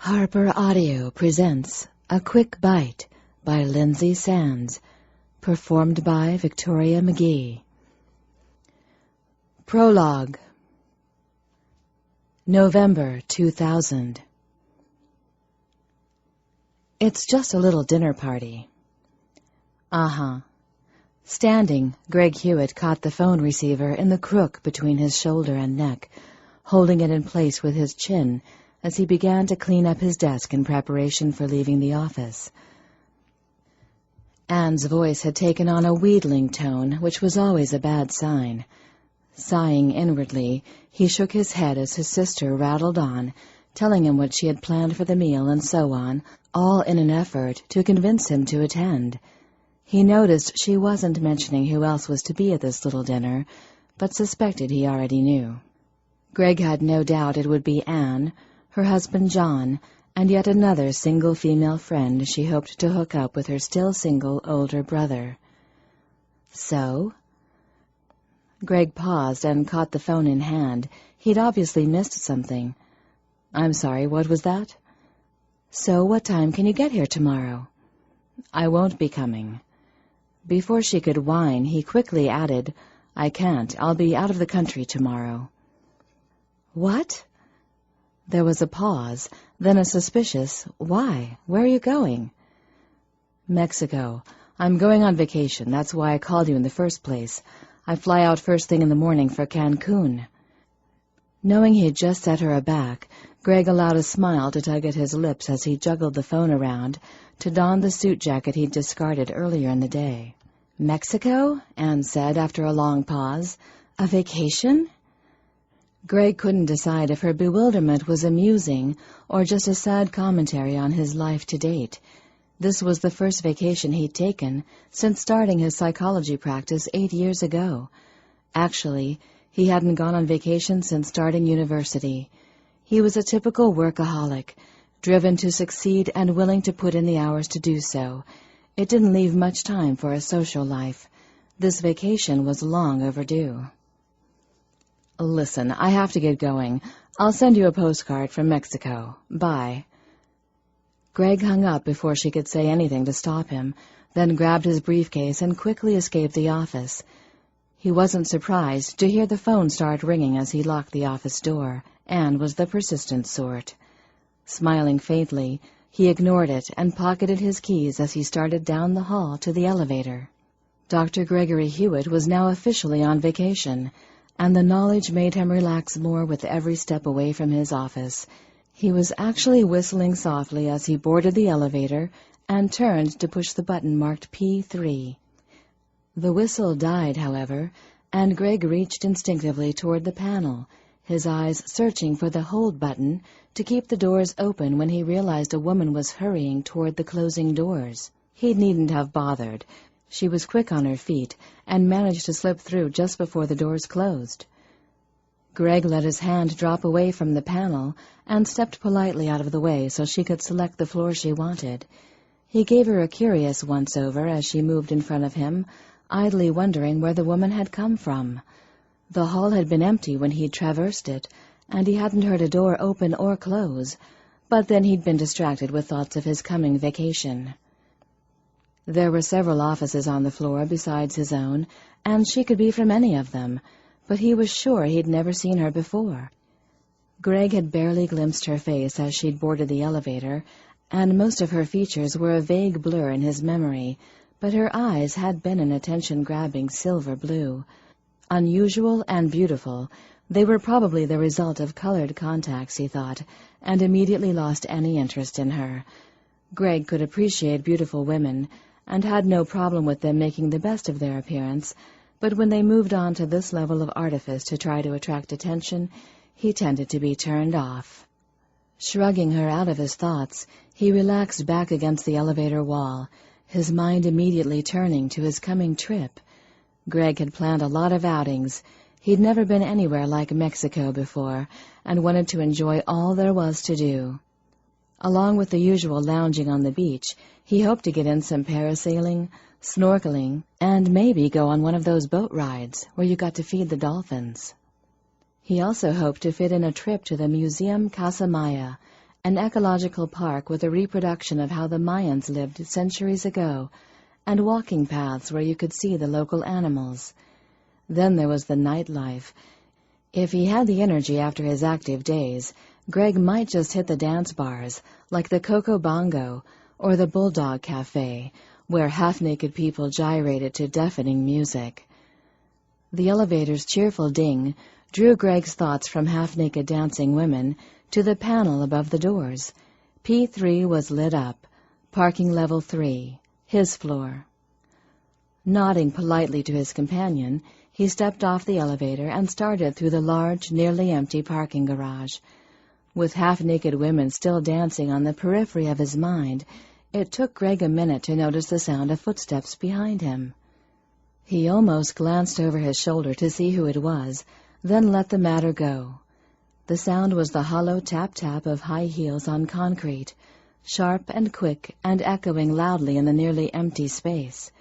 Harper Audio presents A Quick Bite by Lynsay Sands, performed by Victoria McGee. Prologue, November 2000. It's just a little dinner party. Standing, Greg Hewitt caught the phone receiver in the crook between his shoulder and neck, holding it in place with his chin as he began to clean up his desk in preparation for leaving the office. Anne's voice had taken on a wheedling tone, which was always a bad sign. Sighing inwardly, he shook his head as his sister rattled on, telling him what she had planned for the meal and so on, all in an effort to convince him to attend. He noticed she wasn't mentioning who else was to be at this little dinner, but suspected he already knew. Greg had no doubt it would be Anne, her husband John, and yet another single female friend she hoped to hook up with her still single older brother. So? Greg paused and caught the phone in hand. He'd obviously missed something. "I'm sorry, what was that?" "So what time can you get here tomorrow?" "I won't be coming." Before she could whine, he quickly added, "I can't. I'll be out of the country tomorrow." "What?" There was a pause, then a suspicious, "Why? Where are you going?" "Mexico. I'm going on vacation. That's why I called you in the first place. I fly out first thing in the morning for Cancun." Knowing he'd just set her aback, Greg allowed a smile to tug at his lips as he juggled the phone around to don the suit jacket he'd discarded earlier in the day. "Mexico?" Anne said after a long pause. "A vacation?" Greg couldn't decide if her bewilderment was amusing or just a sad commentary on his life to date. This was the first vacation he'd taken since starting his psychology practice 8 years ago. Actually, he hadn't gone on vacation since starting university. He was a typical workaholic, driven to succeed and willing to put in the hours to do so. It didn't leave much time for a social life. This vacation was long overdue. "Listen, I have to get going. I'll send you a postcard from Mexico. Bye." Greg hung up before she could say anything to stop him, then grabbed his briefcase and quickly escaped the office. He wasn't surprised to hear the phone start ringing as he locked the office door. Anne was the persistent sort. Smiling faintly, he ignored it and pocketed his keys as he started down the hall to the elevator. Dr. Gregory Hewitt was now officially on vacation, and the knowledge made him relax more with every step away from his office. He was actually whistling softly as he boarded the elevator and turned to push the button marked P3. The whistle died, however, and Greg reached instinctively toward the panel, his eyes searching for the hold button to keep the doors open when he realized a woman was hurrying toward the closing doors. He needn't have bothered. She was quick on her feet and managed to slip through just before the doors closed. Greg let his hand drop away from the panel and stepped politely out of the way so she could select the floor she wanted. He gave her a curious once-over as she moved in front of him, idly wondering where the woman had come from. The hall had been empty when he'd traversed it, and he hadn't heard a door open or close, but then he'd been distracted with thoughts of his coming vacation. There were several offices on the floor besides his own, and she could be from any of them, but he was sure he'd never seen her before. Greg had barely glimpsed her face as she'd boarded the elevator, and most of her features were a vague blur in his memory, but her eyes had been an attention-grabbing silver blue. Unusual and beautiful, they were probably the result of colored contacts, he thought, and immediately lost any interest in her. Greg could appreciate beautiful women, and had no problem with them making the best of their appearance, but when they moved on to this level of artifice to try to attract attention, he tended to be turned off. Shrugging her out of his thoughts, he relaxed back against the elevator wall, his mind immediately turning to his coming trip. Greg had planned a lot of outings. He'd never been anywhere like Mexico before, and wanted to enjoy all there was to do. Along with the usual lounging on the beach, he hoped to get in some parasailing, snorkeling, and maybe go on one of those boat rides where you got to feed the dolphins. He also hoped to fit in a trip to the Museum Casa Maya an ecological park with a reproduction of how the Mayans lived centuries ago, and walking paths where you could see the local animals. Then there was the nightlife. If he had the energy after his active days, Greg might just hit the dance bars, like the Coco Bongo or the Bulldog Cafe, where half-naked people gyrated to deafening music. The elevator's cheerful ding drew Greg's thoughts from half-naked dancing women to the panel above the doors. P3 was lit up, parking level 3, his floor. Nodding politely to his companion, he stepped off the elevator and started through the large, nearly empty parking garage. With half-naked women still dancing on the periphery of his mind, it took Greg a minute to notice the sound of footsteps behind him. He almost glanced over his shoulder to see who it was, then let the matter go. The sound was the hollow tap-tap of high heels on concrete, sharp and quick and echoing loudly in the nearly empty space.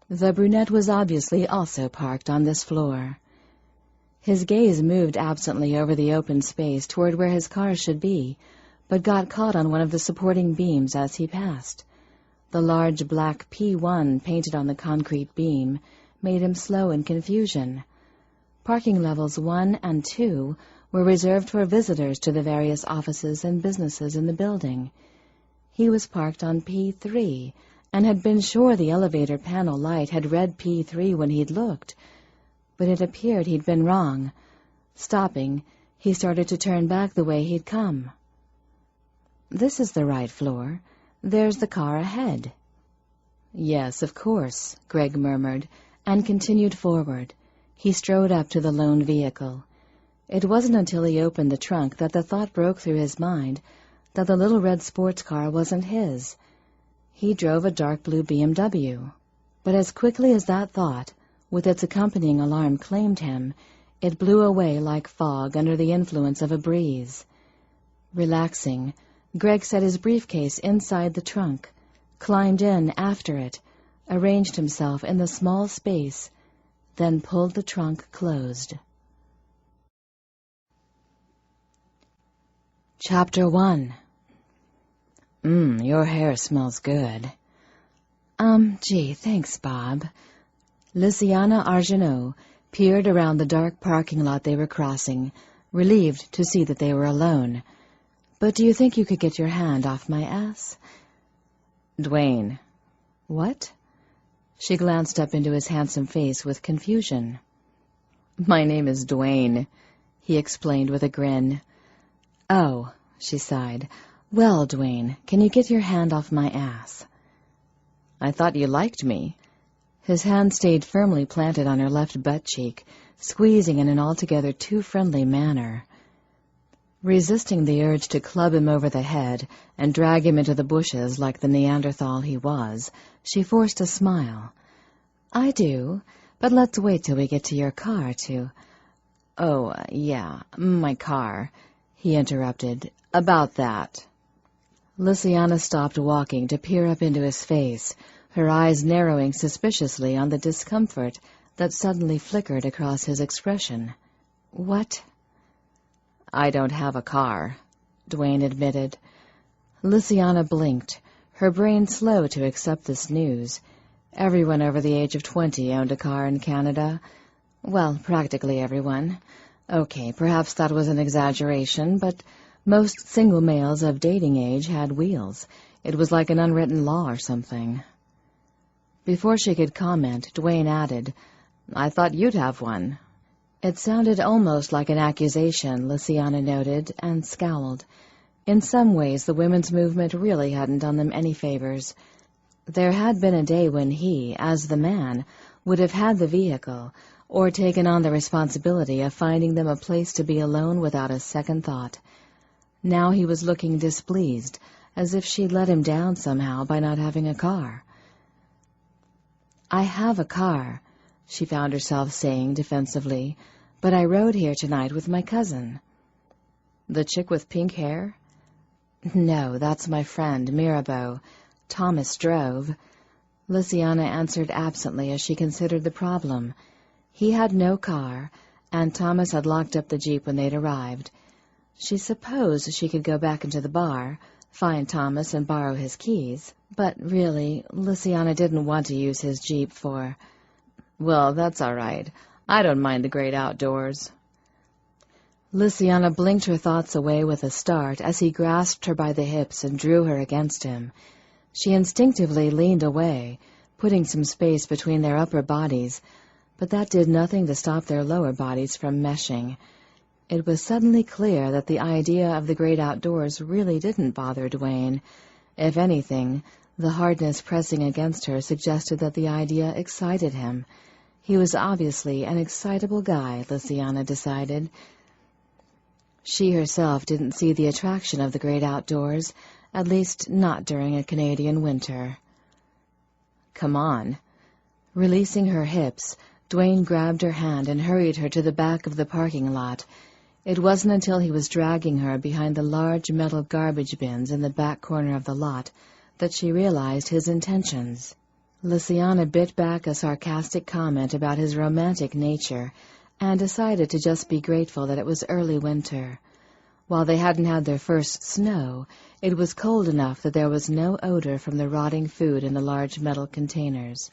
The brunette was obviously also parked on this floor. His gaze moved absently over the open space toward where his car should be, but got caught on one of the supporting beams as he passed. The large black P1 painted on the concrete beam made him slow in confusion. Parking levels 1 and 2 were reserved for visitors to the various offices and businesses in the building. He was parked on P3, and had been sure the elevator panel light had read P3 when he'd looked, but it appeared he'd been wrong. Stopping, he started to turn back the way he'd come. "This is the right floor. There's the car ahead." "Yes, of course," Greg murmured, and continued forward. He strode up to the lone vehicle. It wasn't until he opened the trunk that the thought broke through his mind that the little red sports car wasn't his. He drove a dark blue BMW. But as quickly as that thought, with its accompanying alarm, claimed him, it blew away like fog under the influence of a breeze. Relaxing, Greg set his briefcase inside the trunk, climbed in after it, arranged himself in the small space, then pulled the trunk closed. Chapter 1. Your hair smells good." Gee, thanks, Bob." Lysiana Argenot peered around the dark parking lot they were crossing, relieved to see that they were alone. "But do you think you could get your hand off my ass?" "Dwayne." "What?" She glanced up into his handsome face with confusion. "My name is Dwayne," he explained with a grin. "Oh," she sighed. "Well, Dwayne, can you get your hand off my ass?" "I thought you liked me." His hand stayed firmly planted on her left butt cheek, squeezing in an altogether too friendly manner. Resisting the urge to club him over the head and drag him into the bushes like the Neanderthal he was, she forced a smile. "I do, but let's wait till we get to your car to—" "Oh, yeah, my car," he interrupted. "About that." Lysiana stopped walking to peer up into his face, her eyes narrowing suspiciously on the discomfort that suddenly flickered across his expression. "What?" "I don't have a car," Dwayne admitted. Lysiana blinked, her brain slow to accept this news. Everyone over the age of 20 owned a car in Canada. Well, practically everyone. Okay, perhaps that was an exaggeration, but most single males of dating age had wheels. It was like an unwritten law or something. Before she could comment, Dwayne added, "I thought you'd have one." It sounded almost like an accusation, Lysiana noted, and scowled. In some ways, the women's movement really hadn't done them any favors. There had been a day when he, as the man, would have had the vehicle, or taken on the responsibility of finding them a place to be alone without a second thought. Now he was looking displeased, as if she'd let him down somehow by not having a car. "I have a car," she found herself saying defensively, "but I rode here tonight with my cousin." "The chick with pink hair?" "No, that's my friend, Mirabeau. Thomas drove." Lysiana answered absently as she considered the problem. He had no car, and Thomas had locked up the Jeep when they'd arrived. She supposed she could go back into the bar, find Thomas and borrow his keys, but really, Lysiana didn't want to use his jeep for... Well, that's all right. I don't mind the great outdoors. Lysiana blinked her thoughts away with a start as he grasped her by the hips and drew her against him. She instinctively leaned away, putting some space between their upper bodies, but that did nothing to stop their lower bodies from meshing. It was suddenly clear that the idea of the great outdoors really didn't bother Dwayne. If anything, the hardness pressing against her suggested that the idea excited him. He was obviously an excitable guy, Lysiana decided. She herself didn't see the attraction of the great outdoors, at least not during a Canadian winter. Come on. Releasing her hips, Dwayne grabbed her hand and hurried her to the back of the parking lot. It wasn't until he was dragging her behind the large metal garbage bins in the back corner of the lot that she realized his intentions. Lysiana bit back a sarcastic comment about his romantic nature and decided to just be grateful that it was early winter. While they hadn't had their first snow, it was cold enough that there was no odor from the rotting food in the large metal containers.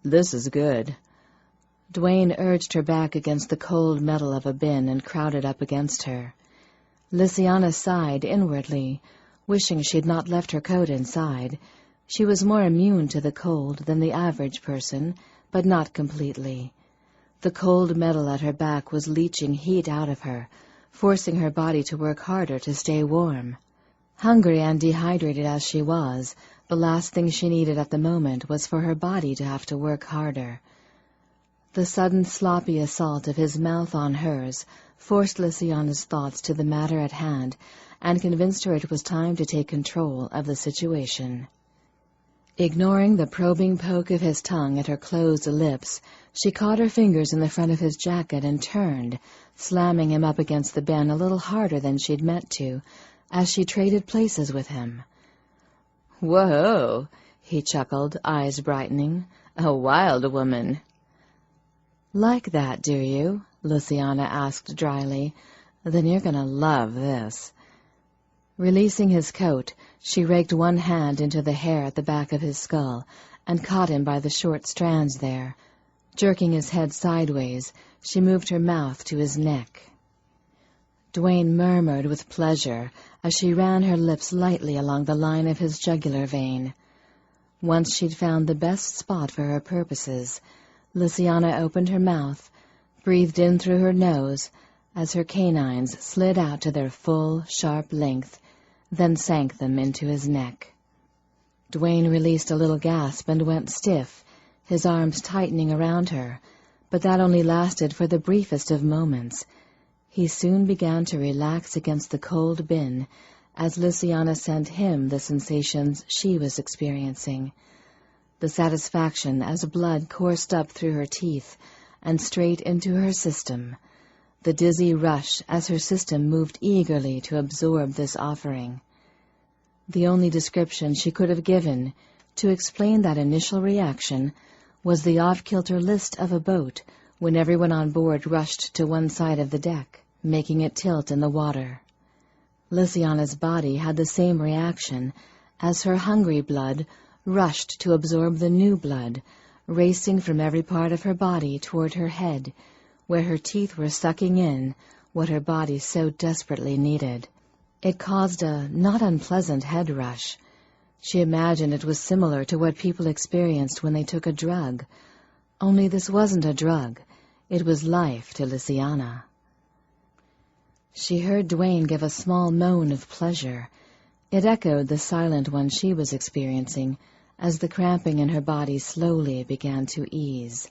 This is good. Dwayne urged her back against the cold metal of a bin and crowded up against her. Lysiana sighed inwardly, wishing she had not left her coat inside. She was more immune to the cold than the average person, but not completely. The cold metal at her back was leaching heat out of her, forcing her body to work harder to stay warm. Hungry and dehydrated as she was, the last thing she needed at the moment was for her body to have to work harder. The sudden sloppy assault of his mouth on hers forced Lysiana's thoughts to the matter at hand and convinced her it was time to take control of the situation. Ignoring the probing poke of his tongue at her closed lips, she caught her fingers in the front of his jacket and turned, slamming him up against the bin a little harder than she'd meant to, as she traded places with him. Whoa, he chuckled, eyes brightening. A wild woman. Like that, do you? Lysiana asked dryly. Then you're going to love this. Releasing his coat, she raked one hand into the hair at the back of his skull and caught him by the short strands there. Jerking his head sideways, she moved her mouth to his neck. Dwayne murmured with pleasure as she ran her lips lightly along the line of his jugular vein. Once she'd found the best spot for her purposes, Lysiana opened her mouth, breathed in through her nose as her canines slid out to their full, sharp length, then sank them into his neck. Dwayne released a little gasp and went stiff, his arms tightening around her, but that only lasted for the briefest of moments. He soon began to relax against the cold bin as Lysiana sent him the sensations she was experiencing. The satisfaction as blood coursed up through her teeth and straight into her system. The dizzy rush as her system moved eagerly to absorb this offering. The only description she could have given to explain that initial reaction was the off-kilter list of a boat when everyone on board rushed to one side of the deck, making it tilt in the water. Lysiana's body had the same reaction as her hungry blood rushed to absorb the new blood, racing from every part of her body toward her head, where her teeth were sucking in what her body so desperately needed. It caused a not unpleasant head rush. She imagined it was similar to what people experienced when they took a drug. Only this wasn't a drug. It was life to Lysiana. She heard Dwayne give a small moan of pleasure. It echoed the silent one she was experiencing as the cramping in her body slowly began to ease.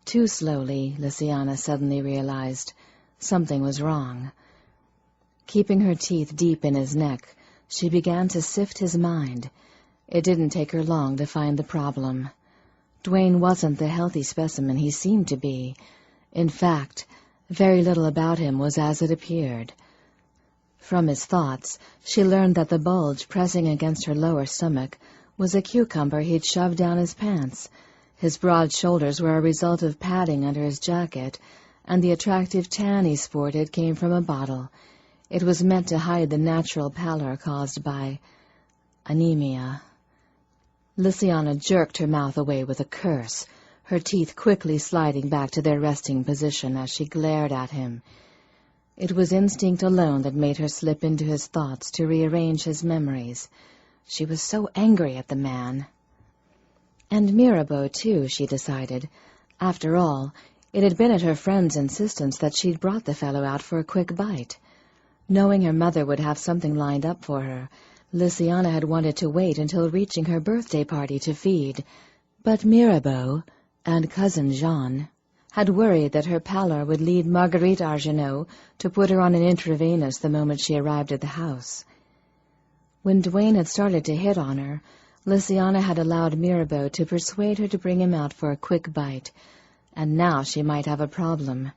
Too slowly, Lysiana suddenly realized. Something was wrong. Keeping her teeth deep in his neck, she began to sift his mind. It didn't take her long to find the problem. Dwayne wasn't the healthy specimen he seemed to be. In fact, very little about him was as it appeared. From his thoughts, she learned that the bulge pressing against her lower stomach was a cucumber he'd shoved down his pants. His broad shoulders were a result of padding under his jacket, and the attractive tan he sported came from a bottle. It was meant to hide the natural pallor caused by anemia. Lysiana jerked her mouth away with a curse, her teeth quickly sliding back to their resting position as she glared at him. It was instinct alone that made her slip into his thoughts to rearrange his memories. She was so angry at the man. And Mirabeau, too, she decided. After all, it had been at her friend's insistence that she'd brought the fellow out for a quick bite. Knowing her mother would have something lined up for her, Lysiana had wanted to wait until reaching her birthday party to feed. But Mirabeau, and Cousin Jean, had worried that her pallor would lead Marguerite Argenot to put her on an intravenous the moment she arrived at the house. When Duane had started to hit on her, Lysiana had allowed Mirabeau to persuade her to bring him out for a quick bite, and now she might have a problem.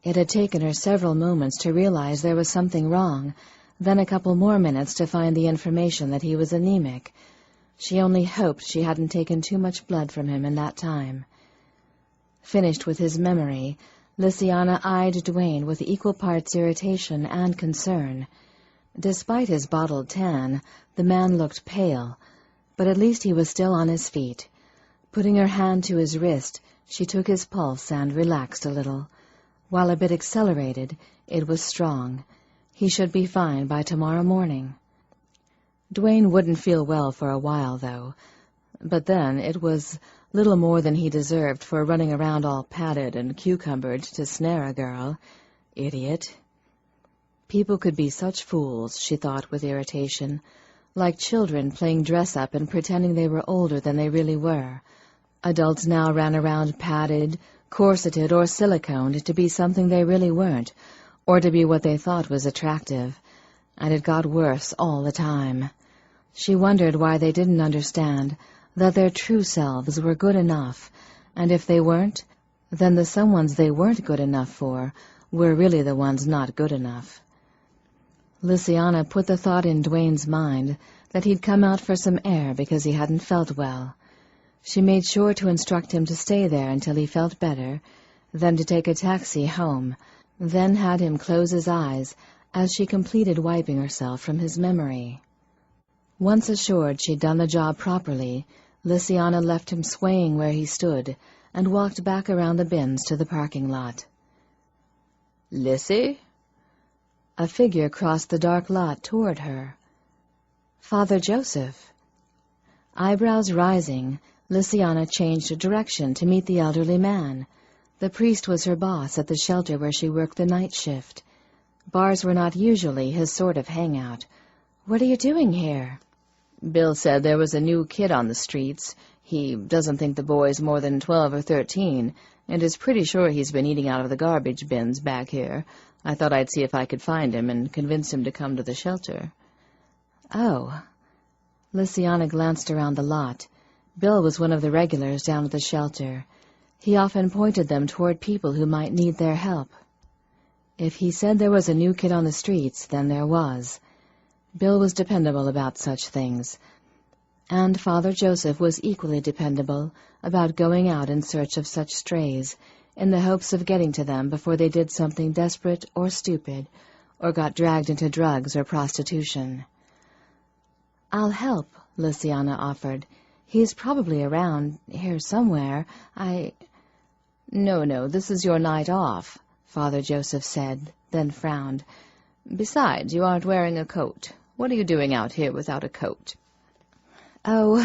It had taken her several moments to realize there was something wrong, then a couple more minutes to find the information that he was anemic. She only hoped she hadn't taken too much blood from him in that time. Finished with his memory, Lysiana eyed Duane with equal parts irritation and concern. Despite his bottled tan, the man looked pale, but at least he was still on his feet. Putting her hand to his wrist, she took his pulse and relaxed a little. While a bit accelerated, it was strong. He should be fine by tomorrow morning. Duane wouldn't feel well for a while, though. But then it was little more than he deserved for running around all padded and cucumbered to snare a girl. Idiot. People could be such fools, she thought with irritation, like children playing dress-up and pretending they were older than they really were. Adults now ran around padded, corseted, or siliconed to be something they really weren't, or to be what they thought was attractive, and it got worse all the time. She wondered why they didn't understand that their true selves were good enough, and if they weren't, then the someones they weren't good enough for were really the ones not good enough. Lysiana put the thought in Duane's mind that he'd come out for some air because he hadn't felt well. She made sure to instruct him to stay there until he felt better, then to take a taxi home, then had him close his eyes as she completed wiping herself from his memory. Once assured she'd done the job properly, Lysiana left him swaying where he stood and walked back around the bins to the parking lot. "Lissy?" A figure crossed the dark lot toward her. Father Joseph. Eyebrows rising, Lysiana changed direction to meet the elderly man. The priest was her boss at the shelter where she worked the night shift. Bars were not usually his sort of hangout. "What are you doing here?" "Bill said there was a new kid on the streets. He doesn't think the boy's more than 12 or 13, and is pretty sure he's been eating out of the garbage bins back here. I thought I'd see if I could find him and convince him to come to the shelter." "Oh." Lysiana glanced around the lot. Bill was one of the regulars down at the shelter. He often pointed them toward people who might need their help. If he said there was a new kid on the streets, then there was. Bill was dependable about such things. And Father Joseph was equally dependable about going out in search of such strays, in the hopes of getting to them before they did something desperate or stupid, or got dragged into drugs or prostitution. "I'll help," Lysiana offered. "He's probably around here somewhere. No, this is your night off," Father Joseph said, then frowned. "Besides, you aren't wearing a coat. What are you doing out here without a coat?" "Oh."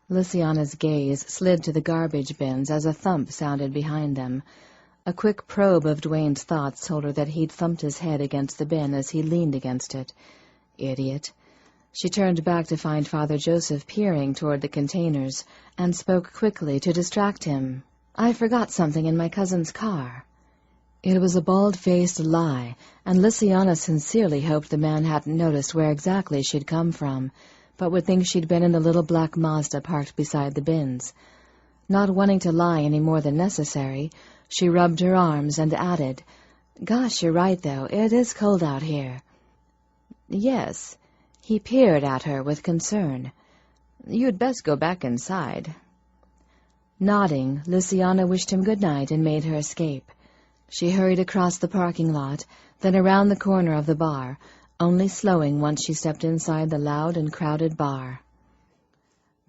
Lysiana's gaze slid to the garbage bins as a thump sounded behind them. A quick probe of Duane's thoughts told her that he'd thumped his head against the bin as he leaned against it. Idiot. She turned back to find Father Joseph peering toward the containers and spoke quickly to distract him. "I forgot something in my cousin's car." It was a bald-faced lie, and Lysiana sincerely hoped the man hadn't noticed where exactly she'd come from, but would think she'd been in the little black Mazda parked beside the bins. Not wanting to lie any more than necessary, she rubbed her arms and added, "Gosh, you're right, though. It is cold out here." "Yes." He peered at her with concern. "You'd best go back inside." Nodding, Lysiana wished him good night and made her escape. She hurried across the parking lot, then around the corner of the bar, only slowing once she stepped inside the loud and crowded bar.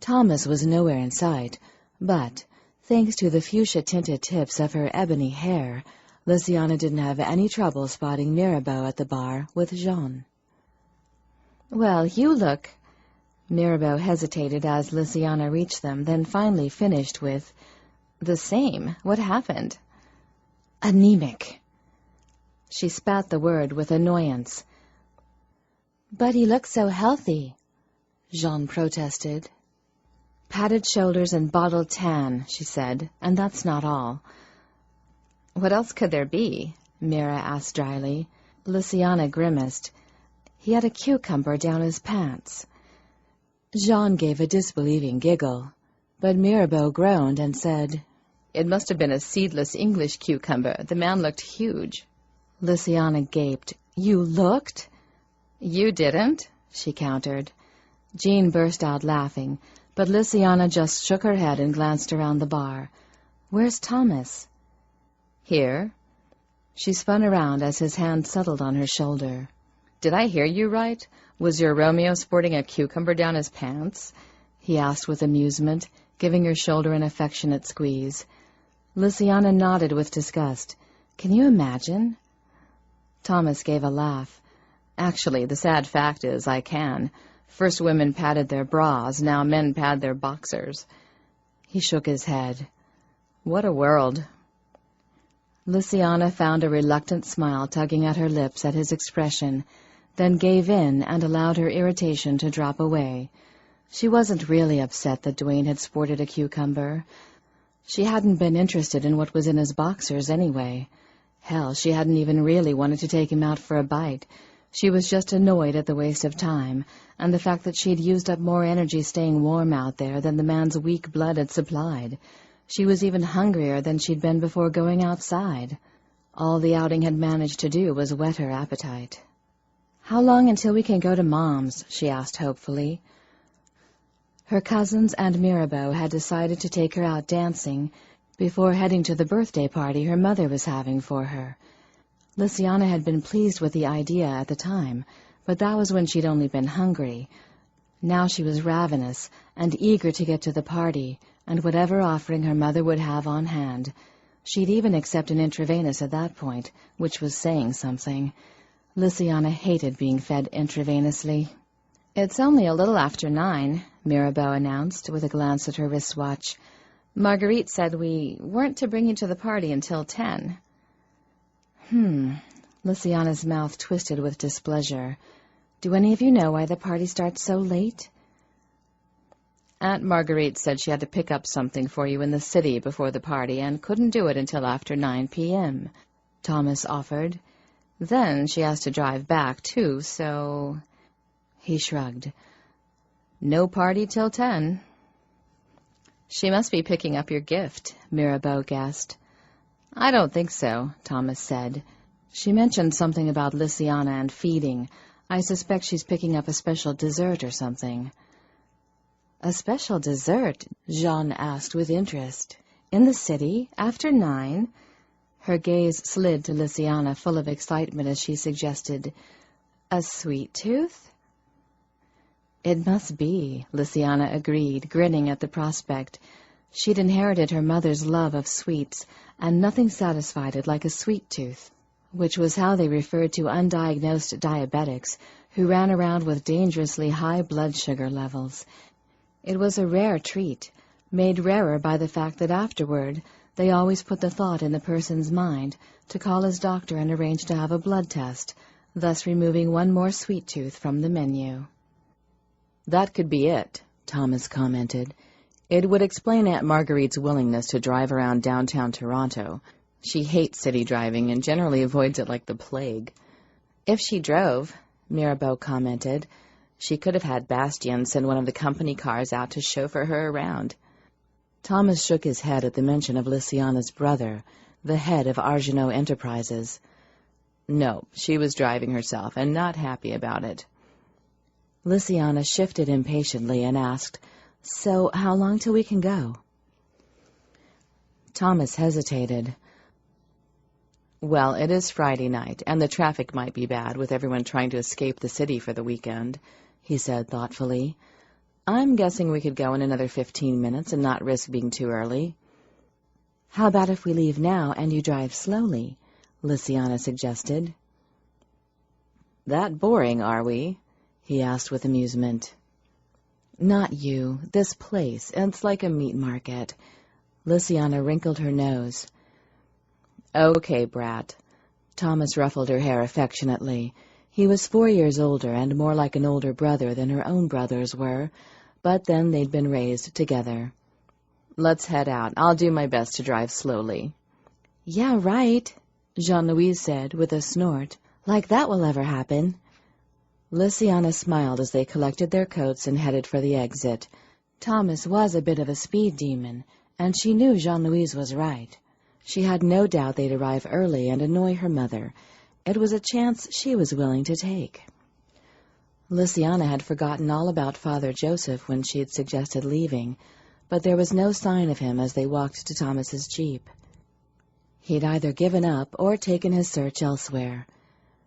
Thomas was nowhere in sight, but, thanks to the fuchsia-tinted tips of her ebony hair, Lynsay didn't have any trouble spotting Mirabeau at the bar with Jean. "Well, you look—" Mirabeau hesitated as Lynsay reached them, then finally finished with, "The same. What happened?" "Anemic." She spat the word with annoyance. "But he looks so healthy," Jean protested. "Padded shoulders and bottled tan," she said, "and that's not all." "What else could there be?" Mira asked dryly. Lynsay grimaced. "He had a cucumber down his pants." Jean gave a disbelieving giggle, but Mirabeau groaned and said, "It must have been a seedless English cucumber. The man looked huge." Lynsay gaped. "You looked?" "You didn't," she countered. Jean burst out laughing, but Lynsay just shook her head and glanced around the bar. "Where's Thomas?" "Here." She spun around as his hand settled on her shoulder. "Did I hear you right? Was your Romeo sporting a cucumber down his pants?" he asked with amusement, giving her shoulder an affectionate squeeze. Lynsay nodded with disgust. "Can you imagine?" Thomas gave a laugh. "Actually, the sad fact is, I can. First women padded their bras, now men pad their boxers." He shook his head. "What a world." Lynsay found a reluctant smile tugging at her lips at his expression, then gave in and allowed her irritation to drop away. She wasn't really upset that Dwayne had sported a cucumber. She hadn't been interested in what was in his boxers anyway. Hell, she hadn't even really wanted to take him out for a bite. She was just annoyed at the waste of time, and the fact that she'd used up more energy staying warm out there than the man's weak blood had supplied. She was even hungrier than she'd been before going outside. All the outing had managed to do was whet her appetite. "How long until we can go to Mom's?" she asked hopefully. Her cousins and Mirabeau had decided to take her out dancing before heading to the birthday party her mother was having for her. Lynsay had been pleased with the idea at the time, but that was when she'd only been hungry. Now she was ravenous and eager to get to the party and whatever offering her mother would have on hand. She'd even accept an intravenous at that point, which was saying something. Lynsay hated being fed intravenously. "It's only a little after 9, Mirabeau announced with a glance at her wristwatch. "Marguerite said we weren't to bring you to the party until 10. Lynsay's mouth twisted with displeasure. "Do any of you know why the party starts so late?" "Aunt Marguerite said she had to pick up something for you in the city before the party and couldn't do it until after 9 p.m., Thomas offered. "Then she has to drive back, too, so—" He shrugged. "No party till 10. "She must be picking up your gift," Mirabeau guessed. "I don't think so," Thomas said. "She mentioned something about Lynsay and feeding. I suspect she's picking up a special dessert or something." "A special dessert?" Jean asked with interest. "In the city? After 9? Her gaze slid to Lynsay, full of excitement as she suggested, "A sweet tooth?" "It must be," Lynsay agreed, grinning at the prospect. She'd inherited her mother's love of sweets, and nothing satisfied it like a sweet tooth, which was how they referred to undiagnosed diabetics who ran around with dangerously high blood sugar levels. It was a rare treat, made rarer by the fact that afterward they always put the thought in the person's mind to call his doctor and arrange to have a blood test, thus removing one more sweet tooth from the menu. "That could be it," Thomas commented. "It would explain Aunt Marguerite's willingness to drive around downtown Toronto. She hates city driving and generally avoids it like the plague." "If she drove," Mirabeau commented, "she could have had Bastien send one of the company cars out to chauffeur her around." Thomas shook his head at the mention of Lynsay's brother, the head of Argenau Enterprises. "No, she was driving herself, and not happy about it." Lynsay shifted impatiently and asked, "So how long till we can go?" Thomas hesitated. Well, it is Friday night, and the traffic might be bad with everyone trying to escape the city for the weekend, he said thoughtfully. I'm guessing we could go in another 15 minutes and not risk being too early. How about if we leave now and you drive slowly? Lynsay suggested. That boring, are we? He asked with amusement. Not you. This place. It's like a meat market. Lynsay wrinkled her nose. Okay, brat. Thomas ruffled her hair affectionately. He was 4 years older and more like an older brother than her own brothers were, but then they'd been raised together. Let's head out. I'll do my best to drive slowly. Yeah, right, Jean-Louise said with a snort. Like that will ever happen. Lynsay smiled as they collected their coats and headed for the exit. Thomas was a bit of a speed demon, and she knew Jean-Louise was right. She had no doubt they'd arrive early and annoy her mother. It was a chance she was willing to take. Lynsay had forgotten all about Father Joseph when she had suggested leaving, but there was no sign of him as they walked to Thomas's jeep. He'd either given up or taken his search elsewhere.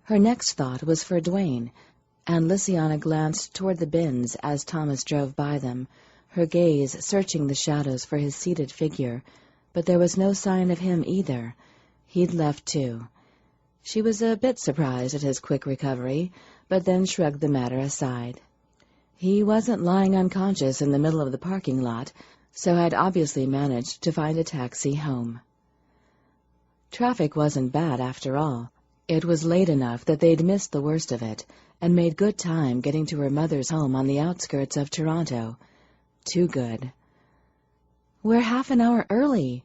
Her next thought was for Duane, and Lynsay glanced toward the bins as Thomas drove by them, her gaze searching the shadows for his seated figure, but there was no sign of him either. He'd left too. She was a bit surprised at his quick recovery, but then shrugged the matter aside. He wasn't lying unconscious in the middle of the parking lot, so had obviously managed to find a taxi home. Traffic wasn't bad after all. It was late enough that they'd missed the worst of it, and made good time getting to her mother's home on the outskirts of Toronto. Too good. We're half an hour early,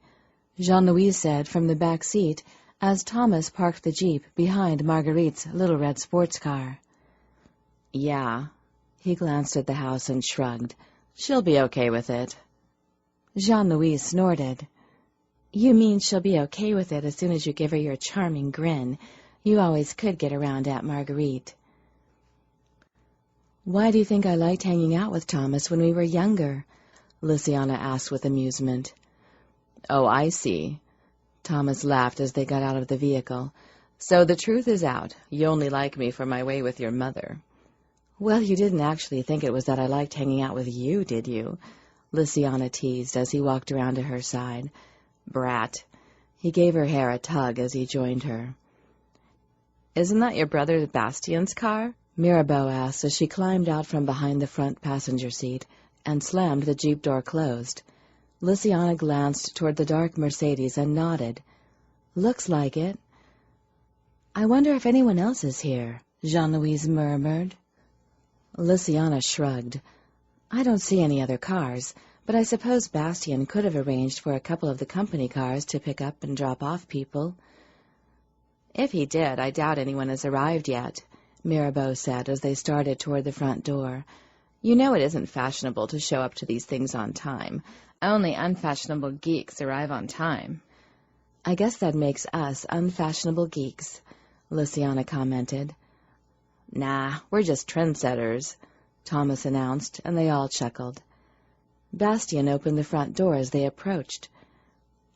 Jean-Louise said from the back seat as Thomas parked the jeep behind Marguerite's little red sports car. Yeah. He glanced at the house and shrugged. She'll be okay with it. Jean-Louise snorted. You mean she'll be okay with it as soon as you give her your charming grin. You always could get around Aunt Marguerite. Why do you think I liked hanging out with Thomas when we were younger? Lynsay asked with amusement. Oh, I see. Thomas laughed as they got out of the vehicle. So the truth is out. You only like me for my way with your mother. Well, you didn't actually think it was that I liked hanging out with you, did you? Lynsay teased as he walked around to her side. Brat. He gave her hair a tug as he joined her. Isn't that your brother Bastien's car? Mirabeau asked as she climbed out from behind the front passenger seat and slammed the jeep door closed. Lynsay glanced toward the dark Mercedes and nodded. Looks like it. I wonder if anyone else is here, Jean-Louise murmured. Lynsay shrugged. I don't see any other cars, but I suppose Bastien could have arranged for a couple of the company cars to pick up and drop off people. If he did, I doubt anyone has arrived yet, Mirabeau said as they started toward the front door. You know it isn't fashionable to show up to these things on time. Only unfashionable geeks arrive on time. I guess that makes us unfashionable geeks, Lynsay commented. Nah, we're just trendsetters, Thomas announced, and they all chuckled. Bastien opened the front door as they approached.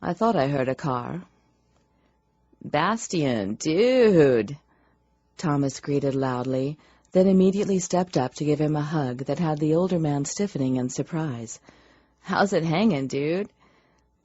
I thought I heard a car. Bastien, dude! Thomas greeted loudly, then immediately stepped up to give him a hug that had the older man stiffening in surprise. How's it hanging, dude?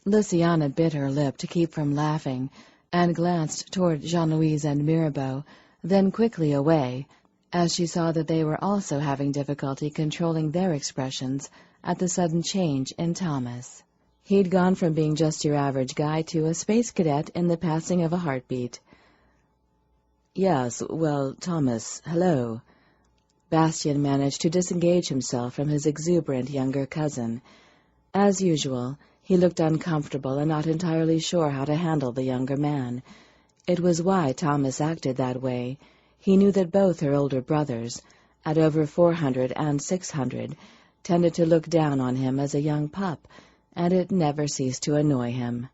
Lynsay bit her lip to keep from laughing and glanced toward Jean-Louise and Mirabeau, then quickly away, as she saw that they were also having difficulty controlling their expressions at the sudden change in Thomas. He'd gone from being just your average guy to a space cadet in the passing of a heartbeat. Yes, well, Thomas, hello. Bastien managed to disengage himself from his exuberant younger cousin. As usual, he looked uncomfortable and not entirely sure how to handle the younger man. It was why Thomas acted that way. He knew that both her older brothers, at over 400 and 600, tended to look down on him as a young pup, and it never ceased to annoy him.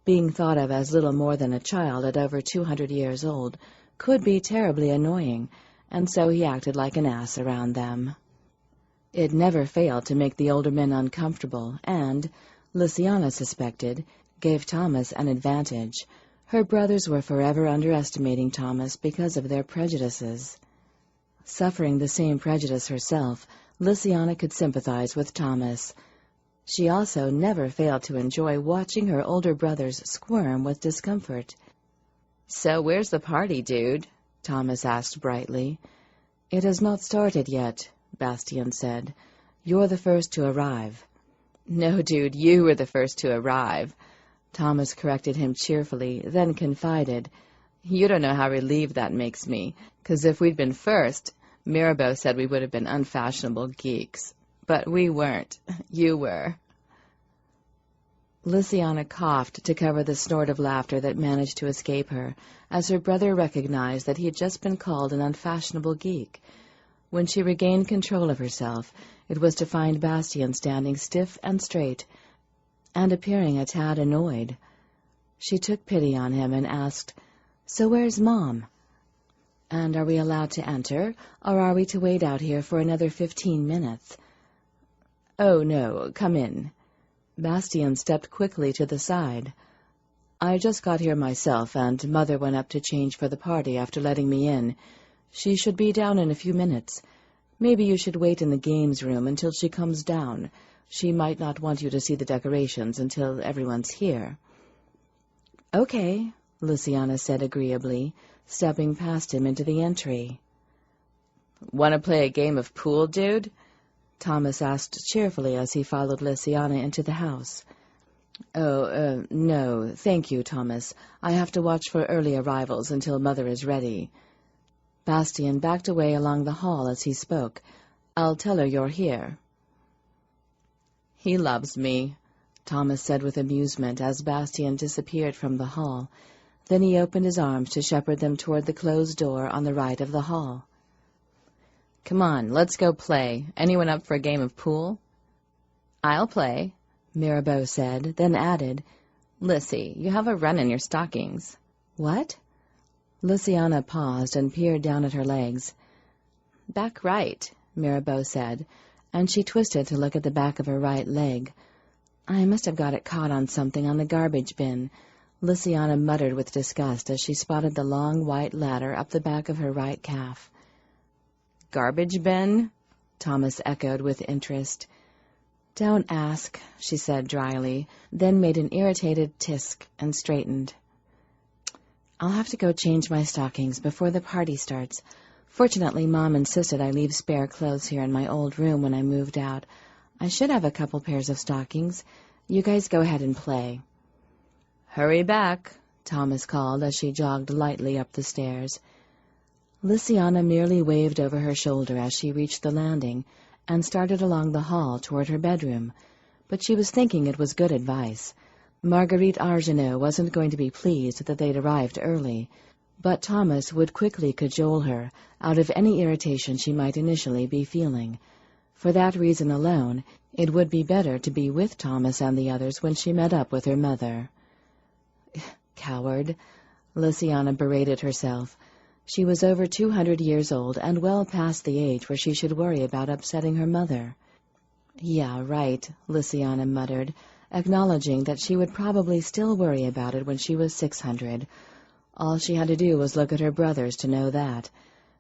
Being thought of as little more than a child at over 200 years old could be terribly annoying, and so he acted like an ass around them. It never failed to make the older men uncomfortable and, Lynsay suspected, gave Thomas an advantage. Her brothers were forever underestimating Thomas because of their prejudices. Suffering the same prejudice herself, Lynsay could sympathize with Thomas. She also never failed to enjoy watching her older brothers squirm with discomfort. "So where's the party, dude?" Thomas asked brightly. "It has not started yet," Bastien said. "You're the first to arrive." "No, dude, you were the first to arrive," Thomas corrected him cheerfully, then confided. "You don't know how relieved that makes me, 'cause if we'd been first, Mirabeau said we would have been unfashionable geeks. But we weren't. You were." Lynsay coughed to cover the snort of laughter that managed to escape her, as her brother recognized that he had just been called an unfashionable geek. When she regained control of herself, it was to find Bastien standing stiff and straight, and appearing a tad annoyed. She took pity on him and asked, "So where's Mom? And are we allowed to enter, or are we to wait out here for another 15 minutes? "Oh, no, come in." Bastien stepped quickly to the side. "I just got here myself, and Mother went up to change for the party after letting me in. She should be down in a few minutes. Maybe you should wait in the games room until she comes down. She might not want you to see the decorations until everyone's here." "Okay," Lynsay said agreeably, stepping past him into the entry. "Want to play a game of pool, dude?" Thomas asked cheerfully as he followed Lynsay into the house. No, thank you, Thomas. I have to watch for early arrivals until Mother is ready." Bastien backed away along the hall as he spoke. "I'll tell her you're here." "He loves me," Thomas said with amusement as Bastien disappeared from the hall. Then he opened his arms to shepherd them toward the closed door on the right of the hall. "Come on, let's go play. Anyone up for a game of pool?" "I'll play," Mirabeau said, then added, "Lynsay, you have a run in your stockings." "What?" Lynsay paused and peered down at her legs. "Back right," Mirabeau said, and she twisted to look at the back of her right leg. "I must have got it caught on something on the garbage bin," Lynsay muttered with disgust as she spotted the long white ladder up the back of her right calf. "Garbage bin?" Thomas echoed with interest. "Don't ask," she said dryly, then made an irritated tisk and straightened. "I'll have to go change my stockings before the party starts. Fortunately, Mom insisted I leave spare clothes here in my old room when I moved out. I should have a couple pairs of stockings. You guys go ahead and play." "Hurry back," Thomas called as she jogged lightly up the stairs. Lynsay merely waved over her shoulder as she reached the landing and started along the hall toward her bedroom, but she was thinking it was good advice. Marguerite Argenaux wasn't going to be pleased that they'd arrived early, but Thomas would quickly cajole her out of any irritation she might initially be feeling. For that reason alone, it would be better to be with Thomas and the others when she met up with her mother. Coward, Lynsay berated herself. She was over 200 years old and well past the age where she should worry about upsetting her mother. "Yeah, right," Lynsay muttered, acknowledging that she would probably still worry about it when she was 600. All she had to do was look at her brothers to know that.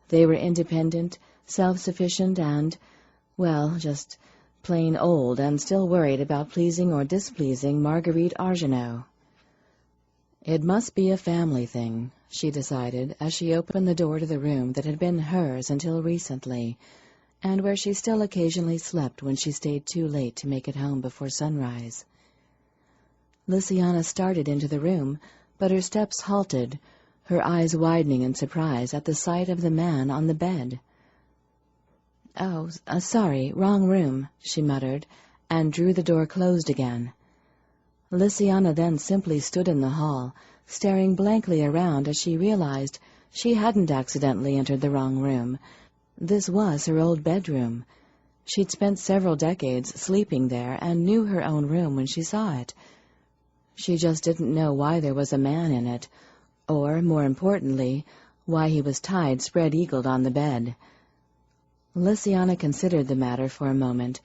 They were independent, self-sufficient, and, well, just plain old and still worried about pleasing or displeasing Marguerite Argenaux. It must be a family thing, she decided as she opened the door to the room that had been hers until recently, and where she still occasionally slept when she stayed too late to make it home before sunrise. Lynsay started into the room, but her steps halted, her eyes widening in surprise at the sight of the man on the bed. "Oh, sorry, wrong room," she muttered, and drew the door closed again. Lynsay then simply stood in the hall, staring blankly around as she realized she hadn't accidentally entered the wrong room. This was her old bedroom. She'd spent several decades sleeping there and knew her own room when she saw it. She just didn't know why there was a man in it, or, more importantly, why he was tied spread-eagled on the bed. Lynsay considered the matter for a moment.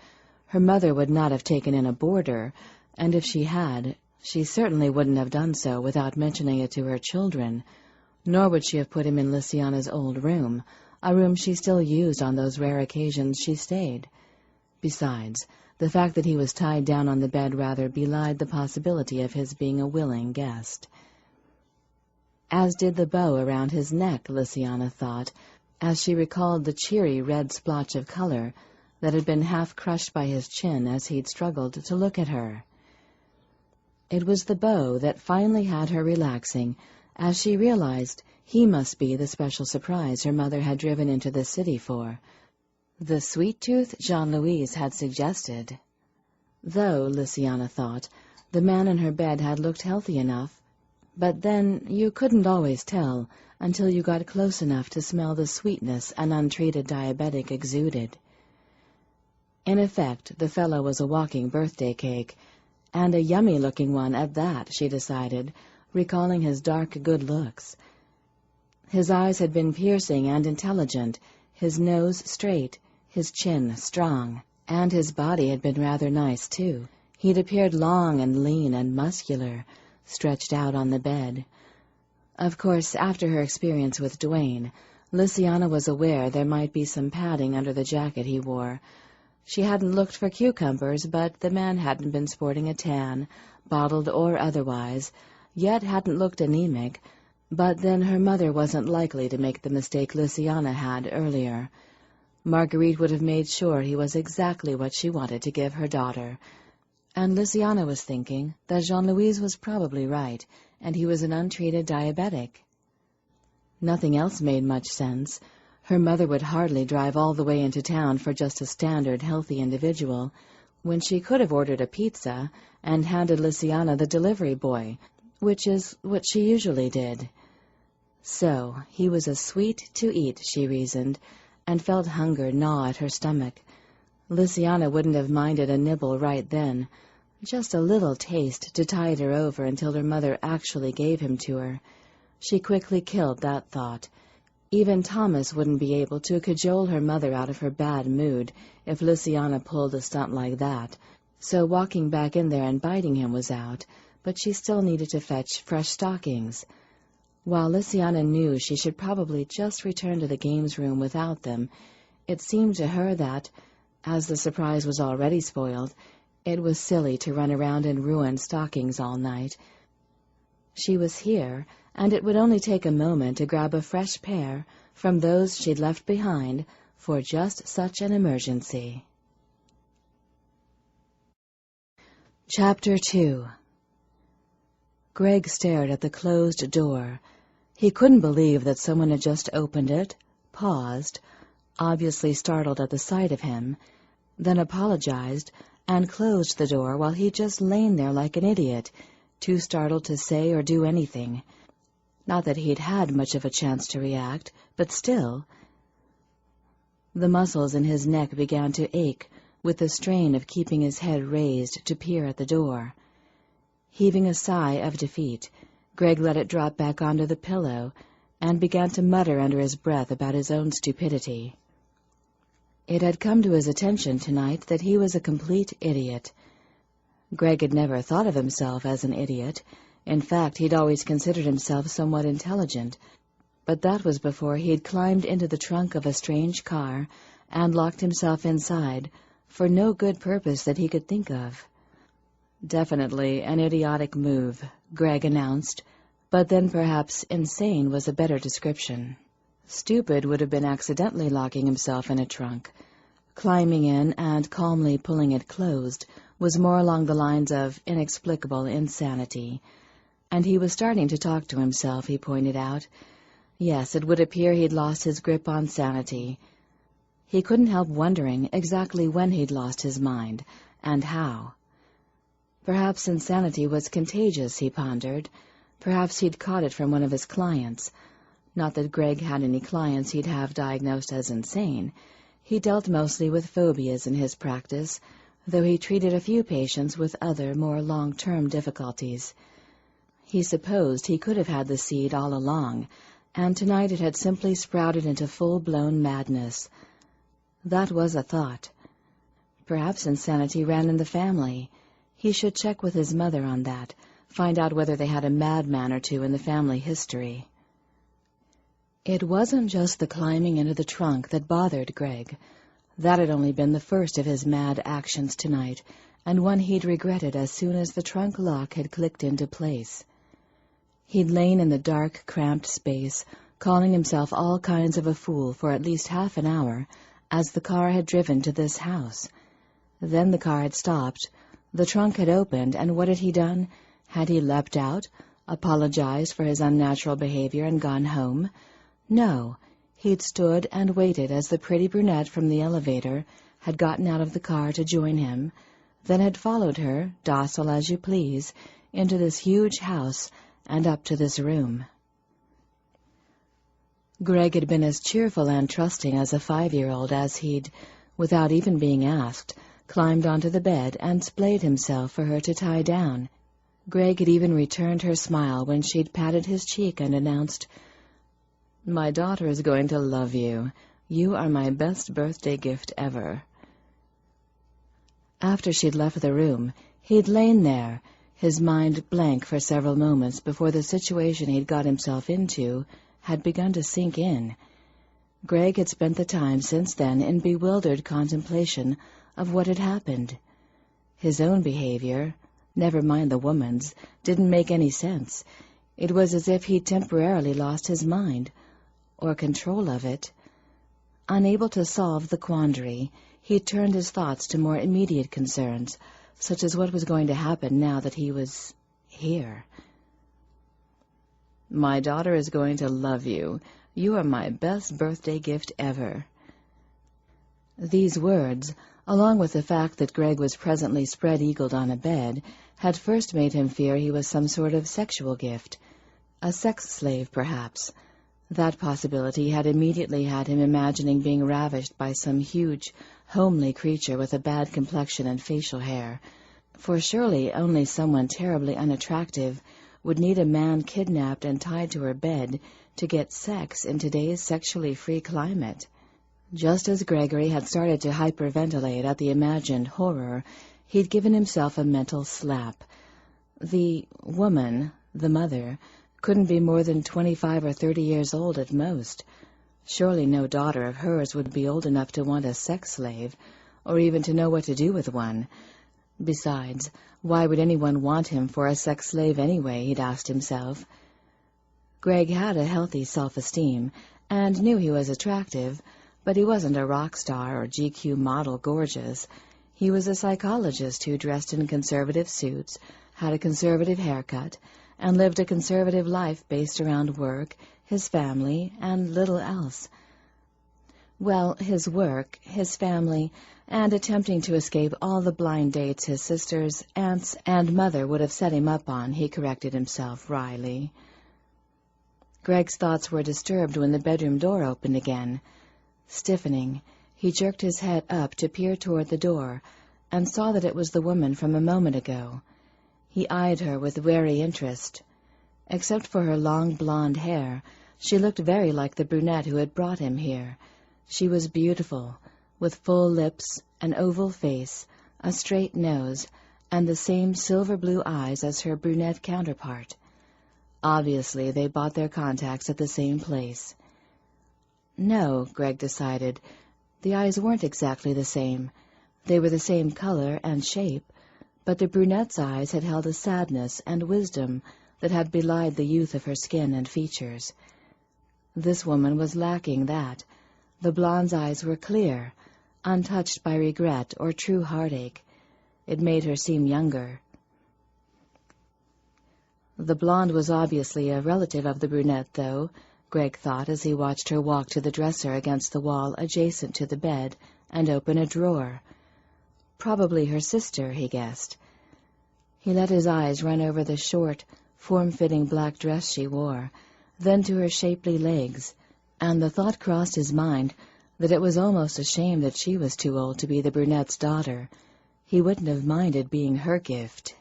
Her mother would not have taken in a boarder, and if she had, She certainly wouldn't have done so without mentioning it to her children, nor would she have put him in Lysiana's old room, a room she still used on those rare occasions she stayed. Besides, the fact that he was tied down on the bed rather belied the possibility of his being a willing guest. As did the bow around his neck, Lysiana thought, as she recalled the cheery red splotch of color that had been half crushed by his chin as he'd struggled to look at her. It was the bow that finally had her relaxing, as she realized he must be the special surprise her mother had driven into the city for, the sweet tooth Jean-Louis had suggested. Though, Lysiana thought, the man in her bed had looked healthy enough, but then you couldn't always tell until you got close enough to smell the sweetness an untreated diabetic exuded. In effect, the fellow was a walking birthday cake, and a yummy-looking one at that, she decided, recalling his dark good looks. His eyes had been piercing and intelligent, his nose straight, his chin strong, and his body had been rather nice, too. He'd appeared long and lean and muscular, stretched out on the bed. Of course, after her experience with Duane, Lysiana was aware there might be some padding under the jacket he wore. She hadn't looked for cucumbers, but the man hadn't been sporting a tan, bottled or otherwise, yet hadn't looked anemic. But then her mother wasn't likely to make the mistake Lysiana had earlier. Marguerite would have made sure he was exactly what she wanted to give her daughter. And Lysiana was thinking that Jean-Louis was probably right, and he was an untreated diabetic. Nothing else made much sense. Her mother would hardly drive all the way into town for just a standard healthy individual, when she could have ordered a pizza and handed Lysiana the delivery boy, which is what she usually did. So he was a sweet to eat, she reasoned, and felt hunger gnaw at her stomach. Lysiana wouldn't have minded a nibble right then, just a little taste to tide her over until her mother actually gave him to her. She quickly killed that thought. Even Thomas wouldn't be able to cajole her mother out of her bad mood if Lysiana pulled a stunt like that, so walking back in there and biting him was out, but she still needed to fetch fresh stockings. While Lysiana knew she should probably just return to the games room without them, it seemed to her that, as the surprise was already spoiled, it was silly to run around in ruined stockings all night. She was here, and it would only take a moment to grab a fresh pair from those she'd left behind for just such an emergency. Chapter 2. Greg stared at the closed door. He couldn't believe that someone had just opened it, paused, obviously startled at the sight of him, then apologized and closed the door while he'd just lain there like an idiot, too startled to say or do anything. Not that he'd had much of a chance to react, but still. The muscles in his neck began to ache with the strain of keeping his head raised to peer at the door. Heaving a sigh of defeat, Greg let it drop back onto the pillow and began to mutter under his breath about his own stupidity. It had come to his attention tonight that he was a complete idiot. Greg had never thought of himself as an idiot. In fact, he'd always considered himself somewhat intelligent, but that was before he'd climbed into the trunk of a strange car and locked himself inside for no good purpose that he could think of. Definitely an idiotic move, Greg announced, but then perhaps insane was a better description. Stupid would have been accidentally locking himself in a trunk. Climbing in and calmly pulling it closed was more along the lines of inexplicable insanity. And he was starting to talk to himself, he pointed out. Yes, it would appear he'd lost his grip on sanity. He couldn't help wondering exactly when he'd lost his mind, and how. Perhaps insanity was contagious, he pondered. Perhaps he'd caught it from one of his clients. Not that Greg had any clients he'd have diagnosed as insane. He dealt mostly with phobias in his practice, though he treated a few patients with other, more long-term difficulties. He supposed he could have had the seed all along, and tonight it had simply sprouted into full-blown madness. That was a thought. Perhaps insanity ran in the family. He should check with his mother on that, find out whether they had a madman or two in the family history. It wasn't just the climbing into the trunk that bothered Greg. That had only been the first of his mad actions tonight, and one he'd regretted as soon as the trunk lock had clicked into place. He'd lain in the dark, cramped space, calling himself all kinds of a fool for at least half an hour, as the car had driven to this house. Then the car had stopped, the trunk had opened, and what had he done? Had he leapt out, apologized for his unnatural behavior, and gone home? No, he'd stood and waited as the pretty brunette from the elevator had gotten out of the car to join him, then had followed her, docile as you please, into this huge house and up to this room. Greg had been as cheerful and trusting as a 5-year-old as he'd, without even being asked, climbed onto the bed and splayed himself for her to tie down. Greg had even returned her smile when she'd patted his cheek and announced, "My daughter is going to love you. You are my best birthday gift ever." After she'd left the room, he'd lain there, his mind blank for several moments before the situation he'd got himself into had begun to sink in. Greg had spent the time since then in bewildered contemplation of what had happened. His own behavior, never mind the woman's, didn't make any sense. It was as if he'd temporarily lost his mind, or control of it. Unable to solve the quandary, he turned his thoughts to more immediate concerns, such as what was going to happen now that he was here. "My daughter is going to love you. You are my best birthday gift ever." These words, along with the fact that Greg was presently spread-eagled on a bed, had first made him fear he was some sort of sexual gift, a sex slave, perhaps. That possibility had immediately had him imagining being ravished by some huge, homely creature with a bad complexion and facial hair, for surely only someone terribly unattractive would need a man kidnapped and tied to her bed to get sex in today's sexually free climate. Just as Gregory had started to hyperventilate at the imagined horror, he'd given himself a mental slap. The woman, the mother, couldn't be more than 25 or 30 years old at most. Surely no daughter of hers would be old enough to want a sex slave, or even to know what to do with one. Besides, why would anyone want him for a sex slave anyway, he'd asked himself. Greg had a healthy self-esteem, and knew he was attractive, but he wasn't a rock star or GQ model gorgeous. He was a psychologist who dressed in conservative suits, had a conservative haircut, and lived a conservative life based around work, his family, and little else. Well, his work, his family, and attempting to escape all the blind dates his sisters, aunts, and mother would have set him up on, he corrected himself wryly. Greg's thoughts were disturbed when the bedroom door opened again. Stiffening, he jerked his head up to peer toward the door, and saw that it was the woman from a moment ago. He eyed her with wary interest. Except for her long blonde hair, she looked very like the brunette who had brought him here. She was beautiful, with full lips, an oval face, a straight nose, and the same silver-blue eyes as her brunette counterpart. Obviously, they bought their contacts at the same place. No, Greg decided, the eyes weren't exactly the same. They were the same color and shape, but the brunette's eyes had held a sadness and wisdom that had belied the youth of her skin and features. This woman was lacking that. The blonde's eyes were clear, untouched by regret or true heartache. It made her seem younger. The blonde was obviously a relative of the brunette, though, Greg thought as he watched her walk to the dresser against the wall adjacent to the bed and open a drawer. Probably her sister, he guessed. He let his eyes run over the short, form-fitting black dress she wore, then to her shapely legs, and the thought crossed his mind that it was almost a shame that she was too old to be the brunette's daughter. He wouldn't have minded being her gift.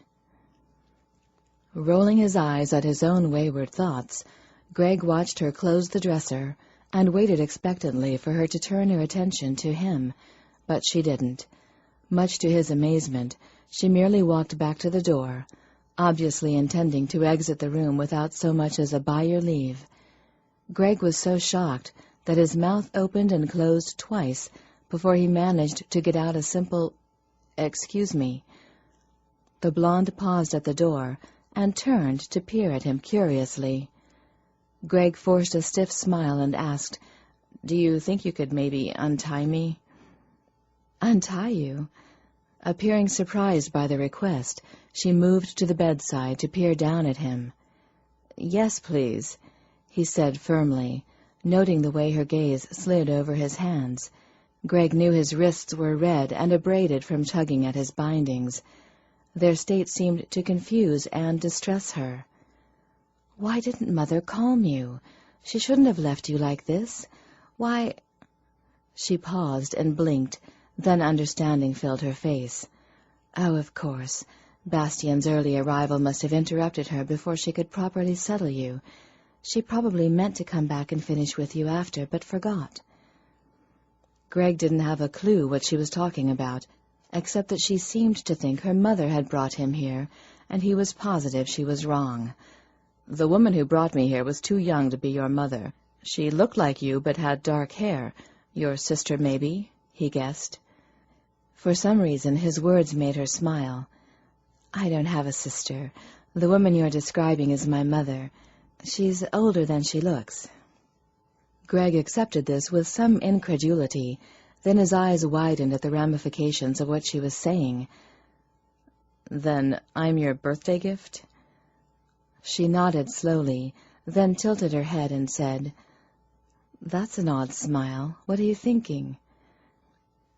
Rolling his eyes at his own wayward thoughts, Greg watched her close the dresser and waited expectantly for her to turn her attention to him, but she didn't. Much to his amazement, she merely walked back to the door, obviously intending to exit the room without so much as a "by your leave." Greg was so shocked that his mouth opened and closed twice before he managed to get out a simple, "Excuse me." The blonde paused at the door and turned to peer at him curiously. Greg forced a stiff smile and asked, "Do you think you could maybe untie me?" "Untie you?" Appearing surprised by the request, she moved to the bedside to peer down at him. "Yes, please," he said firmly, noting the way her gaze slid over his hands. Greg knew his wrists were red and abraded from tugging at his bindings. Their state seemed to confuse and distress her. "Why didn't Mother calm you? She shouldn't have left you like this. Why—" She paused and blinked, then understanding filled her face. Oh, of course. Bastien's early arrival must have interrupted her before she could properly settle you. She probably meant to come back and finish with you after, but forgot. Greg didn't have a clue what she was talking about, except that she seemed to think her mother had brought him here, and he was positive she was wrong. "The woman who brought me here was too young to be your mother. She looked like you, but had dark hair. Your sister, maybe?" he guessed. For some reason, his words made her smile. "I don't have a sister. The woman you're describing is my mother. She's older than she looks." Greg accepted this with some incredulity, then his eyes widened at the ramifications of what she was saying. "Then I'm your birthday gift?" She nodded slowly, then tilted her head and said, "That's an odd smile. What are you thinking?"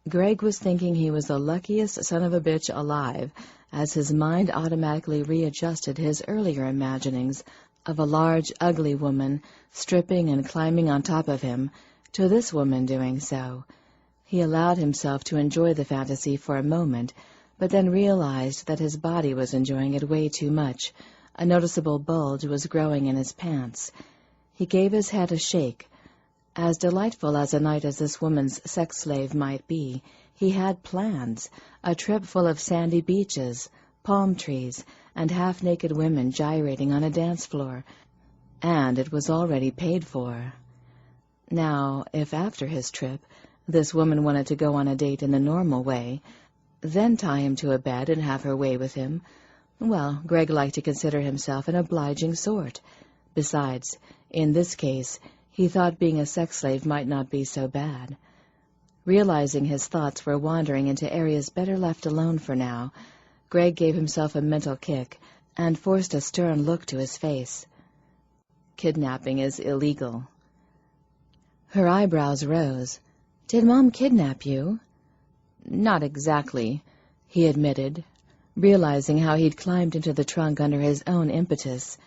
Greg was thinking he was the luckiest son of a bitch alive, as his mind automatically readjusted his earlier imaginings of a large, ugly woman stripping and climbing on top of him, to this woman doing so. He allowed himself to enjoy the fantasy for a moment, but then realized that his body was enjoying it way too much. A noticeable bulge was growing in his pants. He gave his head a shake. As delightful as a night as this woman's sex slave might be, he had plans, a trip full of sandy beaches, palm trees, and half-naked women gyrating on a dance floor, and it was already paid for. Now, if after his trip, this woman wanted to go on a date in the normal way, then tie him to a bed and have her way with him, well, Greg liked to consider himself an obliging sort. Besides, in this case, he thought being a sex slave might not be so bad. Realizing his thoughts were wandering into areas better left alone for now, Greg gave himself a mental kick and forced a stern look to his face. "Kidnapping is illegal." Her eyebrows rose. "Did Mom kidnap you?" "Not exactly," he admitted, realizing how he'd climbed into the trunk under his own impetus.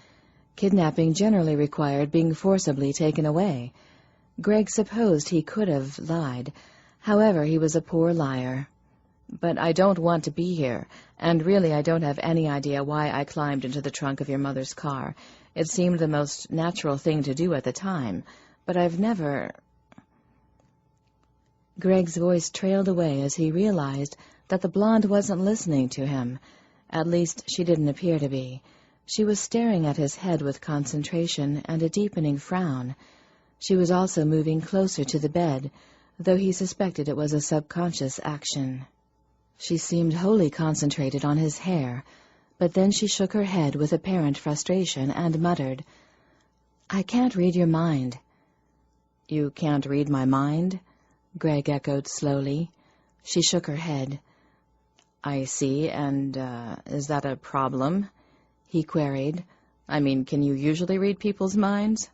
Kidnapping generally required being forcibly taken away. Greg supposed he could have lied. However, he was a poor liar. "But I don't want to be here, and really I don't have any idea why I climbed into the trunk of your mother's car. It seemed the most natural thing to do at the time, but I've never—" Greg's voice trailed away as he realized that the blonde wasn't listening to him. At least, she didn't appear to be. She was staring at his head with concentration and a deepening frown. She was also moving closer to the bed, though he suspected it was a subconscious action. She seemed wholly concentrated on his hair, but then she shook her head with apparent frustration and muttered, "I can't read your mind." "You can't read my mind?" Greg echoed slowly. She shook her head. "I see, and, is that a problem?" he queried. "I mean, can you usually read people's minds?"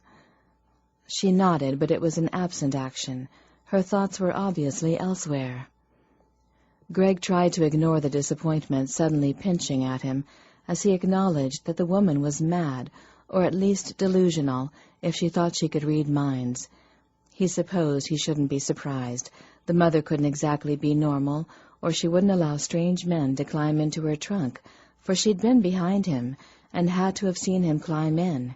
She nodded, but it was an absent action. Her thoughts were obviously elsewhere. Greg tried to ignore the disappointment suddenly pinching at him, as he acknowledged that the woman was mad, or at least delusional, if she thought she could read minds. He supposed he shouldn't be surprised. The mother couldn't exactly be normal, or she wouldn't allow strange men to climb into her trunk, for she'd been behind him, and had to have seen him climb in.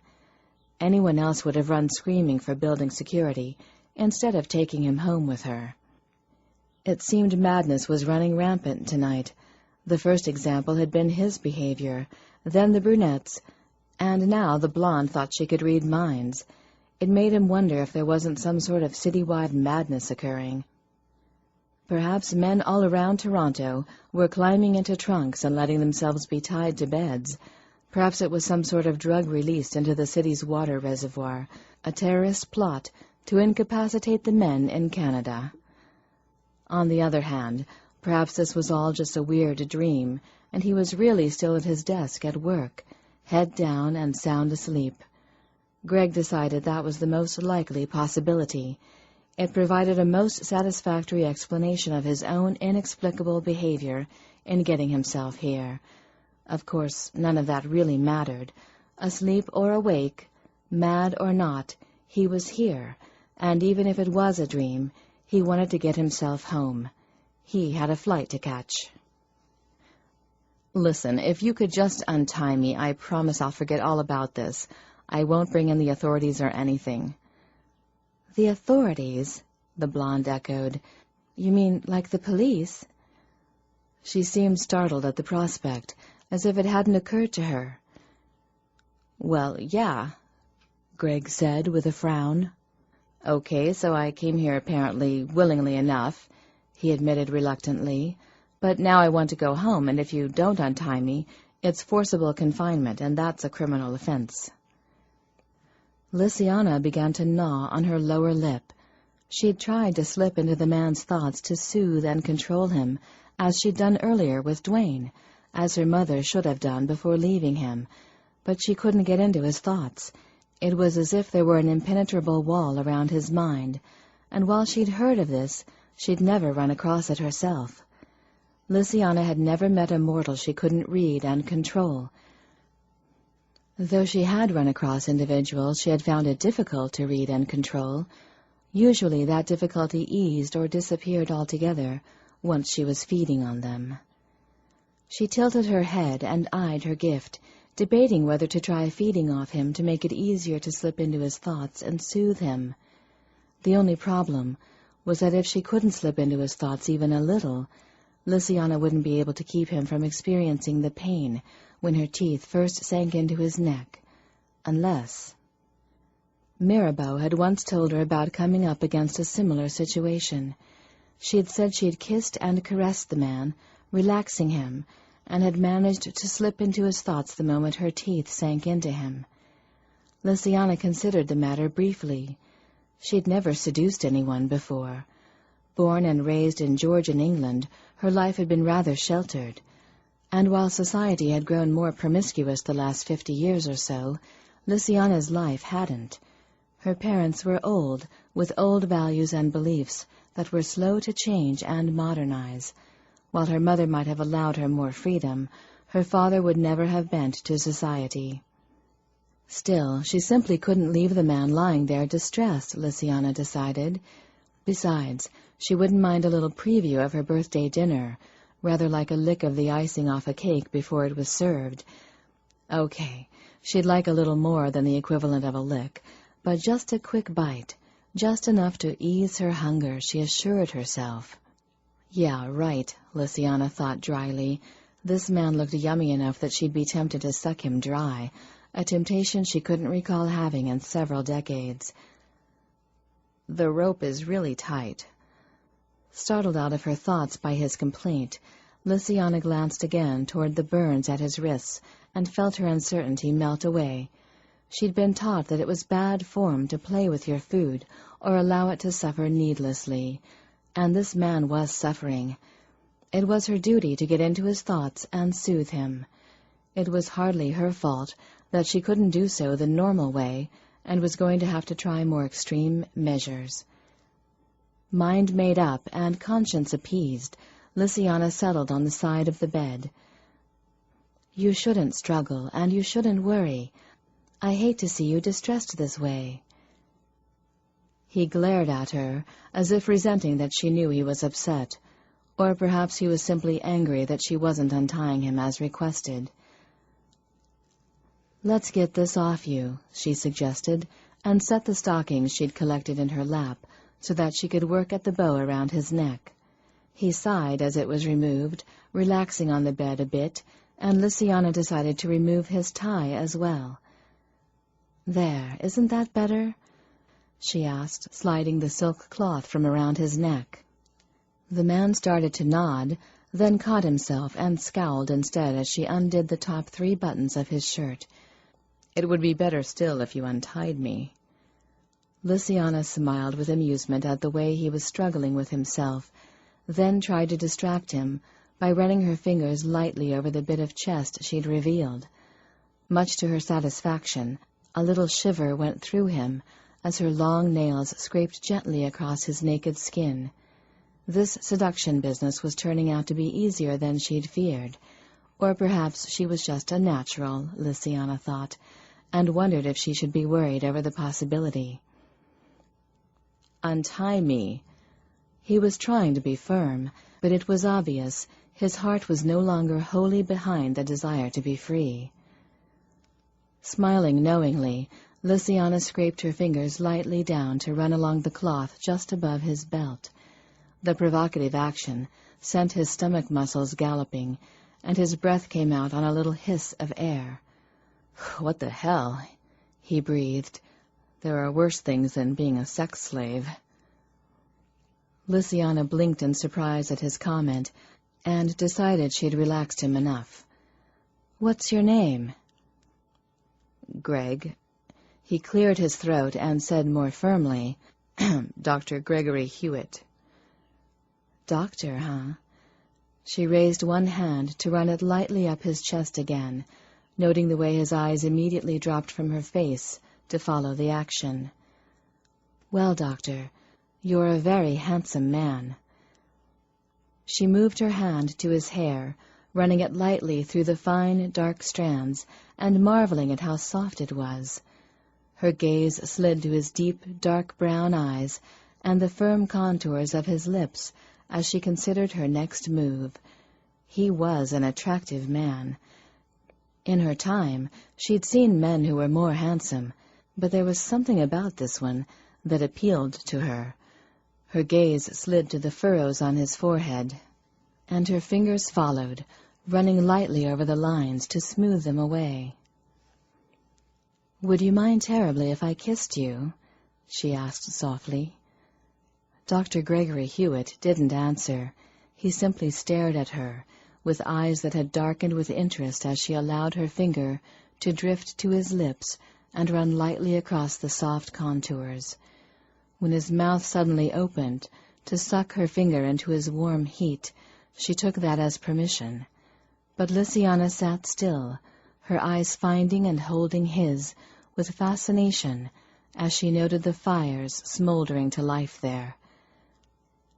Anyone else would have run screaming for building security, instead of taking him home with her. It seemed madness was running rampant tonight. The first example had been his behavior, then the brunettes, and now the blonde thought she could read minds. It made him wonder if there wasn't some sort of citywide madness occurring. Perhaps men all around Toronto were climbing into trunks and letting themselves be tied to beds. Perhaps it was some sort of drug released into the city's water reservoir, a terrorist plot to incapacitate the men in Canada. On the other hand, perhaps this was all just a weird dream, and he was really still at his desk at work, head down and sound asleep. Greg decided that was the most likely possibility. It provided a most satisfactory explanation of his own inexplicable behavior in getting himself here. Of course, none of that really mattered. Asleep or awake, mad or not, he was here, and even if it was a dream, he wanted to get himself home. He had a flight to catch. Listen, if you could just untie me, I promise I'll forget all about this. I won't bring in the authorities or anything. The authorities? The blonde echoed. You mean like the police? She seemed startled at the prospect, as if it hadn't occurred to her. Well, yeah, Greg said with a frown. Okay, so I came here apparently willingly enough, he admitted reluctantly. But now I want to go home, and if you don't untie me, it's forcible confinement, and that's a criminal offense. Lynsay began to gnaw on her lower lip. She'd tried to slip into the man's thoughts to soothe and control him, as she'd done earlier with Dwayne, as her mother should have done before leaving him, but she couldn't get into his thoughts. It was as if there were an impenetrable wall around his mind, and while she'd heard of this, she'd never run across it herself. Lynsay had never met a mortal she couldn't read and control. Though she had run across individuals she had found it difficult to read and control, usually that difficulty eased or disappeared altogether once she was feeding on them. She tilted her head and eyed her gift, debating whether to try feeding off him to make it easier to slip into his thoughts and soothe him. The only problem was that if she couldn't slip into his thoughts even a little, Lynsay wouldn't be able to keep him from experiencing the pain when her teeth first sank into his neck, unless... Mirabeau had once told her about coming up against a similar situation. She had said she had kissed and caressed the man, relaxing him, and had managed to slip into his thoughts the moment her teeth sank into him. Lynsay considered the matter briefly. She'd never seduced anyone before. Born and raised in Georgian England, her life had been rather sheltered, and while society had grown more promiscuous the last 50 years or so, Lynsay's life hadn't. Her parents were old, with old values and beliefs that were slow to change and modernize. While her mother might have allowed her more freedom, her father would never have bent to society. Still, she simply couldn't leave the man lying there distressed, Lynsay decided. Besides, she wouldn't mind a little preview of her birthday dinner, rather like a lick of the icing off a cake before it was served. Okay, she'd like a little more than the equivalent of a lick, but just a quick bite, just enough to ease her hunger, she assured herself. Yeah, right, Lynsay thought dryly. This man looked yummy enough that she'd be tempted to suck him dry, a temptation she couldn't recall having in several decades. The rope is really tight. Startled out of her thoughts by his complaint, Lynsay glanced again toward the burns at his wrists and felt her uncertainty melt away. She'd been taught that it was bad form to play with your food or allow it to suffer needlessly, and this man was suffering. It was her duty to get into his thoughts and soothe him. It was hardly her fault that she couldn't do so the normal way and was going to have to try more extreme measures. Mind made up and conscience appeased, Lynsay settled on the side of the bed. You shouldn't struggle, and you shouldn't worry. I hate to see you distressed this way. He glared at her, as if resenting that she knew he was upset, or perhaps he was simply angry that she wasn't untying him as requested. Let's get this off you, she suggested, and set the stockings she'd collected in her lap so that she could work at the bow around his neck. He sighed as it was removed, relaxing on the bed a bit, and Lysiana decided to remove his tie as well. "There, isn't that better?" she asked, sliding the silk cloth from around his neck. The man started to nod, then caught himself and scowled instead as she undid the top 3 buttons of his shirt. "It would be better still if you untied me." Lysiana smiled with amusement at the way he was struggling with himself, then tried to distract him by running her fingers lightly over the bit of chest she'd revealed. Much to her satisfaction, a little shiver went through him as her long nails scraped gently across his naked skin. This seduction business was turning out to be easier than she'd feared, or perhaps she was just a natural, Lysiana thought, and wondered if she should be worried over the possibility. "Untie me." He was trying to be firm, but it was obvious his heart was no longer wholly behind the desire to be free. Smiling knowingly, Lysiana scraped her fingers lightly down to run along the cloth just above his belt. The provocative action sent his stomach muscles galloping, and his breath came out on a little hiss of air. "What the hell?" he breathed. "There are worse things than being a sex slave." Lysiana blinked in surprise at his comment, and decided she'd relaxed him enough. "What's your name?" "Greg." He cleared his throat and said more firmly, "Dr. Gregory Hewitt." "Doctor, huh?" She raised one hand to run it lightly up his chest again, noting the way his eyes immediately dropped from her face to follow the action. "Well, Doctor, you're a very handsome man." She moved her hand to his hair, running it lightly through the fine, dark strands, and marveling at how soft it was. Her gaze slid to his deep, dark brown eyes and the firm contours of his lips as she considered her next move. He was an attractive man. In her time, she'd seen men who were more handsome, but there was something about this one that appealed to her. Her gaze slid to the furrows on his forehead, and her fingers followed, running lightly over the lines to smooth them away. "Would you mind terribly if I kissed you?" she asked softly. Dr. Gregory Hewitt didn't answer. He simply stared at her, with eyes that had darkened with interest as she allowed her finger to drift to his lips and run lightly across the soft contours. When his mouth suddenly opened to suck her finger into his warm heat, she took that as permission. But Lysiana sat still, her eyes finding and holding his with fascination as she noted the fires smoldering to life there.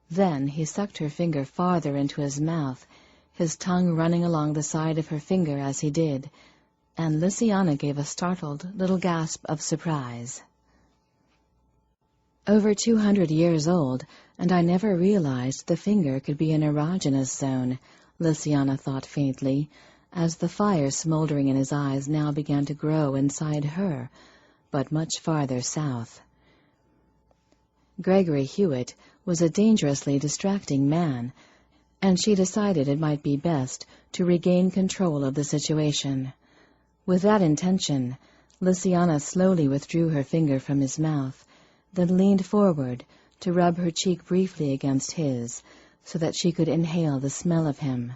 Then he sucked her finger farther into his mouth, his tongue running along the side of her finger as he did, and Lysiana gave a startled little gasp of surprise. Over 200 years old, and I never realized the finger could be an erogenous zone, Lysiana thought faintly, as the fire smoldering in his eyes now began to grow inside her, but much farther south. Gregory Hewitt was a dangerously distracting man, and she decided it might be best to regain control of the situation. With that intention, Lysiana slowly withdrew her finger from his mouth, then leaned forward to rub her cheek briefly against his, so that she could inhale the smell of him.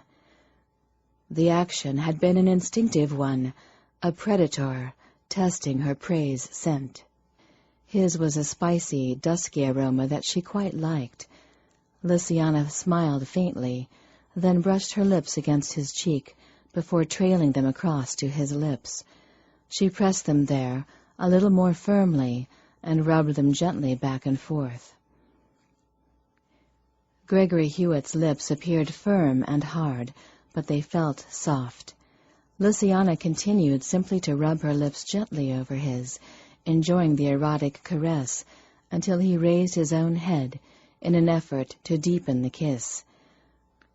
The action had been an instinctive one, a predator testing her prey's scent. His was a spicy, dusky aroma that she quite liked. Lysiana smiled faintly, then brushed her lips against his cheek before trailing them across to his lips. She pressed them there a little more firmly and rubbed them gently back and forth. Gregory Hewitt's lips appeared firm and hard, but they felt soft. Lysiana continued simply to rub her lips gently over his, enjoying the erotic caress until he raised his own head in an effort to deepen the kiss.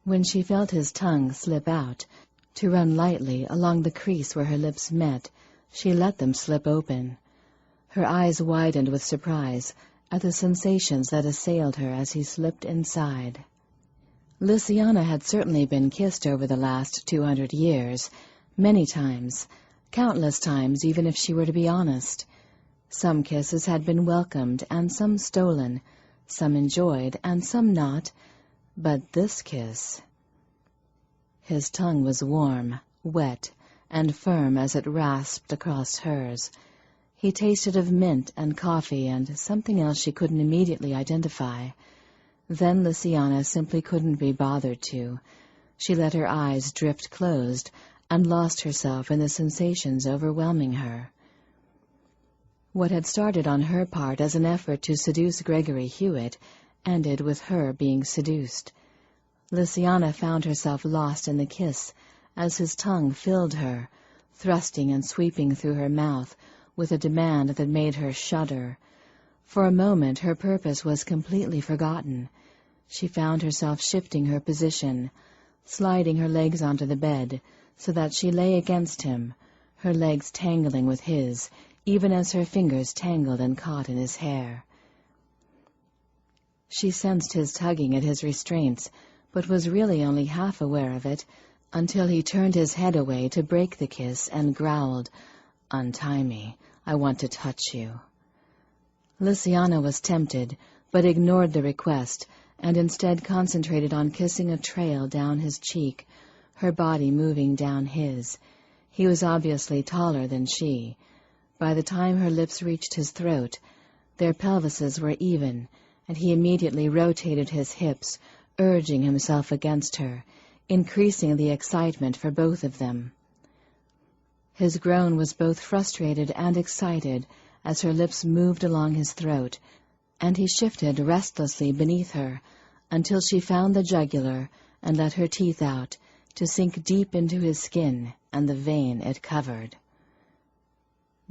When she felt his tongue slip out, to run lightly along the crease where her lips met, she let them slip open. Her eyes widened with surprise at the sensations that assailed her as he slipped inside. Lysiana had certainly been kissed over the last 200 years, many times, countless times even if she were to be honest. Some kisses had been welcomed and some stolen, some enjoyed and some not, but this kiss... His tongue was warm, wet, and firm as it rasped across hers. He tasted of mint and coffee and something else she couldn't immediately identify. Then Lysiana simply couldn't be bothered to. She let her eyes drift closed and lost herself in the sensations overwhelming her. What had started on her part as an effort to seduce Gregory Hewitt ended with her being seduced. Lysiana found herself lost in the kiss as his tongue filled her, thrusting and sweeping through her mouth with a demand that made her shudder. For a moment her purpose was completely forgotten. She found herself shifting her position, sliding her legs onto the bed so that she lay against him, her legs tangling with his, even as her fingers tangled and caught in his hair. She sensed his tugging at his restraints, but was really only half aware of it until he turned his head away to break the kiss and growled, "Untie me. I want to touch you." Lysiana was tempted, but ignored the request and instead concentrated on kissing a trail down his cheek, her body moving down his. He was obviously taller than she. By the time her lips reached his throat, their pelvises were even, and he immediately rotated his hips, urging himself against her, increasing the excitement for both of them. His groan was both frustrated and excited as her lips moved along his throat, and he shifted restlessly beneath her until she found the jugular and let her teeth out to sink deep into his skin and the vein it covered.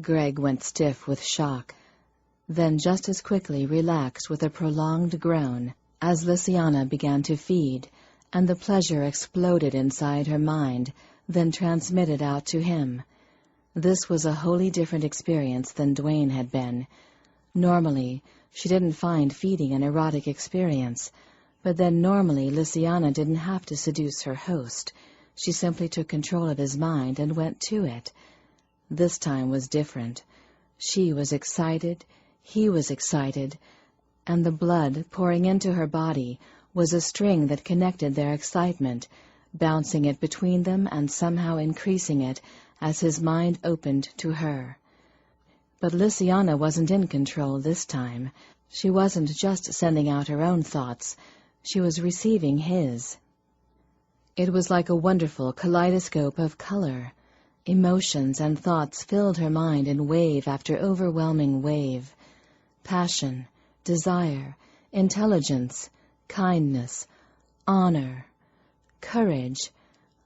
Greg went stiff with shock, then just as quickly relaxed with a prolonged groan as Lysiana began to feed, and the pleasure exploded inside her mind, then transmitted out to him. This was a wholly different experience than Dwayne had been. Normally, she didn't find feeding an erotic experience, but then normally Lysiana didn't have to seduce her host. She simply took control of his mind and went to it. This time was different. She was excited, he was excited, and the blood pouring into her body was a string that connected their excitement, bouncing it between them and somehow increasing it as his mind opened to her. But Lysiana wasn't in control this time. She wasn't just sending out her own thoughts. She was receiving his. It was like a wonderful kaleidoscope of color. Emotions and thoughts filled her mind in wave after overwhelming wave. Passion, desire, intelligence, kindness, honor, courage.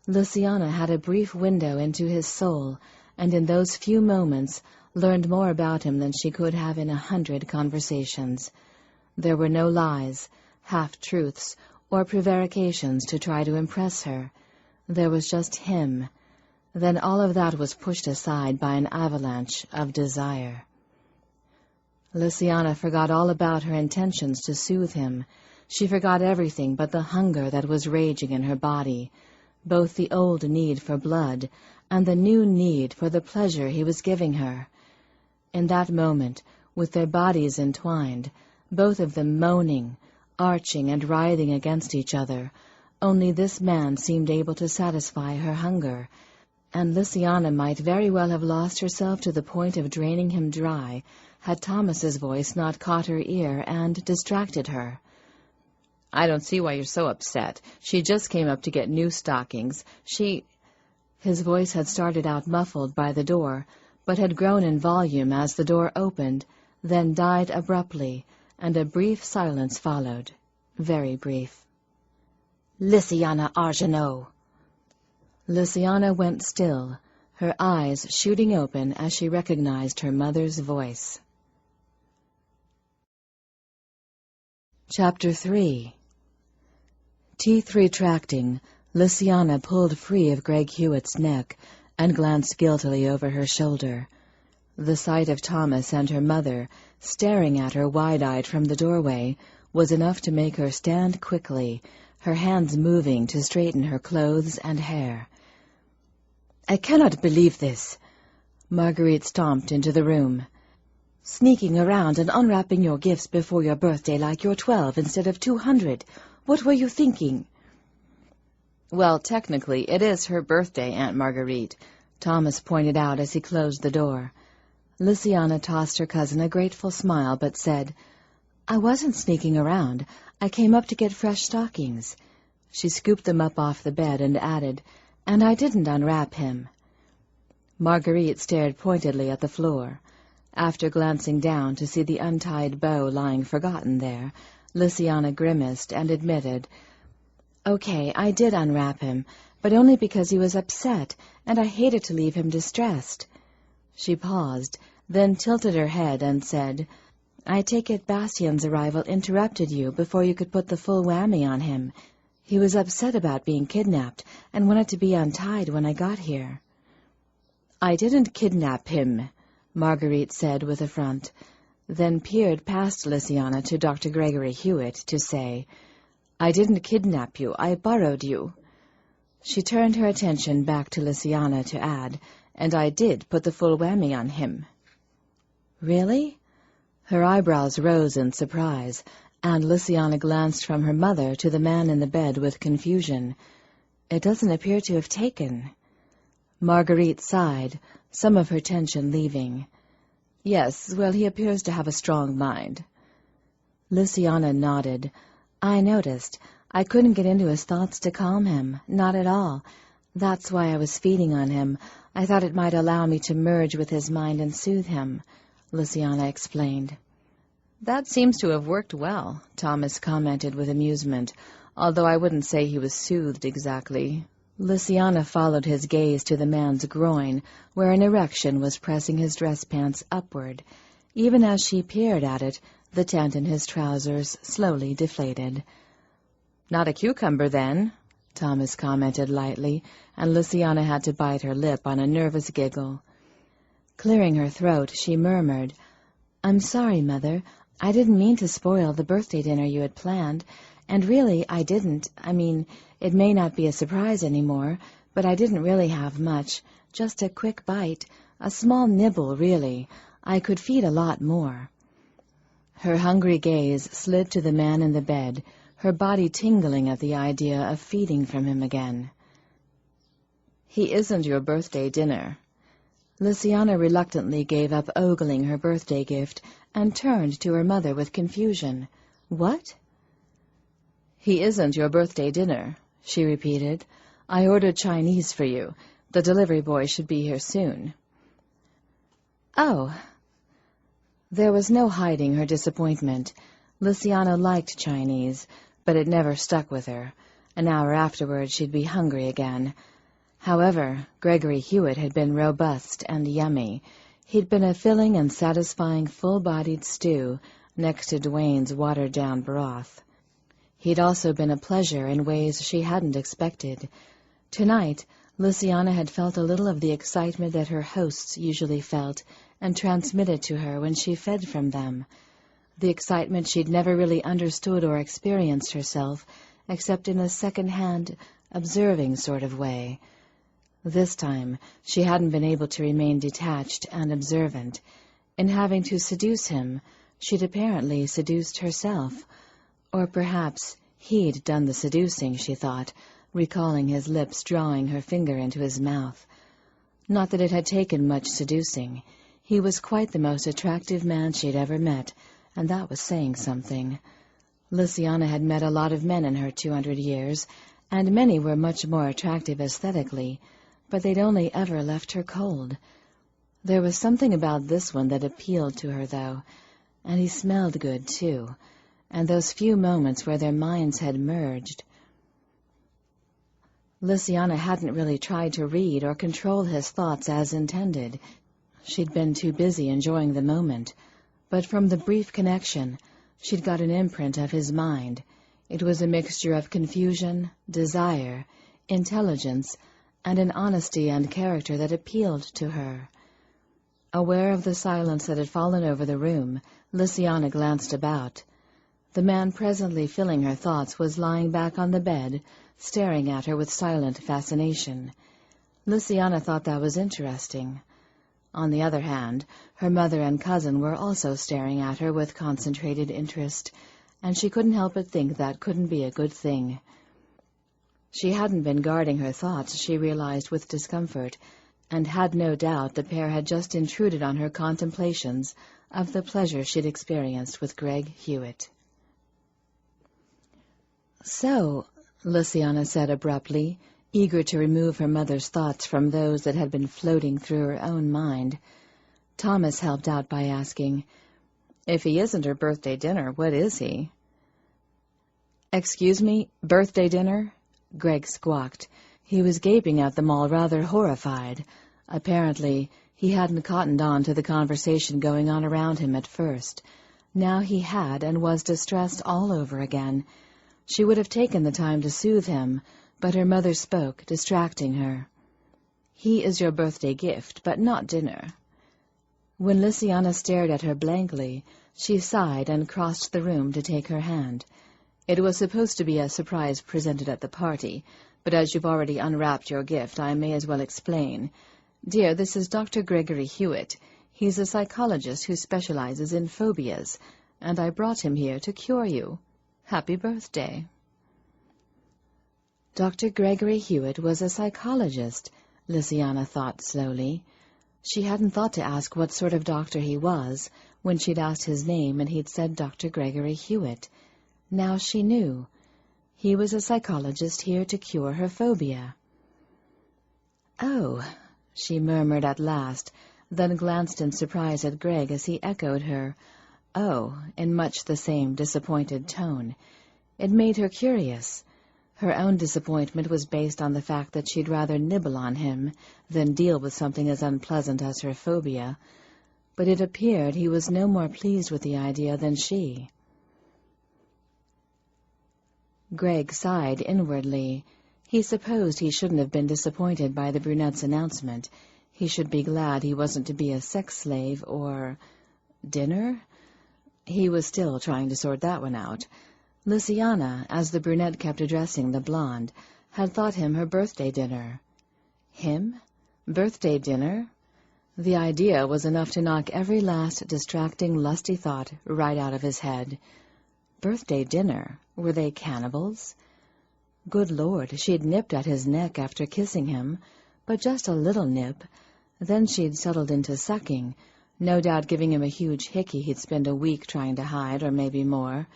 Lysiana had a brief window into his soul, and in those few moments learned more about him than she could have in 100 conversations. There were no lies, half-truths, or prevarications to try to impress her. There was just him. Then all of that was pushed aside by an avalanche of desire. Lysiana forgot all about her intentions to soothe him. She forgot everything but the hunger that was raging in her body, both the old need for blood and the new need for the pleasure he was giving her. In that moment, with their bodies entwined, both of them moaning, arching and writhing against each other, only this man seemed able to satisfy her hunger, and Lysiana might very well have lost herself to the point of draining him dry had Thomas's voice not caught her ear and distracted her. "I don't see why you're so upset. She just came up to get new stockings. His voice had started out muffled by the door, but had grown in volume as the door opened, then died abruptly, and a brief silence followed. Very brief. "Lysiana Argenot!" Lysiana went still, her eyes shooting open as she recognized her mother's voice. Chapter 3. Teeth retracting, Lysiana pulled free of Greg Hewitt's neck and glanced guiltily over her shoulder. The sight of Thomas and her mother, staring at her wide-eyed from the doorway, was enough to make her stand quickly, her hands moving to straighten her clothes and hair. "I cannot believe this." Marguerite stomped into the room. "Sneaking around and unwrapping your gifts before your birthday like you're 12 instead of 200. What were you thinking?" "Well, technically, it is her birthday, Aunt Marguerite," Thomas pointed out as he closed the door. Lysiana tossed her cousin a grateful smile, but said, "I wasn't sneaking around. I came up to get fresh stockings." She scooped them up off the bed and added, "And I didn't unwrap him." Marguerite stared pointedly at the floor. After glancing down to see the untied bow lying forgotten there, Lysiana grimaced and admitted, "Okay, I did unwrap him, but only because he was upset, and I hated to leave him distressed." She paused, then tilted her head and said, "I take it Bastian's arrival interrupted you before you could put the full whammy on him. He was upset about being kidnapped and wanted to be untied when I got here." "I didn't kidnap him," Marguerite said with affront, then peered past Lysiana to Dr. Gregory Hewitt to say, "I didn't kidnap you, I borrowed you." She turned her attention back to Lysiana to add, "And I did put the full whammy on him." "Really?" Her eyebrows rose in surprise, and Lysiana glanced from her mother to the man in the bed with confusion. "It doesn't appear to have taken." Marguerite sighed, some of her tension leaving. "Yes, well, he appears to have a strong mind." Lysiana nodded. "I noticed. I couldn't get into his thoughts to calm him, not at all. That's why I was feeding on him. I thought it might allow me to merge with his mind and soothe him," Lysiana explained. "That seems to have worked well," Thomas commented with amusement, "although I wouldn't say he was soothed exactly." Lysiana followed his gaze to the man's groin, where an erection was pressing his dress pants upward. Even as she peered at it, the tent in his trousers slowly deflated. "Not a cucumber, then," Thomas commented lightly, and Lysiana had to bite her lip on a nervous giggle. Clearing her throat, she murmured, "I'm sorry, Mother. I didn't mean to spoil the birthday dinner you had planned, and really I didn't. I mean, it may not be a surprise anymore, but I didn't really have much, just a quick bite, a small nibble, really. I could feed a lot more." Her hungry gaze slid to the man in the bed, her body tingling at the idea of feeding from him again. "He isn't your birthday dinner." Lysiana reluctantly gave up ogling her birthday gift and turned to her mother with confusion. "What?" "He isn't your birthday dinner," she repeated. "I ordered Chinese for you. The delivery boy should be here soon." "Oh." There was no hiding her disappointment. Lysiana liked Chinese, but it never stuck with her. An hour afterward she'd be hungry again. However, Gregory Hewitt had been robust and yummy. He'd been a filling and satisfying full-bodied stew next to Dwayne's watered-down broth. He'd also been a pleasure in ways she hadn't expected. Tonight, Lysiana had felt a little of the excitement that her hosts usually felt and transmitted to her when she fed from them. The excitement she'd never really understood or experienced herself, except in a second-hand, observing sort of way. This time, she hadn't been able to remain detached and observant. In having to seduce him, she'd apparently seduced herself. Or perhaps he'd done the seducing, she thought, recalling his lips drawing her finger into his mouth. Not that it had taken much seducing. He was quite the most attractive man she'd ever met, and that was saying something. Lysiana had met a lot of men in her 200 years, and many were much more attractive aesthetically, but they'd only ever left her cold. There was something about this one that appealed to her, though, and he smelled good, too, and those few moments where their minds had merged. Lysiana hadn't really tried to read or control his thoughts as intended. She'd been too busy enjoying the moment, but from the brief connection, she'd got an imprint of his mind. It was a mixture of confusion, desire, intelligence, and an honesty and character that appealed to her. Aware of the silence that had fallen over the room, Lysiana glanced about. The man presently filling her thoughts was lying back on the bed, staring at her with silent fascination. Luciana thought that was interesting. On the other hand, her mother and cousin were also staring at her with concentrated interest, and she couldn't help but think that couldn't be a good thing. She hadn't been guarding her thoughts, she realized with discomfort, and had no doubt the pair had just intruded on her contemplations of the pleasure she'd experienced with Greg Hewitt. "So," Luciana said abruptly, eager to remove her mother's thoughts from those that had been floating through her own mind. Thomas helped out by asking, "If he isn't her birthday dinner, what is he?" "Excuse me, birthday dinner?" Greg squawked. He was gaping at them all, rather horrified. Apparently, he hadn't cottoned on to the conversation going on around him at first. Now he had, and was distressed all over again. She would have taken the time to soothe him, but her mother spoke, distracting her. "He is your birthday gift, but not dinner." When Luciana stared at her blankly, she sighed and crossed the room to take her hand. "It was supposed to be a surprise presented at the party, but as you've already unwrapped your gift, I may as well explain. Dear, this is Dr. Gregory Hewitt. He's a psychologist who specializes in phobias, and I brought him here to cure you. Happy birthday." Dr. Gregory Hewitt was a psychologist, Luciana thought slowly. She hadn't thought to ask what sort of doctor he was when she'd asked his name and he'd said Dr. Gregory Hewitt. Now she knew. He was a psychologist here to cure her phobia. "Oh," she murmured at last, then glanced in surprise at Greg as he echoed her "oh" in much the same disappointed tone. It made her curious. Her own disappointment was based on the fact that she'd rather nibble on him than deal with something as unpleasant as her phobia, but it appeared he was no more pleased with the idea than she. Greg sighed inwardly. He supposed he shouldn't have been disappointed by the brunette's announcement. He should be glad he wasn't to be a sex slave or... dinner? He was still trying to sort that one out. Luciana, as the brunette kept addressing the blonde, had thought him her birthday dinner. Him? Birthday dinner? The idea was enough to knock every last distracting, lusty thought right out of his head. Birthday dinner? Were they cannibals? Good Lord, she'd nipped at his neck after kissing him, but just a little nip. Then she'd settled into sucking, no doubt giving him a huge hickey he'd spend a week trying to hide, or maybe more.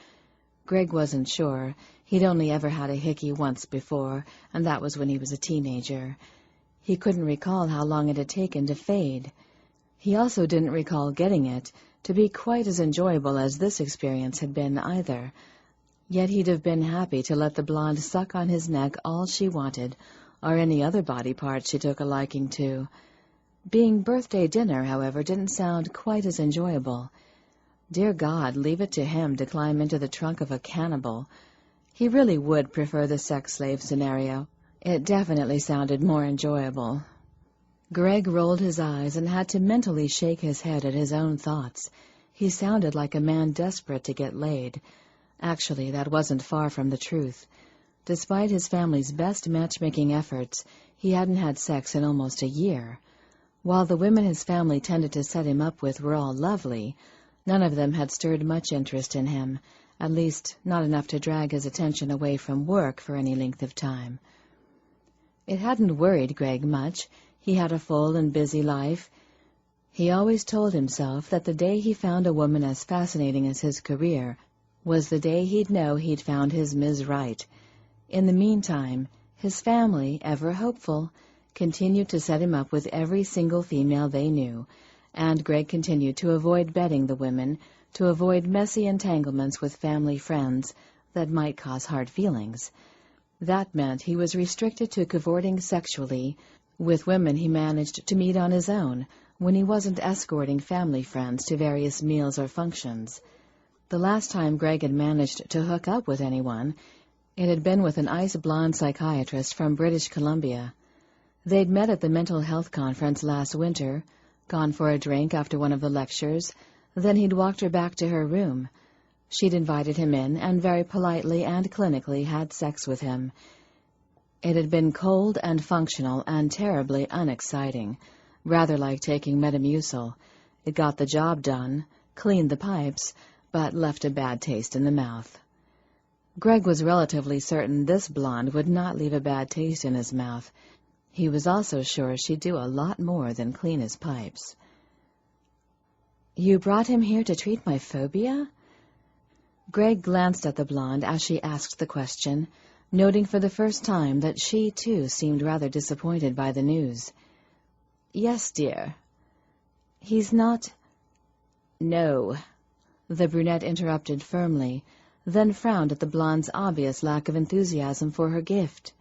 Greg wasn't sure. He'd only ever had a hickey once before, and that was when he was a teenager. He couldn't recall how long it had taken to fade. He also didn't recall getting it to be quite as enjoyable as this experience had been either. Yet he'd have been happy to let the blonde suck on his neck all she wanted, or any other body part she took a liking to. Being birthday dinner, however, didn't sound quite as enjoyable. Dear God, leave it to him to climb into the trunk of a cannibal. He really would prefer the sex slave scenario. It definitely sounded more enjoyable. Greg rolled his eyes and had to mentally shake his head at his own thoughts. He sounded like a man desperate to get laid. Actually, that wasn't far from the truth. Despite his family's best matchmaking efforts, he hadn't had sex in almost a year. While the women his family tended to set him up with were all lovely, none of them had stirred much interest in him, at least not enough to drag his attention away from work for any length of time. It hadn't worried Greg much. He had a full and busy life. He always told himself that the day he found a woman as fascinating as his career was the day he'd know he'd found his Ms. Right. In the meantime, his family, ever hopeful, continued to set him up with every single female they knew, and Greg continued to avoid betting the women, to avoid messy entanglements with family friends that might cause hard feelings. That meant he was restricted to cavorting sexually with women he managed to meet on his own when he wasn't escorting family friends to various meals or functions. The last time Greg had managed to hook up with anyone, it had been with an ice-blonde psychiatrist from British Columbia. They'd met at the mental health conference last winter, gone for a drink after one of the lectures, then he'd walked her back to her room. She'd invited him in and very politely and clinically had sex with him. It had been cold and functional and terribly unexciting, rather like taking Metamucil. It got the job done, cleaned the pipes, but left a bad taste in the mouth. Greg was relatively certain this blonde would not leave a bad taste in his mouth. He was also sure she'd do a lot more than clean his pipes. "You brought him here to treat my phobia?" Greg glanced at the blonde as she asked the question, noting for the first time that she, too, seemed rather disappointed by the news. "Yes, dear." "He's not—" "No," the brunette interrupted firmly, then frowned at the blonde's obvious lack of enthusiasm for her gift.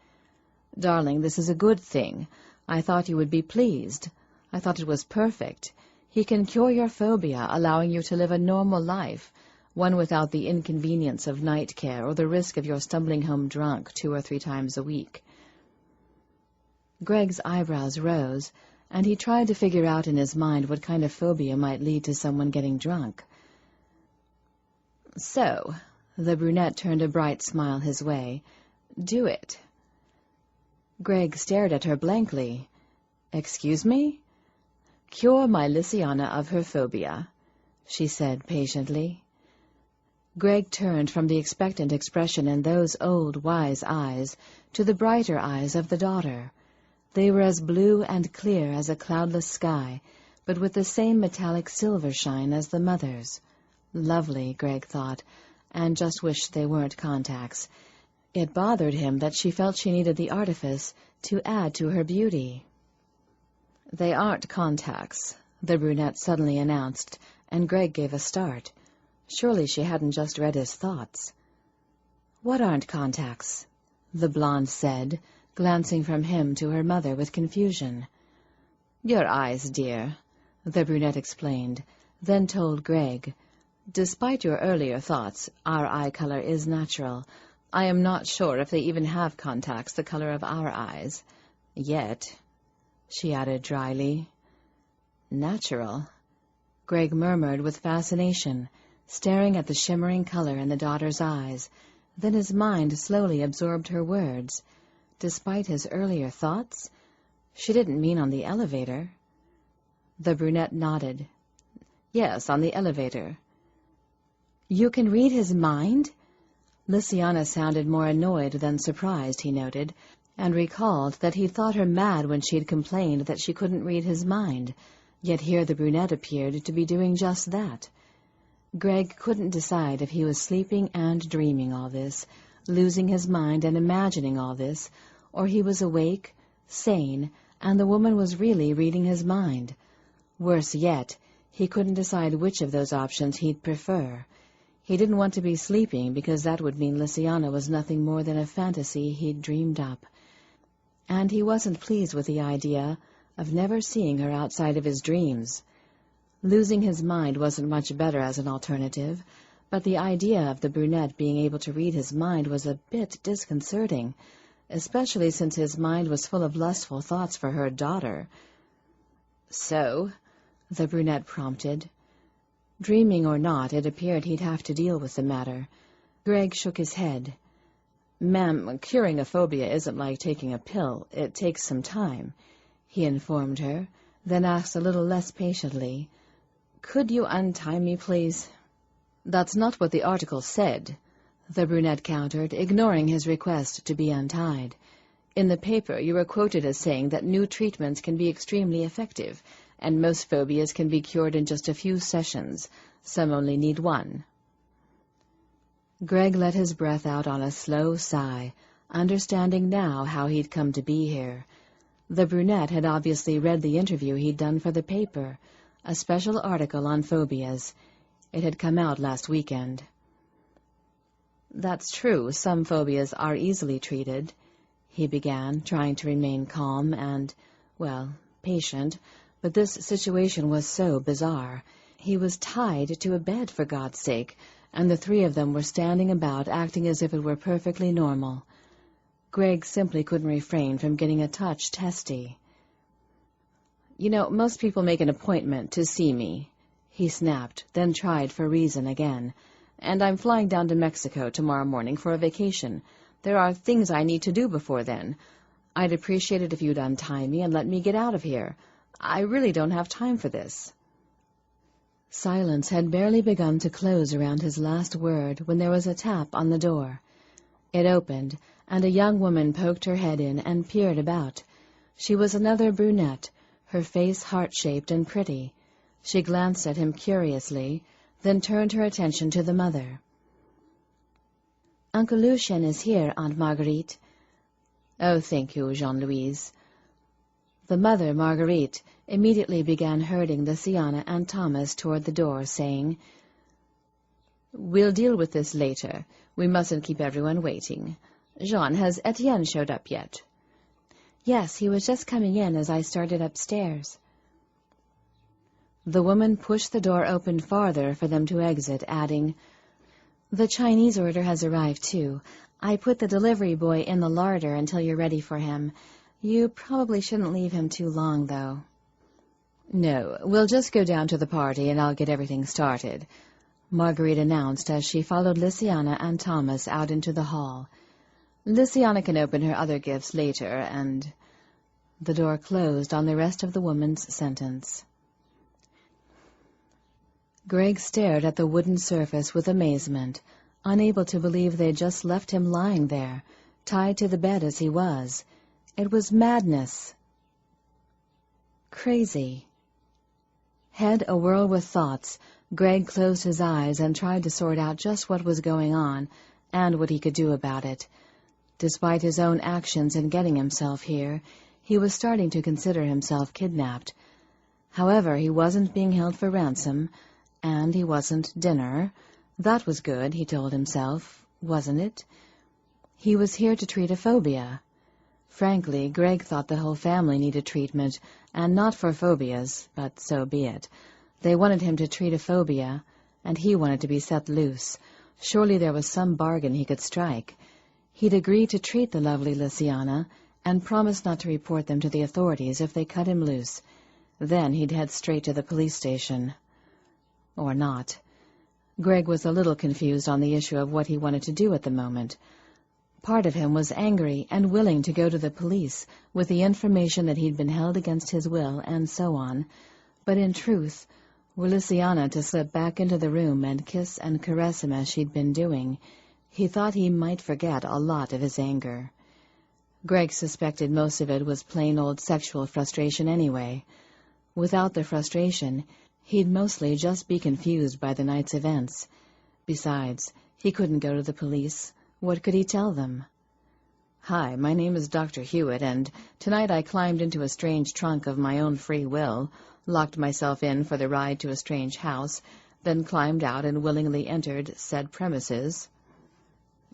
"Darling, this is a good thing. I thought you would be pleased. I thought it was perfect. He can cure your phobia, allowing you to live a normal life, one without the inconvenience of night care or the risk of your stumbling home drunk 2 or 3 times a week." Greg's eyebrows rose, and he tried to figure out in his mind what kind of phobia might lead to someone getting drunk. "So," the brunette turned a bright smile his way, "do it." Greg stared at her blankly. "Excuse me?" "Cure my Lysiana of her phobia," she said patiently. Greg turned from the expectant expression in those old, wise eyes to the brighter eyes of the daughter. They were as blue and clear as a cloudless sky, but with the same metallic silver shine as the mother's. Lovely, Greg thought, and just wished they weren't contacts. It bothered him that she felt she needed the artifice to add to her beauty. "They aren't contacts," the brunette suddenly announced, and Greg gave a start. Surely she hadn't just read his thoughts. "What aren't contacts?" the blonde said, glancing from him to her mother with confusion. "Your eyes, dear," the brunette explained, then told Greg, "Despite your earlier thoughts, our eye color is natural. I am not sure if they even have contacts the color of our eyes. Yet," she added dryly. "Natural," Greg murmured with fascination, staring at the shimmering color in the daughter's eyes. Then his mind slowly absorbed her words. Despite his earlier thoughts? She didn't mean on the elevator. The brunette nodded. "Yes, on the elevator." "You can read his mind?" Lysiana sounded more annoyed than surprised, he noted, and recalled that he'd thought her mad when she'd complained that she couldn't read his mind, yet here the brunette appeared to be doing just that. Greg couldn't decide if he was sleeping and dreaming all this, losing his mind and imagining all this, or he was awake, sane, and the woman was really reading his mind. Worse yet, he couldn't decide which of those options he'd prefer. He didn't want to be sleeping because that would mean Lysiana was nothing more than a fantasy he'd dreamed up. And he wasn't pleased with the idea of never seeing her outside of his dreams. Losing his mind wasn't much better as an alternative, but the idea of the brunette being able to read his mind was a bit disconcerting, especially since his mind was full of lustful thoughts for her daughter. "So?" the brunette prompted. Dreaming or not, it appeared he'd have to deal with the matter. Greg shook his head. "Ma'am, curing a phobia isn't like taking a pill. It takes some time," he informed her, then asked a little less patiently, "Could you untie me, please?" "That's not what the article said," the brunette countered, ignoring his request to be untied. "In the paper, you were quoted as saying that new treatments can be extremely effective, and most phobias can be cured in just a few sessions. Some only need 1. Greg let his breath out on a slow sigh, understanding now how he'd come to be here. The brunette had obviously read the interview he'd done for the paper, a special article on phobias. It had come out last weekend. "That's true, some phobias are easily treated," he began, trying to remain calm and, well, patient, but this situation was so bizarre. He was tied to a bed, for God's sake, and the 3 of them were standing about acting as if it were perfectly normal. Greg simply couldn't refrain from getting a touch testy. "You know, most people make an appointment to see me," he snapped, then tried for reason again. and I'm flying down to Mexico tomorrow morning for a vacation. There are things I need to do before then. I'd appreciate it if you'd untie me and let me get out of here. I really don't have time for this." Silence had barely begun to close around his last word when there was a tap on the door. It opened, and a young woman poked her head in and peered about. She was another brunette, her face heart-shaped and pretty. She glanced at him curiously, then turned her attention to the mother. "Uncle Lucien is here, Aunt Marguerite." "Oh, thank you, Jean-Louise." The mother, Marguerite, immediately began herding Lysiana and Thomas toward the door, saying, "We'll deal with this later. We mustn't keep everyone waiting. Jean, has Etienne showed up yet?" "Yes, he was just coming in as I started upstairs." The woman pushed the door open farther for them to exit, adding, "The Chinese order has arrived, too. I put the delivery boy in the larder until you're ready for him. You probably shouldn't leave him too long, though." "No, we'll just go down to the party and I'll get everything started," Marguerite announced as she followed Lysiana and Thomas out into the hall. "Lysiana can open her other gifts later, and—" The door closed on the rest of the woman's sentence. Greg stared at the wooden surface with amazement, unable to believe they'd just left him lying there, tied to the bed as he was. It was madness. Crazy. Head awhirl with thoughts, Greg closed his eyes and tried to sort out just what was going on and what he could do about it. Despite his own actions in getting himself here, he was starting to consider himself kidnapped. However, he wasn't being held for ransom, and he wasn't dinner. That was good, he told himself, wasn't it? He was here to treat a phobia. Frankly, Greg thought the whole family needed treatment, and not for phobias, but so be it. They wanted him to treat a phobia, and he wanted to be set loose. Surely there was some bargain he could strike. He'd agree to treat the lovely Lysiana, and promise not to report them to the authorities if they cut him loose. Then he'd head straight to the police station. Or not. Greg was a little confused on the issue of what he wanted to do at the moment. Part of him was angry and willing to go to the police with the information that he'd been held against his will and so on. But in truth, were Lysiana to slip back into the room and kiss and caress him as she'd been doing, he thought he might forget a lot of his anger. Greg suspected most of it was plain old sexual frustration anyway. Without the frustration, he'd mostly just be confused by the night's events. Besides, he couldn't go to the police. What could he tell them? "Hi, my name is Dr. Hewitt, and tonight I climbed into a strange trunk of my own free will, locked myself in for the ride to a strange house, then climbed out and willingly entered said premises,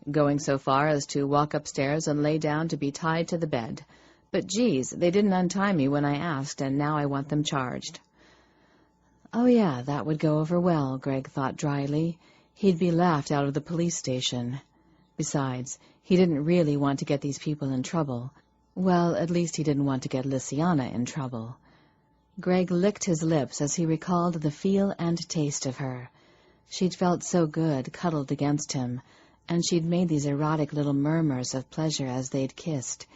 going so far as to walk upstairs and lay down to be tied to the bed. But geez, they didn't untie me when I asked, and now I want them charged." Oh yeah, that would go over well, Greg thought dryly. He'd be laughed out of the police station. Besides, he didn't really want to get these people in trouble. Well, at least he didn't want to get Lysiana in trouble. Greg licked his lips as he recalled the feel and taste of her. She'd felt so good, cuddled against him, and she'd made these erotic little murmurs of pleasure as they'd kissed.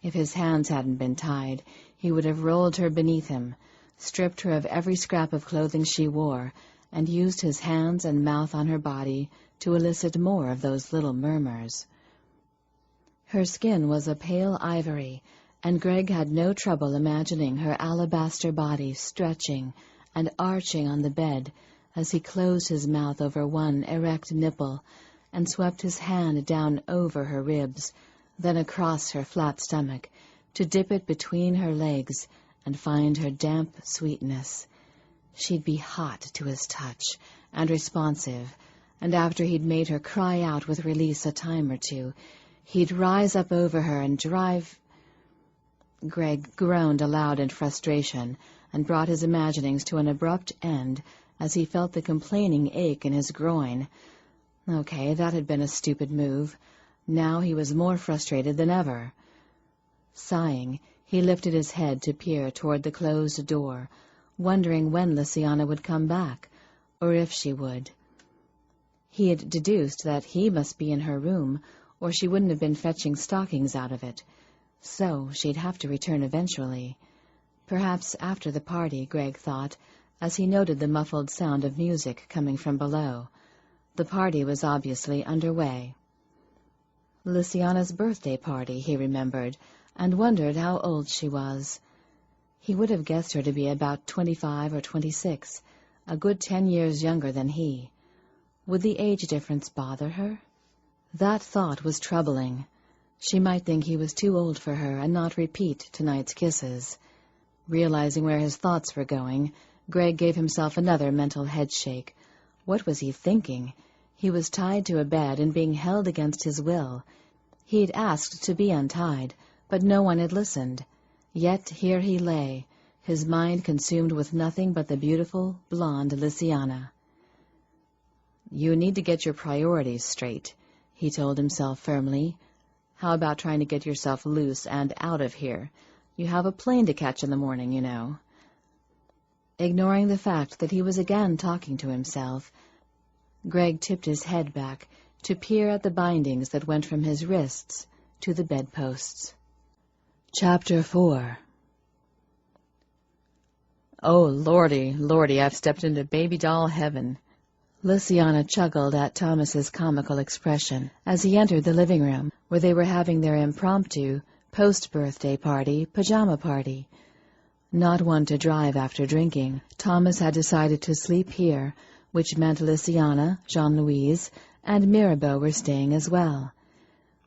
If his hands hadn't been tied, he would have rolled her beneath him, stripped her of every scrap of clothing she wore, and used his hands and mouth on her body to elicit more of those little murmurs. Her skin was a pale ivory, and Greg had no trouble imagining her alabaster body stretching and arching on the bed as he closed his mouth over one erect nipple and swept his hand down over her ribs, then across her flat stomach, to dip it between her legs and find her damp sweetness. She'd be hot to his touch and responsive, and after he'd made her cry out with release a time or two, he'd rise up over her and drive... Greg groaned aloud in frustration and brought his imaginings to an abrupt end as he felt the complaining ache in his groin. Okay, that had been a stupid move. Now he was more frustrated than ever. Sighing, he lifted his head to peer toward the closed door, wondering when Lysiana would come back, or if she would. He had deduced that he must be in her room, or she wouldn't have been fetching stockings out of it. So she'd have to return eventually. Perhaps after the party, Greg thought, as he noted the muffled sound of music coming from below. The party was obviously underway. Lysiana's birthday party, he remembered, and wondered how old she was. He would have guessed her to be about 25 or 26, a good 10 years younger than he. Would the age difference bother her? That thought was troubling. She might think he was too old for her and not repeat tonight's kisses. Realizing where his thoughts were going, Greg gave himself another mental headshake. What was he thinking? He was tied to a bed and being held against his will. He'd asked to be untied, but no one had listened. Yet here he lay, his mind consumed with nothing but the beautiful, blonde Lysiana. "You need to get your priorities straight," he told himself firmly. "How about trying to get yourself loose and out of here? You have a plane to catch in the morning, you know." Ignoring the fact that he was again talking to himself, Greg tipped his head back to peer at the bindings that went from his wrists to the bedposts. Chapter 4. "Oh, lordy, lordy, I've stepped into baby doll heaven." Lysiana chuckled at Thomas's comical expression as he entered the living room, where they were having their impromptu post-birthday party, pajama party. Not one to drive after drinking, Thomas had decided to sleep here, which meant Lysiana, Jean-Louise, and Mirabeau were staying as well.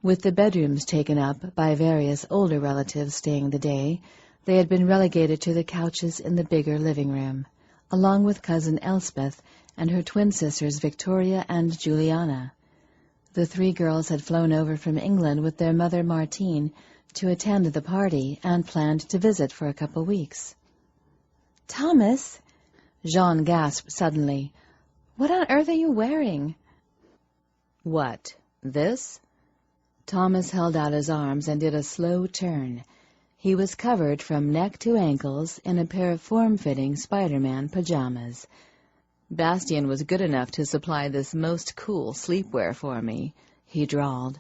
With the bedrooms taken up by various older relatives staying the day, they had been relegated to the couches in the bigger living room, along with cousin Elspeth and her twin sisters Victoria and Juliana. The three girls had flown over from England with their mother Martine to attend the party and planned to visit for a couple weeks. "Thomas," Jean gasped suddenly, "what on earth are you wearing?" "What, this?" Thomas held out his arms and did a slow turn. He was covered from neck to ankles in a pair of form-fitting Spider-Man pajamas. "Bastien was good enough to supply this most cool sleepwear for me," he drawled.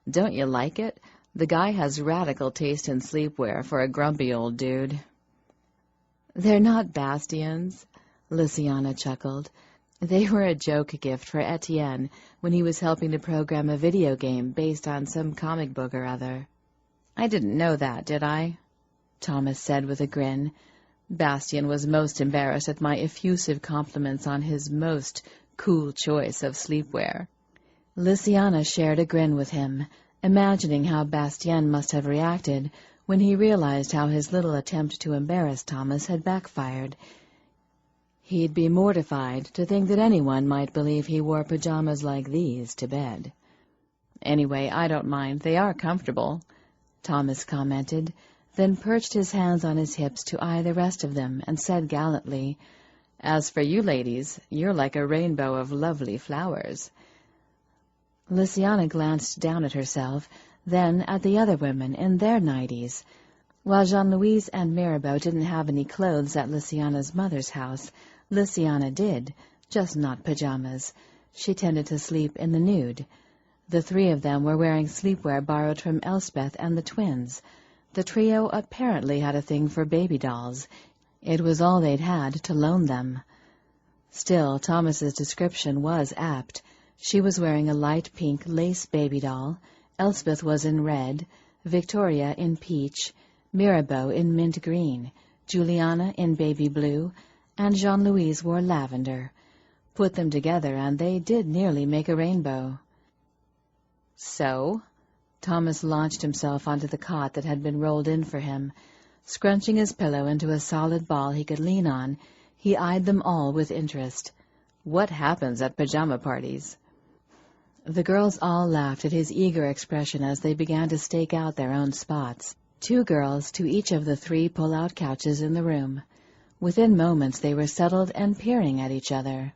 "Don't you like it? The guy has radical taste in sleepwear for a grumpy old dude." "They're not Bastien's," Lysiana chuckled. "They were a joke gift for Etienne when he was helping to program a video game based on some comic book or other." "I didn't know that, did I?" Thomas said with a grin. Bastien was most embarrassed at my effusive compliments on his most cool choice of sleepwear. Lysiana shared a grin with him, imagining how Bastien must have reacted when he realized how his little attempt to embarrass Thomas had backfired. He'd be mortified to think that anyone might believe he wore pajamas like these to bed. "Anyway, I don't mind. They are comfortable," Thomas commented, then perched his hands on his hips to eye the rest of them and said gallantly, "As for you ladies, you're like a rainbow of lovely flowers." Lysiana glanced down at herself, then at the other women in their nighties. While Jean-Louise and Mirabeau didn't have any clothes at Lysiana's mother's house, Lysiana did, just not pajamas. She tended to sleep in the nude. The three of them were wearing sleepwear borrowed from Elspeth and the twins. The trio apparently had a thing for baby dolls. It was all they'd had to loan them. Still, Thomas's description was apt. She was wearing a light pink lace baby doll, Elspeth was in red, Victoria in peach, Mirabeau in mint green, Juliana in baby blue, and Jean-Louise wore lavender. Put them together and they did nearly make a rainbow. "So?" Thomas launched himself onto the cot that had been rolled in for him. Scrunching his pillow into a solid ball he could lean on, he eyed them all with interest. "What happens at pajama parties?" The girls all laughed at his eager expression as they began to stake out their own spots. 2 girls to each of the 3 pull-out couches in the room. Within moments they were settled and peering at each other.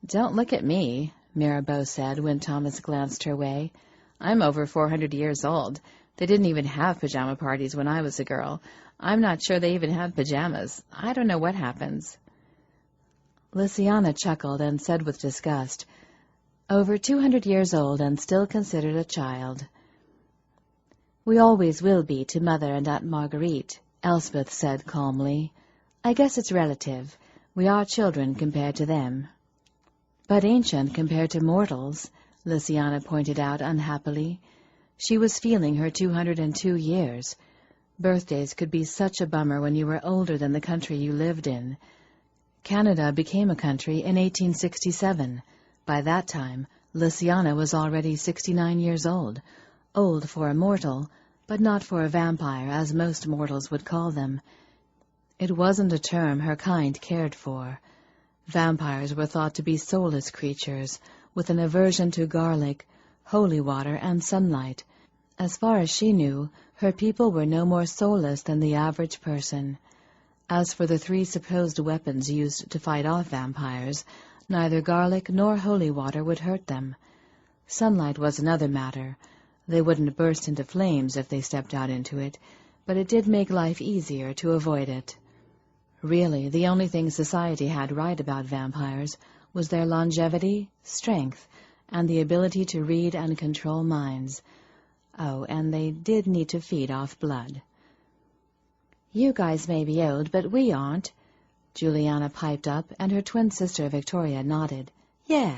"Don't look at me," Mirabeau said when Thomas glanced her way. "I'm over 400 years old. They didn't even have pajama parties when I was a girl. I'm not sure they even had pajamas. I don't know what happens." Lysiana chuckled and said with disgust, over 200 years old and still considered a child. "We always will be to Mother and Aunt Marguerite," Elspeth said calmly. "I guess it's relative. We are children compared to them." "But ancient compared to mortals," Lysiana pointed out unhappily. She was feeling her 202 years. Birthdays could be such a bummer when you were older than the country you lived in. Canada became a country in 1867. By that time, Lysiana was already 69 years old for a mortal, but not for a vampire, as most mortals would call them. It wasn't a term her kind cared for. Vampires were thought to be soulless creatures, with an aversion to garlic, holy water, and sunlight. As far as she knew, her people were no more soulless than the average person. As for the 3 supposed weapons used to fight off vampires, neither garlic nor holy water would hurt them. Sunlight was another matter. They wouldn't burst into flames if they stepped out into it, but it did make life easier to avoid it. Really, the only thing society had right about vampires was their longevity, strength, and the ability to read and control minds. Oh, and they did need to feed off blood. "You guys may be old, but we aren't," Juliana piped up, and her twin sister Victoria nodded. "Yeah."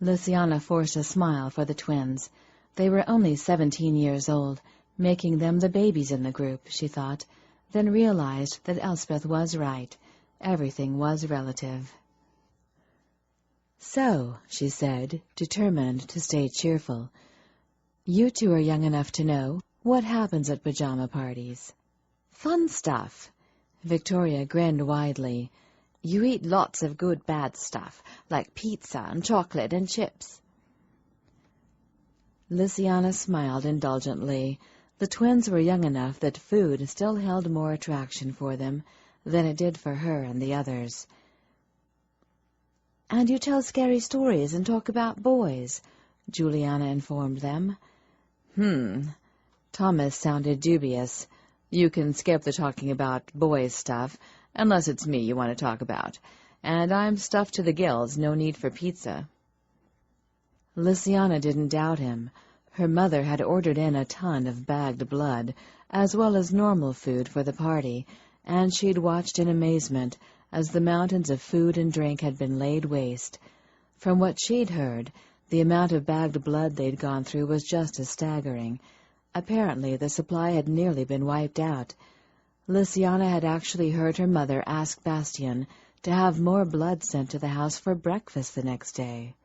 Lysiana forced a smile for the twins. They were only 17 years old, making them the babies in the group, she thought, then realized that Elspeth was right. Everything was relative. "So," she said, determined to stay cheerful, "you two are young enough to know what happens at pajama parties." "Fun stuff." Victoria grinned widely. "You eat lots of good bad stuff, like pizza and chocolate and chips." Lysiana smiled indulgently. The twins were young enough that food still held more attraction for them than it did for her and the others. "And you tell scary stories and talk about boys," Juliana informed them. Thomas sounded dubious. "You can skip the talking about boys stuff, unless it's me you want to talk about. And I'm stuffed to the gills, no need for pizza." Lysiana didn't doubt him. Her mother had ordered in a ton of bagged blood, as well as normal food for the party, and she'd watched in amazement as the mountains of food and drink had been laid waste. From what she'd heard, the amount of bagged blood they'd gone through was just as staggering. Apparently, the supply had nearly been wiped out. Lysiana had actually heard her mother ask Bastien to have more blood sent to the house for breakfast the next day.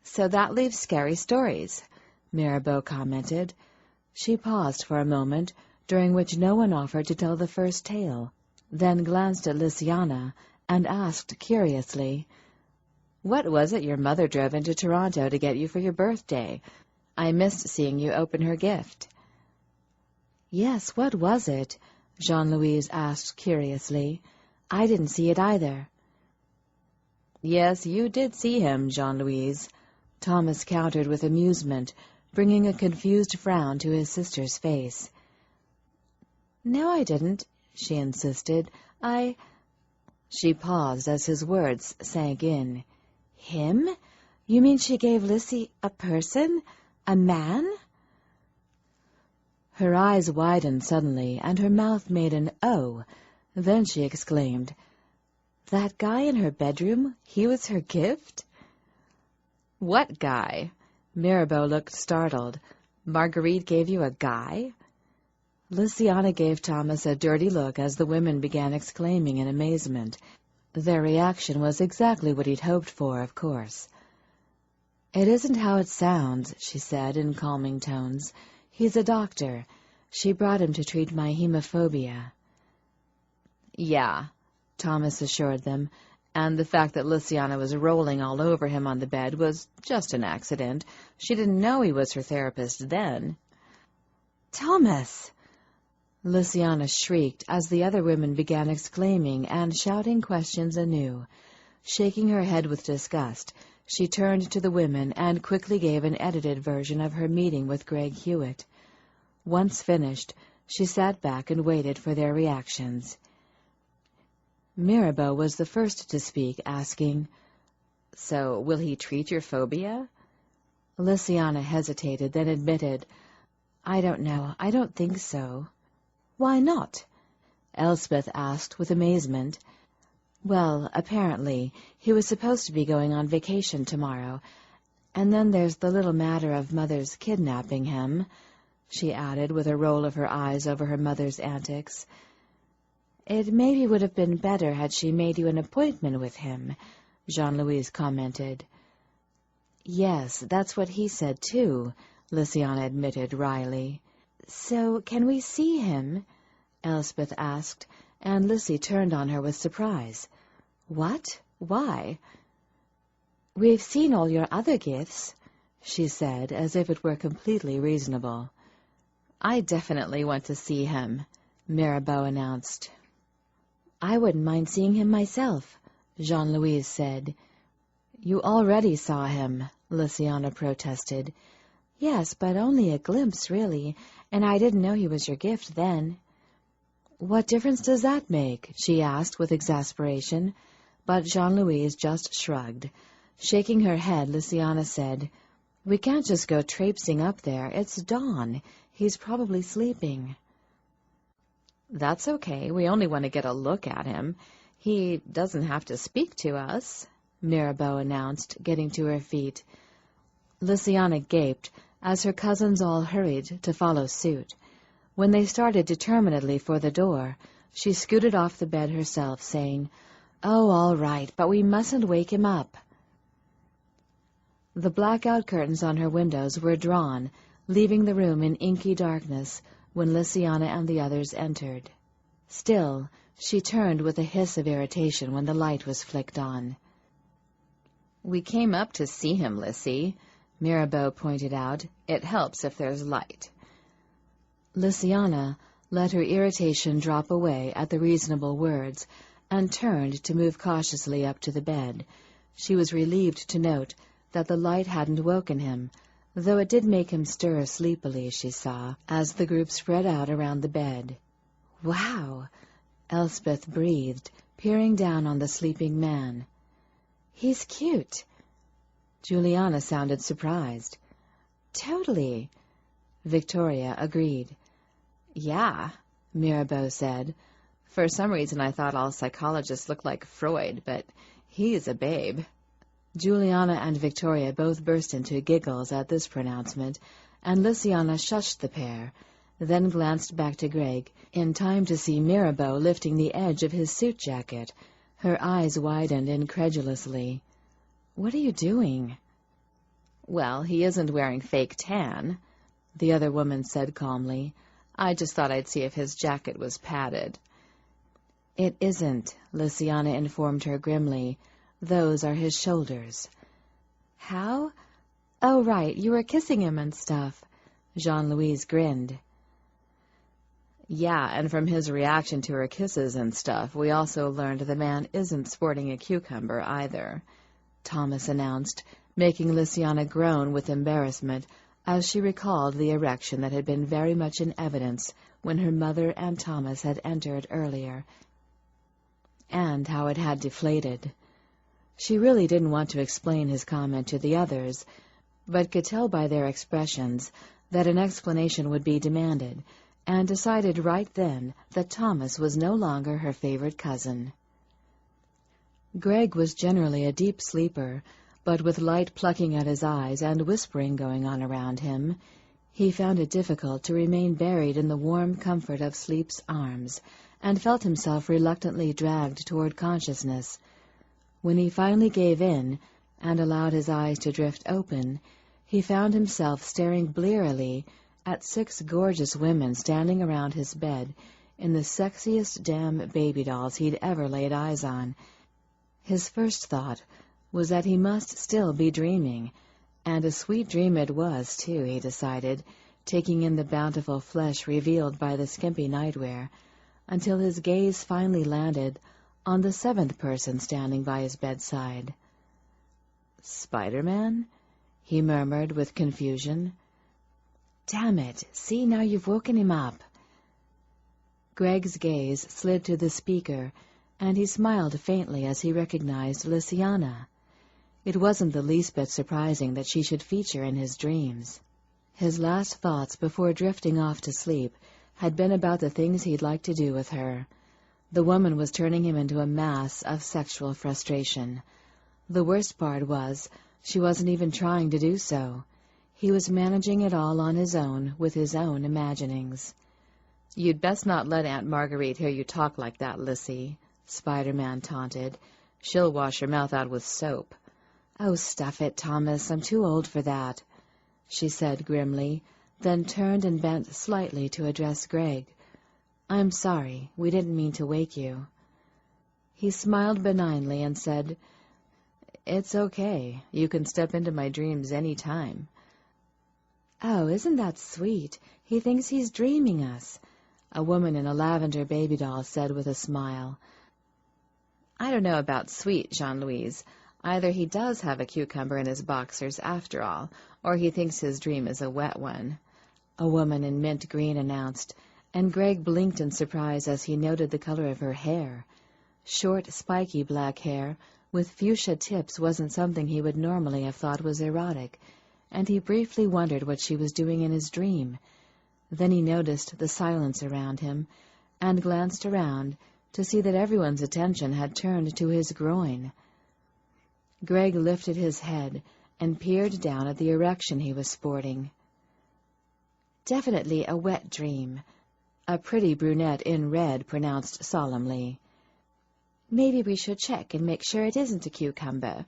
"So that leaves scary stories," Mirabeau commented. She paused for a moment, during which no one offered to tell the first tale, then glanced at Lysiana and asked curiously, "What was it your mother drove into Toronto to get you for your birthday? I missed seeing you open her gift." "Yes, what was it?" Jean-Louise asked curiously. "I didn't see it either." "Yes, you did see him, Jean-Louise," Thomas countered with amusement, bringing a confused frown to his sister's face. "No, I didn't," she insisted. She paused as his words sank in. "Him? You mean she gave Lissy a person? A man?" Her eyes widened suddenly, and her mouth made an O. Then she exclaimed, "That guy in her bedroom, he was her gift?" "What guy?" Mirabeau looked startled. "Marguerite gave you a guy?" Lysiana gave Thomas a dirty look as the women began exclaiming in amazement. Their reaction was exactly what he'd hoped for, of course. "It isn't how it sounds," she said in calming tones. "He's a doctor. She brought him to treat my hemophobia." "Yeah," Thomas assured them, and the fact that Lysiana was rolling all over him on the bed was just an accident. She didn't know he was her therapist then. "Thomas!" Lysiana shrieked as the other women began exclaiming and shouting questions anew. Shaking her head with disgust, she turned to the women and quickly gave an edited version of her meeting with Greg Hewitt. Once finished, she sat back and waited for their reactions. Mirabeau was the first to speak, asking, So, will he treat your phobia? Lysiana hesitated, then admitted, "I don't know. I don't think so." "Why not?" Elspeth asked with amazement. "Well, apparently, he was supposed to be going on vacation tomorrow. And then there's the little matter of Mother's kidnapping him," she added, with a roll of her eyes over her mother's antics. "It maybe would have been better had she made you an appointment with him," Jean-Louise commented. "Yes, that's what he said, too," Lysiana admitted wryly. "So can we see him?" Elspeth asked, and Lissy turned on her with surprise. "What? Why?" "We've seen all your other gifts," she said, as if it were completely reasonable. "I definitely want to see him," Mirabeau announced. "I wouldn't mind seeing him myself," Jean-Louise said. "You already saw him," Lysiana protested. "Yes, but only a glimpse, really, and I didn't know he was your gift then." "What difference does that make?" she asked with exasperation, but Jean-Louise just shrugged. Shaking her head, Lysiana said, "We can't just go traipsing up there. It's dawn. He's probably sleeping." "That's okay. We only want to get a look at him. He doesn't have to speak to us," Mirabeau announced, getting to her feet. Lysiana gaped as her cousins all hurried to follow suit. When they started determinedly for the door, she scooted off the bed herself, saying, "Oh, all right, but we mustn't wake him up." The blackout curtains on her windows were drawn, leaving the room in inky darkness when Lysiana and the others entered. Still, she turned with a hiss of irritation when the light was flicked on. "We came up to see him, Lissy," Mirabeau pointed out. "It helps if there's light." Lysiana let her irritation drop away at the reasonable words and turned to move cautiously up to the bed. She was relieved to note that the light hadn't woken him, though it did make him stir sleepily, she saw, as the group spread out around the bed. "Wow!" Elspeth breathed, peering down on the sleeping man. "He's cute." Juliana sounded surprised. "Totally," Victoria agreed. "Yeah," Mirabeau said. "For some reason I thought all psychologists looked like Freud, but he's a babe." Juliana and Victoria both burst into giggles at this pronouncement, and Lysiana shushed the pair, then glanced back to Greg, in time to see Mirabeau lifting the edge of his suit jacket. Her eyes widened incredulously. "What are you doing?" "Well, he isn't wearing fake tan," the other woman said calmly. "I just thought I'd see if his jacket was padded." "It isn't," Lysiana informed her grimly. "Those are his shoulders." "How? Oh, right, you were kissing him and stuff." Jean-Louise grinned. "Yeah, and from his reaction to her kisses and stuff, we also learned the man isn't sporting a cucumber either," Thomas announced, making Lysiana groan with embarrassment as she recalled the erection that had been very much in evidence when her mother and Thomas had entered earlier, and how it had deflated. She really didn't want to explain his comment to the others, but could tell by their expressions that an explanation would be demanded, and decided right then that Thomas was no longer her favorite cousin. Greg was generally a deep sleeper, but with light plucking at his eyes and whispering going on around him, he found it difficult to remain buried in the warm comfort of sleep's arms, and felt himself reluctantly dragged toward consciousness. When he finally gave in and allowed his eyes to drift open, he found himself staring blearily at 6 gorgeous women standing around his bed in the sexiest damn baby dolls he'd ever laid eyes on. His first thought was that he must still be dreaming, and a sweet dream it was, too, he decided, taking in the bountiful flesh revealed by the skimpy nightwear, until his gaze finally landed on the 7th person standing by his bedside. "Spider-Man?" he murmured with confusion. "Damn it, see, now you've woken him up." Greg's gaze slid to the speaker, and he smiled faintly as he recognized Lysiana. It wasn't the least bit surprising that she should feature in his dreams. His last thoughts before drifting off to sleep had been about the things he'd like to do with her. The woman was turning him into a mass of sexual frustration. The worst part was, she wasn't even trying to do so. He was managing it all on his own, with his own imaginings. "You'd best not let Aunt Marguerite hear you talk like that, Lynsay," Spider-Man taunted. "She'll wash her mouth out with soap." "Oh, stuff it, Thomas, I'm too old for that," she said grimly, then turned and bent slightly to address Greg. "I'm sorry, we didn't mean to wake you." He smiled benignly and said, "It's okay. You can step into my dreams any time." "Oh, isn't that sweet? He thinks he's dreaming us," a woman in a lavender baby doll said with a smile. "I don't know about sweet, Jean-Louise. Either he does have a cucumber in his boxers after all, or he thinks his dream is a wet one," a woman in mint green announced, and Greg blinked in surprise as he noted the color of her hair. Short, spiky black hair with fuchsia tips wasn't something he would normally have thought was erotic, and he briefly wondered what she was doing in his dream. Then he noticed the silence around him, and glanced around to see that everyone's attention had turned to his groin. Greg lifted his head and peered down at the erection he was sporting. "Definitely a wet dream," a pretty brunette in red pronounced solemnly. "Maybe we should check and make sure it isn't a cucumber."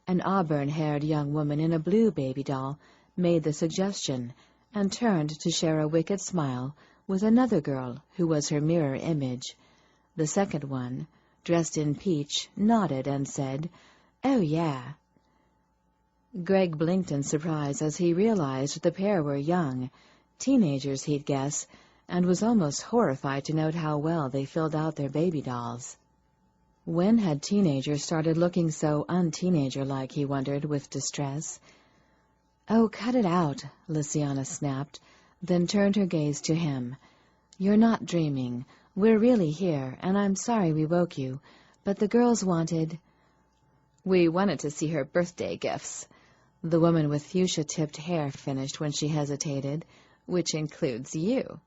An auburn-haired young woman in a blue baby doll made the suggestion, and turned to share a wicked smile with another girl who was her mirror image. The second one, dressed in peach, nodded and said, "Oh, yeah." Greg blinked in surprise as he realized the pair were young, teenagers he'd guess, and was almost horrified to note how well they filled out their baby dolls. When had teenagers started looking so un-teenager-like, he wondered with distress. "Oh, cut it out," Lynsay snapped, then turned her gaze to him. "You're not dreaming. We're really here, and I'm sorry we woke you, but the girls wanted—" "We wanted to see her birthday gifts," the woman with fuchsia-tipped hair finished when she hesitated, "which includes you."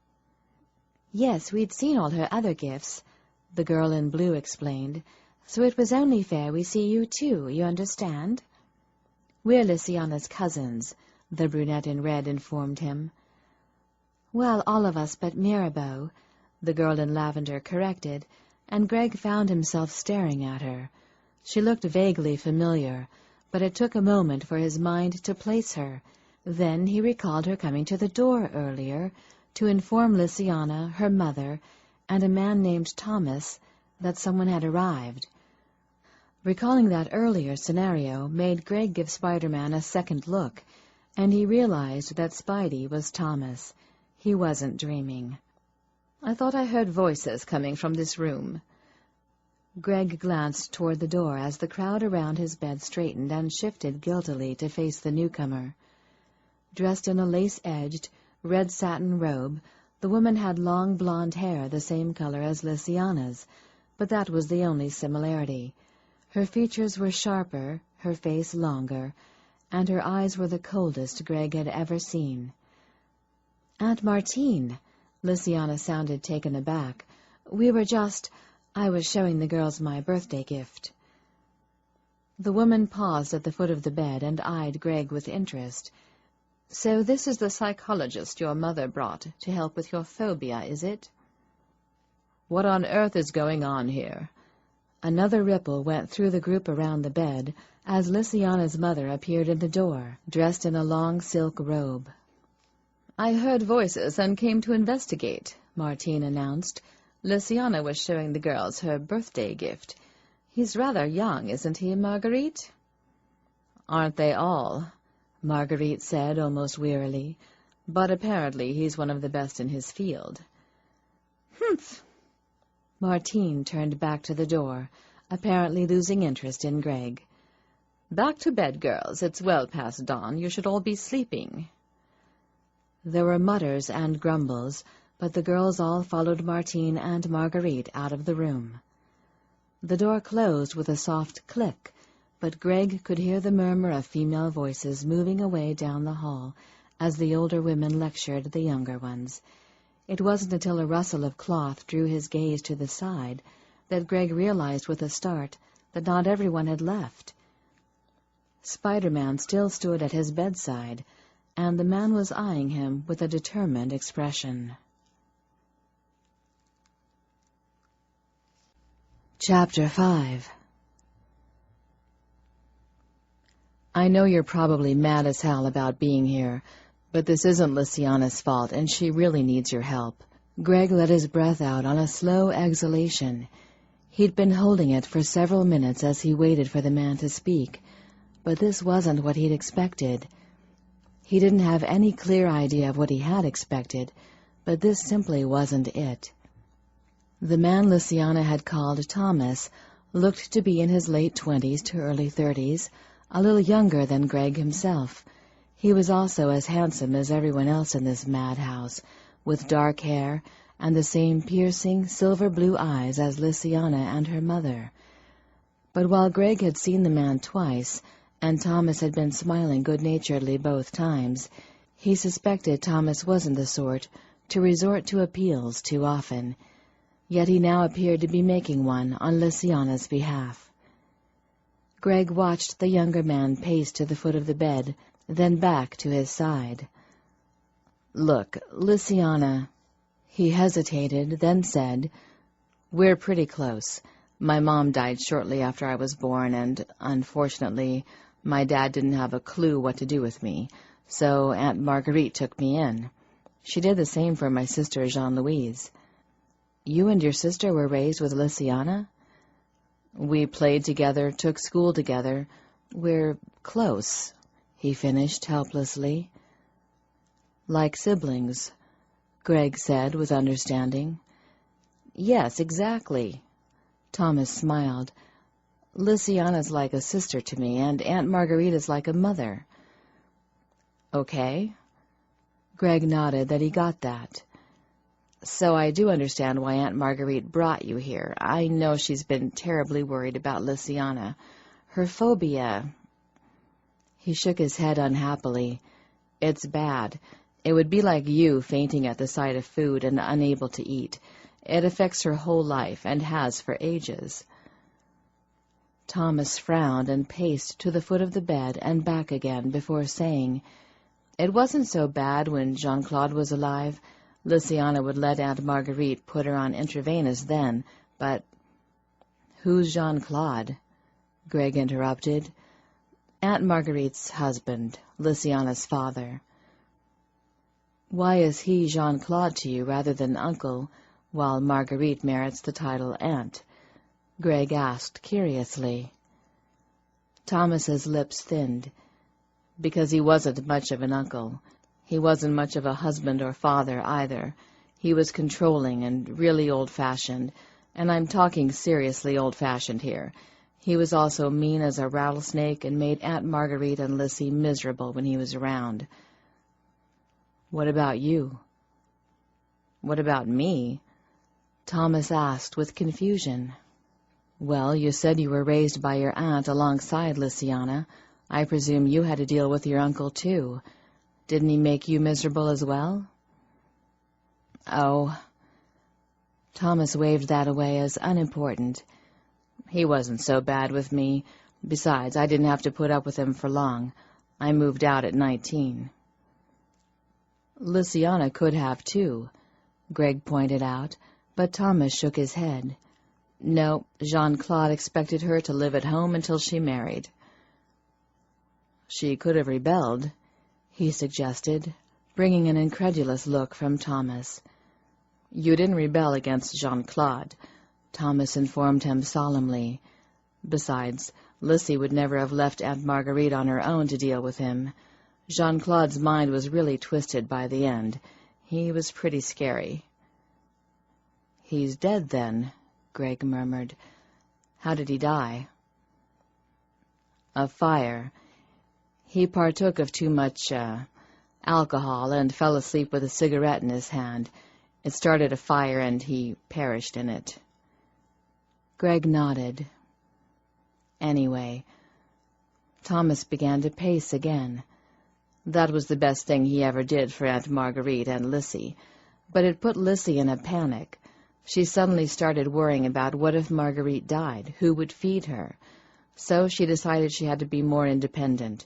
"Yes, we'd seen all her other gifts," the girl in blue explained, "so it was only fair we see you too, you understand?" "We're Lynsay's cousins," the brunette in red informed him. "Well, all of us but Mirabeau," the girl in lavender corrected, and Greg found himself staring at her. She looked vaguely familiar, but it took a moment for his mind to place her. Then he recalled her coming to the door earlier to inform Lynsay, her mother, and a man named Thomas that someone had arrived. Recalling that earlier scenario made Greg give Spider-Man a second look, and he realized that Spidey was Thomas. He wasn't dreaming. "I thought I heard voices coming from this room." Greg glanced toward the door as the crowd around his bed straightened and shifted guiltily to face the newcomer. Dressed in a lace-edged, red satin robe, the woman had long blonde hair the same color as Lynsay's, but that was the only similarity. Her features were sharper, her face longer, and her eyes were the coldest Greg had ever seen. "Aunt Martine," Lynsay sounded taken aback. I was showing the girls my birthday gift." The woman paused at the foot of the bed and eyed Greg with interest. "So this is the psychologist your mother brought to help with your phobia, is it?" "What on earth is going on here?" Another ripple went through the group around the bed as Lynsay's mother appeared in the door, dressed in a long silk robe. "I heard voices and came to investigate," Martine announced. "Lynsay was showing the girls her birthday gift. He's rather young, isn't he, Marguerite?" "Aren't they all?" Marguerite said almost wearily. "But apparently he's one of the best in his field." "Humph." Martine turned back to the door, apparently losing interest in Greg. "Back to bed, girls. It's well past dawn. You should all be sleeping." There were mutters and grumbles, but the girls all followed Martine and Marguerite out of the room. The door closed with a soft click, But Greg could hear the murmur of female voices moving away down the hall as the older women lectured the younger ones. It wasn't until a rustle of cloth drew his gaze to the side that Greg realized with a start that not everyone had left. Spider-Man still stood at his bedside, and the man was eyeing him with a determined expression. Chapter 5. I know you're probably mad as hell about being here, but this isn't Lysiana's fault, and she really needs your help. Greg let his breath out on a slow exhalation. He'd been holding it for several minutes as he waited for the man to speak, but this wasn't what he'd expected. He didn't have any clear idea of what he had expected, but this simply wasn't it. The man Lysiana had called Thomas looked to be in his late 20s to early 30s, a little younger than Greg himself. He was also as handsome as everyone else in this madhouse, with dark hair and the same piercing silver-blue eyes as Lysiana and her mother. But while Greg had seen the man twice, and Thomas had been smiling good-naturedly both times, he suspected Thomas wasn't the sort to resort to appeals too often. Yet he now appeared to be making one on Lysiana's behalf. Greg watched the younger man pace to the foot of the bed, then back to his side. "Look, Lysiana," he hesitated, then said, "we're pretty close. My mom died shortly after I was born, and, unfortunately, my dad didn't have a clue what to do with me, so Aunt Marguerite took me in. She did the same for my sister Jean-Louise." "You and your sister were raised with Lysiana?" "We played together, took school together. We're close," he finished helplessly. "Like siblings," Greg said with understanding. "Yes, exactly." Thomas smiled. "Lysiana's like a sister to me, and Aunt Marguerite is like a mother." "Okay." Greg nodded that he got that. "So I do understand why Aunt Marguerite brought you here. I know she's been terribly worried about Lysiana. Her phobia—" He shook his head unhappily. "It's bad. It would be like you fainting at the sight of food and unable to eat. It affects her whole life, and has for ages." Thomas frowned and paced to the foot of the bed and back again before saying, "It wasn't so bad when Jean-Claude was alive. Lysiana would let Aunt Marguerite put her on intravenous then, but—" "Who's Jean-Claude?" Greg interrupted. "Aunt Marguerite's husband, Lysiana's father." "Why is he Jean-Claude to you rather than uncle, while Marguerite merits the title aunt?" Greg asked curiously. Thomas's lips thinned. "Because he wasn't much of an uncle. He wasn't much of a husband or father either. He was controlling and really old-fashioned, and I'm talking seriously old-fashioned here. He was also mean as a rattlesnake and made Aunt Marguerite and Lissy miserable when he was around." "What about you?" "What about me?" Thomas asked with confusion. "Well, you said you were raised by your aunt alongside Lysiana. I presume you had to deal with your uncle, too. Didn't he make you miserable as well?" "Oh." Thomas waved that away as unimportant. "He wasn't so bad with me. Besides, I didn't have to put up with him for long. I moved out at 19. "Lysiana could have, too," Greg pointed out, but Thomas shook his head. "No, Jean-Claude expected her to live at home until she married." "She could have rebelled," he suggested, bringing an incredulous look from Thomas. "You didn't rebel against Jean-Claude," Thomas informed him solemnly. "Besides, Lissy would never have left Aunt Marguerite on her own to deal with him. Jean-Claude's mind was really twisted by the end. He was pretty scary." "He's dead, then," Greg murmured. "How did he die?" "A fire. He partook of too much, alcohol and fell asleep with a cigarette in his hand. It started a fire and he perished in it." Greg nodded. "Anyway, Thomas began to pace again. That was the best thing he ever did for Aunt Marguerite and Lynsay, but it put Lynsay in a panic. She suddenly started worrying about what if Marguerite died, who would feed her. So she decided she had to be more independent.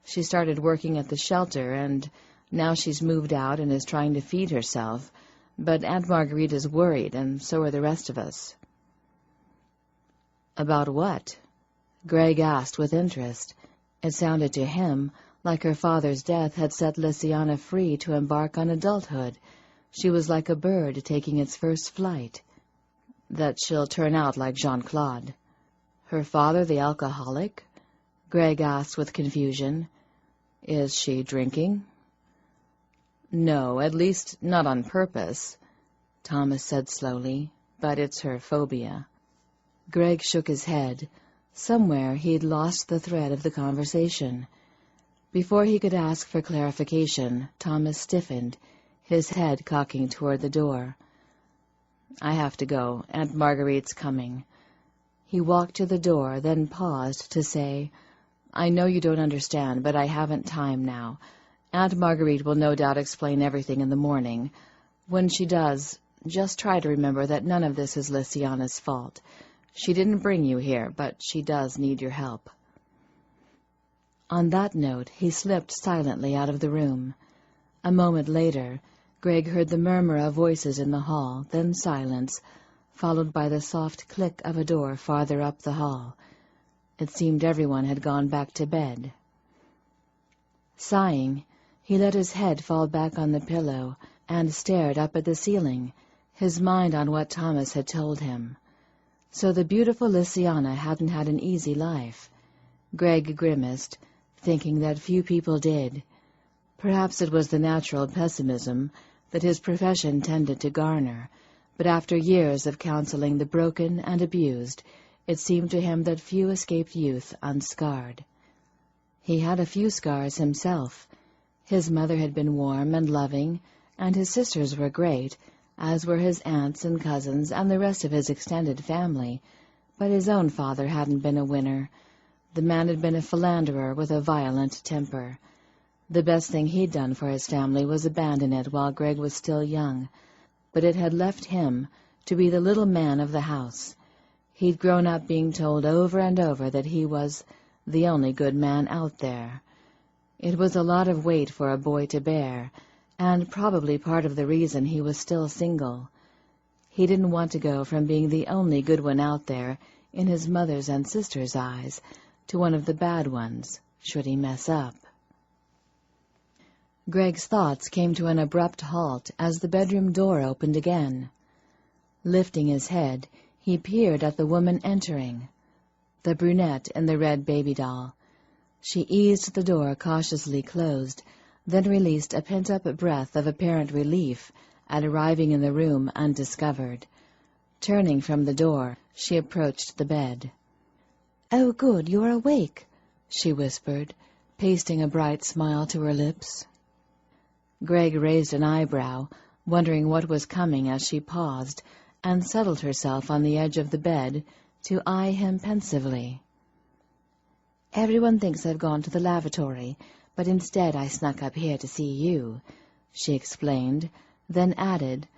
She started working at the shelter, and now she's moved out and is trying to feed herself. But Aunt Marguerite is worried, and so are the rest of us. About what? Greg asked with interest. It sounded to him like her father's death had set Lysiana free to embark on adulthood. She was like a bird taking its first flight. That she'll turn out like Jean-Claude. Her father the alcoholic? Greg asked with confusion. Is she drinking? No, at least not on purpose, Thomas said slowly, but it's her phobia. Greg shook his head. Somewhere he'd lost the thread of the conversation. Before he could ask for clarification, Thomas stiffened, his head cocking toward the door. I have to go. Aunt Marguerite's coming. He walked to the door, then paused to say, I know you don't understand, but I haven't time now. Aunt Marguerite will no doubt explain everything in the morning. When she does, just try to remember that none of this is Lysiana's fault. She didn't bring you here, but she does need your help. On that note, he slipped silently out of the room. A moment later, Greg heard the murmur of voices in the hall, then silence, followed by the soft click of a door farther up the hall. It seemed everyone had gone back to bed. Sighing, he let his head fall back on the pillow and stared up at the ceiling, his mind on what Thomas had told him. So the beautiful Lysiana hadn't had an easy life. Greg grimaced, thinking that few people did. Perhaps it was the natural pessimism that his profession tended to garner, but after years of counseling the broken and abused, it seemed to him that few escaped youth unscarred. He had a few scars himself. His mother had been warm and loving, and his sisters were great, as were his aunts and cousins and the rest of his extended family, but his own father hadn't been a winner. The man had been a philanderer with a violent temper. The best thing he'd done for his family was abandon it while Greg was still young, but it had left him to be the little man of the house. He'd grown up being told over and over that he was the only good man out there. It was a lot of weight for a boy to bear, and probably part of the reason he was still single. He didn't want to go from being the only good one out there in his mother's and sister's eyes to one of the bad ones, should he mess up. Greg's thoughts came to an abrupt halt as the bedroom door opened again. Lifting his head, he peered at the woman entering, the brunette in the red baby doll. She eased the door cautiously closed, then released a pent-up breath of apparent relief at arriving in the room undiscovered. Turning from the door, she approached the bed. "Oh, good, you're awake," she whispered, pasting a bright smile to her lips. Greg raised an eyebrow, wondering what was coming as she paused, and settled herself on the edge of the bed to eye him pensively. "Everyone thinks I've gone to the lavatory, but instead I snuck up here to see you," she explained, then added,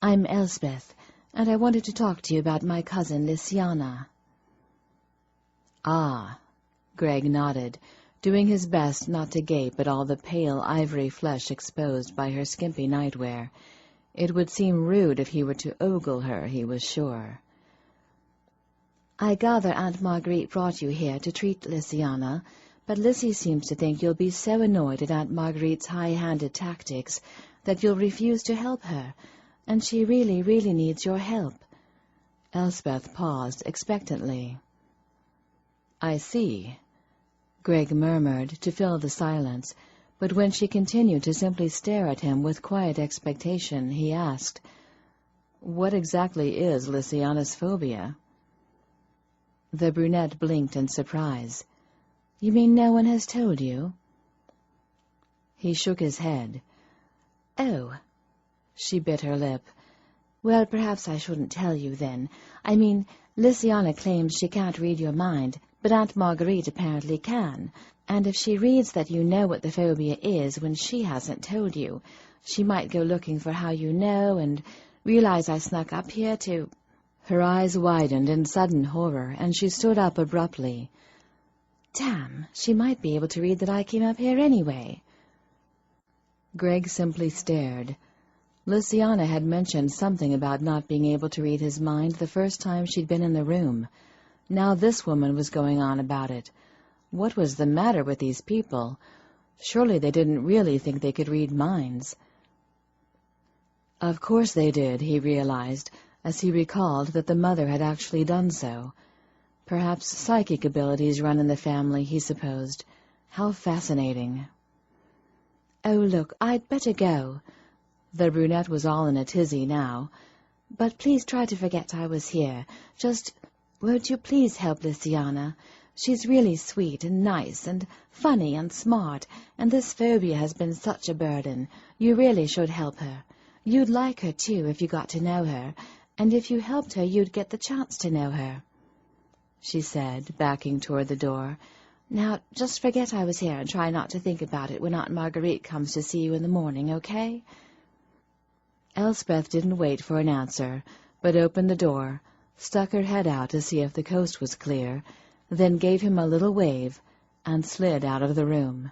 "I'm Elspeth, and I wanted to talk to you about my cousin Lysiana." "Ah," Greg nodded, doing his best not to gape at all the pale ivory flesh exposed by her skimpy nightwear. It would seem rude if he were to ogle her, he was sure. "I gather Aunt Marguerite brought you here to treat Lysiana, but Lissy seems to think you'll be so annoyed at Aunt Marguerite's high-handed tactics that you'll refuse to help her, and she really, really needs your help." Elspeth paused expectantly. "I see," Greg murmured to fill the silence, but when she continued to simply stare at him with quiet expectation, he asked, "What exactly is Lysiana's phobia?" The brunette blinked in surprise. "You mean no one has told you?" He shook his head. "Oh," she bit her lip. "Well, perhaps I shouldn't tell you then. I mean, Lysiana claims she can't read your mind, but Aunt Marguerite apparently can, and if she reads that you know what the phobia is when she hasn't told you, she might go looking for how you know and realize I snuck up here to—" Her eyes widened in sudden horror, and she stood up abruptly. "Damn, she might be able to read that I came up here anyway." Greg simply stared. Lynsay had mentioned something about not being able to read his mind the first time she'd been in the room. Now this woman was going on about it. What was the matter with these people? Surely they didn't really think they could read minds. Of course they did, he realized, as he recalled that the mother had actually done so. Perhaps psychic abilities run in the family, he supposed. How fascinating. "Oh, look, I'd better go." The brunette was all in a tizzy now. "But please try to forget I was here. Just, won't you please help Lynsay? She's really sweet and nice and funny and smart, and this phobia has been such a burden. You really should help her. You'd like her, too, if you got to know her, and if you helped her, you'd get the chance to know her," she said, backing toward the door. "Now, just forget I was here and try not to think about it when Aunt Marguerite comes to see you in the morning, okay?" Elspeth didn't wait for an answer, but opened the door, stuck her head out to see if the coast was clear, then gave him a little wave, and slid out of the room.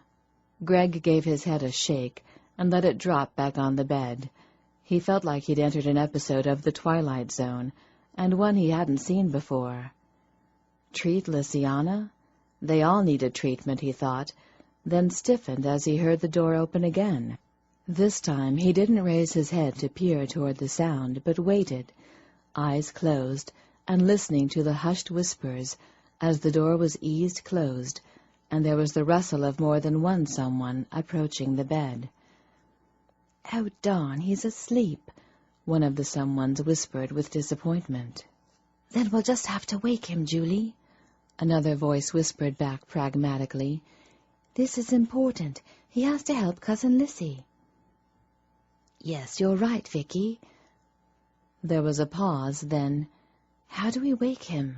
Greg gave his head a shake and let it drop back on the bed. He felt like he'd entered an episode of The Twilight Zone, and one he hadn't seen before. Treat Lynsay? They all needed treatment, he thought, then stiffened as he heard the door open again. This time he didn't raise his head to peer toward the sound, but waited, eyes closed, and listening to the hushed whispers as the door was eased closed, and there was the rustle of more than one someone approaching the bed. "Oh, darn, he's asleep," one of the someones whispered with disappointment. "Then we'll just have to wake him, Julie," another voice whispered back pragmatically. "This is important. He has to help Cousin Lynsay." "Yes, you're right, Vicky." There was a pause, then, "How do we wake him?"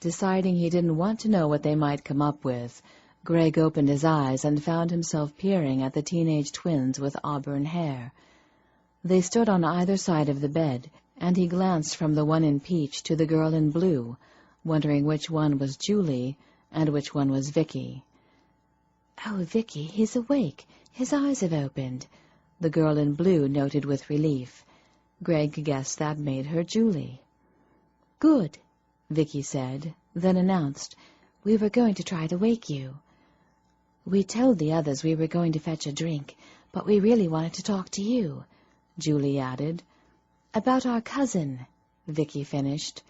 Deciding he didn't want to know what they might come up with, Greg opened his eyes and found himself peering at the teenage twins with auburn hair. They stood on either side of the bed, and he glanced from the one in peach to the girl in blue, wondering which one was Julie and which one was Vicky. "Oh, Vicky, he's awake. His eyes have opened," the girl in blue noted with relief. Greg guessed that made her Julie. "Good," Vicky said, then announced, "We were going to try to wake you. We told the others we were going to fetch a drink, but we really wanted to talk to you," Julie added. "About our cousin," Vicky finished.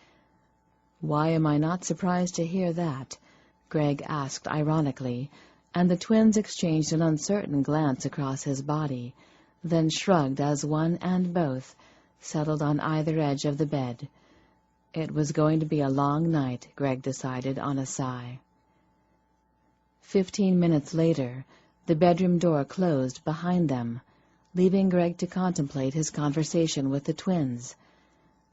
"Why am I not surprised to hear that?" Greg asked ironically, and the twins exchanged an uncertain glance across his body, then shrugged as one and both settled on either edge of the bed. It was going to be a long night, Greg decided on a sigh. 15 minutes later, the bedroom door closed behind them, leaving Greg to contemplate his conversation with the twins.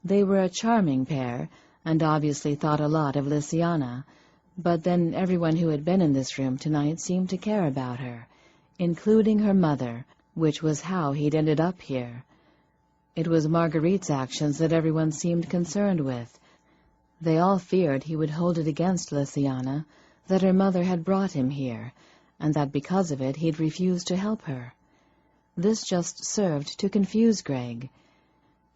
They were a charming pair, and obviously thought a lot of Lynsay, but then everyone who had been in this room tonight seemed to care about her, including her mother, which was how he'd ended up here. It was Marguerite's actions that everyone seemed concerned with. They all feared he would hold it against Lynsay, that her mother had brought him here, and that because of it he'd refused to help her. This just served to confuse Greg.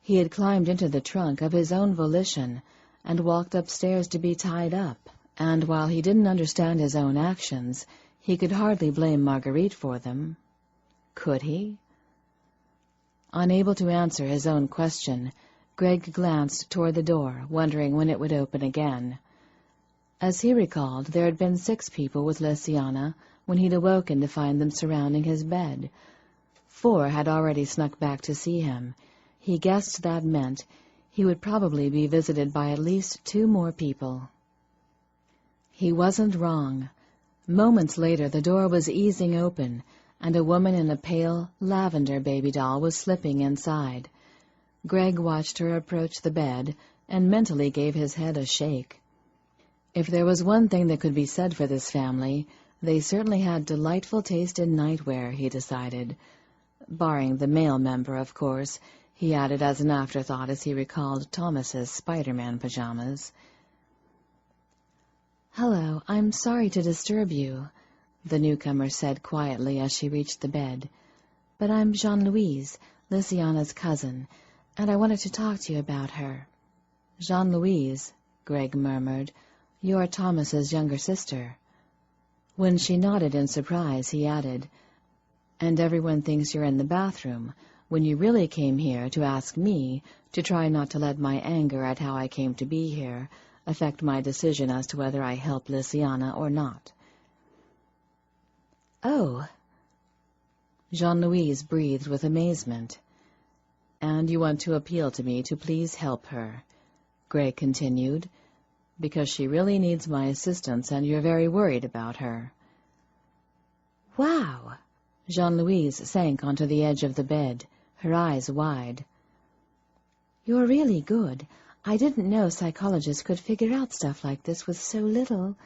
He had climbed into the trunk of his own volition and walked upstairs to be tied up, and while he didn't understand his own actions, he could hardly blame Marguerite for them. Could he? Unable to answer his own question, Greg glanced toward the door, wondering when it would open again. As he recalled, there had been 6 people with Lynsay when he'd awoken to find them surrounding his bed. 4 had already snuck back to see him. He guessed that meant he would probably be visited by at least 2 more people. He wasn't wrong. Moments later, the door was easing open, and a woman in a pale lavender baby doll was slipping inside. Greg watched her approach the bed and mentally gave his head a shake. If there was one thing that could be said for this family, they certainly had delightful taste in nightwear, he decided. Barring the male member, of course, he added as an afterthought as he recalled Thomas's Spider-Man pajamas. "Hello, I'm sorry to disturb you," the newcomer said quietly as she reached the bed. "But I'm Jean-Louise, Lysiana's cousin, and I wanted to talk to you about her." "Jean-Louise," Greg murmured, "you're Thomas's younger sister." When she nodded in surprise, he added, "And everyone thinks you're in the bathroom, when you really came here to ask me to try not to let my anger at how I came to be here affect my decision as to whether I help Lysiana or not." "Oh." Jean-Louise breathed with amazement. "And you want to appeal to me to please help her," Greg continued, "because she really needs my assistance and you're very worried about her." "Wow!" Jean-Louise sank onto the edge of the bed, her eyes wide. "You're really good. I didn't know psychologists could figure out stuff like this with so little."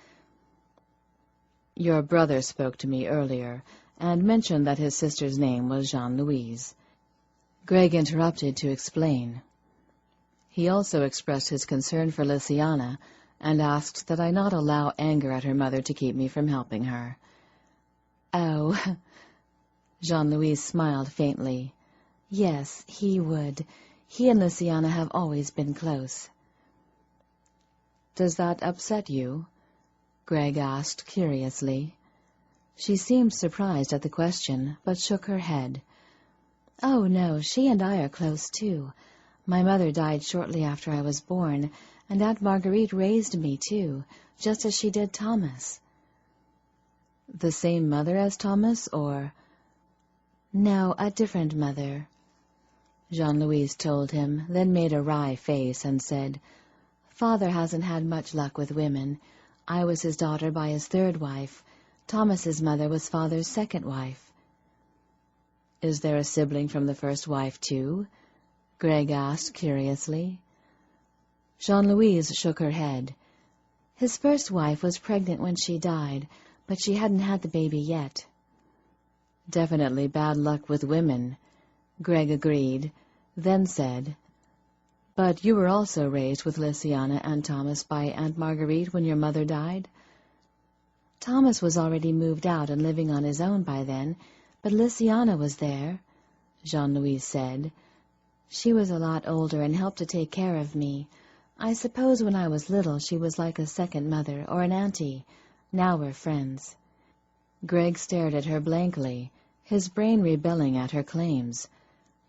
"Your brother spoke to me earlier and mentioned that his sister's name was Jean-Louise." Greg interrupted to explain. "He also expressed his concern for Lysiana and asked that I not allow anger at her mother to keep me from helping her." "Oh." Jean-Louise smiled faintly. "Yes, he would. He and Lysiana have always been close." "Does that upset you?" Greg asked curiously. She seemed surprised at the question, but shook her head. "Oh, no, she and I are close, too. My mother died shortly after I was born, and Aunt Marguerite raised me, too, just as she did Thomas." "The same mother as Thomas, or—" "No, a different mother," Jean-Louise told him, then made a wry face and said, "Father hasn't had much luck with women. I was his daughter by his third wife. Thomas's mother was Father's second wife." "Is there a sibling from the first wife, too?" Greg asked curiously. Jean-Louise shook her head. "His first wife was pregnant when she died, but she hadn't had the baby yet." "Definitely bad luck with women," Greg agreed, then said, "But you were also raised with Lysiana and Thomas by Aunt Marguerite when your mother died?" "Thomas was already moved out and living on his own by then, but Lysiana was there," Jean-Louise said. "She was a lot older and helped to take care of me. I suppose when I was little she was like a second mother or an auntie. Now we're friends." Greg stared at her blankly, his brain rebelling at her claims.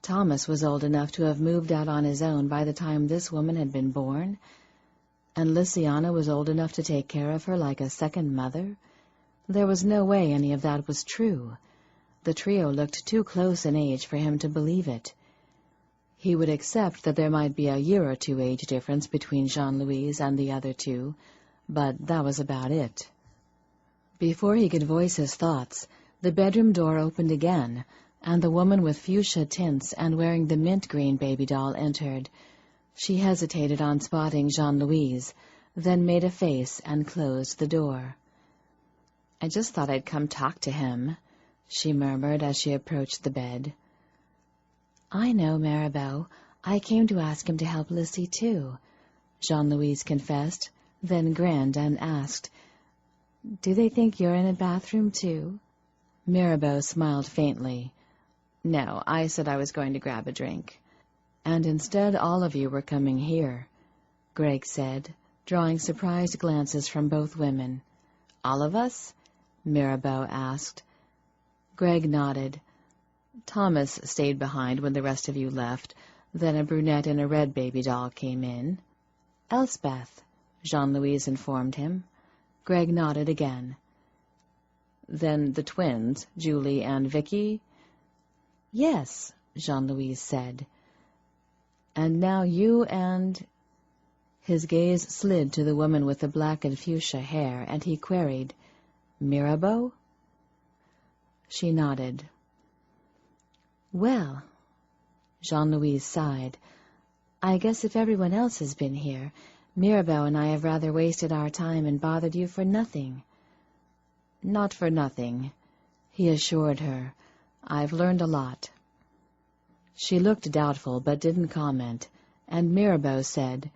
Thomas was old enough to have moved out on his own by the time this woman had been born, and Lysiana was old enough to take care of her like a second mother. There was no way any of that was true. The trio looked too close in age for him to believe it. He would accept that there might be a year or two age difference between Jean-Louise and the other two, but that was about it. Before he could voice his thoughts, the bedroom door opened again, and the woman with fuchsia tints and wearing the mint green baby doll entered. She hesitated on spotting Jean-Louise, then made a face and closed the door. "I just thought I'd come talk to him," she murmured as she approached the bed. "I know, Maribel. I came to ask him to help Lynsay, too," Jean-Louise confessed, then grinned and asked, "Do they think you're in a bathroom, too?" Maribel smiled faintly. "No, I said I was going to grab a drink." "And instead all of you were coming here," Greg said, drawing surprised glances from both women. "All of us?" Maribel asked. Greg nodded. "Thomas stayed behind when the rest of you left. Then a brunette in a red baby doll came in." "Elspeth," Jean-Louise informed him. Greg nodded again. "Then the twins, Julie and Vicky?" "Yes," Jean-Louise said. "And now you and—" His gaze slid to the woman with the black and fuchsia hair, and he queried, "Mirabeau?" She nodded. "Well," Jean-Louise sighed, "I guess if everyone else has been here, Mirabeau and I have rather wasted our time and bothered you for nothing." "Not for nothing," he assured her. "I've learned a lot." She looked doubtful but didn't comment, and Mirabeau said,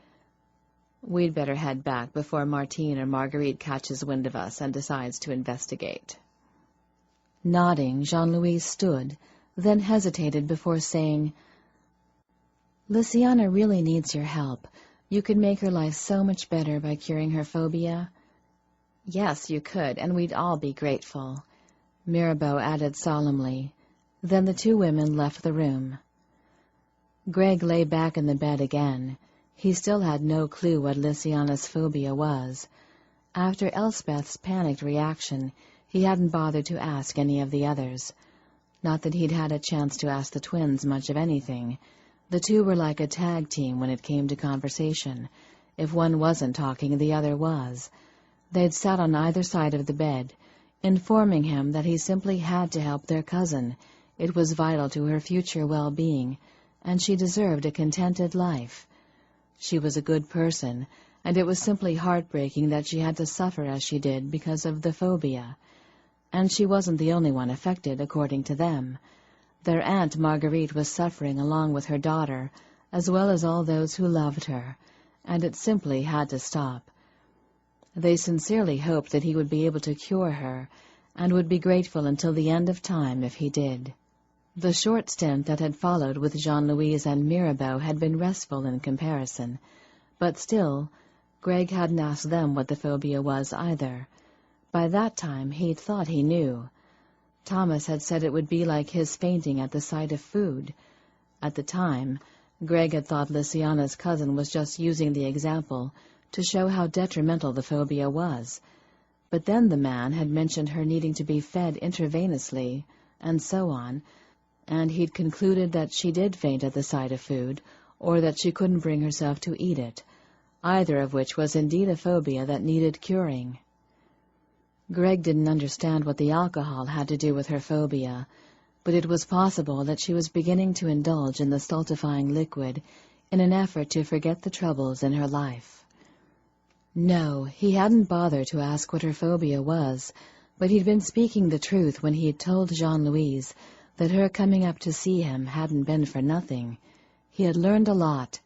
"We'd better head back before Martine or Marguerite catches wind of us and decides to investigate." Nodding, Jean-Louis stood, then hesitated before saying, "Lysiana really needs your help. You could make her life so much better by curing her phobia." "Yes, you could, and we'd all be grateful," Mirabeau added solemnly. Then the two women left the room. Greg lay back in the bed again. He still had no clue what Lysiana's phobia was. After Elspeth's panicked reaction, he hadn't bothered to ask any of the others. Not that he'd had a chance to ask the twins much of anything. The two were like a tag team when it came to conversation. If one wasn't talking, the other was. They'd sat on either side of the bed, informing him that he simply had to help their cousin. It was vital to her future well-being, and she deserved a contented life. She was a good person, and it was simply heartbreaking that she had to suffer as she did because of the phobia. And she wasn't the only one affected, according to them. Their Aunt Marguerite was suffering along with her daughter, as well as all those who loved her, and it simply had to stop. They sincerely hoped that he would be able to cure her, and would be grateful until the end of time if he did. The short stint that had followed with Jean-Louis and Mirabeau had been restful in comparison, but still, Greg hadn't asked them what the phobia was either. By that time, he'd thought he knew. Thomas had said it would be like his fainting at the sight of food. At the time, Greg had thought Lysiana's cousin was just using the example to show how detrimental the phobia was. But then the man had mentioned her needing to be fed intravenously, and so on, and he'd concluded that she did faint at the sight of food, or that she couldn't bring herself to eat it, either of which was indeed a phobia that needed curing. Greg didn't understand what the alcohol had to do with her phobia, but it was possible that she was beginning to indulge in the stultifying liquid in an effort to forget the troubles in her life. No, he hadn't bothered to ask what her phobia was, but he'd been speaking the truth when he had told Jean-Louis that her coming up to see him hadn't been for nothing. He had learned a lot.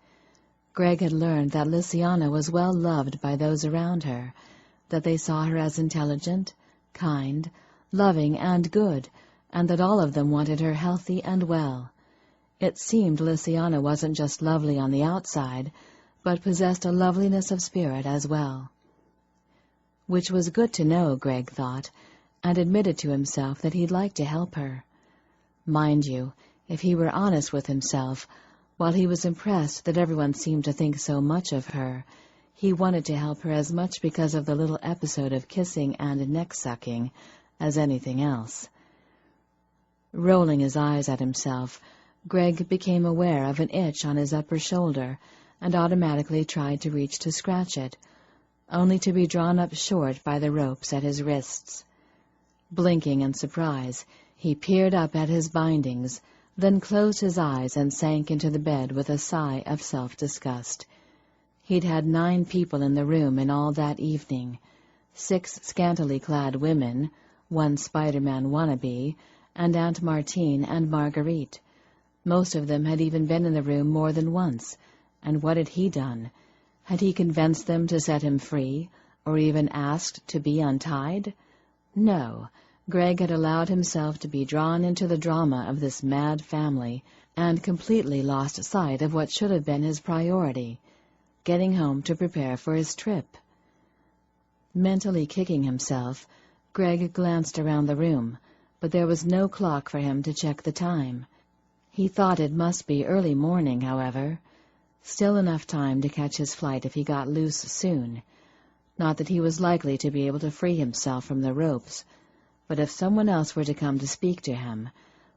Greg had learned that Lysiana was well loved by those around her, that they saw her as intelligent, kind, loving, and good, and that all of them wanted her healthy and well. It seemed Lysiana wasn't just lovely on the outside, but possessed a loveliness of spirit as well. Which was good to know, Greg thought, and admitted to himself that he'd like to help her. Mind you, if he were honest with himself, while he was impressed that everyone seemed to think so much of her, he wanted to help her as much because of the little episode of kissing and neck-sucking as anything else. Rolling his eyes at himself, Greg became aware of an itch on his upper shoulder and automatically tried to reach to scratch it, only to be drawn up short by the ropes at his wrists. Blinking in surprise, he peered up at his bindings, then closed his eyes and sank into the bed with a sigh of self-disgust. He'd had 9 people in the room in all that evening, 6 scantily clad women, 1 Spider-Man wannabe, and Aunt Martine and Marguerite. Most of them had even been in the room more than once, and what had he done? Had he convinced them to set him free, or even asked to be untied? No, Greg had allowed himself to be drawn into the drama of this mad family, and completely lost sight of what should have been his priority, getting home to prepare for his trip. Mentally kicking himself, Greg glanced around the room, but there was no clock for him to check the time. He thought it must be early morning, however. Still enough time to catch his flight if he got loose soon. Not that he was likely to be able to free himself from the ropes, but if someone else were to come to speak to him,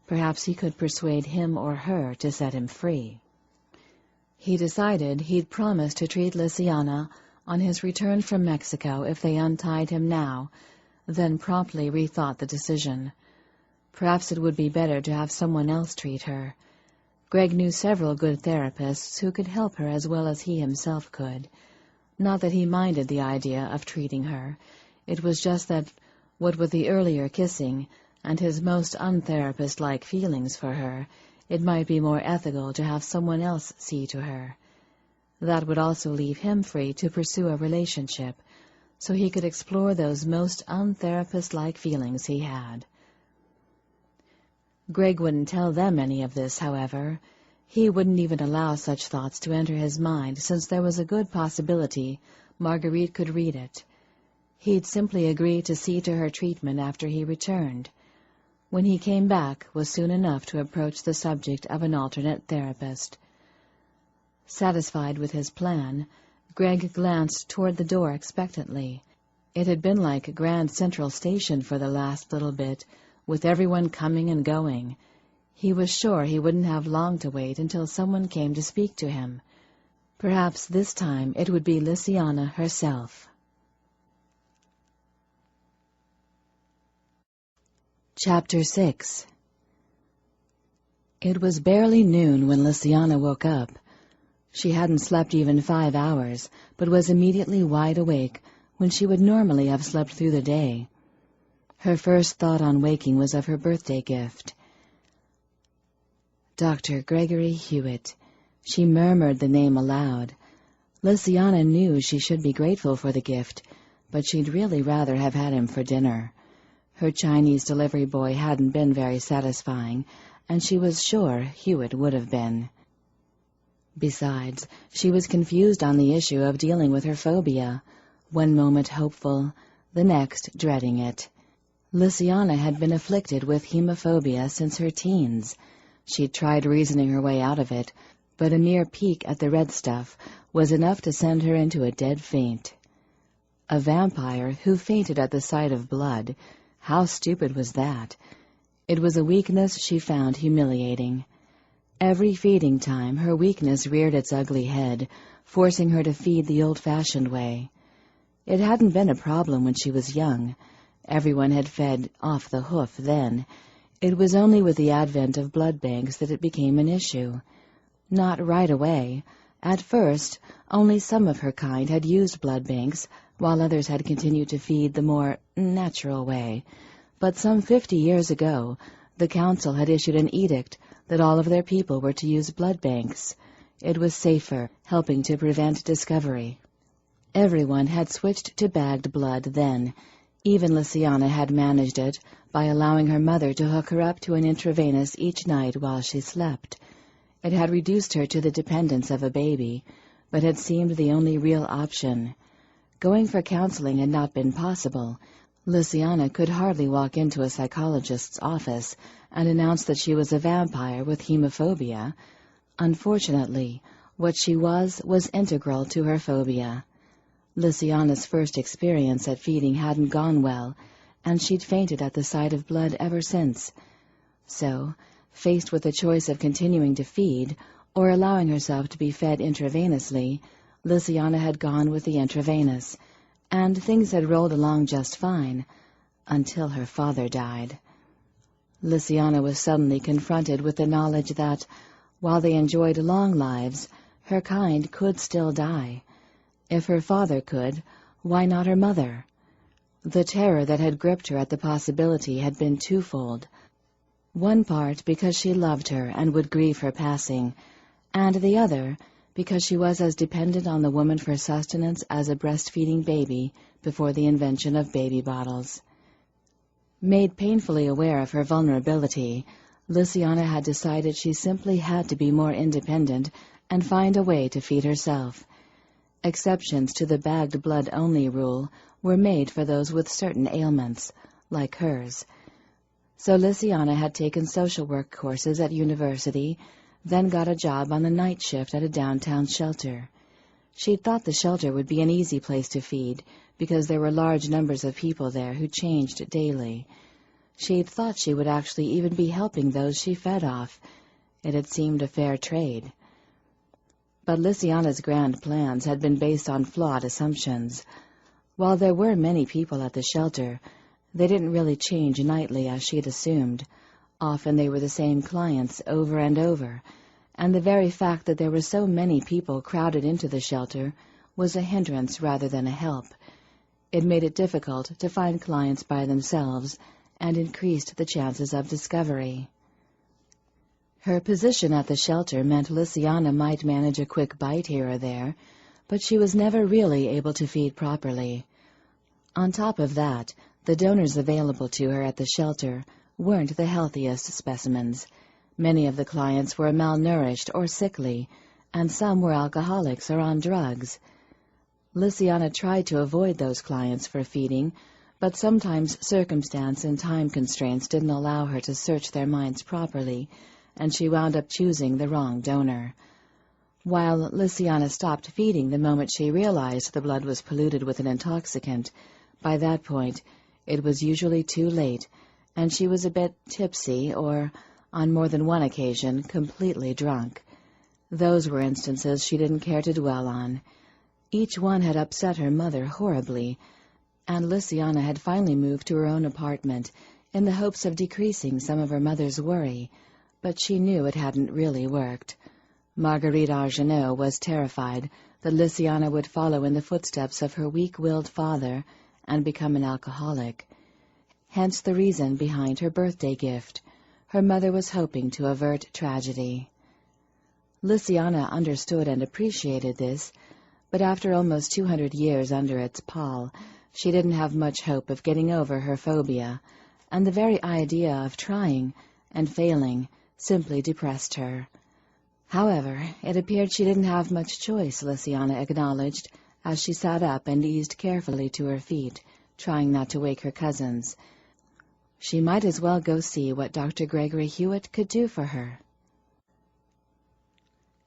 perhaps he could persuade him or her to set him free. He decided he'd promise to treat Lysiana on his return from Mexico if they untied him now, then promptly rethought the decision. Perhaps it would be better to have someone else treat her. Greg knew several good therapists who could help her as well as he himself could. Not that he minded the idea of treating her. It was just that, what with the earlier kissing and his most untherapist-like feelings for her, it might be more ethical to have someone else see to her. That would also leave him free to pursue a relationship, so he could explore those most untherapist-like feelings he had. Greg wouldn't tell them any of this, however. He wouldn't even allow such thoughts to enter his mind, since there was a good possibility Marguerite could read it. He'd simply agree to see to her treatment after he returned. When he came back was soon enough to approach the subject of an alternate therapist. Satisfied with his plan, Greg glanced toward the door expectantly. It had been like Grand Central Station for the last little bit, with everyone coming and going. He was sure he wouldn't have long to wait until someone came to speak to him. Perhaps this time it would be Lynsay herself. Chapter 6. It was barely noon when Lynsay woke up. She hadn't slept even 5 hours, but was immediately wide awake when she would normally have slept through the day. Her first thought on waking was of her birthday gift. Dr. Gregory Hewitt. She murmured the name aloud. Lynsay knew she should be grateful for the gift, but she'd really rather have had him for dinner. Her Chinese delivery boy hadn't been very satisfying, and she was sure Hewitt would have been. Besides, she was confused on the issue of dealing with her phobia, one moment hopeful, the next dreading it. Lynsay had been afflicted with hemophobia since her teens. She'd tried reasoning her way out of it, but a mere peek at the red stuff was enough to send her into a dead faint. A vampire who fainted at the sight of blood. How stupid was that? It was a weakness she found humiliating. Every feeding time her weakness reared its ugly head, forcing her to feed the old-fashioned way. It hadn't been a problem when she was young. Everyone had fed off the hoof then. It was only with the advent of blood banks that it became an issue. Not right away. At first, only some of her kind had used blood banks, while others had continued to feed the more natural way. But some 50 years ago, the council had issued an edict that all of their people were to use blood banks. It was safer, helping to prevent discovery. Everyone had switched to bagged blood then. Even Lynsay had managed it by allowing her mother to hook her up to an intravenous each night while she slept. It had reduced her to the dependence of a baby, but had seemed the only real option. Going for counseling had not been possible. Lynsay could hardly walk into a psychologist's office and announce that she was a vampire with hemophobia. Unfortunately, what she was integral to her phobia. Lynsay's first experience at feeding hadn't gone well, and she'd fainted at the sight of blood ever since. So, faced with the choice of continuing to feed or allowing herself to be fed intravenously, Lynsay had gone with the intravenous, and things had rolled along just fine, until her father died. Lynsay was suddenly confronted with the knowledge that, while they enjoyed long lives, her kind could still die. If her father could, why not her mother? The terror that had gripped her at the possibility had been twofold. One part because she loved her and would grieve her passing, and the other because she was as dependent on the woman for sustenance as a breastfeeding baby before the invention of baby bottles. Made painfully aware of her vulnerability, Lynsay had decided she simply had to be more independent and find a way to feed herself. Exceptions to the bagged blood-only rule were made for those with certain ailments, like hers. So Lynsay had taken social work courses at university, then got a job on the night shift at a downtown shelter. She'd thought the shelter would be an easy place to feed, because there were large numbers of people there who changed daily. She'd thought she would actually even be helping those she fed off. It had seemed a fair trade. But Lynsay's grand plans had been based on flawed assumptions. While there were many people at the shelter, they didn't really change nightly as she'd assumed. Often they were the same clients over and over, and the very fact that there were so many people crowded into the shelter was a hindrance rather than a help. It made it difficult to find clients by themselves and increased the chances of discovery. Her position at the shelter meant Lysiana might manage a quick bite here or there, but she was never really able to feed properly. On top of that, the donors available to her at the shelter weren't the healthiest specimens. Many of the clients were malnourished or sickly, and some were alcoholics or on drugs. Lysiana tried to avoid those clients for feeding, but sometimes circumstance and time constraints didn't allow her to search their minds properly, and she wound up choosing the wrong donor. While Lysiana stopped feeding the moment she realized the blood was polluted with an intoxicant, by that point it was usually too late, and she was a bit tipsy or, on more than one occasion, completely drunk. Those were instances she didn't care to dwell on. Each one had upset her mother horribly, and Lysiana had finally moved to her own apartment in the hopes of decreasing some of her mother's worry, but she knew it hadn't really worked. Marguerite Argenot was terrified that Lysiana would follow in the footsteps of her weak-willed father and become an alcoholic. Hence the reason behind her birthday gift. Her mother was hoping to avert tragedy. Lysiana understood and appreciated this, but after almost 200 years under its pall, she didn't have much hope of getting over her phobia, and the very idea of trying and failing simply depressed her. However, it appeared she didn't have much choice, Lysiana acknowledged, as she sat up and eased carefully to her feet, trying not to wake her cousins. She might as well go see what Dr. Gregory Hewitt could do for her.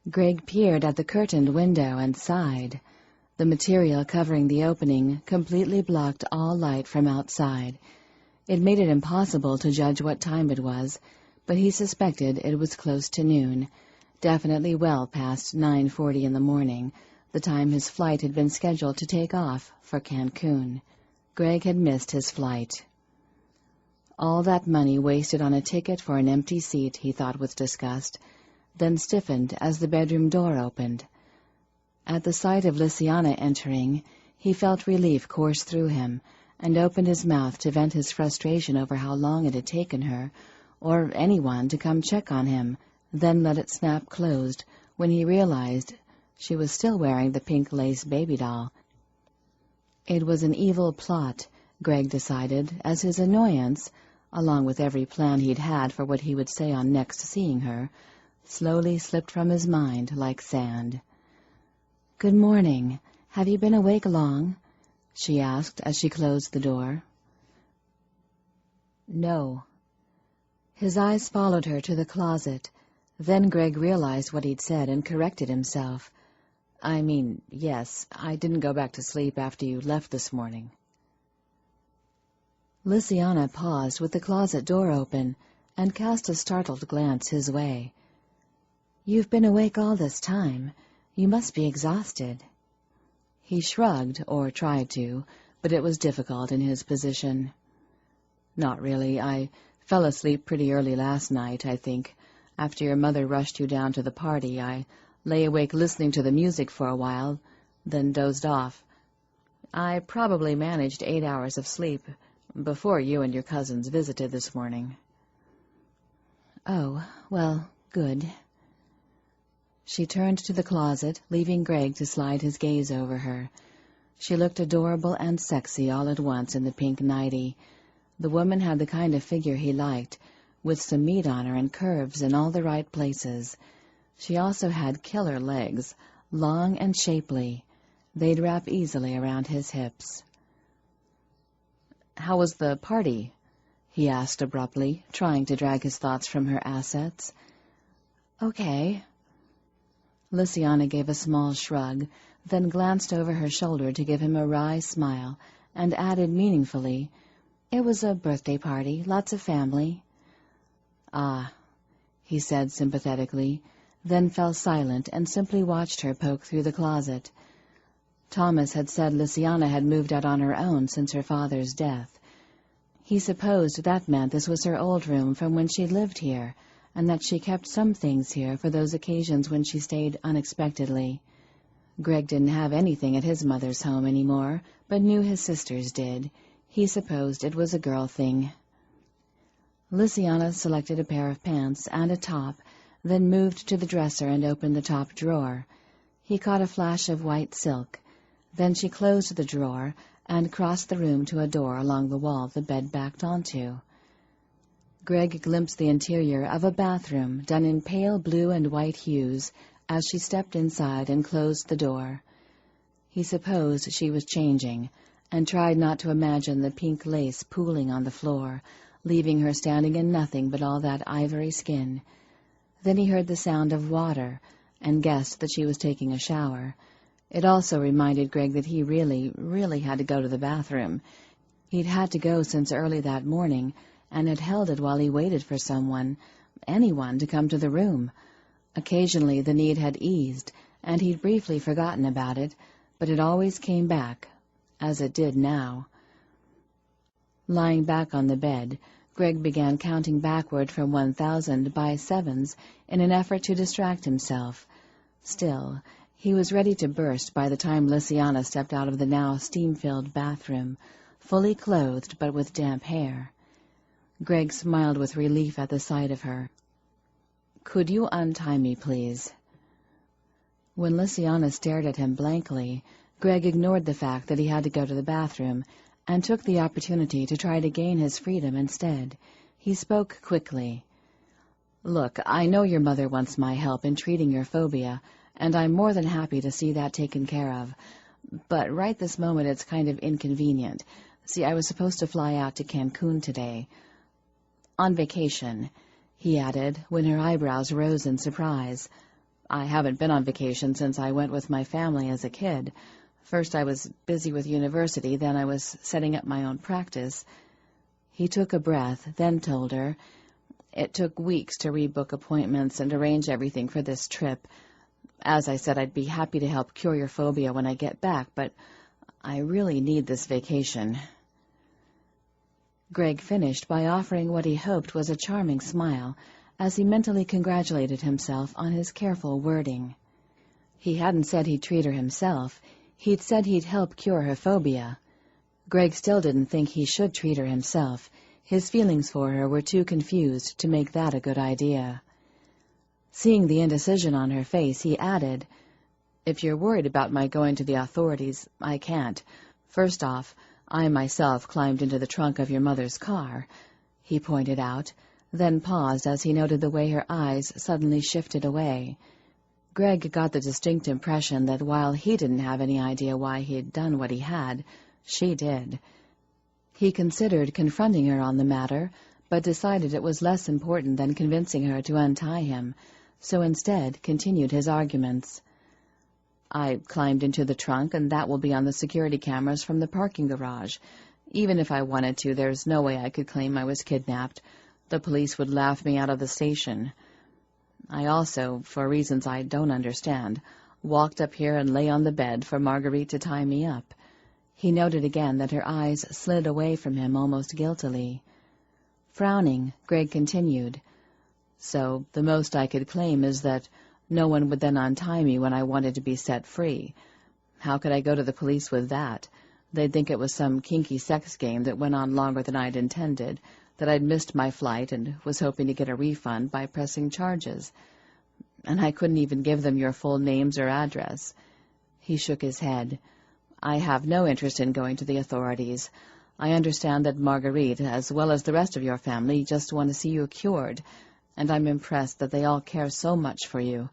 Greg peered at the curtained window and sighed. The material covering the opening completely blocked all light from outside. It made it impossible to judge what time it was, but he suspected it was close to noon, definitely well past 9:40 in the morning, the time his flight had been scheduled to take off for Cancun. Greg had missed his flight. All that money wasted on a ticket for an empty seat, he thought with disgust, then stiffened as the bedroom door opened. At the sight of Lysiana entering, he felt relief course through him, and opened his mouth to vent his frustration over how long it had taken her, or anyone, to come check on him, then let it snap closed when he realized she was still wearing the pink lace baby doll. It was an evil plot, Greg decided, as his annoyance, along with every plan he'd had for what he would say on next seeing her, slowly slipped from his mind like sand. "Good morning. Have you been awake long?" she asked as she closed the door. "No." His eyes followed her to the closet. Then Greg realized what he'd said and corrected himself. "I mean, yes, I didn't go back to sleep after you left this morning." Lysiana paused with the closet door open and cast a startled glance his way. "You've been awake all this time. You must be exhausted." He shrugged, or tried to, but it was difficult in his position. "Not really. I fell asleep pretty early last night, I think. After your mother rushed you down to the party, I lay awake listening to the music for a while, then dozed off. I probably managed 8 hours of sleep before you and your cousins visited this morning." "Oh, well, good." She turned to the closet, leaving Greg to slide his gaze over her. She looked adorable and sexy all at once in the pink nightie. The woman had the kind of figure he liked, with some meat on her and curves in all the right places. She also had killer legs, long and shapely. They'd wrap easily around his hips. "How was the party?" he asked abruptly, trying to drag his thoughts from her assets. "Okay." Lysiana gave a small shrug, then glanced over her shoulder to give him a wry smile, and added meaningfully, "It was a birthday party, lots of family." "Ah," he said sympathetically, then fell silent and simply watched her poke through the closet. Thomas had said Lysiana had moved out on her own since her father's death. He supposed that meant this was her old room from when she lived here, and that she kept some things here for those occasions when she stayed unexpectedly. Greg didn't have anything at his mother's home anymore, but knew his sisters did. He supposed it was a girl thing. Lynsay selected a pair of pants and a top, then moved to the dresser and opened the top drawer. He caught a flash of white silk. Then she closed the drawer and crossed the room to a door along the wall the bed backed onto. Greg glimpsed the interior of a bathroom done in pale blue and white hues as she stepped inside and closed the door. He supposed she was changing, and tried not to imagine the pink lace pooling on the floor, leaving her standing in nothing but all that ivory skin. Then he heard the sound of water, and guessed that she was taking a shower. It also reminded Greg that he really had to go to the bathroom. He'd had to go since early that morning, and had held it while he waited for anyone to come to the room. Occasionally the need had eased, and he'd briefly forgotten about it, but it always came back, as it did now. Lying back on the bed, Greg began counting backward from 1,000 by sevens in an effort to distract himself. Still, he was ready to burst by the time Lynsay stepped out of the now steam-filled bathroom, fully clothed but with damp hair. Greg smiled with relief at the sight of her. "Could you untie me, please?" When Lynsay stared at him blankly, Greg ignored the fact that he had to go to the bathroom, and took the opportunity to try to gain his freedom instead. He spoke quickly. "Look, I know your mother wants my help in treating your phobia, and I'm more than happy to see that taken care of. But right this moment it's kind of inconvenient. See, I was supposed to fly out to Cancun today. On vacation," he added, when her eyebrows rose in surprise. "I haven't been on vacation since I went with my family as a kid. First I was busy with university, then I was setting up my own practice." He took a breath, then told her, "It took weeks to rebook appointments and arrange everything for this trip. As I said, I'd be happy to help cure your phobia when I get back, but I really need this vacation." Greg finished by offering what he hoped was a charming smile, as he mentally congratulated himself on his careful wording. He hadn't said he'd treat her himself. He'd said he'd help cure her phobia. Greg still didn't think he should treat her himself. His feelings for her were too confused to make that a good idea. Seeing the indecision on her face, he added, "If you're worried about my going to the authorities, I can't. First off, I myself climbed into the trunk of your mother's car," he pointed out, then paused as he noted the way her eyes suddenly shifted away. Greg got the distinct impression that while he didn't have any idea why he'd done what he had, she did. He considered confronting her on the matter, but decided it was less important than convincing her to untie him, so instead continued his arguments. "I climbed into the trunk, and that will be on the security cameras from the parking garage. Even if I wanted to, there's no way I could claim I was kidnapped. The police would laugh me out of the station. I also, for reasons I don't understand, walked up here and lay on the bed for Marguerite to tie me up." He noted again that her eyes slid away from him almost guiltily. Frowning, Greg continued, "So the most I could claim is that no one would then untie me when I wanted to be set free. How could I go to the police with that? They'd think it was some kinky sex game that went on longer than I'd intended, that I'd missed my flight and was hoping to get a refund by pressing charges. And I couldn't even give them your full names or address." He shook his head. "I have no interest in going to the authorities. I understand that Marguerite, as well as the rest of your family, just want to see you cured, and I'm impressed that they all care so much for you.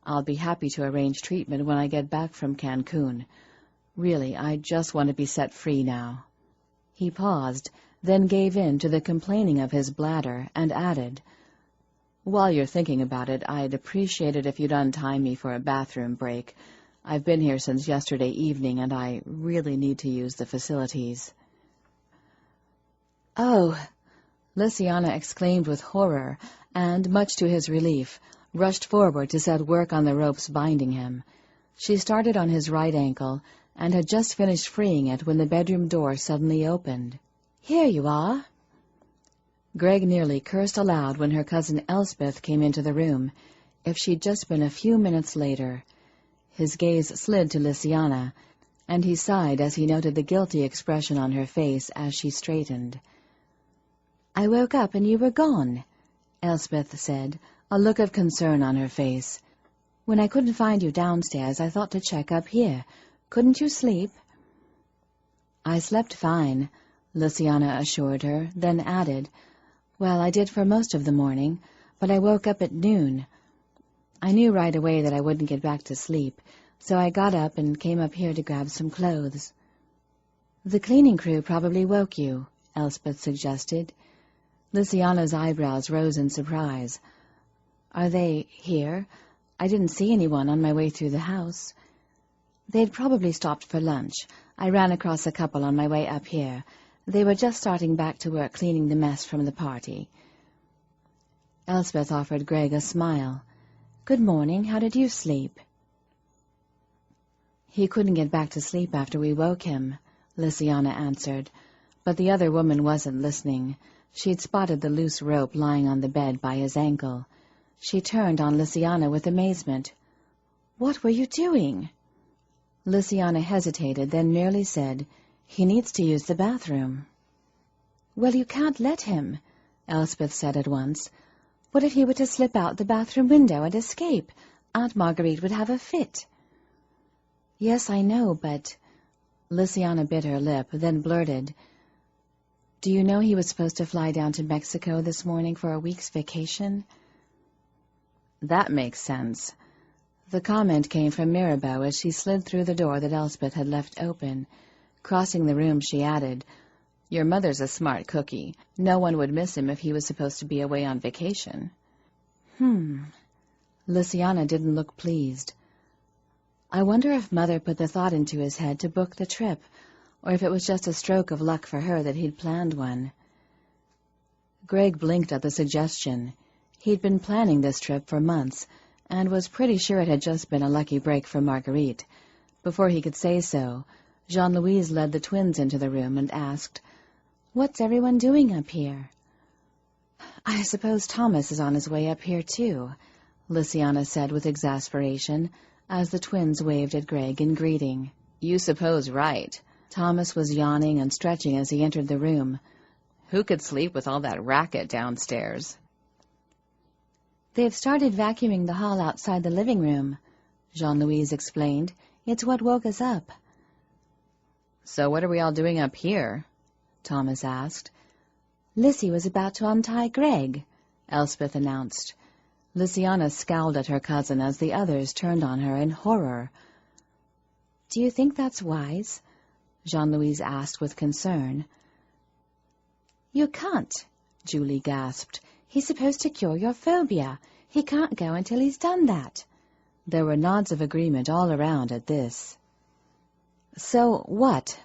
I'll be happy to arrange treatment when I get back from Cancun. Really, I just want to be set free now." He paused, then gave in to the complaining of his bladder, and added, "While you're thinking about it, I'd appreciate it if you'd untie me for a bathroom break. I've been here since yesterday evening, and I really need to use the facilities." "Oh!" Lynsay exclaimed with horror, and, much to his relief, rushed forward to set work on the ropes binding him. She started on his right ankle, and had just finished freeing it when the bedroom door suddenly opened. "Here you are." Greg nearly cursed aloud when her cousin Elspeth came into the room. If she'd just been a few minutes later. His gaze slid to Lysiana, and he sighed as he noted the guilty expression on her face as she straightened. "I woke up and you were gone," Elspeth said, a look of concern on her face. "When I couldn't find you downstairs, I thought to check up here. Couldn't you sleep?" "I slept fine," Lysiana assured her, then added, "Well, I did for most of the morning, but I woke up at noon. I knew right away that I wouldn't get back to sleep, so I got up and came up here to grab some clothes." "The cleaning crew probably woke you," Elspeth suggested. Lysiana's eyebrows rose in surprise. "Are they here? I didn't see anyone on my way through the house." "They'd probably stopped for lunch. I ran across a couple on my way up here. They were just starting back to work cleaning the mess from the party." Elspeth offered Greg a smile. "Good morning. How did you sleep?" "He couldn't get back to sleep after we woke him," Lysiana answered. But the other woman wasn't listening. She'd spotted the loose rope lying on the bed by his ankle. She turned on Lysiana with amazement. "What were you doing?" Lysiana hesitated, then merely said, "He needs to use the bathroom." "Well, you can't let him," Elspeth said at once. "What if he were to slip out the bathroom window and escape? Aunt Marguerite would have a fit." "Yes, I know, but—" Lysiana bit her lip, then blurted, "Do you know he was supposed to fly down to Mexico this morning for a week's vacation?" "That makes sense." The comment came from Mirabeau as she slid through the door that Elspeth had left open. Crossing the room, she added, "Your mother's a smart cookie. No one would miss him if he was supposed to be away on vacation." Lysiana didn't look pleased. "I wonder if Mother put the thought into his head to book the trip, or if it was just a stroke of luck for her that he'd planned one." Greg blinked at the suggestion. He'd been planning this trip for months, and was pretty sure it had just been a lucky break for Marguerite. Before he could say so, Jean-Louise led the twins into the room and asked, "What's everyone doing up here?" "I suppose Thomas is on his way up here, too," Lysiana said with exasperation, as the twins waved at Greg in greeting. "You suppose right." Thomas was yawning and stretching as he entered the room. "Who could sleep with all that racket downstairs?" "They've started vacuuming the hall outside the living room," Jean-Louise explained. "It's what woke us up." "So what are we all doing up here?" Thomas asked. "Lissy was about to untie Greg," Elspeth announced. Lysiana scowled at her cousin as the others turned on her in horror. "Do you think that's wise?" Jean-Louise asked with concern. "You can't," Julie gasped. "He's supposed to cure your phobia. He can't go until he's done that." There were nods of agreement all around at this. "So what?"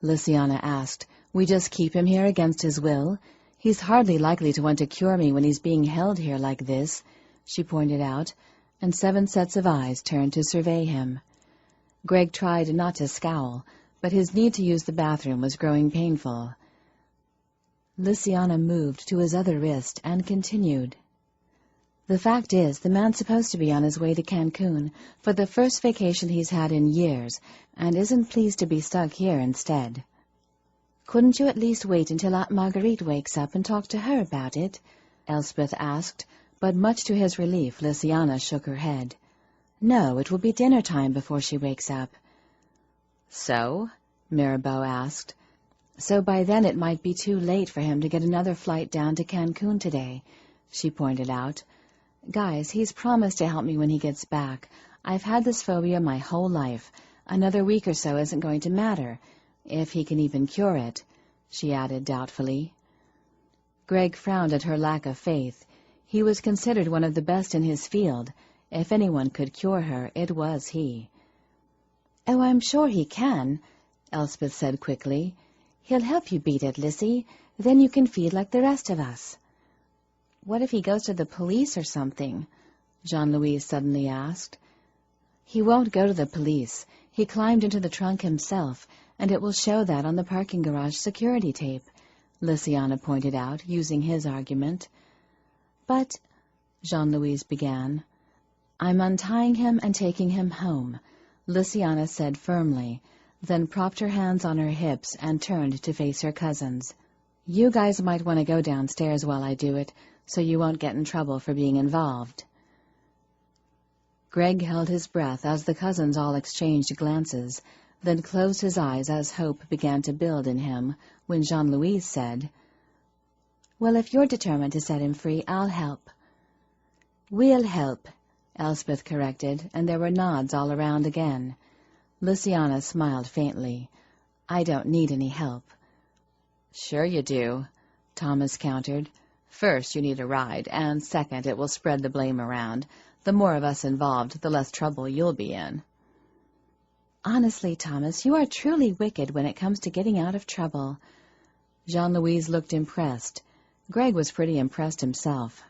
Lysiana asked. "We just keep him here against his will? He's hardly likely to want to cure me when he's being held here like this," she pointed out, and 7 sets of eyes turned to survey him. Greg tried not to scowl, but his need to use the bathroom was growing painful. Lysiana moved to his other wrist and continued. "The fact is, the man's supposed to be on his way to Cancun for the first vacation he's had in years, and isn't pleased to be stuck here instead." "Couldn't you at least wait until Aunt Marguerite wakes up and talk to her about it?" Elspeth asked, but much to his relief, Lysiana shook her head. "No, it will be dinner time before she wakes up." "So?" Mirabeau asked. "So by then it might be too late for him to get another flight down to Cancun today," she pointed out. "Guys, he's promised to help me when he gets back. I've had this phobia my whole life. Another week or so isn't going to matter, if he can even cure it," she added doubtfully. Greg frowned at her lack of faith. He was considered one of the best in his field. If anyone could cure her, it was he. "Oh, I'm sure he can," Elspeth said quickly. "He'll help you beat it, Lissy. Then you can feed like the rest of us." "What if he goes to the police or something?" Jean-Louise suddenly asked. "He won't go to the police. He climbed into the trunk himself, and it will show that on the parking garage security tape," Lysiana pointed out, using his argument. "But," Jean-Louise began, "I'm untying him and taking him home. Lysiana said firmly, then propped her hands on her hips and turned to face her cousins. "You guys might want to go downstairs while I do it, so you won't get in trouble for being involved." Greg held his breath as the cousins all exchanged glances, then closed his eyes as hope began to build in him when Jean-Louis said, "Well, if you're determined to set him free, I'll help." "We'll help," Elspeth corrected, and there were nods all around again. Lysiana smiled faintly. "I don't need any help." "Sure you do," Thomas countered. "First, you need a ride, and second, it will spread the blame around. The more of us involved, the less trouble you'll be in." "Honestly, Thomas, you are truly wicked when it comes to getting out of trouble." Jean-Louis looked impressed. Greg was pretty impressed himself.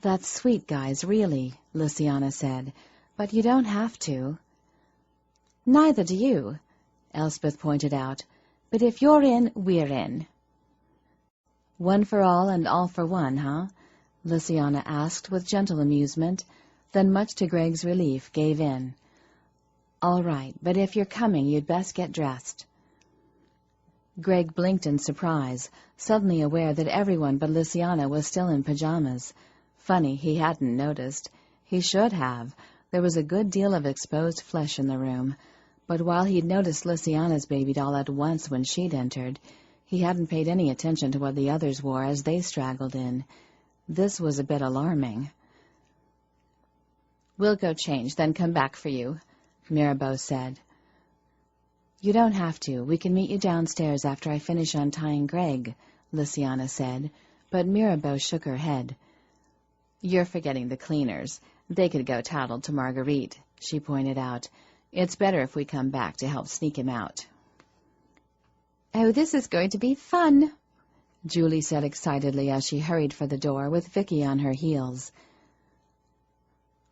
"That's sweet, guys, really," Lysiana said, "but you don't have to." "Neither do you," Elspeth pointed out, "but if you're in, we're in." "One for all and all for one, huh?" Lysiana asked with gentle amusement, then much to Greg's relief gave in. "All right, but if you're coming, you'd best get dressed." Greg blinked in surprise, suddenly aware that everyone but Lysiana was still in pajamas. Funny, he hadn't noticed. He should have. There was a good deal of exposed flesh in the room, but while he'd noticed Lysiana's baby doll at once when she'd entered, he hadn't paid any attention to what the others wore as they straggled in. This was a bit alarming. "We'll go change, then come back for you," Mirabeau said. "You don't have to. We can meet you downstairs after I finish untying Greg," Lysiana said, but Mirabeau shook her head. "You're forgetting the cleaners. They could go tattle to Marguerite," she pointed out. "It's better if we come back to help sneak him out." "Oh, this is going to be fun," Julie said excitedly as she hurried for the door with Vicky on her heels.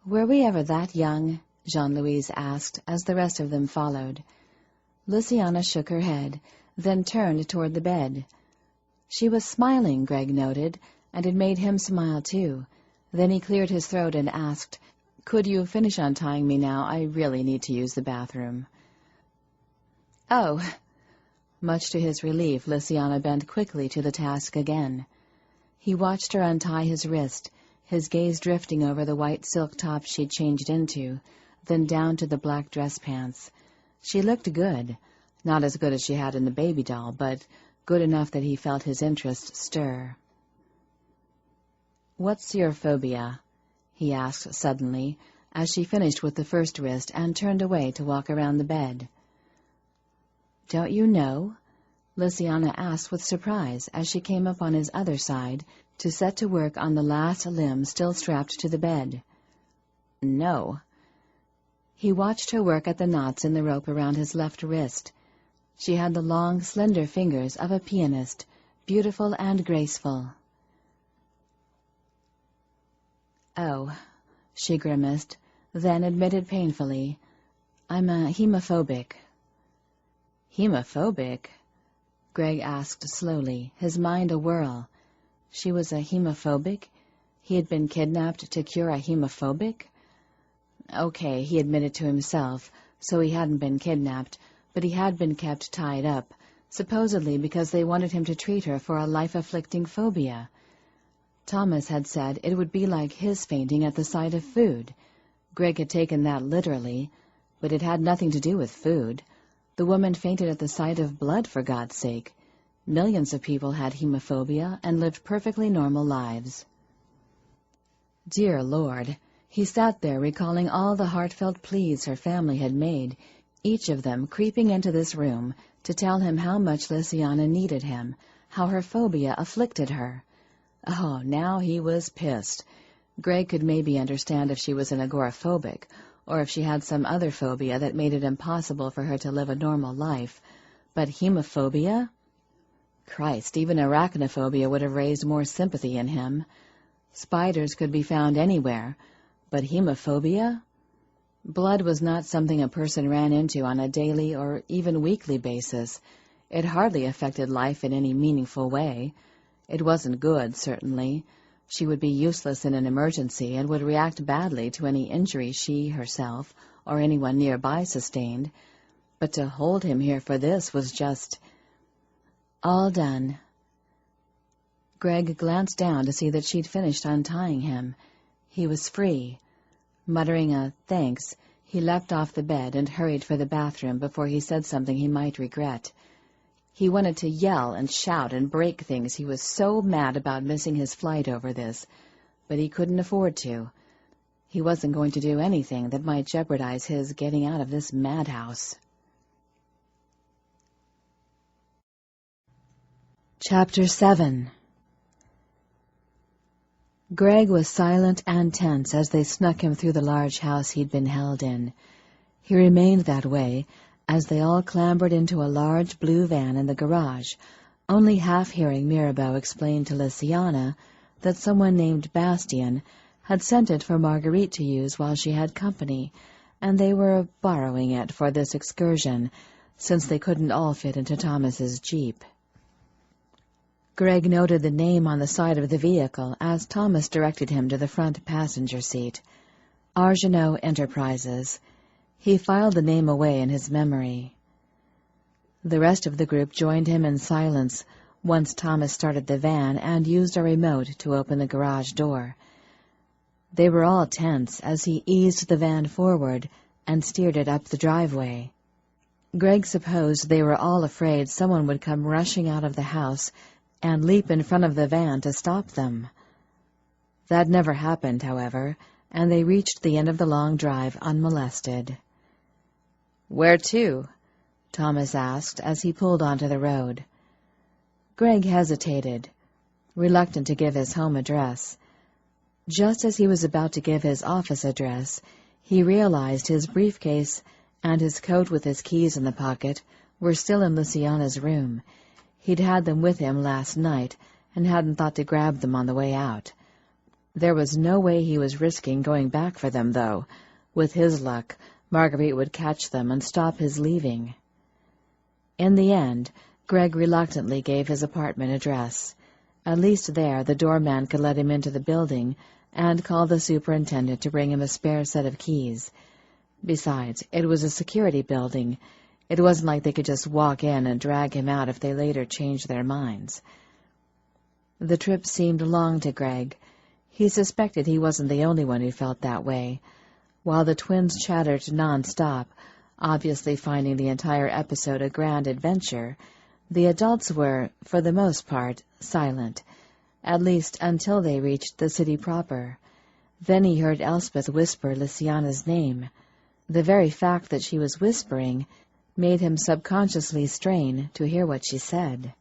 "Were we ever that young?" Jean-Louise asked as the rest of them followed. Lysiana shook her head, then turned toward the bed. She was smiling, Greg noted, and it made him smile too. Then he cleared his throat and asked, "Could you finish untying me now? I really need to use the bathroom." "Oh." Much to his relief, Lysiana bent quickly to the task again. He watched her untie his wrist, his gaze drifting over the white silk top she'd changed into, then down to the black dress pants. She looked good. Not as good as she had in the baby doll, but good enough that he felt his interest stir. "What's your phobia?" he asked suddenly, as she finished with the first wrist and turned away to walk around the bed. "Don't you know?" Lysiana asked with surprise as she came up on his other side to set to work on the last limb still strapped to the bed. "No." He watched her work at the knots in the rope around his left wrist. She had the long, slender fingers of a pianist, beautiful and graceful. "Oh," she grimaced, then admitted painfully, "I'm a hemophobic." "Hemophobic?" Greg asked slowly, his mind awhirl. She was a hemophobic? He had been kidnapped to cure a hemophobic? Okay, he admitted to himself, so he hadn't been kidnapped, but he had been kept tied up, supposedly because they wanted him to treat her for a life-afflicting phobia. Thomas had said it would be like his fainting at the sight of food. Greg had taken that literally, but it had nothing to do with food. The woman fainted at the sight of blood, for God's sake. Millions of people had hemophobia and lived perfectly normal lives. Dear Lord, he sat there recalling all the heartfelt pleas her family had made, each of them creeping into this room to tell him how much Lysiana needed him, how her phobia afflicted her. Oh, now he was pissed. Greg could maybe understand if she was an agoraphobic, or if she had some other phobia that made it impossible for her to live a normal life. But hemophobia? Christ, even arachnophobia would have raised more sympathy in him. Spiders could be found anywhere, but hemophobia? Blood was not something a person ran into on a daily or even weekly basis. It hardly affected life in any meaningful way. It wasn't good, certainly. She would be useless in an emergency and would react badly to any injury she, herself, or anyone nearby sustained, but to hold him here for this was just... all done. Greg glanced down to see that she'd finished untying him. He was free. Muttering a thanks, he leapt off the bed and hurried for the bathroom before he said something he might regret. He wanted to yell and shout and break things. He was so mad about missing his flight over this, but he couldn't afford to. He wasn't going to do anything that might jeopardize his getting out of this madhouse. Chapter 7. Greg was silent and tense as they snuck him through the large house he'd been held in. He remained that way as they all clambered into a large blue van in the garage, only half hearing Mirabeau explain to Lynsay that someone named Bastien had sent it for Marguerite to use while she had company, and they were borrowing it for this excursion, since they couldn't all fit into Thomas's Jeep. Greg noted the name on the side of the vehicle as Thomas directed him to the front passenger seat. Argenau Enterprises. He filed the name away in his memory. The rest of the group joined him in silence once Thomas started the van and used a remote to open the garage door. They were all tense as he eased the van forward and steered it up the driveway. Greg supposed they were all afraid someone would come rushing out of the house and leap in front of the van to stop them. That never happened, however, and they reached the end of the long drive unmolested. "Where to?" Thomas asked as he pulled onto the road. Greg hesitated, reluctant to give his home address. Just as he was about to give his office address, he realized his briefcase and his coat with his keys in the pocket were still in Lynsay's room. He'd had them with him last night and hadn't thought to grab them on the way out. There was no way he was risking going back for them, though. With his luck, Marguerite would catch them and stop his leaving. In the end, Greg reluctantly gave his apartment address. At least there the doorman could let him into the building and call the superintendent to bring him a spare set of keys. Besides, it was a security building. It wasn't like they could just walk in and drag him out if they later changed their minds. The trip seemed long to Greg. He suspected he wasn't the only one who felt that way. While the twins chattered nonstop, obviously finding the entire episode a grand adventure, the adults were, for the most part, silent, at least until they reached the city proper. Then he heard Elspeth whisper Lynsay's name. The very fact that she was whispering made him subconsciously strain to hear what she said.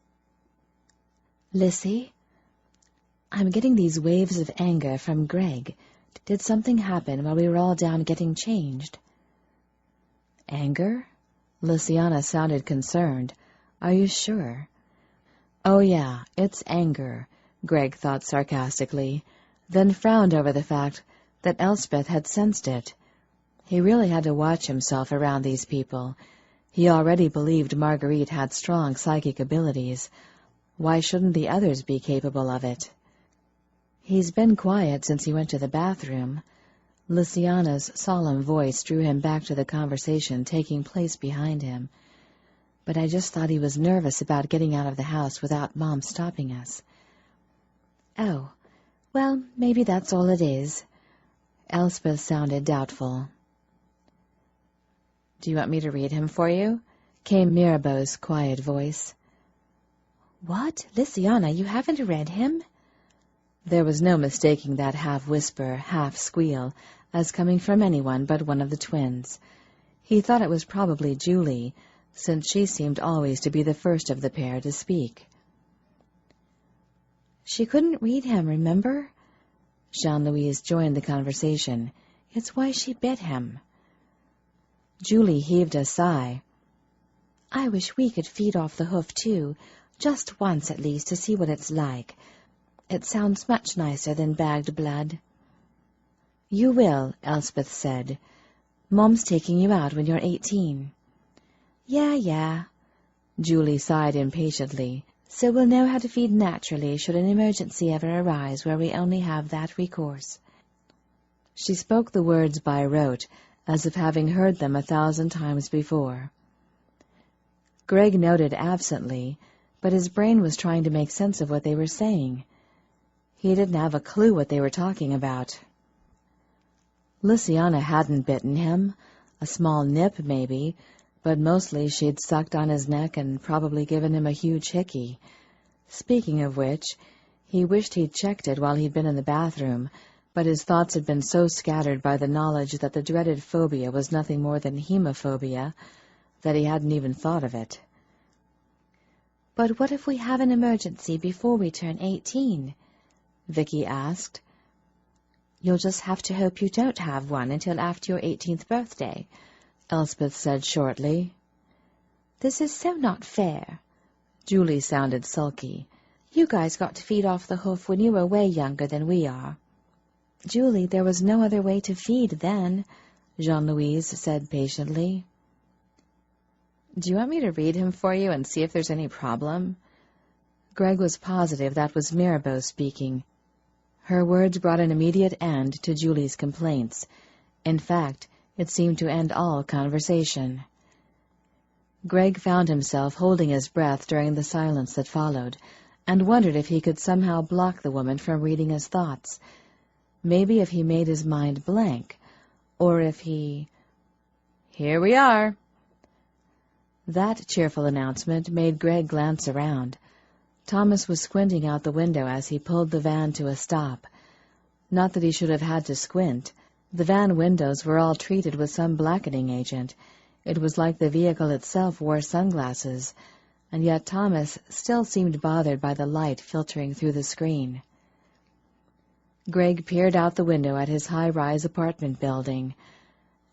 "Lynsay, I'm getting these waves of anger from Greg. Did something happen while we were all down getting changed?" "Anger?" Lynsay sounded concerned. "Are you sure?" "Oh, yeah, it's anger," Greg thought sarcastically, then frowned over the fact that Elspeth had sensed it. He really had to watch himself around these people. He already believed Marguerite had strong psychic abilities. Why shouldn't the others be capable of it? "He's been quiet since he went to the bathroom." Lynsay's solemn voice drew him back to the conversation taking place behind him. "But I just thought he was nervous about getting out of the house without Mom stopping us." "Oh, well, maybe that's all it is." Elspeth sounded doubtful. "Do you want me to read him for you?" came Mirabeau's quiet voice. "What? Lynsay, you haven't read him?" There was no mistaking that half-whisper, half-squeal as coming from anyone but one of the twins. He thought it was probably Julie, since she seemed always to be the first of the pair to speak. "She couldn't read him, remember?" Jean-Louise joined the conversation. "It's why she bit him." Julie heaved a sigh. "I wish we could feed off the hoof, too, just once at least, to see what it's like. It sounds much nicer than bagged blood." "You will," Elspeth said. "Mom's taking you out when you're 18. Yeah. Julie sighed impatiently. "So we'll know how to feed naturally should an emergency ever arise where we only have that recourse." She spoke the words by rote, as if having heard them 1,000 times before. Greg noted absently, but his brain was trying to make sense of what they were saying. He didn't have a clue what they were talking about. Lysiana hadn't bitten him, a small nip maybe, but mostly she'd sucked on his neck and probably given him a huge hickey. Speaking of which, he wished he'd checked it while he'd been in the bathroom, but his thoughts had been so scattered by the knowledge that the dreaded phobia was nothing more than hemophobia that he hadn't even thought of it. "But what if we have an emergency before we turn 18? Vicky asked. "You'll just have to hope you don't have one until after your 18th birthday, Elspeth said shortly. "This is so not fair." Julie sounded sulky. "You guys got to feed off the hoof when you were way younger than we are." "Julie, there was no other way to feed then," Jean-Louise said patiently. "Do you want me to read him for you and see if there's any problem?" Greg was positive that was Mirabeau speaking. Her words brought an immediate end to Julie's complaints. In fact, it seemed to end all conversation. Greg found himself holding his breath during the silence that followed, and wondered if he could somehow block the woman from reading his thoughts. Maybe if he made his mind blank, or if he... "Here we are." That cheerful announcement made Greg glance around. Thomas was squinting out the window as he pulled the van to a stop. Not that he should have had to squint. The van windows were all treated with some blackening agent. It was like the vehicle itself wore sunglasses, and yet Thomas still seemed bothered by the light filtering through the screen. Greg peered out the window at his high-rise apartment building.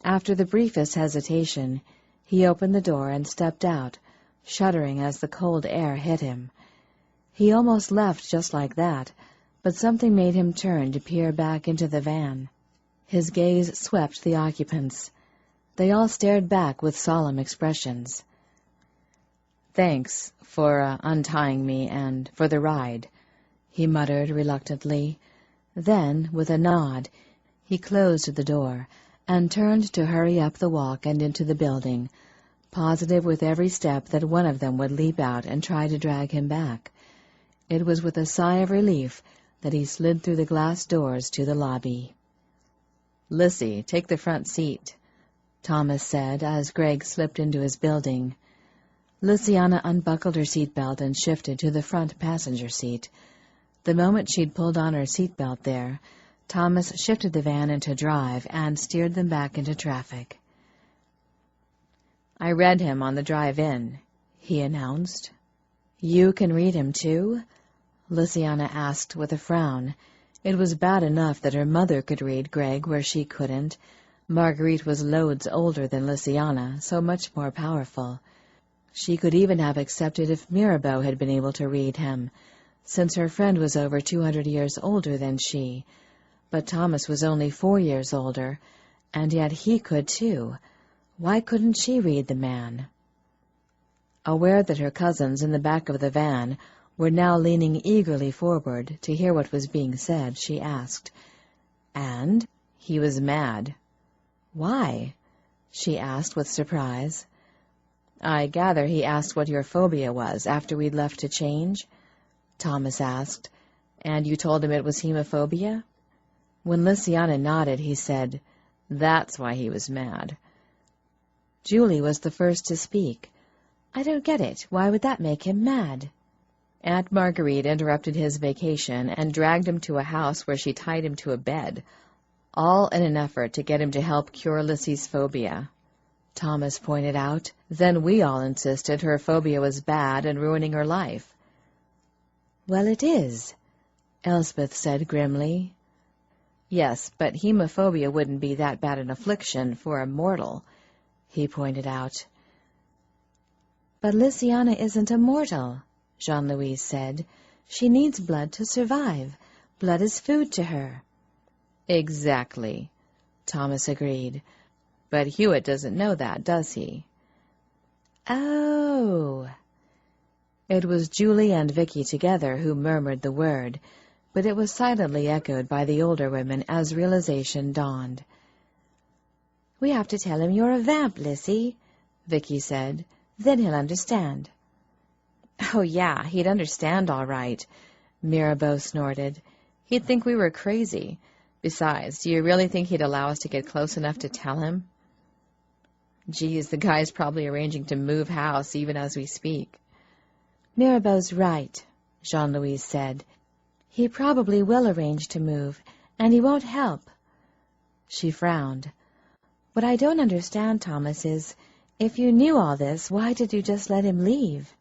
After the briefest hesitation, he opened the door and stepped out, shuddering as the cold air hit him. He almost left just like that, but something made him turn to peer back into the van. His gaze swept the occupants. They all stared back with solemn expressions. "Thanks for untying me and for the ride," he muttered reluctantly. Then, with a nod, he closed the door and turned to hurry up the walk and into the building, positive with every step that one of them would leap out and try to drag him back. It was with a sigh of relief that he slid through the glass doors to the lobby. "Lissy, take the front seat," Thomas said as Greg slipped into his building. Lysiana unbuckled her seatbelt and shifted to the front passenger seat. The moment she'd pulled on her seatbelt there, Thomas shifted the van into drive and steered them back into traffic. "I read him on the drive in," he announced. "You can read him, too?" Lysiana asked with a frown. It was bad enough that her mother could read Greg where she couldn't. Marguerite was loads older than Lysiana, so much more powerful. She could even have accepted if Mirabeau had been able to read him, since her friend was over 200 years older than she. But Thomas was only 4 years older, and yet he could too. Why couldn't she read the man? Aware that her cousins in the back of the van were now leaning eagerly forward to hear what was being said, she asked, "And?" "He was mad." "Why?" she asked with surprise. "I gather he asked what your phobia was after we'd left to change?" Thomas asked. "And you told him it was hemophobia?" When Lysiana nodded, he said, "That's why he was mad." Julie was the first to speak. "I don't get it. Why would that make him mad?" "Aunt Marguerite interrupted his vacation and dragged him to a house where she tied him to a bed, all in an effort to get him to help cure Lissy's phobia," Thomas pointed out. "Then we all insisted her phobia was bad and ruining her life." "Well, it is," Elspeth said grimly. "Yes, but hemophobia wouldn't be that bad an affliction for a mortal," he pointed out. "But Lysiana isn't a mortal," Jean-Louise said. "She needs blood to survive. Blood is food to her." "Exactly," Thomas agreed. "But Hewitt doesn't know that, does he?" "Oh." It was Julie and Vicky together who murmured the word, but it was silently echoed by the older women as realization dawned. "We have to tell him you're a vamp, Lynsay," Vicky said. "Then he'll understand." "Oh, yeah, he'd understand all right," Mirabeau snorted. "He'd think we were crazy. Besides, do you really think he'd allow us to get close enough to tell him?" "Geez, the guy's probably arranging to move house even as we speak." "Mirabeau's right," Jean-Louis said. "He probably will arrange to move, and he won't help." She frowned. "What I don't understand, Thomas, is, if you knew all this, why did you just let him leave?"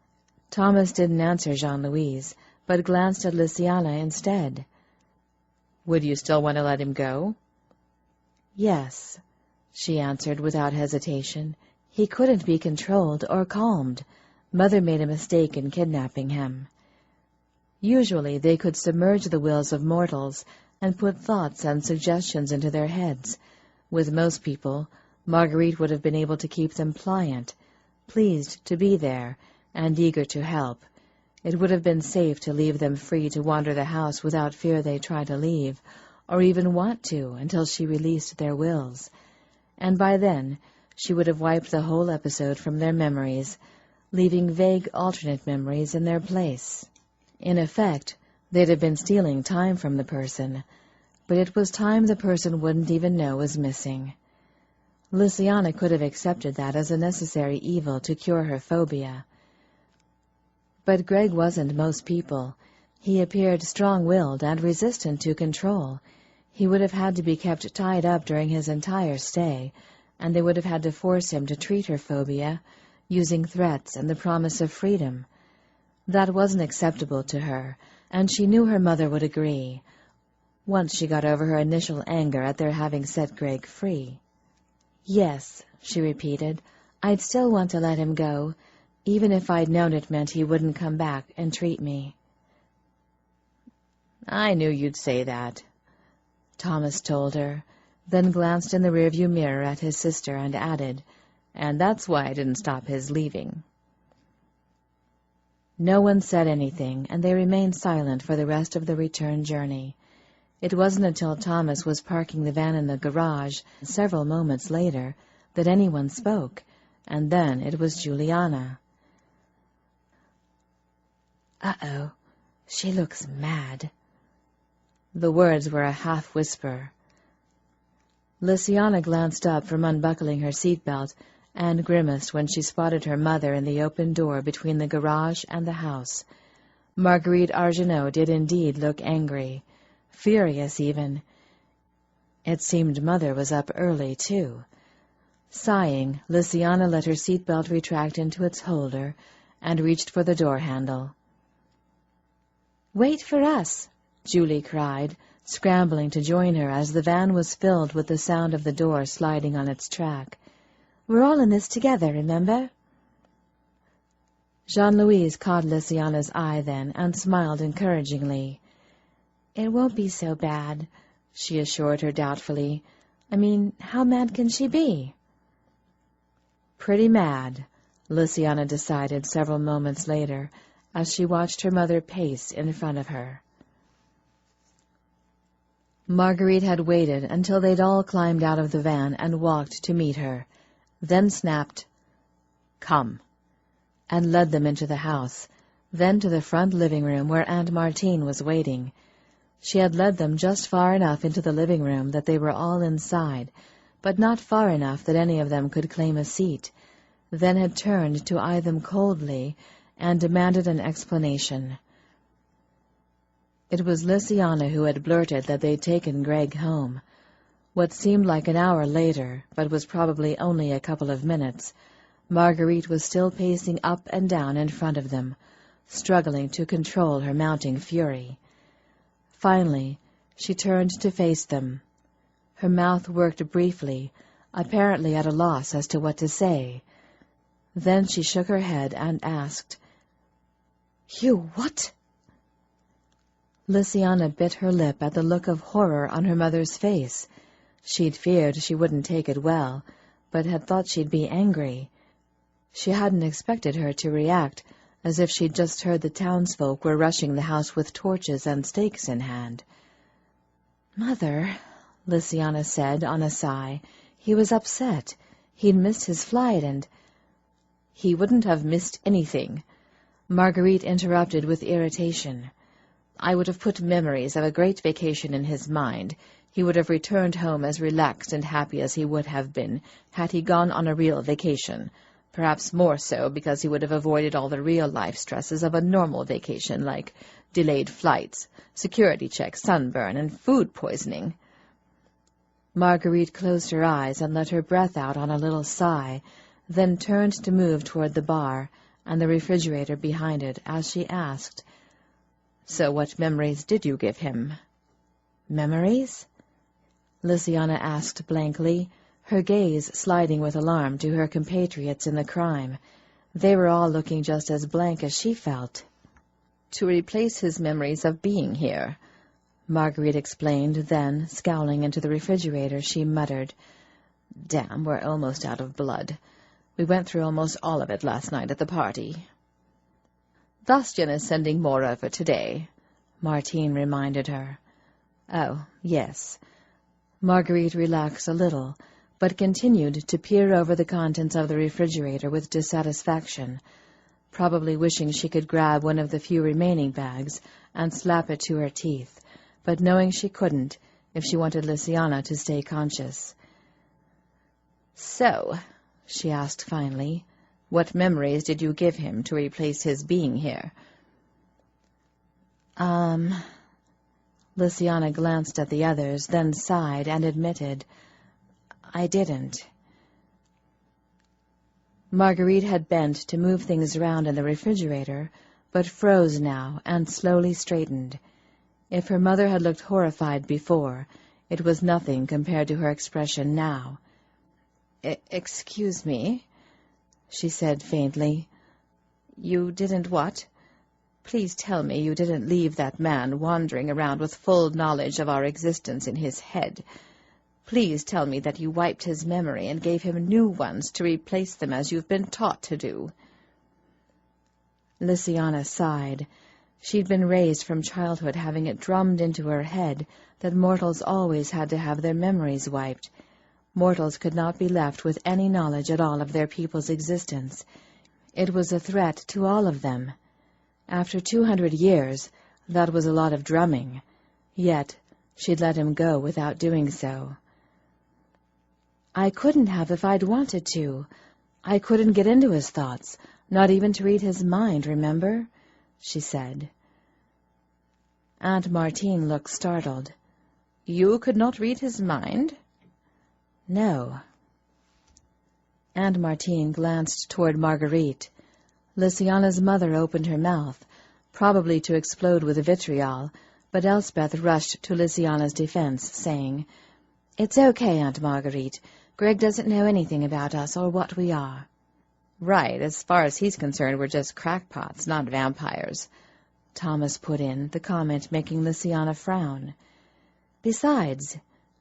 Thomas didn't answer Jean-Louise, but glanced at Lysiana instead. "Would you still want to let him go?" "Yes," she answered without hesitation. "He couldn't be controlled or calmed. Mother made a mistake in kidnapping him." Usually they could submerge the wills of mortals and put thoughts and suggestions into their heads. With most people, Marguerite would have been able to keep them pliant, pleased to be there, and eager to help. It would have been safe to leave them free to wander the house without fear they'd try to leave, or even want to, until she released their wills. And by then, she would have wiped the whole episode from their memories, leaving vague alternate memories in their place. In effect, they'd have been stealing time from the person, but it was time the person wouldn't even know was missing. Lysiana could have accepted that as a necessary evil to cure her phobia. But Greg wasn't most people. He appeared strong-willed and resistant to control. He would have had to be kept tied up during his entire stay, and they would have had to force him to treat her phobia, using threats and the promise of freedom. That wasn't acceptable to her, and she knew her mother would agree, once she got over her initial anger at their having set Greg free. "Yes," she repeated, "I'd still want to let him go, even if I'd known it meant he wouldn't come back and treat me." "I knew you'd say that," Thomas told her, then glanced in the rearview mirror at his sister and added, "And that's why I didn't stop his leaving." No one said anything, and they remained silent for the rest of the return journey. It wasn't until Thomas was parking the van in the garage, several moments later, that anyone spoke, and then it was Juliana. "Uh-oh, she looks mad." The words were a half-whisper. Lysiana glanced up from unbuckling her seatbelt and grimaced when she spotted her mother in the open door between the garage and the house. Marguerite Argenot did indeed look angry, furious even. It seemed Mother was up early, too. Sighing, Lysiana let her seatbelt retract into its holder and reached for the door handle. "Wait for us," Julie cried, scrambling to join her as the van was filled with the sound of the door sliding on its track. "We're all in this together, remember?" Jean-Louise caught Lysiana's eye then and smiled encouragingly. "It won't be so bad," she assured her doubtfully. "I mean, how mad can she be?" "Pretty mad," Lysiana decided several moments later, as she watched her mother pace in front of her. Marguerite had waited until they'd all climbed out of the van and walked to meet her, then snapped, "Come," and led them into the house, then to the front living room where Aunt Martine was waiting. She had led them just far enough into the living room that they were all inside, but not far enough that any of them could claim a seat, then had turned to eye them coldly and demanded an explanation. It was Lysiana who had blurted that they'd taken Greg home. What seemed like an hour later, but was probably only a couple of minutes, Marguerite was still pacing up and down in front of them, struggling to control her mounting fury. Finally, she turned to face them. Her mouth worked briefly, apparently at a loss as to what to say. Then she shook her head and asked, "You what?" Lysiana bit her lip at the look of horror on her mother's face. She'd feared she wouldn't take it well, but had thought she'd be angry. She hadn't expected her to react as if she'd just heard the townsfolk were rushing the house with torches and stakes in hand. "Mother," Lysiana said on a sigh, He was upset. He'd missed his flight and— He wouldn't have missed anything, Marguerite interrupted with irritation. I would have put memories of a great vacation in his mind. He would have returned home as relaxed and happy as he would have been had he gone on a real vacation. Perhaps more so because he would have avoided all the real-life stresses of a normal vacation, like delayed flights, security checks, sunburn, and food poisoning. Marguerite closed her eyes and let her breath out on a little sigh, then turned to move toward the bar and the refrigerator behind it as she asked, So what memories did you give him? Memories? Lysiana asked blankly, her gaze sliding with alarm to her compatriots in the crime. They were all looking just as blank as she felt. To replace his memories of being here, Marguerite explained, then, scowling into the refrigerator, she muttered, Damn, we're almost out of blood. We went through almost all of it last night at the party. Bastian is sending more over today, Martine reminded her. Oh, yes. Marguerite relaxed a little, but continued to peer over the contents of the refrigerator with dissatisfaction, probably wishing she could grab one of the few remaining bags and slap it to her teeth, but knowing she couldn't if she wanted Lysiana to stay conscious. So, she asked finally, what memories did you give him to replace his being here? Lysiana glanced at the others, then sighed and admitted, I didn't. Marguerite had bent to move things around in the refrigerator, but froze now and slowly straightened. If her mother had looked horrified before, it was nothing compared to her expression now. Excuse me, she said faintly. You didn't what? Please tell me you didn't leave that man wandering around with full knowledge of our existence in his head. Please tell me that you wiped his memory and gave him new ones to replace them as you've been taught to do. Lysiana sighed. She'd been raised from childhood having it drummed into her head that mortals always had to have their memories wiped. Mortals could not be left with any knowledge at all of their people's existence. It was a threat to all of them. After 200 years, that was a lot of drumming. Yet, she'd let him go without doing so. I couldn't have if I'd wanted to. I couldn't get into his thoughts, not even to read his mind, remember? She said. Aunt Martine looked startled. You could not read his mind? No. Aunt Martine glanced toward Marguerite. Lysiana's mother opened her mouth, probably to explode with vitriol, but Elspeth rushed to Lysiana's defense, saying, It's okay, Aunt Marguerite. Greg doesn't know anything about us or what we are. Right, as far as he's concerned, we're just crackpots, not vampires, Thomas put in, the comment making Lysiana frown. Besides,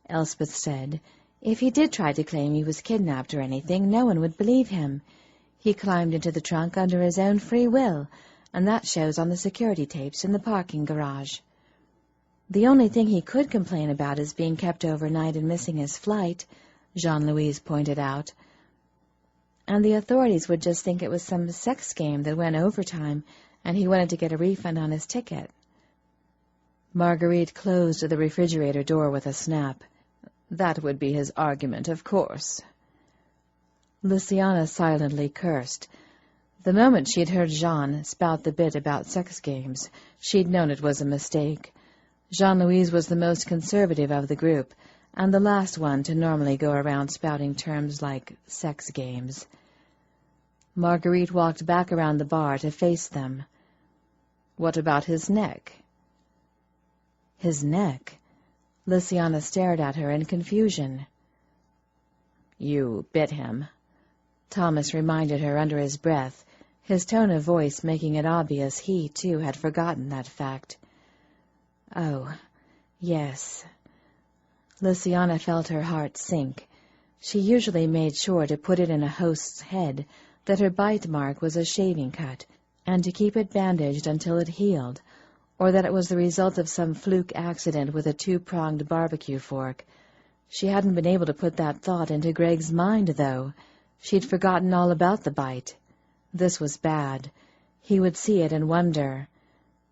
Elspeth said, if he did try to claim he was kidnapped or anything, no one would believe him. He climbed into the trunk under his own free will, and that shows on the security tapes in the parking garage. The only thing he could complain about is being kept overnight and missing his flight, Jean-Louise pointed out. And the authorities would just think it was some sex game that went overtime, and he wanted to get a refund on his ticket. Marguerite closed the refrigerator door with a snap. That would be his argument, of course. Lysiana silently cursed. The moment she'd heard Jean spout the bit about sex games, she'd known it was a mistake. Jean-Louise was the most conservative of the group, and the last one to normally go around spouting terms like sex games. Marguerite walked back around the bar to face them. What about his neck? His neck? Lysiana stared at her in confusion. You bit him, Thomas reminded her under his breath, his tone of voice making it obvious he, too, had forgotten that fact. Oh, yes. Lysiana felt her heart sink. She usually made sure to put it in a host's head that her bite mark was a shaving cut, and to keep it bandaged until it healed, or that it was the result of some fluke accident with a two-pronged barbecue fork. She hadn't been able to put that thought into Greg's mind, though. She'd forgotten all about the bite. This was bad. He would see it and wonder.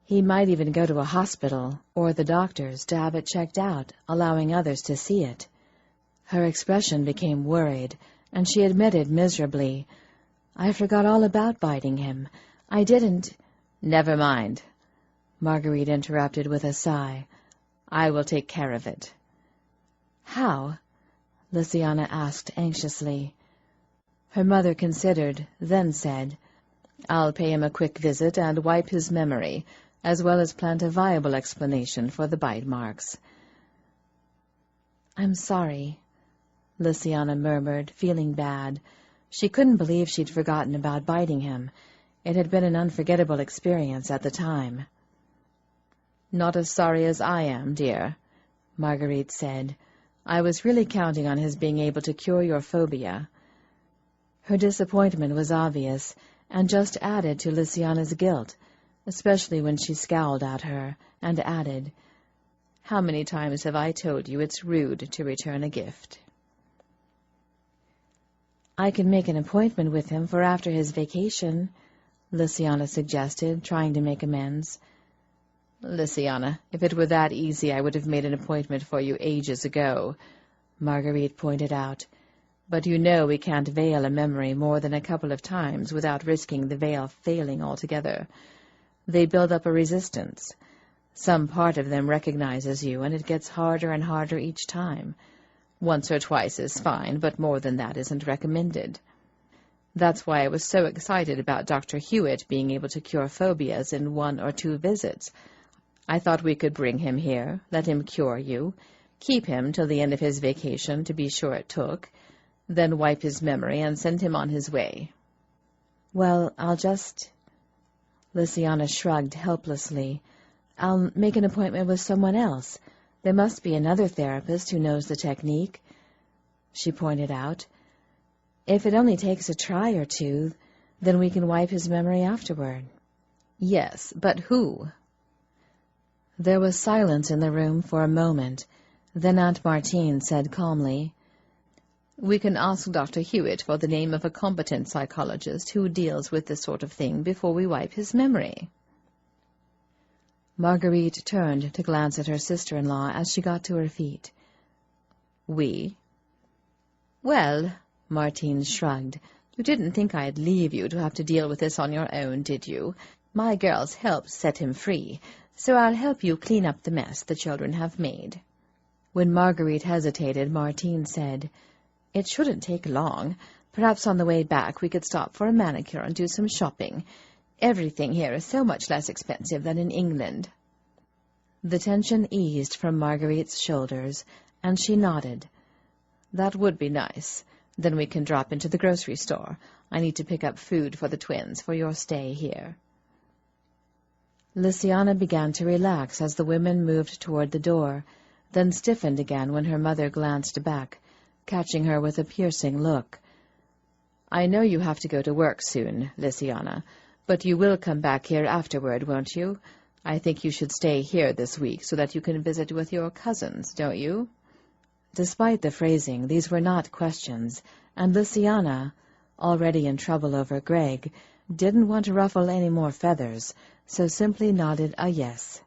He might even go to a hospital or the doctor's to have it checked out, allowing others to see it. Her expression became worried, and she admitted miserably, "I forgot all about biting him. I didn't—" "Never mind," Marguerite interrupted with a sigh. "I will take care of it." "How?" Lysiana asked anxiously. Her mother considered, then said, "I'll pay him a quick visit and wipe his memory, as well as plant a viable explanation for the bite marks." "I'm sorry," Lysiana murmured, feeling bad. She couldn't believe she'd forgotten about biting him. It had been an unforgettable experience at the time. "Not as sorry as I am, dear," Marguerite said. "I was really counting on his being able to cure your phobia." Her disappointment was obvious, and just added to Lysiana's guilt, especially when she scowled at her, and added, "How many times have I told you it's rude to return a gift?" "I can make an appointment with him for after his vacation," Lysiana suggested, trying to make amends. "Lysiana, if it were that easy, I would have made an appointment for you ages ago," Marguerite pointed out. "But you know we can't veil a memory more than a couple of times without risking the veil failing altogether. They build up a resistance. Some part of them recognizes you, and it gets harder and harder each time. Once or twice is fine, but more than that isn't recommended. That's why I was so excited about Dr. Hewitt being able to cure phobias in 1 or 2 visits. I thought we could bring him here, let him cure you, keep him till the end of his vacation to be sure it took, then wipe his memory and send him on his way." "Well, I'll just—" Lysiana shrugged helplessly. "I'll make an appointment with someone else. There must be another therapist who knows the technique," she pointed out. "If it only takes a try or 2, then we can wipe his memory afterward." "Yes, but who?" There was silence in the room for a moment. Then Aunt Martine said calmly, "We can ask Dr. Hewitt for the name of a competent psychologist who deals with this sort of thing before we wipe his memory." Marguerite turned to glance at her sister-in-law as she got to her feet. "We?" "Well," Martine shrugged, "you didn't think I'd leave you to have to deal with this on your own, did you? My girls helped set him free, so I'll help you clean up the mess the children have made." When Marguerite hesitated, Martine said, "It shouldn't take long. Perhaps on the way back we could stop for a manicure and do some shopping. Everything here is so much less expensive than in England." The tension eased from Marguerite's shoulders, and she nodded. "That would be nice. Then we can drop into the grocery store. I need to pick up food for the twins for your stay here." Lysiana began to relax as the women moved toward the door, then stiffened again when her mother glanced back, catching her with a piercing look. "I know you have to go to work soon, Lysiana, but you will come back here afterward, won't you? I think you should stay here this week so that you can visit with your cousins, don't you?" Despite the phrasing, these were not questions, and Lysiana, already in trouble over Greg, didn't want to ruffle any more feathers, so simply nodded a yes.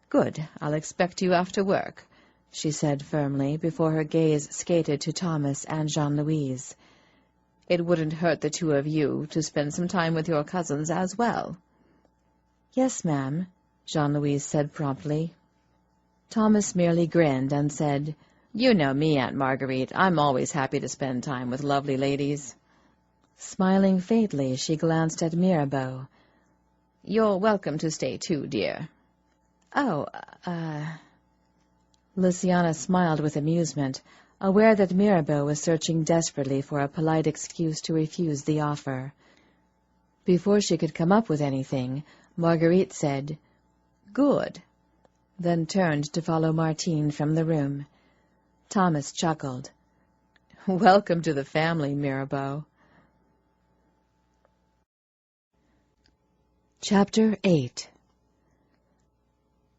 "Good, I'll expect you after work," she said firmly before her gaze skated to Thomas and Jean-Louise. "It wouldn't hurt the 2 of you to spend some time with your cousins as well." "Yes, ma'am," Jean-Louise said promptly. Thomas merely grinned and said, "You know me, Aunt Marguerite. I'm always happy to spend time with lovely ladies." Smiling faintly, she glanced at Mirabeau. "You're welcome to stay too, dear." "Oh, Lysiana smiled with amusement, aware that Mirabeau was searching desperately for a polite excuse to refuse the offer. Before she could come up with anything, Marguerite said, "Good," then turned to follow Martine from the room. Thomas chuckled. "Welcome to the family, Mirabeau." Chapter 8.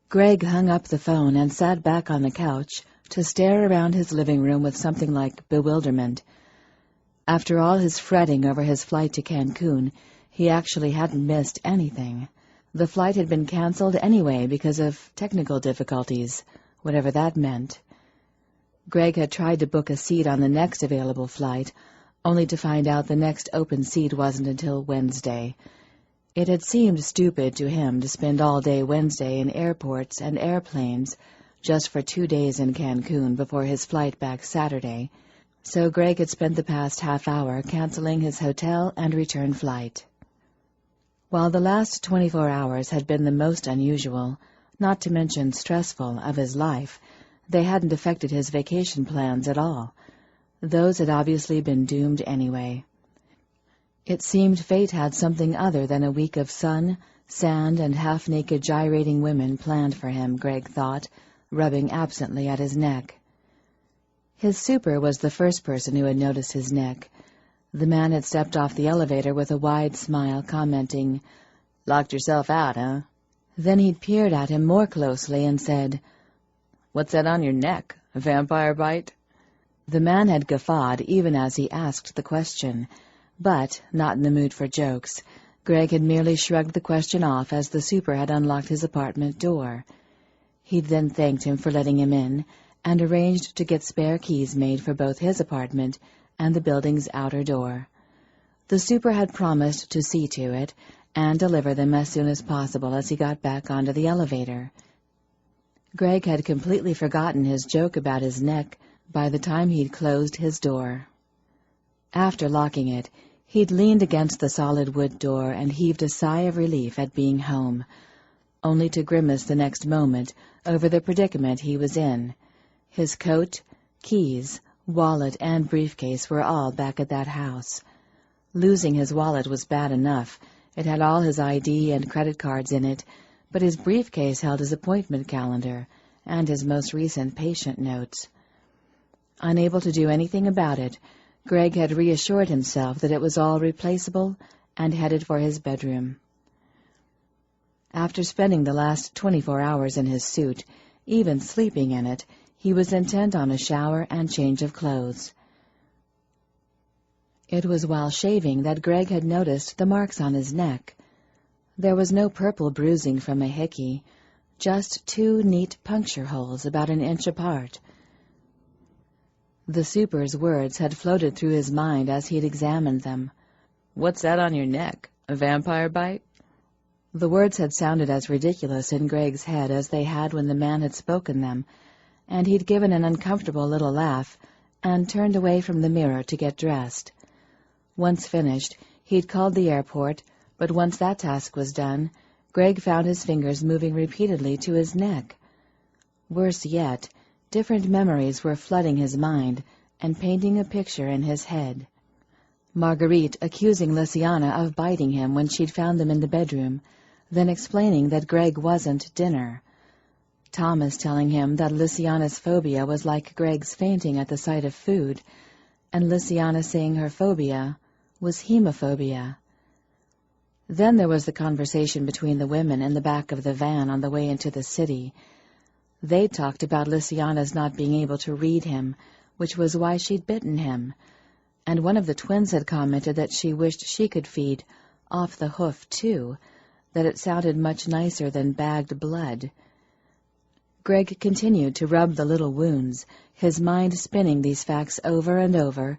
Greg hung up the phone and sat back on the couch, to stare around his living room with something like bewilderment. After all his fretting over his flight to Cancun, he actually hadn't missed anything. The flight had been canceled anyway because of technical difficulties, whatever that meant. Greg had tried to book a seat on the next available flight, only to find out the next open seat wasn't until Wednesday. It had seemed stupid to him to spend all day Wednesday in airports and airplanes just for 2 days in Cancun before his flight back Saturday, so Greg had spent the past half hour canceling his hotel and return flight. While the last 24 hours had been the most unusual, not to mention stressful, of his life, they hadn't affected his vacation plans at all. Those had obviously been doomed anyway. It seemed fate had something other than a week of sun, sand, and half-naked gyrating women planned for him, Greg thought, rubbing absently at his neck. His super was the first person who had noticed his neck. The man had stepped off the elevator with a wide smile, commenting, "Locked yourself out, huh?" Then he'd peered at him more closely and said, "What's that on your neck? A vampire bite?" The man had guffawed even as he asked the question, but, not in the mood for jokes, Greg had merely shrugged the question off as the super had unlocked his apartment door. He'd then thanked him for letting him in and arranged to get spare keys made for both his apartment and the building's outer door. The super had promised to see to it and deliver them as soon as possible as he got back onto the elevator. Greg had completely forgotten his joke about his neck by the time he'd closed his door. After locking it, he'd leaned against the solid wood door and heaved a sigh of relief at being home, only to grimace the next moment over the predicament he was in. His coat, keys, wallet, and briefcase were all back at that house. Losing his wallet was bad enough. It had all his ID and credit cards in it, but his briefcase held his appointment calendar and his most recent patient notes. Unable to do anything about it, Greg had reassured himself that it was all replaceable and headed for his bedroom. After spending the last 24 hours in his suit, even sleeping in it, he was intent on a shower and change of clothes. It was while shaving that Greg had noticed the marks on his neck. There was no purple bruising from a hickey, just 2 neat puncture holes about 1 inch apart. The super's words had floated through his mind as he'd examined them. "What's that on your neck? A vampire bite?" The words had sounded as ridiculous in Greg's head as they had when the man had spoken them, and he'd given an uncomfortable little laugh and turned away from the mirror to get dressed. Once finished, he'd called the airport, but once that task was done, Greg found his fingers moving repeatedly to his neck. Worse yet, different memories were flooding his mind and painting a picture in his head. Marguerite accusing Lynsay of biting him when she'd found them in the bedroom, then explaining that Greg wasn't dinner. Thomas telling him that Lynsay's phobia was like Greg's fainting at the sight of food, and Lynsay saying her phobia was hemophobia. Then there was the conversation between the women in the back of the van on the way into the city. They talked about Lynsay's not being able to read him, which was why she'd bitten him, and one of the twins had commented that she wished she could feed off the hoof, too, that it sounded much nicer than bagged blood. Greg continued to rub the little wounds, his mind spinning these facts over and over,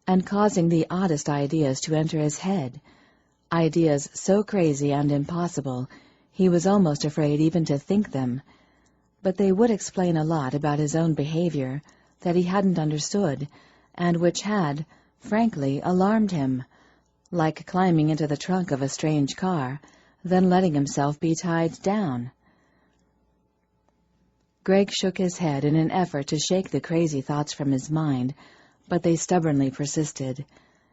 and causing the oddest ideas to enter his head, ideas so crazy and impossible he was almost afraid even to think them. But they would explain a lot about his own behavior that he hadn't understood, and which had, frankly, alarmed him, like climbing into the trunk of a strange car, then letting himself be tied down. Greg shook his head in an effort to shake the crazy thoughts from his mind, but they stubbornly persisted,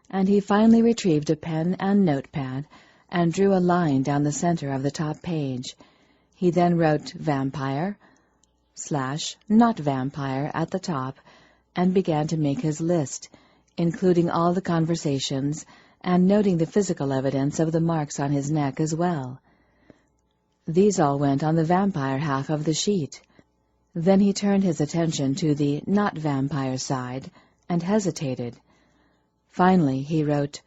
and he finally retrieved a pen and notepad and drew a line down the center of the top page. He then wrote vampire / not vampire at the top and began to make his list, including all the conversations and noting the physical evidence of the marks on his neck as well. These all went on the vampire half of the sheet. Then he turned his attention to the not-vampire side and hesitated. Finally, he wrote,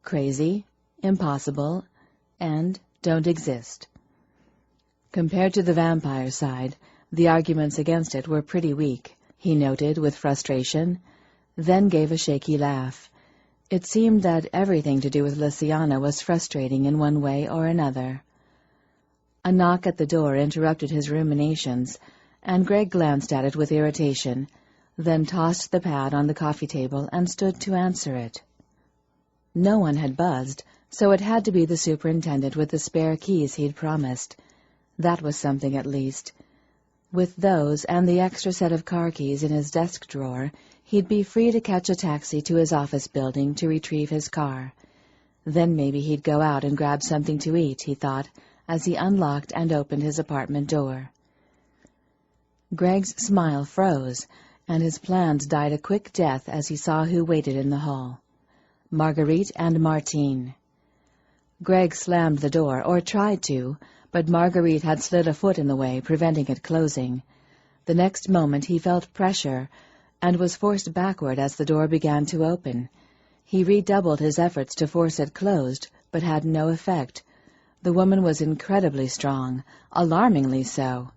"Crazy, impossible, and don't exist." Compared to the vampire side, the arguments against it were pretty weak, he noted with frustration, then gave a shaky laugh. It seemed that everything to do with Lysiana was frustrating in one way or another. A knock at the door interrupted his ruminations, and Greg glanced at it with irritation, then tossed the pad on the coffee table and stood to answer it. No one had buzzed, so it had to be the superintendent with the spare keys he'd promised. That was something at least. With those and the extra set of car keys in his desk drawer, he'd be free to catch a taxi to his office building to retrieve his car. Then maybe he'd go out and grab something to eat, he thought, as he unlocked and opened his apartment door. Greg's smile froze, and his plans died a quick death as he saw who waited in the hall. Marguerite and Martine. Greg slammed the door, or tried to, but Marguerite had slid a foot in the way, preventing it closing. The next moment he felt pressure, and was forced backward as the door began to open. He redoubled his efforts to force it closed, but had no effect. The woman was incredibly strong, alarmingly so.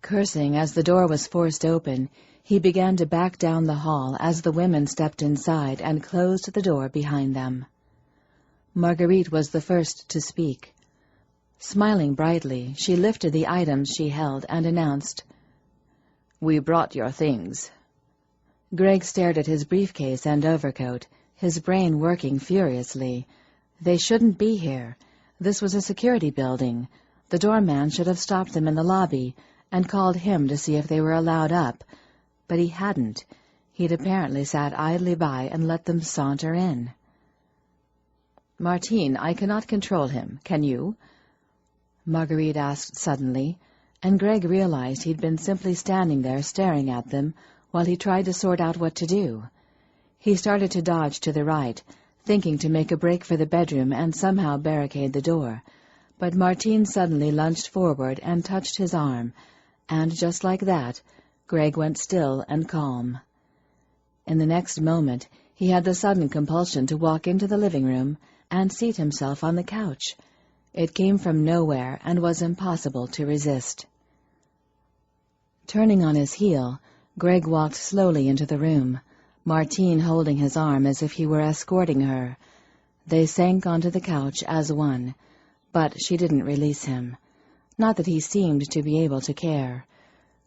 Cursing as the door was forced open, he began to back down the hall as the women stepped inside and closed the door behind them. Marguerite was the first to speak. Smiling brightly, she lifted the items she held and announced, "We brought your things." Greg stared at his briefcase and overcoat, his brain working furiously. They shouldn't be here. This was a security building. The doorman should have stopped them in the lobby and called him to see if they were allowed up. But he hadn't. He'd apparently sat idly by and let them saunter in. "Martine, I cannot control him. Can you?" Marguerite asked suddenly, and Greg realized he'd been simply standing there staring at them while he tried to sort out what to do. He started to dodge to the right, thinking to make a break for the bedroom and somehow barricade the door, but Martine suddenly lunged forward and touched his arm, and just like that, Greg went still and calm. In the next moment, he had the sudden compulsion to walk into the living room and seat himself on the couch. It came from nowhere and was impossible to resist. Turning on his heel, Greg walked slowly into the room, Martine holding his arm as if he were escorting her. They sank onto the couch as one, but she didn't release him. Not that he seemed to be able to care.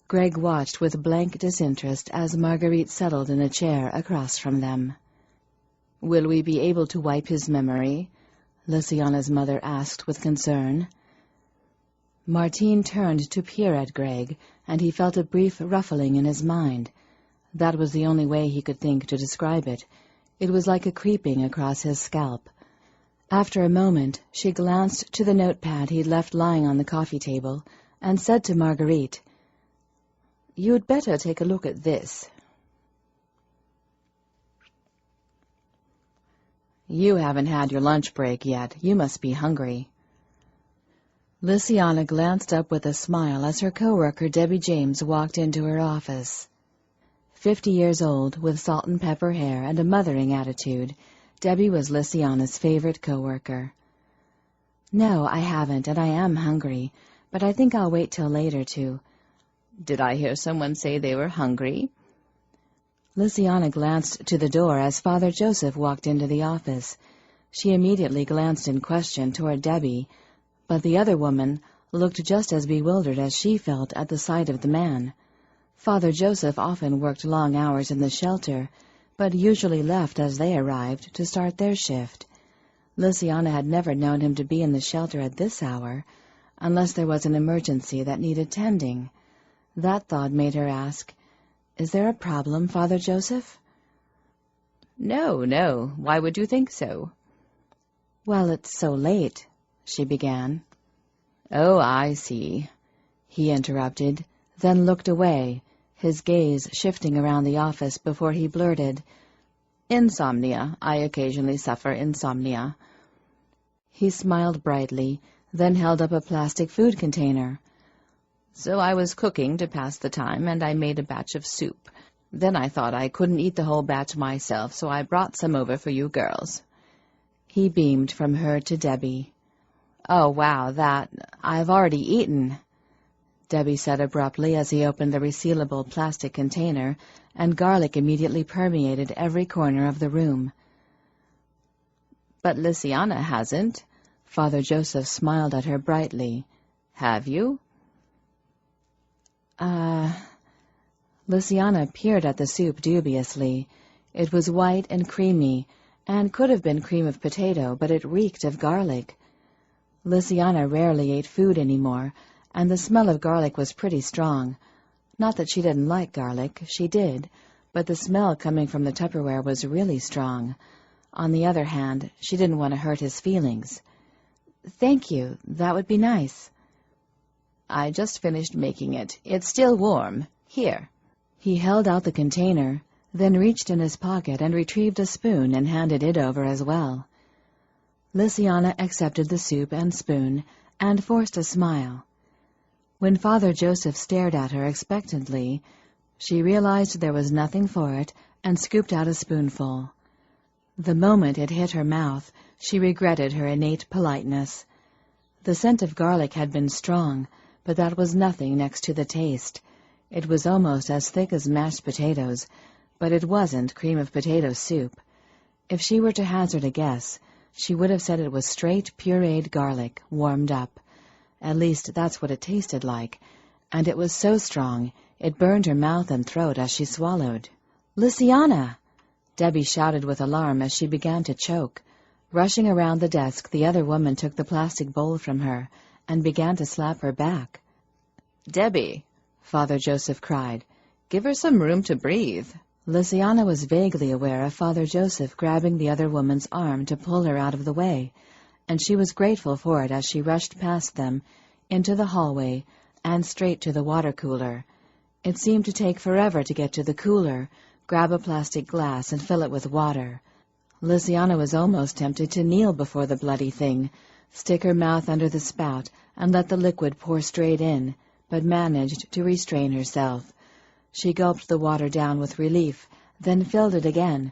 Greg watched with blank disinterest as Marguerite settled in a chair across from them. "Will we be able to wipe his memory?" Lysiana's mother asked with concern. Martine turned to peer at Greg, and he felt a brief ruffling in his mind. That was the only way he could think to describe it. It was like a creeping across his scalp. After a moment, she glanced to the notepad he'd left lying on the coffee table and said to Marguerite, "You'd better take a look at this." "You haven't had your lunch break yet. You must be hungry." Lysiana glanced up with a smile as her coworker Debbie James walked into her office. 50 years old, with salt and pepper hair and a mothering attitude, Debbie was Lysiana's favorite coworker. "No, I haven't, and I am hungry, but I think I'll wait till later to—" "Did I hear someone say they were hungry?" Lysiana glanced to the door as Father Joseph walked into the office. She immediately glanced in question toward Debbie, but the other woman looked just as bewildered as she felt at the sight of the man. Father Joseph often worked long hours in the shelter, but usually left as they arrived to start their shift. Lysiana had never known him to be in the shelter at this hour, unless there was an emergency that needed tending. That thought made her ask, "Is there a problem, Father Joseph?" "No, no. Why would you think so?" "Well, it's so late," she began. "Oh, I see," he interrupted, then looked away, his gaze shifting around the office before he blurted, "Insomnia. I occasionally suffer insomnia." He smiled brightly, then held up a plastic food container. So I was cooking to pass the time, and I made a batch of soup. Then I thought I couldn't eat the whole batch myself, so I brought some over for you girls." He beamed from her to Debbie. "Oh, wow, I've already eaten," Debbie said abruptly as he opened the resealable plastic container, and garlic immediately permeated every corner of the room. "But Lysiana hasn't." Father Joseph smiled at her brightly. "Have you?" Lysiana peered at the soup dubiously. It was white and creamy, and could have been cream of potato, but it reeked of garlic. Lysiana rarely ate food anymore, and the smell of garlic was pretty strong. Not that she didn't like garlic, she did, but the smell coming from the Tupperware was really strong. On the other hand, she didn't want to hurt his feelings. "Thank you, that would be nice." "I just finished making it. It's still warm. Here." He held out the container, then reached in his pocket and retrieved a spoon and handed it over as well. Lysiana accepted the soup and spoon and forced a smile. When Father Joseph stared at her expectantly, she realized there was nothing for it and scooped out a spoonful. The moment it hit her mouth, she regretted her innate politeness. The scent of garlic had been strong, but that was nothing next to the taste. It was almost as thick as mashed potatoes, but it wasn't cream of potato soup. If she were to hazard a guess, she would have said it was straight pureed garlic, warmed up. At least that's what it tasted like, and it was so strong it burned her mouth and throat as she swallowed. "Lysiana!" Debbie shouted with alarm as she began to choke. Rushing around the desk, the other woman took the plastic bowl from her and began to slap her back. "Debbie," Father Joseph cried, "give her some room to breathe." Lysiana was vaguely aware of Father Joseph grabbing the other woman's arm to pull her out of the way, and she was grateful for it as she rushed past them, into the hallway, and straight to the water cooler. It seemed to take forever to get to the cooler, grab a plastic glass, and fill it with water. Lysiana was almost tempted to kneel before the bloody thing, stick her mouth under the spout, and let the liquid pour straight in, but managed to restrain herself. She gulped the water down with relief, then filled it again.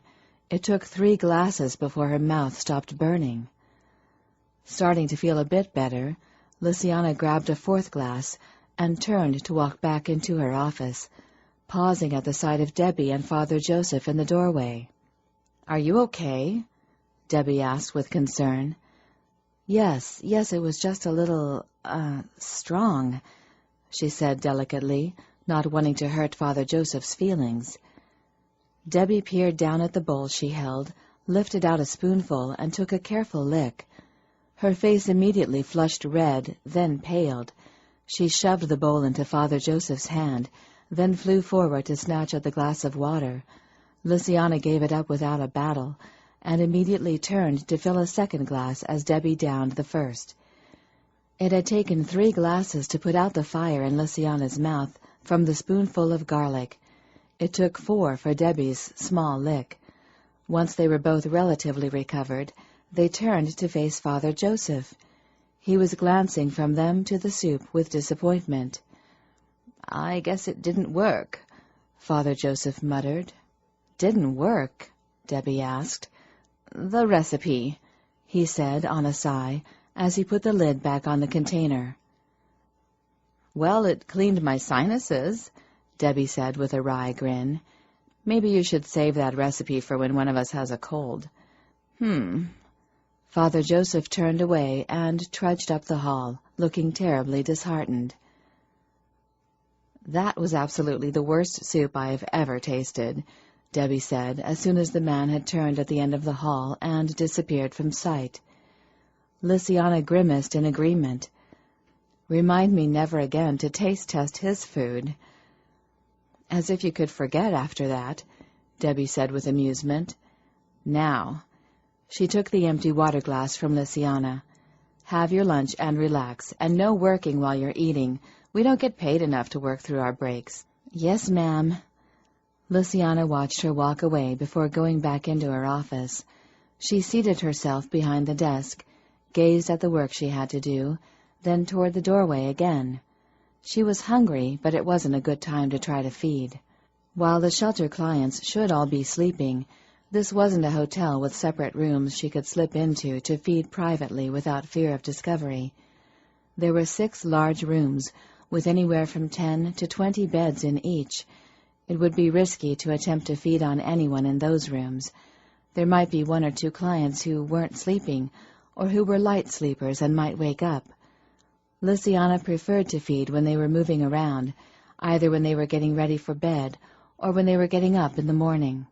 It took 3 glasses before her mouth stopped burning. Starting to feel a bit better, Lysiana grabbed a 4th glass and turned to walk back into her office, pausing at the sight of Debbie and Father Joseph in the doorway. "Are you okay?" Debbie asked with concern. Yes, it was just a little, strong," she said delicately, not wanting to hurt Father Joseph's feelings. Debbie peered down at the bowl she held, lifted out a spoonful, and took a careful lick. Her face immediately flushed red, then paled. She shoved the bowl into Father Joseph's hand, then flew forward to snatch at the glass of water. Lysiana gave it up without a battle, and immediately turned to fill a 2nd glass as Debbie downed the first. It had taken 3 glasses to put out the fire in Lysiana's mouth from the spoonful of garlic. It took 4 for Debbie's small lick. Once they were both relatively recovered, they turned to face Father Joseph. He was glancing from them to the soup with disappointment. "I guess it didn't work," Father Joseph muttered. "Didn't work?" Debbie asked. "The recipe," he said on a sigh, as he put the lid back on the container. "Well, it cleaned my sinuses," Debbie said with a wry grin. "Maybe you should save that recipe for when one of us has a cold." Father Joseph turned away and trudged up the hall, looking terribly disheartened. "That was absolutely the worst soup I have ever tasted," Debbie said, as soon as the man had turned at the end of the hall and disappeared from sight. Lysiana grimaced in agreement. "Remind me never again to taste-test his food." "As if you could forget after that," Debbie said with amusement. "Now," she took the empty water glass from Lysiana, "have your lunch and relax, and no working while you're eating. We don't get paid enough to work through our breaks." "Yes, ma'am." Lysiana watched her walk away before going back into her office. She seated herself behind the desk, gazed at the work she had to do, then toward the doorway again. She was hungry, but it wasn't a good time to try to feed. While the shelter clients should all be sleeping, this wasn't a hotel with separate rooms she could slip into to feed privately without fear of discovery. There were 6 large rooms, with anywhere from 10 to 20 beds in each. It would be risky to attempt to feed on anyone in those rooms. There might be 1 or 2 clients who weren't sleeping, or who were light sleepers and might wake up. Lynsay preferred to feed when they were moving around, either when they were getting ready for bed or when they were getting up in the morning.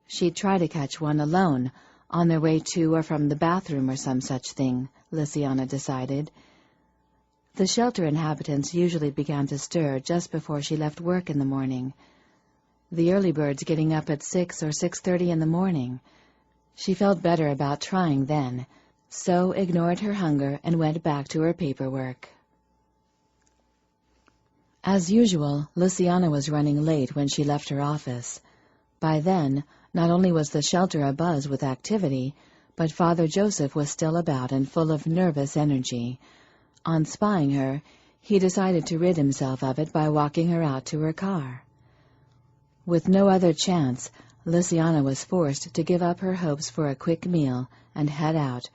She'd try to catch one alone, on their way to or from the bathroom or some such thing, Lynsay decided. The shelter inhabitants usually began to stir just before she left work in the morning. The early birds getting up at 6 or 6:30 in the morning. She felt better about trying then, so ignored her hunger and went back to her paperwork. As usual, Lynsay was running late when she left her office. By then, not only was the shelter abuzz with activity, but Father Joseph was still about and full of nervous energy. On spying her, he decided to rid himself of it by walking her out to her car. With no other chance, Lynsay was forced to give up her hopes for a quick meal and head out,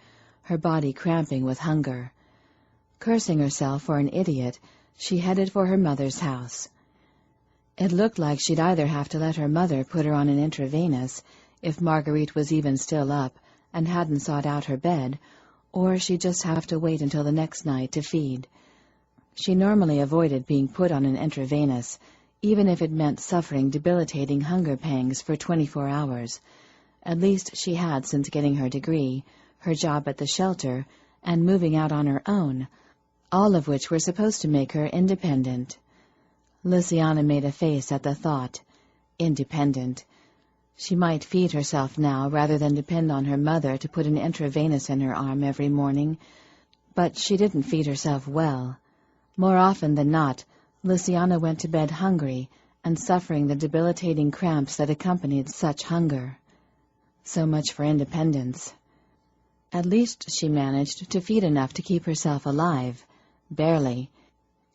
her body cramping with hunger. Cursing herself for an idiot, she headed for her mother's house. It looked like she'd either have to let her mother put her on an intravenous, if Marguerite was even still up and hadn't sought out her bed, or she'd just have to wait until the next night to feed. She normally avoided being put on an intravenous, even if it meant suffering debilitating hunger pangs for 24 hours. At least she had since getting her degree, her job at the shelter, and moving out on her own, all of which were supposed to make her independent. Lynsay made a face at the thought. Independent. She might feed herself now rather than depend on her mother to put an intravenous in her arm every morning, but she didn't feed herself well. More often than not, Lynsay went to bed hungry and suffering the debilitating cramps that accompanied such hunger. So much for independence. At least she managed to feed enough to keep herself alive. Barely.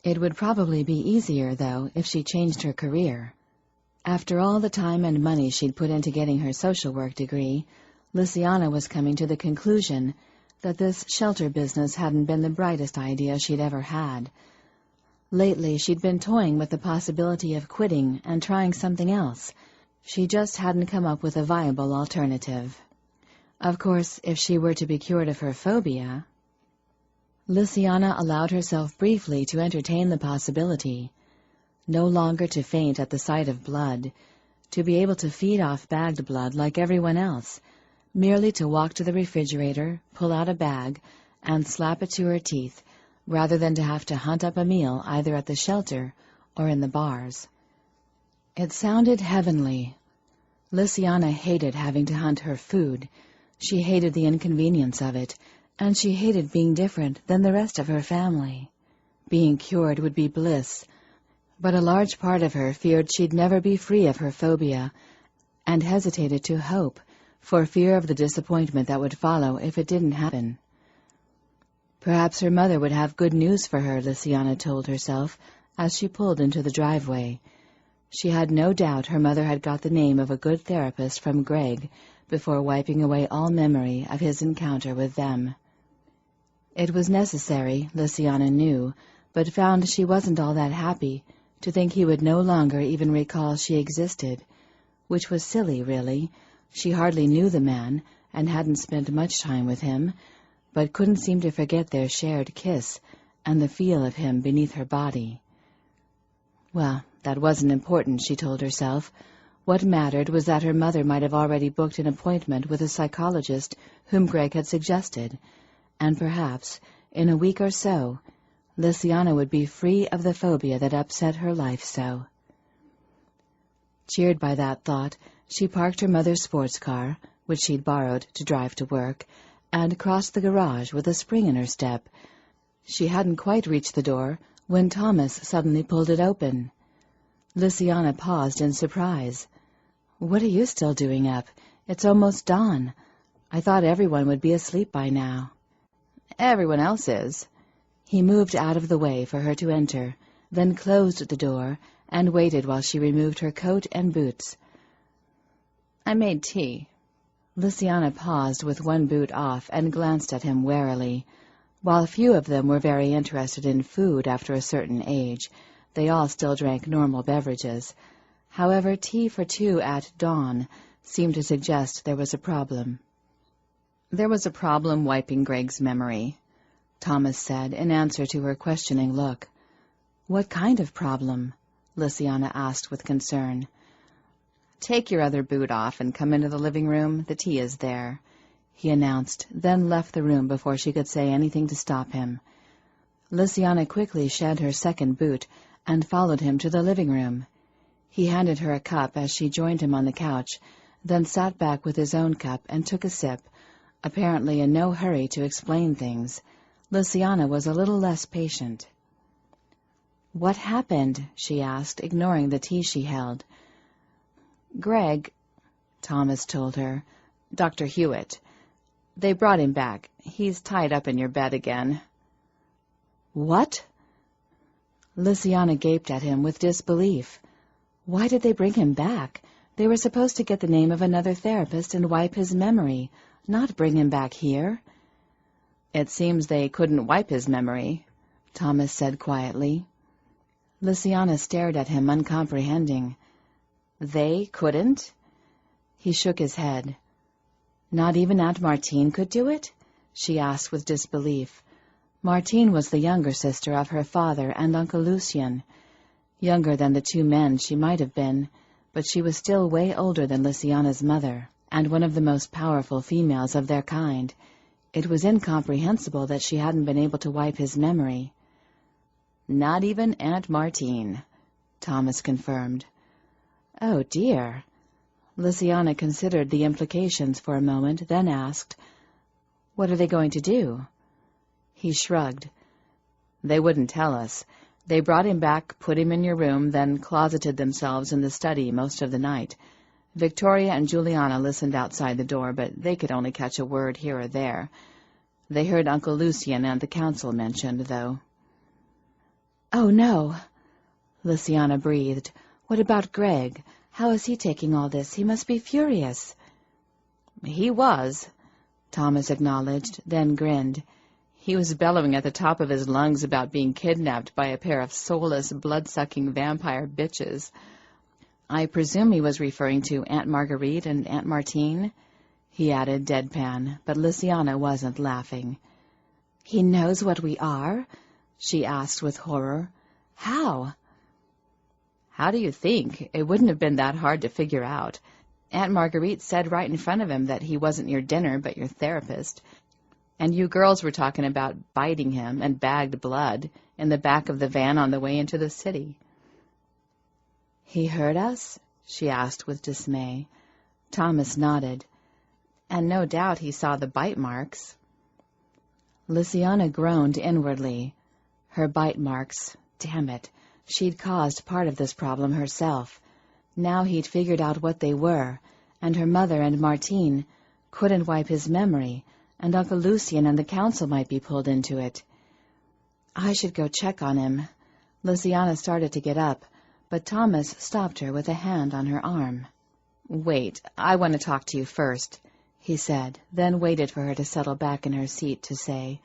It would probably be easier, though, if she changed her career. After all the time and money she'd put into getting her social work degree, Lynsay was coming to the conclusion that this shelter business hadn't been the brightest idea she'd ever had. Lately, she'd been toying with the possibility of quitting and trying something else. She just hadn't come up with a viable alternative. Of course, if she were to be cured of her phobia... Lynsay allowed herself briefly to entertain the possibility. No longer to faint at the sight of blood, to be able to feed off bagged blood like everyone else, merely to walk to the refrigerator, pull out a bag, and slap it to her teeth, rather than to have to hunt up a meal either at the shelter or in the bars. It sounded heavenly. Lynsay hated having to hunt her food. She hated the inconvenience of it, and she hated being different than the rest of her family. Being cured would be bliss, but a large part of her feared she'd never be free of her phobia, and hesitated to hope, for fear of the disappointment that would follow if it didn't happen. Perhaps her mother would have good news for her, Lynsay told herself, as she pulled into the driveway. She had no doubt her mother had got the name of a good therapist from Greg before wiping away all memory of his encounter with them. It was necessary, Lynsay knew, but found she wasn't all that happy to think he would no longer even recall she existed, which was silly, really. She hardly knew the man, and hadn't spent much time with him, but couldn't seem to forget their shared kiss and the feel of him beneath her body. Well, that wasn't important, she told herself. What mattered was that her mother might have already booked an appointment with a psychologist whom Greg had suggested, and perhaps, in a week or so, Lynsay would be free of the phobia that upset her life so. Cheered by that thought, she parked her mother's sports car, which she'd borrowed to drive to work, and crossed the garage with a spring in her step. She hadn't quite reached the door when Thomas suddenly pulled it open. Lynsay paused in surprise. "What are you still doing up? It's almost dawn. I thought everyone would be asleep by now." "Everyone else is." He moved out of the way for her to enter, then closed the door and waited while she removed her coat and boots. "I made tea." Lysiana paused with one boot off and glanced at him warily. While few of them were very interested in food after a certain age, they all still drank normal beverages. However, tea for two at dawn seemed to suggest there was a problem. "There was a problem wiping Greg's memory," Thomas said in answer to her questioning look. "What kind of problem?" Lysiana asked with concern. "Take your other boot off and come into the living room. The tea is there," he announced, then left the room before she could say anything to stop him. Lysiana quickly shed her second boot and followed him to the living room. He handed her a cup as she joined him on the couch, then sat back with his own cup and took a sip, apparently in no hurry to explain things. Lysiana was a little less patient. "What happened?" she asked, ignoring the tea she held. "Greg," Thomas told her. "Dr. Hewitt. They brought him back. He's tied up in your bed again." "What?" Lysiana gaped at him with disbelief. Why did they bring him back? They were supposed to get the name of another therapist and wipe his memory, not bring him back here. "It seems they couldn't wipe his memory," Thomas said quietly. Lysiana stared at him, uncomprehending. "They couldn't?" He shook his head. "Not even Aunt Martine could do it?" she asked with disbelief. Martine was the younger sister of her father and Uncle Lucien. Younger than the two men she might have been, but she was still way older than Lysiana's mother, and one of the most powerful females of their kind. It was incomprehensible that she hadn't been able to wipe his memory. "Not even Aunt Martine," Thomas confirmed. "Oh, dear." Lysiana considered the implications for a moment, then asked, "What are they going to do?" He shrugged. "They wouldn't tell us. They brought him back, put him in your room, then closeted themselves in the study most of the night. Victoria and Juliana listened outside the door, but they could only catch a word here or there. They heard Uncle Lucien and the council mentioned, though." "Oh, no," Lysiana breathed. "What about Greg? How is he taking all this? He must be furious." "He was," Thomas acknowledged, then grinned. "He was bellowing at the top of his lungs about being kidnapped by a pair of soulless, blood-sucking vampire bitches. I presume he was referring to Aunt Marguerite and Aunt Martine," he added deadpan, but Lysiana wasn't laughing. "He knows what we are?" she asked with horror. "How?" "How do you think? It wouldn't have been that hard to figure out. Aunt Marguerite said right in front of him that he wasn't your dinner but your therapist. And you girls were talking about biting him and bagged blood in the back of the van on the way into the city." "He heard us?" she asked with dismay. Thomas nodded. "And no doubt he saw the bite marks." Lysiana groaned inwardly. Her bite marks. Damn it. She'd caused part of this problem herself. Now he'd figured out what they were, and her mother and Martine couldn't wipe his memory, and Uncle Lucien and the council might be pulled into it. "I should go check on him." Lysiana started to get up, but Thomas stopped her with a hand on her arm. "Wait, I want to talk to you first," he said, then waited for her to settle back in her seat to say,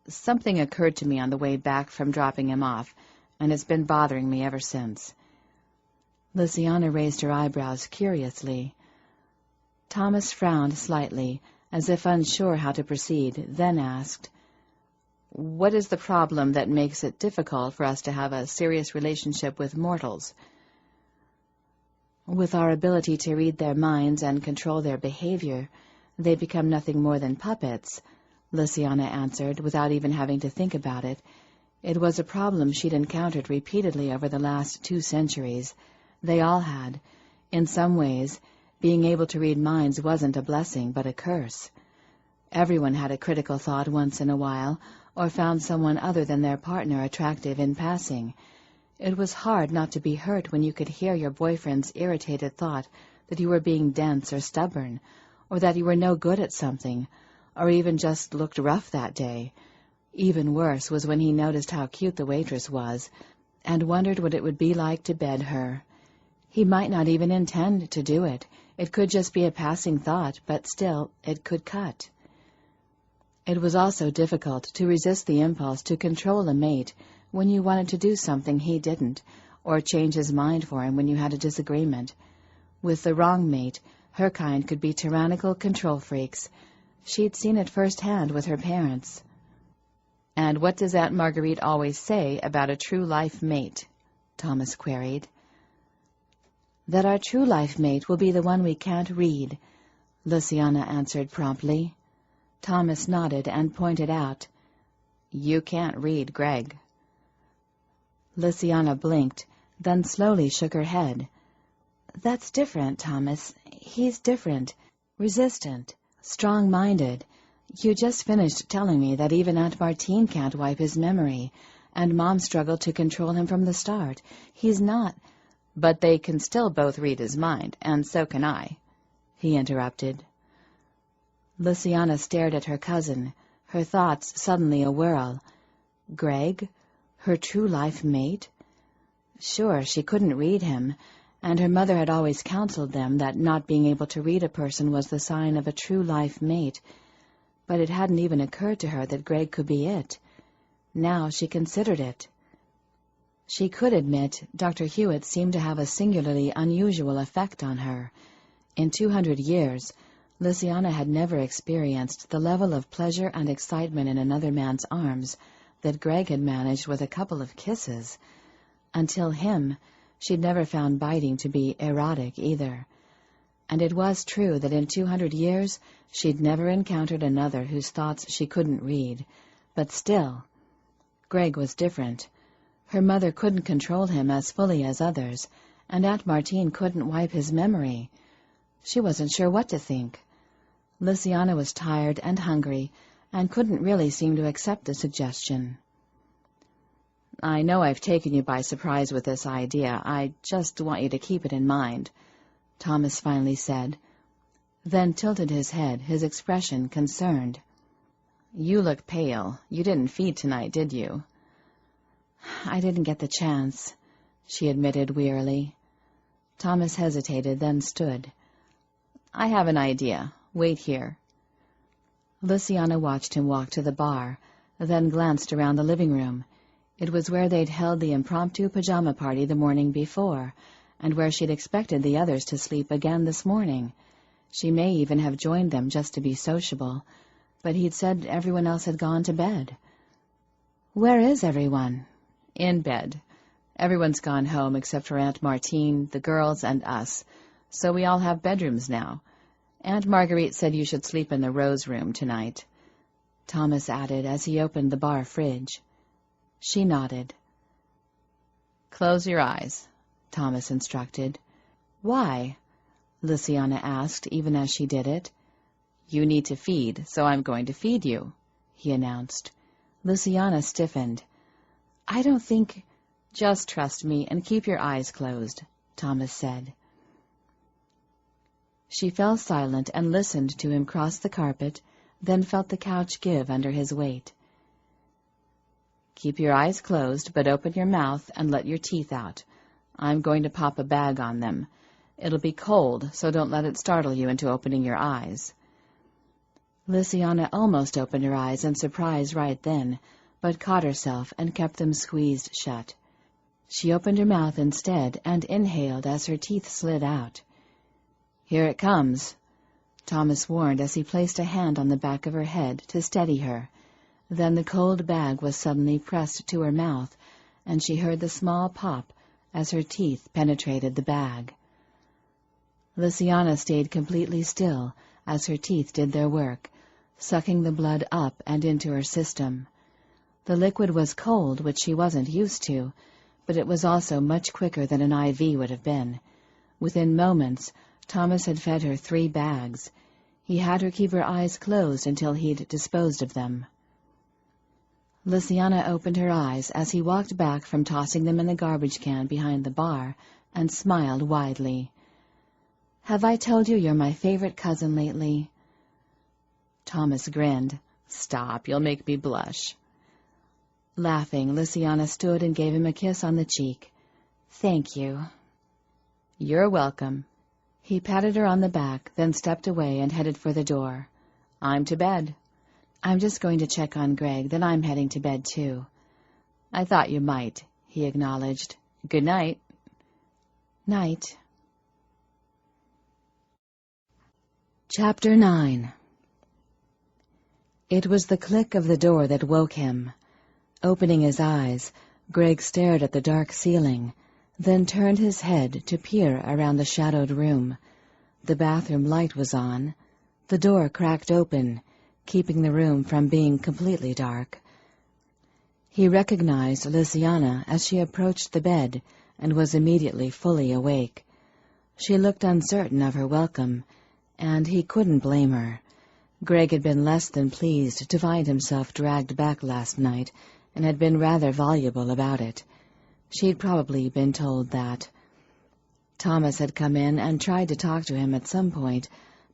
"Something occurred to me on the way back from dropping him off, and it's been bothering me ever since." Lysiana raised her eyebrows curiously. Thomas frowned slightly, as if unsure how to proceed, then asked, "What is the problem that makes it difficult for us to have a serious relationship with mortals?" "With our ability to read their minds and control their behavior, they become nothing more than puppets," Lysiana answered, without even having to think about it. It was a problem she'd encountered repeatedly over the last 2 centuries. They all had. In some ways, being able to read minds wasn't a blessing, but a curse. Everyone had a critical thought once in a while, or found someone other than their partner attractive in passing. It was hard not to be hurt when you could hear your boyfriend's irritated thought that you were being dense or stubborn, or that you were no good at something, or even just looked rough that day. Even worse was when he noticed how cute the waitress was, and wondered what it would be like to bed her. He might not even intend to do it. It could just be a passing thought, but still, it could cut. It was also difficult to resist the impulse to control a mate when you wanted to do something he didn't, or change his mind for him when you had a disagreement. With the wrong mate, her kind could be tyrannical control freaks. She'd seen it firsthand with her parents. "And what does Aunt Marguerite always say about a true-life mate?" Thomas queried. "That our true-life mate will be the one we can't read," Luciana answered promptly. Thomas nodded and pointed out, "You can't read Greg." Luciana blinked, then slowly shook her head. "That's different, Thomas. He's different. Resistant. Strong-minded. You just finished telling me that even Aunt Martine can't wipe his memory, and Mom struggled to control him from the start. He's not—" "But they can still both read his mind, and so can I," he interrupted. Luciana stared at her cousin, her thoughts suddenly a whirl. Greg? Her true-life mate? Sure, she couldn't read him, and her mother had always counseled them that not being able to read a person was the sign of a true-life mate, but it hadn't even occurred to her that Greg could be it. Now she considered it. She could admit Dr. Hewitt seemed to have a singularly unusual effect on her. In 200 years, Luciana had never experienced the level of pleasure and excitement in another man's arms that Greg had managed with a couple of kisses. Until him, she'd never found biting to be erotic either. And it was true that in 200 years she'd never encountered another whose thoughts she couldn't read. But still, Greg was different. Her mother couldn't control him as fully as others, and Aunt Martine couldn't wipe his memory. She wasn't sure what to think. Luciana was tired and hungry, and couldn't really seem to accept the suggestion. "I know I've taken you by surprise with this idea. I just want you to keep it in mind," Thomas finally said, then tilted his head, his expression concerned. "You look pale. You didn't feed tonight, did you?" "I didn't get the chance," she admitted wearily. Thomas hesitated, then stood. "I have an idea. Wait here." Luciana watched him walk to the bar, then glanced around the living room. It was where they'd held the impromptu pajama party the morning before, and where she'd expected the others to sleep again this morning. She may even have joined them just to be sociable, but he'd said everyone else had gone to bed. "Where is everyone?" "In bed. Everyone's gone home except for Aunt Martine, the girls, and us, so we all have bedrooms now. Aunt Marguerite said you should sleep in the Rose Room tonight," Thomas added as he opened the bar fridge. She nodded. "Close your eyes," Thomas instructed. "Why?" Luciana asked, even as she did it. "You need to feed, so I'm going to feed you," he announced. Luciana stiffened. "I don't think—" "Just trust me and keep your eyes closed," Thomas said. She fell silent and listened to him cross the carpet, then felt the couch give under his weight. "Keep your eyes closed, but open your mouth and let your teeth out. I'm going to pop a bag on them. It'll be cold, so don't let it startle you into opening your eyes." Luciana almost opened her eyes in surprise right then, but caught herself and kept them squeezed shut. She opened her mouth instead and inhaled as her teeth slid out. "Here it comes," Thomas warned as he placed a hand on the back of her head to steady her. Then the cold bag was suddenly pressed to her mouth, and she heard the small pop as her teeth penetrated the bag. Luciana stayed completely still as her teeth did their work, sucking the blood up and into her system. The liquid was cold, which she wasn't used to, but it was also much quicker than an IV would have been. Within moments, Thomas had fed her 3 bags. He had her keep her eyes closed until he'd disposed of them. Luciana opened her eyes as he walked back from tossing them in the garbage can behind the bar and smiled widely. "Have I told you you're my favorite cousin lately?" Thomas grinned. "Stop, you'll make me blush." Laughing, Lynsay stood and gave him a kiss on the cheek. "Thank you." "You're welcome." He patted her on the back, then stepped away and headed for the door. "I'm to bed." "I'm just going to check on Greg, then I'm heading to bed, too." "I thought you might," he acknowledged. "Good night." "Night." Chapter 9. It was the click of the door that woke him. Opening his eyes, Greg stared at the dark ceiling, then turned his head to peer around the shadowed room. The bathroom light was on. The door cracked open, keeping the room from being completely dark. He recognized Lynsay as she approached the bed and was immediately fully awake. She looked uncertain of her welcome, and he couldn't blame her. Greg had been less than pleased to find himself dragged back last night, and had been rather voluble about it. She'd probably been told that. Thomas had come in and tried to talk to him at some point,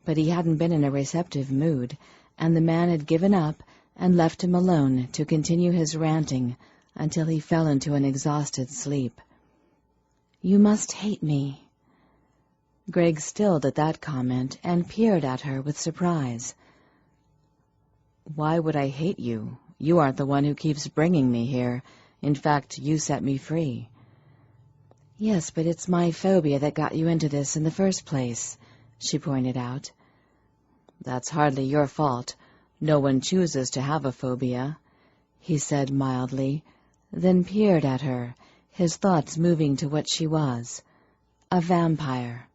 but he hadn't been in a receptive mood, and the man had given up and left him alone to continue his ranting until he fell into an exhausted sleep. "You must hate me." Greg stilled at that comment and peered at her with surprise. "Why would I hate you? You aren't the one who keeps bringing me here. In fact, you set me free." "Yes, but it's my phobia that got you into this in the first place," she pointed out. "That's hardly your fault. No one chooses to have a phobia," he said mildly, then peered at her, his thoughts moving to what she was, a vampire.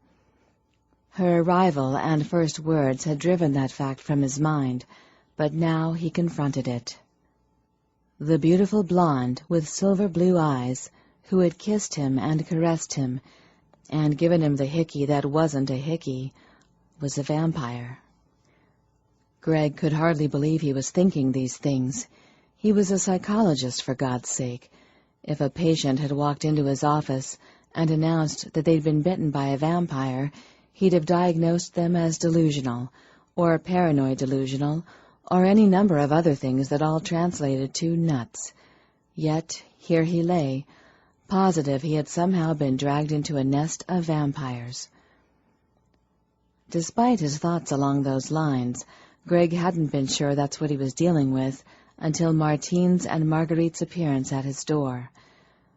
Her arrival and first words had driven that fact from his mind, but now he confronted it. The beautiful blonde with silver blue eyes, who had kissed him and caressed him and given him the hickey that wasn't a hickey, was a vampire. Greg could hardly believe he was thinking these things. He was a psychologist, for God's sake. If a patient had walked into his office and announced that they'd been bitten by a vampire, he'd have diagnosed them as delusional, or paranoid delusional, or any number of other things that all translated to nuts. Yet here he lay, positive he had somehow been dragged into a nest of vampires. Despite his thoughts along those lines, Greg hadn't been sure that's what he was dealing with until Martine's and Marguerite's appearance at his door.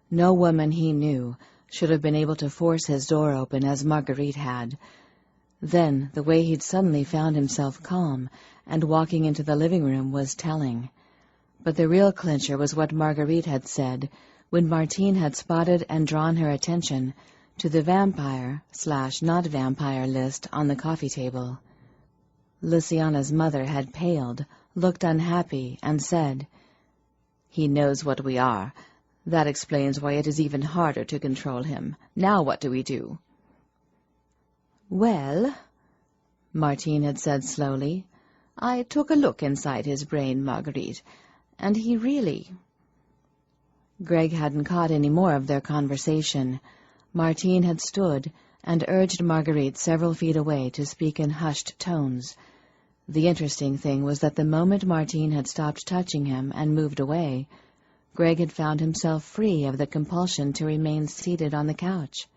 No woman he knew should have been able to force his door open as Marguerite had. Then the way he'd suddenly found himself calm and walking into the living room was telling. But the real clincher was what Marguerite had said when Martine had spotted and drawn her attention to the vampire/not vampire list on the coffee table. Lynsay's mother had paled, looked unhappy, and said, "He knows what we are. That explains why it is even harder to control him. Now what do we do?" "Well," Martine had said slowly, "I took a look inside his brain, Marguerite, and he really—" Greg hadn't caught any more of their conversation. Martine had stood and urged Marguerite several feet away to speak in hushed tones. The interesting thing was that the moment Martine had stopped touching him and moved away, Greg had found himself free of the compulsion to remain seated on the couch.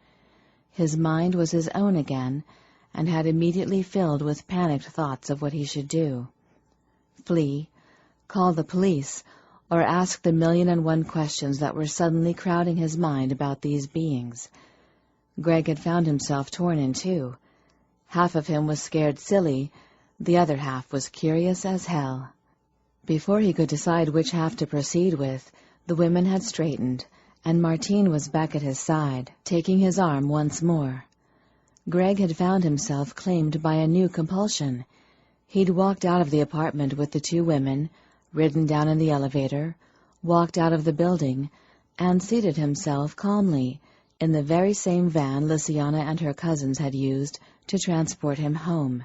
His mind was his own again, and had immediately filled with panicked thoughts of what he should do. Flee, call the police, or ask the 1,000,001 questions that were suddenly crowding his mind about these beings. Greg had found himself torn in two. Half of him was scared silly, the other half was curious as hell. Before he could decide which half to proceed with, the women had straightened, and Martine was back at his side, taking his arm once more. Greg had found himself claimed by a new compulsion. He'd walked out of the apartment with the two women, ridden down in the elevator, walked out of the building, and seated himself calmly in the very same van Lynsay and her cousins had used to transport him home.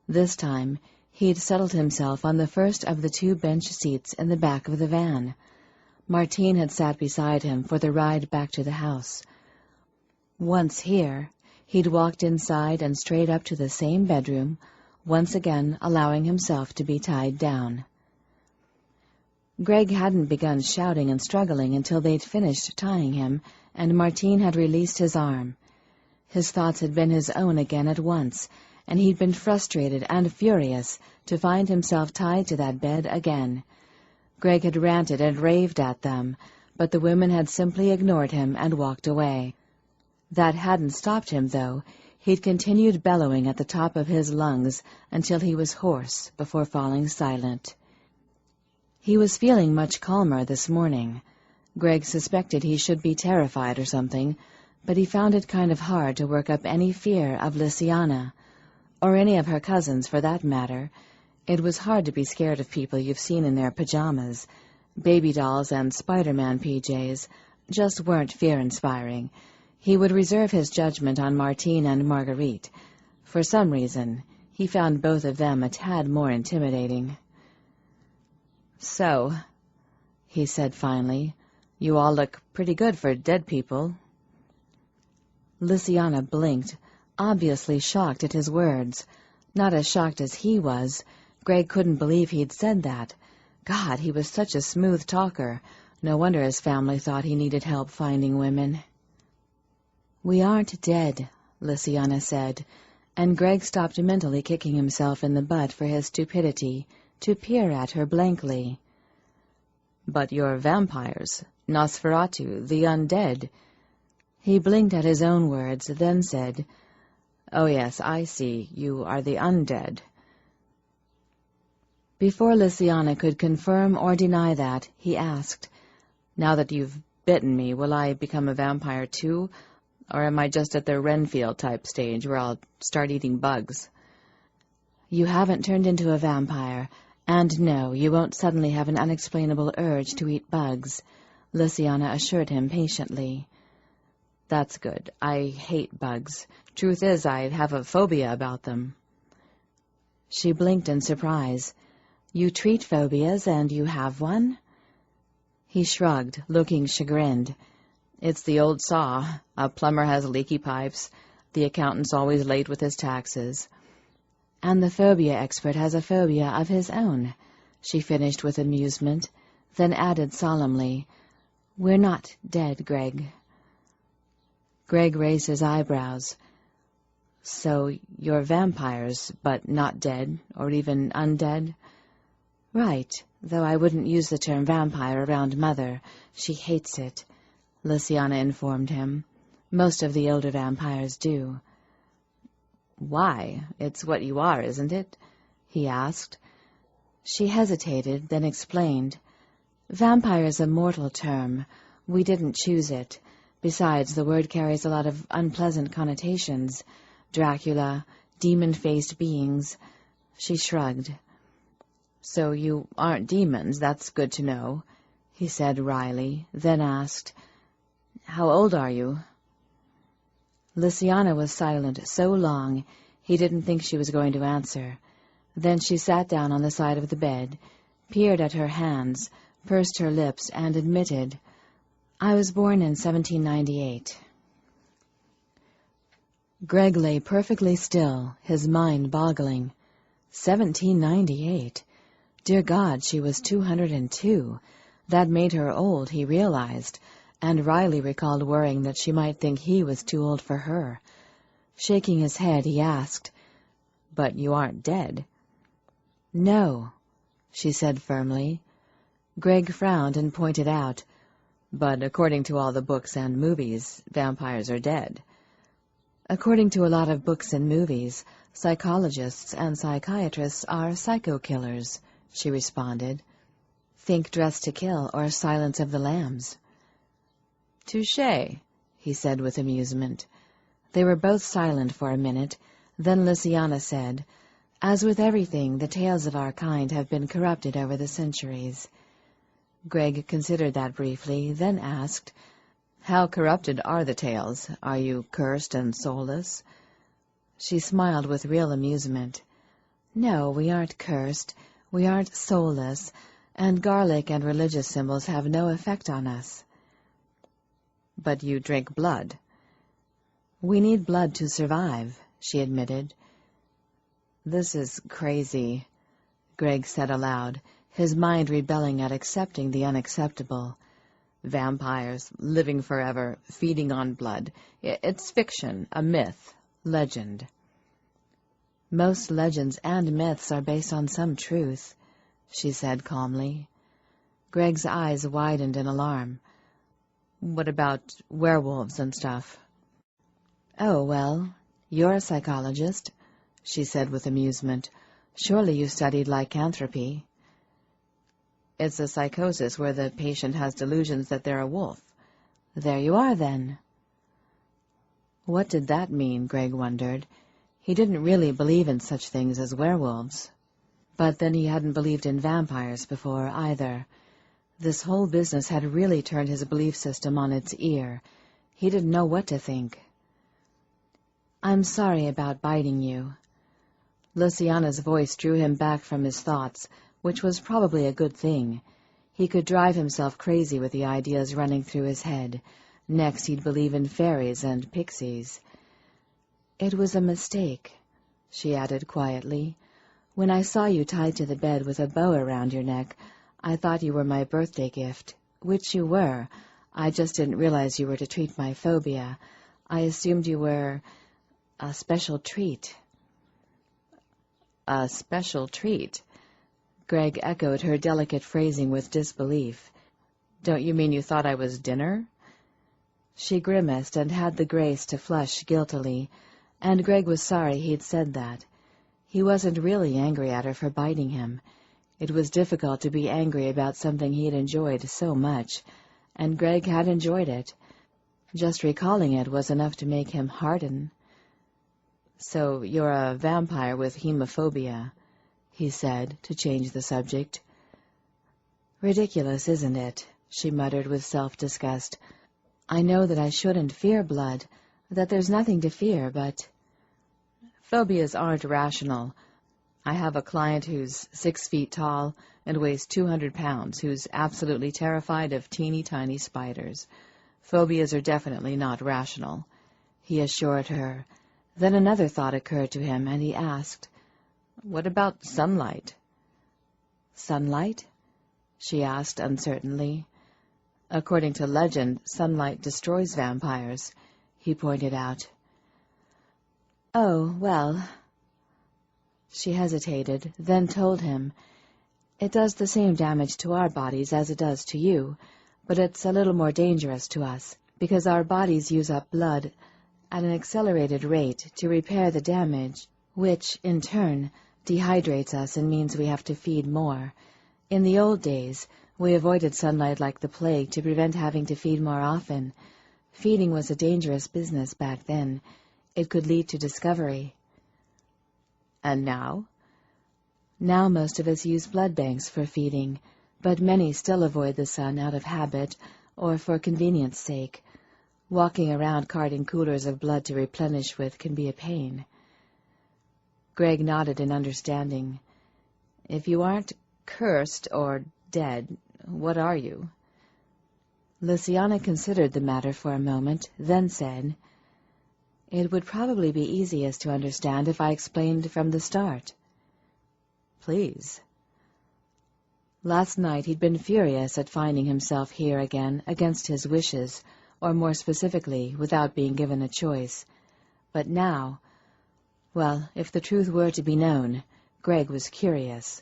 This time, he'd settled himself on the first of the two bench seats in the back of the van. Martine had sat beside him for the ride back to the house. Once here, he'd walked inside and straight up to the same bedroom, once again allowing himself to be tied down. Greg hadn't begun shouting and struggling until they'd finished tying him, and Martine had released his arm. His thoughts had been his own again at once, and he'd been frustrated and furious to find himself tied to that bed again. Greg had ranted and raved at them, but the women had simply ignored him and walked away. That hadn't stopped him, though. He'd continued bellowing at the top of his lungs until he was hoarse before falling silent. He was feeling much calmer this morning. Greg suspected he should be terrified or something, but he found it kind of hard to work up any fear of Lynsay, or any of her cousins for that matter. It was hard to be scared of people you've seen in their pajamas. Baby dolls and Spider-Man PJs just weren't fear-inspiring. He would reserve his judgment on Martine and Marguerite. For some reason, he found both of them a tad more intimidating. "So," he said finally, "you all look pretty good for dead people." Lynsay blinked, obviously shocked at his words. Not as shocked as he was. Greg couldn't believe he'd said that. God, he was such a smooth talker. No wonder his family thought he needed help finding women. "We aren't dead," Lynsay said, and Greg stopped mentally kicking himself in the butt for his stupidity, to peer at her blankly. "But you're vampires, Nosferatu, the undead." He blinked at his own words, then said, "Oh yes, I see. You are the undead." Before Lynsay could confirm or deny that, he asked, "Now that you've bitten me, will I become a vampire too? Or am I just at the Renfield-type stage where I'll start eating bugs?" "You haven't turned into a vampire, and no, you won't suddenly have an unexplainable urge to eat bugs," Lynsay assured him patiently. "That's good. I hate bugs. Truth is, I have a phobia about them." She blinked in surprise. "You treat phobias, and you have one?" He shrugged, looking chagrined. "It's the old saw. A plumber has leaky pipes. The accountant's always late with his taxes." "And the phobia expert has a phobia of his own," she finished with amusement, then added solemnly, "We're not dead, Greg." Greg raised his eyebrows. "So you're vampires, but not dead, or even undead?" "Right, though I wouldn't use the term vampire around Mother. She hates it," Lynsay informed him. "Most of the older vampires do." "Why? It's what you are, isn't it?" he asked. She hesitated, then explained. "Vampire's a mortal term. We didn't choose it. Besides, the word carries a lot of unpleasant connotations. Dracula, demon-faced beings." She shrugged. "So you aren't demons, that's good to know," he said wryly, then asked, "How old are you?" Lynsay was silent so long he didn't think she was going to answer. Then she sat down on the side of the bed, peered at her hands, pursed her lips, and admitted, "I was born in 1798. Greg lay perfectly still, his mind boggling. 1798. Dear God, she was 202. That made her old, he realized, and Riley recalled worrying that she might think he was too old for her. Shaking his head, he asked, "But you aren't dead?" "No," she said firmly. Greg frowned and pointed out, "But according to all the books and movies, vampires are dead." "According to a lot of books and movies, psychologists and psychiatrists are psycho-killers," she responded. "Think Dressed to Kill or Silence of the Lambs." "Touché," he said with amusement. They were both silent for a minute. Then Lynsay said, "As with everything, the tales of our kind have been corrupted over the centuries." Greg considered that briefly, then asked, "How corrupted are the tales? Are you cursed and soulless?" She smiled with real amusement. "No, we aren't cursed. We aren't soulless. And garlic and religious symbols have no effect on us." "But you drink blood." "We need blood to survive," she admitted. "This is crazy," Greg said aloud, his mind rebelling at accepting the unacceptable. Vampires, living forever, feeding on blood. It's fiction, a myth, legend. Most legends and myths are based on some truth, she said calmly. Greg's eyes widened in alarm. What about werewolves and stuff? Oh, well, you're a psychologist, she said with amusement. Surely you studied lycanthropy. It's a psychosis where the patient has delusions that they're a wolf. There you are, then. What did that mean, Greg wondered. He didn't really believe in such things as werewolves. But then he hadn't believed in vampires before, either. This whole business had really turned his belief system on its ear. He didn't know what to think. I'm sorry about biting you. Luciana's voice drew him back from his thoughts, which was probably a good thing. He could drive himself crazy with the ideas running through his head. Next he'd believe in fairies and pixies. It was a mistake, she added quietly. When I saw you tied to the bed with a bow around your neck, I thought you were my birthday gift, which you were. I just didn't realize you were to treat my phobia. I assumed you were a special treat. A special treat? Greg echoed her delicate phrasing with disbelief. Don't you mean you thought I was dinner? She grimaced and had the grace to flush guiltily, and Greg was sorry he'd said that. He wasn't really angry at her for biting him. It was difficult to be angry about something he'd enjoyed so much, and Greg had enjoyed it. Just recalling it was enough to make him harden. So you're a vampire with hemophobia, he said, to change the subject. Ridiculous, isn't it? She muttered with self-disgust. I know that I shouldn't fear blood, that there's nothing to fear, but... Phobias aren't rational. I have a client who's 6 feet tall and weighs 200 pounds, who's absolutely terrified of teeny-tiny spiders. Phobias are definitely not rational, he assured her. Then another thought occurred to him, and he asked, What about sunlight? Sunlight? She asked uncertainly. According to legend, sunlight destroys vampires, he pointed out. Oh, well... She hesitated, then told him, It does the same damage to our bodies as it does to you, but it's a little more dangerous to us, because our bodies use up blood at an accelerated rate to repair the damage, which, in turn, dehydrates us and means we have to feed more. In the old days, we avoided sunlight like the plague to prevent having to feed more often. Feeding was a dangerous business back then. It could lead to discovery. And now? Now most of us use blood banks for feeding, but many still avoid the sun out of habit or for convenience sake. Walking around carting coolers of blood to replenish with can be a pain. Greg nodded in understanding. If you aren't cursed or dead, what are you? Luciana considered the matter for a moment, then said, It would probably be easiest to understand if I explained from the start. Please. Last night he'd been furious at finding himself here again against his wishes, or more specifically, without being given a choice. But now, well, if the truth were to be known, Greg was curious.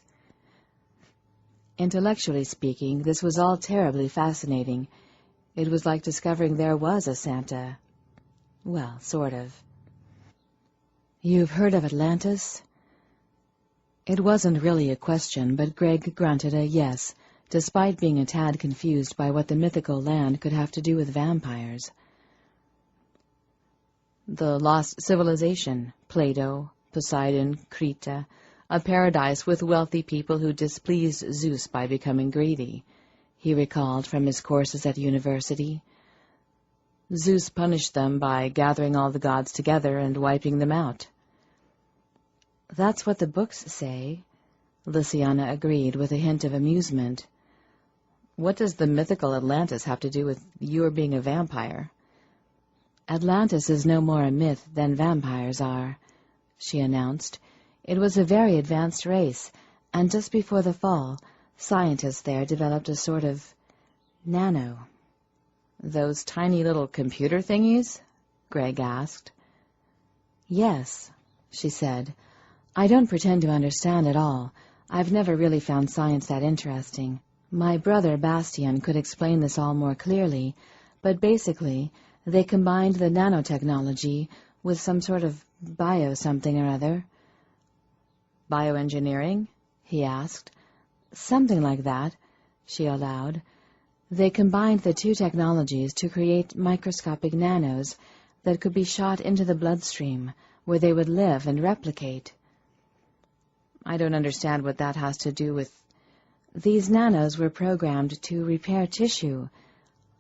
Intellectually speaking, this was all terribly fascinating. It was like discovering there was a Santa. Well, sort of. You've heard of Atlantis? It wasn't really a question, but Greg grunted a yes, despite being a tad confused by what the mythical land could have to do with vampires. The lost civilization, Plato, Poseidon, Crete, a paradise with wealthy people who displeased Zeus by becoming greedy, he recalled from his courses at university. Zeus punished them by gathering all the gods together and wiping them out. That's what the books say, Luciana agreed with a hint of amusement. What does the mythical Atlantis have to do with your being a vampire? Atlantis is no more a myth than vampires are, she announced. It was a very advanced race, and just before the fall, Scientists there developed a sort of nano. Those tiny little computer thingies? Greg asked. Yes, she said. I don't pretend to understand it all. I've never really found science that interesting. My brother Bastian could explain this all more clearly, but basically they combined the nanotechnology with some sort of bio-something or other. Bioengineering? He asked. Something like that, she allowed. They combined the two technologies to create microscopic nanos that could be shot into the bloodstream, where they would live and replicate. I don't understand what that has to do with... These nanos were programmed to repair tissue,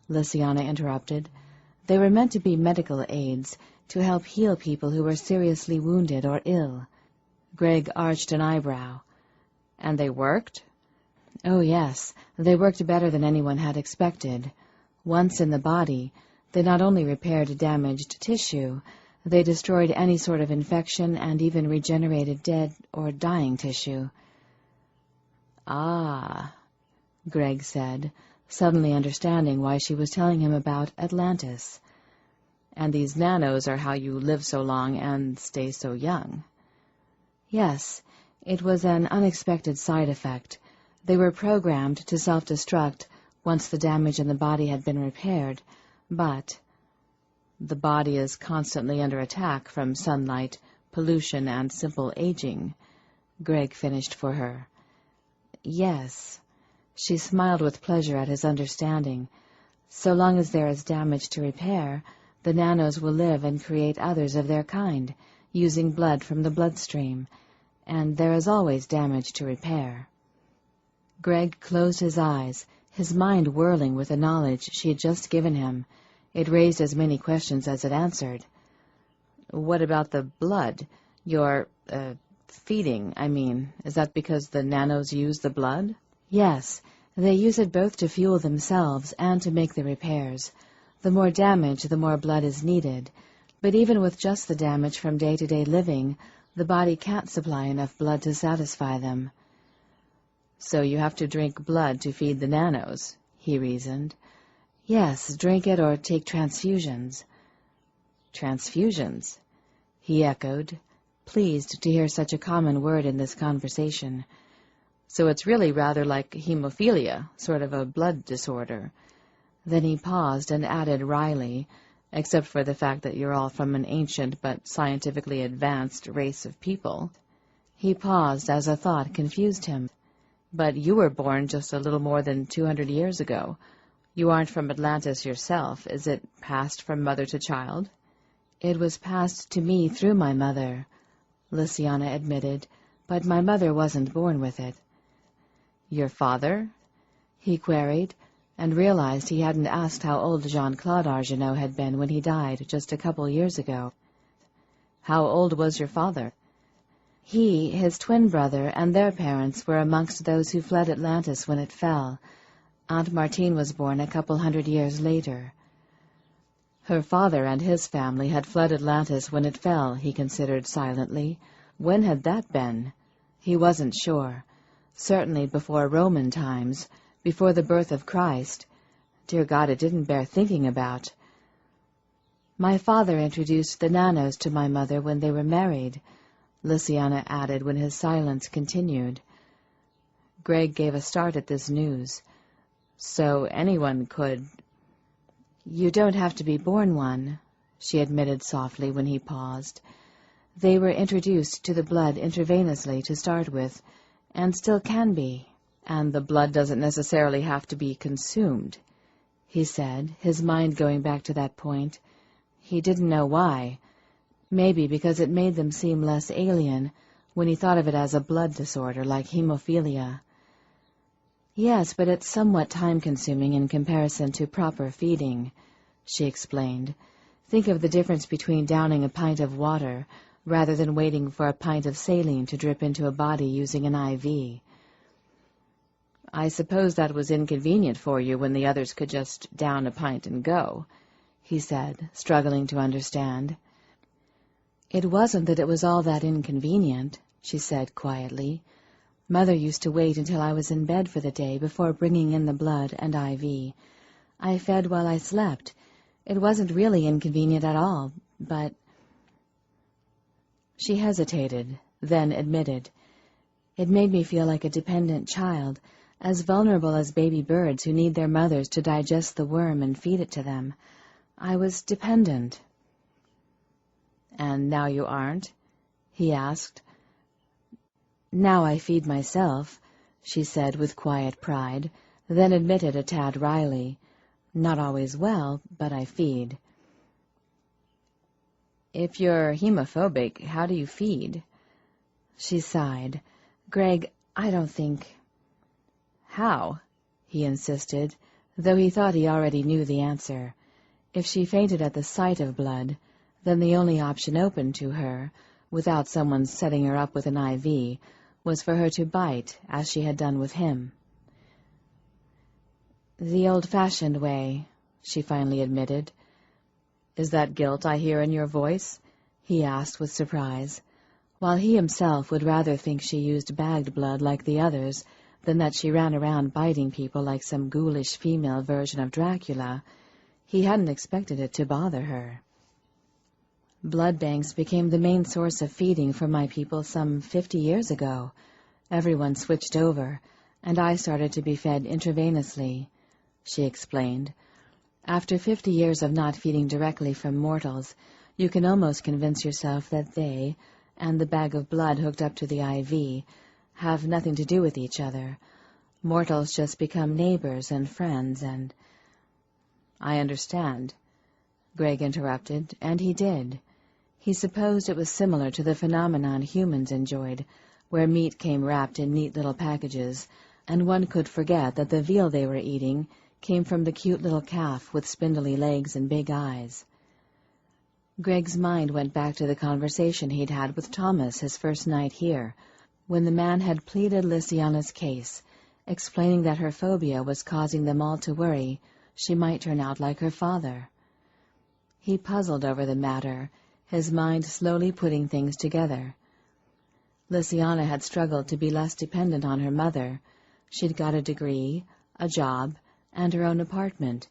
Lynsay interrupted. They were meant to be medical aids, to help heal people who were seriously wounded or ill. Greg arched an eyebrow. And they worked? Oh, yes. They worked better than anyone had expected. Once in the body, they not only repaired damaged tissue, they destroyed any sort of infection and even regenerated dead or dying tissue. Ah, Greg said, suddenly understanding why she was telling him about Atlantis. And these nanos are how you live so long and stay so young. Yes, it was an unexpected side effect. They were programmed to self-destruct once the damage in the body had been repaired, but the body is constantly under attack from sunlight, pollution, and simple aging, Greg finished for her. Yes. She smiled with pleasure at his understanding. So long as there is damage to repair, the nanos will live and create others of their kind, using blood from the bloodstream, and there is always damage to repair. Greg closed his eyes, his mind whirling with the knowledge she had just given him. It raised as many questions as it answered. What about the blood? Your, feeding, I mean. Is that because the nanos use the blood? Yes, they use it both to fuel themselves and to make the repairs. The more damage, the more blood is needed. But even with just the damage from day-to-day living, the body can't supply enough blood to satisfy them. So you have to drink blood to feed the nanos, he reasoned. Yes, drink it or take transfusions. Transfusions, he echoed, pleased to hear such a common word in this conversation. So it's really rather like hemophilia, sort of a blood disorder. Then he paused and added wryly, except for the fact that you're all from an ancient but scientifically advanced race of people. He paused as a thought confused him. But you were born just a little more than 200 years ago. You aren't from Atlantis yourself. Is it passed from mother to child? It was passed to me through my mother, Lynsay admitted, but my mother wasn't born with it. Your father? He queried, and realized he hadn't asked how old Jean-Claude Argenot had been when he died just a couple years ago. How old was your father? He, his twin brother, and their parents were amongst those who fled Atlantis when it fell. Aunt Martine was born a couple 100 years later. Her father and his family had fled Atlantis when it fell, he considered silently. When had that been? He wasn't sure. Certainly before Roman times, before the birth of Christ. Dear God, it didn't bear thinking about. My father introduced the nanos to my mother when they were married, Lynsay added when his silence continued. Greg gave a start at this news. So anyone could... You don't have to be born one, she admitted softly when he paused. They were introduced to the blood intravenously to start with, and still can be. And the blood doesn't necessarily have to be consumed, he said, his mind going back to that point. He didn't know why. Maybe because it made them seem less alien when he thought of it as a blood disorder like hemophilia. Yes, but it's somewhat time-consuming in comparison to proper feeding, she explained. Think of the difference between downing a pint of water rather than waiting for a pint of saline to drip into a body using an IV. I suppose that was inconvenient for you when the others could just down a pint and go, he said, struggling to understand. It wasn't that it was all that inconvenient, she said quietly. Mother used to wait until I was in bed for the day before bringing in the blood and IV. I fed while I slept. It wasn't really inconvenient at all, but... She hesitated, then admitted. It made me feel like a dependent child, as vulnerable as baby birds who need their mothers to digest the worm and feed it to them. I was dependent. And now you aren't? He asked. Now I feed myself, she said with quiet pride, then admitted a tad wryly. Not always well, but I feed. If you're hemophobic, how do you feed? She sighed. Greg, I don't think... How? He insisted, though he thought he already knew the answer. If she fainted at the sight of blood, then the only option open to her, without someone setting her up with an IV, was for her to bite, as she had done with him. The old-fashioned way, she finally admitted. Is that guilt I hear in your voice? He asked with surprise, while he himself would rather think she used bagged blood like the others than that she ran around biting people like some ghoulish female version of Dracula. He hadn't expected it to bother her. Blood banks became the main source of feeding for my people some 50 years ago. Everyone switched over, and I started to be fed intravenously, she explained. After 50 years of not feeding directly from mortals, you can almost convince yourself that they, and the bag of blood hooked up to the IV, have nothing to do with each other. Mortals just become neighbors and friends and... I understand, Greg interrupted, and he did. He supposed it was similar to the phenomenon humans enjoyed, where meat came wrapped in neat little packages, and one could forget that the veal they were eating came from the cute little calf with spindly legs and big eyes. Greg's mind went back to the conversation he'd had with Thomas his first night here, when the man had pleaded Lysiana's case, explaining that her phobia was causing them all to worry she might turn out like her father. He puzzled over the matter, his mind slowly putting things together. Lysiana had struggled to be less dependent on her mother. She'd got a degree, a job, and her own apartment.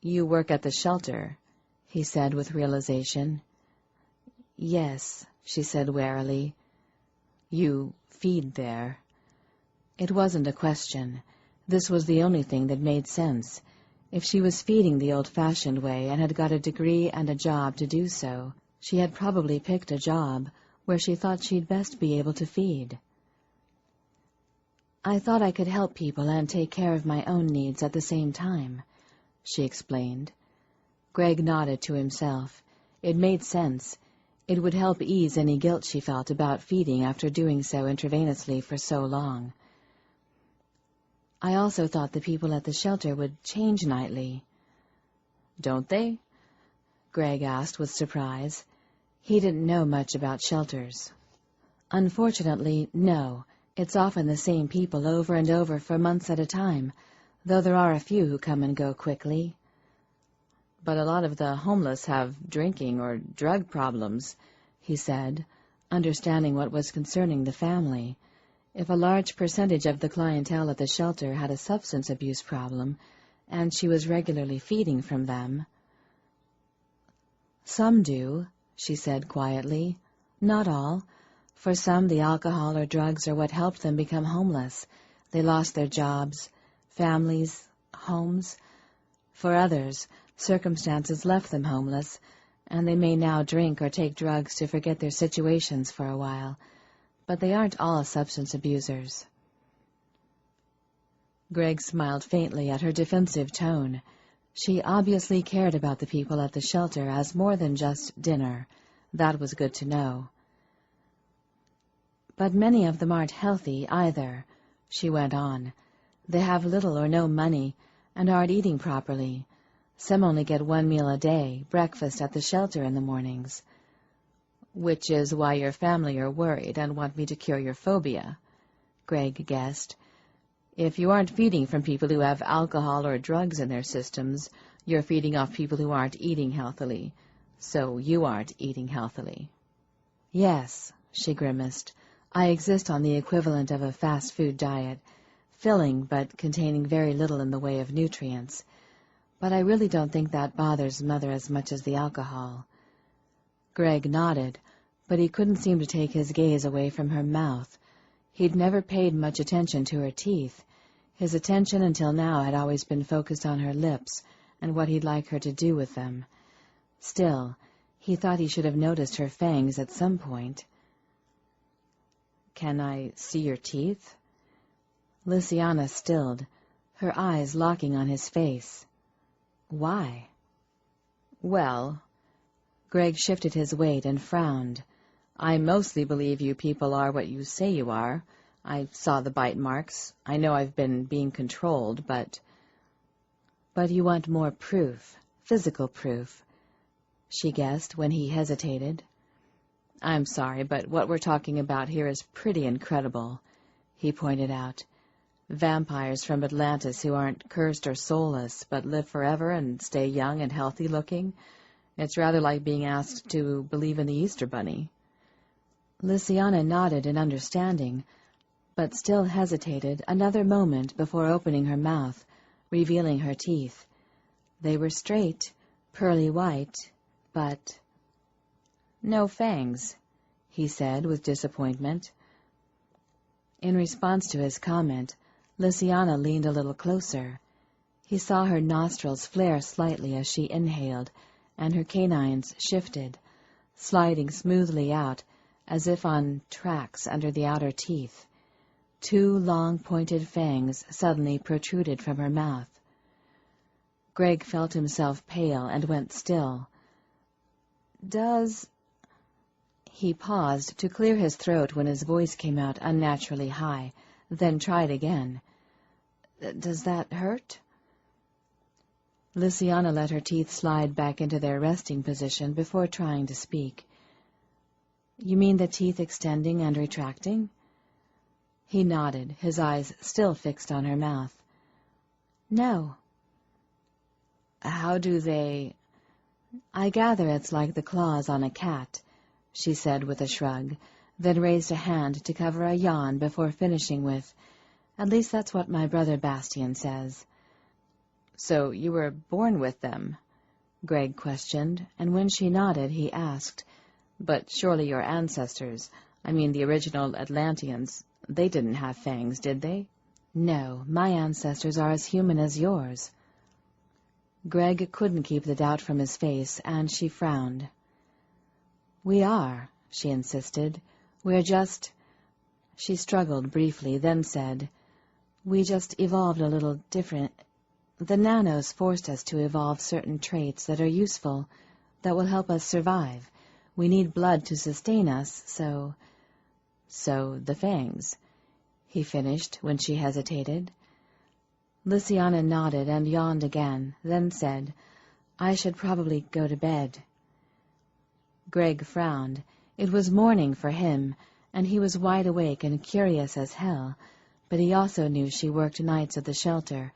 You work at the shelter, he said with realization. Yes, she said warily. You feed there. It wasn't a question. This was the only thing that made sense. If she was feeding the old-fashioned way and had got a degree and a job to do so, she had probably picked a job where she thought she'd best be able to feed. I thought I could help people and take care of my own needs at the same time, she explained. Greg nodded to himself. It made sense. It would help ease any guilt she felt about feeding after doing so intravenously for so long. I also thought the people at the shelter would change nightly. Don't they? Greg asked with surprise. He didn't know much about shelters. Unfortunately, no. It's often the same people over and over for months at a time, though there are a few who come and go quickly. But a lot of the homeless have drinking or drug problems, he said, understanding what was concerning the family. If a large percentage of the clientele at the shelter had a substance abuse problem, and she was regularly feeding from them... Some do, she said quietly. Not all. For some, the alcohol or drugs are what helped them become homeless. They lost their jobs, families, homes. For others, circumstances left them homeless, and they may now drink or take drugs to forget their situations for a while. But they aren't all substance abusers. Greg smiled faintly at her defensive tone. She obviously cared about the people at the shelter as more than just dinner. That was good to know. But many of them aren't healthy either, she went on. They have little or no money and aren't eating properly. Some only get one meal a day, breakfast at the shelter in the mornings. Which is why your family are worried and want me to cure your phobia, Greg guessed. If you aren't feeding from people who have alcohol or drugs in their systems, you're feeding off people who aren't eating healthily. So you aren't eating healthily. Yes, she grimaced. I exist on the equivalent of a fast food diet, filling but containing very little in the way of nutrients. But I really don't think that bothers Mother as much as the alcohol." Greg nodded, but he couldn't seem to take his gaze away from her mouth. He'd never paid much attention to her teeth. His attention until now had always been focused on her lips and what he'd like her to do with them. Still, he thought he should have noticed her fangs at some point. "Can I see your teeth?" Lysiana stilled, her eyes locking on his face. "Why?" "Well," Greg shifted his weight and frowned. "I mostly believe you people are what you say you are. I saw the bite marks. I know I've been being controlled, but—" "But you want more proof, physical proof," she guessed when he hesitated. "I'm sorry, but what we're talking about here is pretty incredible," he pointed out. "Vampires from Atlantis who aren't cursed or soulless, but live forever and stay young and healthy looking. It's rather like being asked to believe in the Easter Bunny." Lysiana nodded in understanding, but still hesitated another moment before opening her mouth, revealing her teeth. They were straight, pearly white, but— "No fangs," he said with disappointment. In response to his comment, Lysiana leaned a little closer. He saw her nostrils flare slightly as she inhaled, and her canines shifted, sliding smoothly out as if on tracks under the outer teeth. 2 long pointed fangs suddenly protruded from her mouth. Greg felt himself pale and went still. He paused to clear his throat when his voice came out unnaturally high, then tried again. "Does that hurt?" Lysiana let her teeth slide back into their resting position before trying to speak. "You mean the teeth extending and retracting?" He nodded, his eyes still fixed on her mouth. "No." "How do they—" "I gather it's like the claws on a cat," she said with a shrug, then raised a hand to cover a yawn before finishing with, "At least that's what my brother Bastian says." "So you were born with them?" Greg questioned, and when she nodded, he asked, "But surely your ancestors, I mean the original Atlanteans, they didn't have fangs, did they?" "No, my ancestors are as human as yours." Greg couldn't keep the doubt from his face, and she frowned. "We are," she insisted. "We're just—" She struggled briefly, then said, "We just evolved a little different. The nanos forced us to evolve certain traits that are useful, that will help us survive. We need blood to sustain us, so—" "So the fangs," he finished when she hesitated. Lysiana nodded and yawned again, then said, "I should probably go to bed." Greg frowned. It was morning for him, and he was wide awake and curious as hell, but he also knew she worked nights at the shelter,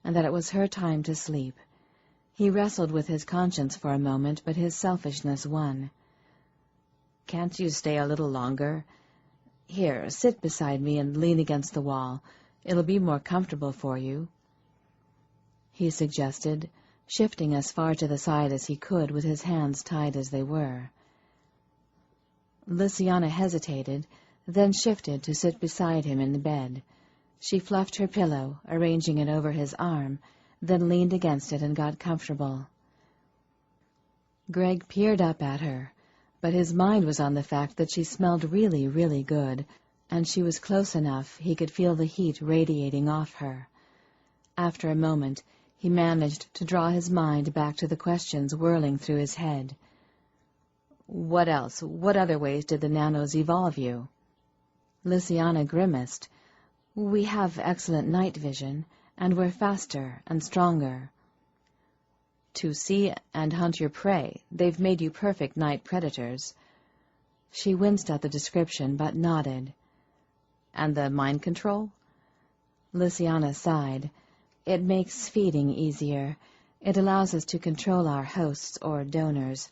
and that it was her time to sleep. He wrestled with his conscience for a moment, but his selfishness won. "Can't you stay a little longer? Here, sit beside me and lean against the wall. It'll be more comfortable for you," he suggested, shifting as far to the side as he could with his hands tied as they were. Lysiana hesitated, then shifted to sit beside him in the bed. She fluffed her pillow, arranging it over his arm, then leaned against it and got comfortable. Greg peered up at her, but his mind was on the fact that she smelled really, really good, and she was close enough he could feel the heat radiating off her. After a moment, he managed to draw his mind back to the questions whirling through his head. "What else? What other ways did the nanos evolve you?" Lysiana grimaced. "We have excellent night vision, and we're faster and stronger." "To see and hunt your prey. They've made you perfect night predators." She winced at the description, but nodded. "And the mind control?" Lysiana sighed. "It makes feeding easier. It allows us to control our hosts or donors,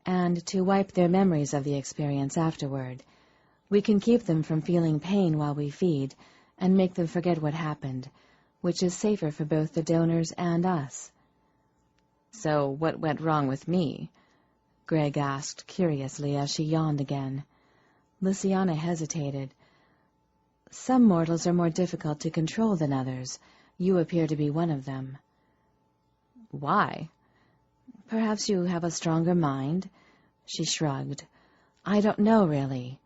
and to wipe their memories of the experience afterward. We can keep them from feeling pain while we feed, and make them forget what happened, which is safer for both the donors and us." "So what went wrong with me?" Greg asked curiously as she yawned again. Lysiana hesitated. "Some mortals are more difficult to control than others. You appear to be one of them." "Why?" "Perhaps you have a stronger mind?" She shrugged. "I don't know, really.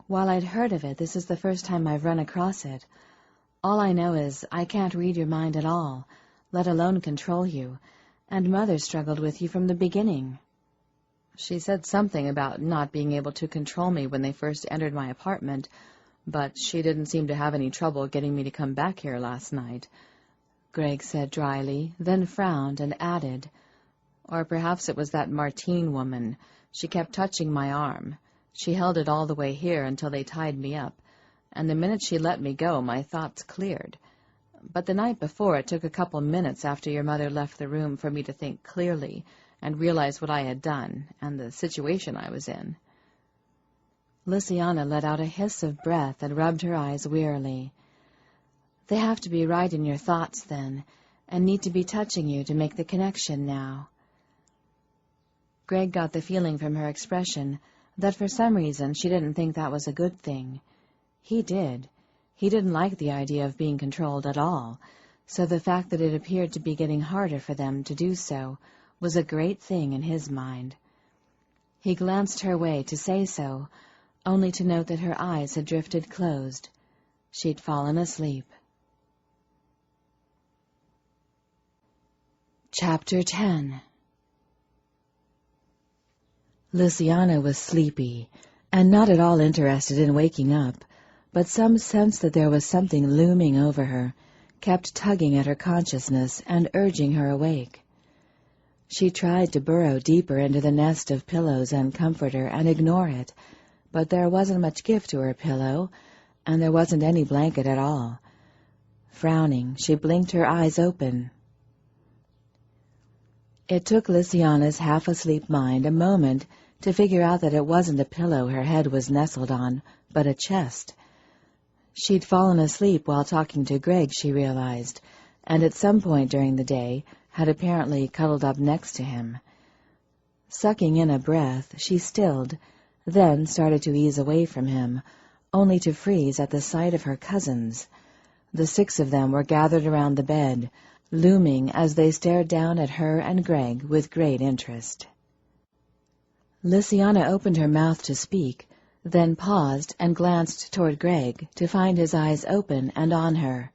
While I'd heard of it, this is the first time I've run across it. All I know is I can't read your mind at all, let alone control you, and Mother struggled with you from the beginning." She said something about not being able to control me when they first entered my apartment, but she didn't seem to have any trouble getting me to come back here last night, Greg said dryly, then frowned and added, "Or perhaps it was that Martine woman. She kept touching my arm. She held it all the way here until they tied me up, and the minute she let me go, my thoughts cleared. But the night before, it took a couple minutes after your mother left the room for me to think clearly and realize what I had done and the situation I was in." Lysiana let out a hiss of breath and rubbed her eyes wearily. "They have to be right in your thoughts, then, and need to be touching you to make the connection now." Greg got the feeling from her expression that for some reason she didn't think that was a good thing. He did. He didn't like the idea of being controlled at all, so the fact that it appeared to be getting harder for them to do so was a great thing in his mind. He glanced her way to say so, only to note that her eyes had drifted closed. She'd fallen asleep. Chapter 10. Lysiana was sleepy, and not at all interested in waking up, but some sense that there was something looming over her kept tugging at her consciousness and urging her awake. She tried to burrow deeper into the nest of pillows and comforter and ignore it, but there wasn't much give to her pillow, and there wasn't any blanket at all. Frowning, she blinked her eyes open. It took Lysiana's half-asleep mind a moment to figure out that it wasn't a pillow her head was nestled on, but a chest. She'd fallen asleep while talking to Greg, she realized, and at some point during the day had apparently cuddled up next to him. Sucking in a breath, she stilled, then started to ease away from him, only to freeze at the sight of her cousins. The 6 of them were gathered around the bed, looming as they stared down at her and Greg with great interest. Lysiana opened her mouth to speak, then paused and glanced toward Greg to find his eyes open and on her.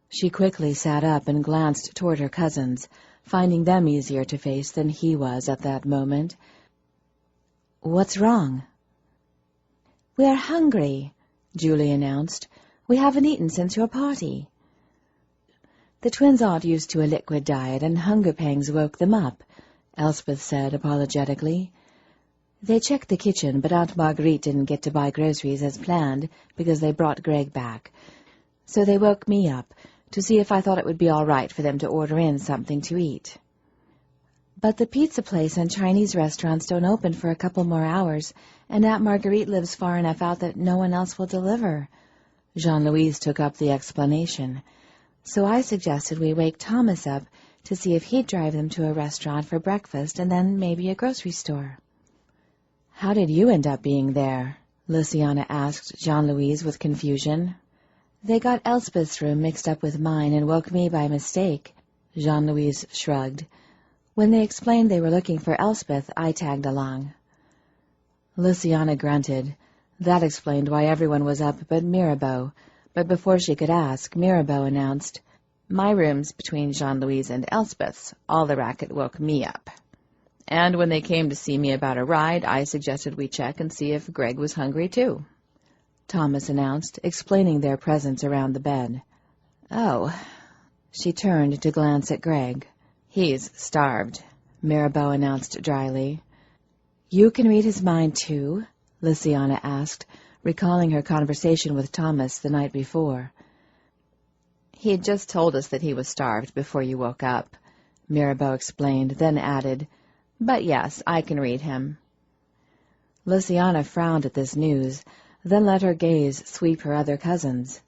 She quickly sat up and glanced toward her cousins, finding them easier to face than he was at that moment. "What's wrong?" "We are hungry," Julie announced. "We haven't eaten since your party." "The twins aren't used to a liquid diet, and hunger pangs woke them up," Elspeth said apologetically. "They checked the kitchen, but Aunt Marguerite didn't get to buy groceries as planned because they brought Greg back. So they woke me up to see if I thought it would be all right for them to order in something to eat." "But the pizza place and Chinese restaurants don't open for a couple more hours, and Aunt Marguerite lives far enough out that no one else will deliver." Jean-Louise took up the explanation. "So I suggested we wake Thomas up to see if he'd drive them to a restaurant for breakfast and then maybe a grocery store." "How did you end up being there?" Lysiana asked Jean-Louise with confusion. "They got Elspeth's room mixed up with mine and woke me by mistake," Jean-Louise shrugged. "When they explained they were looking for Elspeth, I tagged along." Lysiana grunted. That explained why everyone was up but Mirabeau, but before she could ask, Mirabeau announced, "My room's between Jean-Louise and Elspeth's. All the racket woke me up. And when they came to see me about a ride, I suggested we check and see if Greg was hungry too," Thomas announced, explaining their presence around the bed. "Oh." She turned to glance at Greg. "He's starved," Mirabeau announced dryly. "You can read his mind too?" Lysiana asked, recalling her conversation with Thomas the night before. "He'd just told us that he was starved before you woke up," Mirabeau explained, then added, "But yes, I can read him." Lysiana frowned at this news, then let her gaze sweep her other cousins.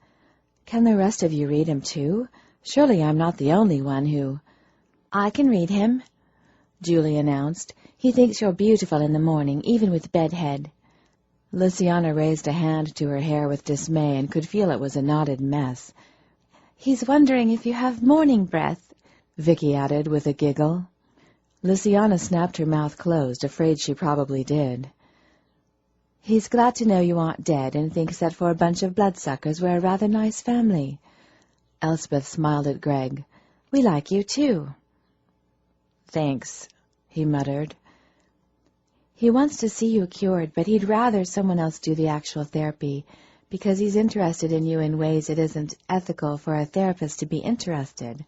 "Can the rest of you read him, too? Surely I'm not the only one who—" "I can read him," Julie announced. "He thinks you're beautiful in the morning, even with bedhead." Lysiana raised a hand to her hair with dismay and could feel it was a knotted mess. "He's wondering if you have morning breath," Vicky added with a giggle. Lysiana snapped her mouth closed, afraid she probably did. "He's glad to know you aren't dead and thinks that for a bunch of bloodsuckers we're a rather nice family." Elspeth smiled at Greg. "We like you, too." "Thanks," he muttered. "He wants to see you cured, but he'd rather someone else do the actual therapy, because he's interested in you in ways it isn't ethical for a therapist to be interested,"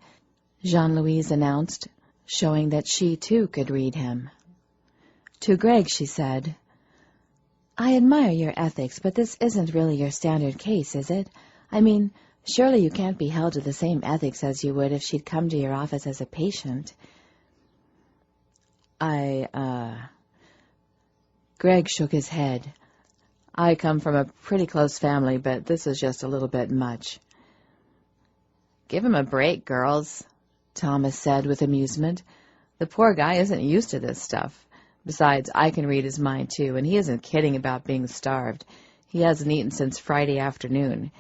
Jean-Louise announced, showing that she, too, could read him. To Greg, she said, "I admire your ethics, but this isn't really your standard case, is it? I mean, surely you can't be held to the same ethics as you would if she'd come to your office as a patient." Greg shook his head. "I come from a pretty close family, but this is just a little bit much." "Give him a break, girls," Thomas said with amusement. "The poor guy isn't used to this stuff. Besides, I can read his mind, too, and he isn't kidding about being starved. He hasn't eaten since Friday afternoon.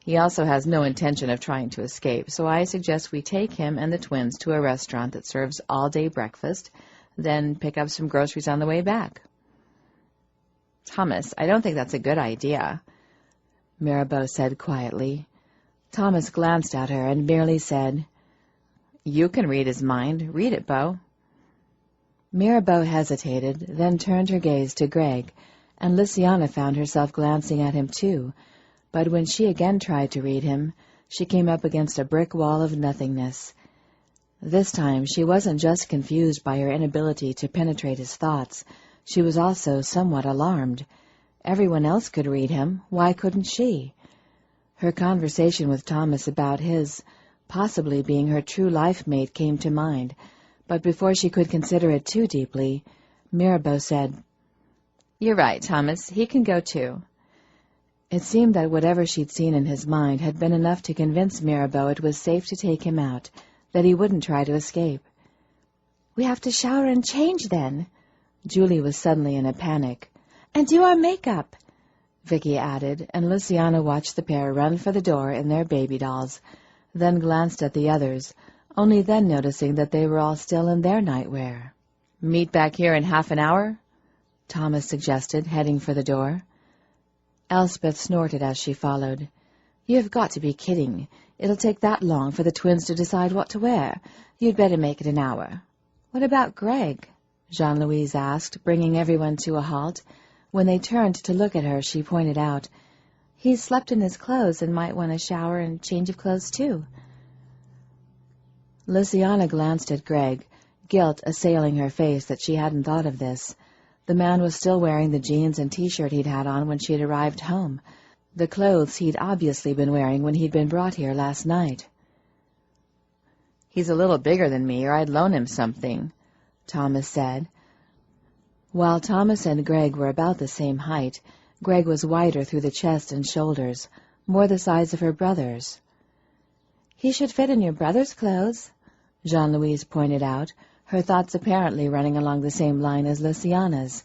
He also has no intention of trying to escape, so I suggest we take him and the twins to a restaurant that serves all-day breakfast, then pick up some groceries on the way back." "Thomas, I don't think that's a good idea," Mirabeau said quietly. Thomas glanced at her and merely said, "You can read his mind. Read it, Beau." Mirabeau hesitated, then turned her gaze to Greg, and Lysiana found herself glancing at him too, but when she again tried to read him, she came up against a brick wall of nothingness. This time she wasn't just confused by her inability to penetrate his thoughts, she was also somewhat alarmed. Everyone else could read him, why couldn't she? Her conversation with Thomas about his possibly being her true life mate came to mind, but before she could consider it too deeply, Mirabeau said, "You're right, Thomas. He can go too." It seemed that whatever she'd seen in his mind had been enough to convince Mirabeau it was safe to take him out, that he wouldn't try to escape. "We have to shower and change then." Julie was suddenly in a panic. "And do our makeup," Vicky added, and Lysiana watched the pair run for the door in their baby dolls, then glanced at the others, only then noticing that they were all still in their nightwear. "Meet back here in half an hour?" Thomas suggested, heading for the door. Elspeth snorted as she followed. "You've got to be kidding. It'll take that long for the twins to decide what to wear. You'd better make it an hour." "What about Greg?" Jean-Louise asked, bringing everyone to a halt. When they turned to look at her, she pointed out, "He's slept in his clothes and might want a shower and change of clothes, too." Lysiana glanced at Greg, guilt assailing her face that she hadn't thought of this. The man was still wearing the jeans and T-shirt he'd had on when she'd arrived home, the clothes he'd obviously been wearing when he'd been brought here last night. "He's a little bigger than me, or I'd loan him something," Thomas said. While Thomas and Greg were about the same height, Greg was wider through the chest and shoulders, more the size of her brother's. "He should fit in your brother's clothes," Jean-Louise pointed out, her thoughts apparently running along the same line as Lysiana's.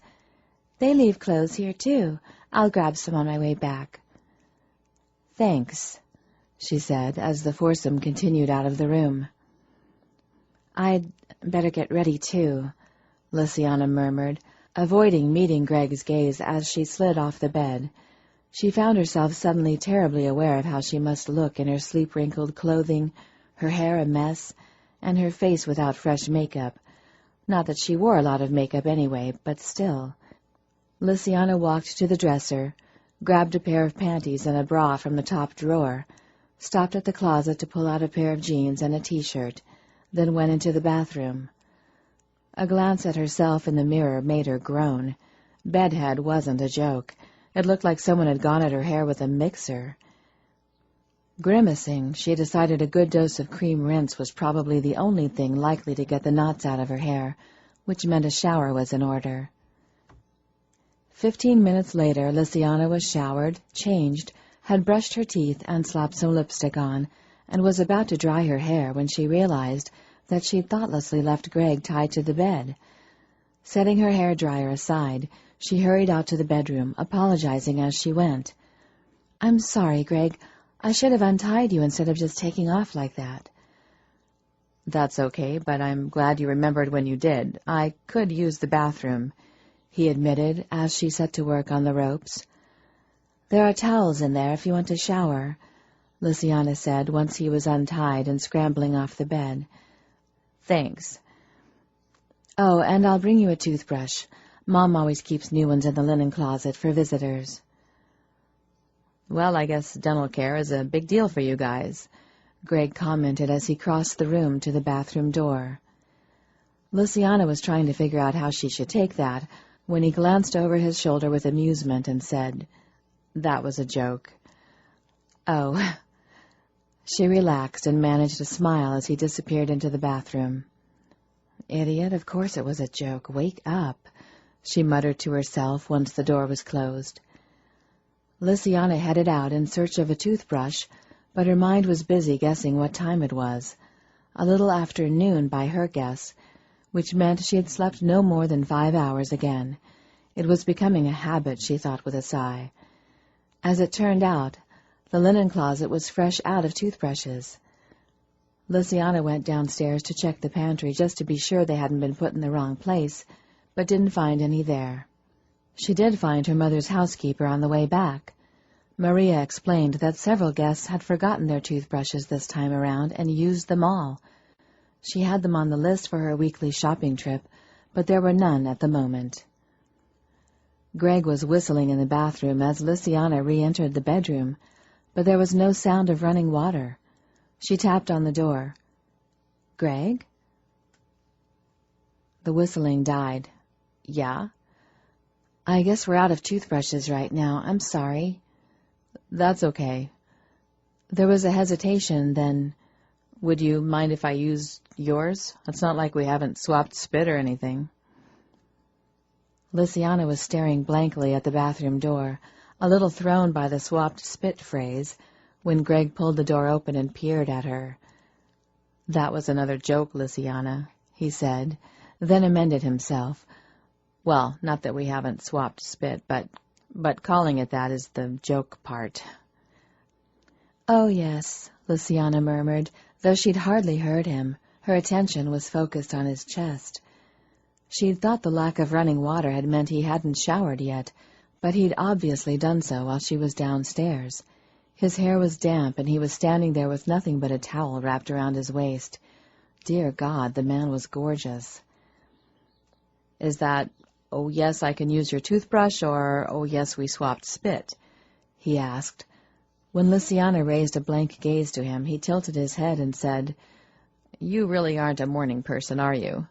"They leave clothes here, too. I'll grab some on my way back." "Thanks," she said, as the foursome continued out of the room. "I'd better get ready, too," Lysiana murmured, avoiding meeting Greg's gaze as she slid off the bed. She found herself suddenly terribly aware of how she must look in her sleep-wrinkled clothing, her hair a mess, and her face without fresh makeup. Not that she wore a lot of makeup anyway, but still. Lysiana walked to the dresser, grabbed a pair of panties and a bra from the top drawer, stopped at the closet to pull out a pair of jeans and a T-shirt, then went into the bathroom. A glance at herself in the mirror made her groan. Bedhead wasn't a joke. It looked like someone had gone at her hair with a mixer. Grimacing, she decided a good dose of cream rinse was probably the only thing likely to get the knots out of her hair, which meant a shower was in order. 15 minutes later, Lynsay was showered, changed, had brushed her teeth and slapped some lipstick on, and was about to dry her hair when she realized that she'd thoughtlessly left Greg tied to the bed. Setting her hairdryer aside, she hurried out to the bedroom, apologizing as she went. "I'm sorry, Greg. I should have untied you instead of just taking off like that." "That's okay, but I'm glad you remembered when you did. I could use the bathroom," he admitted as she set to work on the ropes. "There are towels in there if you want to shower," Lynsay said once he was untied and scrambling off the bed. "Thanks." "Oh, and I'll bring you a toothbrush. Mom always keeps new ones in the linen closet for visitors." "Well, I guess dental care is a big deal for you guys," Greg commented as he crossed the room to the bathroom door. Lynsay was trying to figure out how she should take that when he glanced over his shoulder with amusement and said, "That was a joke." "Oh." She relaxed and managed a smile as he disappeared into the bathroom. "Idiot, of course it was a joke. Wake up," she muttered to herself once the door was closed. Lynsay headed out in search of a toothbrush, but her mind was busy guessing what time it was. A little after noon by her guess, which meant she had slept no more than 5 hours again. It was becoming a habit, she thought with a sigh. As it turned out, the linen closet was fresh out of toothbrushes. Lynsay went downstairs to check the pantry just to be sure they hadn't been put in the wrong place, but didn't find any there. She did find her mother's housekeeper on the way back. Maria explained that several guests had forgotten their toothbrushes this time around and used them all. She had them on the list for her weekly shopping trip, but there were none at the moment. Greg was whistling in the bathroom as Lynsay re-entered the bedroom, but there was no sound of running water. She tapped on the door. "Greg?" The whistling died. "Yeah?" "I guess we're out of toothbrushes right now. I'm sorry." "That's okay." There was a hesitation, then, "Would you mind if I used yours? It's not like we haven't swapped spit or anything." Lynsay was staring blankly at the bathroom door, a little thrown by the swapped spit phrase, when Greg pulled the door open and peered at her. "That was another joke, Lynsay," he said, then amended himself. "Well, not that we haven't swapped spit, but calling it that is the joke part." "Oh, yes," Lynsay murmured, though she'd hardly heard him. Her attention was focused on his chest. She'd thought the lack of running water had meant he hadn't showered yet, but he'd obviously done so while she was downstairs. His hair was damp, and he was standing there with nothing but a towel wrapped around his waist. Dear God, the man was gorgeous. "Is that, oh, yes, I can use your toothbrush, or, oh, yes, we swapped spit?" he asked. When Lynsay raised a blank gaze to him, he tilted his head and said, "You really aren't a morning person, are you?"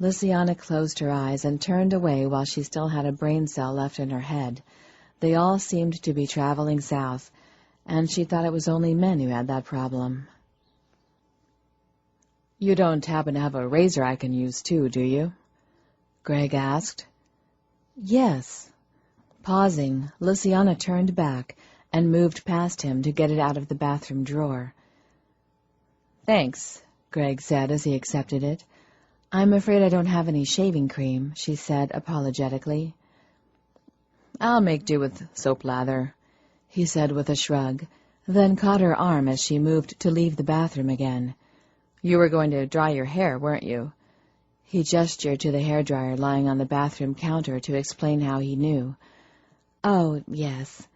Lynsay closed her eyes and turned away while she still had a brain cell left in her head. They all seemed to be traveling south, and she thought it was only men who had that problem. "You don't happen to have a razor I can use, too, do you?" Greg asked. "Yes." Pausing, Lynsay turned back and moved past him to get it out of the bathroom drawer. "Thanks," Greg said as he accepted it. "I'm afraid I don't have any shaving cream," she said apologetically. "I'll make do with soap lather," he said with a shrug, then caught her arm as she moved to leave the bathroom again. "You were going to dry your hair, weren't you?" He gestured to the hairdryer lying on the bathroom counter to explain how he knew. "Oh, yes."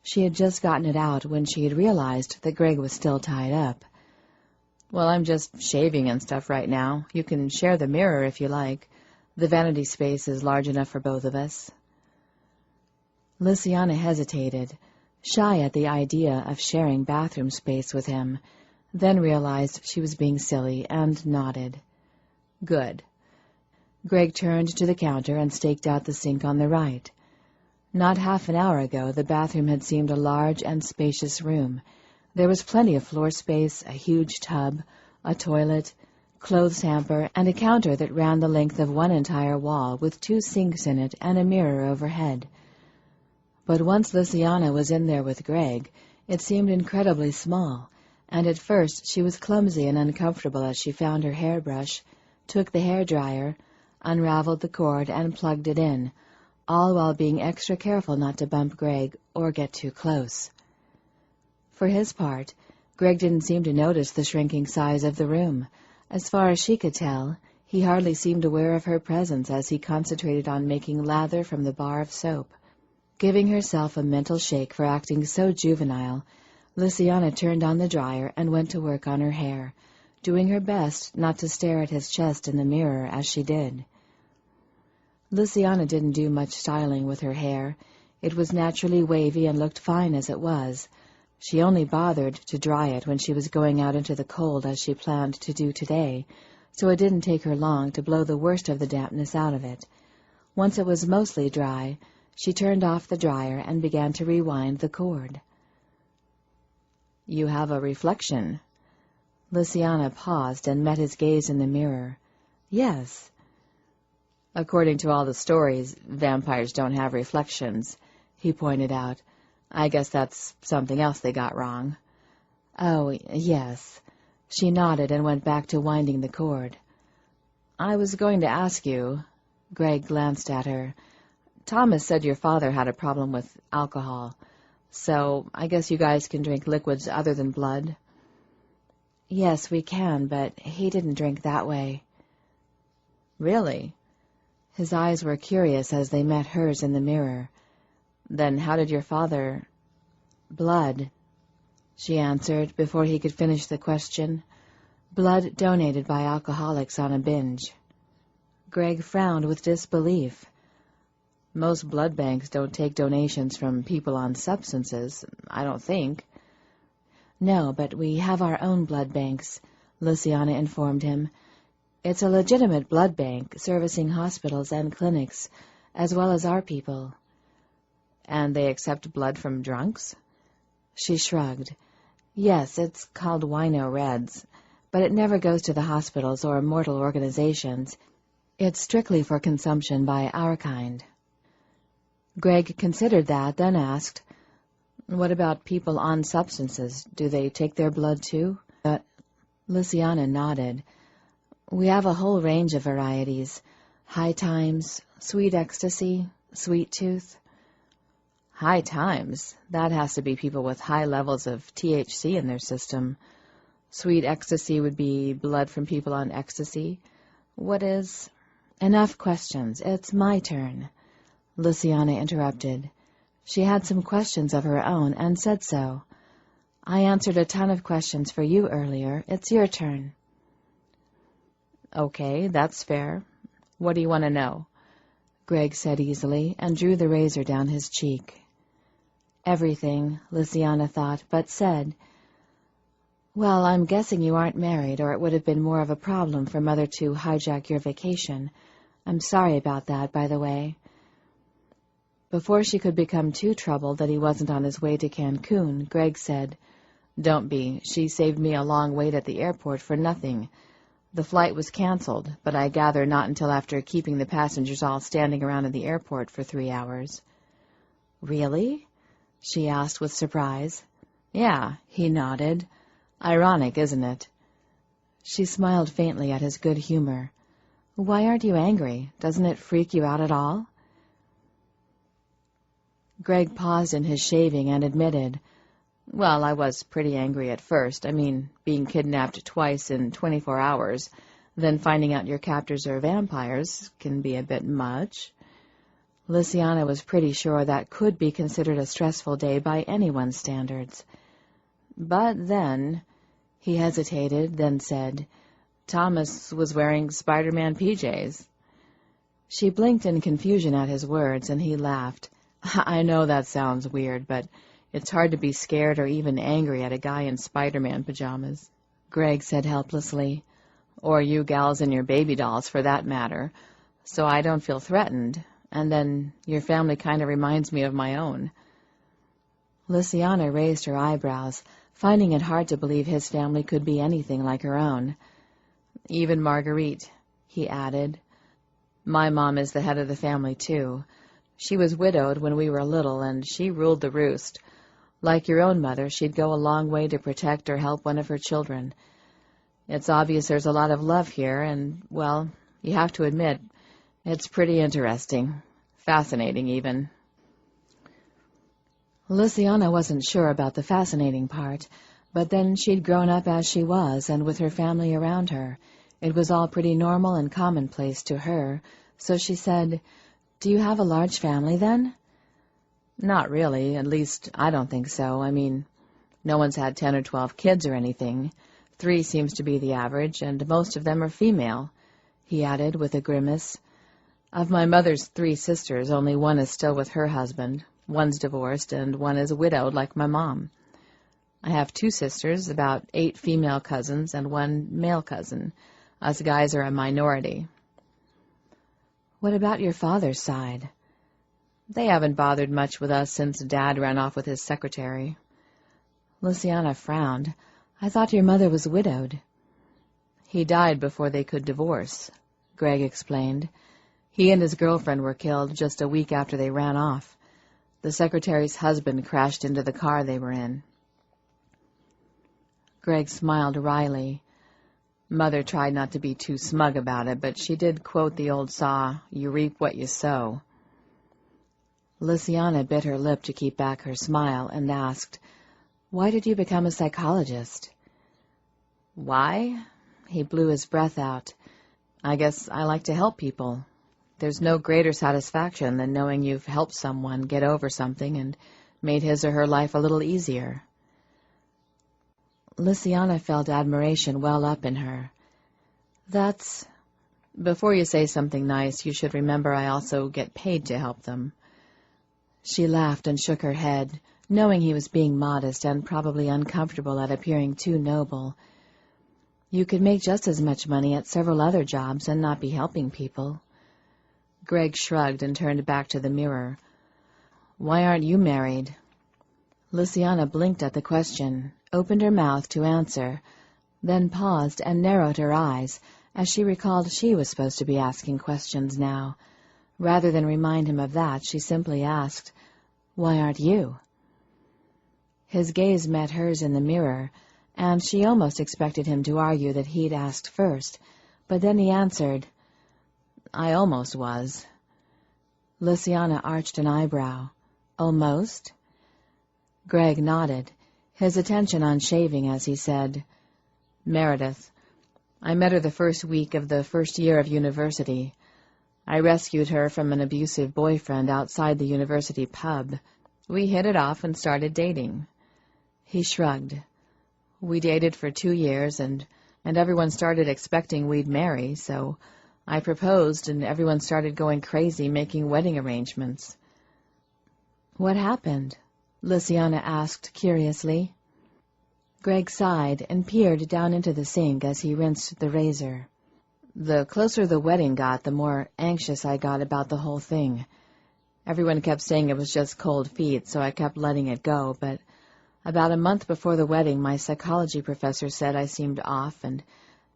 She had just gotten it out when she had realized that Greg was still tied up. "Well, I'm just shaving and stuff right now. You can share the mirror if you like. The vanity space is large enough for both of us." Lynsay hesitated, shy at the idea of sharing bathroom space with him, then realized she was being silly and nodded. "Good." Greg turned to the counter and staked out the sink on the right. Not half an hour ago, the bathroom had seemed a large and spacious room. There was plenty of floor space, a huge tub, a toilet, clothes hamper, and a counter that ran the length of one entire wall with 2 sinks in it and a mirror overhead. But once Lysiana was in there with Greg, it seemed incredibly small, and at first she was clumsy and uncomfortable as she found her hairbrush, took the hairdryer, unraveled the cord, and plugged it in, all while being extra careful not to bump Greg or get too close. For his part, Greg didn't seem to notice the shrinking size of the room. As far as she could tell, he hardly seemed aware of her presence as he concentrated on making lather from the bar of soap. Giving herself a mental shake for acting so juvenile, Lysiana turned on the dryer and went to work on her hair, doing her best not to stare at his chest in the mirror as she did. Lysiana didn't do much styling with her hair. It was naturally wavy and looked fine as it was. She only bothered to dry it when she was going out into the cold as she planned to do today, so it didn't take her long to blow the worst of the dampness out of it. Once it was mostly dry, she turned off the dryer and began to rewind the cord. "You have a reflection." Lysiana paused and met his gaze in the mirror. "Yes." "According to all the stories, vampires don't have reflections," he pointed out. "I guess that's something else they got wrong." "Oh, yes." She nodded and went back to winding the cord. "I was going to ask you," Greg glanced at her. "Thomas said your father had a problem with alcohol, so I guess you guys can drink liquids other than blood?" "Yes, we can, but he didn't drink that way." "Really?" His eyes were curious as they met hers in the mirror. "Then how did your father—" "Blood," she answered before he could finish the question. "Blood donated by alcoholics on a binge." Greg frowned with disbelief. "Most blood banks don't take donations from people on substances, I don't think." "No, but we have our own blood banks," Lysiana informed him. "It's a legitimate blood bank servicing hospitals and clinics, as well as our people." "And they accept blood from drunks?" She shrugged. "Yes, it's called Wino Reds, but it never goes to the hospitals or mortal organizations. It's strictly for consumption by our kind." Greg considered that, then asked, "What about people on substances? Do they take their blood too?" Lysiana nodded. "We have a whole range of varieties. High Times, Sweet Ecstasy, Sweet Tooth." "High Times? That has to be people with high levels of THC in their system. Sweet Ecstasy would be blood from people on ecstasy. What is—" "Enough questions. It's my turn," Lysiana interrupted. She had some questions of her own and said so. "I answered a ton of questions for you earlier. It's your turn." "Okay, that's fair. What do you want to know?" Greg said easily and drew the razor down his cheek. Everything, Lysiana thought, but said, "Well, I'm guessing you aren't married, or it would have been more of a problem for Mother to hijack your vacation. I'm sorry about that, by the way." Before she could become too troubled that he wasn't on his way to Cancun, Greg said, "Don't be. She saved me a long wait at the airport for nothing. The flight was canceled, but I gather not until after keeping the passengers all standing around in the airport for 3 hours." "Really?" she asked with surprise. "Yeah," he nodded. "Ironic, isn't it?" She smiled faintly at his good humor. "Why aren't you angry? Doesn't it freak you out at all?" Greg paused in his shaving and admitted, "Well, I was pretty angry at first. I mean, being kidnapped twice in 24 hours, then finding out your captors are vampires can be a bit much." Lysiana was pretty sure that could be considered a stressful day by anyone's standards. "But then," he hesitated, then said, "Thomas was wearing Spider-Man PJs." She blinked in confusion at his words, and he laughed. "I know that sounds weird, but it's hard to be scared or even angry at a guy in Spider-Man pajamas," Greg said helplessly. "Or you gals in your baby dolls, for that matter. So I don't feel threatened. And then your family kind of reminds me of my own." Lysiana raised her eyebrows, finding it hard to believe his family could be anything like her own. Even Marguerite," he added. "My mom is the head of the family, too. She was widowed when we were little, and she ruled the roost. Like your own mother, she'd go a long way to protect or help one of her children. It's obvious there's a lot of love here, and, well, you have to admit, it's pretty interesting. Fascinating, even." Luciana wasn't sure about the fascinating part, but then she'd grown up as she was and with her family around her. It was all pretty normal and commonplace to her, so she said, "Do you have a large family, then?" "Not really. At least, I don't think so. I mean, no one's had 10 or 12 kids or anything. 3 seems to be the average, and most of them are female," he added with a grimace. "Of my mother's 3 sisters, only one is still with her husband. One's divorced, and one is widowed like my mom. I have 2 sisters, about 8 female cousins, and 1 male cousin. Us guys are a minority." "What about your father's side?" "They haven't bothered much with us since Dad ran off with his secretary." Luciana frowned. "I thought your mother was widowed." "He died before they could divorce," Greg explained. "He and his girlfriend were killed just a week after they ran off. The secretary's husband crashed into the car they were in." Greg smiled wryly. Mother tried not to be too smug about it, but she did quote the old saw, "You reap what you sow." Luciana bit her lip to keep back her smile and asked, "Why did you become a psychologist?" "Why?" He blew his breath out. "I guess I like to help people. There's no greater satisfaction than knowing you've helped someone get over something and made his or her life a little easier." Luciana felt admiration well up in her. "That's—" "Before you say something nice, you should remember I also get paid to help them." She laughed and shook her head, knowing he was being modest and probably uncomfortable at appearing too noble. "You could make just as much money at several other jobs and not be helping people." Greg shrugged and turned back to the mirror. "Why aren't you married?" Luciana blinked at the question, opened her mouth to answer, then paused and narrowed her eyes as she recalled she was supposed to be asking questions now. Rather than remind him of that, she simply asked, "Why aren't you?" His gaze met hers in the mirror, and she almost expected him to argue that he'd asked first, but then he answered, "I almost was." Luciana arched an eyebrow. "Almost?" Greg nodded, his attention on shaving as he said, "Meredith. I met her the first week of the first year of university. I rescued her from an abusive boyfriend outside the university pub. We hit it off and started dating." He shrugged. "We dated for 2 years, and everyone started expecting we'd marry, so I proposed, and everyone started going crazy making wedding arrangements." "What happened?" Luciana asked curiously. Greg sighed and peered down into the sink as he rinsed the razor. "The closer the wedding got, the more anxious I got about the whole thing. Everyone kept saying it was just cold feet, so I kept letting it go, but about a month before the wedding, my psychology professor said I seemed off and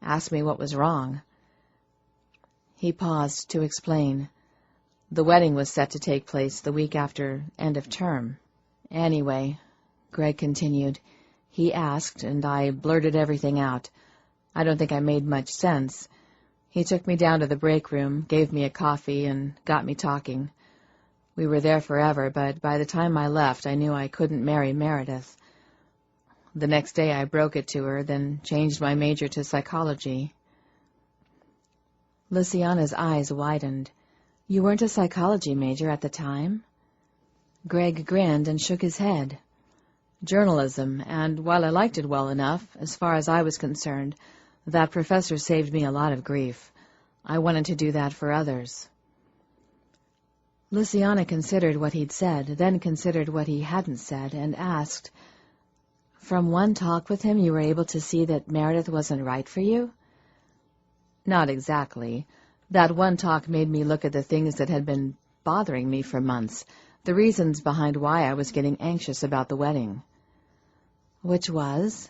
asked me what was wrong." He paused to explain. "The wedding was set to take place the week after end of term. Anyway," Greg continued, "he asked, and I blurted everything out. I don't think I made much sense. He took me down to the break room, gave me a coffee, and got me talking. We were there forever, but by the time I left, I knew I couldn't marry Meredith. The next day I broke it to her, then changed my major to psychology." Luciana's eyes widened. "You weren't a psychology major at the time?" Greg grinned and shook his head. "Journalism, and while I liked it well enough, as far as I was concerned, that professor saved me a lot of grief. I wanted to do that for others." Luciana considered what he'd said, then considered what he hadn't said, and asked, "From one talk with him you were able to see that Meredith wasn't right for you?" "Not exactly. That one talk made me look at the things that had been bothering me for months, the reasons behind why I was getting anxious about the wedding." "Which was?"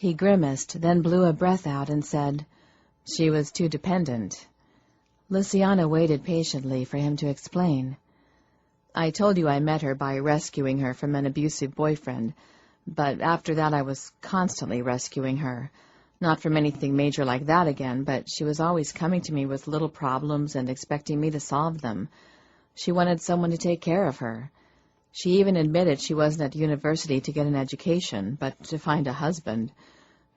He grimaced, then blew a breath out and said, "She was too dependent." Lysiana waited patiently for him to explain. "I told you I met her by rescuing her from an abusive boyfriend, but after that I was constantly rescuing her. Not from anything major like that again, but she was always coming to me with little problems and expecting me to solve them. She wanted someone to take care of her. She even admitted she wasn't at university to get an education, but to find a husband.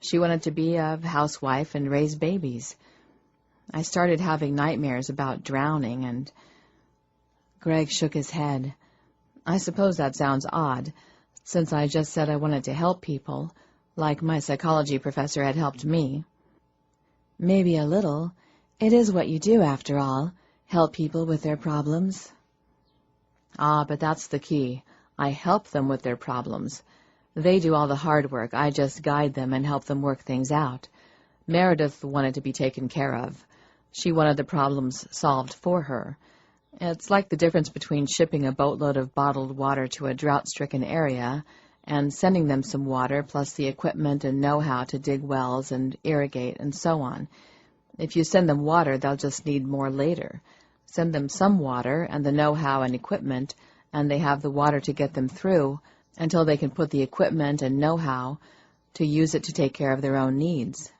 She wanted to be a housewife and raise babies. I started having nightmares about drowning, and—" Greg shook his head. "I suppose that sounds odd, since I just said I wanted to help people, like my psychology professor had helped me." "Maybe a little. It is what you do, after all, help people with their problems." "Ah, but that's the key. I help them with their problems. They do all the hard work. I just guide them and help them work things out. Meredith wanted to be taken care of. She wanted the problems solved for her. It's like the difference between shipping a boatload of bottled water to a drought-stricken area and sending them some water plus the equipment and know-how to dig wells and irrigate and so on. If you send them water, they'll just need more later. Send them some water and the know-how and equipment, and they have the water to get them through until they can put the equipment and know-how to use it to take care of their own needs.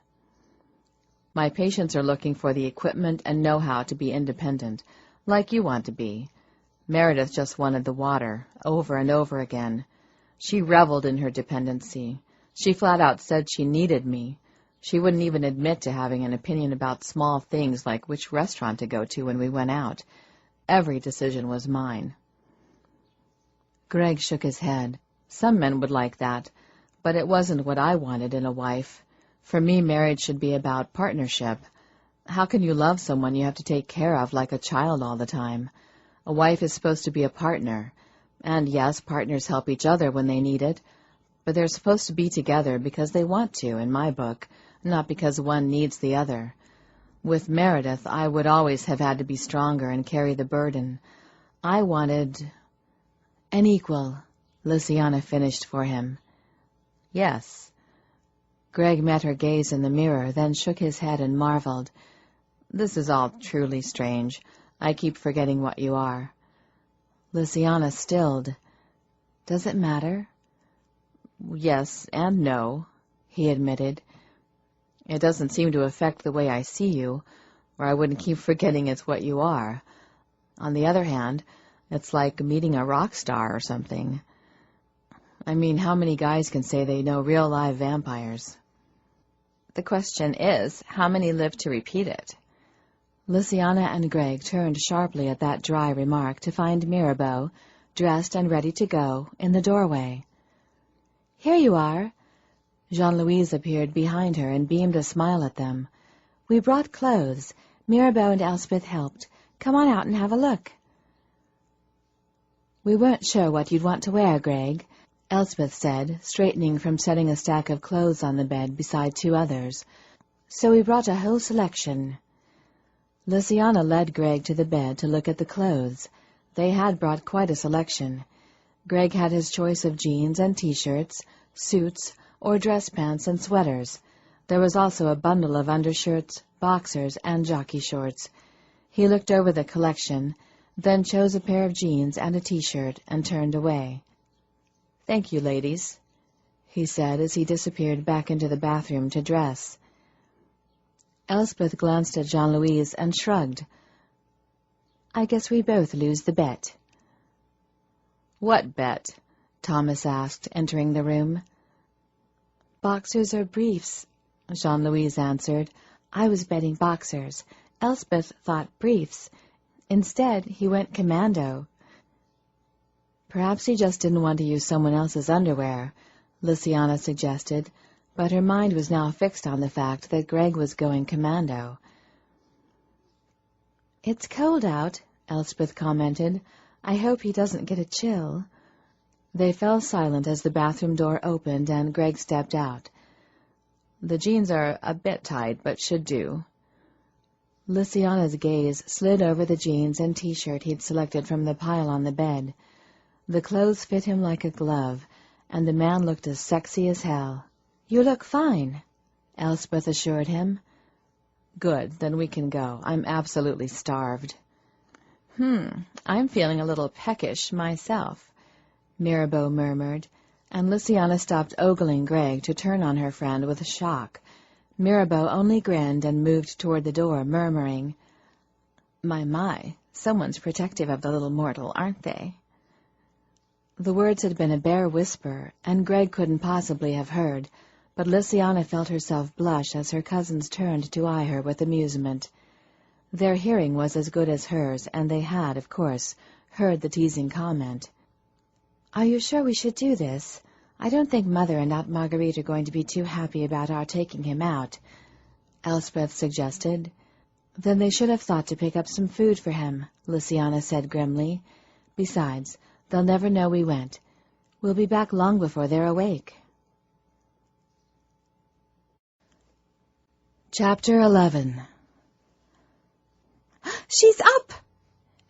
My patients are looking for the equipment and know-how to be independent, like you want to be. Meredith just wanted the water, over and over again. She reveled in her dependency. She flat out said she needed me. She wouldn't even admit to having an opinion about small things like which restaurant to go to when we went out. Every decision was mine." Greg shook his head. "Some men would like that, but it wasn't what I wanted in a wife. For me, marriage should be about partnership. How can you love someone you have to take care of like a child all the time? A wife is supposed to be a partner. And yes, partners help each other when they need it, but they're supposed to be together because they want to, in my book, not because one needs the other. With Meredith, I would always have had to be stronger and carry the burden. I wanted—" "An equal," Lysiana finished for him. "Yes." Greg met her gaze in the mirror, then shook his head and marveled. "This is all truly strange. I keep forgetting what you are." Lysiana stilled. "Does it matter?" "Yes and no," he admitted. "It doesn't seem to affect the way I see you, or I wouldn't keep forgetting it's what you are. On the other hand, it's like meeting a rock star or something. I mean, how many guys can say they know real live vampires?" "The question is, how many live to repeat it?" Lysiana and Greg turned sharply at that dry remark to find Mirabeau, dressed and ready to go, in the doorway. "Here you are." Jean-Louise appeared behind her and beamed a smile at them. "We brought clothes. Mirabeau and Elspeth helped. Come on out and have a look." "We weren't sure what you'd want to wear, Greg," Elspeth said, straightening from setting a stack of clothes on the bed beside two others. "So we brought a whole selection." Lysiana led Greg to the bed to look at the clothes. They had brought quite a selection. Greg had his choice of jeans and T-shirts, suits, or dress pants and sweaters. There was also a bundle of undershirts, boxers, and jockey shorts. He looked over the collection, then chose a pair of jeans and a T-shirt and turned away. "Thank you, ladies," he said as he disappeared back into the bathroom to dress. Elspeth glanced at Jean-Louise and shrugged. "I guess we both lose the bet." "What bet?" Thomas asked, entering the room. "Boxers or briefs," Jean-Louise answered. "I was betting boxers. Elspeth thought briefs. Instead, he went commando." "Perhaps he just didn't want to use someone else's underwear," Lysiana suggested, but her mind was now fixed on the fact that Greg was going commando. "It's cold out," Elspeth commented. "I hope he doesn't get a chill." They fell silent as the bathroom door opened and Greg stepped out. "The jeans are a bit tight, but should do." Lysiana's gaze slid over the jeans and T-shirt he'd selected from the pile on the bed. The clothes fit him like a glove, and the man looked as sexy as hell. "You look fine," Elspeth assured him. "Good, then we can go. I'm absolutely starved." I'm feeling a little peckish myself," Mirabeau murmured, and Lysiana stopped ogling Greg to turn on her friend with shock. Mirabeau only grinned and moved toward the door, murmuring, My, someone's protective of the little mortal, aren't they?" The words had been a bare whisper, and Greg couldn't possibly have heard, but Lysiana felt herself blush as her cousins turned to eye her with amusement. Their hearing was as good as hers, and they had, of course, heard the teasing comment. "Are you sure we should do this? I don't think Mother and Aunt Marguerite are going to be too happy about our taking him out," Elspeth suggested. "Then they should have thought to pick up some food for him," Lysiana said grimly. "Besides, they'll never know we went. We'll be back long before they're awake." Chapter 11. "She's up!"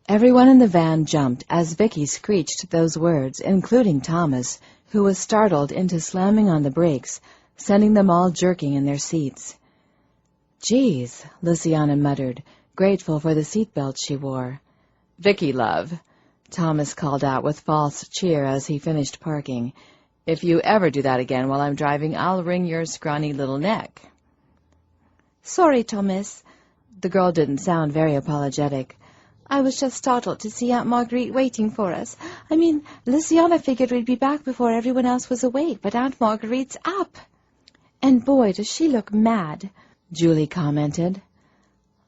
Everyone in the van jumped as Vicky screeched those words, including Thomas, who was startled into slamming on the brakes, sending them all jerking in their seats. "Geez," Lysiana muttered, grateful for the seatbelt she wore. "Vicky, love," Thomas called out with false cheer as he finished parking, "if you ever do that again while I'm driving, I'll wring your scrawny little neck." "Sorry, Thomas." The girl didn't sound very apologetic. "I was just startled to see Aunt Marguerite waiting for us. I mean, Lysiana figured we'd be back before everyone else was awake, but Aunt Marguerite's up. And boy, does she look mad," Julie commented.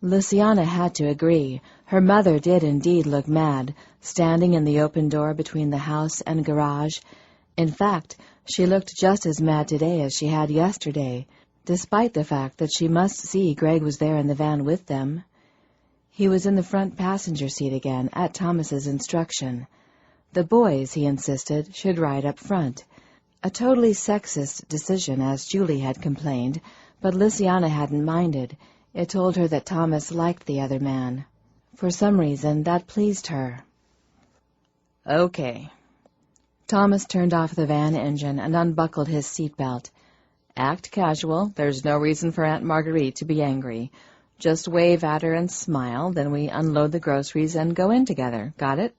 Lysiana had to agree. Her mother did indeed look mad, standing in the open door between the house and garage. In fact, she looked just as mad today as she had yesterday, despite the fact that she must see Greg was there in the van with them. He was in the front passenger seat again, at Thomas's instruction. The boys, he insisted, should ride up front. A totally sexist decision, as Julie had complained, but Lysiana hadn't minded. It told her that Thomas liked the other man. For some reason, that pleased her. "Okay." Thomas turned off the van engine and unbuckled his seatbelt. "Act casual. There's no reason for Aunt Marguerite to be angry. Just wave at her and smile, then we unload the groceries and go in together. Got it?"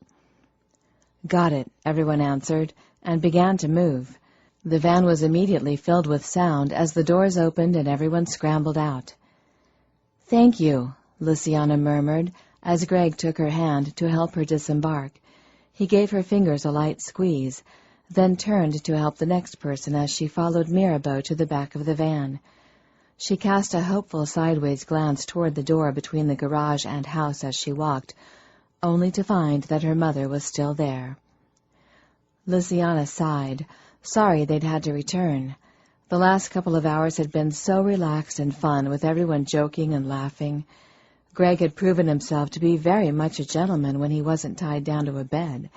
"Got it," everyone answered, and began to move. The van was immediately filled with sound as the doors opened and everyone scrambled out. "Thank you," Lysiana murmured, as Greg took her hand to help her disembark. He gave her fingers a light squeeze, then turned to help the next person as she followed Mirabeau to the back of the van. She cast a hopeful sideways glance toward the door between the garage and house as she walked, only to find that her mother was still there. Lysiana sighed, sorry they'd had to return. The last couple of hours had been so relaxed and fun, with everyone joking and laughing. Greg had proven himself to be very much a gentleman when he wasn't tied down to a bed.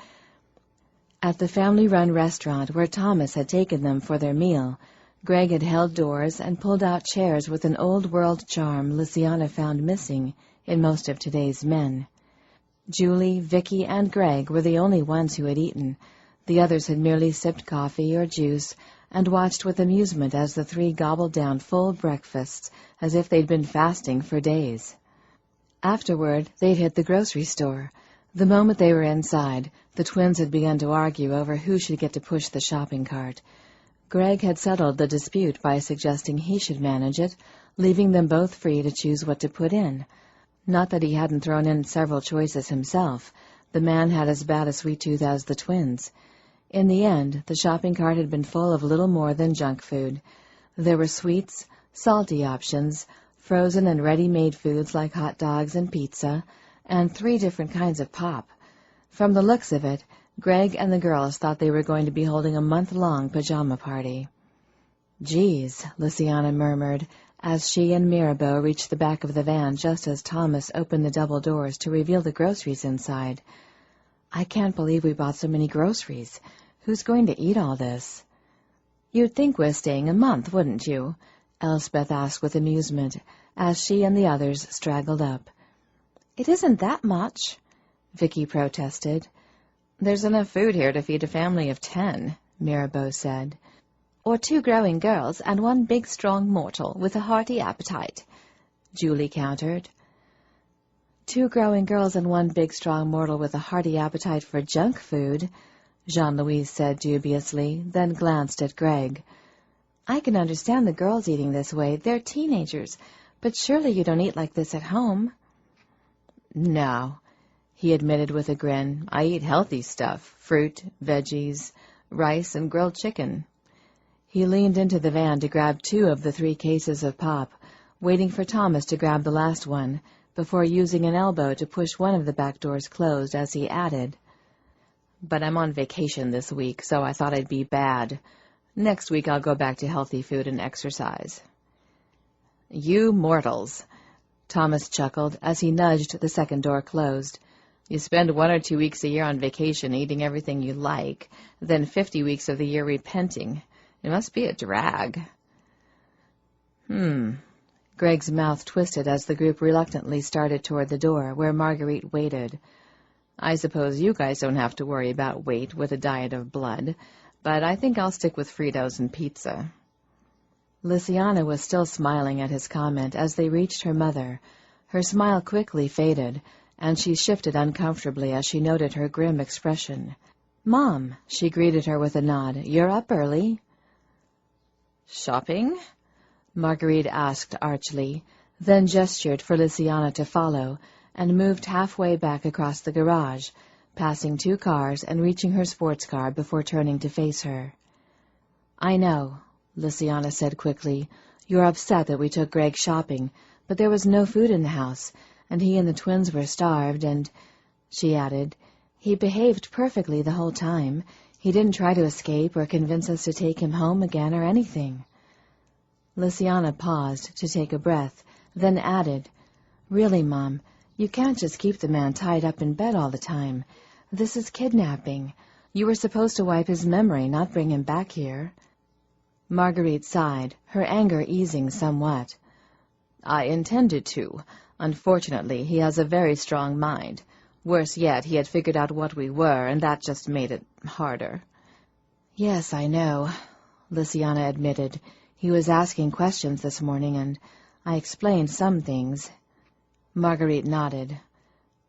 At the family-run restaurant where Thomas had taken them for their meal, Greg had held doors and pulled out chairs with an old-world charm Lysiana found missing in most of today's men. Julie, Vicky, and Greg were the only ones who had eaten. The others had merely sipped coffee or juice and watched with amusement as the three gobbled down full breakfasts as if they'd been fasting for days. Afterward, they'd hit the grocery store. The moment they were inside, the twins had begun to argue over who should get to push the shopping cart. Greg had settled the dispute by suggesting he should manage it, leaving them both free to choose what to put in. Not that he hadn't thrown in several choices himself. The man had as bad a sweet tooth as the twins. In the end, the shopping cart had been full of little more than junk food. There were sweets, salty options, frozen and ready-made foods like hot dogs and pizza, and 3 different kinds of pop. From the looks of it, Greg and the girls thought they were going to be holding a month-long pajama party. "Geez," Lysiana murmured, as she and Mirabeau reached the back of the van just as Thomas opened the double doors to reveal the groceries inside. "I can't believe we bought so many groceries. Who's going to eat all this?" "You'd think we're staying a month, wouldn't you?" Elspeth asked with amusement, as she and the others straggled up. "It isn't that much," Vicky protested. "There's enough food here to feed a family of 10, Mirabeau said. Or 2 growing girls and 1 big strong mortal with a hearty appetite, Julie countered. 2 growing girls and 1 big strong mortal with a hearty appetite for junk food, Jean-Louise said dubiously, then glanced at Greg. I can understand the girls eating this way. They're teenagers, but surely you don't eat like this at home. No, he admitted with a grin. I eat healthy stuff, fruit, veggies, rice, and grilled chicken. He leaned into the van to grab 2 of the 3 cases of pop, waiting for Thomas to grab the last one, before using an elbow to push one of the back doors closed as he added, But I'm on vacation this week, so I thought I'd be bad. Next week I'll go back to healthy food and exercise. You mortals, Thomas chuckled as he nudged the second door closed. You spend 1 or 2 weeks a year on vacation eating everything you like, then 50 weeks of the year repenting. It must be a drag. Greg's mouth twisted as the group reluctantly started toward the door, where Marguerite waited. I suppose you guys don't have to worry about weight with a diet of blood, but I think I'll stick with Fritos and pizza. Lysiana was still smiling at his comment as they reached her mother. Her smile quickly faded, and she shifted uncomfortably as she noted her grim expression. Mom, she greeted her with a nod. You're up early. Shopping? Marguerite asked archly, then gestured for Lysiana to follow, and moved halfway back across the garage, passing 2 cars and reaching her sports car before turning to face her. I know, Lysiana said quickly. You're upset that we took Greg shopping, but there was no food in the house, and he and the twins were starved, and, she added, he behaved perfectly the whole time. He didn't try to escape or convince us to take him home again or anything. Lysiana paused to take a breath, then added, Really, Mom, you can't just keep the man tied up in bed all the time. This is kidnapping. You were supposed to wipe his memory, not bring him back here. Marguerite sighed, her anger easing somewhat. I intended to. Unfortunately, he has a very strong mind. Worse yet, he had figured out what we were, and that just made it harder. Yes, I know, Lysiana admitted. He was asking questions this morning, and I explained some things. Marguerite nodded.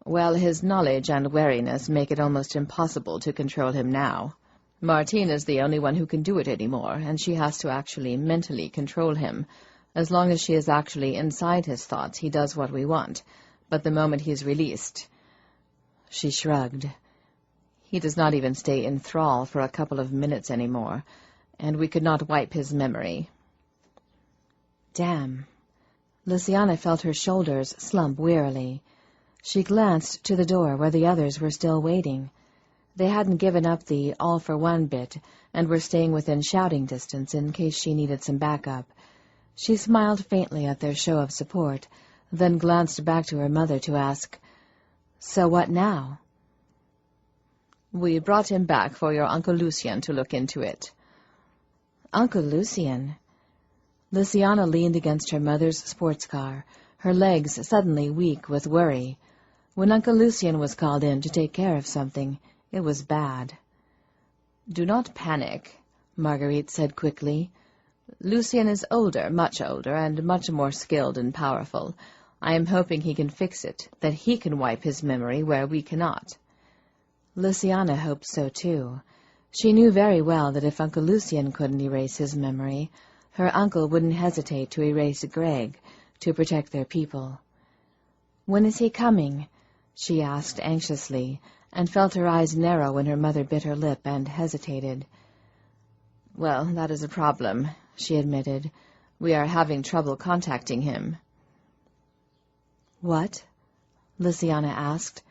Well, his knowledge and wariness make it almost impossible to control him now. Martine is the only one who can do it anymore, and she has to actually mentally control him. As long as she is actually inside his thoughts, he does what we want. But the moment he's released... She shrugged. He does not even stay in thrall for a couple of minutes anymore, and we could not wipe his memory. Damn. Lysiana felt her shoulders slump wearily. She glanced to the door where the others were still waiting. They hadn't given up the all-for-one bit and were staying within shouting distance in case she needed some backup. She smiled faintly at their show of support, then glanced back to her mother to ask, So what now? We brought him back for your Uncle Lucien to look into it. Uncle Lucien? Lysiana leaned against her mother's sports car, her legs suddenly weak with worry. When Uncle Lucien was called in to take care of something, it was bad. Do not panic, Marguerite said quickly. Lucien is older, much older, and much more skilled and powerful. I am hoping he can fix it, that he can wipe his memory where we cannot. Lysiana hoped so, too. She knew very well that if Uncle Lucien couldn't erase his memory, her uncle wouldn't hesitate to erase Greg to protect their people. When is he coming? She asked anxiously, and felt her eyes narrow when her mother bit her lip and hesitated. Well, that is a problem, she admitted. We are having trouble contacting him. What? Lysiana asked.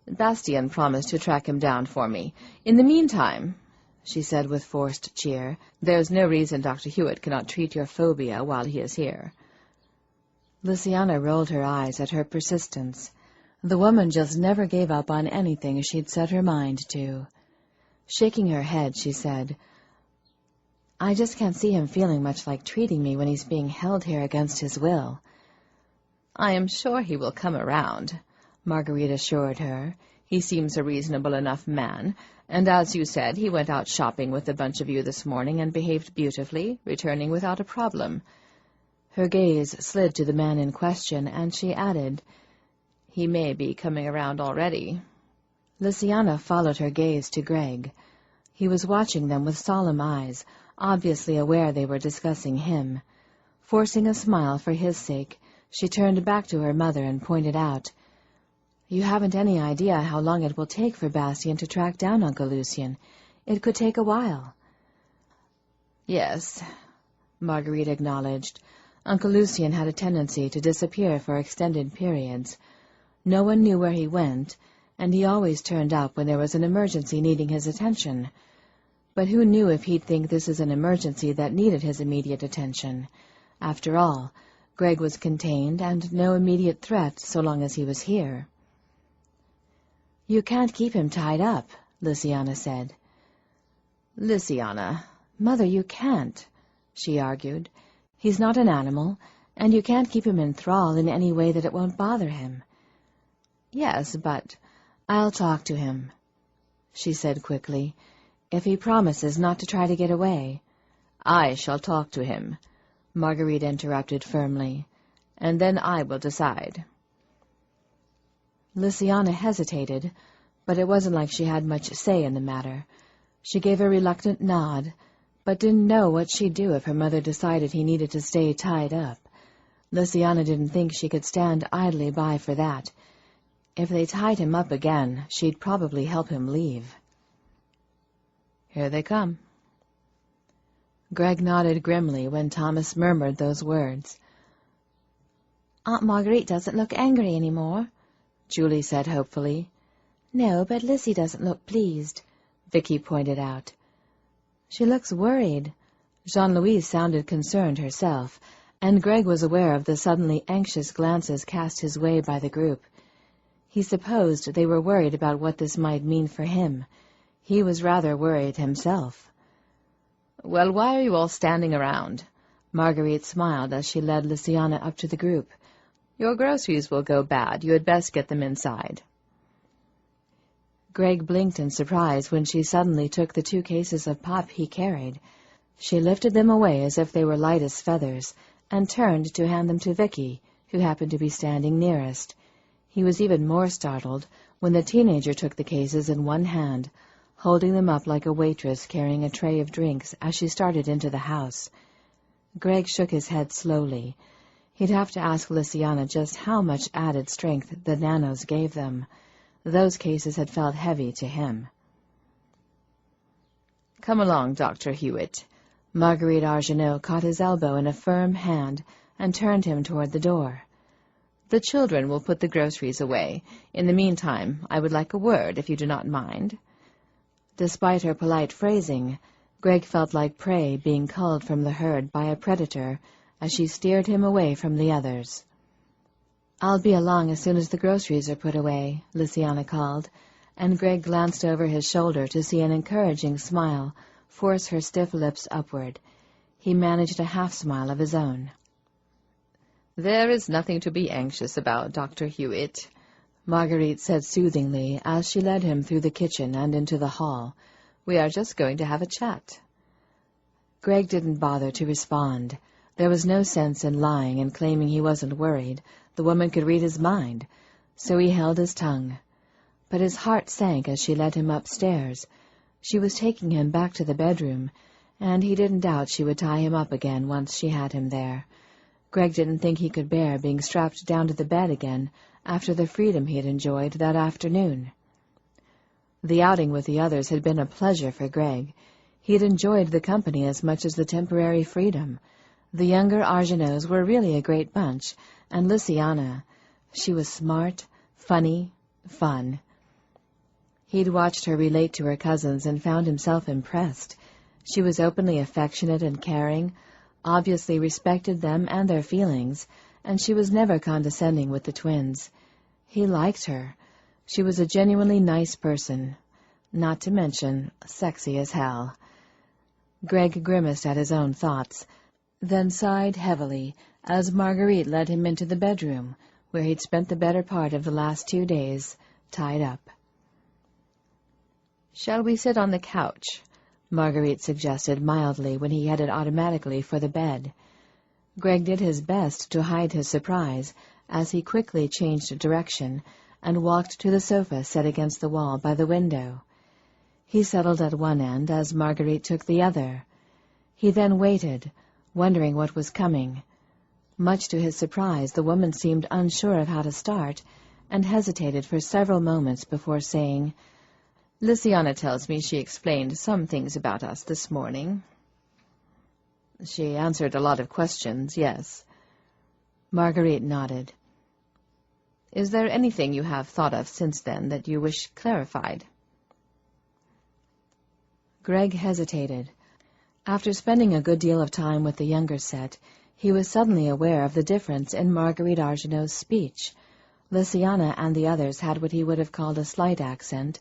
Bastien promised to track him down for me. In the meantime, she said with forced cheer, there's no reason Dr. Hewitt cannot treat your phobia while he is here. Lysiana rolled her eyes at her persistence. The woman just never gave up on anything she'd set her mind to. Shaking her head, she said, I just can't see him feeling much like treating me when he's being held here against his will. I am sure he will come around, Marguerite assured her. He seems a reasonable enough man, and as you said, he went out shopping with a bunch of you this morning and behaved beautifully, returning without a problem." Her gaze slid to the man in question, and she added, "He may be coming around already." Lysiana followed her gaze to Greg. He was watching them with solemn eyes, obviously aware they were discussing him. Forcing a smile for his sake, she turned back to her mother and pointed out, "You haven't any idea how long it will take for Bastien to track down Uncle Lucien. It could take a while." "Yes," Marguerite acknowledged. Uncle Lucien had a tendency to disappear for extended periods. No one knew where he went, and he always turned up when there was an emergency needing his attention. But who knew if he'd think this is an emergency that needed his immediate attention? After all, Greg was contained and no immediate threat so long as he was here. "You can't keep him tied up," Lysiana said. "Lysiana." "Mother, you can't," she argued. "He's not an animal, and you can't keep him in thrall in any way that it won't bother him." "Yes, but—" "I'll talk to him," she said quickly, "if he promises not to try to get away." "I shall talk to him," Marguerite interrupted firmly, "and then I will decide." Lysiana hesitated, but it wasn't like she had much say in the matter. She gave a reluctant nod, but didn't know what she'd do if her mother decided he needed to stay tied up. Lysiana didn't think she could stand idly by for that. If they tied him up again, she'd probably help him leave. "Here they come." Greg nodded grimly when Thomas murmured those words. "Aunt Marguerite doesn't look angry any more," Julie said hopefully. "No, but Lizzie doesn't look pleased," Vicky pointed out. "She looks worried." Jean-Louise sounded concerned herself, and Greg was aware of the suddenly anxious glances cast his way by the group. He supposed they were worried about what this might mean for him. He was rather worried himself. "Well, why are you all standing around?" Marguerite smiled as she led Lysiana up to the group. "Your groceries will go bad. You had best get them inside." Greg blinked in surprise when she suddenly took the 2 cases of pop he carried. She lifted them away as if they were light as feathers, and turned to hand them to Vicky, who happened to be standing nearest. He was even more startled when the teenager took the cases in one hand, holding them up like a waitress carrying a tray of drinks as she started into the house. Greg shook his head slowly. He'd have to ask Lysiana just how much added strength the nanos gave them. Those cases had felt heavy to him. "Come along, Dr. Hewitt." Marguerite Argeneau caught his elbow in a firm hand and turned him toward the door. "The children will put the groceries away. In the meantime, I would like a word, if you do not mind." Despite her polite phrasing, Greg felt like prey being culled from the herd by a predator as she steered him away from the others. "I'll be along as soon as the groceries are put away," Lysiana called, and Greg glanced over his shoulder to see an encouraging smile force her stiff lips upward. He managed a half-smile of his own. "There is nothing to be anxious about, Dr. Hewitt," Marguerite said soothingly as she led him through the kitchen and into the hall. "We are just going to have a chat." Greg didn't bother to respond. There was no sense in lying and claiming he wasn't worried. The woman could read his mind, so he held his tongue. But his heart sank as she led him upstairs. She was taking him back to the bedroom, and he didn't doubt she would tie him up again once she had him there. Greg didn't think he could bear being strapped down to the bed again after the freedom he had enjoyed that afternoon. The outing with the others had been a pleasure for Greg. He had enjoyed the company as much as the temporary freedom. The younger Argeneaux were really a great bunch, and Lysiana, she was smart, funny, fun. He'd watched her relate to her cousins and found himself impressed. She was openly affectionate and caring, obviously respected them and their feelings, and she was never condescending with the twins. He liked her. She was a genuinely nice person, not to mention sexy as hell. Greg grimaced at his own thoughts, then sighed heavily as Marguerite led him into the bedroom, where he'd spent the better part of the last 2 days, tied up. "Shall we sit on the couch?" Marguerite suggested mildly when he headed automatically for the bed. Greg did his best to hide his surprise as he quickly changed direction and walked to the sofa set against the wall by the window. He settled at one end as Marguerite took the other. He then waited, wondering what was coming. Much to his surprise, the woman seemed unsure of how to start and hesitated for several moments before saying, "Lynsay tells me she explained some things about us this morning." "She answered a lot of questions, yes." Marguerite nodded. "Is there anything you have thought of since then that you wish clarified?" Greg hesitated. After spending a good deal of time with the younger set, he was suddenly aware of the difference in Marguerite Argenau's speech. Lynsay and the others had what he would have called a slight accent,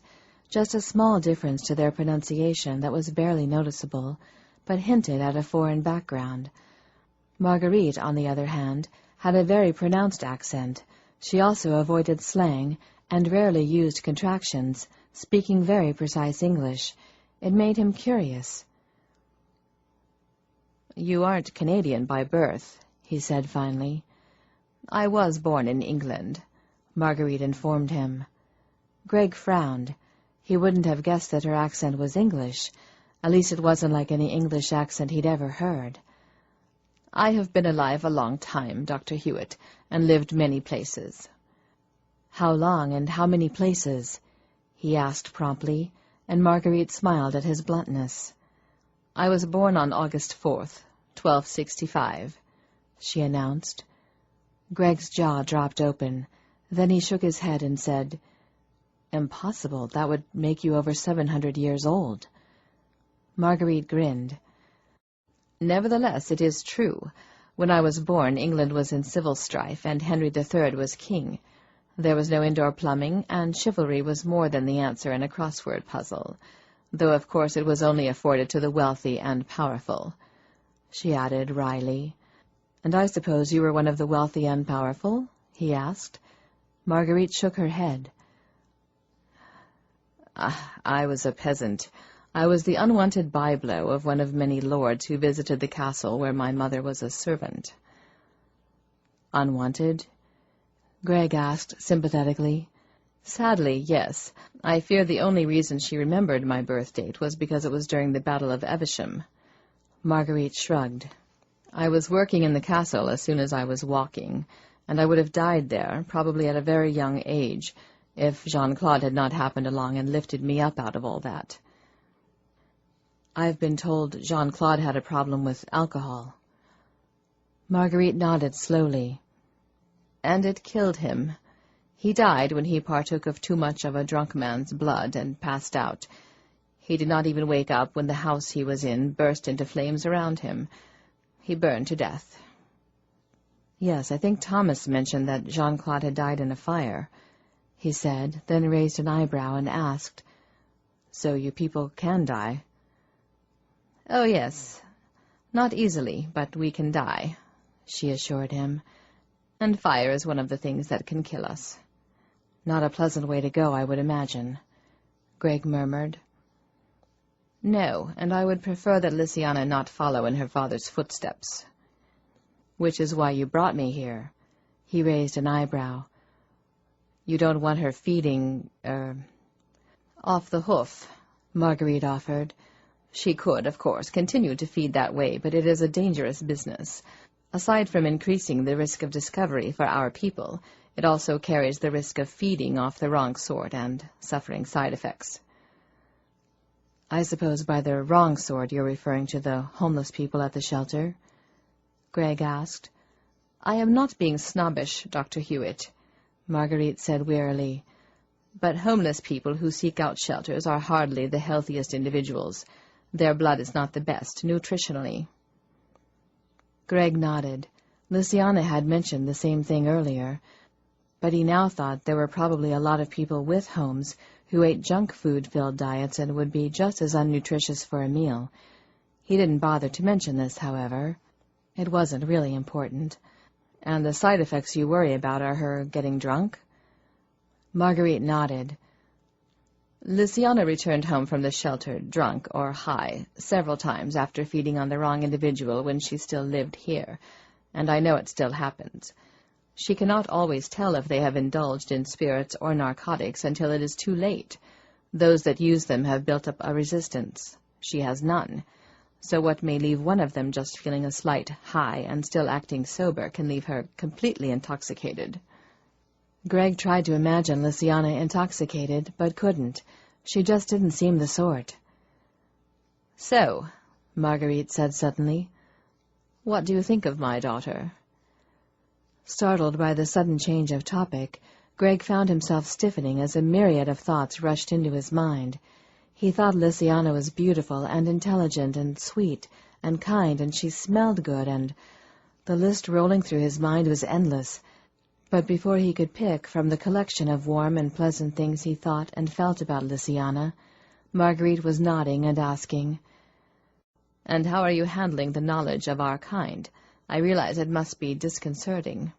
just a small difference to their pronunciation that was barely noticeable, but hinted at a foreign background. Marguerite, on the other hand, had a very pronounced accent. She also avoided slang and rarely used contractions, speaking very precise English. It made him curious. "You aren't Canadian by birth," he said finally. "I was born in England," Marguerite informed him. Greg frowned. He wouldn't have guessed that her accent was English. At least it wasn't like any English accent he'd ever heard. "I have been alive a long time, Dr. Hewitt, and lived many places." "How long and how many places?" he asked promptly, and Marguerite smiled at his bluntness. "I was born on August 4th, 1265, she announced. Greg's jaw dropped open. Then he shook his head and said, "Impossible. That would make you over 700 years old." Marguerite grinned. "Nevertheless, it is true. When I was born, England was in civil strife, and Henry III was king. There was no indoor plumbing, and chivalry was more than the answer in a crossword puzzle, though of course it was only afforded to the wealthy and powerful," she added wryly. "And I suppose you were one of the wealthy and powerful?" he asked. Marguerite shook her head. "I was a peasant. I was the unwanted byblow of one of many lords who visited the castle where my mother was a servant." "Unwanted?" Greg asked sympathetically. "Sadly, yes. I fear the only reason she remembered my birth date was because it was during the Battle of Evesham." Marguerite shrugged. "I was working in the castle as soon as I was walking, and I would have died there, probably at a very young age, if Jean-Claude had not happened along and lifted me up out of all that." "I've been told Jean-Claude had a problem with alcohol." Marguerite nodded slowly. "And it killed him. He died when he partook of too much of a drunk man's blood and passed out. He did not even wake up when the house he was in burst into flames around him. He burned to death." "Yes, I think Thomas mentioned that Jean-Claude had died in a fire," he said, then raised an eyebrow and asked, "So you people can die?" "Oh, yes. Not easily, but we can die," she assured him. "And fire is one of the things that can kill us." "Not a pleasant way to go, I would imagine," Greg murmured. "No, and I would prefer that Lynsay not follow in her father's footsteps." "Which is why you brought me here." He raised an eyebrow. "You don't want her feeding, off the hoof," Marguerite offered. "She could, of course, continue to feed that way, but it is a dangerous business. Aside from increasing the risk of discovery for our people, it also carries the risk of feeding off the wrong sort and suffering side effects." "I suppose by the wrong sort you're referring to the homeless people at the shelter?" Greg asked. "I am not being snobbish, Dr. Hewitt," Marguerite said wearily, "but homeless people who seek out shelters are hardly the healthiest individuals. Their blood is not the best nutritionally." Greg nodded. Lynsay had mentioned the same thing earlier, but he now thought there were probably a lot of people with homes who ate junk food-filled diets and would be just as unnutritious for a meal. He didn't bother to mention this, however. It wasn't really important. "And the side effects you worry about are her getting drunk?" Marguerite nodded. Lysiana returned home from the shelter drunk or high several times after feeding on the wrong individual when she still lived here, and I know it still happens. She cannot always tell if they have indulged in spirits or narcotics until it is too late. Those that use them have built up a resistance. She has none. So what may leave one of them just feeling a slight high and still acting sober can leave her completely intoxicated. Greg tried to imagine Lysiana intoxicated, but couldn't. She just didn't seem the sort. "So," Marguerite said suddenly, "what do you think of my daughter?" Startled by the sudden change of topic, Greg found himself stiffening as a myriad of thoughts rushed into his mind. He thought Lysiana was beautiful and intelligent and sweet and kind, and she smelled good, and the list rolling through his mind was endless. But before he could pick from the collection of warm and pleasant things he thought and felt about Lysiana, Marguerite was nodding and asking, "And how are you handling the knowledge of our kind? I realize it must be disconcerting."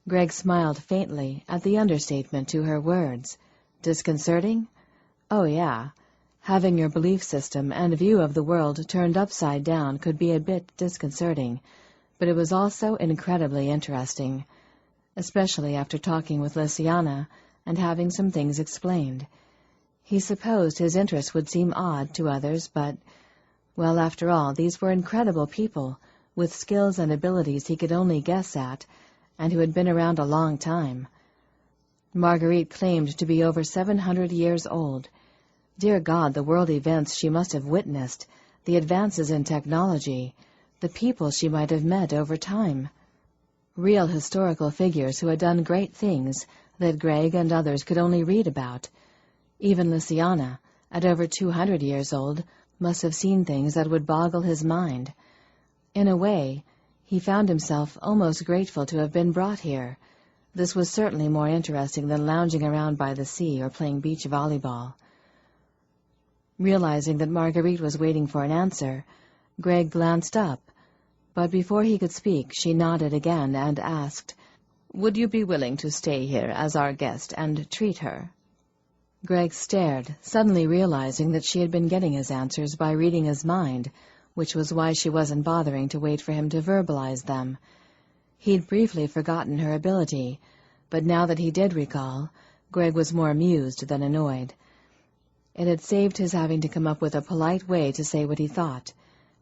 Greg smiled faintly at the understatement to her words. Disconcerting? Oh, yeah. Having your belief system and view of the world turned upside down could be a bit disconcerting, but it was also incredibly interesting, especially after talking with Lysiana and having some things explained. He supposed his interest would seem odd to others, but, well, after all, these were incredible people, with skills and abilities he could only guess at, and who had been around a long time. Marguerite claimed to be over 700 years old. Dear God, the world events she must have witnessed, the advances in technology, the people she might have met over time. Real historical figures who had done great things that Greg and others could only read about. Even Lysiana, at over 200 years old, must have seen things that would boggle his mind. In a way, he found himself almost grateful to have been brought here. This was certainly more interesting than lounging around by the sea or playing beach volleyball. Realizing that Marguerite was waiting for an answer, Greg glanced up, but before he could speak she nodded again and asked, "Would you be willing to stay here as our guest and treat her?" Greg stared, suddenly realizing that she had been getting his answers by reading his mind, which was why she wasn't bothering to wait for him to verbalize them. He'd briefly forgotten her ability, but now that he did recall, Greg was more amused than annoyed. It had saved his having to come up with a polite way to say what he thought.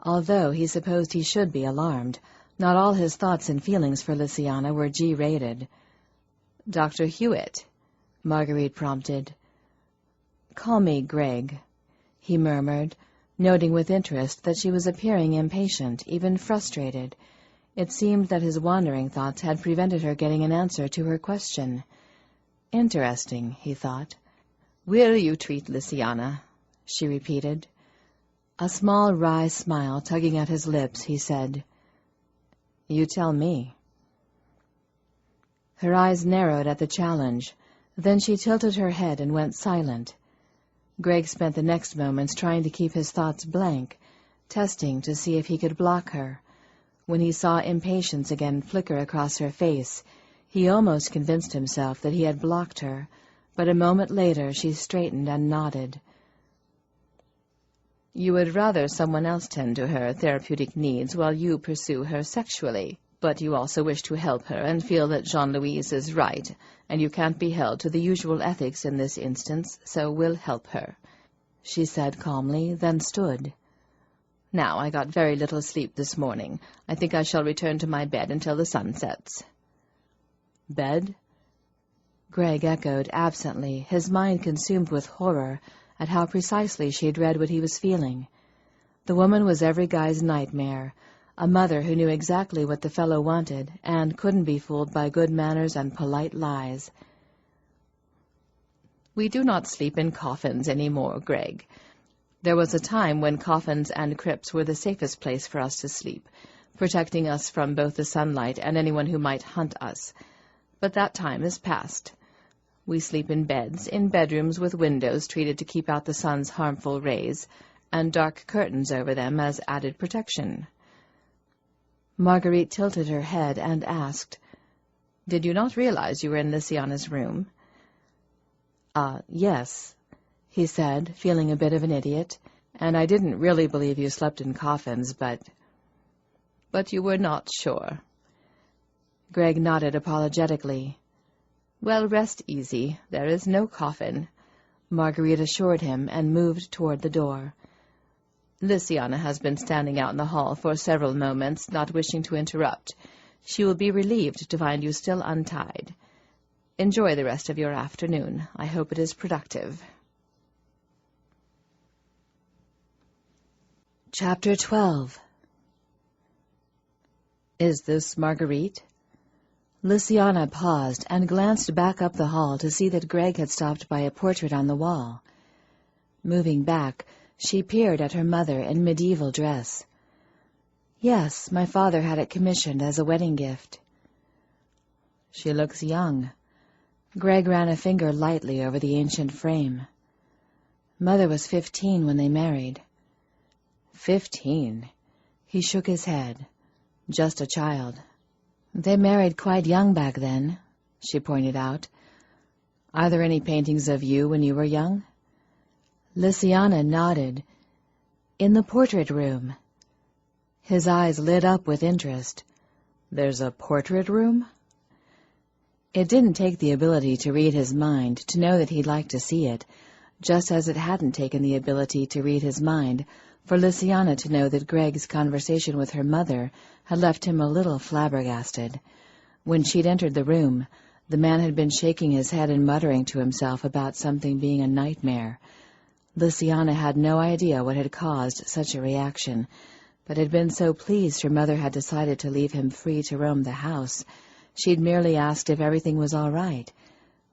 Although he supposed he should be alarmed, not all his thoughts and feelings for Lysiana were G-rated. "Dr. Hewitt," Marguerite prompted. "Call me Greg," he murmured, noting with interest that she was appearing impatient, even frustrated. It seemed that his wandering thoughts had prevented her getting an answer to her question. Interesting, he thought. "Will you treat Lysiana?" she repeated. A small wry smile tugging at his lips, he said, "You tell me." Her eyes narrowed at the challenge. Then she tilted her head and went silent. Greg spent the next moments trying to keep his thoughts blank, testing to see if he could block her. When he saw impatience again flicker across her face, he almost convinced himself that he had blocked her, but a moment later she straightened and nodded. "You would rather someone else tend to her therapeutic needs while you pursue her sexually, but you also wish to help her and feel that Jean-Louise is right, and you can't be held to the usual ethics in this instance, so we'll help her," she said calmly, then stood. "Now, I got very little sleep this morning. I think I shall return to my bed until the sun sets." "Bed?" Greg echoed absently, his mind consumed with horror at how precisely she had read what he was feeling. The woman was every guy's nightmare, a mother who knew exactly what the fellow wanted and couldn't be fooled by good manners and polite lies. "We do not sleep in coffins any more, Greg. There was a time when coffins and crypts were the safest place for us to sleep, protecting us from both the sunlight and anyone who might hunt us. But that time is past. We sleep in beds, in bedrooms with windows treated to keep out the sun's harmful rays, and dark curtains over them as added protection." Marguerite tilted her head and asked, "Did you not realize you were in Lysiana's room?" Yes," he said, feeling a bit of an idiot. "And I didn't really believe you slept in coffins, but you were not sure." Greg nodded apologetically. "Well, rest easy. There is no coffin," Marguerite assured him, and moved toward the door. "Lynsay has been standing out in the hall for several moments, not wishing to interrupt. She will be relieved to find you still untied. Enjoy the rest of your afternoon. I hope it is productive." Chapter 12. "Is this Marguerite?" Lynsay paused and glanced back up the hall to see that Greg had stopped by a portrait on the wall. Moving back, she peered at her mother in medieval dress. "Yes, my father had it commissioned as a wedding gift." "She looks young." Greg ran a finger lightly over the ancient frame. "Mother was 15 when they married." 15? He shook his head. "Just a child." "They married quite young back then," she pointed out. "Are there any paintings of you when you were young?" Lynsay nodded. "In the portrait room." His eyes lit up with interest. "There's a portrait room?" It didn't take the ability to read his mind to know that he'd like to see it, just as it hadn't taken the ability to read his mind for Lynsay to know that Greg's conversation with her mother had left him a little flabbergasted. When she'd entered the room, the man had been shaking his head and muttering to himself about something being a nightmare. Lynsay had no idea what had caused such a reaction, but had been so pleased her mother had decided to leave him free to roam the house. She'd merely asked if everything was all right.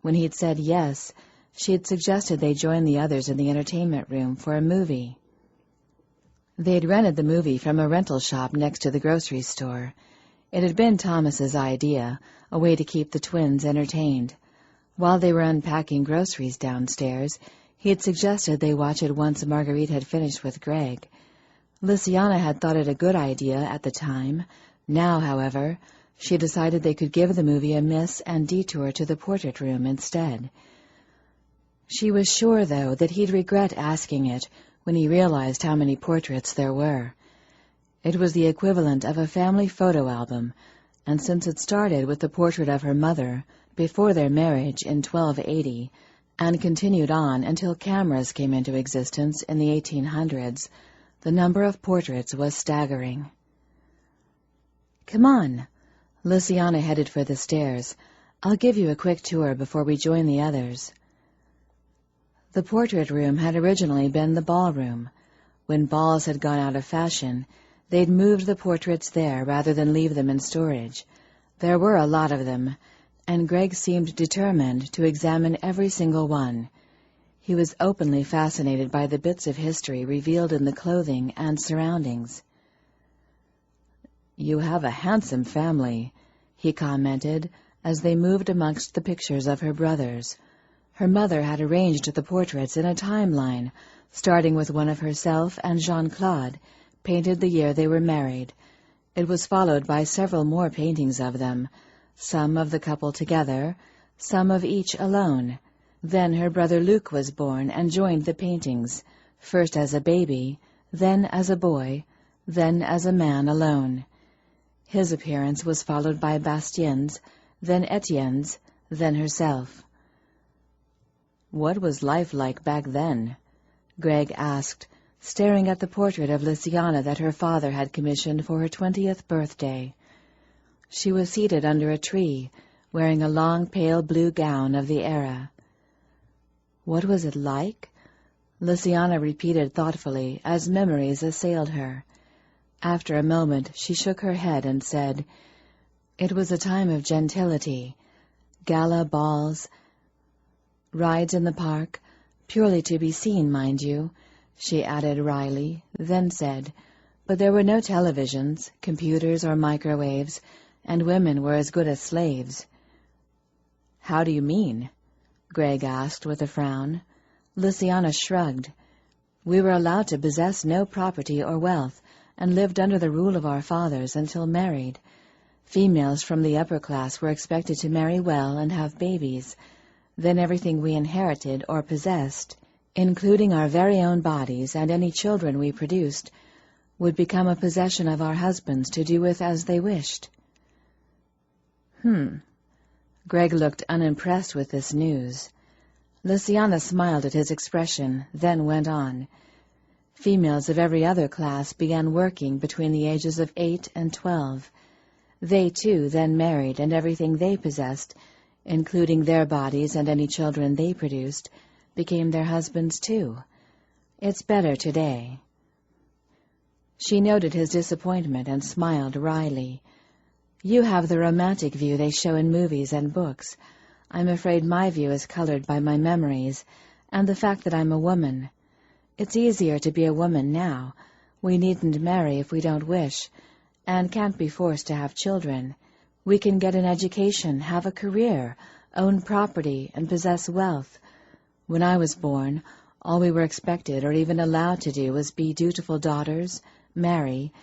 When he'd said yes, she had suggested they join the others in the entertainment room for a movie. They'd rented the movie from a rental shop next to the grocery store. It had been Thomas's idea, a way to keep the twins entertained. While they were unpacking groceries downstairs, he had suggested they watch it once Marguerite had finished with Greg. Lynsay had thought it a good idea at the time. Now, however, she decided they could give the movie a miss and detour to the portrait room instead. She was sure, though, that he'd regret asking it when he realized how many portraits there were. It was the equivalent of a family photo album, and since it started with the portrait of her mother before their marriage in 1280, and continued on until cameras came into existence in the 1800s, the number of portraits was staggering. "Come on." Lynsay headed for the stairs. "I'll give you a quick tour before we join the others." The portrait room had originally been the ballroom. When balls had gone out of fashion, they'd moved the portraits there rather than leave them in storage. There were a lot of them, and Greg seemed determined to examine every single one. He was openly fascinated by the bits of history revealed in the clothing and surroundings. "You have a handsome family," he commented as they moved amongst the pictures of her brothers. Her mother had arranged the portraits in a timeline, starting with one of herself and Jean-Claude, painted the year they were married. It was followed by several more paintings of them, some of the couple together, some of each alone. Then her brother Luc was born and joined the paintings, first as a baby, then as a boy, then as a man alone. His appearance was followed by Bastien's, then Etienne's, then herself. "What was life like back then?" Greg asked, staring at the portrait of Lynsay that her father had commissioned for her 20th birthday. She was seated under a tree, wearing a long pale blue gown of the era. "What was it like?" Lynsay repeated thoughtfully as memories assailed her. After a moment she shook her head and said, "It was a time of gentility. Gala balls, rides in the park, purely to be seen, mind you," she added wryly, then said, "but there were no televisions, computers, or microwaves, and women were as good as slaves." "How do you mean?" Greg asked with a frown. Lynsay shrugged. "We were allowed to possess no property or wealth, and lived under the rule of our fathers until married. Females from the upper class were expected to marry well and have babies. Then everything we inherited or possessed, including our very own bodies and any children we produced, would become a possession of our husbands to do with as they wished. Greg looked unimpressed with this news. Lysiana smiled at his expression, then went on. Females of every other class began working between the ages of 8 and 12. They, too, then married, and everything they possessed, including their bodies and any children they produced, became their husbands, too. It's better today. She noted his disappointment and smiled wryly. You have the romantic view they show in movies and books. I'm afraid my view is colored by my memories and the fact that I'm a woman. It's easier to be a woman now. We needn't marry if we don't wish, and can't be forced to have children. We can get an education, have a career, own property, and possess wealth. When I was born, all we were expected or even allowed to do was be dutiful daughters, marry,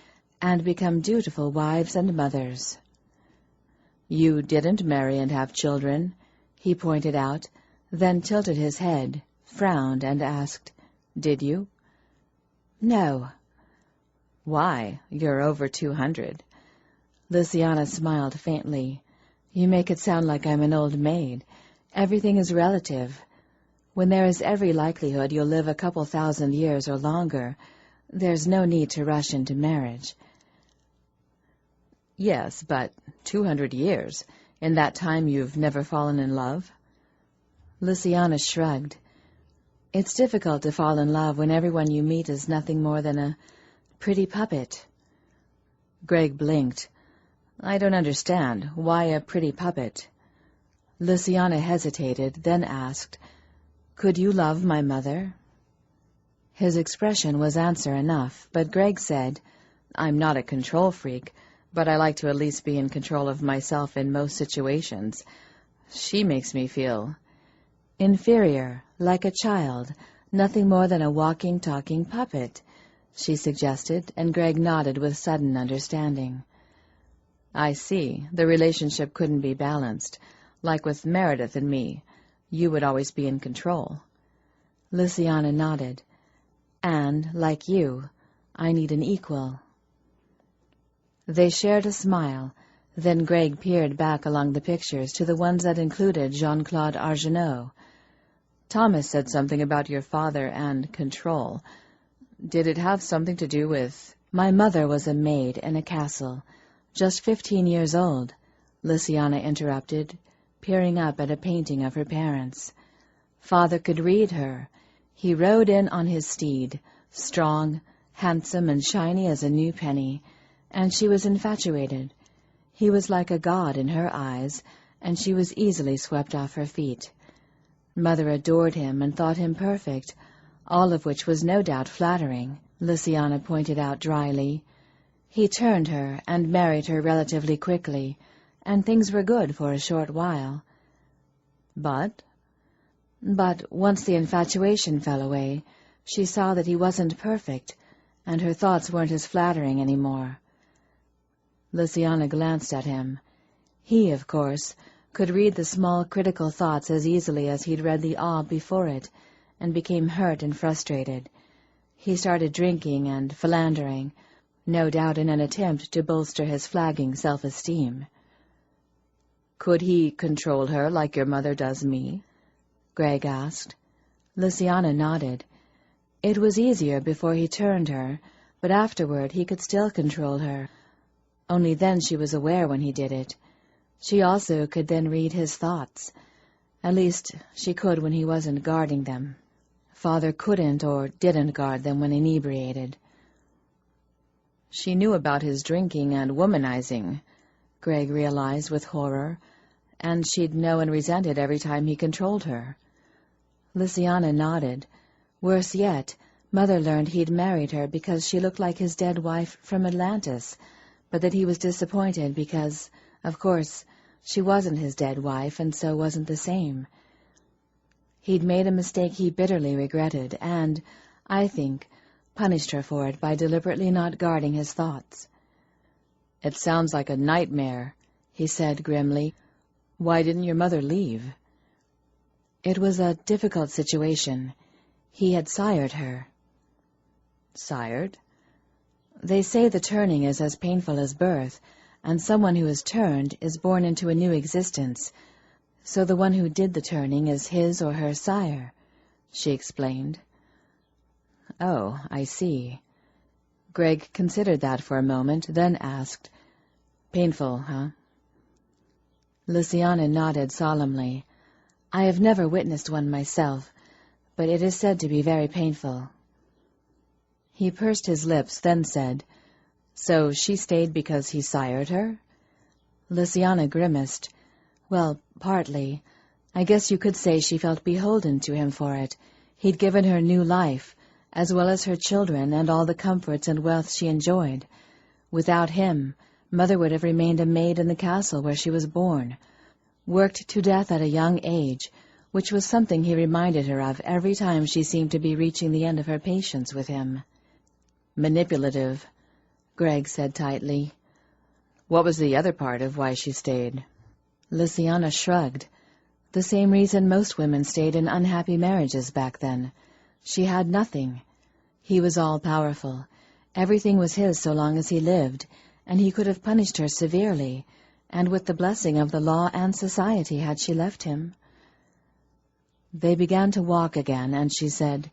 and become dutiful wives and mothers. You didn't marry and have children, he pointed out, then tilted his head, frowned, and asked, Did you? No. Why? You're over 200. Lysiana smiled faintly. You make it sound like I'm an old maid. Everything is relative. When there is every likelihood you'll live a couple thousand years or longer, there's no need to rush into marriage. Yes, but 200 years. In that time you've never fallen in love? Lysiana shrugged. It's difficult to fall in love when everyone you meet is nothing more than a pretty puppet. Greg blinked. I don't understand. Why a pretty puppet? Lysiana hesitated, then asked, Could you love my mother? His expression was answer enough, but Greg said, I'm not a control freak, but I like to at least be in control of myself in most situations. She makes me feel inferior, like a child, nothing more than a walking, talking puppet, she suggested, and Greg nodded with sudden understanding. I see. The relationship couldn't be balanced. Like with Meredith and me, you would always be in control. Lysiana nodded. And, like you, I need an equal. They shared a smile. Then Greg peered back along the pictures to the ones that included Jean-Claude Argenot. Thomas said something about your father and control. Did it have something to do with... My mother was a maid in a castle, just 15 years old, Lysiana interrupted, peering up at a painting of her parents. Father could read her. He rode in on his steed, strong, handsome, and shiny as a new penny, and she was infatuated. He was like a god in her eyes, and she was easily swept off her feet. Mother adored him and thought him perfect, all of which was no doubt flattering, Lysiana pointed out dryly. He turned her and married her relatively quickly, and things were good for a short while. But once the infatuation fell away, she saw that he wasn't perfect, and her thoughts weren't as flattering anymore. Lysiana glanced at him. He, of course, could read the small critical thoughts as easily as he'd read the awe before it, and became hurt and frustrated. He started drinking and philandering, no doubt in an attempt to bolster his flagging self-esteem. Could he control her like your mother does me? Greg asked. Lysiana nodded. It was easier before he turned her, but afterward he could still control her. Only then she was aware when he did it. She also could then read his thoughts. At least, she could when he wasn't guarding them. Father couldn't or didn't guard them when inebriated. She knew about his drinking and womanizing, Greg realized with horror, and she'd know and resent it every time he controlled her. Lysiana nodded. Worse yet, Mother learned he'd married her because she looked like his dead wife from Atlantis, but that he was disappointed because, of course, she wasn't his dead wife and so wasn't the same. He'd made a mistake he bitterly regretted and, I think, punished her for it by deliberately not guarding his thoughts. It sounds like a nightmare, he said grimly. Why didn't your mother leave? It was a difficult situation. He had sired her. Sired? They say the turning is as painful as birth, and someone who is turned is born into a new existence. So the one who did the turning is his or her sire, she explained. Oh, I see. Greg considered that for a moment, then asked, "Painful, huh?" Lynsay nodded solemnly. "I have never witnessed one myself, but it is said to be very painful." He pursed his lips, then said, "So she stayed because he sired her?" Lynsay grimaced. "Well, partly. I guess you could say she felt beholden to him for it. He'd given her new life, as well as her children and all the comforts and wealth she enjoyed. Without him, Mother would have remained a maid in the castle where she was born, worked to death at a young age, which was something he reminded her of every time she seemed to be reaching the end of her patience with him." "Manipulative," Greg said tightly. "What was the other part of why she stayed?" Lynsay shrugged. "The same reason most women stayed in unhappy marriages back then. She had nothing. He was all-powerful. Everything was his so long as he lived, and he could have punished her severely, and with the blessing of the law and society had she left him." They began to walk again, and she said,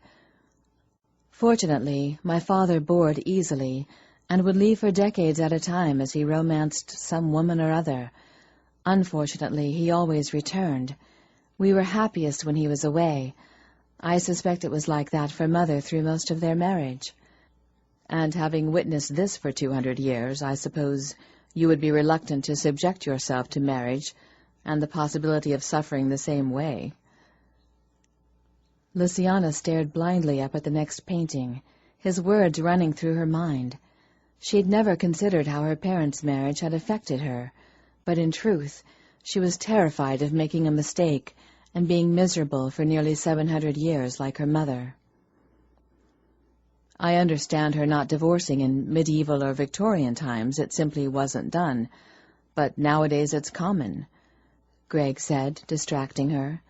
"Fortunately, my father bored easily, and would leave for decades at a time as he romanced some woman or other. Unfortunately, he always returned. We were happiest when he was away. I suspect it was like that for Mother through most of their marriage." "And having witnessed this for 200 years, I suppose you would be reluctant to subject yourself to marriage and the possibility of suffering the same way." Lynsay stared blindly up at the next painting, his words running through her mind. She had never considered how her parents' marriage had affected her, but in truth she was terrified of making a mistake and being miserable for nearly 700 years like her mother. "I understand her not divorcing in medieval or Victorian times. It simply wasn't done. But nowadays it's common," Greg said, distracting her.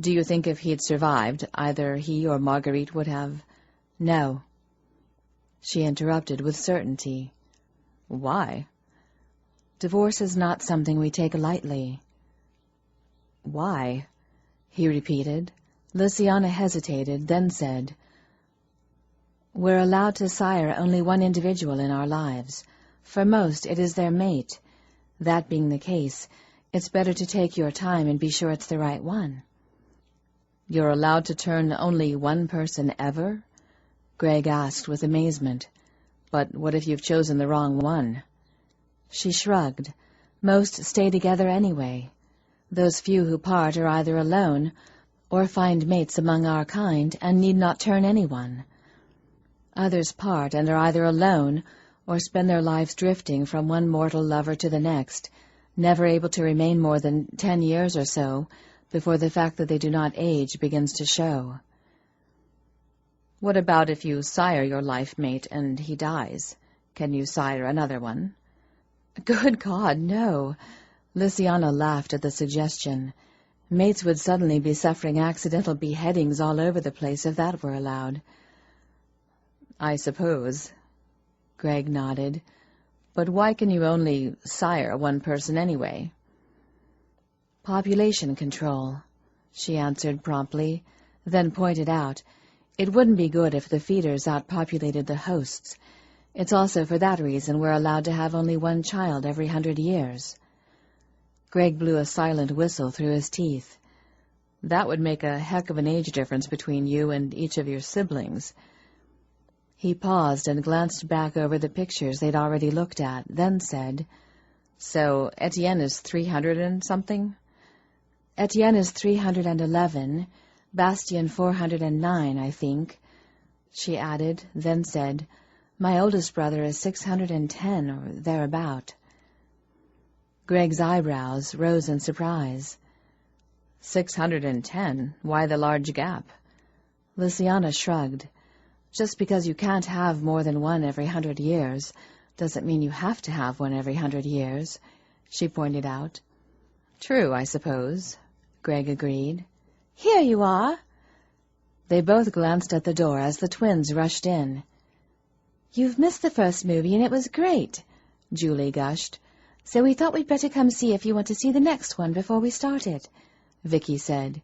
"Do you think if he'd survived, either he or Marguerite would have—" "No," she interrupted with certainty. "Why?" "Divorce is not something we take lightly." "Why?" he repeated. Lynsay hesitated, then said, "We're allowed to sire only one individual in our lives. For most, it is their mate. That being the case, it's better to take your time and be sure it's the right one." "You're allowed to turn only one person ever?" Greg asked with amazement. "But what if you've chosen the wrong one?" She shrugged. "Most stay together anyway. Those few who part are either alone or find mates among our kind and need not turn anyone. Others part and are either alone or spend their lives drifting from one mortal lover to the next, never able to remain more than 10 years or so before the fact that they do not age begins to show." "What about if you sire your life mate and he dies? Can you sire another one?" "Good God, no!" Lynsay laughed at the suggestion. "Mates would suddenly be suffering accidental beheadings all over the place if that were allowed." "I suppose." Greg nodded. "But why can you only sire one person anyway?" "Population control," she answered promptly, then pointed out, "It wouldn't be good if the feeders outpopulated the hosts. It's also for that reason we're allowed to have only one child every 100 years. Greg blew a silent whistle through his teeth. "That would make a heck of an age difference between you and each of your siblings." He paused and glanced back over the pictures they'd already looked at, then said, "So Etienne is 300 and something?" "Etienne is 311, Bastien 409, I think," she added, then said, "My oldest brother is 610 or thereabout." Greg's eyebrows rose in surprise. 610? Why the large gap?" Lynsay shrugged. "Just because you can't have more than one every 100 years doesn't mean you have to have one every 100 years, she pointed out. "True, I suppose," Greg agreed. "Here you are!" They both glanced at the door as the twins rushed in. "You've missed the first movie, and it was great," Julie gushed. "So we thought we'd better come see if you want to see the next one before we started," Vicky said.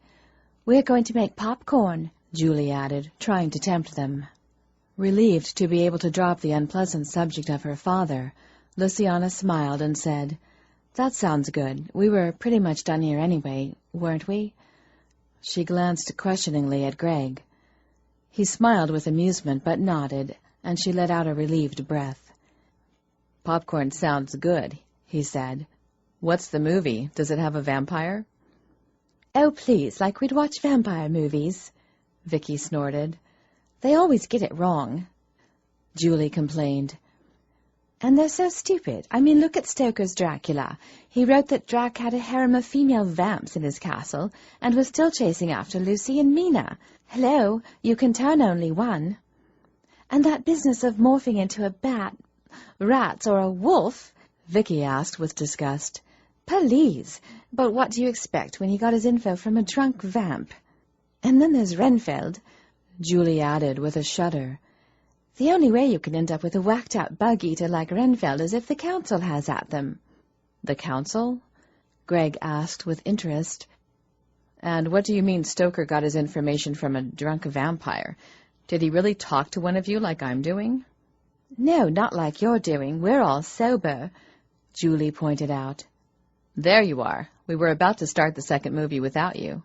"We're going to make popcorn," Julie added, trying to tempt them. Relieved to be able to drop the unpleasant subject of her father, Luciana smiled and said, "That sounds good. We were pretty much done here anyway, weren't we?" She glanced questioningly at Greg. He smiled with amusement but nodded, and she let out a relieved breath. "Popcorn sounds good," he said. "What's the movie? Does it have a vampire?" "Oh, please, like we'd watch vampire movies," Vicky snorted. "They always get it wrong," Julie complained. "And they're so stupid. I mean, look at Stoker's Dracula. He wrote that Drac had a harem of female vamps in his castle and was still chasing after Lucy and Mina. Hello, you can turn only one. And that business of morphing into a bat, rats, or a wolf," Vicky asked with disgust. "Please, but what do you expect when he got his info from a drunk vamp? And then there's Renfield," Julie added with a shudder. "The only way you can end up with a whacked-out bug-eater like Renfield is if the council has at them." "The council?" Greg asked with interest. "And what do you mean Stoker got his information from a drunk vampire? Did he really talk to one of you like I'm doing?" "No, not like you're doing. We're all sober," Julie pointed out. "There you are. We were about to start the second movie without you."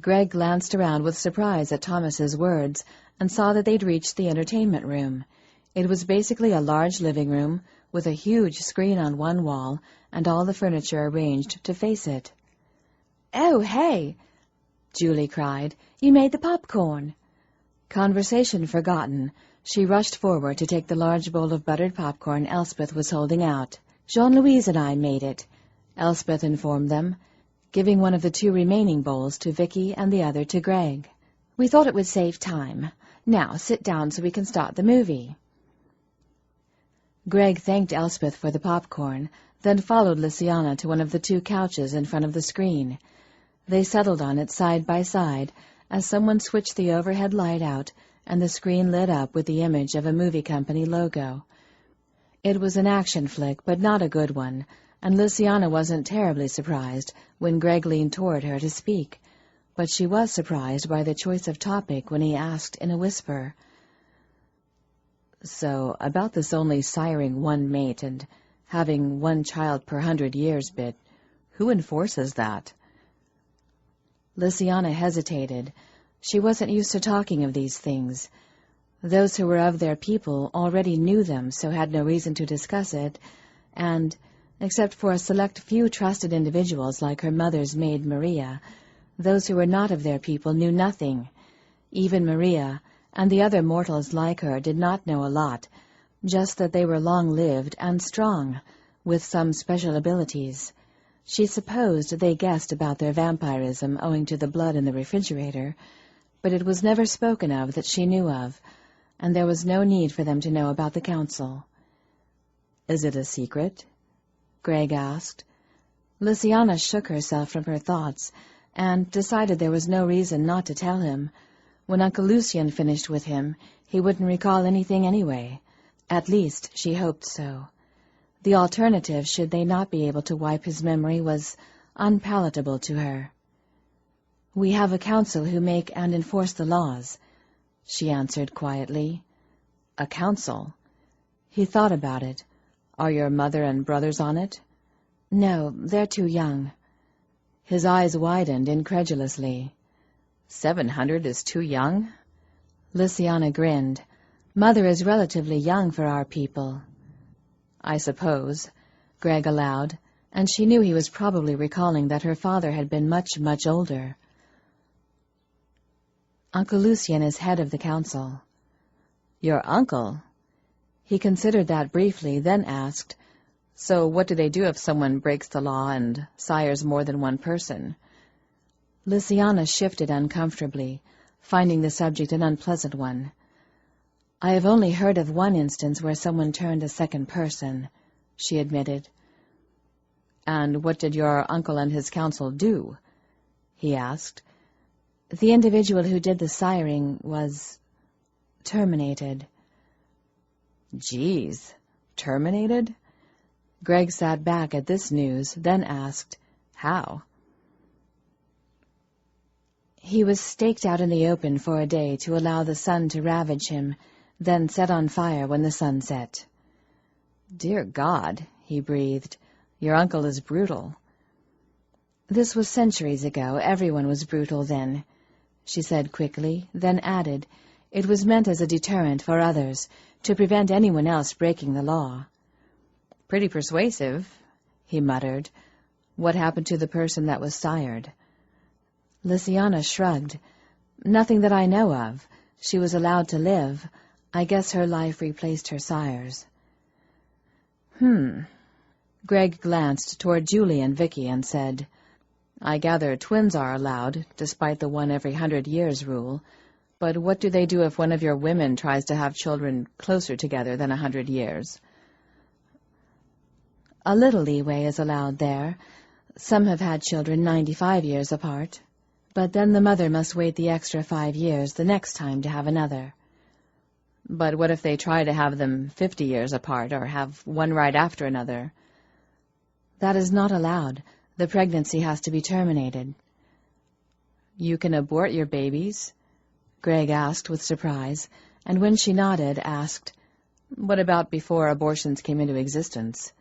Greg glanced around with surprise at Thomas's words and saw that they'd reached the entertainment room. It was basically a large living room with a huge screen on one wall and all the furniture arranged to face it. "Oh, hey!" Julie cried. "You made the popcorn." Conversation forgotten, she rushed forward to take the large bowl of buttered popcorn Elspeth was holding out. "Jean-Louise and I made it," Elspeth informed them, giving one of the 2 remaining bowls to Vicky and the other to Greg. "We thought it would save time. Now, sit down so we can start the movie." Greg thanked Elspeth for the popcorn, then followed Luciana to one of the 2 couches in front of the screen. They settled on it side by side as someone switched the overhead light out and the screen lit up with the image of a movie company logo. It was an action flick, but not a good one, and Luciana wasn't terribly surprised when Greg leaned toward her to speak, but she was surprised by the choice of topic when he asked in a whisper, "So, about this only siring one mate and having 1 child per 100 years bit, who enforces that?" Luciana hesitated. She wasn't used to talking of these things. Those who were of their people already knew them, so had no reason to discuss it, and, except for a select few trusted individuals like her mother's maid Maria, those who were not of their people knew nothing. Even Maria and the other mortals like her did not know a lot, just that they were long-lived and strong, with some special abilities. She supposed they guessed about their vampirism owing to the blood in the refrigerator, but it was never spoken of that she knew of, and there was no need for them to know about the council. "Is it a secret?" Greg asked. Luciana shook herself from her thoughts and decided there was no reason not to tell him. When Uncle Lucien finished with him, he wouldn't recall anything anyway. At least, she hoped so. The alternative, should they not be able to wipe his memory, was unpalatable to her. "We have a council who make and enforce the laws," she answered quietly. "A council?" He thought about it. "Are your mother and brothers on it?" "No, they're too young." His eyes widened incredulously. 700 is too young? Luciana grinned. "Mother is relatively young for our people." "I suppose," Greg allowed, and she knew he was probably recalling that her father had been much, much older. "Uncle Lucien is head of the council." "Your uncle?" He considered that briefly, then asked, "So what do they do if someone breaks the law and sires more than one person?" Luciana shifted uncomfortably, finding the subject an unpleasant one. "I have only heard of one instance where someone turned a second person," she admitted. "And what did your uncle and his council do?" he asked. The individual who did the siring was terminated. Geez, terminated? Greg sat back at this news, then asked, "How?" He was staked out in the open for a day to allow the sun to ravage him, then set on fire when the sun set. Dear God, he breathed. Your uncle is brutal. This was centuries ago. Everyone was brutal then, she said quickly, then added, it was meant as a deterrent for others, to prevent anyone else breaking the law. Pretty persuasive, he muttered. What happened to the person that was sired? Lynsay shrugged. Nothing that I know of. She was allowed to live. I guess her life replaced her sire's. Greg glanced toward Julie and Vicky and said, I gather twins are allowed, despite the 1 every 100 years rule. But what do they do if one of your women tries to have children closer together than 100 years? A little leeway is allowed there. Some have had children 95 years apart. But then the mother must wait the extra 5 years the next time to have another. But what if they try to have them 50 years apart, or have one right after another? That is not allowed. The pregnancy has to be terminated. You can abort your babies? Greg asked with surprise, and when she nodded, asked, What about before abortions came into existence?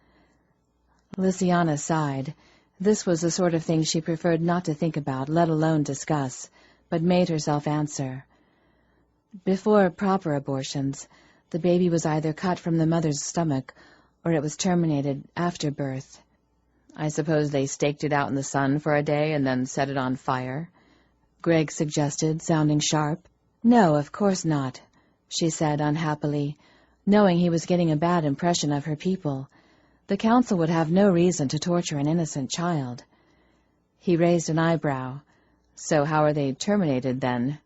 Lynsay sighed. This was the sort of thing she preferred not to think about, let alone discuss, but made herself answer. Before proper abortions, the baby was either cut from the mother's stomach, or it was terminated after birth. I suppose they staked it out in the sun for a day and then set it on fire? Greg suggested, sounding sharp. No, of course not, she said unhappily, knowing he was getting a bad impression of her people. The council would have no reason to torture an innocent child. He raised an eyebrow. So how are they terminated, then?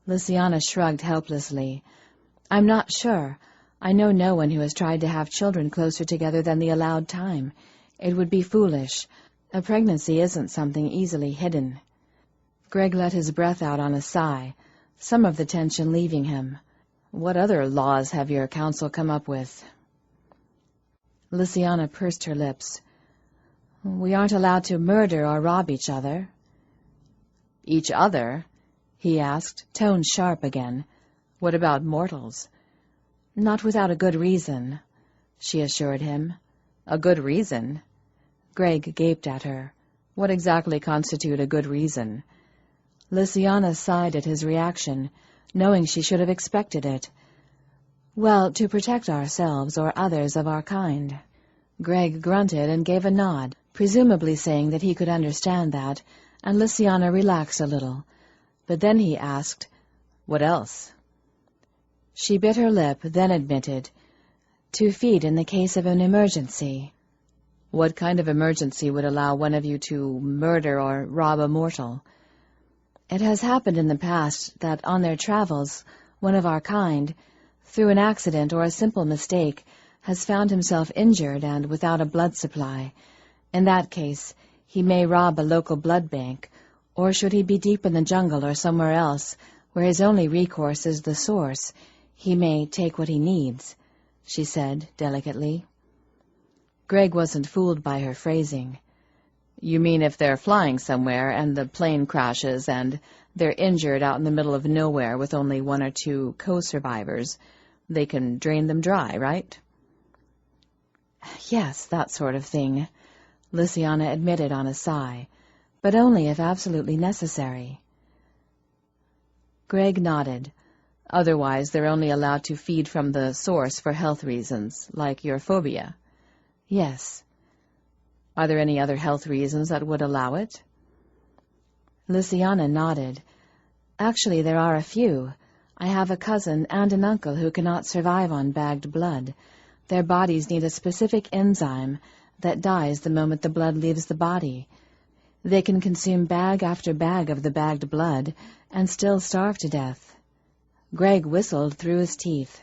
Lynsay shrugged helplessly. I'm not sure. I know no one who has tried to have children closer together than the allowed time. It would be foolish. A pregnancy isn't something easily hidden. Greg let his breath out on a sigh, some of the tension leaving him. What other laws have your council come up with? Lynsay pursed her lips. We aren't allowed to murder or rob each other. Each other? He asked, tone sharp again. What about mortals? Not without a good reason, she assured him. A good reason? Greg gaped at her. What exactly constitute a good reason? Lynsay sighed at his reaction, knowing she should have expected it. Well, to protect ourselves or others of our kind. Greg grunted and gave a nod, presumably saying that he could understand that, and Lynsay relaxed a little. But then he asked, What else? She bit her lip, then admitted, to feed in the case of an emergency. What kind of emergency would allow one of you to murder or rob a mortal? It has happened in the past that on their travels, one of our kind, through an accident or a simple mistake, has found himself injured and without a blood supply. In that case, he may rob a local blood bank, or should he be deep in the jungle or somewhere else, where his only recourse is the source, he may take what he needs, she said delicately. Greg wasn't fooled by her phrasing. You mean if they're flying somewhere and the plane crashes and they're injured out in the middle of nowhere with only 1 or 2 co-survivors, they can drain them dry, right? Yes, that sort of thing, Lynsay admitted on a sigh, but only if absolutely necessary. Greg nodded. Otherwise, they're only allowed to feed from the source for health reasons, like your phobia. Yes. Are there any other health reasons that would allow it? Lynsay nodded. Actually, there are a few. I have a cousin and an uncle who cannot survive on bagged blood. Their bodies need a specific enzyme that dies the moment the blood leaves the body. They can consume bag after bag of the bagged blood and still starve to death. Greg whistled through his teeth.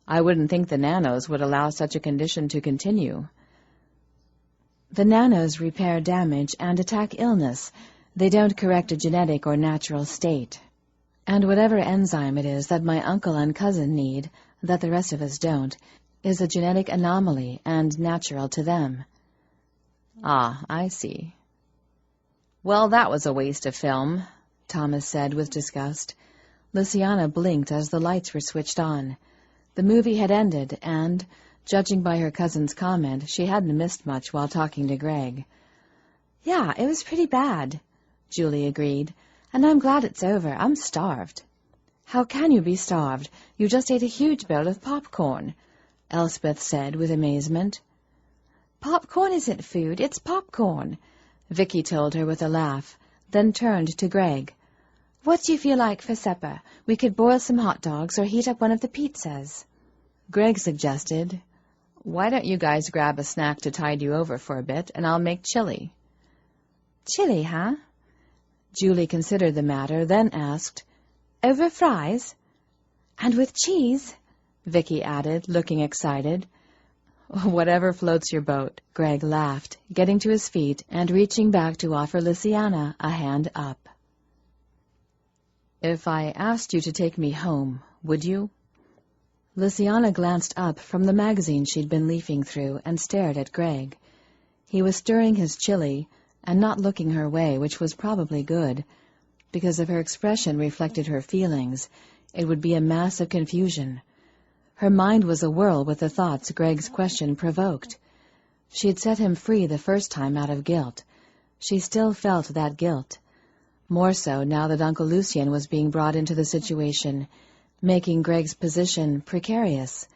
I wouldn't think the nanos would allow such a condition to continue. The nanos repair damage and attack illness. They don't correct a genetic or natural state. And whatever enzyme it is that my uncle and cousin need, that the rest of us don't, is a genetic anomaly and natural to them. Ah, I see. Well, that was a waste of film, Thomas said with disgust. Lysiana blinked as the lights were switched on. The movie had ended, and, judging by her cousin's comment, she hadn't missed much while talking to Greg. Yeah, it was pretty bad, Julie agreed. And I'm glad it's over. I'm starved. How can you be starved? You just ate a huge bowl of popcorn, Elspeth said with amazement. Popcorn isn't food, it's popcorn, Vicky told her with a laugh, then turned to Greg. What do you feel like for supper? We could boil some hot dogs or heat up one of the pizzas. Greg suggested, Why don't you guys grab a snack to tide you over for a bit, and I'll make chili. Chili, huh? Julie considered the matter, then asked, Over fries? And with cheese? Vicky added, looking excited. Whatever floats your boat, Greg laughed, getting to his feet and reaching back to offer Lysiana a hand up. If I asked you to take me home, would you? Lysiana glanced up from the magazine she'd been leafing through and stared at Greg. He was stirring his chili and not looking her way, which was probably good, because if her expression reflected her feelings, it would be a mass of confusion. Her mind was awhirl with the thoughts Greg's question provoked. She had set him free the first time out of guilt. She still felt that guilt. More so now that Uncle Lucien was being brought into the situation, making Greg's position precarious.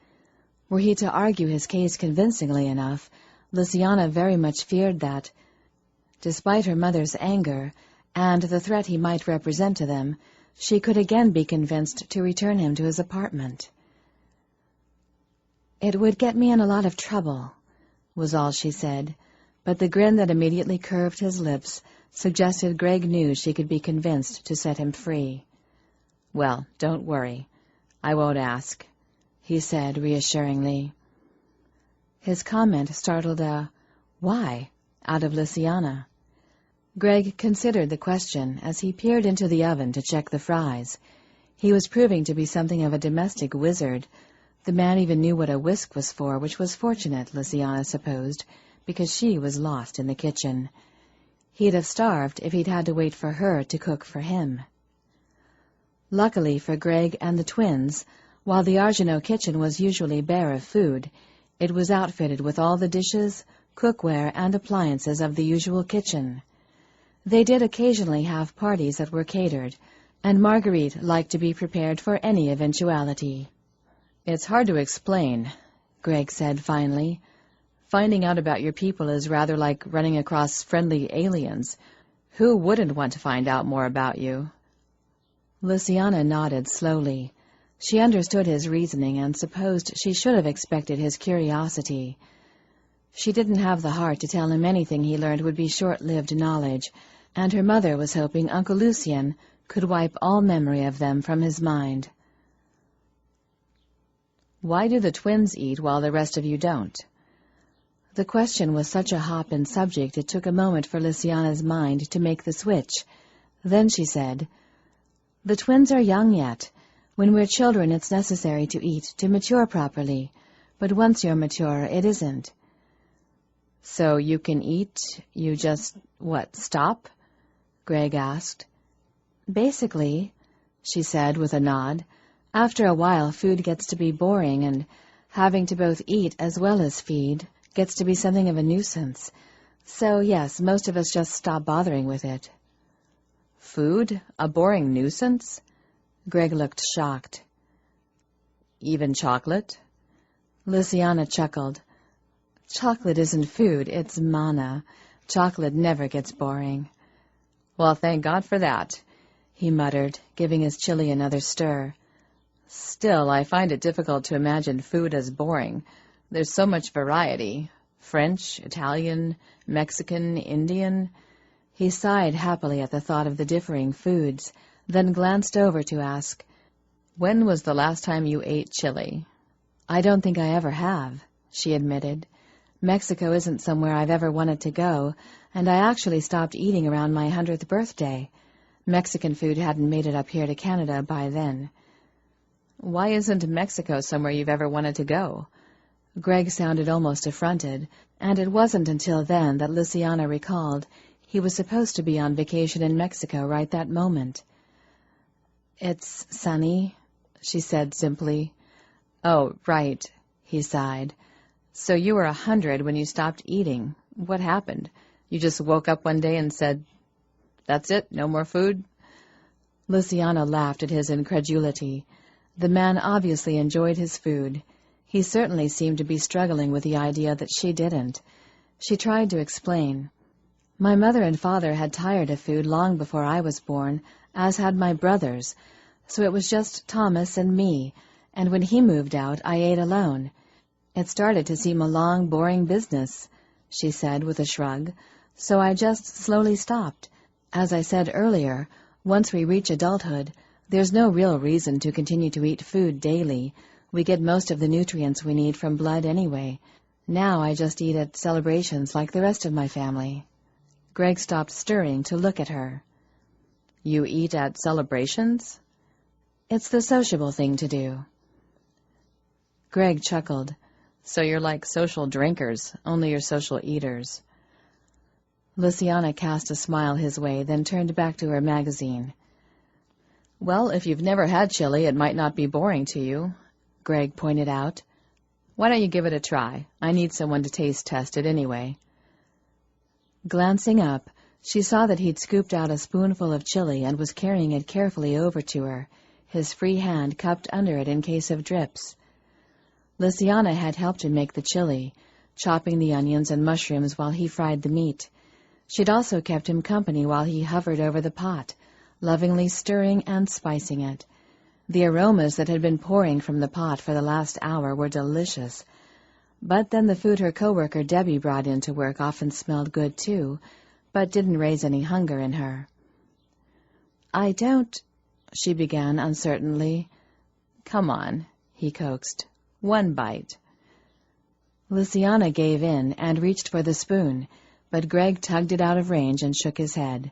Were he to argue his case convincingly enough, Lysiana very much feared that, despite her mother's anger and the threat he might represent to them, she could again be convinced to return him to his apartment. It would get me in a lot of trouble, was all she said, but the grin that immediately curved his lips suggested Greg knew she could be convinced to set him free. Well, don't worry. I won't ask, he said reassuringly. His comment startled a "Why?" out of Lysiana. Greg considered the question as he peered into the oven to check the fries. He was proving to be something of a domestic wizard. The man even knew what a whisk was for, which was fortunate, Lysiana supposed, because she was lost in the kitchen. He'd have starved if he'd had to wait for her to cook for him. Luckily for Greg and the twins, while the Argenau kitchen was usually bare of food, it was outfitted with all the dishes, cookware, and appliances of the usual kitchen. They did occasionally have parties that were catered, and Marguerite liked to be prepared for any eventuality. It's hard to explain, Greg said finally. Finding out about your people is rather like running across friendly aliens. Who wouldn't want to find out more about you? Lysiana nodded slowly. She understood his reasoning and supposed she should have expected his curiosity. She didn't have the heart to tell him anything he learned would be short-lived knowledge, and her mother was hoping Uncle Lucien could wipe all memory of them from his mind. Why do the twins eat while the rest of you don't? The question was such a hop in subject it took a moment for Lysiana's mind to make the switch. Then she said, "The twins are young yet. When we're children it's necessary to eat to mature properly, but once you're mature it isn't." So you can eat, you just, stop? Greg asked. Basically, she said with a nod. After a while food gets to be boring, and having to both eat as well as feed gets to be something of a nuisance. So yes, most of us just stop bothering with it. Food? A boring nuisance? Greg looked shocked. Even chocolate? Lysiana chuckled. Chocolate isn't food, it's mana. Chocolate never gets boring. Well, thank God for that, he muttered, giving his chili another stir. Still, I find it difficult to imagine food as boring. There's so much variety. French, Italian, Mexican, Indian. He sighed happily at the thought of the differing foods, then glanced over to ask, "When was the last time you ate chili?" "I don't think I ever have," she admitted. Mexico isn't somewhere I've ever wanted to go, and I actually stopped eating around my 100th birthday. Mexican food hadn't made it up here to Canada by then. Why isn't Mexico somewhere you've ever wanted to go? Greg sounded almost affronted, and it wasn't until then that Lysiana recalled he was supposed to be on vacation in Mexico right that moment. "It's sunny," she said simply. "Oh, right," he sighed. "So you were 100 when you stopped eating. What happened? You just woke up one day and said, 'That's it, no more food'?" Lysiana laughed at his incredulity. The man obviously enjoyed his food. He certainly seemed to be struggling with the idea that she didn't. She tried to explain. "My mother and father had tired of food long before I was born, as had my brothers, so it was just Thomas and me, and when he moved out, I ate alone. It started to seem a long, boring business," she said with a shrug, "so I just slowly stopped. As I said earlier, once we reach adulthood, there's no real reason to continue to eat food daily. We get most of the nutrients we need from blood anyway. Now I just eat at celebrations like the rest of my family." Greg stopped stirring to look at her. "You eat at celebrations?" "It's the sociable thing to do." Greg chuckled. "So you're like social drinkers, only you're social eaters." Lysiana cast a smile his way, then turned back to her magazine. "Well, if you've never had chili, it might not be boring to you," Greg pointed out. "Why don't you give it a try? I need someone to taste test it anyway." Glancing up, she saw that he'd scooped out a spoonful of chili and was carrying it carefully over to her, his free hand cupped under it in case of drips. Lysiana had helped him make the chili, chopping the onions and mushrooms while he fried the meat. She'd also kept him company while he hovered over the pot, lovingly stirring and spicing it. The aromas that had been pouring from the pot for the last hour were delicious. But then the food her coworker Debbie brought in to work often smelled good too, but didn't raise any hunger in her. "I don't," she began uncertainly. "Come on," he coaxed. "One bite." Lysiana gave in and reached for the spoon, but Greg tugged it out of range and shook his head.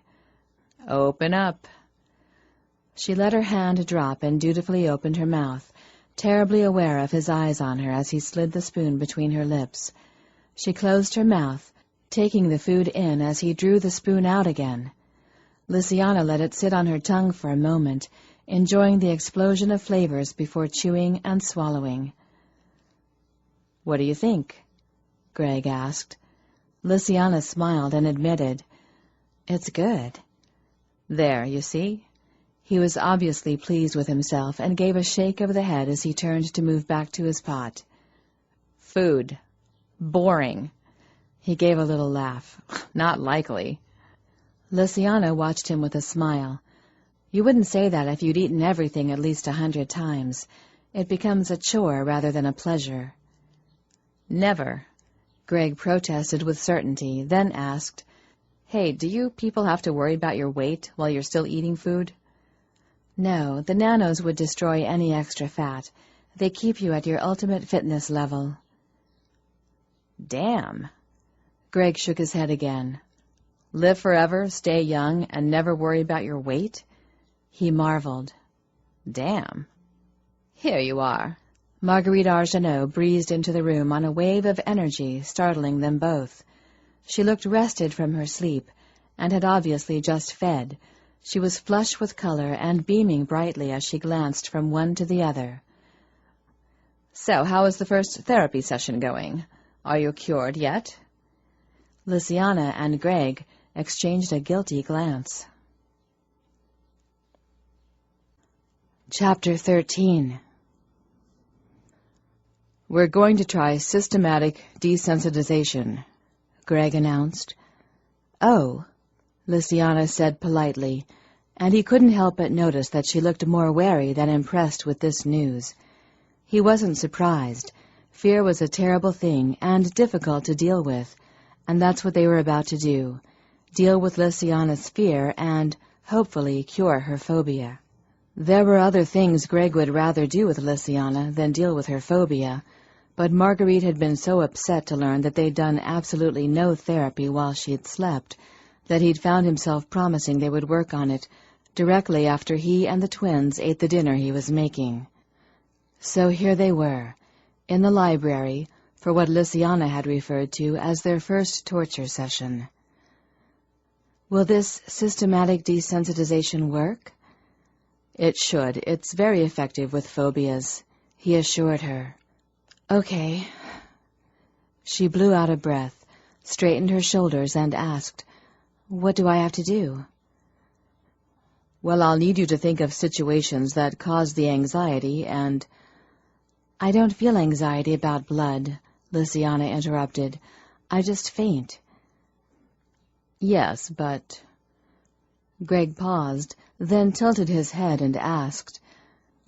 "Open up." She let her hand drop and dutifully opened her mouth, terribly aware of his eyes on her as he slid the spoon between her lips. She closed her mouth, taking the food in as he drew the spoon out again. Lysiana let it sit on her tongue for a moment, enjoying the explosion of flavors before chewing and swallowing. "What do you think?" Greg asked. Lysiana smiled and admitted, "It's good." "There, you see?" He was obviously pleased with himself and gave a shake of the head as he turned to move back to his pot. "Food. Boring." He gave a little laugh. "Not likely." Lysiana watched him with a smile. "You wouldn't say that if you'd eaten everything at least 100 times. It becomes a chore rather than a pleasure." "Never," Greg protested with certainty, then asked, "Hey, do you people have to worry about your weight while you're still eating food?" "No, the nanos would destroy any extra fat. They keep you at your ultimate fitness level." "Damn." Greg shook his head again. "Live forever, stay young, and never worry about your weight?" He marveled. "Damn." "Here you are." Marguerite Argenot breezed into the room on a wave of energy, startling them both. She looked rested from her sleep, and had obviously just fed. She was flush with color and beaming brightly as she glanced from one to the other. "So, how is the first therapy session going? Are you cured yet?" Lysiana and Greg exchanged a guilty glance. Chapter 13. "We're going to try systematic desensitization," Greg announced. "Oh," Lysiana said politely, and he couldn't help but notice that she looked more wary than impressed with this news. He wasn't surprised. Fear was a terrible thing and difficult to deal with, and that's what they were about to do, deal with Lysiana's fear and, hopefully, cure her phobia. There were other things Greg would rather do with Lysiana than deal with her phobia, But Marguerite had been so upset to learn that they'd done absolutely no therapy while she'd slept that he'd found himself promising they would work on it directly after he and the twins ate the dinner he was making. So here they were, in the library, for what Lysiana had referred to as their first torture session. Will this systematic desensitization work? It should. It's very effective with phobias, he assured her. Okay. She blew out a breath, straightened her shoulders, and asked, "What do I have to do?" "Well, I'll need you to think of situations that cause the anxiety and—" "I don't feel anxiety about blood," Lysiana interrupted. "I just faint." "Yes, but—" Greg paused, then tilted his head and asked,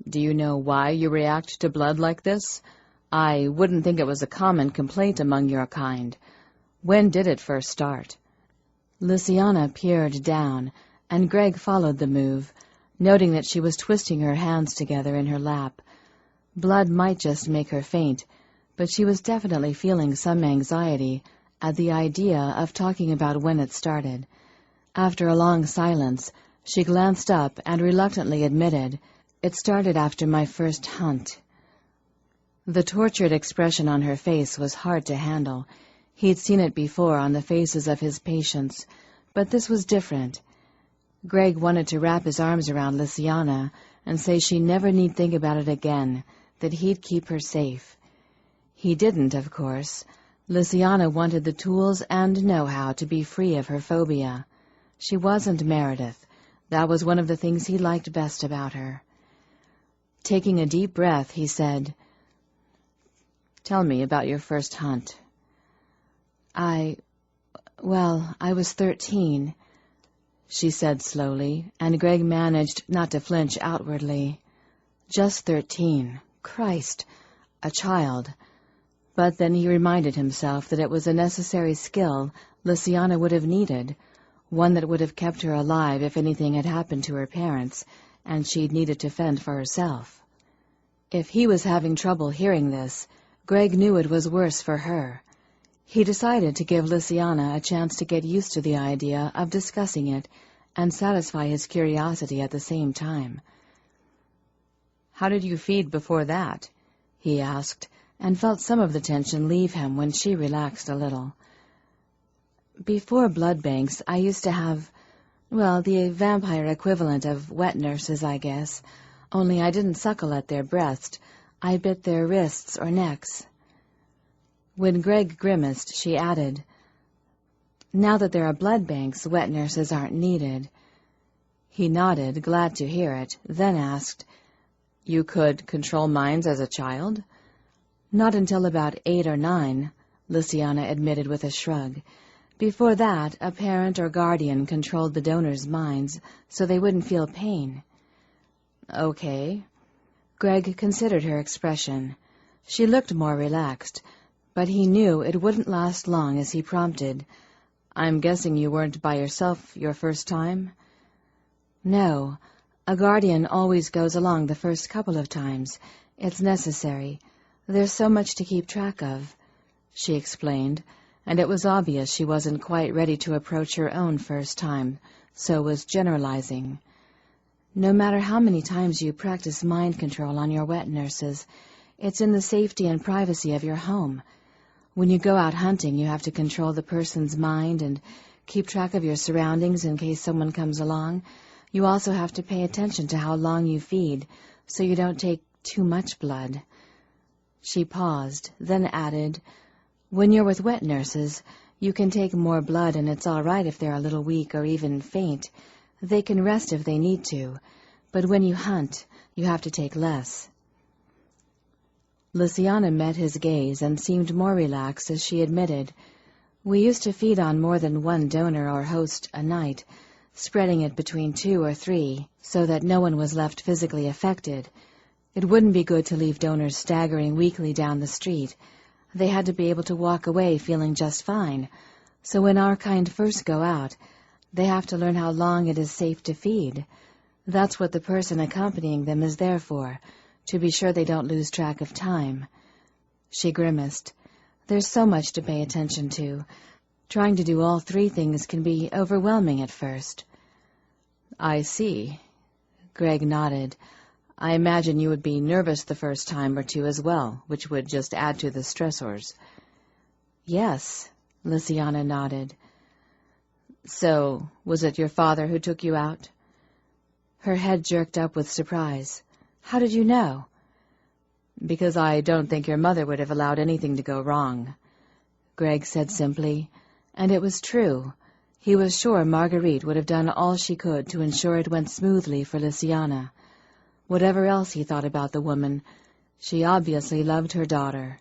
"Do you know why you react to blood like this? I wouldn't think it was a common complaint among your kind. When did it first start?" Lysiana peered down, and Greg followed the move, noting that she was twisting her hands together in her lap. Blood might just make her faint, but she was definitely feeling some anxiety at the idea of talking about when it started. After a long silence, she glanced up and reluctantly admitted, "It started after my first hunt." The tortured expression on her face was hard to handle. He'd seen it before on the faces of his patients, but this was different. Greg wanted to wrap his arms around Lysiana and say she never need think about it again, that he'd keep her safe. He didn't, of course. Lysiana wanted the tools and know-how to be free of her phobia. She wasn't Meredith. That was one of the things he liked best about her. Taking a deep breath, he said, "Tell me about your first hunt." I was 13, she said slowly, and Greg managed not to flinch outwardly. Just 13. Christ, a child. But then he reminded himself that it was a necessary skill Lysiana would have needed, one that would have kept her alive if anything had happened to her parents, and she'd needed to fend for herself. If he was having trouble hearing this, Greg knew it was worse for her. He decided to give Lysiana a chance to get used to the idea of discussing it and satisfy his curiosity at the same time. "How did you feed before that?" he asked, and felt some of the tension leave him when she relaxed a little. "Before blood banks, I used to have, the vampire equivalent of wet nurses, I guess, only I didn't suckle at their breast. I bit their wrists or necks." When Greg grimaced, she added, "Now that there are blood banks, wet nurses aren't needed." He nodded, glad to hear it, then asked, "You could control minds as a child?" "Not until about 8 or 9, Lysiana admitted with a shrug. Before that, a parent or guardian controlled the donors' minds so they wouldn't feel pain." "Okay." Greg considered her expression. She looked more relaxed, but he knew it wouldn't last long as he prompted, "I'm guessing you weren't by yourself your first time?" "No. A guardian always goes along the first couple of times. It's necessary. There's so much to keep track of," she explained, and it was obvious she wasn't quite ready to approach her own first time, so was generalizing. "No matter how many times you practice mind control on your wet nurses, it's in the safety and privacy of your home. When you go out hunting, you have to control the person's mind and keep track of your surroundings in case someone comes along. You also have to pay attention to how long you feed, so you don't take too much blood." She paused, then added, "When you're with wet nurses, you can take more blood, and it's all right if they're a little weak or even faint. They can rest if they need to, but when you hunt, you have to take less." Lysiana met his gaze and seemed more relaxed as she admitted, "We used to feed on more than one donor or host a night, spreading it between 2 or 3 so that no one was left physically affected. It wouldn't be good to leave donors staggering weakly down the street. They had to be able to walk away feeling just fine, so when our kind first go out, they have to learn how long it is safe to feed. That's what the person accompanying them is there for, to be sure they don't lose track of time. She grimaced. There's so much to pay attention to. Trying to do all three things can be overwhelming at first. I see. Greg nodded. I imagine you would be nervous the first time or two as well, which would just add to the stressors. Yes, Lysiana nodded. So, was it your father who took you out? Her head jerked up with surprise. How did you know? Because I don't think your mother would have allowed anything to go wrong, Greg said simply, and it was true. He was sure Marguerite would have done all she could to ensure it went smoothly for Lysiana. Whatever else he thought about the woman, she obviously loved her daughter.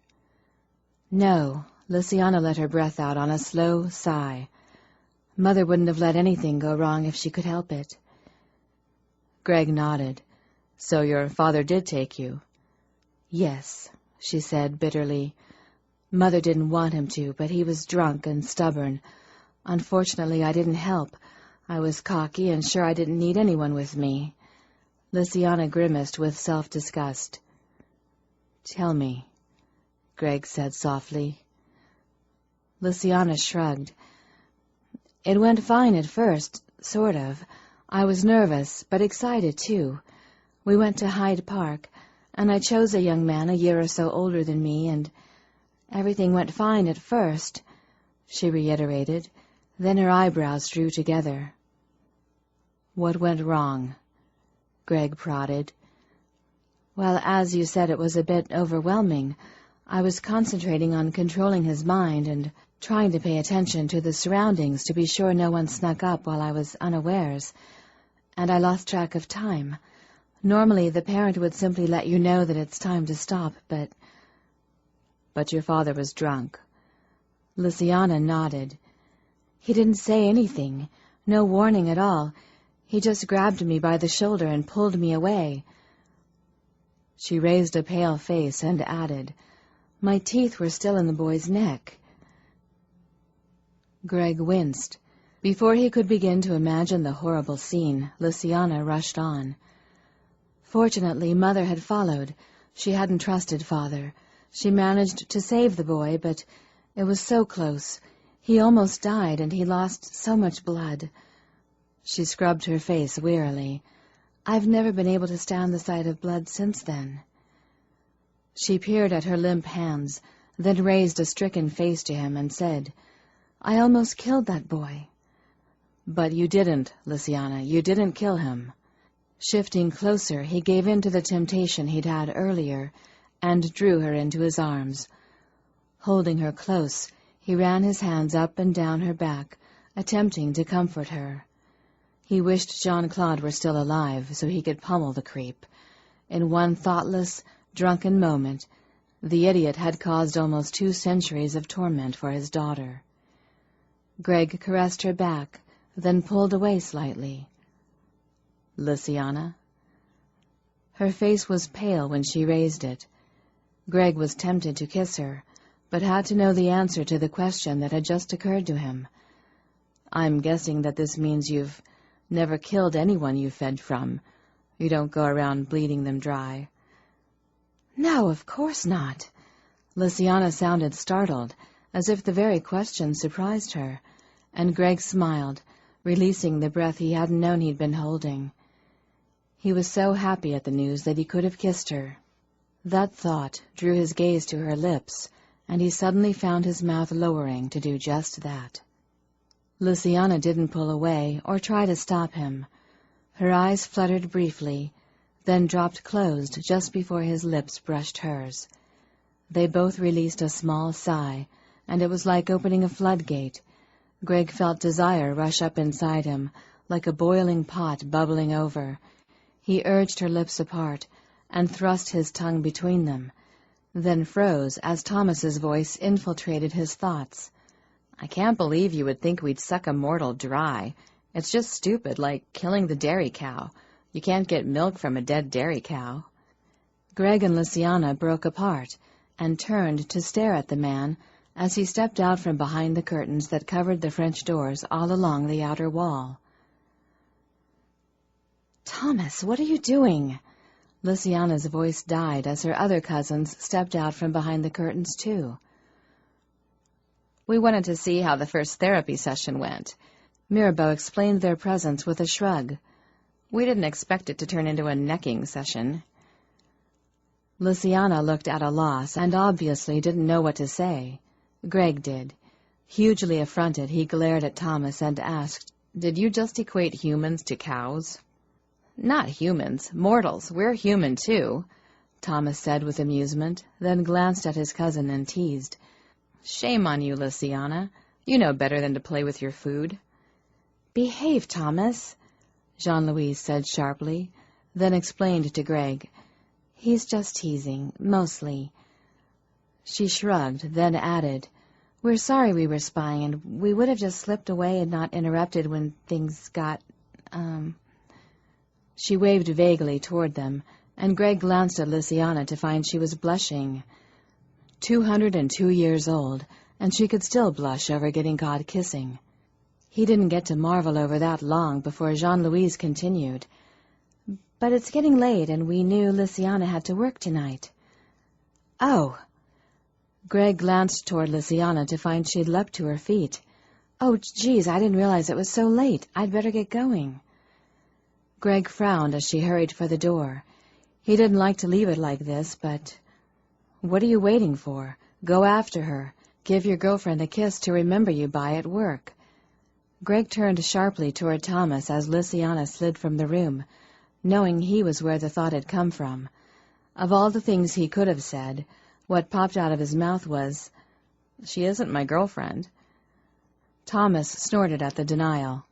No, Lysiana let her breath out on a slow sigh. Mother wouldn't have let anything go wrong if she could help it. Greg nodded. So your father did take you? Yes, she said bitterly. Mother didn't want him to, but he was drunk and stubborn. Unfortunately, I didn't help. I was cocky and sure I didn't need anyone with me. Lysiana grimaced with self-disgust. Tell me, Greg said softly. Lysiana shrugged. It went fine at first, sort of. I was nervous, but excited too. We went to Hyde Park, and I chose a young man a year or so older than me, and everything went fine at first, she reiterated. Then her eyebrows drew together. What went wrong? Greg prodded. Well, as you said, it was a bit overwhelming. I was concentrating on controlling his mind and trying to pay attention to the surroundings to be sure no one snuck up while I was unawares, and I lost track of time. Normally, the parent would simply let you know that it's time to stop, but... But your father was drunk. Lysiana nodded. He didn't say anything, no warning at all. He just grabbed me by the shoulder and pulled me away. She raised a pale face and added, My teeth were still in the boy's neck. Greg winced. Before he could begin to imagine the horrible scene, Lysiana rushed on. Fortunately, Mother had followed. She hadn't trusted Father. She managed to save the boy, but it was so close. He almost died, and he lost so much blood. She scrubbed her face wearily. I've never been able to stand the sight of blood since then. She peered at her limp hands, then raised a stricken face to him and said, I almost killed that boy. But you didn't, Lysiana. You didn't kill him. Shifting closer, he gave in to the temptation he'd had earlier and drew her into his arms. Holding her close, he ran his hands up and down her back, attempting to comfort her. He wished Jean-Claude were still alive so he could pummel the creep. In one thoughtless, drunken moment, the idiot had caused almost 2 centuries of torment for his daughter. Greg caressed her back, then pulled away slightly. Lysiana? Her face was pale when she raised it. Greg was tempted to kiss her, but had to know the answer to the question that had just occurred to him. I'm guessing that this means you've never killed anyone you fed from. You don't go around bleeding them dry. No, of course not. Lysiana sounded startled, as if the very question surprised her, and Greg smiled, releasing the breath he hadn't known he'd been holding. He was so happy at the news that he could have kissed her. That thought drew his gaze to her lips, and he suddenly found his mouth lowering to do just that. Lysiana didn't pull away or try to stop him. Her eyes fluttered briefly, then dropped closed just before his lips brushed hers. They both released a small sigh, and it was like opening a floodgate. Greg felt desire rush up inside him, like a boiling pot bubbling over. He urged her lips apart and thrust his tongue between them, then froze as Thomas's voice infiltrated his thoughts. I can't believe you would think we'd suck a mortal dry. It's just stupid, like killing the dairy cow. You can't get milk from a dead dairy cow. Greg and Lysiana broke apart and turned to stare at the man as he stepped out from behind the curtains that covered the French doors all along the outer wall. Thomas, what are you doing? Lysiana's voice died as her other cousins stepped out from behind the curtains, too. We wanted to see how the first therapy session went. Mirabeau explained their presence with a shrug. We didn't expect it to turn into a necking session. Lysiana looked at a loss and obviously didn't know what to say. Greg did. Hugely affronted, he glared at Thomas and asked, "Did you just equate humans to cows?" "Not humans. Mortals. We're human, too," Thomas said with amusement, then glanced at his cousin and teased, "Shame on you, Lysiana. You know better than to play with your food." "Behave, Thomas," Jean-Louise said sharply, then explained to Greg, "He's just teasing, mostly." She shrugged, then added, "We're sorry we were spying, and we would have just slipped away and not interrupted when things got, She waved vaguely toward them, and Greg glanced at Lysiana to find she was blushing. 202 years old, and she could still blush over getting caught kissing. He didn't get to marvel over that long before Jean-Louise continued, "But it's getting late, and we knew Lysiana had to work tonight." "Oh!" Greg glanced toward Lysiana to find she'd leapt to her feet. "Oh, geez, I didn't realize it was so late. I'd better get going." Greg frowned as she hurried for the door. He didn't like to leave it like this, but... "What are you waiting for? Go after her. Give your girlfriend a kiss to remember you by at work." Greg turned sharply toward Thomas as Lysiana slid from the room, knowing he was where the thought had come from. Of all the things he could have said, what popped out of his mouth was, "She isn't my girlfriend." Thomas snorted at the denial.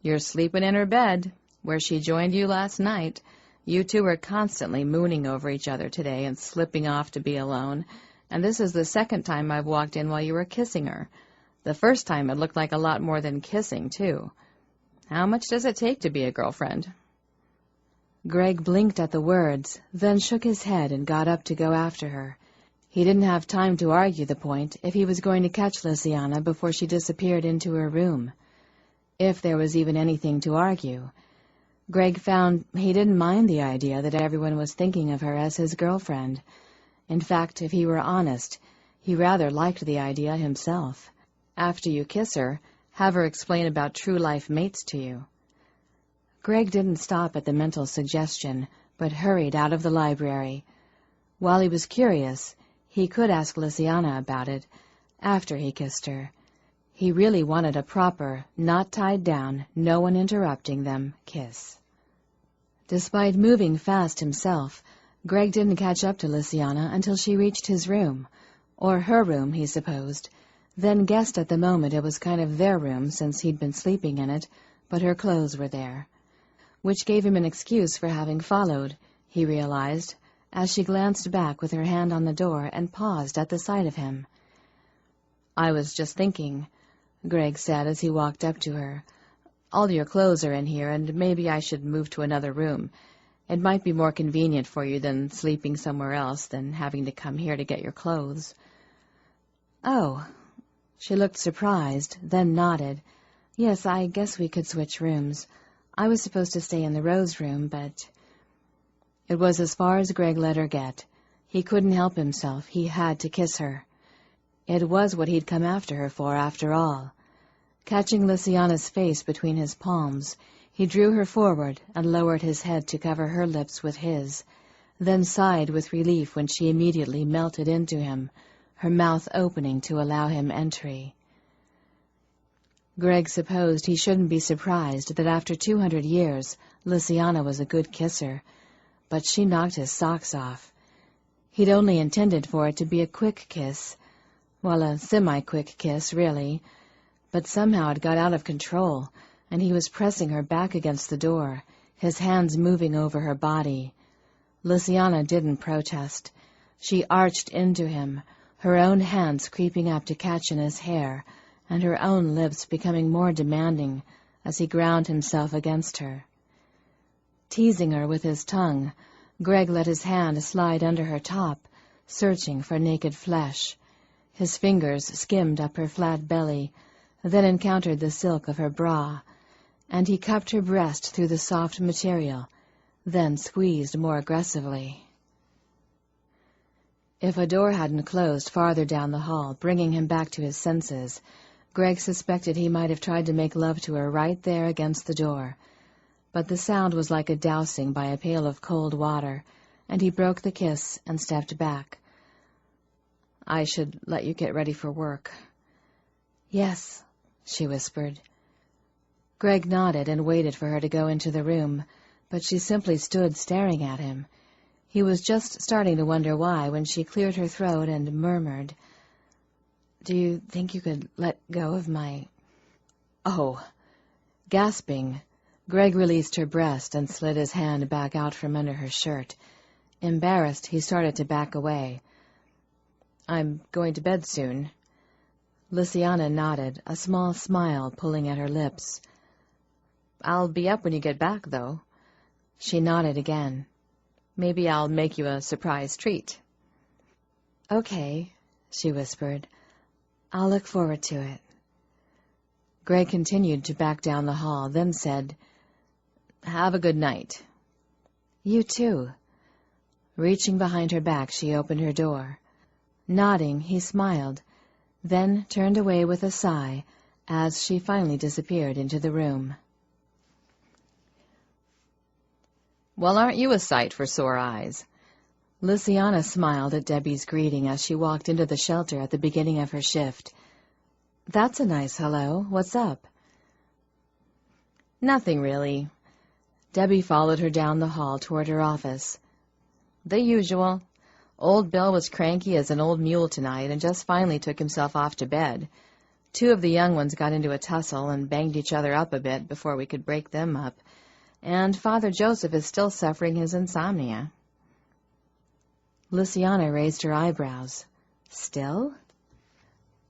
"You're sleeping in her bed, where she joined you last night. You two were constantly mooning over each other today and slipping off to be alone, and this is the second time I've walked in while you were kissing her. The first time it looked like a lot more than kissing, too. How much does it take to be a girlfriend?" Greg blinked at the words, then shook his head and got up to go after her. He didn't have time to argue the point if he was going to catch Lysiana before she disappeared into her room. If there was even anything to argue. Greg found he didn't mind the idea that everyone was thinking of her as his girlfriend. In fact, if he were honest, he rather liked the idea himself. After you kiss her, have her explain about true-life mates to you. Greg didn't stop at the mental suggestion, but hurried out of the library. While he was curious, he could ask Lysiana about it, after he kissed her. He really wanted a proper, not tied down, no one interrupting them, kiss. Despite moving fast himself, Greg didn't catch up to Lysiana until she reached his room, or her room, he supposed, then guessed at the moment it was kind of their room since he'd been sleeping in it, but her clothes were there. Which gave him an excuse for having followed, he realized, as she glanced back with her hand on the door and paused at the sight of him. "I was just thinking," Greg said as he walked up to her. "All your clothes are in here, and maybe I should move to another room. It might be more convenient for you than sleeping somewhere else than having to come here to get your clothes." "Oh." She looked surprised, then nodded. "Yes, I guess we could switch rooms. I was supposed to stay in the Rose room, but..." It was as far as Greg let her get. He couldn't help himself. He had to kiss her. It was what he'd come after her for, after all. Catching Lysiana's face between his palms, he drew her forward and lowered his head to cover her lips with his, then sighed with relief when she immediately melted into him, her mouth opening to allow him entry. Greg supposed he shouldn't be surprised that after 200 years, Lysiana was a good kisser, but she knocked his socks off. He'd only intended for it to be a quick kiss, well, a semi-quick kiss, really, but somehow it got out of control, and he was pressing her back against the door, his hands moving over her body. Lysiana didn't protest. She arched into him, her own hands creeping up to catch in his hair, and her own lips becoming more demanding as he ground himself against her. Teasing her with his tongue, Greg let his hand slide under her top, searching for naked flesh. His fingers skimmed up her flat belly, then encountered the silk of her bra, and he cupped her breast through the soft material, then squeezed more aggressively. If a door hadn't closed farther down the hall, bringing him back to his senses, Greg suspected he might have tried to make love to her right there against the door. But the sound was like a dousing by a pail of cold water, and he broke the kiss and stepped back. "I should let you get ready for work." "Yes," she whispered. Greg nodded and waited for her to go into the room, but she simply stood staring at him. He was just starting to wonder why when she cleared her throat and murmured, "Do you think you could let go of my—" "Oh!" Gasping, Greg released her breast and slid his hand back out from under her shirt. Embarrassed, he started to back away. "I'm going to bed soon." Lynsay nodded, a small smile pulling at her lips. "I'll be up when you get back, though." She nodded again. "Maybe I'll make you a surprise treat." "Okay," she whispered. "I'll look forward to it." Greg continued to back down the hall, then said, "Have a good night." "You too." Reaching behind her back, she opened her door. Nodding, he smiled, then turned away with a sigh as she finally disappeared into the room. "Well, aren't you a sight for sore eyes?" Lynsay smiled at Debbie's greeting as she walked into the shelter at the beginning of her shift. "That's a nice hello. What's up?" "Nothing, really." Debbie followed her down the hall toward her office. "The usual. Old Bill was cranky as an old mule tonight and just finally took himself off to bed. 2 of the young ones got into a tussle and banged each other up a bit before we could break them up. And Father Joseph is still suffering his insomnia." Lynsay raised her eyebrows. "Still?"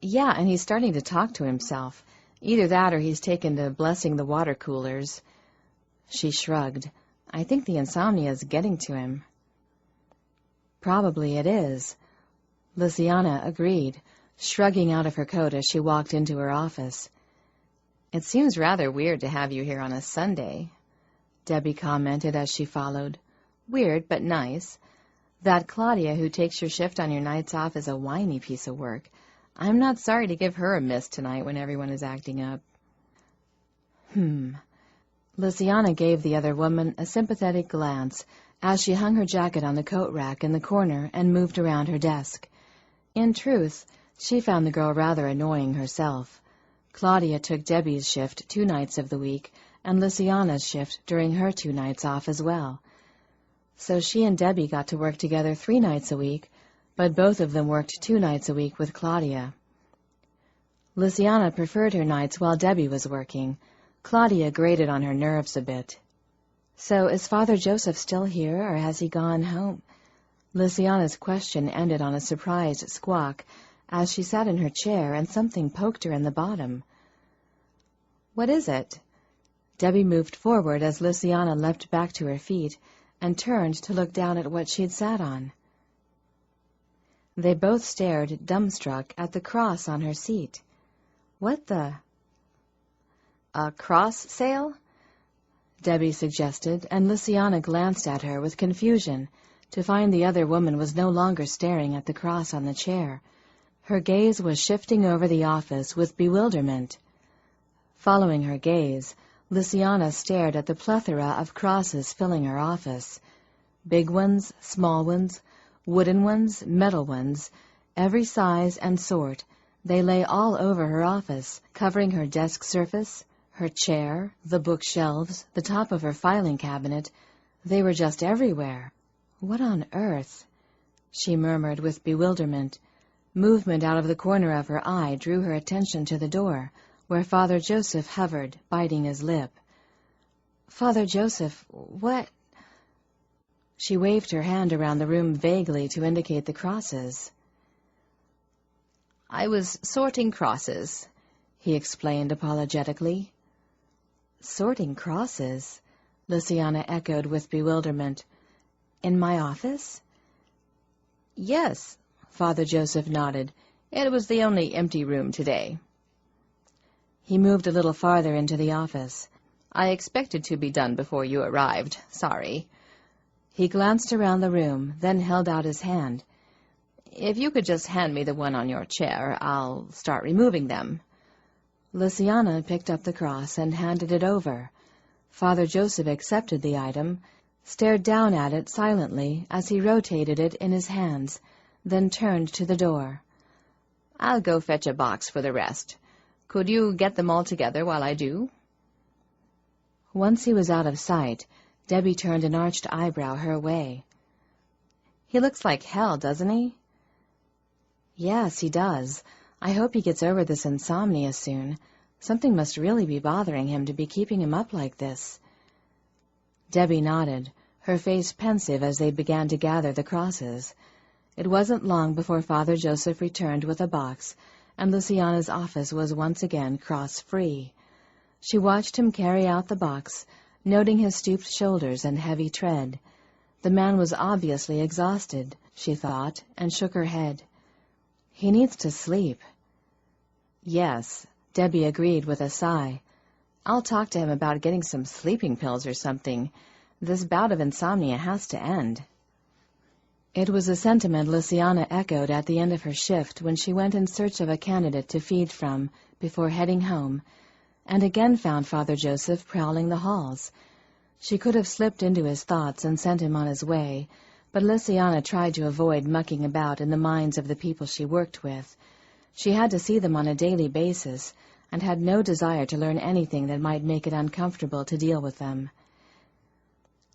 "Yeah, and he's starting to talk to himself. Either that or he's taken to blessing the water coolers." She shrugged. "I think the insomnia is getting to him." "Probably it is." Lynsay agreed, shrugging out of her coat as she walked into her office. "It seems rather weird to have you here on a Sunday," Debbie commented as she followed. "Weird, but nice. That Claudia who takes your shift on your nights off is a whiny piece of work. I'm not sorry to give her a miss tonight when everyone is acting up." Lynsay gave the other woman a sympathetic glance as she hung her jacket on the coat rack in the corner and moved around her desk. In truth, she found the girl rather annoying herself. Claudia took Debbie's shift 2 nights of the week, and Lynsay's shift during her 2 nights off as well. So she and Debbie got to work together 3 nights a week, but both of them worked 2 nights a week with Claudia. Lynsay preferred her nights while Debbie was working. Claudia grated on her nerves a bit. "So is Father Joseph still here, or has he gone home?" Lynsay's question ended on a surprised squawk as she sat in her chair and something poked her in the bottom. "What is it?" Debbie moved forward as Lynsay leapt back to her feet and turned to look down at what she'd sat on. They both stared, dumbstruck, at the cross on her seat. "What the—" "A cross sale?" Debbie suggested, and Lynsay glanced at her with confusion to find the other woman was no longer staring at the cross on the chair. Her gaze was shifting over the office with bewilderment. Following her gaze, Lynsay stared at the plethora of crosses filling her office. Big ones, small ones, wooden ones, metal ones, every size and sort. They lay all over her office, covering her desk surface, her chair, the bookshelves, the top of her filing cabinet. They were just everywhere. "What on earth?" she murmured with bewilderment. Movement out of the corner of her eye drew her attention to the door, where Father Joseph hovered, biting his lip. "Father Joseph, what—" She waved her hand around the room vaguely to indicate the crosses. "I was sorting crosses," he explained apologetically. "Sorting crosses?" Lynsay echoed with bewilderment. "In my office?" "Yes," Father Joseph nodded. "It was the only empty room today." He moved a little farther into the office. "I expected to be done before you arrived. Sorry." He glanced around the room, then held out his hand. "If you could just hand me the one on your chair, I'll start removing them." Lysiana picked up the cross and handed it over. Father Joseph accepted the item, stared down at it silently as he rotated it in his hands, then turned to the door. "I'll go fetch a box for the rest. Could you get them all together while I do?" Once he was out of sight, Debbie turned an arched eyebrow her way. "He looks like hell, doesn't he?" "Yes, he does. I hope he gets over this insomnia soon. Something must really be bothering him to be keeping him up like this." Debbie nodded, her face pensive as they began to gather the crosses. It wasn't long before Father Joseph returned with a box, and Luciana's office was once again cross-free. She watched him carry out the box, noting his stooped shoulders and heavy tread. The man was obviously exhausted, she thought, and shook her head. He needs to sleep. Yes, Debbie agreed with a sigh. I'll talk to him about getting some sleeping pills or something. This bout of insomnia has to end. It was a sentiment Luciana echoed at the end of her shift when she went in search of a candidate to feed from before heading home, and again found Father Joseph prowling the halls. She could have slipped into his thoughts and sent him on his way, but Luciana tried to avoid mucking about in the minds of the people she worked with. She had to see them on a daily basis, and had no desire to learn anything that might make it uncomfortable to deal with them.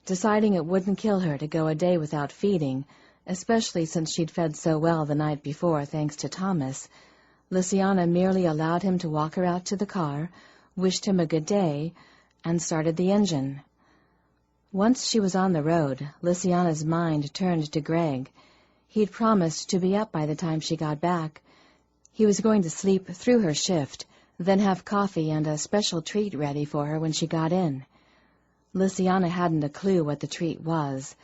Deciding it wouldn't kill her to go a day without feeding, especially since she'd fed so well the night before thanks to Thomas, Luciana merely allowed him to walk her out to the car, wished him a good day, and started the engine. Once she was on the road, Luciana's mind turned to Greg. He'd promised to be up by the time she got back. He was going to sleep through her shift, then have coffee and a special treat ready for her when she got in. Luciana hadn't a clue what the treat was.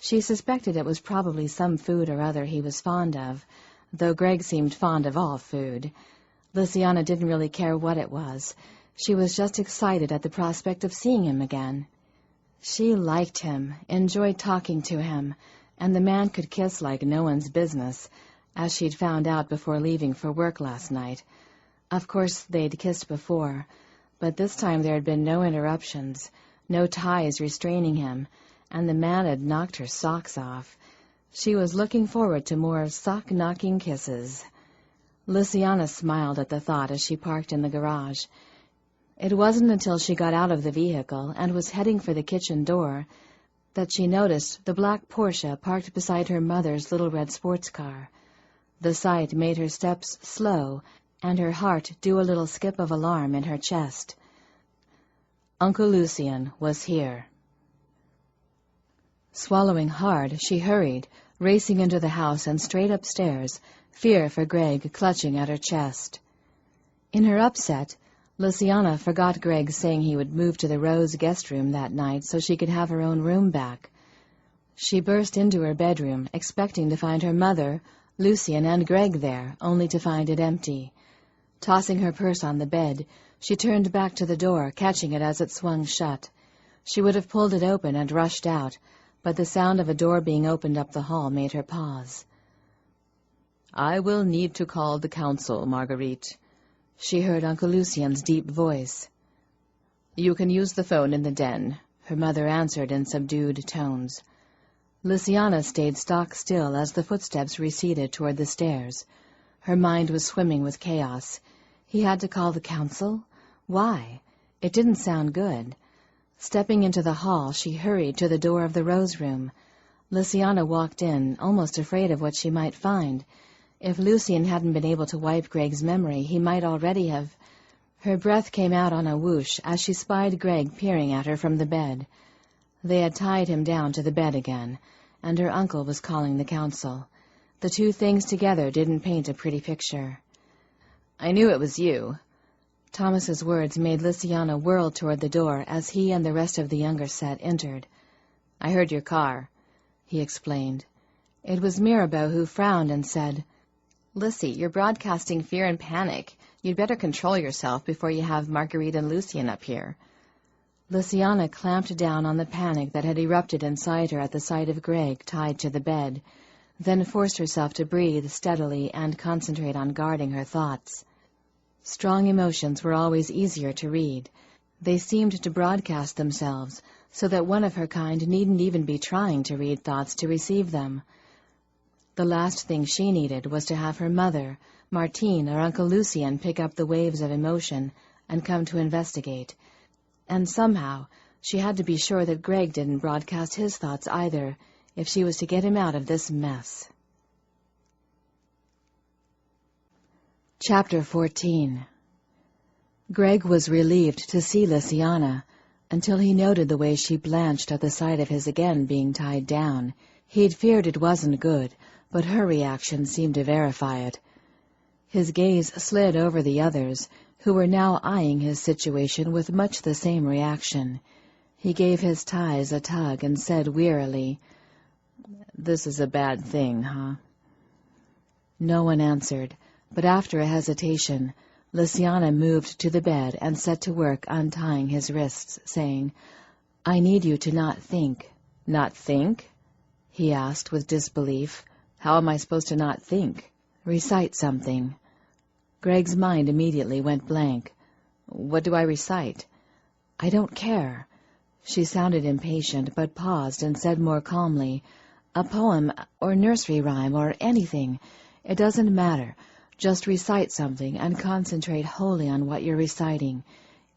She suspected it was probably some food or other he was fond of, though Greg seemed fond of all food. Luciana didn't really care what it was. She was just excited at the prospect of seeing him again. She liked him, enjoyed talking to him, and the man could kiss like no one's business, as she'd found out before leaving for work last night. Of course, they'd kissed before, but this time there had been no interruptions, no ties restraining him, and the man had knocked her socks off. She was looking forward to more sock-knocking kisses. Luciana smiled at the thought as she parked in the garage. It wasn't until she got out of the vehicle and was heading for the kitchen door that she noticed the black Porsche parked beside her mother's little red sports car. The sight made her steps slow, and her heart do a little skip of alarm in her chest. Uncle Lucien was here. Swallowing hard, she hurried, racing into the house and straight upstairs, fear for Greg clutching at her chest. In her upset, Luciana forgot Greg saying he would move to the Rose guest room that night so she could have her own room back. She burst into her bedroom, expecting to find her mother, Lucien, and Greg there, only to find it empty. Tossing her purse on the bed, she turned back to the door, catching it as it swung shut. She would have pulled it open and rushed out, but the sound of a door being opened up the hall made her pause. "I will need to call the council, Marguerite," she heard Uncle Lucien's deep voice. "You can use the phone in the den," her mother answered in subdued tones. Luciana stayed stock still as the footsteps receded toward the stairs. Her mind was swimming with chaos. He had to call the council? Why? It didn't sound good. Stepping into the hall, she hurried to the door of the Rose room. Luciana walked in, almost afraid of what she might find. If Lucien hadn't been able to wipe Greg's memory, he might already have... Her breath came out on a whoosh as she spied Greg peering at her from the bed. They had tied him down to the bed again, and her uncle was calling the council. The two things together didn't paint a pretty picture. "I knew it was you." Thomas's words made Luciana whirl toward the door as he and the rest of the younger set entered. "I heard your car," he explained. It was Mirabeau who frowned and said, "Lissy, you're broadcasting fear and panic. You'd better control yourself before you have Marguerite and Lucien up here." Lysiana clamped down on the panic that had erupted inside her at the sight of Greg tied to the bed, then forced herself to breathe steadily and concentrate on guarding her thoughts. Strong emotions were always easier to read. They seemed to broadcast themselves, so that one of her kind needn't even be trying to read thoughts to receive them. The last thing she needed was to have her mother, Martine, or Uncle Lucien pick up the waves of emotion and come to investigate. And somehow she had to be sure that Greg didn't broadcast his thoughts either, if she was to get him out of this mess. Chapter 14. Greg was relieved to see Lysiana, until he noted the way she blanched at the sight of his again being tied down. He'd feared it wasn't good, but her reaction seemed to verify it. His gaze slid over the others, who were now eyeing his situation with much the same reaction. He gave his ties a tug and said wearily, "This is a bad thing, huh?" No one answered, but after a hesitation, Lysiana moved to the bed and set to work untying his wrists, saying, "I need you to not think." "Not think?" he asked with disbelief. "How am I supposed to not think?" "Recite something." Greg's mind immediately went blank. "What do I recite?" "I don't care." She sounded impatient, but paused and said more calmly, "A poem, or nursery rhyme, or anything. It doesn't matter. Just recite something and concentrate wholly on what you're reciting.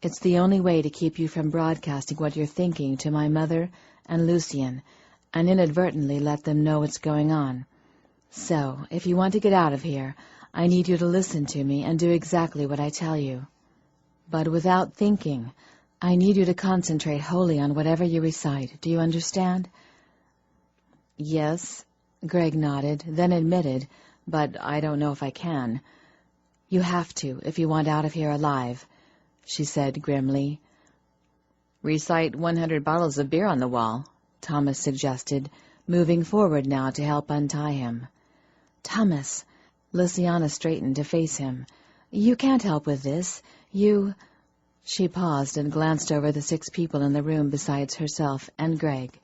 It's the only way to keep you from broadcasting what you're thinking to my mother and Lucien, and inadvertently let them know what's going on. So, if you want to get out of here, I need you to listen to me and do exactly what I tell you. But without thinking, I need you to concentrate wholly on whatever you recite. Do you understand?" "Yes," Greg nodded, then admitted, "but I don't know if I can." "You have to, if you want out of here alive," she said grimly. "Recite 100 bottles of beer on the wall," Thomas suggested, moving forward now to help untie him. "Thomas," Lysiana straightened to face him, "you can't help with this. You—" She paused and glanced over the 6 people in the room besides herself and Greg.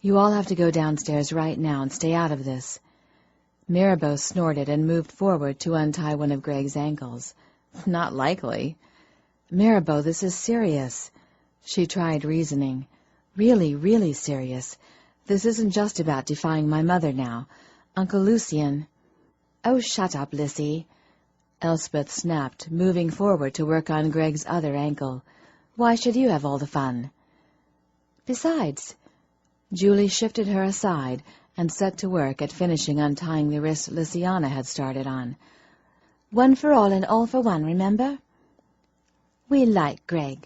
"You all have to go downstairs right now and stay out of this." Mirabeau snorted and moved forward to untie one of Greg's ankles. "Not likely." "Mirabeau, this is serious." She tried reasoning. "Really, really serious. This isn't just about defying my mother now. Uncle Lucien—" "Oh, shut up, Lissy," Elspeth snapped, moving forward to work on Greg's other ankle. "Why should you have all the fun?" "Besides—" Julie shifted her aside and set to work at finishing untying the wrist Lysiana had started on. "One for all and all for one, remember?" "We like Greg,"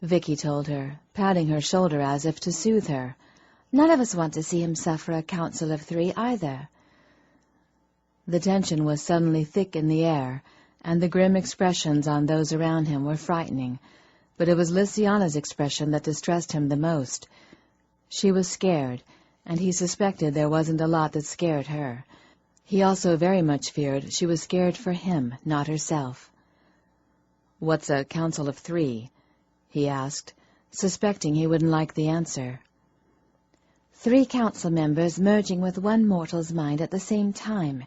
Vicky told her, patting her shoulder as if to soothe her. "None of us want to see him suffer a council of 3 either." The tension was suddenly thick in the air, and the grim expressions on those around him were frightening, but it was Lysiana's expression that distressed him the most. She was scared, and he suspected there wasn't a lot that scared her. He also very much feared she was scared for him, not herself. "What's a council of 3? He asked, suspecting he wouldn't like the answer. 3 council members merging with one mortal's mind at the same time,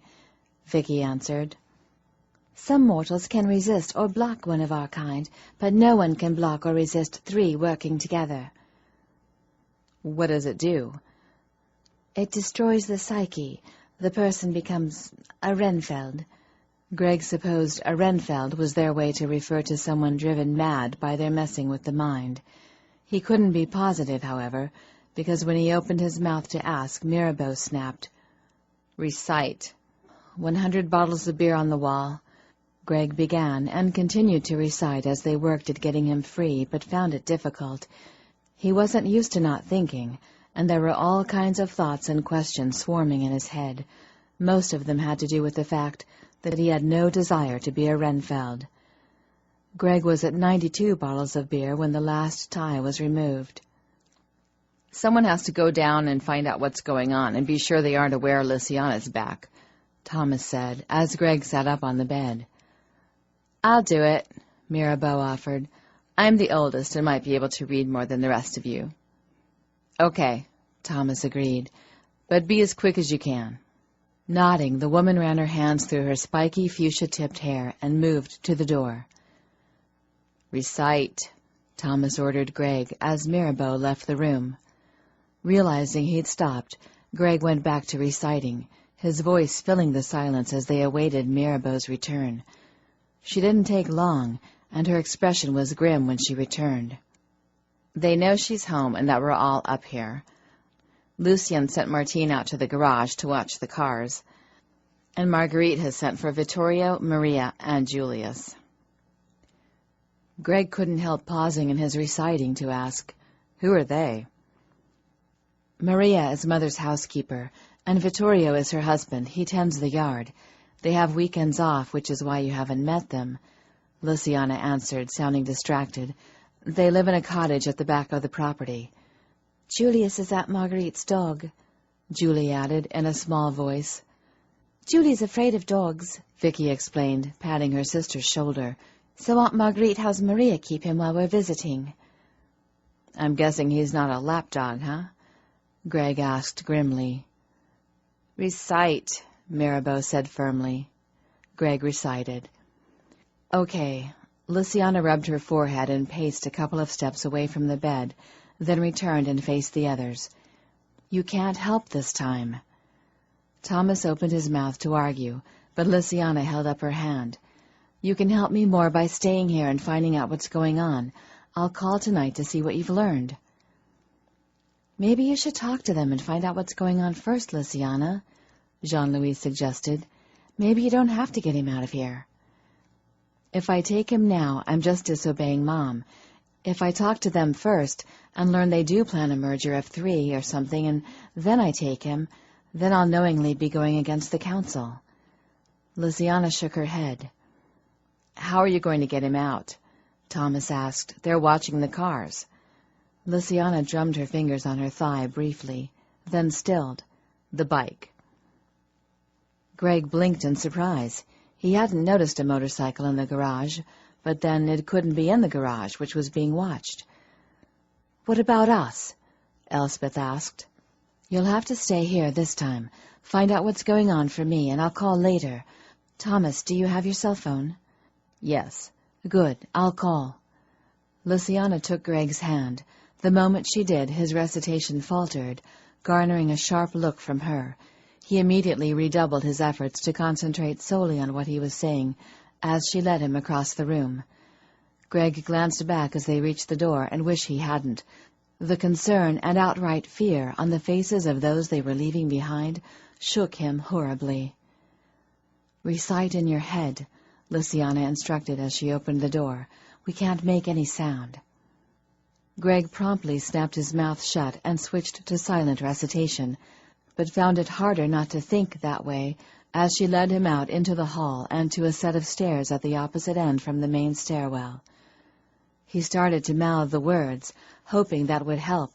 Vicky answered. Some mortals can resist or block one of our kind, but no one can block or resist 3 working together. What does it do? It destroys the psyche. The person becomes a Renfeld. Greg supposed a Renfeld was their way to refer to someone driven mad by their messing with the mind. He couldn't be positive, however, because when he opened his mouth to ask, Mirabeau snapped, "Recite." 100 bottles of beer on the wall. Greg began and continued to recite as they worked at getting him free, but found it difficult. He wasn't used to not thinking, and there were all kinds of thoughts and questions swarming in his head. Most of them had to do with the fact that he had no desire to be a Renfeld. Greg was at 92 bottles of beer when the last tie was removed. "Someone has to go down and find out what's going on and be sure they aren't aware Lysiana's back," Thomas said, as Greg sat up on the bed. "I'll do it," Mirabeau offered. I'm the oldest and might be able to read more than the rest of you." "Okay," Thomas agreed, "but be as quick as you can." Nodding, the woman ran her hands through her spiky fuchsia-tipped hair and moved to the door. "Recite," Thomas ordered Greg as Mirabeau left the room. Realizing he'd stopped, Greg went back to reciting, his voice filling the silence as they awaited Mirabeau's return. She didn't take long, and her expression was grim when she returned. "They know she's home and that we're all up here. Lucien sent Martine out to the garage to watch the cars, and Marguerite has sent for Vittorio, Maria, and Julius." Greg couldn't help pausing in his reciting to ask, "Who are they?" "Maria is Mother's housekeeper, and Vittorio is her husband. He tends the yard. They have weekends off, which is why you haven't met them," Luciana answered, sounding distracted. "They live in a cottage at the back of the property." "Julius is Aunt Marguerite's dog," Julie added in a small voice. "Julie's afraid of dogs," Vicky explained, patting her sister's shoulder. "So Aunt Marguerite has Maria keep him while we're visiting." "I'm guessing he's not a lapdog, huh?" Greg asked grimly. "Recite," Mirabeau said firmly. Greg recited. "Okay." Luciana rubbed her forehead and paced a couple of steps away from the bed, then returned and faced the others. "You can't help this time." Thomas opened his mouth to argue, but Luciana held up her hand. "You can help me more by staying here and finding out what's going on. I'll call tonight to see what you've learned." "Maybe you should talk to them and find out what's going on first, Luciana," Jean-Louis suggested. "Maybe you don't have to get him out of here." "If I take him now, I'm just disobeying Mom. If I talk to them first and learn they do plan a merger of 3 or something, and then I take him, then I'll knowingly be going against the council." Luciana shook her head. "How are you going to get him out?" Thomas asked. "They're watching the cars." Luciana drummed her fingers on her thigh briefly, then stilled. "The bike." Greg blinked in surprise. He hadn't noticed a motorcycle in the garage, but then it couldn't be in the garage, which was being watched. "What about us?" Elspeth asked. "You'll have to stay here this time. Find out what's going on for me, and I'll call later. Thomas, do you have your cell phone?" "Yes." "Good. I'll call." Luciana took Greg's hand. The moment she did, his recitation faltered, garnering a sharp look from her. He immediately redoubled his efforts to concentrate solely on what he was saying, as she led him across the room. Greg glanced back as they reached the door and wished he hadn't. The concern and outright fear on the faces of those they were leaving behind shook him horribly. "Recite in your head," Luciana instructed as she opened the door. "We can't make any sound." Greg promptly snapped his mouth shut and switched to silent recitation, but found it harder not to think that way as she led him out into the hall and to a set of stairs at the opposite end from the main stairwell. He started to mouth the words, hoping that would help,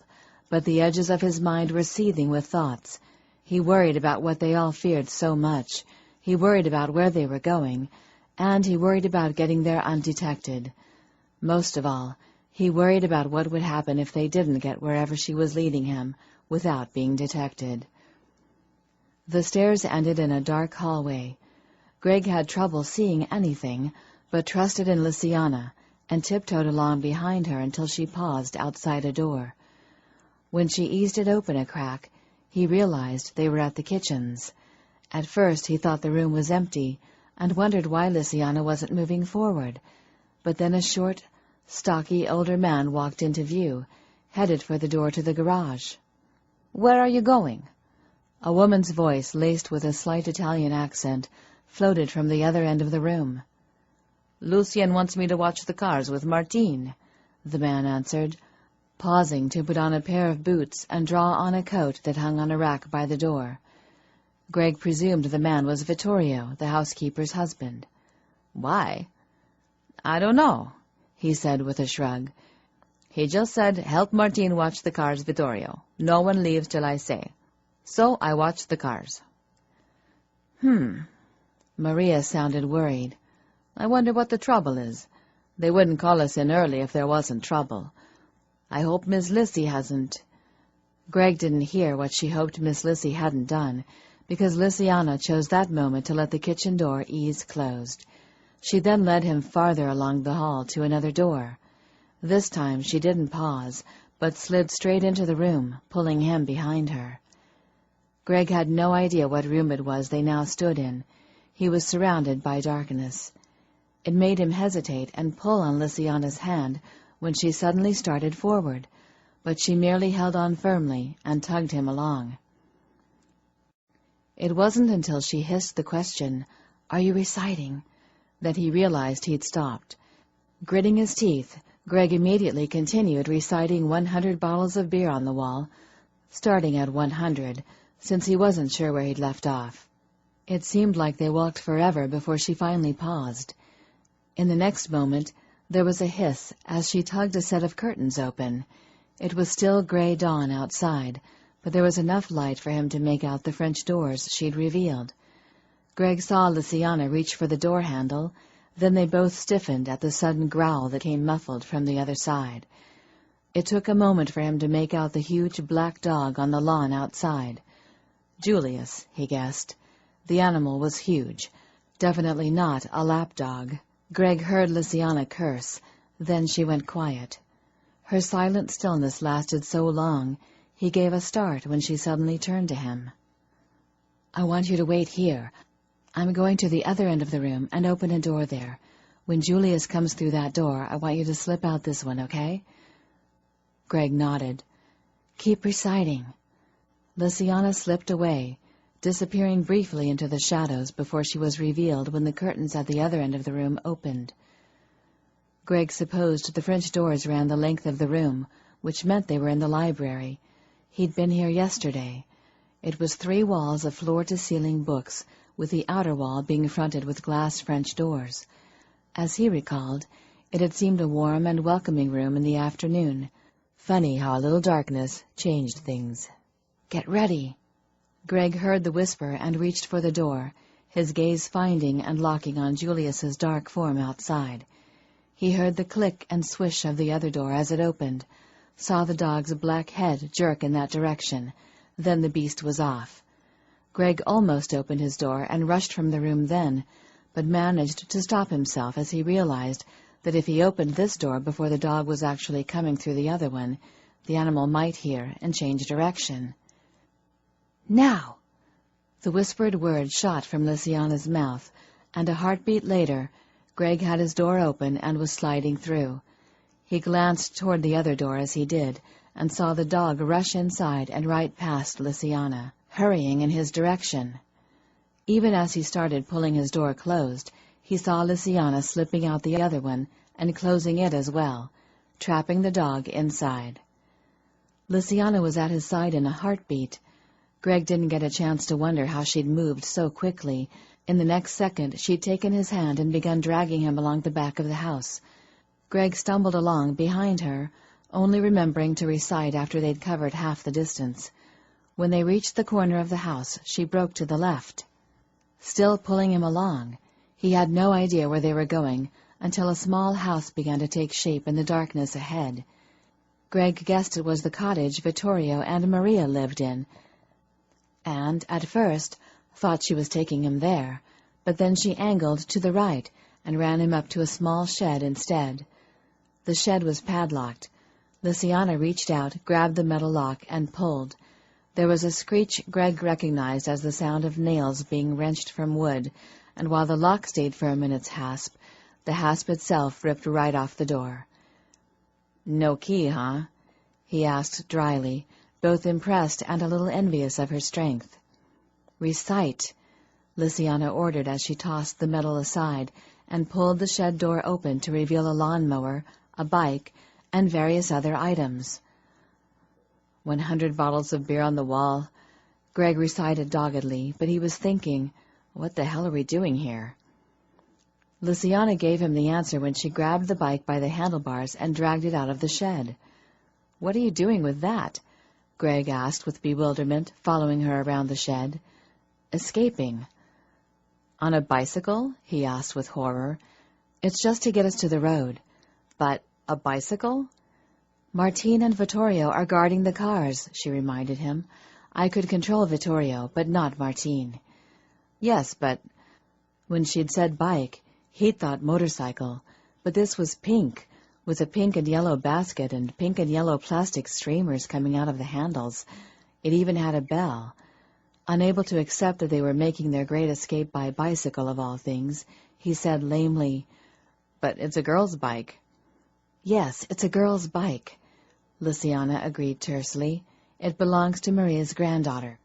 but the edges of his mind were seething with thoughts. He worried about what they all feared so much. He worried about where they were going, and he worried about getting there undetected. Most of all, he worried about what would happen if they didn't get wherever she was leading him without being detected. The stairs ended in a dark hallway. Greg had trouble seeing anything, but trusted in Luciana and tiptoed along behind her until she paused outside a door. When she eased it open a crack, he realized they were at the kitchens. At first he thought the room was empty and wondered why Luciana wasn't moving forward, but then a short, stocky older man walked into view, headed for the door to the garage. "Where are you going?" A woman's voice, laced with a slight Italian accent, floated from the other end of the room. "Lucien wants me to watch the cars with Martine," the man answered, pausing to put on a pair of boots and draw on a coat that hung on a rack by the door. Greg presumed the man was Vittorio, the housekeeper's husband. "Why?" "I don't know," he said with a shrug. "He just said, 'Help Martine watch the cars, Vittorio. No one leaves till I say.' So I watched the cars." Maria sounded worried. "I wonder what the trouble is. They wouldn't call us in early if there wasn't trouble. I hope Miss Lynsay hasn't—" Greg didn't hear what she hoped Miss Lynsay hadn't done, because Lysiana chose that moment to let the kitchen door ease closed. She then led him farther along the hall to another door. This time she didn't pause, but slid straight into the room, pulling him behind her. Greg had no idea what room it was they now stood in. He was surrounded by darkness. It made him hesitate and pull on Lysiana's hand when she suddenly started forward, but she merely held on firmly and tugged him along. It wasn't until she hissed the question, "Are you reciting?" that he realized he'd stopped. Gritting his teeth, Greg immediately continued reciting 100 bottles of beer on the wall, starting at 100, since he wasn't sure where he'd left off. It seemed like they walked forever before she finally paused. In the next moment, there was a hiss as she tugged a set of curtains open. It was still gray dawn outside, but there was enough light for him to make out the French doors she'd revealed. Greg saw Lysiana reach for the door handle, then they both stiffened at the sudden growl that came muffled from the other side. It took a moment for him to make out the huge black dog on the lawn outside. Julius, he guessed. The animal was huge, definitely not a lapdog. Greg heard Lysiana curse, then she went quiet. Her silent stillness lasted so long, he gave a start when she suddenly turned to him. "I want you to wait here. I'm going to the other end of the room and open a door there. When Julius comes through that door, I want you to slip out this one, okay?" Greg nodded. "Keep reciting." Lysiana slipped away, disappearing briefly into the shadows before she was revealed when the curtains at the other end of the room opened. Greg supposed the French doors ran the length of the room, which meant they were in the library. He'd been here yesterday. It was 3 walls of floor-to-ceiling books, with the outer wall being fronted with glass French doors. As he recalled, it had seemed a warm and welcoming room in the afternoon. Funny how a little darkness changed things. "Get ready." Greg heard the whisper and reached for the door, his gaze finding and locking on Julius's dark form outside. He heard the click and swish of the other door as it opened, saw the dog's black head jerk in that direction, then the beast was off. Greg almost opened his door and rushed from the room then, but managed to stop himself as he realized that if he opened this door before the dog was actually coming through the other one, the animal might hear and change direction. "Now!" The whispered word shot from Lysiana's mouth, and a heartbeat later, Greg had his door open and was sliding through. He glanced toward the other door as he did, and saw the dog rush inside and right past Lysiana, hurrying in his direction. Even as he started pulling his door closed, he saw Lysiana slipping out the other one and closing it as well, trapping the dog inside. Lysiana was at his side in a heartbeat. Greg didn't get a chance to wonder how she'd moved so quickly. In the next second, she'd taken his hand and begun dragging him along the back of the house. Greg stumbled along behind her, only remembering to recite after they'd covered half the distance. When they reached the corner of the house, she broke to the left. Still pulling him along, he had no idea where they were going until a small house began to take shape in the darkness ahead. Greg guessed it was the cottage Vittorio and Maria lived in, and, at first, thought she was taking him there, but then she angled to the right and ran him up to a small shed instead. The shed was padlocked. Lysiana reached out, grabbed the metal lock, and pulled. There was a screech Greg recognized as the sound of nails being wrenched from wood, and while the lock stayed firm in its hasp, the hasp itself ripped right off the door. "No key, huh?" he asked dryly, both impressed and a little envious of her strength. "Recite," Lysiana ordered as she tossed the metal aside and pulled the shed door open to reveal a lawnmower, a bike, and various other items. 100 bottles of beer on the wall, Greg recited doggedly, but he was thinking, what the hell are we doing here? Lysiana gave him the answer when she grabbed the bike by the handlebars and dragged it out of the shed. "What are you doing with that?" Greg asked with bewilderment, following her around the shed. "Escaping." "On a bicycle?" he asked with horror. "It's just to get us to the road. But a bicycle? Martine and Vittorio are guarding the cars, she reminded him. I could control Vittorio, but not Martine. Yes, but... When she'd said bike, he'd thought motorcycle, but this was pink, with a pink and yellow basket and pink and yellow plastic streamers coming out of the handles. It even had a bell. Unable to accept that they were making their great escape by bicycle of all things, he said lamely, "But it's a girl's bike." "Yes, it's a girl's bike," Lysiana agreed tersely. "It belongs to Maria's granddaughter.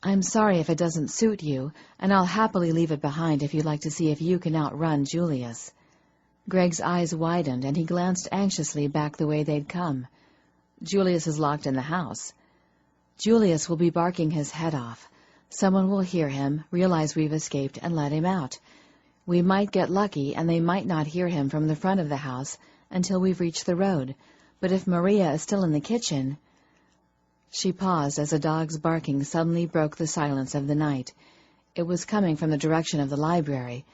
I'm sorry if it doesn't suit you, and I'll happily leave it behind if you'd like to see if you can outrun Julius." Greg's eyes widened, and he glanced anxiously back the way they'd come. "Julius is locked in the house." "Julius will be barking his head off. Someone will hear him, realize we've escaped, and let him out. We might get lucky, and they might not hear him from the front of the house until we've reached the road. But if Maria is still in the kitchen—" She paused as a dog's barking suddenly broke the silence of the night. It was coming from the direction of the library,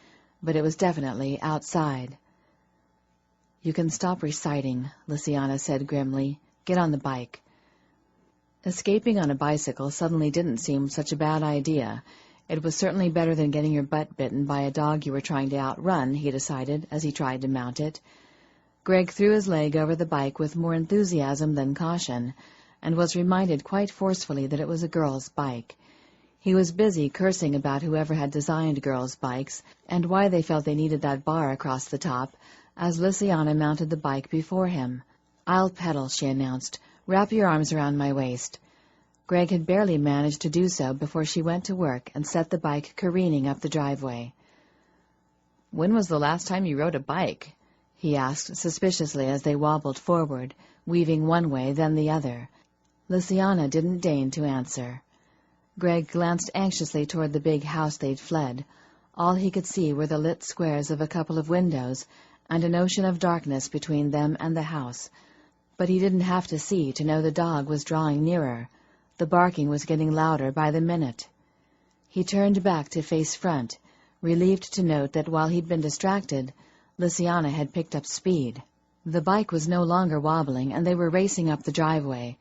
but it was definitely outside. "You can stop reciting," Lysiana said grimly. "Get on the bike." Escaping on a bicycle suddenly didn't seem such a bad idea. It was certainly better than getting your butt bitten by a dog you were trying to outrun, he decided, as he tried to mount it. Greg threw his leg over the bike with more enthusiasm than caution, and was reminded quite forcefully that it was a girl's bike. He was busy cursing about whoever had designed girls' bikes, and why they felt they needed that bar across the top, as Lysiana mounted the bike before him. "I'll pedal," she announced. "Wrap your arms around my waist." Greg had barely managed to do so before she went to work and set the bike careening up the driveway. "When was the last time you rode a bike?" he asked suspiciously as they wobbled forward, weaving one way, then the other. Lysiana didn't deign to answer. Greg glanced anxiously toward the big house they'd fled. All he could see were the lit squares of a couple of windows, and an ocean of darkness between them and the house. But he didn't have to see to know the dog was drawing nearer. The barking was getting louder by the minute. He turned back to face front, relieved to note that while he'd been distracted, Lysiana had picked up speed. The bike was no longer wobbling, and they were racing up the driveway.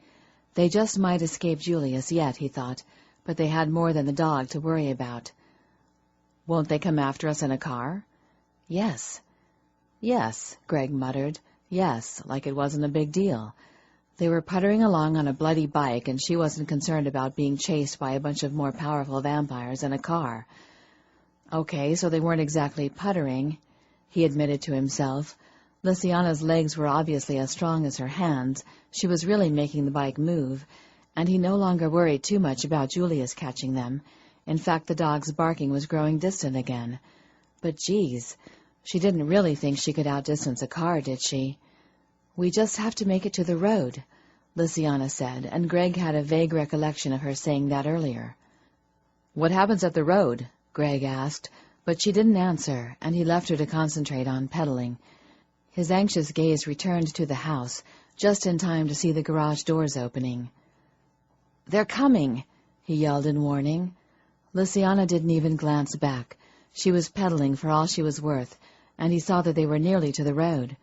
They just might escape Julius yet, he thought, but they had more than the dog to worry about. "Won't they come after us in a car?" "Yes." "Yes," Greg muttered. Yes, like it wasn't a big deal. They were puttering along on a bloody bike, and she wasn't concerned about being chased by a bunch of more powerful vampires in a car. Okay, so they weren't exactly puttering, he admitted to himself. Lysiana's legs were obviously as strong as her hands. She was really making the bike move, and he no longer worried too much about Julius catching them. In fact, the dog's barking was growing distant again. But geez, she didn't really think she could outdistance a car, did she? "We just have to make it to the road," Lysiana said, and Greg had a vague recollection of her saying that earlier. "What happens at the road?" Greg asked, but she didn't answer, and he left her to concentrate on pedaling. His anxious gaze returned to the house, just in time to see the garage doors opening. "They're coming!" he yelled in warning. Lysiana didn't even glance back. She was pedaling for all she was worth, and he saw that they were nearly to the road.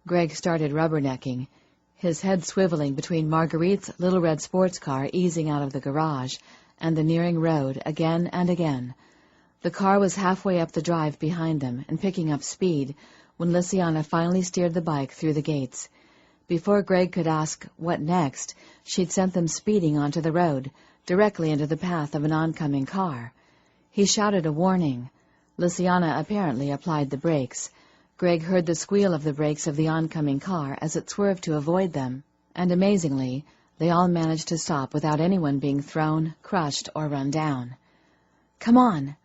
Greg started rubbernecking, his head swiveling between Marguerite's little red sports car easing out of the garage and the nearing road again and again. The car was halfway up the drive behind them and picking up speed when Lysiana finally steered the bike through the gates. Before Greg could ask what next, she'd sent them speeding onto the road, directly into the path of an oncoming car. He shouted a warning. Lysiana apparently applied the brakes. Greg heard the squeal of the brakes of the oncoming car as it swerved to avoid them, and amazingly, they all managed to stop without anyone being thrown, crushed, or run down. "Come on!"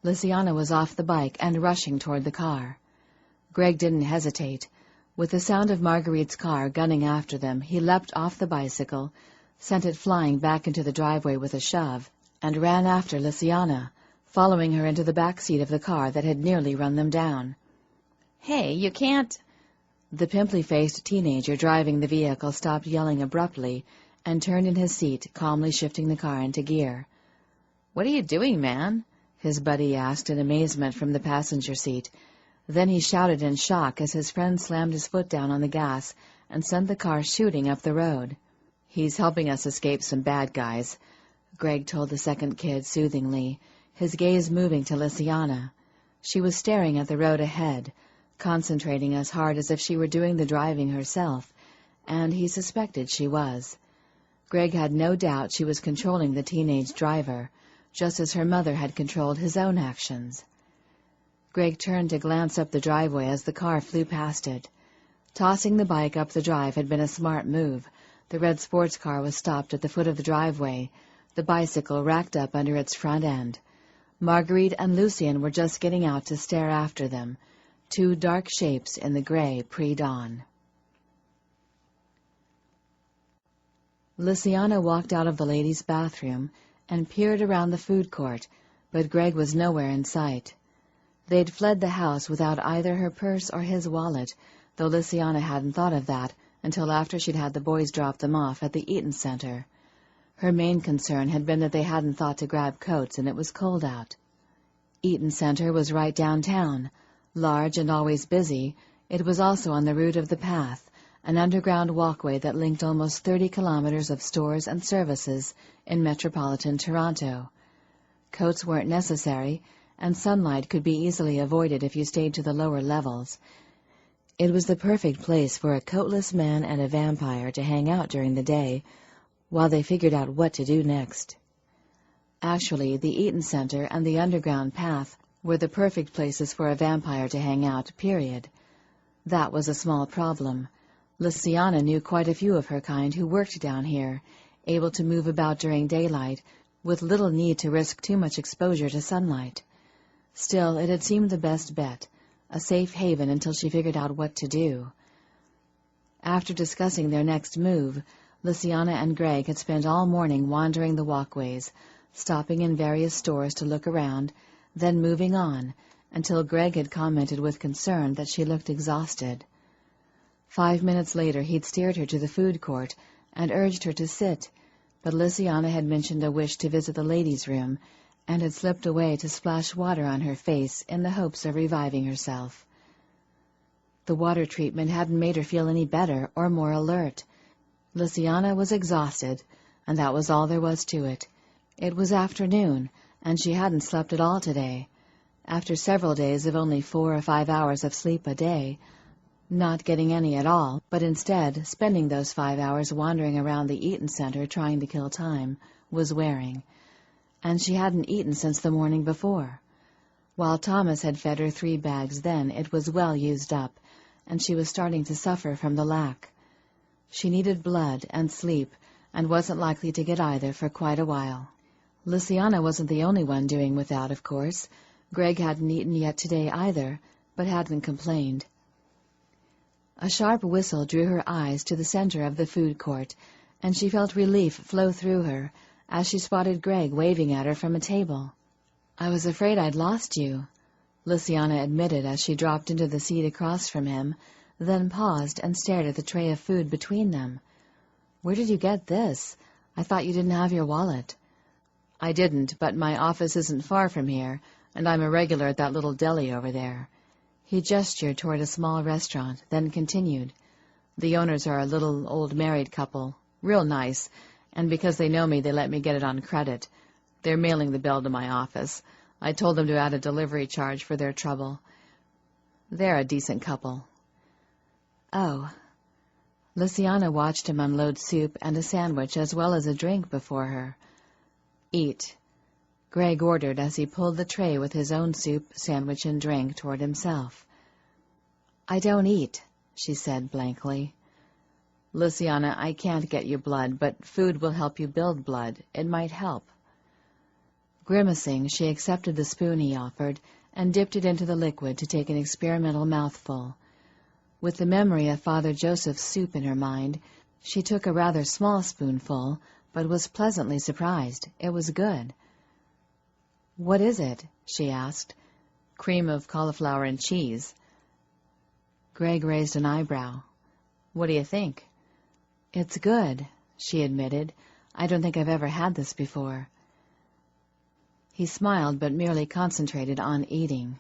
Lysiana was off the bike and rushing toward the car. Greg didn't hesitate. With the sound of Marguerite's car gunning after them, he leapt off the bicycle, sent it flying back into the driveway with a shove, and ran after Lysiana, following her into the back seat of the car that had nearly run them down. "Hey, you can't—" The pimply-faced teenager driving the vehicle stopped yelling abruptly and turned in his seat, calmly shifting the car into gear. "What are you doing, man?" his buddy asked in amazement from the passenger seat. Then he shouted in shock as his friend slammed his foot down on the gas and sent the car shooting up the road. "He's helping us escape some bad guys," Greg told the second kid soothingly, his gaze moving to Lynsay. She was staring at the road ahead, concentrating as hard as if she were doing the driving herself, and he suspected she was. Greg had no doubt she was controlling the teenage driver, just as her mother had controlled his own actions. Greg turned to glance up the driveway as the car flew past it. Tossing the bike up the drive had been a smart move. The red sports car was stopped at the foot of the driveway, the bicycle racked up under its front end. Marguerite and Lucien were just getting out to stare after them, two dark shapes in the gray pre-dawn. Lynsay walked out of the ladies' bathroom and peered around the food court, but Greg was nowhere in sight. They'd fled the house without either her purse or his wallet, though Lynsay hadn't thought of that until after she'd had the boys drop them off at the Eaton Center. Her main concern had been that they hadn't thought to grab coats and it was cold out. Eaton Center was right downtown. Large and always busy, it was also on the route of the path, an underground walkway that linked almost 30 kilometers of stores and services in metropolitan Toronto. Coats weren't necessary, and sunlight could be easily avoided if you stayed to the lower levels. It was the perfect place for a coatless man and a vampire to hang out during the day, while they figured out what to do next. Actually, the Eaton Center and the underground path were the perfect places for a vampire to hang out, period. That was a small problem. Lynsay knew quite a few of her kind who worked down here, able to move about during daylight, with little need to risk too much exposure to sunlight. Still, it had seemed the best bet, a safe haven until she figured out what to do. After discussing their next move, Lynsay and Greg had spent all morning wandering the walkways, stopping in various stores to look around, then moving on, until Greg had commented with concern that she looked exhausted. 5 minutes later he'd steered her to the food court and urged her to sit, but Lynsay had mentioned a wish to visit the ladies' room, and had slipped away to splash water on her face in the hopes of reviving herself. The water treatment hadn't made her feel any better or more alert. Lynsay was exhausted, and that was all there was to it. It was afternoon, and she hadn't slept at all today. After several days of only 4 or 5 hours of sleep a day, not getting any at all, but instead spending those 5 hours wandering around the Eaton Center trying to kill time, was wearing. And she hadn't eaten since the morning before. While Thomas had fed her 3 bags then, it was well used up, and she was starting to suffer from the lack. She needed blood and sleep, and wasn't likely to get either for quite a while. Lynsay wasn't the only one doing without, of course. Greg hadn't eaten yet today either, but hadn't complained. A sharp whistle drew her eyes to the center of the food court, and she felt relief flow through her as she spotted Greg waving at her from a table. "I was afraid I'd lost you," Lynsay admitted as she dropped into the seat across from him, then paused and stared at the tray of food between them. "Where did you get this? I thought you didn't have your wallet." "I didn't, but my office isn't far from here, and I'm a regular at that little deli over there." He gestured toward a small restaurant, then continued. "The owners are a little old married couple, real nice, and because they know me, they let me get it on credit. They're mailing the bill to my office. I told them to add a delivery charge for their trouble. They're a decent couple." "Oh." Lynsay watched him unload soup and a sandwich as well as a drink before her. "Eat," Greg ordered as he pulled the tray with his own soup, sandwich, and drink toward himself. "I don't eat," she said blankly. "Lynsay, I can't get you blood, but food will help you build blood. It might help." Grimacing, she accepted the spoon he offered and dipped it into the liquid to take an experimental mouthful. With the memory of Father Joseph's soup in her mind, she took a rather small spoonful, but was pleasantly surprised. It was good. "What is it?" she asked. "Cream of cauliflower and cheese." Greg raised an eyebrow. "What do you think?" "It's good," she admitted. "I don't think I've ever had this before." He smiled, but merely concentrated on eating.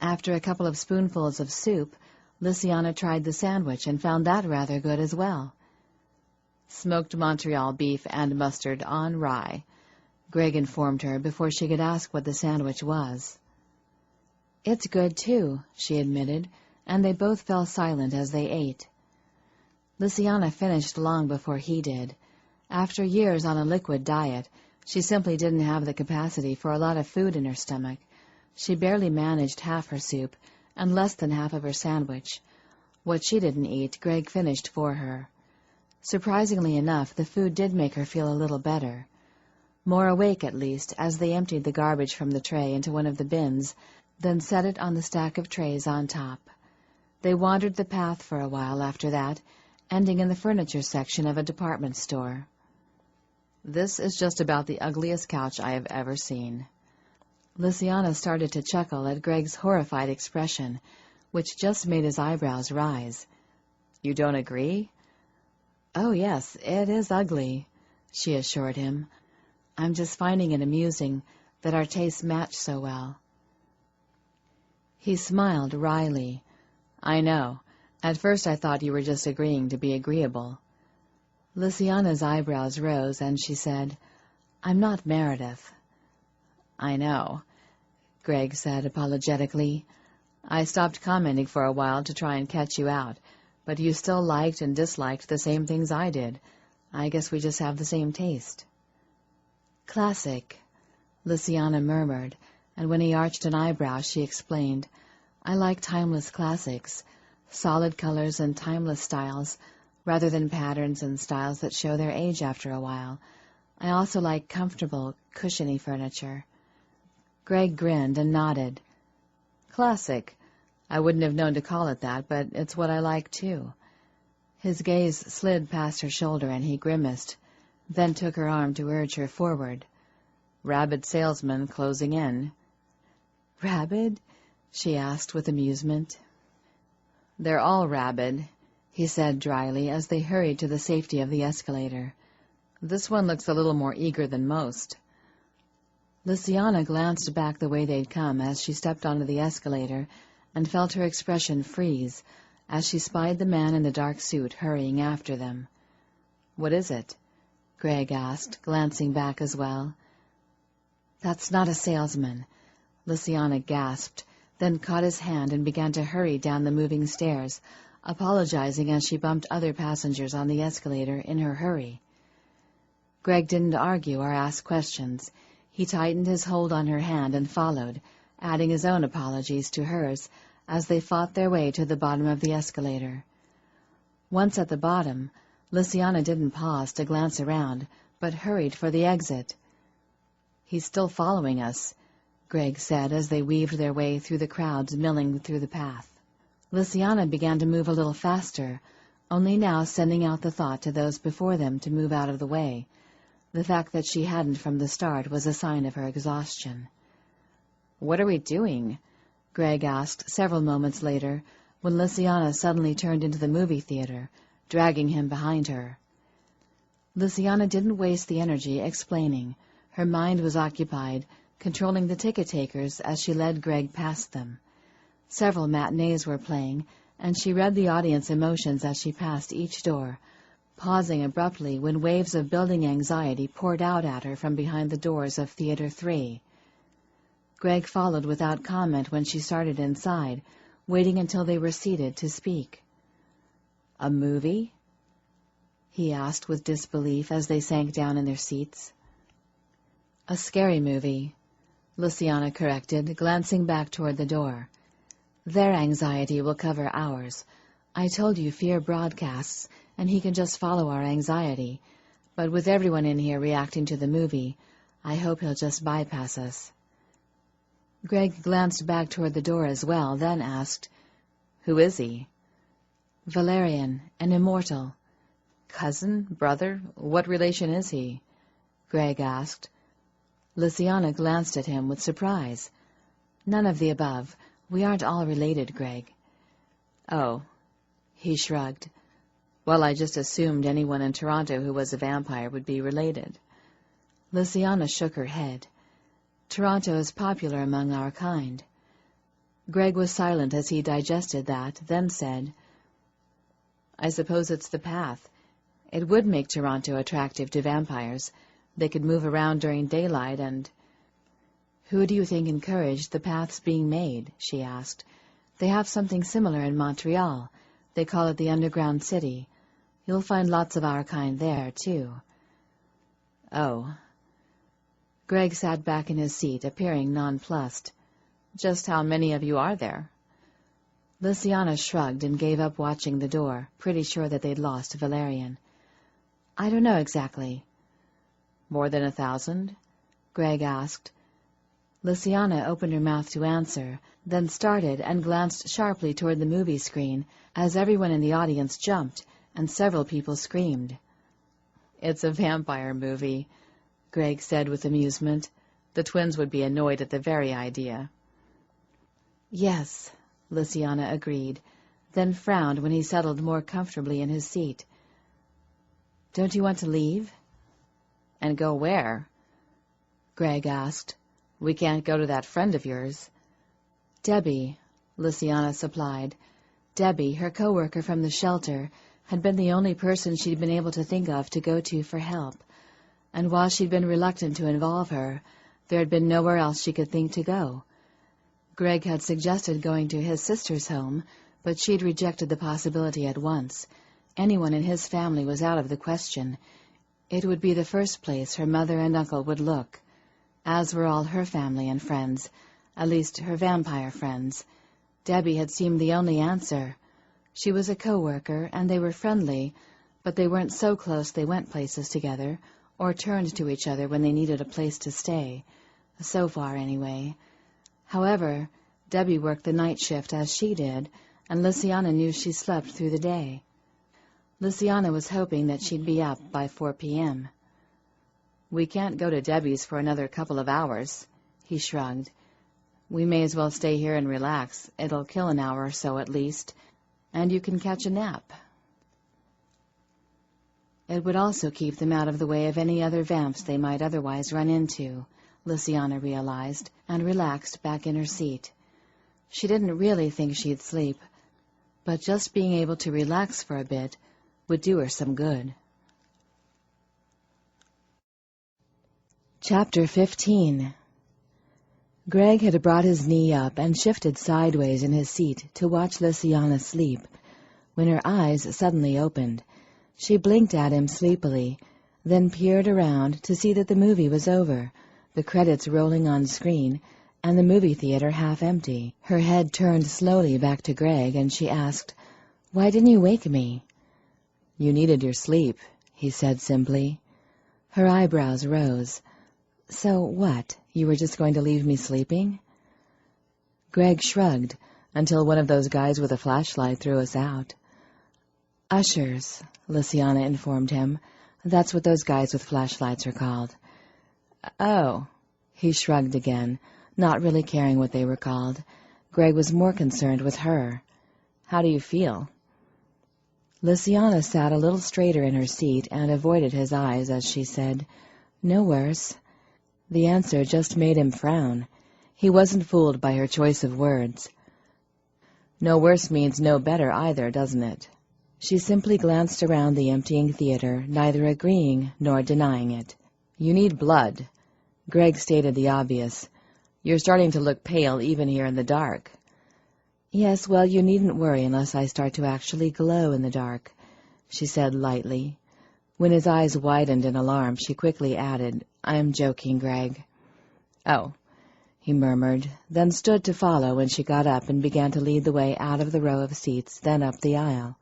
After a couple of spoonfuls of soup, Lysiana tried the sandwich and found that rather good as well. Smoked Montreal beef and mustard on rye, Greg informed her before she could ask what the sandwich was. It's good, too, she admitted, and they both fell silent as they ate. Lysiana finished long before he did. After years on a liquid diet, she simply didn't have the capacity for a lot of food in her stomach. She barely managed half her soup and less than half of her sandwich. What she didn't eat, Greg finished for her. Surprisingly enough, the food did make her feel a little better. More awake, at least, as they emptied the garbage from the tray into one of the bins, then set it on the stack of trays on top. They wandered the path for a while after that, ending in the furniture section of a department store. This is just about the ugliest couch I have ever seen. Lysiana started to chuckle at Greg's horrified expression, which just made his eyebrows rise. You don't agree? Oh, yes, it is ugly, she assured him. I'm just finding it amusing that our tastes match so well. He smiled wryly. I know. At first I thought you were just agreeing to be agreeable. Lysiana's eyebrows rose, and she said, I'm not Meredith. I know, Greg said apologetically. I stopped commenting for a while to try and catch you out, but you still liked and disliked the same things I did. I guess we just have the same taste. Classic, Lysiana murmured, and when he arched an eyebrow, she explained, I like timeless classics, solid colors and timeless styles, rather than patterns and styles that show their age after a while. I also like comfortable, cushiony furniture. Greg grinned and nodded. Classic. I wouldn't have known to call it that, but it's what I like, too. His gaze slid past her shoulder, and he grimaced, then took her arm to urge her forward. Rabid salesman closing in. Rabid? She asked with amusement. They're all rabid, he said dryly as they hurried to the safety of the escalator. This one looks a little more eager than most. Lysiana glanced back the way they'd come as she stepped onto the escalator and felt her expression freeze as she spied the man in the dark suit hurrying after them. What is it? Greg asked, glancing back as well. That's not a salesman, Lysiana gasped, then caught his hand and began to hurry down the moving stairs, apologizing as she bumped other passengers on the escalator in her hurry. Greg didn't argue or ask questions. He tightened his hold on her hand and followed, adding his own apologies to hers as they fought their way to the bottom of the escalator. Once at the bottom, Lysiana didn't pause to glance around, but hurried for the exit. He's still following us, Greg said as they weaved their way through the crowds milling through the path. Lysiana began to move a little faster, only now sending out the thought to those before them to move out of the way. The fact that she hadn't from the start was a sign of her exhaustion. What are we doing? Greg asked several moments later, when Lysiana suddenly turned into the movie theater, dragging him behind her. Lysiana didn't waste the energy explaining. Her mind was occupied, controlling the ticket-takers as she led Greg past them. Several matinees were playing, and she read the audience emotions as she passed each door, pausing abruptly when waves of building anxiety poured out at her from behind the doors of Theater 3. Greg followed without comment when she started inside, waiting until they were seated to speak. "A movie?" he asked with disbelief as they sank down in their seats. "A scary movie," Lysiana corrected, glancing back toward the door. "Their anxiety will cover ours. I told you fear broadcasts, and he can just follow our anxiety. But with everyone in here reacting to the movie, I hope he'll just bypass us." Greg glanced back toward the door as well, then asked, "Who is he?" "Valerian, an immortal." "Cousin? Brother? What relation is he?" Greg asked. Lysiana glanced at him with surprise. "None of the above. We aren't all related, Greg." "Oh," he shrugged. "Well, I just assumed anyone in Toronto who was a vampire would be related." Lysiana shook her head. "Toronto is popular among our kind." Greg was silent as he digested that, then said, "I suppose it's the path. It would make Toronto attractive to vampires. They could move around during daylight and—" "Who do you think encouraged the paths being made?" she asked. "They have something similar in Montreal. They call it the Underground City. You'll find lots of our kind there, too." "Oh." Greg sat back in his seat, appearing nonplussed. "Just how many of you are there?" Lysiana shrugged and gave up watching the door, pretty sure that they'd lost Valerian. "I don't know exactly." "More than 1,000? Greg asked. Lysiana opened her mouth to answer, then started and glanced sharply toward the movie screen as everyone in the audience jumped and several people screamed. "It's a vampire movie," Greg said with amusement. The twins would be annoyed at the very idea. "Yes," Lysiana agreed, then frowned when he settled more comfortably in his seat. "Don't you want to leave?" "And go where?" Greg asked. "We can't go to that friend of yours." "Debbie," Lysiana supplied. Debbie, her co-worker from the shelter, had been the only person she'd been able to think of to go to for help, and while she'd been reluctant to involve her, there had been nowhere else she could think to go. Greg had suggested going to his sister's home, but she'd rejected the possibility at once. Anyone in his family was out of the question. It would be the first place her mother and uncle would look, as were all her family and friends, at least her vampire friends. Debbie had seemed the only answer. She was a co-worker, and they were friendly, but they weren't so close they went places together, or turned to each other when they needed a place to stay. So far, anyway. However, Debbie worked the night shift as she did, and Lysiana knew she slept through the day. Lysiana was hoping that she'd be up by 4 p.m. "We can't go to Debbie's for another couple of hours," he shrugged. "We may as well stay here and relax. It'll kill an hour or so at least, and you can catch a nap." It would also keep them out of the way of any other vamps they might otherwise run into, Lysiana realized, and relaxed back in her seat. She didn't really think she'd sleep, but just being able to relax for a bit would do her some good. Chapter 15. Greg had brought his knee up and shifted sideways in his seat to watch Lysiana sleep, when her eyes suddenly opened. She blinked at him sleepily, then peered around to see that the movie was over, the credits rolling on screen, and the movie theater half empty. Her head turned slowly back to Greg, and she asked, "Why didn't you wake me?" "You needed your sleep," he said simply. Her eyebrows rose. "So what? You were just going to leave me sleeping?" Greg shrugged, until one of those guys with a flashlight threw us out. "Ushers," Lysiana informed him. "That's what those guys with flashlights are called." "Oh." He shrugged again, not really caring what they were called. Greg was more concerned with her. "How do you feel?" Lysiana sat a little straighter in her seat and avoided his eyes as she said, "No worse." The answer just made him frown. He wasn't fooled by her choice of words. "No worse means no better either, doesn't it?" She simply glanced around the emptying theater, neither agreeing nor denying it. "You need blood." Greg stated the obvious. "You're starting to look pale even here in the dark." "Yes, well, you needn't worry unless I start to actually glow in the dark," she said lightly. When his eyes widened in alarm, she quickly added, "I'm joking, Greg." "Oh," he murmured, then stood to follow when she got up and began to lead the way out of the row of seats, then up the aisle.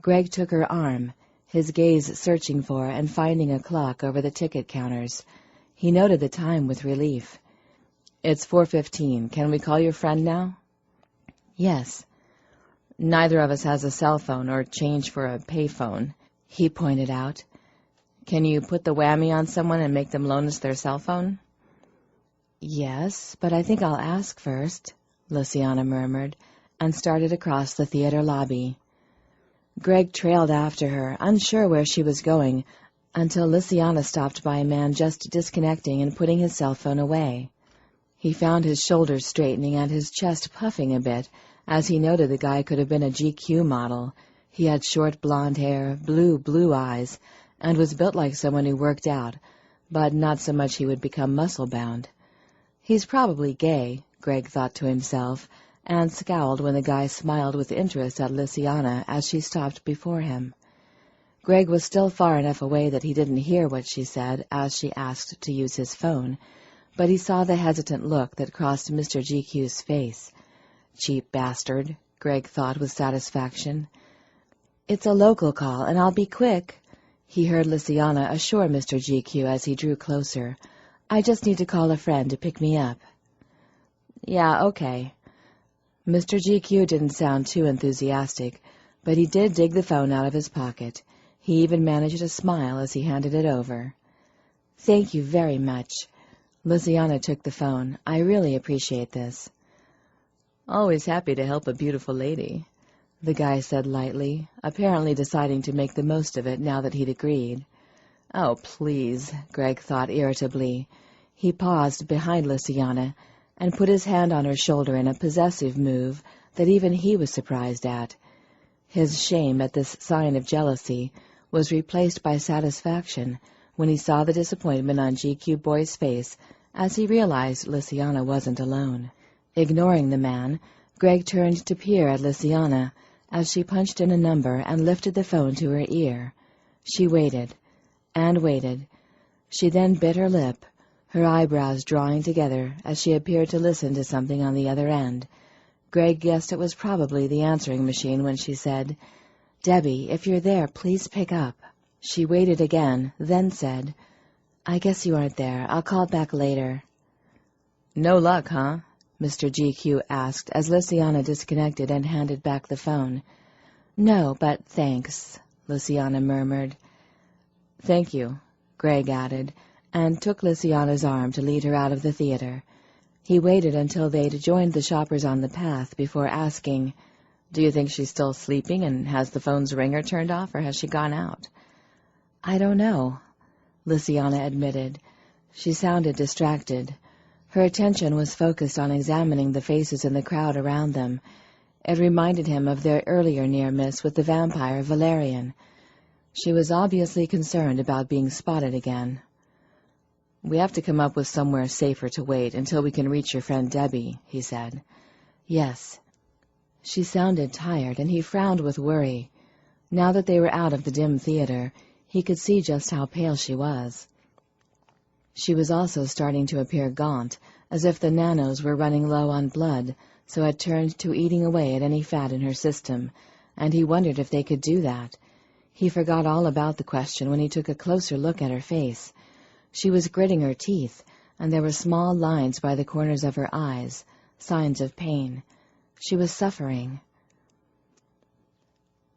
Greg took her arm, his gaze searching for and finding a clock over the ticket counters. He noted the time with relief. "It's 4:15. Can we call your friend now?" "Yes." "Neither of us has a cell phone or change for a pay phone," he pointed out. "Can you put the whammy on someone and make them loan us their cell phone?" "Yes, but I think I'll ask first," Lysiana murmured, and started across the theater lobby. Greg trailed after her, unsure where she was going, until Lysiana stopped by a man just disconnecting and putting his cell phone away. He found his shoulders straightening and his chest puffing a bit as he noted the guy could have been a GQ model. He had short blonde hair, blue eyes, and was built like someone who worked out, but not so much he would become muscle-bound. He's probably gay, Greg thought to himself, and scowled when the guy smiled with interest at Lynsay as she stopped before him. Greg was still far enough away that he didn't hear what she said as she asked to use his phone, but he saw the hesitant look that crossed Mr. GQ's face. Cheap bastard, Greg thought with satisfaction. "It's a local call, and I'll be quick," he heard Lynsay assure Mr. GQ as he drew closer. "I just need to call a friend to pick me up." "Yeah, okay." Mr. GQ didn't sound too enthusiastic, but he did dig the phone out of his pocket. He even managed to smile as he handed it over. "Thank you very much." Lynsay took the phone. "I really appreciate this." "Always happy to help a beautiful lady," the guy said lightly, apparently deciding to make the most of it now that he'd agreed. "Oh, please," Greg thought irritably. He paused behind Lynsay and put his hand on her shoulder in a possessive move that even he was surprised at. His shame at this sign of jealousy was replaced by satisfaction when he saw the disappointment on GQ Boy's face as he realized Lynsay wasn't alone. Ignoring the man, Greg turned to peer at Lynsay as she punched in a number and lifted the phone to her ear. She waited and waited. She then bit her lip, her eyebrows drawing together as she appeared to listen to something on the other end. Greg guessed it was probably the answering machine when she said, "Debbie, if you're there, please pick up." She waited again, then said, "I guess you aren't there. I'll call back later." "No luck, huh?" Mr. GQ asked as Lynsay disconnected and handed back the phone. "No, but thanks," Lynsay murmured. "Thank you," Greg added, and took Lynsay's arm to lead her out of the theater. He waited until they'd joined the shoppers on the path before asking, "Do you think she's still sleeping and has the phone's ringer turned off, or has she gone out?" "I don't know," Lynsay admitted. She sounded distracted. Her attention was focused on examining the faces in the crowd around them. It reminded him of their earlier near-miss with the vampire Valerian. She was obviously concerned about being spotted again. "We have to come up with somewhere safer to wait until we can reach your friend Debbie," he said. "Yes." She sounded tired, and he frowned with worry. Now that they were out of the dim theater, he could see just how pale she was. She was also starting to appear gaunt, as if the nanos were running low on blood, so had turned to eating away at any fat in her system, and he wondered if they could do that. He forgot all about the question when he took a closer look at her face. She was gritting her teeth, and there were small lines by the corners of her eyes, signs of pain. She was suffering.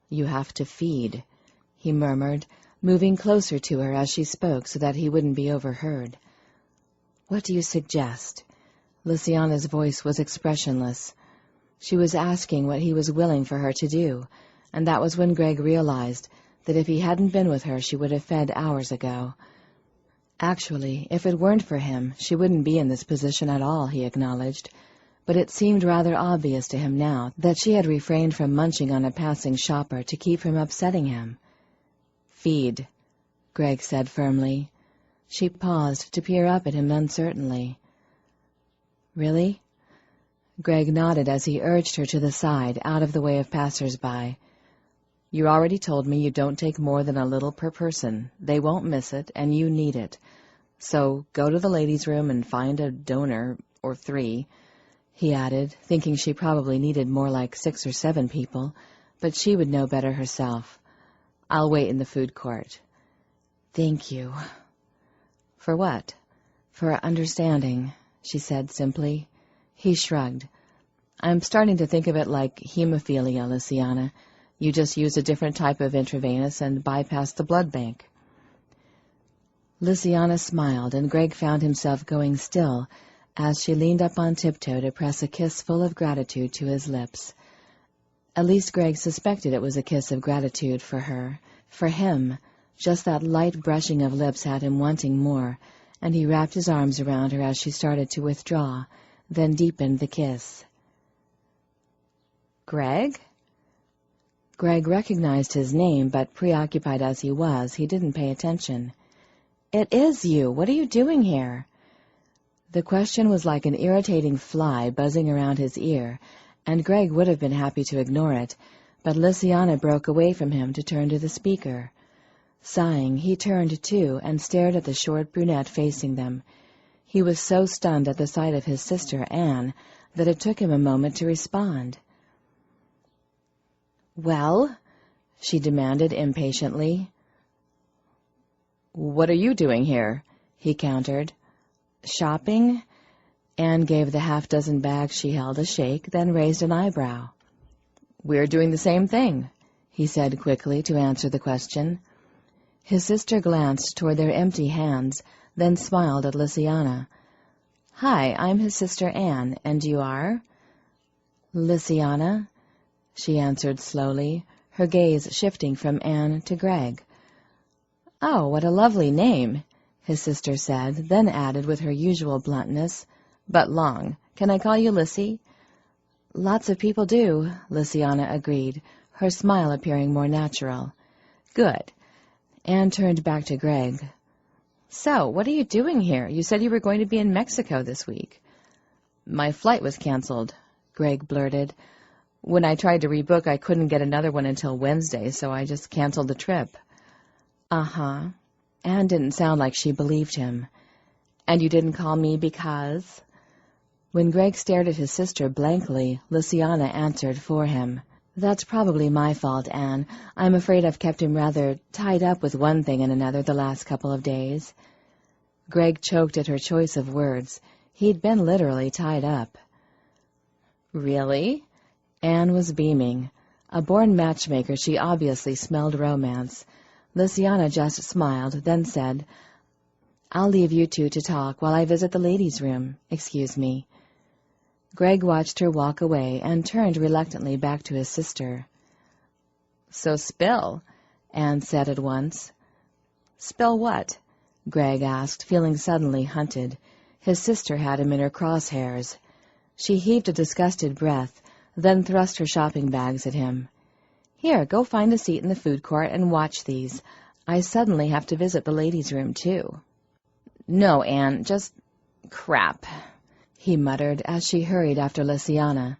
"You have to feed," he murmured, moving closer to her as she spoke so that he wouldn't be overheard. "What do you suggest?" Lynsay's voice was expressionless. She was asking what he was willing for her to do, and that was when Greg realized that if he hadn't been with her she would have fed hours ago. Actually, if it weren't for him, she wouldn't be in this position at all, he acknowledged, but it seemed rather obvious to him now that she had refrained from munching on a passing shopper to keep from upsetting him. "Feed," Greg said firmly. She paused to peer up at him uncertainly. "Really?" Greg nodded as he urged her to the side, out of the way of passers-by. "You already told me you don't take more than a little per person. They won't miss it, and you need it. So go to the ladies' room and find a donor, or 3, he added, thinking she probably needed more like 6 or 7 people, but she would know better herself. "I'll wait in the food court." "Thank you." "For what?" "For understanding," she said simply. He shrugged. "I'm starting to think of it like hemophilia, Lynsay. You just use a different type of intravenous and bypass the blood bank." Lynsay smiled, and Greg found himself going still as she leaned up on tiptoe to press a kiss full of gratitude to his lips. At least Greg suspected it was a kiss of gratitude for her. For him, just that light brushing of lips had him wanting more, and he wrapped his arms around her as she started to withdraw, then deepened the kiss. "Greg?" Greg recognized his name, but preoccupied as he was, he didn't pay attention. "It is you. What are you doing here?" The question was like an irritating fly buzzing around his ear, and Greg would have been happy to ignore it, but Lysiana broke away from him to turn to the speaker. Sighing, he turned too and stared at the short brunette facing them. He was so stunned at the sight of his sister, Anne, that it took him a moment to respond. "Well?" she demanded impatiently. "What are you doing here?" he countered. "Shopping?" Anne gave the half-dozen bags she held a shake, then raised an eyebrow. "We're doing the same thing," he said quickly to answer the question. His sister glanced toward their empty hands, then smiled at Lysiana. "Hi, I'm his sister Anne, and you are?" "Lysiana," she answered slowly, her gaze shifting from Anne to Greg. "Oh, what a lovely name," his sister said, then added with her usual bluntness, "but long. Can I call you Lissy?" "Lots of people do," Lysiana agreed, her smile appearing more natural. "Good." Anne turned back to Greg. "So, what are you doing here? You said you were going to be in Mexico this week." "My flight was canceled," Greg blurted. "When I tried to rebook, I couldn't get another one until Wednesday, so I just canceled the trip." "Uh-huh." Anne didn't sound like she believed him. "And you didn't call me because—" When Greg stared at his sister blankly, Lysiana answered for him. "That's probably my fault, Anne. I'm afraid I've kept him rather tied up with one thing and another the last couple of days." Greg choked at her choice of words. He'd been literally tied up. "Really?" Anne was beaming. A born matchmaker, she obviously smelled romance. Lysiana just smiled, then said, "I'll leave you two to talk while I visit the ladies' room. Excuse me." Greg watched her walk away and turned reluctantly back to his sister. "So spill," Anne said at once. "Spill what?" Greg asked, feeling suddenly hunted. His sister had him in her crosshairs. She heaved a disgusted breath, then thrust her shopping bags at him. "Here, go find a seat in the food court and watch these. I suddenly have to visit the ladies' room, too." "No, Anne, just crap," he muttered as she hurried after Lysiana.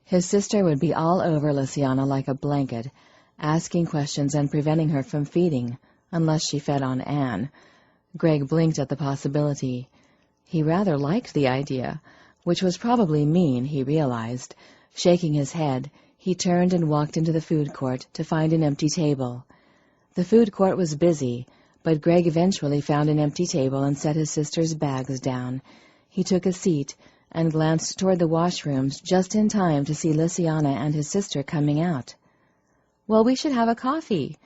His sister would be all over Lysiana like a blanket, asking questions and preventing her from feeding, unless she fed on Anne. Greg blinked at the possibility. He rather liked the idea, which was probably mean, he realized. Shaking his head, he turned and walked into the food court to find an empty table. The food court was busy, but Greg eventually found an empty table and set his sister's bags down. He took a seat and glanced toward the washrooms just in time to see Lysiana and his sister coming out. "Well, we should have a coffee,"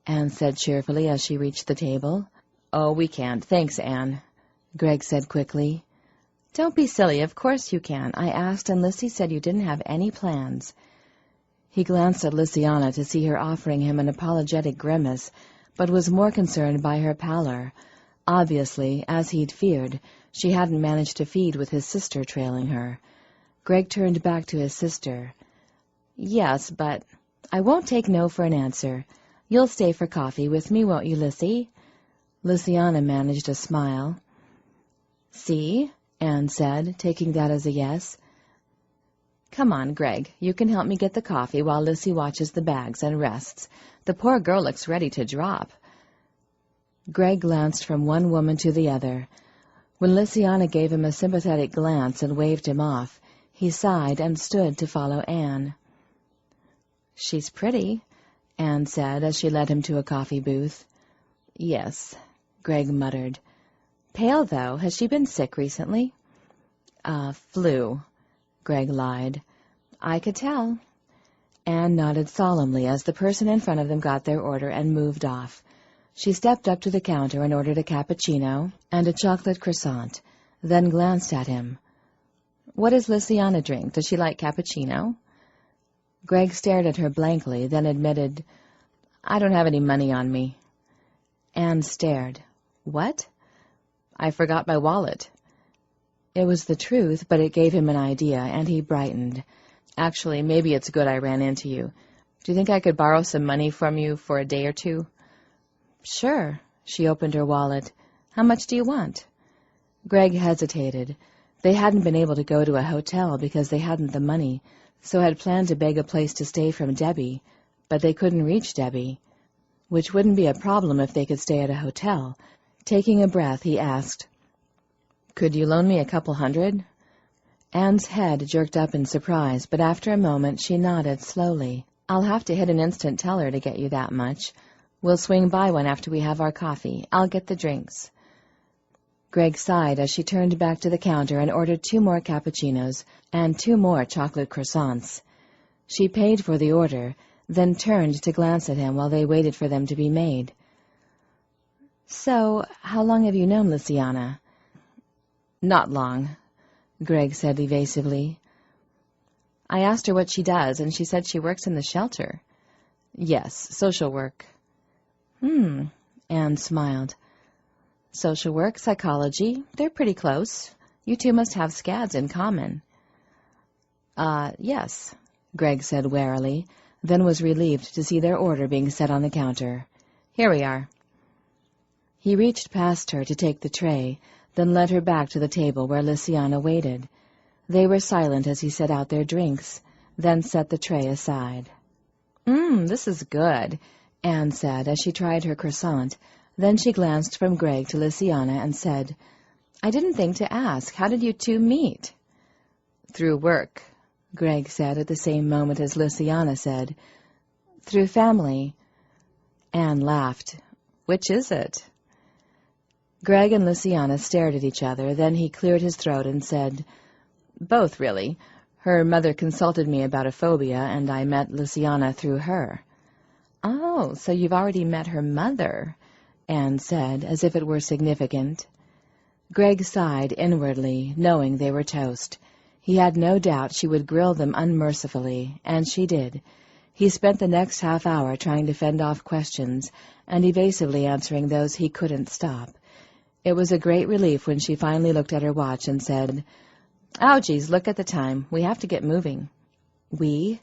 Anne said cheerfully as she reached the table. "Oh, we can't. Thanks, Anne," Greg said quickly. "Don't be silly. Of course you can. I asked, and Lissy said you didn't have any plans." He glanced at Lysiana to see her offering him an apologetic grimace, but was more concerned by her pallor. Obviously, as he'd feared, she hadn't managed to feed with his sister trailing her. Greg turned back to his sister. "Yes, but I won't take no for an answer. You'll stay for coffee with me, won't you, Lissy?" Lysiana managed a smile. "See?" Anne said, taking that as a yes. "Come on, Greg. You can help me get the coffee while Lissy watches the bags and rests. The poor girl looks ready to drop." Greg glanced from one woman to the other. When Lysiana gave him a sympathetic glance and waved him off, he sighed and stood to follow Anne. "She's pretty," Anne said as she led him to a coffee booth. "Yes," Greg muttered. "Pale, though. Has she been sick recently?" Flu," Greg lied. "I could tell." Anne nodded solemnly as the person in front of them got their order and moved off. She stepped up to the counter and ordered a cappuccino and a chocolate croissant, then glanced at him. "What does Lysiana drink? Does she like cappuccino?" Greg stared at her blankly, then admitted, "I don't have any money on me." Anne stared. "What?" I forgot my wallet." It was the truth, but it gave him an idea, and he brightened. "Actually, maybe it's good I ran into you. Do you think I could borrow some money from you for a day or two?" "Sure." She opened her wallet. "How much do you want?" Greg hesitated. They hadn't been able to go to a hotel because they hadn't the money, so had planned to beg a place to stay from Debbie, but they couldn't reach Debbie, which wouldn't be a problem if they could stay at a hotel. Taking a breath, he asked, "Could you loan me a couple $100?" Anne's head jerked up in surprise, but after a moment she nodded slowly. "I'll have to hit an instant teller to get you that much. We'll swing by one after we have our coffee. I'll get the drinks." Greg sighed as she turned back to the counter and ordered 2 more cappuccinos and 2 more chocolate croissants. She paid for the order, then turned to glance at him while they waited for them to be made. "So, how long have you known Lynsay?" "Not long," Greg said evasively. "I asked her what she does, and she said she works in the shelter." "Yes, social work." Anne smiled. "Social work, psychology, they're pretty close. You two must have scads in common." Yes," Greg said warily, then was relieved to see their order being set on the counter. "Here we are." He reached past her to take the tray, then led her back to the table where Lynsay waited. They were silent as he set out their drinks, then set the tray aside. This is good," Anne said as she tried her croissant. Then she glanced from Greg to Lynsay and said, "I didn't think to ask. How did you two meet?" "Through work," Greg said at the same moment as Lynsay said. "Through family." Anne laughed. "Which is it?" Greg and Lynsay stared at each other. Then he cleared his throat and said, "Both, really. Her mother consulted me about a phobia, and I met Lynsay through her." "Oh, so you've already met her mother," Anne said, as if it were significant. Greg sighed inwardly, knowing they were toast. He had no doubt she would grill them unmercifully, and she did. He spent the next half hour trying to fend off questions and evasively answering those he couldn't stop. It was a great relief when she finally looked at her watch and said, "Oh, geez, look at the time. We have to get moving." "We?"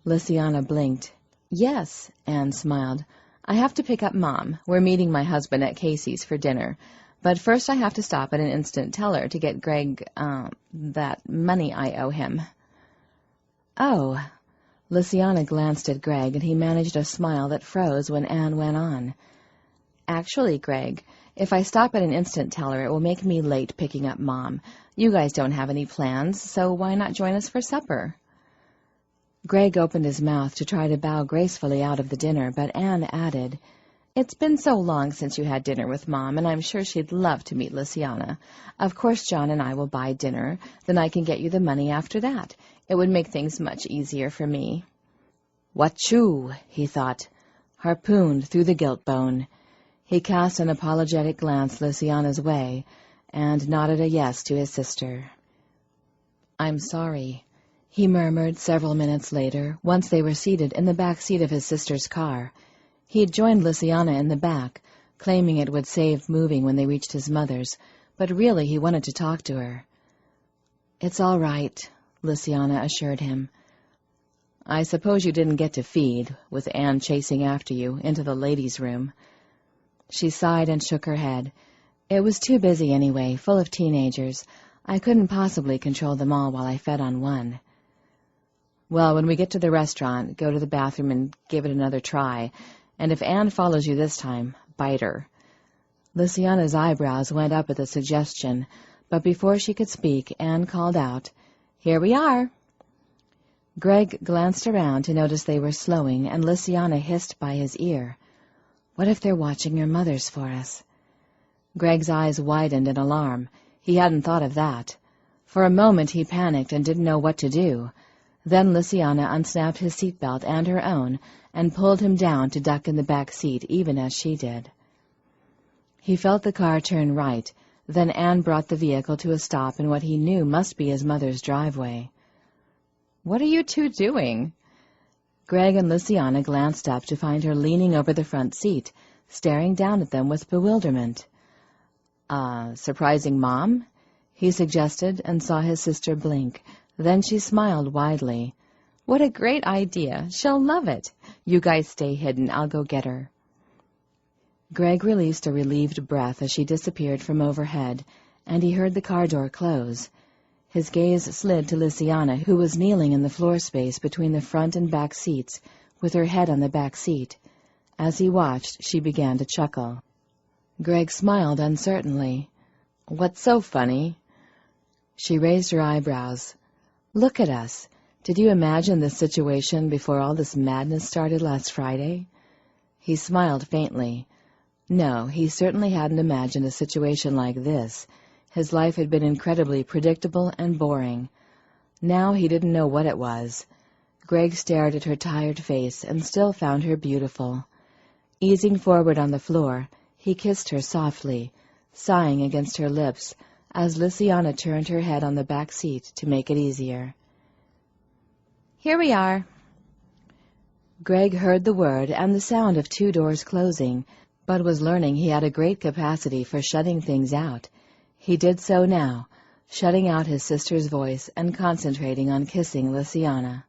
Lynsay blinked. "Yes," Anne smiled. "I have to pick up Mom. We're meeting my husband at Casey's for dinner. But first I have to stop at an instant teller to get Greg, that money I owe him." "Oh." Lynsay glanced at Greg, and he managed a smile that froze when Anne went on. "Actually, Greg, if I stop at an instant teller, it will make me late picking up Mom. You guys don't have any plans, so why not join us for supper?" Greg opened his mouth to try to bow gracefully out of the dinner, but Anne added, "It's been so long since you had dinner with Mom, and I'm sure she'd love to meet Lynsay. Of course John and I will buy dinner, then I can get you the money after that. It would make things much easier for me." "Wachoo," he thought, harpooned through the guilt bone. He cast an apologetic glance Lynsay's way, and nodded a yes to his sister. "I'm sorry," he murmured several minutes later, once they were seated in the back seat of his sister's car. He had joined Lynsay in the back, claiming it would save moving when they reached his mother's, but really he wanted to talk to her. "It's all right," Lynsay assured him. "I suppose you didn't get to feed, with Anne chasing after you into the ladies' room." She sighed and shook her head. "It was too busy anyway, full of teenagers. I couldn't possibly control them all while I fed on one." "Well, when we get to the restaurant, go to the bathroom and give it another try. And if Anne follows you this time, bite her." Lynsay's eyebrows went up at the suggestion, but before she could speak, Anne called out, "Here we are." Greg glanced around to notice they were slowing, and Lynsay hissed by his ear, "What if they're watching your mother's for us?" Greg's eyes widened in alarm. He hadn't thought of that. For a moment he panicked and didn't know what to do. Then Lynsay unsnapped his seatbelt and her own and pulled him down to duck in the back seat even as she did. He felt the car turn right. Then Anne brought the vehicle to a stop in what he knew must be his mother's driveway. "What are you two doing?" Greg and Lynsay glanced up to find her leaning over the front seat, staring down at them with bewilderment. Surprising Mom?" he suggested, and saw his sister blink. Then she smiled widely. "What a great idea. She'll love it. You guys stay hidden. I'll go get her." Greg released a relieved breath as she disappeared from overhead, and he heard the car door close. His gaze slid to Lysiana, who was kneeling in the floor space between the front and back seats, with her head on the back seat. As he watched, she began to chuckle. Greg smiled uncertainly. "What's so funny?" She raised her eyebrows. "Look at us. Did you imagine this situation before all this madness started last Friday?" He smiled faintly. No, he certainly hadn't imagined a situation like this. His life had been incredibly predictable and boring. Now he didn't know what it was. Greg stared at her tired face and still found her beautiful. Easing forward on the floor, he kissed her softly, sighing against her lips, as Lysiana turned her head on the back seat to make it easier. "Here we are." Greg heard the word and the sound of 2 doors closing, but was learning he had a great capacity for shutting things out. He did so now, shutting out his sister's voice and concentrating on kissing Lysiana.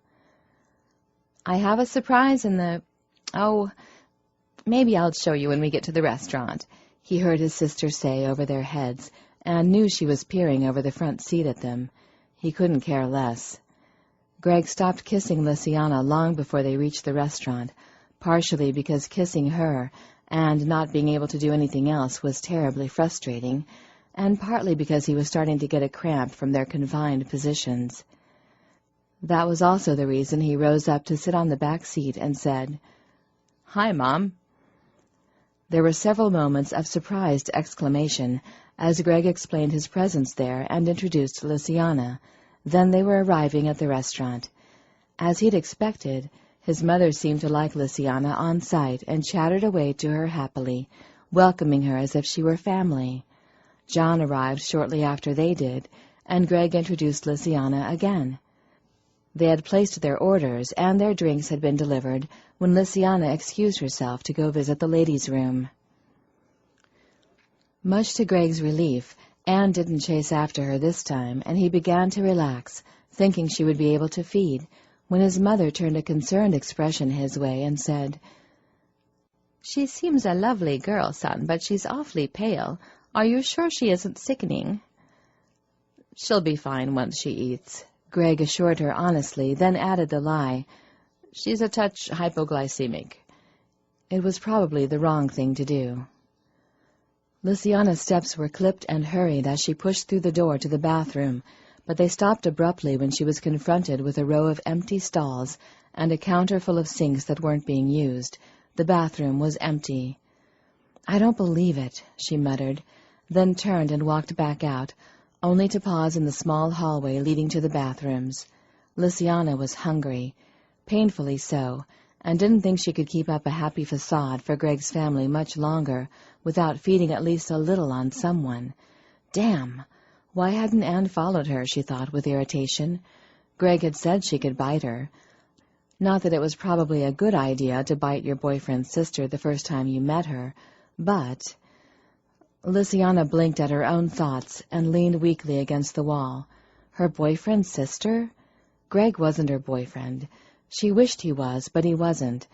"I have a surprise in the... Oh, maybe I'll show you when we get to the restaurant," he heard his sister say over their heads, and knew she was peering over the front seat at them. He couldn't care less. Greg stopped kissing Lysiana long before they reached the restaurant, partially because kissing her and not being able to do anything else was terribly frustrating, and partly because he was starting to get a cramp from their confined positions. That was also the reason he rose up to sit on the back seat and said, "Hi, Mom." There were several moments of surprised exclamation as Greg explained his presence there and introduced Lysiana. Then they were arriving at the restaurant. As he'd expected, his mother seemed to like Lysiana on sight and chattered away to her happily, welcoming her as if she were family. John arrived shortly after they did, and Greg introduced Lysiana again. They had placed their orders, and their drinks had been delivered when Lysiana excused herself to go visit the ladies' room. Much to Greg's relief, Anne didn't chase after her this time, and he began to relax, thinking she would be able to feed, when his mother turned a concerned expression his way and said, "She seems a lovely girl, son, but she's awfully pale. Are you sure she isn't sickening?" "She'll be fine once she eats," Greg assured her honestly, then added the lie. "She's a touch hypoglycemic." It was probably the wrong thing to do. Lysiana's steps were clipped and hurried as she pushed through the door to the bathroom, but they stopped abruptly when she was confronted with a row of empty stalls and a counter full of sinks that weren't being used. The bathroom was empty. "I don't believe it," she muttered, then turned and walked back out, only to pause in the small hallway leading to the bathrooms. Lysiana was hungry, painfully so, and didn't think she could keep up a happy facade for Greg's family much longer without feeding at least a little on someone. Damn! Why hadn't Anne followed her, she thought with irritation. Greg had said she could bite her. Not that it was probably a good idea to bite your boyfriend's sister the first time you met her, but... Lysiana blinked at her own thoughts and leaned weakly against the wall. Her boyfriend's sister? Greg wasn't her boyfriend. She wished he was, but he wasn't.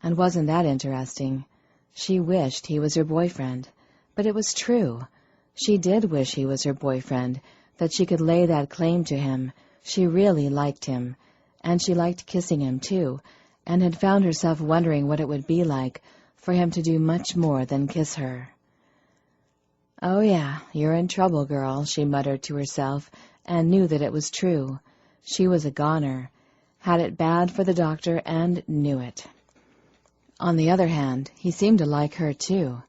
And wasn't that interesting? She wished he was her boyfriend. But it was true. She did wish he was her boyfriend, that she could lay that claim to him. She really liked him. And she liked kissing him, too, and had found herself wondering what it would be like for him to do much more than kiss her. "Oh, yeah, you're in trouble, girl," she muttered to herself, and knew that it was true. She was a goner, had it bad for the doctor, and knew it. On the other hand, he seemed to like her, too.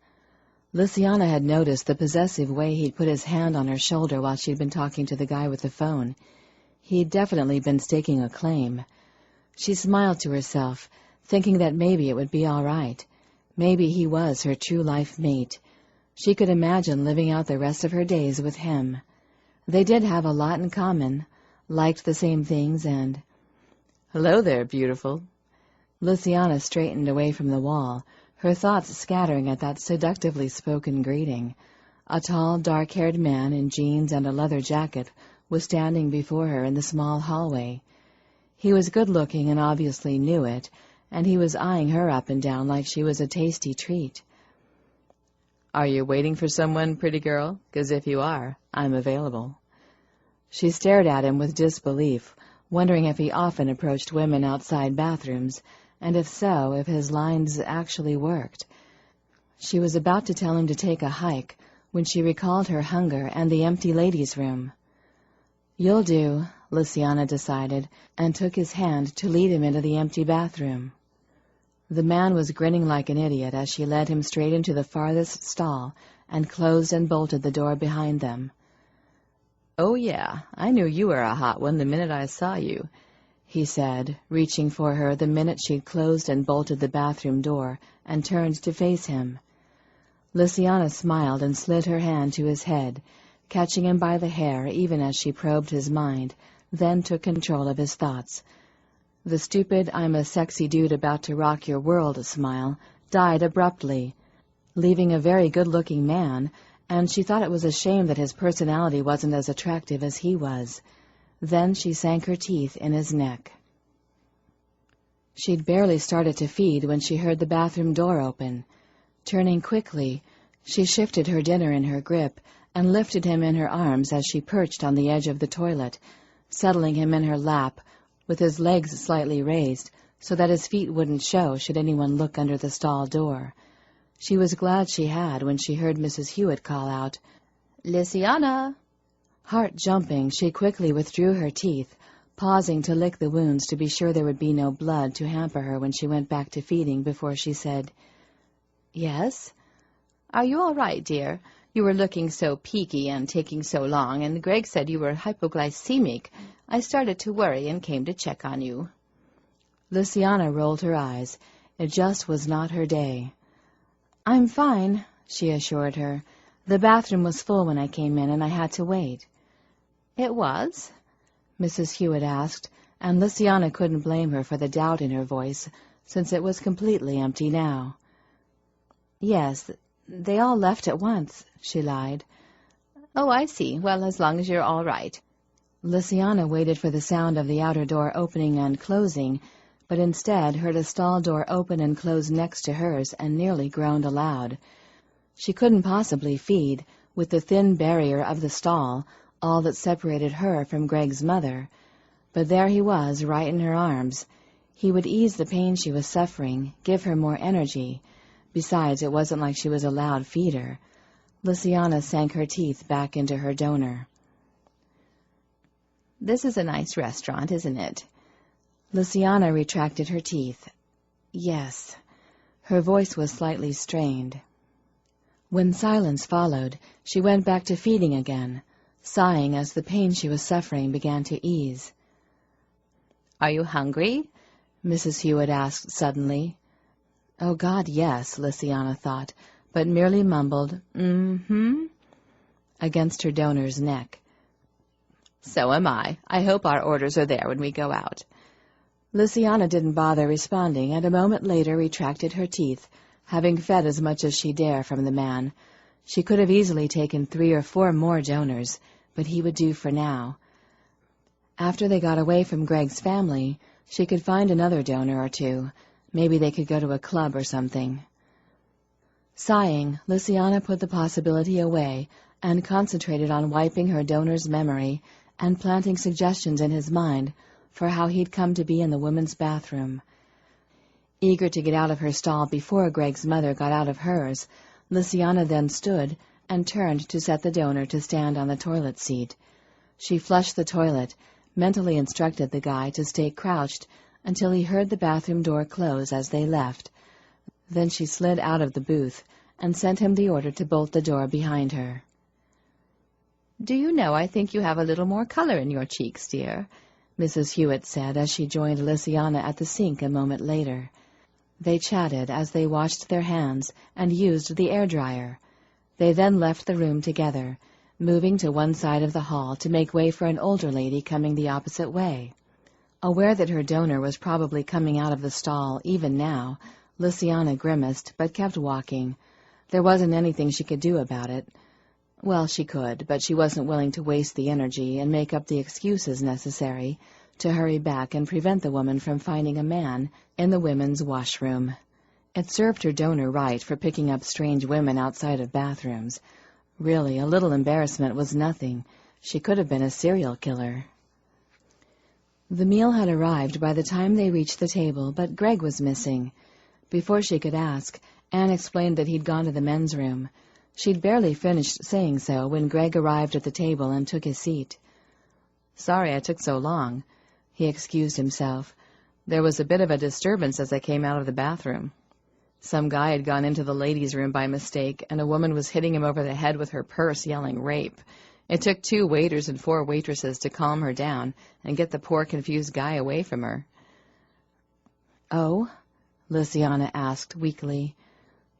Lysiana had noticed the possessive way he'd put his hand on her shoulder while she'd been talking to the guy with the phone. He'd definitely been staking a claim. She smiled to herself, thinking that maybe it would be all right. Maybe he was her true life mate. She could imagine living out the rest of her days with him. They did have a lot in common, liked the same things, and... "Hello there, beautiful." Lysiana straightened away from the wall, her thoughts scattering at that seductively spoken greeting. A tall, dark-haired man in jeans and a leather jacket was standing before her in the small hallway. He was good-looking and obviously knew it, and he was eyeing her up and down like she was a tasty treat. "Are you waiting for someone, pretty girl? 'Cause if you are, I'm available." She stared at him with disbelief, wondering if he often approached women outside bathrooms, and if so, if his lines actually worked. She was about to tell him to take a hike when she recalled her hunger and the empty ladies' room. "You'll do," Lynsay decided, and took his hand to lead him into the empty bathroom. The man was grinning like an idiot as she led him straight into the farthest stall and closed and bolted the door behind them. "Oh, yeah, I knew you were a hot one the minute I saw you," he said, reaching for her the minute she'd closed and bolted the bathroom door and turned to face him. Lynsay smiled and slid her hand to his head, catching him by the hair even as she probed his mind, then took control of his thoughts. The stupid "I'm a sexy dude about to rock your world" smile died abruptly, leaving a very good-looking man, and she thought it was a shame that his personality wasn't as attractive as he was. Then she sank her teeth in his neck. She'd barely started to feed when she heard the bathroom door open. Turning quickly, she shifted her dinner in her grip and lifted him in her arms as she perched on the edge of the toilet, settling him in her lap, with his legs slightly raised so that his feet wouldn't show should anyone look under the stall door. She was glad she had when she heard Mrs. Hewitt call out, "Lynsay!" Heart jumping, she quickly withdrew her teeth, pausing to lick the wounds to be sure there would be no blood to hamper her when she went back to feeding before she said, "Yes?" "Are you all right, dear? You were looking so peaky and taking so long, and Greg said you were hypoglycemic. I started to worry and came to check on you." Lynsay rolled her eyes. It just was not her day. "I'm fine," she assured her. "The bathroom was full when I came in, and I had to wait." "It was?" Mrs. Hewitt asked, and Lynsay couldn't blame her for the doubt in her voice, since it was completely empty now. "Yes, they all left at once," she lied. "Oh, I see. Well, as long as you're all right." Lynsay waited for the sound of the outer door opening and closing, but instead heard a stall door open and close next to hers and nearly groaned aloud. She couldn't possibly feed, with the thin barrier of the stall, all that separated her from Greg's mother. But there he was, right in her arms. He would ease the pain she was suffering, give her more energy. Besides, it wasn't like she was a loud feeder. Lynsay sank her teeth back into her donor. "This is a nice restaurant, isn't it?" Lynsay retracted her teeth. "Yes." Her voice was slightly strained. When silence followed, she went back to feeding again, sighing as the pain she was suffering began to ease. "Are you hungry?" Mrs. Hewitt asked suddenly. Oh, God, yes, Lynsay thought, but merely mumbled, "Mm-hmm," against her donor's neck. "So am I. I hope our orders are there when we go out." Lynsay didn't bother responding, and a moment later retracted her teeth, having fed as much as she dare from the man. She could have easily taken 3 or 4 more donors, but he would do for now. After they got away from Greg's family, she could find another donor or 2. Maybe they could go to a club or something. Sighing, Lynsay put the possibility away and concentrated on wiping her donor's memory and planting suggestions in his mind for how he'd come to be in the women's bathroom. Eager to get out of her stall before Greg's mother got out of hers, Lynsay then stood and turned to set the donor to stand on the toilet seat. She flushed the toilet, mentally instructed the guy to stay crouched until he heard the bathroom door close as they left. Then she slid out of the booth and sent him the order to bolt the door behind her. "Do you know, I think you have a little more color in your cheeks, dear," Mrs. Hewitt said as she joined Lynsay at the sink a moment later. They chatted as they washed their hands and used the air-dryer. They then left the room together, moving to one side of the hall to make way for an older lady coming the opposite way. Aware that her donor was probably coming out of the stall even now, Lynsay grimaced but kept walking. There wasn't anything she could do about it. Well, she could, but she wasn't willing to waste the energy and make up the excuses necessary to hurry back and prevent the woman from finding a man in the women's washroom. It served her donor right for picking up strange women outside of bathrooms. Really, a little embarrassment was nothing. She could have been a serial killer. The meal had arrived by the time they reached the table, but Greg was missing. Before she could ask, Anne explained that he'd gone to the men's room. She'd barely finished saying so when Greg arrived at the table and took his seat. "Sorry I took so long," he excused himself. "There was a bit of a disturbance as I came out of the bathroom. Some guy had gone into the ladies' room by mistake, and a woman was hitting him over the head with her purse, yelling rape. It took 2 waiters and 4 waitresses to calm her down and get the poor confused guy away from her." "Oh?" Lynsay asked weakly.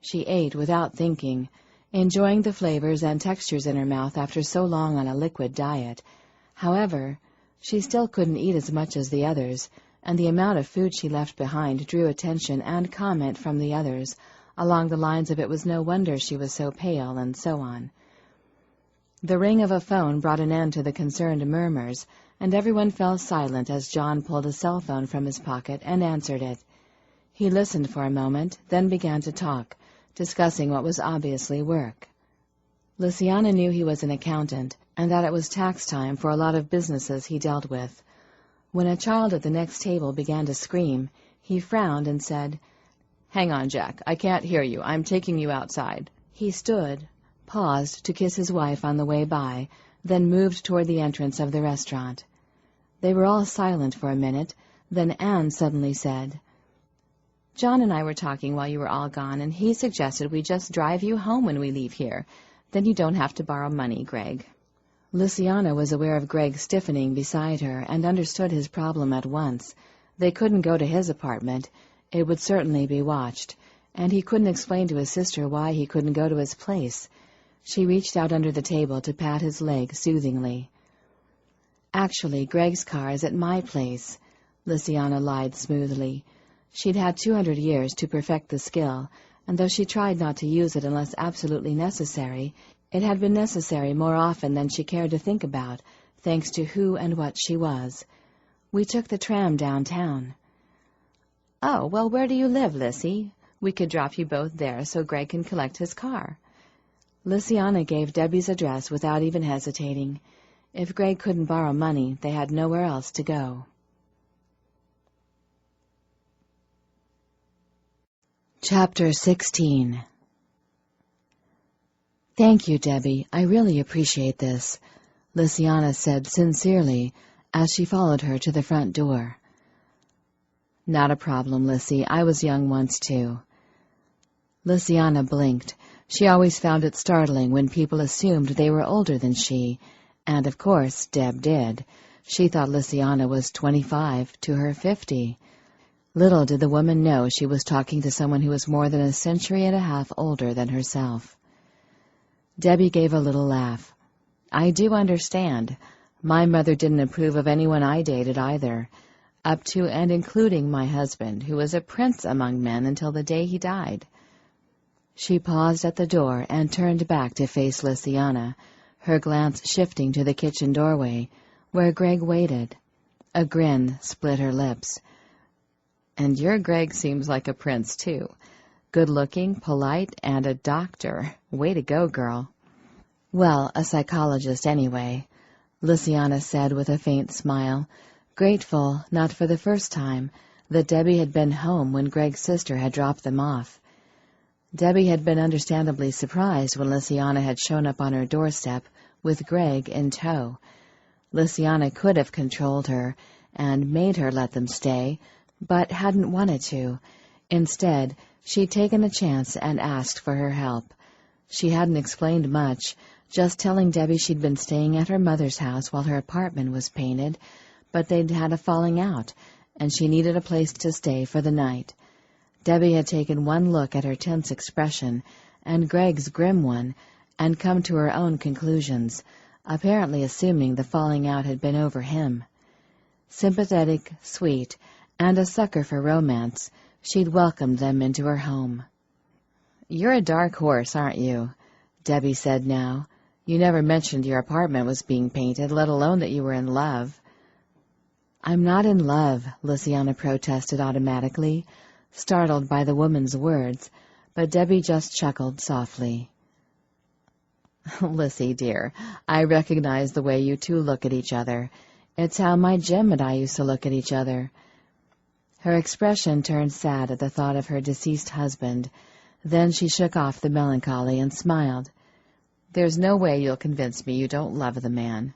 She ate without thinking, enjoying the flavors and textures in her mouth after so long on a liquid diet. However, she still couldn't eat as much as the others, and the amount of food she left behind drew attention and comment from the others, along the lines of it was no wonder she was so pale, and so on. The ring of a phone brought an end to the concerned murmurs, and everyone fell silent as John pulled a cell phone from his pocket and answered it. He listened for a moment, then began to talk, discussing what was obviously work. Lynsay knew he was an accountant, and that it was tax time for a lot of businesses he dealt with. When a child at the next table began to scream, he frowned and said, "Hang on, Jack. I can't hear you. I'm taking you outside." He stood, paused to kiss his wife on the way by, then moved toward the entrance of the restaurant. They were all silent for a minute, then Anne suddenly said, "John and I were talking while you were all gone, and he suggested we just drive you home when we leave here. Then you don't have to borrow money, Greg." Lynsay was aware of Greg stiffening beside her and understood his problem at once. They couldn't go to his apartment. It would certainly be watched, and he couldn't explain to his sister why he couldn't go to his place. She reached out under the table to pat his leg soothingly. "Actually, Greg's car is at my place," Lynsay lied smoothly. She'd had 200 years to perfect the skill, and though she tried not to use it unless absolutely necessary, it had been necessary more often than she cared to think about, thanks to who and what she was. "We took the tram downtown." "Oh, well, where do you live, Lynsay? We could drop you both there so Greg can collect his car." Lynsay gave Debbie's address without even hesitating. If Greg couldn't borrow money, they had nowhere else to go. Chapter 16. "Thank you, Debbie. I really appreciate this," Lynsay said sincerely as she followed her to the front door. "Not a problem, Lynsay. I was young once, too." Lynsay blinked. She always found it startling when people assumed they were older than she, and of course Deb did. She thought Lynsay was 25 to her 50. Little did the woman know she was talking to someone who was more than a century and a half older than herself. Debbie gave a little laugh. "I do understand. My mother didn't approve of anyone I dated either, up to and including my husband, who was a prince among men until the day he died." She paused at the door and turned back to face Lynsay, her glance shifting to the kitchen doorway, where Greg waited. A grin split her lips. "And your Greg seems like a prince, too. Good-looking, polite, and a doctor. Way to go, girl." "Well, a psychologist anyway," Lynsay said with a faint smile, grateful, not for the first time, that Debbie had been home when Greg's sister had dropped them off. Debbie had been understandably surprised when Lynsay had shown up on her doorstep with Greg in tow. Lynsay could have controlled her and made her let them stay, but hadn't wanted to. Instead, she'd taken a chance and asked for her help. She hadn't explained much, just telling Debbie she'd been staying at her mother's house while her apartment was painted, but they'd had a falling out, and she needed a place to stay for the night. Debbie had taken one look at her tense expression, and Greg's grim one, and come to her own conclusions, apparently assuming the falling out had been over him. Sympathetic, sweet, and a sucker for romance, she'd welcomed them into her home. "You're a dark horse, aren't you?" Debbie said now. You never mentioned your apartment was being painted, let alone that you were in love." "I'm not in love," Lysiana protested automatically, startled by the woman's words, but Debbie just chuckled softly. "Lissy, dear, I recognize the way you two look at each other. It's how my Jim and I used to look at each other." Her expression turned sad at the thought of her deceased husband. Then she shook off the melancholy and smiled. "There's no way you'll convince me you don't love the man."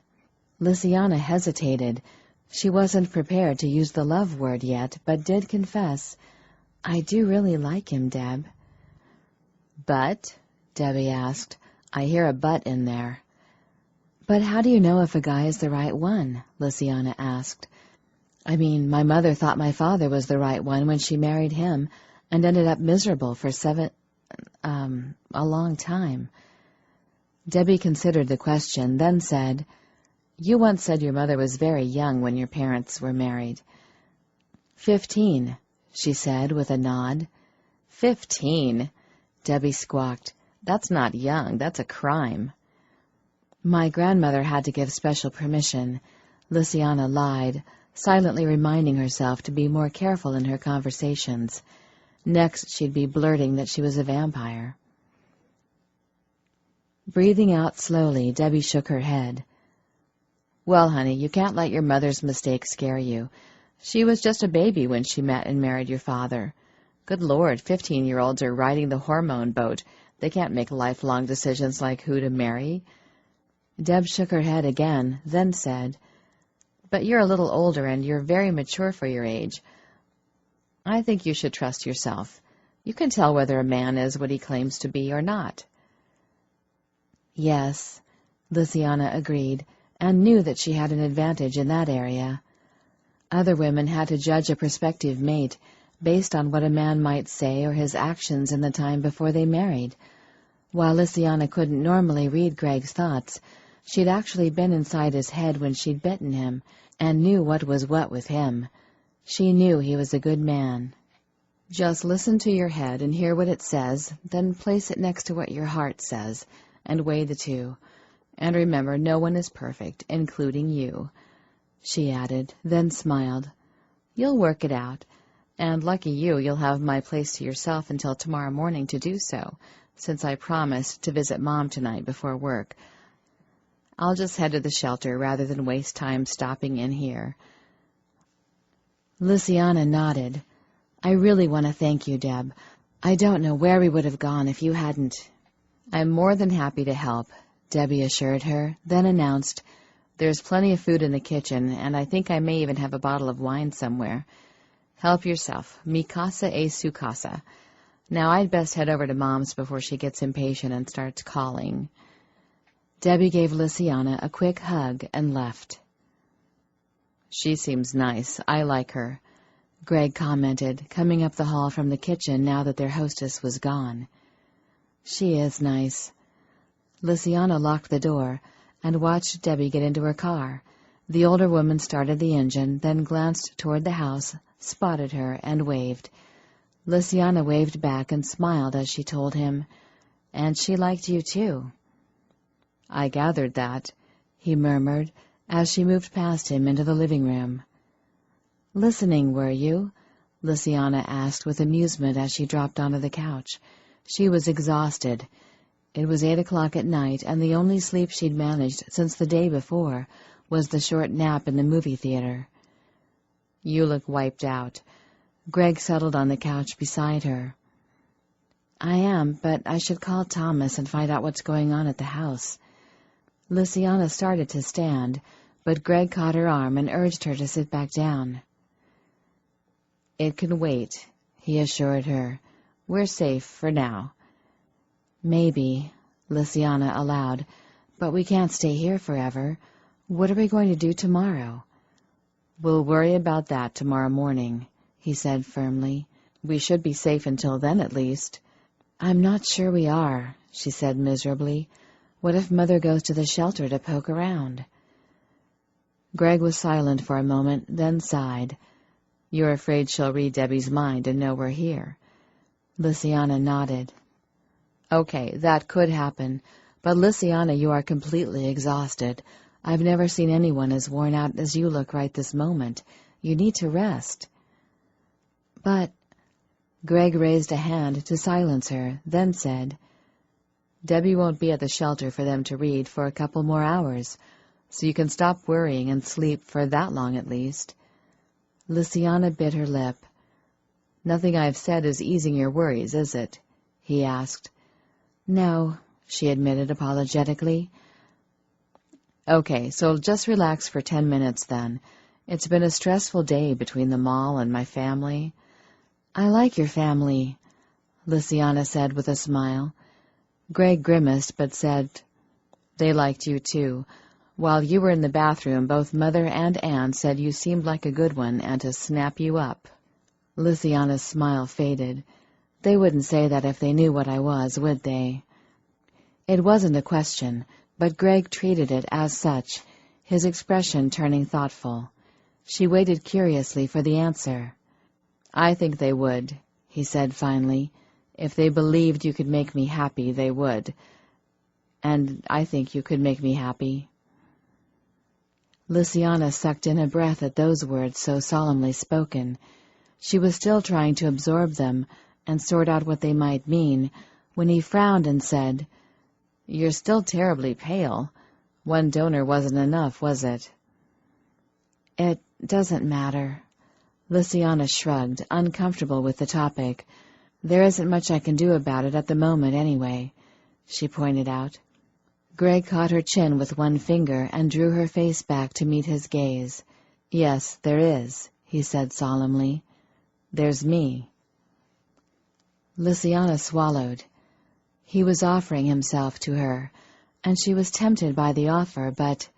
Lysiana hesitated. She wasn't prepared to use the love word yet, but did confess, "I do really like him, Deb." "But?" Debbie asked. "I hear a but in there." "But how do you know if a guy is the right one?" Lysiana asked. "I mean, my mother thought my father was the right one when she married him, and ended up miserable for a long time." Debbie considered the question, then said, "You once said your mother was very young when your parents were married." 15, she said with a nod. 15? Debbie squawked. "That's not young, that's a crime." "My grandmother had to give special permission," Lysiana lied, silently reminding herself to be more careful in her conversations. Next she'd be blurting that she was a vampire. Breathing out slowly, Debbie shook her head. "Well, honey, you can't let your mother's mistake scare you. She was just a baby when she met and married your father. Good Lord, 15-year-olds are riding the hormone boat. They can't make lifelong decisions like who to marry." Deb shook her head again, then said, "But you're a little older and you're very mature for your age. I think you should trust yourself. You can tell whether a man is what he claims to be or not." "Yes," Lysiana agreed, and knew that she had an advantage in that area. Other women had to judge a prospective mate based on what a man might say or his actions in the time before they married. While Lysiana couldn't normally read Greg's thoughts, she'd actually been inside his head when she'd bitten him, and knew what was what with him. She knew he was a good man. Just listen to your head and hear what it says, then place it next to what your heart says, and weigh the two. And remember, no one is perfect, including you," she added, then smiled. "You'll work it out, and lucky you'll have my place to yourself until tomorrow morning to do so, since I promised to visit Mom tonight before work. I'll just head to the shelter rather than waste time stopping in here." Lysiana nodded. "I really want to thank you, Deb. I don't know where we would have gone if you hadn't." "I'm more than happy to help," Debbie assured her, then announced, "There's plenty of food in the kitchen, and I think I may even have a bottle of wine somewhere. Help yourself. Mi casa es su casa. Now I'd best head over to Mom's before she gets impatient and starts calling." Debbie gave Lysiana a quick hug and left. "She seems nice. I like her," Greg commented, coming up the hall from the kitchen now that their hostess was gone. "She is nice." Lysiana locked the door and watched Debbie get into her car. The older woman started the engine, then glanced toward the house, spotted her, and waved. Lysiana waved back and smiled as she told him, "And she liked you, too." "I gathered that," he murmured as she moved past him into the living room. "Listening, were you?" Lysiana asked with amusement as she dropped onto the couch. She was exhausted. It was 8 o'clock at night, and the only sleep she'd managed since the day before was the short nap in the movie theater. "You look wiped out." Greg settled on the couch beside her. "I am, but I should call Thomas and find out what's going on at the house." Lysiana started to stand, but Greg caught her arm and urged her to sit back down. "It can wait," he assured her. "We're safe for now." "Maybe," Lysiana allowed, "but we can't stay here forever. What are we going to do tomorrow?" "We'll worry about that tomorrow morning," he said firmly. "We should be safe until then, at least." "I'm not sure we are," she said miserably. "What if Mother goes to the shelter to poke around?" Greg was silent for a moment, then sighed. "You're afraid she'll read Debbie's mind and know we're here?" Lysiana nodded. "Okay, that could happen, But, Lysiana, you are completely exhausted. I've never seen anyone as worn out as you look right this moment. You need to rest." "But—" Greg raised a hand to silence her, then said, "Debbie won't be at the shelter for them to read for a couple more hours, so you can stop worrying and sleep for that long at least." Lysiana bit her lip. "Nothing I've said is easing your worries, is it?" he asked. "No," she admitted apologetically. "Okay, so just relax for 10 minutes then. It's been a stressful day between the mall and my family." "I like your family," Lysiana said with a smile. Greg grimaced but said, "They liked you too. While you were in the bathroom, both Mother and Anne said you seemed like a good one and to snap you up." Lysiana's smile faded. "They wouldn't say that if they knew what I was, would they?" It wasn't a question, but Greg treated it as such, his expression turning thoughtful. She waited curiously for the answer. "I think they would," he said finally. "If they believed you could make me happy, they would. And I think you could make me happy." Lysiana sucked in a breath at those words so solemnly spoken. She was still trying to absorb them and sort out what they might mean, when he frowned and said, "You're still terribly pale. One donor wasn't enough, was it?" "It doesn't matter." Lysiana shrugged, uncomfortable with the topic. "There isn't much I can do about it at the moment, anyway," she pointed out. Greg caught her chin with one finger and drew her face back to meet his gaze. "Yes, there is," he said solemnly. "There's me." Lysiana swallowed. He was offering himself to her, and she was tempted by the offer, but—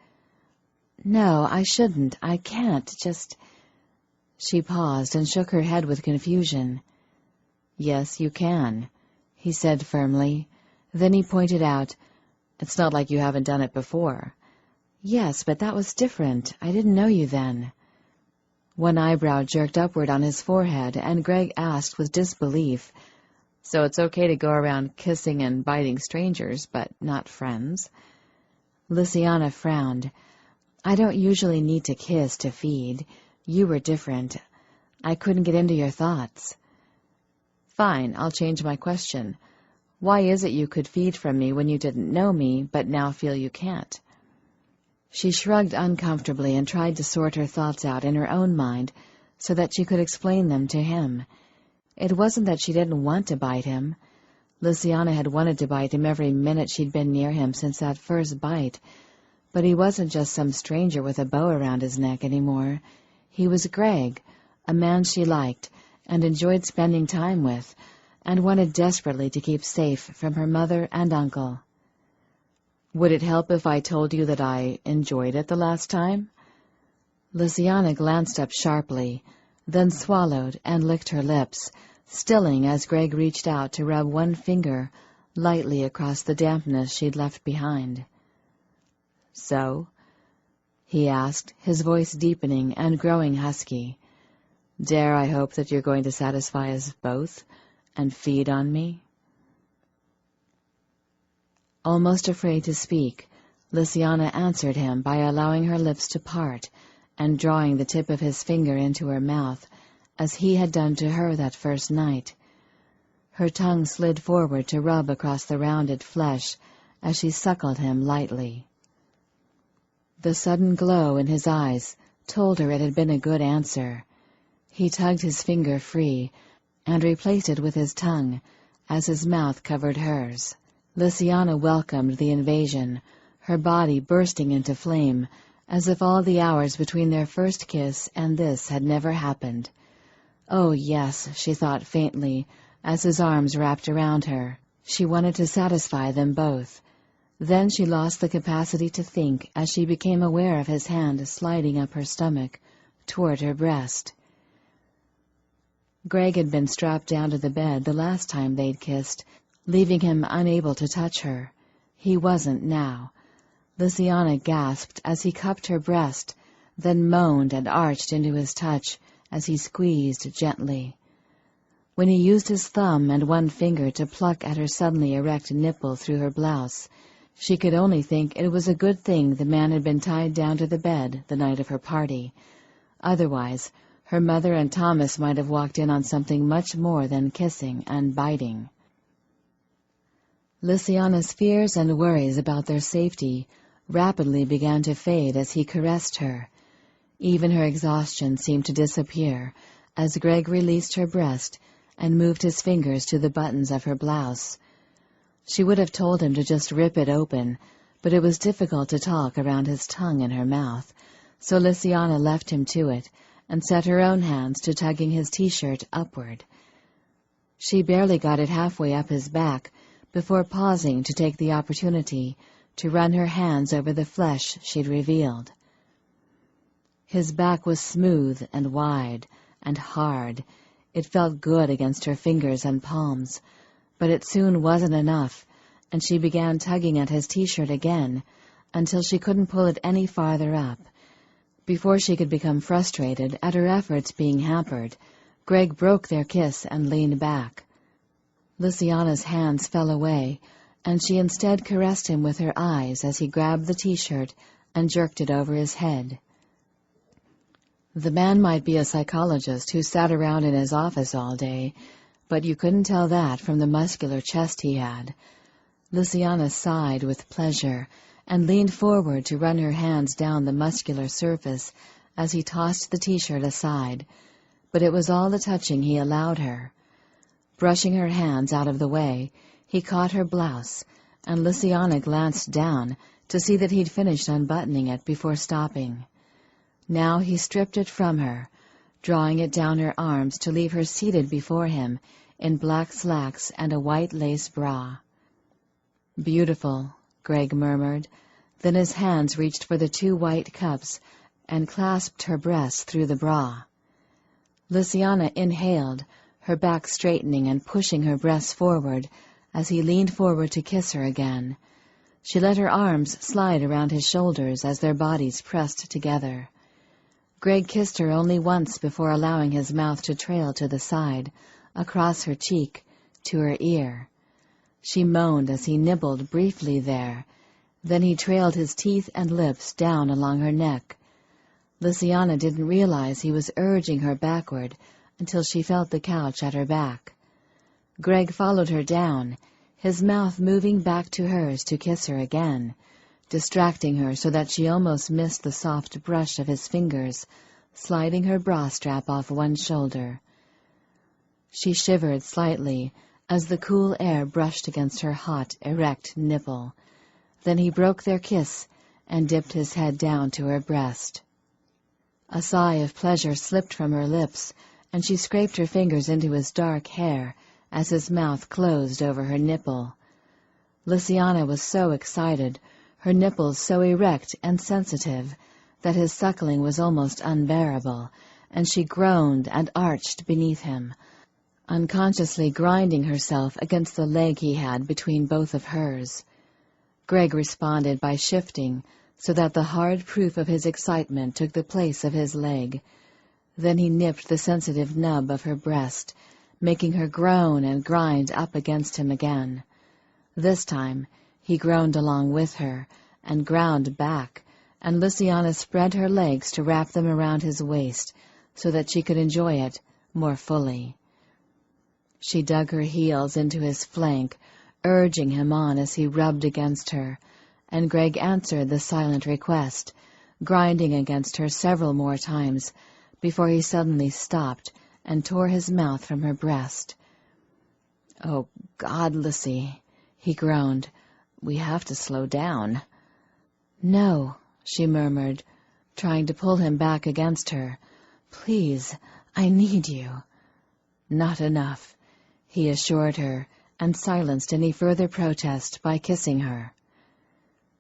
"No, I shouldn't. I can't. Just—" She paused and shook her head with confusion. "Yes, you can," he said firmly. Then he pointed out, "It's not like you haven't done it before." "Yes, but that was different. I didn't know you then." One eyebrow jerked upward on his forehead, and Greg asked with disbelief, "So it's okay to go around kissing and biting strangers, but not friends?" Lysiana frowned. "I don't usually need to kiss to feed. You were different. I couldn't get into your thoughts." "Fine, I'll change my question. Why is it you could feed from me when you didn't know me, but now feel you can't?" She shrugged uncomfortably and tried to sort her thoughts out in her own mind so that she could explain them to him. It wasn't that she didn't want to bite him. Lysiana had wanted to bite him every minute she'd been near him since that first bite, but he wasn't just some stranger with a bow around his neck anymore. He was Greg, a man she liked and enjoyed spending time with, and wanted desperately to keep safe from her mother and uncle. "Would it help if I told you that I enjoyed it the last time?" Lysiana glanced up sharply, then swallowed and licked her lips, stilling as Greg reached out to rub one finger lightly across the dampness she'd left behind. "So?" he asked, his voice deepening and growing husky. "Dare I hope that you're going to satisfy us both and feed on me?" Almost afraid to speak, Lysiana answered him by allowing her lips to part and drawing the tip of his finger into her mouth, as he had done to her that first night. Her tongue slid forward to rub across the rounded flesh as she suckled him lightly. The sudden glow in his eyes told her it had been a good answer. He tugged his finger free and replaced it with his tongue as his mouth covered hers. Lysiana welcomed the invasion, her body bursting into flame, as if all the hours between their first kiss and this had never happened. Oh, yes, she thought faintly, as his arms wrapped around her. She wanted to satisfy them both. Then she lost the capacity to think as she became aware of his hand sliding up her stomach, toward her breast. Greg had been strapped down to the bed the last time they'd kissed, leaving him unable to touch her. He wasn't now. Lysiana gasped as he cupped her breast, then moaned and arched into his touch as he squeezed gently. When he used his thumb and one finger to pluck at her suddenly erect nipple through her blouse, She could only think it was a good thing the man had been tied down to the bed the night of her party. Otherwise, her mother and Thomas might have walked in on something much more than kissing and biting. Lysiana's fears and worries about their safety rapidly began to fade as he caressed her. Even her exhaustion seemed to disappear as Greg released her breast and moved his fingers to the buttons of her blouse. She would have told him to just rip it open, but it was difficult to talk around his tongue in her mouth, so Lysiana left him to it and set her own hands to tugging his t-shirt upward. She barely got it halfway up his back before pausing to take the opportunity to run her hands over the flesh she'd revealed. His back was smooth and wide and hard. It felt good against her fingers and palms, but it soon wasn't enough, and she began tugging at his t-shirt again until she couldn't pull it any farther up. Before she could become frustrated at her efforts being hampered, Greg broke their kiss and leaned back. Lysiana's hands fell away, and she instead caressed him with her eyes as he grabbed the t-shirt and jerked it over his head. The man might be a psychologist who sat around in his office all day, but you couldn't tell that from the muscular chest he had. Lysiana sighed with pleasure and leaned forward to run her hands down the muscular surface as he tossed the t-shirt aside, but it was all the touching he allowed her. Brushing her hands out of the way, he caught her blouse, and Lysiana glanced down to see that he'd finished unbuttoning it before stopping. Now he stripped it from her, drawing it down her arms to leave her seated before him in black slacks and a white lace bra. "Beautiful," Greg murmured. Then his hands reached for the 2 white cups and clasped her breasts through the bra. Lysiana inhaled, her back straightening and pushing her breasts forward as he leaned forward to kiss her again. She let her arms slide around his shoulders as their bodies pressed together. Greg kissed her only once before allowing his mouth to trail to the side, across her cheek, to her ear. She moaned as he nibbled briefly there. Then he trailed his teeth and lips down along her neck. Lysiana didn't realize he was urging her backward until she felt the couch at her back. Greg followed her down, his mouth moving back to hers to kiss her again, distracting her so that she almost missed the soft brush of his fingers, sliding her bra strap off one shoulder. She shivered slightly as the cool air brushed against her hot, erect nipple. Then he broke their kiss and dipped his head down to her breast. A sigh of pleasure slipped from her lips, and she scraped her fingers into his dark hair as his mouth closed over her nipple. Lysiana was so excited, her nipples so erect and sensitive, that his suckling was almost unbearable, and she groaned and arched beneath him, unconsciously grinding herself against the leg he had between both of hers. Greg responded by shifting, so that the hard proof of his excitement took the place of his leg. Then he nipped the sensitive nub of her breast, making her groan and grind up against him again. This time he groaned along with her and ground back, and Lysiana spread her legs to wrap them around his waist so that she could enjoy it more fully. She dug her heels into his flank, urging him on as he rubbed against her, and Greg answered the silent request, grinding against her several more times before he suddenly stopped and tore his mouth from her breast. "Oh, God, Lynsay," he groaned. "We have to slow down." "No," she murmured, trying to pull him back against her. "Please, I need you." "Not enough," he assured her, and silenced any further protest by kissing her.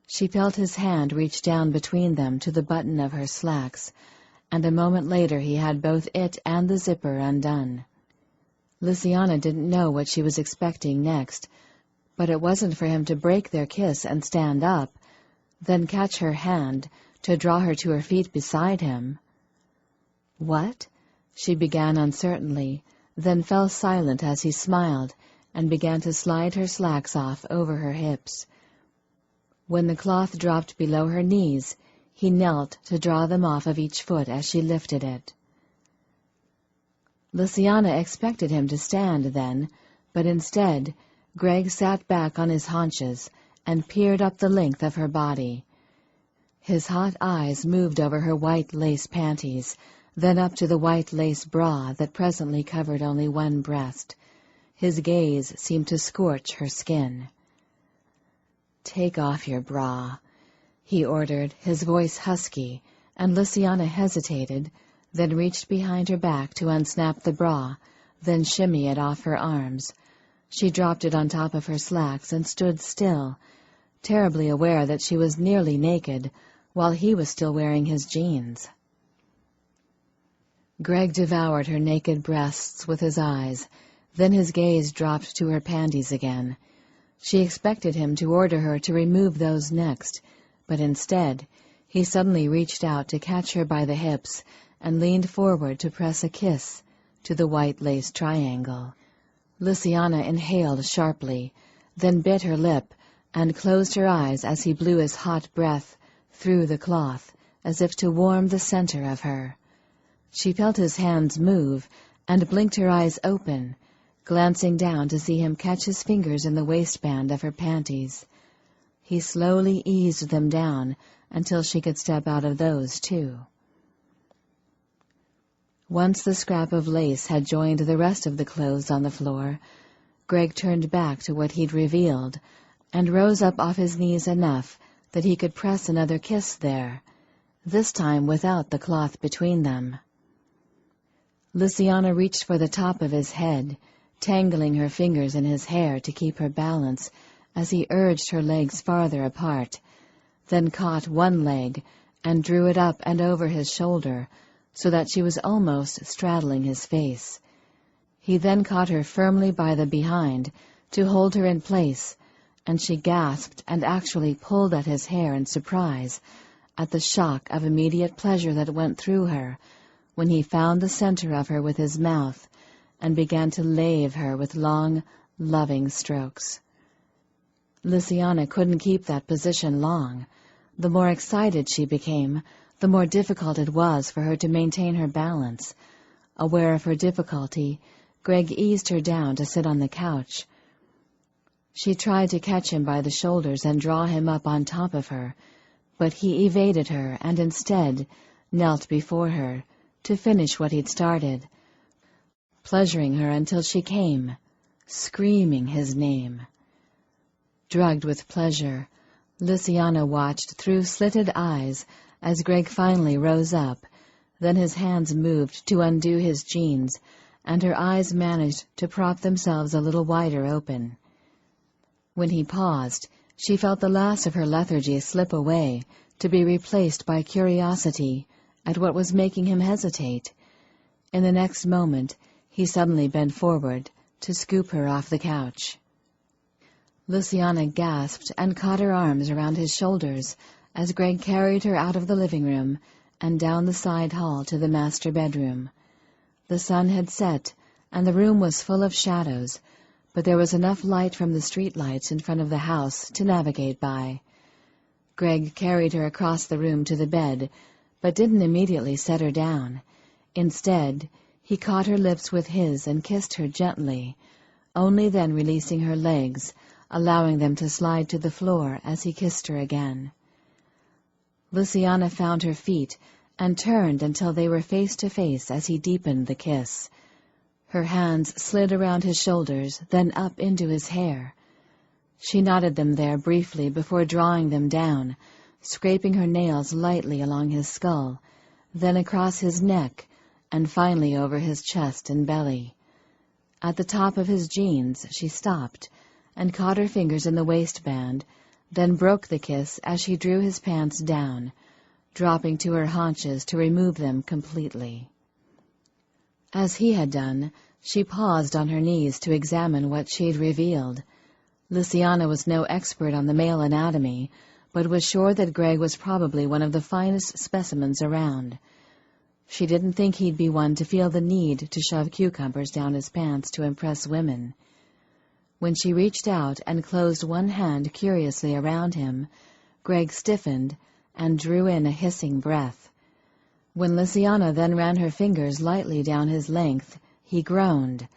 She felt his hand reach down between them to the button of her slacks, and a moment later he had both it and the zipper undone. Lysiana didn't know what she was expecting next, but it wasn't for him to break their kiss and stand up, then catch her hand to draw her to her feet beside him. "What?" she began uncertainly, then fell silent as he smiled and began to slide her slacks off over her hips. When the cloth dropped below her knees, he knelt to draw them off of each foot as she lifted it. Lysiana expected him to stand then, but instead, Greg sat back on his haunches and peered up the length of her body. His hot eyes moved over her white lace panties, then up to the white lace bra that presently covered only one breast. His gaze seemed to scorch her skin. "Take off your bra," he ordered, his voice husky, and Lysiana hesitated, then reached behind her back to unsnap the bra, then shimmy it off her arms. She dropped it on top of her slacks and stood still, terribly aware that she was nearly naked, while he was still wearing his jeans. Greg devoured her naked breasts with his eyes, then his gaze dropped to her panties again. She expected him to order her to remove those next, but instead, he suddenly reached out to catch her by the hips and leaned forward to press a kiss to the white lace triangle. Lysiana inhaled sharply, then bit her lip and closed her eyes as he blew his hot breath through the cloth, as if to warm the center of her. She felt his hands move and blinked her eyes open, glancing down to see him catch his fingers in the waistband of her panties. He slowly eased them down until she could step out of those, too. Once the scrap of lace had joined the rest of the clothes on the floor, Greg turned back to what he'd revealed and rose up off his knees enough that he could press another kiss there, this time without the cloth between them. Lysiana reached for the top of his head, tangling her fingers in his hair to keep her balance as he urged her legs farther apart, then caught one leg and drew it up and over his shoulder so that she was almost straddling his face. He then caught her firmly by the behind to hold her in place, and she gasped and actually pulled at his hair in surprise at the shock of immediate pleasure that went through her when he found the center of her with his mouth and began to lave her with long, loving strokes. Lysiana couldn't keep that position long. The more excited she became, the more difficult it was for her to maintain her balance. Aware of her difficulty, Greg eased her down to sit on the couch. She tried to catch him by the shoulders and draw him up on top of her, but he evaded her and instead knelt before her to finish what he'd started, pleasuring her until she came, screaming his name. Drugged with pleasure, Lysiana watched through slitted eyes as Greg finally rose up, then his hands moved to undo his jeans, and her eyes managed to prop themselves a little wider open. When he paused, she felt the last of her lethargy slip away to be replaced by curiosity at what was making him hesitate. In the next moment, he suddenly bent forward to scoop her off the couch. Lysiana gasped and caught her arms around his shoulders as Greg carried her out of the living room and down the side hall to the master bedroom. The sun had set, and the room was full of shadows, but there was enough light from the street lights in front of the house to navigate by. Greg carried her across the room to the bed, but didn't immediately set her down. Instead, he caught her lips with his and kissed her gently, only then releasing her legs, allowing them to slide to the floor as he kissed her again. Lysiana found her feet and turned until they were face to face as he deepened the kiss. Her hands slid around his shoulders, then up into his hair. She knotted them there briefly before drawing them down, scraping her nails lightly along his skull, then across his neck, and finally over his chest and belly. At the top of his jeans she stopped, and caught her fingers in the waistband, then broke the kiss as she drew his pants down, dropping to her haunches to remove them completely. As he had done, she paused on her knees to examine what she'd revealed. Lysiana was no expert on the male anatomy, but was sure that Greg was probably one of the finest specimens around. She didn't think he'd be one to feel the need to shove cucumbers down his pants to impress women. When she reached out and closed one hand curiously around him, Greg stiffened and drew in a hissing breath. When Lysiana then ran her fingers lightly down his length, he groaned.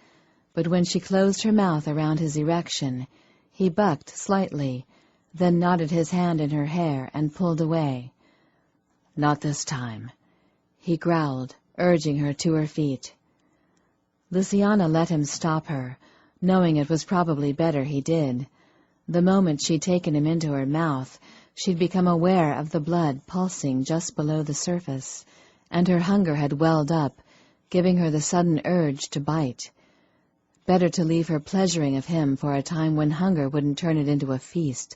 But when she closed her mouth around his erection, he bucked slightly, then knotted his hand in her hair and pulled away. "Not this time," he growled, urging her to her feet. Lysiana let him stop her, knowing it was probably better he did. The moment she'd taken him into her mouth, she'd become aware of the blood pulsing just below the surface, and her hunger had welled up, giving her the sudden urge to bite. Better to leave her pleasuring of him for a time when hunger wouldn't turn it into a feast,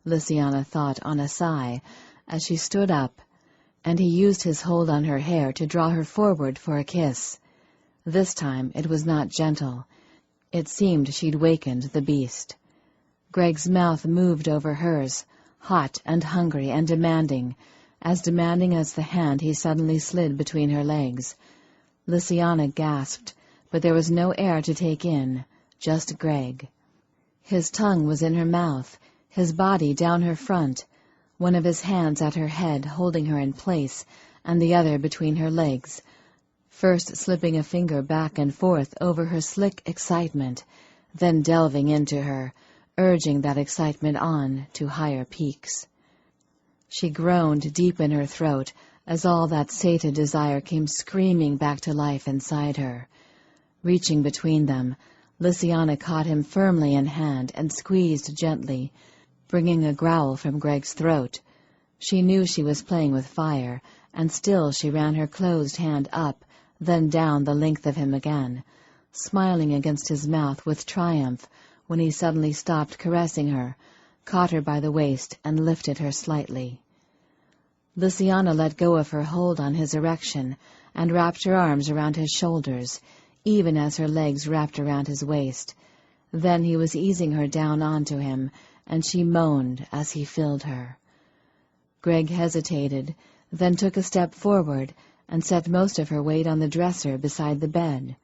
Lysiana thought on a sigh, as she stood up, and he used his hold on her hair to draw her forward for a kiss. This time it was not gentle. It seemed she'd wakened the beast. Greg's mouth moved over hers, hot and hungry and demanding as the hand he suddenly slid between her legs. Lysiana gasped, but there was no air to take in, just Greg. His tongue was in her mouth, his body down her front, one of his hands at her head holding her in place, and the other between her legs, first slipping a finger back and forth over her slick excitement, then delving into her, urging that excitement on to higher peaks. She groaned deep in her throat as all that sated desire came screaming back to life inside her. Reaching between them, Lysiana caught him firmly in hand and squeezed gently, bringing a growl from Greg's throat. She knew she was playing with fire, and still she ran her closed hand up, then down the length of him again, smiling against his mouth with triumph when he suddenly stopped caressing her, caught her by the waist, and lifted her slightly. Lysiana let go of her hold on his erection and wrapped her arms around his shoulders, even as her legs wrapped around his waist. Then he was easing her down onto him, and she moaned as he filled her. Greg hesitated, then took a step forward and set most of her weight on the dresser beside the bed.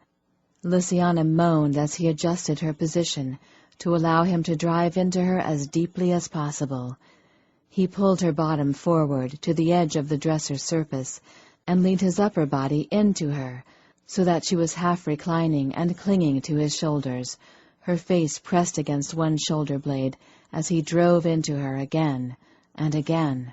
Lysiana moaned as he adjusted her position to allow him to drive into her as deeply as possible. He pulled her bottom forward to the edge of the dresser's surface and leaned his upper body into her, so that she was half reclining and clinging to his shoulders, her face pressed against one shoulder blade as he drove into her again and again.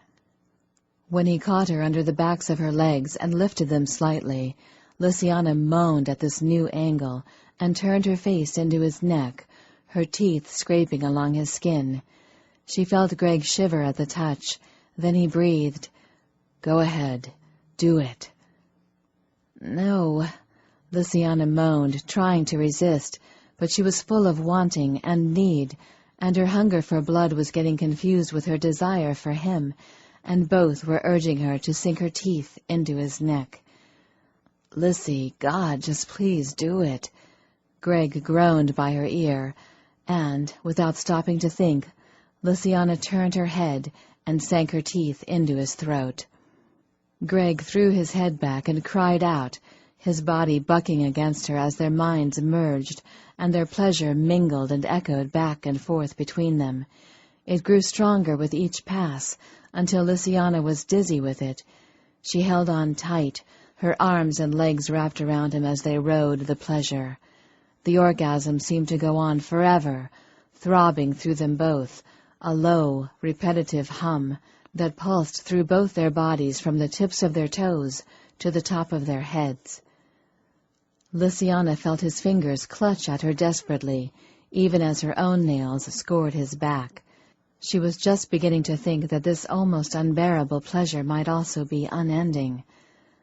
When he caught her under the backs of her legs and lifted them slightly, Lysiana moaned at this new angle and turned her face into his neck, her teeth scraping along his skin. She felt Greg shiver at the touch. Then he breathed, "Go ahead. Do it." "No," Lysiana moaned, trying to resist, but she was full of wanting and need, and her hunger for blood was getting confused with her desire for him, and both were urging her to sink her teeth into his neck. "Lissy, God, just please do it." Greg groaned by her ear, and, without stopping to think, Lysiana turned her head and sank her teeth into his throat. Greg threw his head back and cried out, his body bucking against her as their minds merged and their pleasure mingled and echoed back and forth between them. It grew stronger with each pass, until Lysiana was dizzy with it. She held on tight, her arms and legs wrapped around him as they rode the pleasure. The orgasm seemed to go on forever, throbbing through them both, a low, repetitive hum that pulsed through both their bodies from the tips of their toes to the top of their heads. Lysiana felt his fingers clutch at her desperately, even as her own nails scored his back. She was just beginning to think that this almost unbearable pleasure might also be unending.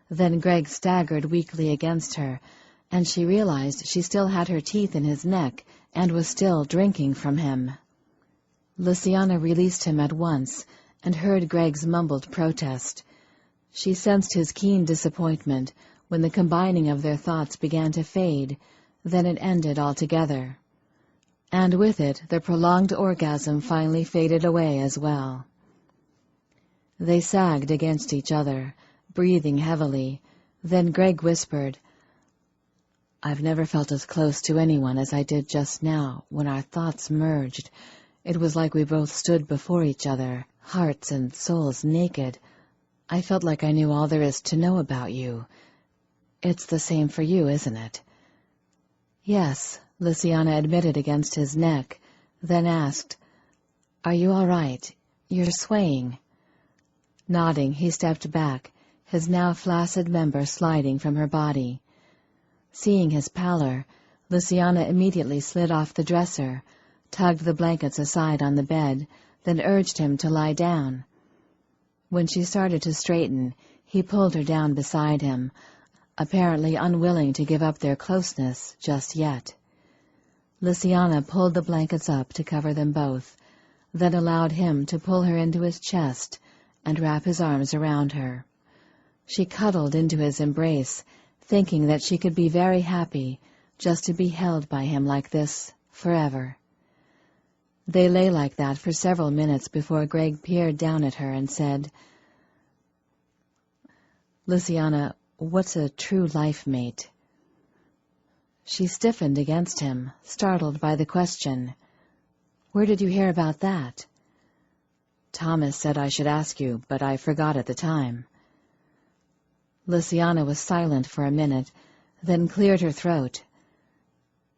Then Greg staggered weakly against her, and she realized she still had her teeth in his neck and was still drinking from him. Lysiana released him at once and heard Greg's mumbled protest. She sensed his keen disappointment when the combining of their thoughts began to fade, then it ended altogether. And with it, the prolonged orgasm finally faded away as well. They sagged against each other, breathing heavily. Then Greg whispered, "I've never felt as close to anyone as I did just now when our thoughts merged. It was like we both stood before each other." hearts and souls naked, I felt like I knew all there is to know about you. It's the same for you, isn't it?" "Yes," Lysiana admitted against his neck, then asked, "Are you all right? You're swaying." Nodding, he stepped back, his now flaccid member sliding from her body. Seeing his pallor, Lysiana immediately slid off the dresser, tugged the blankets aside on the bed, then urged him to lie down. When she started to straighten, he pulled her down beside him, apparently unwilling to give up their closeness just yet. Lysiana pulled the blankets up to cover them both, then allowed him to pull her into his chest and wrap his arms around her. She cuddled into his embrace, thinking that she could be very happy just to be held by him like this forever. They lay like that for several minutes before Greg peered down at her and said, "Lysiana, what's a true life mate?" She stiffened against him, startled by the question. "Where did you hear about that?" "Thomas said I should ask you, but I forgot at the time." Lysiana was silent for a minute, then cleared her throat.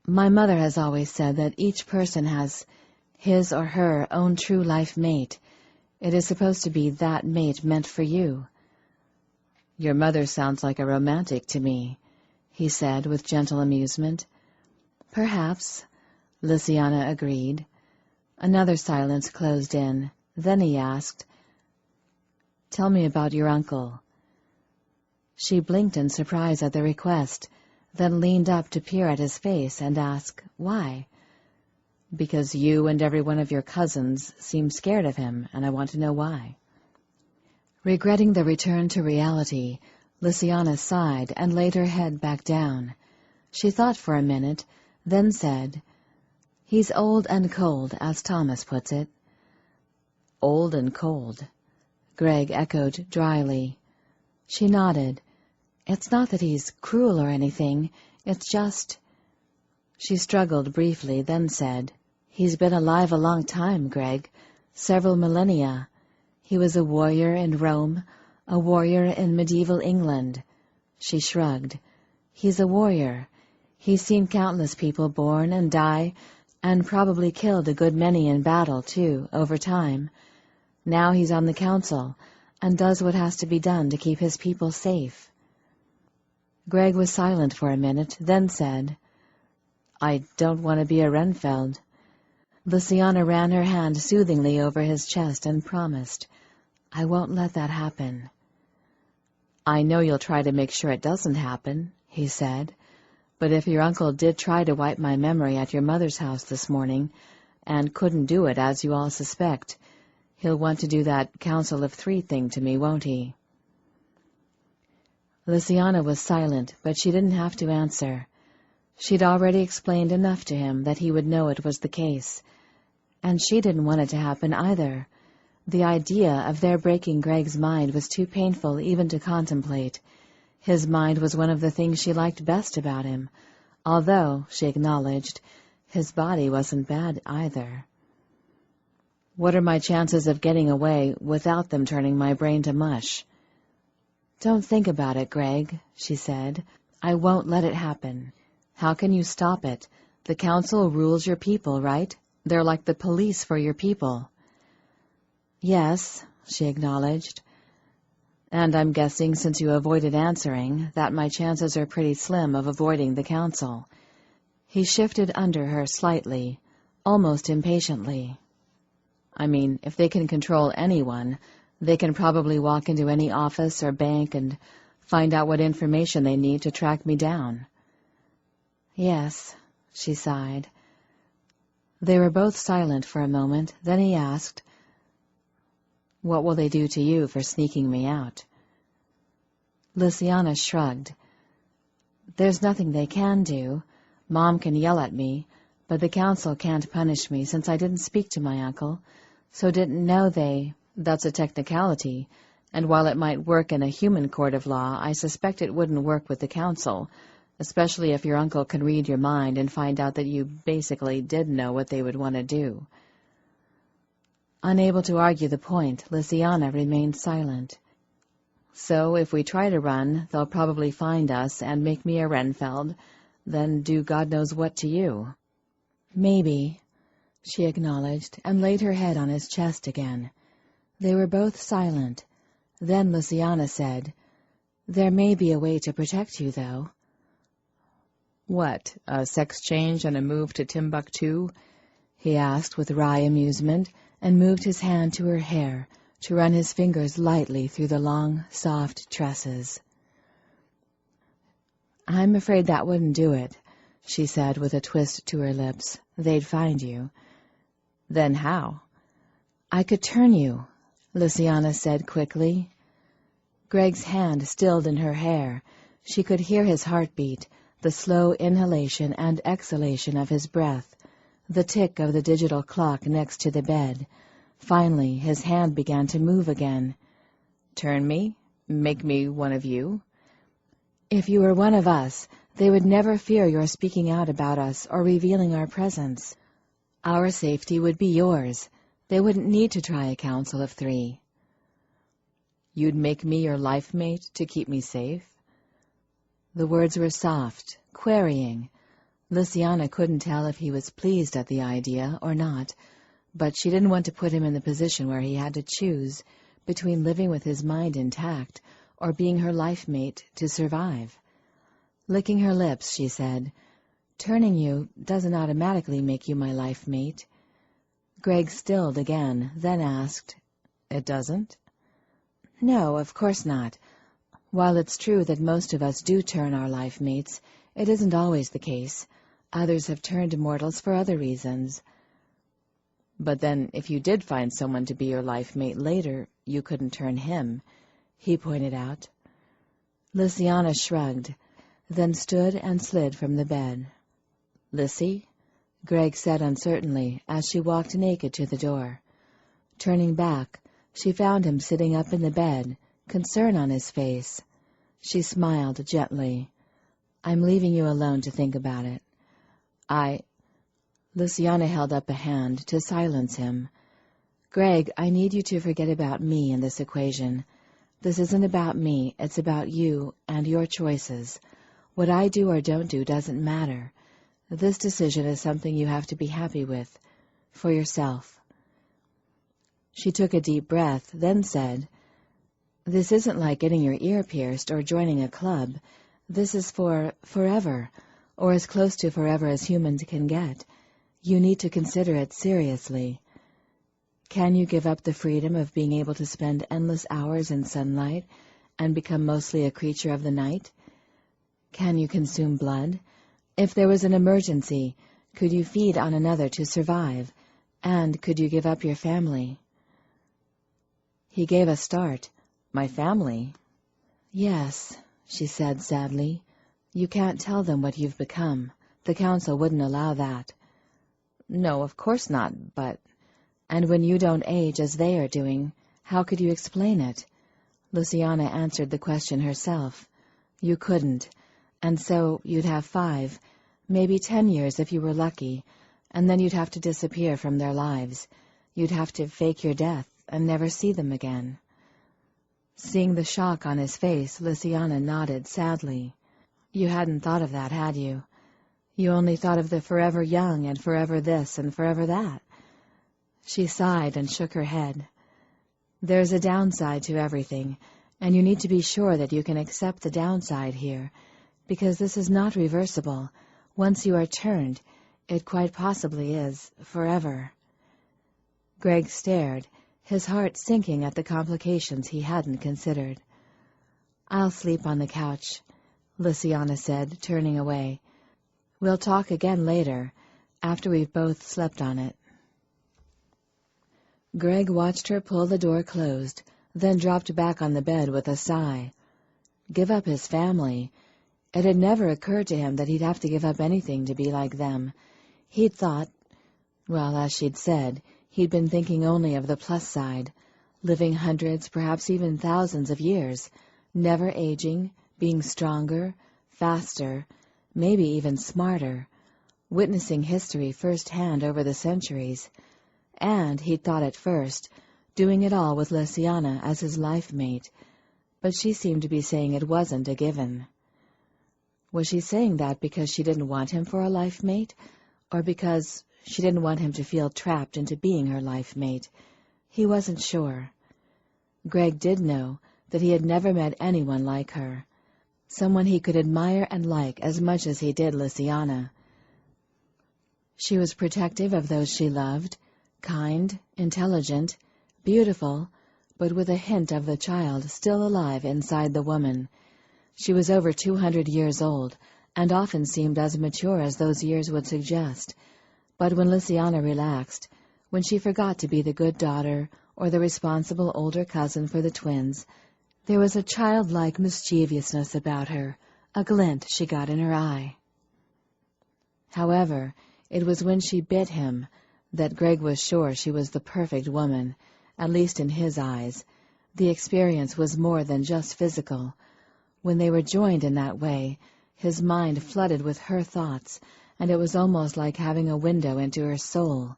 "My mother has always said that each person has his or her own true life mate. It is supposed to be that mate meant for you." "Your mother sounds like a romantic to me," he said with gentle amusement. "Perhaps," Lysiana agreed. Another silence closed in. Then he asked, "Tell me about your uncle." She blinked in surprise at the request, then leaned up to peer at his face and ask, "Why?" "Because you and every one of your cousins seem scared of him, and I want to know why." Regretting the return to reality, Lysiana sighed and laid her head back down. She thought for a minute, then said, "He's old and cold, as Thomas puts it." "Old and cold," Greg echoed dryly. She nodded. "It's not that he's cruel or anything, it's just—" She struggled briefly, then said, "He's been alive a long time, Greg, several millennia. He was a warrior in Rome, a warrior in medieval England." She shrugged. "He's a warrior. He's seen countless people born and die, and probably killed a good many in battle, too, over time. Now he's on the council, and does what has to be done to keep his people safe." Greg was silent for a minute, then said, "I don't want to be a Renfeld." Lysiana ran her hand soothingly over his chest and promised, "I won't let that happen." "I know you'll try to make sure it doesn't happen," he said, "but if your uncle did try to wipe my memory at your mother's house this morning, and couldn't do it as you all suspect, he'll want to do that Council of Three thing to me, won't he?" Lysiana was silent, but she didn't have to answer. She'd already explained enough to him that he would know it was the case. And she didn't want it to happen either. The idea of their breaking Greg's mind was too painful even to contemplate. His mind was one of the things she liked best about him, although, she acknowledged, his body wasn't bad either. "What are my chances of getting away without them turning my brain to mush?" "Don't think about it, Greg," she said. "I won't let it happen." "How can you stop it? The council rules your people, right? They're like the police for your people." "Yes," she acknowledged. "And I'm guessing, since you avoided answering, that my chances are pretty slim of avoiding the council." He shifted under her slightly, almost impatiently. "I mean, if they can control anyone, they can probably walk into any office or bank and find out what information they need to track me down." "Yes," she sighed. They were both silent for a moment. Then he asked, "What will they do to you for sneaking me out?" Lysiana shrugged. "There's nothing they can do. Mom can yell at me, but the council can't punish me since I didn't speak to my uncle, so didn't know they—" "That's a technicality, and while it might work in a human court of law, I suspect it wouldn't work with the council, especially if your uncle can read your mind and find out that you basically did know what they would want to do." Unable to argue the point, Lysiana remained silent. So if we try to run, they'll probably find us and make me a Renfeld, then do God knows what to you. Maybe, she acknowledged, and laid her head on his chest again. They were both silent. Then Lysiana said, "There may be a way to protect you, though." What, a sex change and a move to Timbuktu? He asked with wry amusement, and moved his hand to her hair to run his fingers lightly through the long, soft tresses. "I'm afraid that wouldn't do it," she said with a twist to her lips. "They'd find you." Then how? "I could turn you," Lysiana said quickly. Greg's hand stilled in her hair. She could hear his heartbeat, the slow inhalation and exhalation of his breath, the tick of the digital clock next to the bed. Finally, his hand began to move again. Turn me? Make me one of you? "If you were one of us, they would never fear your speaking out about us or revealing our presence. Our safety would be yours. They wouldn't need to try a council of 3. You'd make me your life mate to keep me safe?" The words were soft, querying. Lysiana couldn't tell if he was pleased at the idea or not, but she didn't want to put him in the position where he had to choose between living with his mind intact or being her life mate to survive. Licking her lips, she said, "Turning you doesn't automatically make you my life mate." Greg stilled again, then asked, "It doesn't?" "No, of course not. While it's true that most of us do turn our life mates, it isn't always the case. Others have turned mortals for other reasons." "But then, if you did find someone to be your life mate later, you couldn't turn him," he pointed out. Lysiana shrugged, then stood and slid from the bed. "Lissy?" Greg said uncertainly as she walked naked to the door. Turning back, she found him sitting up in the bed, concern on his face. She smiled gently. "I'm leaving you alone to think about it." Lysiana held up a hand to silence him. "Greg, I need you to forget about me in this equation. This isn't about me, it's about you and your choices. What I do or don't do doesn't matter. This decision is something you have to be happy with, for yourself." She took a deep breath, then said, "This isn't like getting your ear pierced or joining a club. This is for forever, or as close to forever as humans can get. You need to consider it seriously. Can you give up the freedom of being able to spend endless hours in sunlight and become mostly a creature of the night? Can you consume blood? If there was an emergency, could you feed on another to survive? And could you give up your family?" He gave a start. "My family?" "Yes," she said sadly. "You can't tell them what you've become. The council wouldn't allow that." "No, of course not, but—" "And when you don't age as they are doing, how could you explain it?" Lysiana answered the question herself. "You couldn't, and so you'd have 5, maybe 10 years if you were lucky, and then you'd have to disappear from their lives. You'd have to fake your death and never see them again." Seeing the shock on his face, Lysiana nodded sadly. "You hadn't thought of that, had you? You only thought of the forever young and forever this and forever that." She sighed and shook her head. "There's a downside to everything, and you need to be sure that you can accept the downside here, because this is not reversible. Once you are turned, it quite possibly is forever." Greg stared, his heart sinking at the complications he hadn't considered. "I'll sleep on the couch," Lysiana said, turning away. "We'll talk again later, after we've both slept on it." Greg watched her pull the door closed, then dropped back on the bed with a sigh. Give up his family. It had never occurred to him that he'd have to give up anything to be like them. He'd thought, well, as she'd said, he'd been thinking only of the plus side, living hundreds, perhaps even thousands of years, never aging, being stronger, faster, maybe even smarter, witnessing history firsthand over the centuries. and, he'd thought at first, doing it all with Lysiana as his life-mate, but she seemed to be saying it wasn't a given. Was she saying that because she didn't want him for a life-mate, or because she didn't want him to feel trapped into being her life-mate? He wasn't sure. Greg did know that he had never met anyone like her, someone he could admire and like as much as he did Lysiana. She was protective of those she loved, kind, intelligent, beautiful, but with a hint of the child still alive inside the woman. She was over 200 years old, and often seemed as mature as those years would suggest. But when Lysiana relaxed, when she forgot to be the good daughter or the responsible older cousin for the twins, there was a childlike mischievousness about her, a glint she got in her eye. However, it was when she bit him that Greg was sure she was the perfect woman, at least in his eyes. The experience was more than just physical. When they were joined in that way, his mind flooded with her thoughts, and it was almost like having a window into her soul.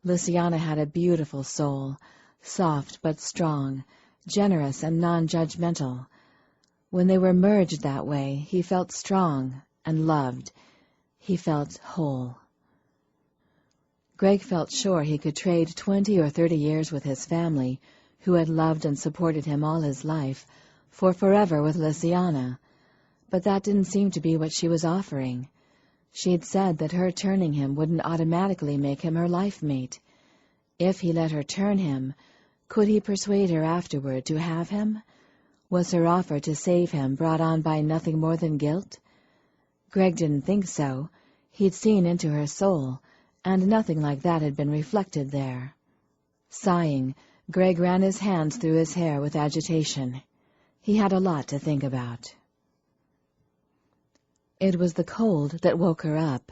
Lysiana had a beautiful soul, soft but strong, generous and non-judgmental. When they were merged that way, he felt strong and loved. He felt whole. Greg felt sure he could trade 20 or 30 years with his family, who had loved and supported him all his life, for forever with Lysiana. But that didn't seem to be what she was offering. She had said that her turning him wouldn't automatically make him her life-mate. If he let her turn him, could he persuade her afterward to have him? Was her offer to save him brought on by nothing more than guilt? Greg didn't think so. He'd seen into her soul, and nothing like that had been reflected there. Sighing, Greg ran his hands through his hair with agitation. He had a lot to think about. It was the cold that woke her up.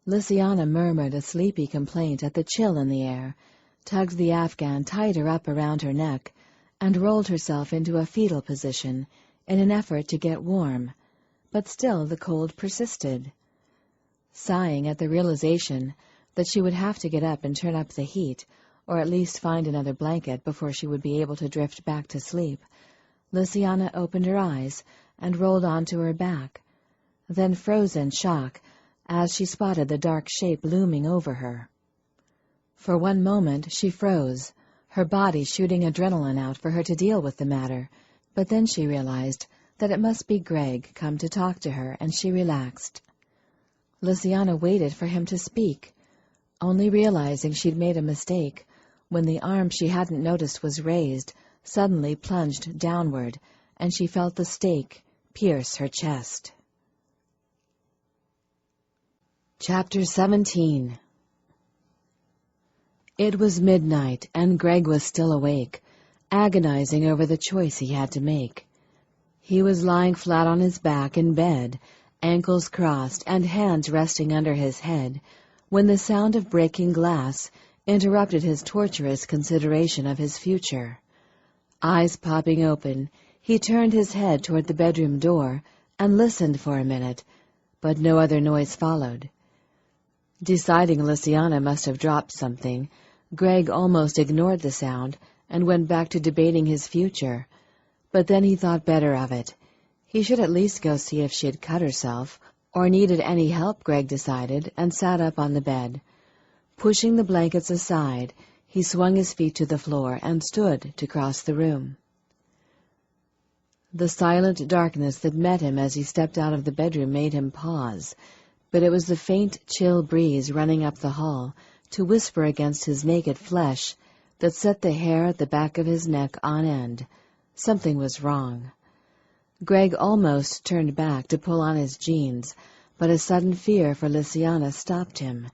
Lysiana murmured a sleepy complaint at the chill in the air, tugged the afghan tighter up around her neck, and rolled herself into a fetal position in an effort to get warm, but still the cold persisted. Sighing at the realization that she would have to get up and turn up the heat, or at least find another blanket before she would be able to drift back to sleep, Lysiana opened her eyes and rolled onto her back, then froze in shock as she spotted the dark shape looming over her. For one moment she froze, her body shooting adrenaline out for her to deal with the matter, but then she realized that it must be Greg come to talk to her, and she relaxed. Lysiana waited for him to speak, only realizing she'd made a mistake when the arm she hadn't noticed was raised, suddenly plunged downward, and she felt the stake pierce her chest. Chapter 17. It was midnight, and Greg was still awake, agonizing over the choice he had to make. He was lying flat on his back in bed, ankles crossed and hands resting under his head, when the sound of breaking glass interrupted his torturous consideration of his future. Eyes popping open, he turned his head toward the bedroom door and listened for a minute, but no other noise followed. Deciding Lysiana must have dropped something, Greg almost ignored the sound and went back to debating his future. But then he thought better of it. He should at least go see if she had cut herself, or needed any help, Greg decided, and sat up on the bed. Pushing the blankets aside, he swung his feet to the floor and stood to cross the room. The silent darkness that met him as he stepped out of the bedroom made him pause, but it was the faint, chill breeze running up the hall to whisper against his naked flesh that set the hair at the back of his neck on end. Something was wrong. Greg almost turned back to pull on his jeans, but a sudden fear for Lysiana stopped him.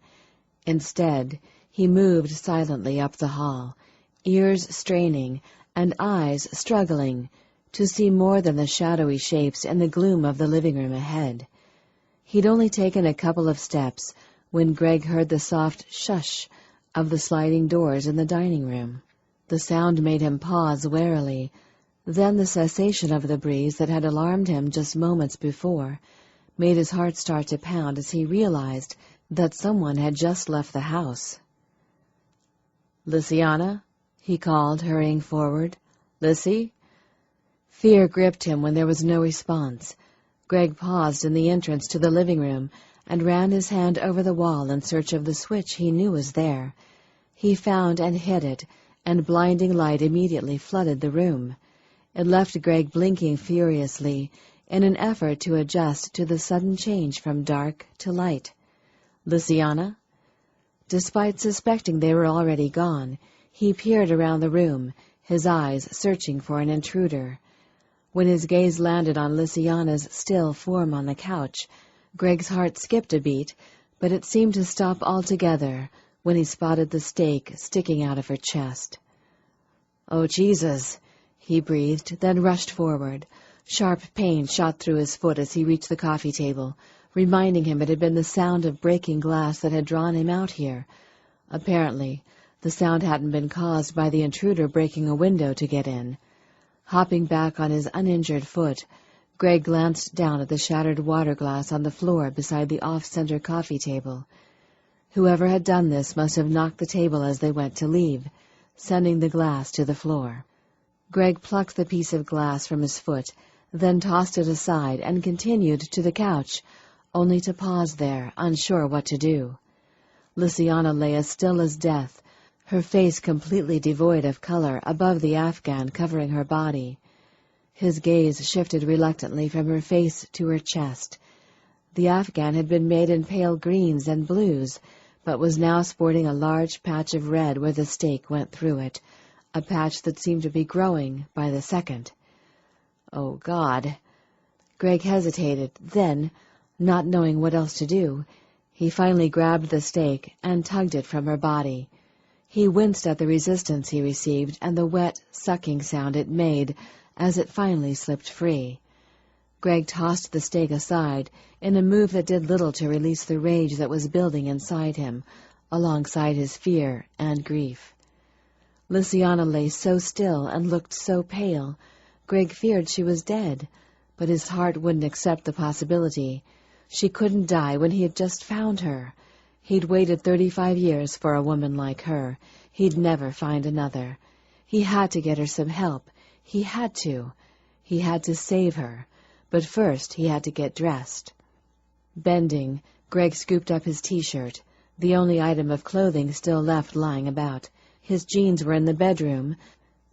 Instead, he moved silently up the hall, ears straining and eyes struggling to see more than the shadowy shapes in the gloom of the living room ahead. He'd only taken a couple of steps when Greg heard the soft shush of the sliding doors in the dining room. The sound made him pause warily. Then the cessation of the breeze that had alarmed him just moments before made his heart start to pound as he realized that someone had just left the house. "Lysiana?" he called, hurrying forward. "Lissy?" Fear gripped him when there was no response. Greg paused in the entrance to the living room and ran his hand over the wall in search of the switch he knew was there. He found and hit it, and blinding light immediately flooded the room. It left Greg blinking furiously in an effort to adjust to the sudden change from dark to light. "Lysiana?" Despite suspecting they were already gone, he peered around the room, his eyes searching for an intruder. When his gaze landed on Lysiana's still form on the couch, Greg's heart skipped a beat, but it seemed to stop altogether when he spotted the stake sticking out of her chest. "Oh, Jesus!" he breathed, then rushed forward. Sharp pain shot through his foot as he reached the coffee table, reminding him it had been the sound of breaking glass that had drawn him out here. Apparently, the sound hadn't been caused by the intruder breaking a window to get in. Hopping back on his uninjured foot, Greg glanced down at the shattered water glass on the floor beside the off-center coffee table. Whoever had done this must have knocked the table as they went to leave, sending the glass to the floor. Greg plucked the piece of glass from his foot, then tossed it aside and continued to the couch, only to pause there, unsure what to do. Lysiana lay as still as death, her face completely devoid of color above the afghan covering her body. His gaze shifted reluctantly from her face to her chest. The afghan had been made in pale greens and blues, but was now sporting a large patch of red where the stake went through it, a patch that seemed to be growing by the second. "Oh, God!" Greg hesitated, then, not knowing what else to do, he finally grabbed the stake and tugged it from her body. He winced at the resistance he received and the wet, sucking sound it made as it finally slipped free. Greg tossed the stake aside in a move that did little to release the rage that was building inside him, alongside his fear and grief. Lysiana lay so still and looked so pale, Greg feared she was dead, but his heart wouldn't accept the possibility. She couldn't die when he had just found her. He'd waited 35 years for a woman like her. He'd never find another. He had to get her some help. He had to. He had to save her. But first he had to get dressed. Bending, Greg scooped up his T-shirt, the only item of clothing still left lying about. His jeans were in the bedroom,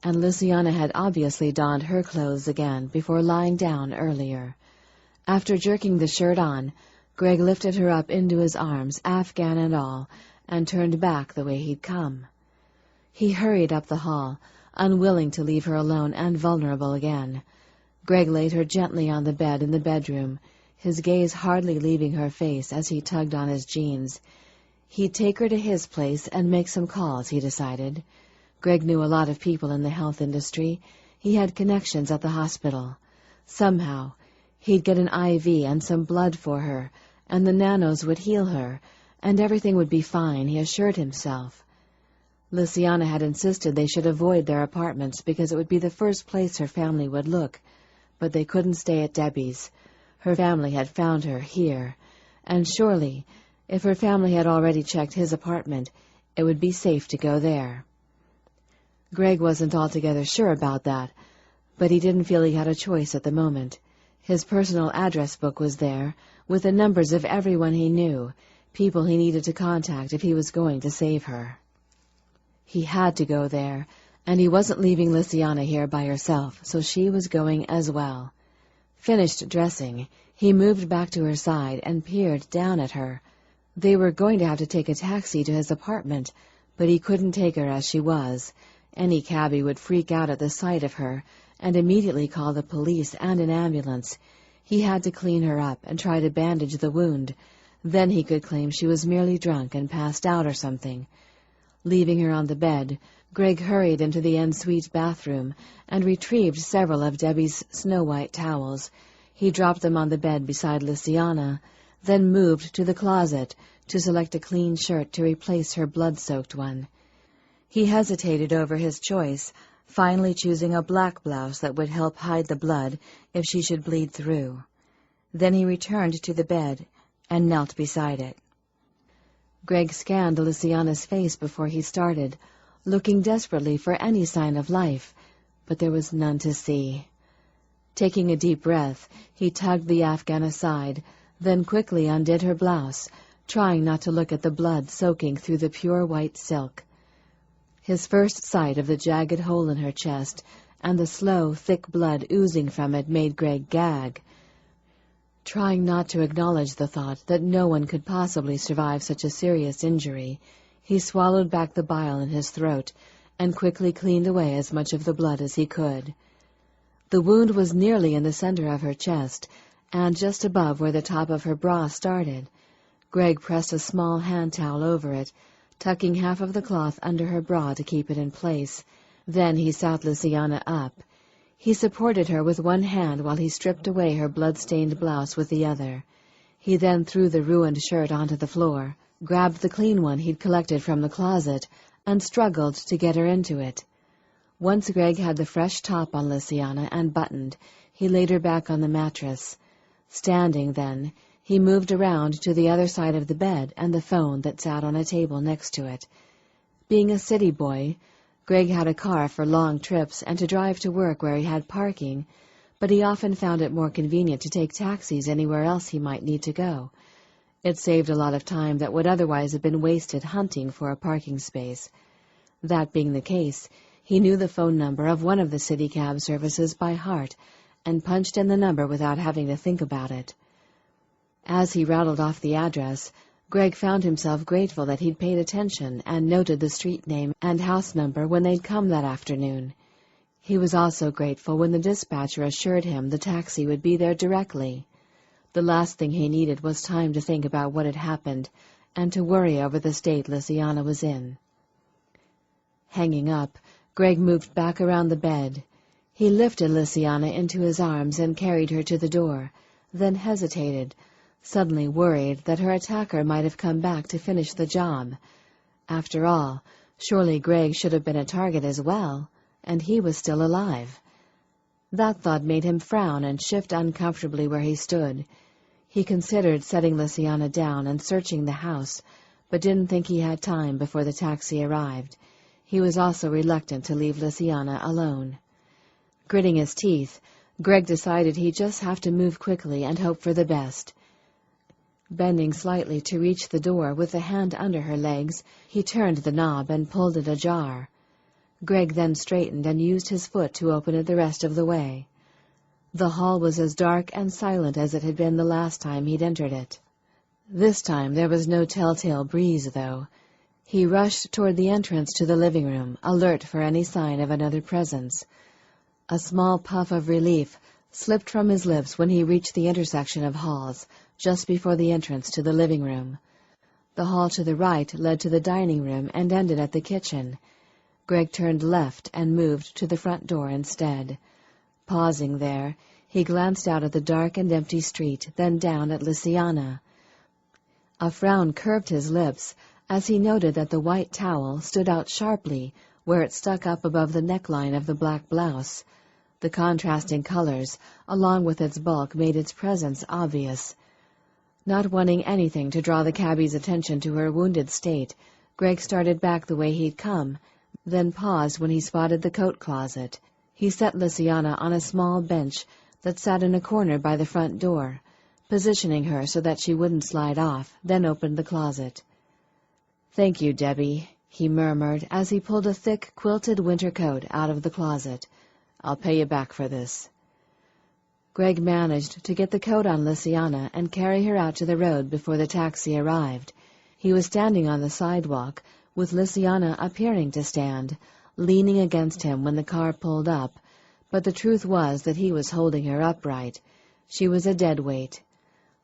and Lysiana had obviously donned her clothes again before lying down earlier. After jerking the shirt on, Greg lifted her up into his arms, afghan and all, and turned back the way he'd come. He hurried up the hall, unwilling to leave her alone and vulnerable again. Greg laid her gently on the bed in the bedroom, his gaze hardly leaving her face as he tugged on his jeans. He'd take her to his place and make some calls, he decided. Greg knew a lot of people in the health industry. He had connections at the hospital. Somehow, he'd get an IV and some blood for her, and the nanos would heal her, and everything would be fine, he assured himself. Lysiana had insisted they should avoid their apartments because it would be the first place her family would look, but they couldn't stay at Debbie's. Her family had found her here, and surely, if her family had already checked his apartment, it would be safe to go there. Greg wasn't altogether sure about that, but he didn't feel he had a choice at the moment. His personal address book was there, with the numbers of everyone he knew, people he needed to contact if he was going to save her. He had to go there, and he wasn't leaving Lysiana here by herself, so she was going as well. Finished dressing, he moved back to her side and peered down at her. They were going to have to take a taxi to his apartment, but he couldn't take her as she was. Any cabbie would freak out at the sight of her and immediately call the police and an ambulance. He had to clean her up and try to bandage the wound. Then he could claim she was merely drunk and passed out or something. Leaving her on the bed, Greg hurried into the en-suite bathroom and retrieved several of Debbie's snow-white towels. He dropped them on the bed beside Lysiana, then moved to the closet to select a clean shirt to replace her blood-soaked one. He hesitated over his choice, finally choosing a black blouse that would help hide the blood if she should bleed through. Then he returned to the bed and knelt beside it. Greg scanned Lysiana's face before he started, looking desperately for any sign of life, but there was none to see. Taking a deep breath, he tugged the Afghan aside, then quickly undid her blouse, trying not to look at the blood soaking through the pure white silk. His first sight of the jagged hole in her chest and the slow, thick blood oozing from it made Greg gag. Trying not to acknowledge the thought that no one could possibly survive such a serious injury, he swallowed back the bile in his throat and quickly cleaned away as much of the blood as he could. The wound was nearly in the center of her chest, and just above where the top of her bra started. Greg pressed a small hand towel over it, tucking half of the cloth under her bra to keep it in place. Then he sat Lynsay up. He supported her with one hand while he stripped away her blood-stained blouse with the other. He then threw the ruined shirt onto the floor, grabbed the clean one he'd collected from the closet, and struggled to get her into it. Once Greg had the fresh top on Lynsay and buttoned, he laid her back on the mattress. Standing then, he moved around to the other side of the bed and the phone that sat on a table next to it. Being a city boy, Greg had a car for long trips and to drive to work where he had parking, but he often found it more convenient to take taxis anywhere else he might need to go. It saved a lot of time that would otherwise have been wasted hunting for a parking space. That being the case, he knew the phone number of one of the city cab services by heart and punched in the number without having to think about it. As he rattled off the address, Greg found himself grateful that he'd paid attention and noted the street name and house number when they'd come that afternoon. He was also grateful when the dispatcher assured him the taxi would be there directly. The last thing he needed was time to think about what had happened and to worry over the state Lynsay was in. Hanging up, Greg moved back around the bed. He lifted Lynsay into his arms and carried her to the door, then hesitated, suddenly worried that her attacker might have come back to finish the job. After all, surely Greg should have been a target as well, and he was still alive. That thought made him frown and shift uncomfortably where he stood. He considered setting Lynsay down and searching the house, but didn't think he had time before the taxi arrived. He was also reluctant to leave Lynsay alone. Gritting his teeth, Greg decided he'd just have to move quickly and hope for the best. Bending slightly to reach the door with the hand under her legs, he turned the knob and pulled it ajar. Greg then straightened and used his foot to open it the rest of the way. The hall was as dark and silent as it had been the last time he'd entered it. This time there was no telltale breeze, though. He rushed toward the entrance to the living room, alert for any sign of another presence. A small puff of relief slipped from his lips when he reached the intersection of halls, just before the entrance to the living room. The hall to the right led to the dining room and ended at the kitchen. Greg turned left and moved to the front door instead. Pausing there, he glanced out at the dark and empty street, then down at Lynsay. A frown curved his lips as he noted that the white towel stood out sharply where it stuck up above the neckline of the black blouse. The contrasting colors, along with its bulk, made its presence obvious. Not wanting anything to draw the cabbie's attention to her wounded state, Greg started back the way he'd come, then paused when he spotted the coat closet. He set Lynsay on a small bench that sat in a corner by the front door, positioning her so that she wouldn't slide off, then opened the closet. "Thank you, Debbie," he murmured as he pulled a thick, quilted winter coat out of the closet. "I'll pay you back for this." Greg managed to get the coat on Lynsay and carry her out to the road before the taxi arrived. He was standing on the sidewalk, with Lynsay appearing to stand, leaning against him when the car pulled up, but the truth was that he was holding her upright. She was a dead weight.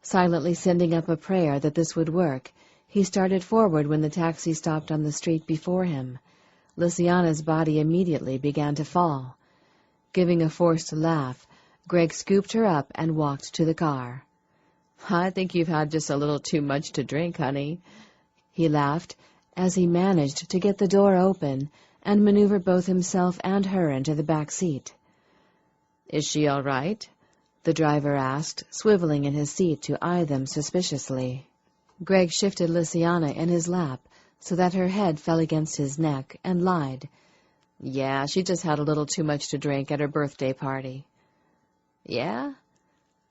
Silently sending up a prayer that this would work, he started forward when the taxi stopped on the street before him. Lynsay's body immediately began to fall. Giving a forced laugh, Greg scooped her up and walked to the car. "I think you've had just a little too much to drink, honey," he laughed as he managed to get the door open and maneuver both himself and her into the back seat. "Is she all right?" the driver asked, swiveling in his seat to eye them suspiciously. Greg shifted Lynsay in his lap, so that her head fell against his neck, and lied. Yeah, she just had a little too much to drink at her birthday party. Yeah?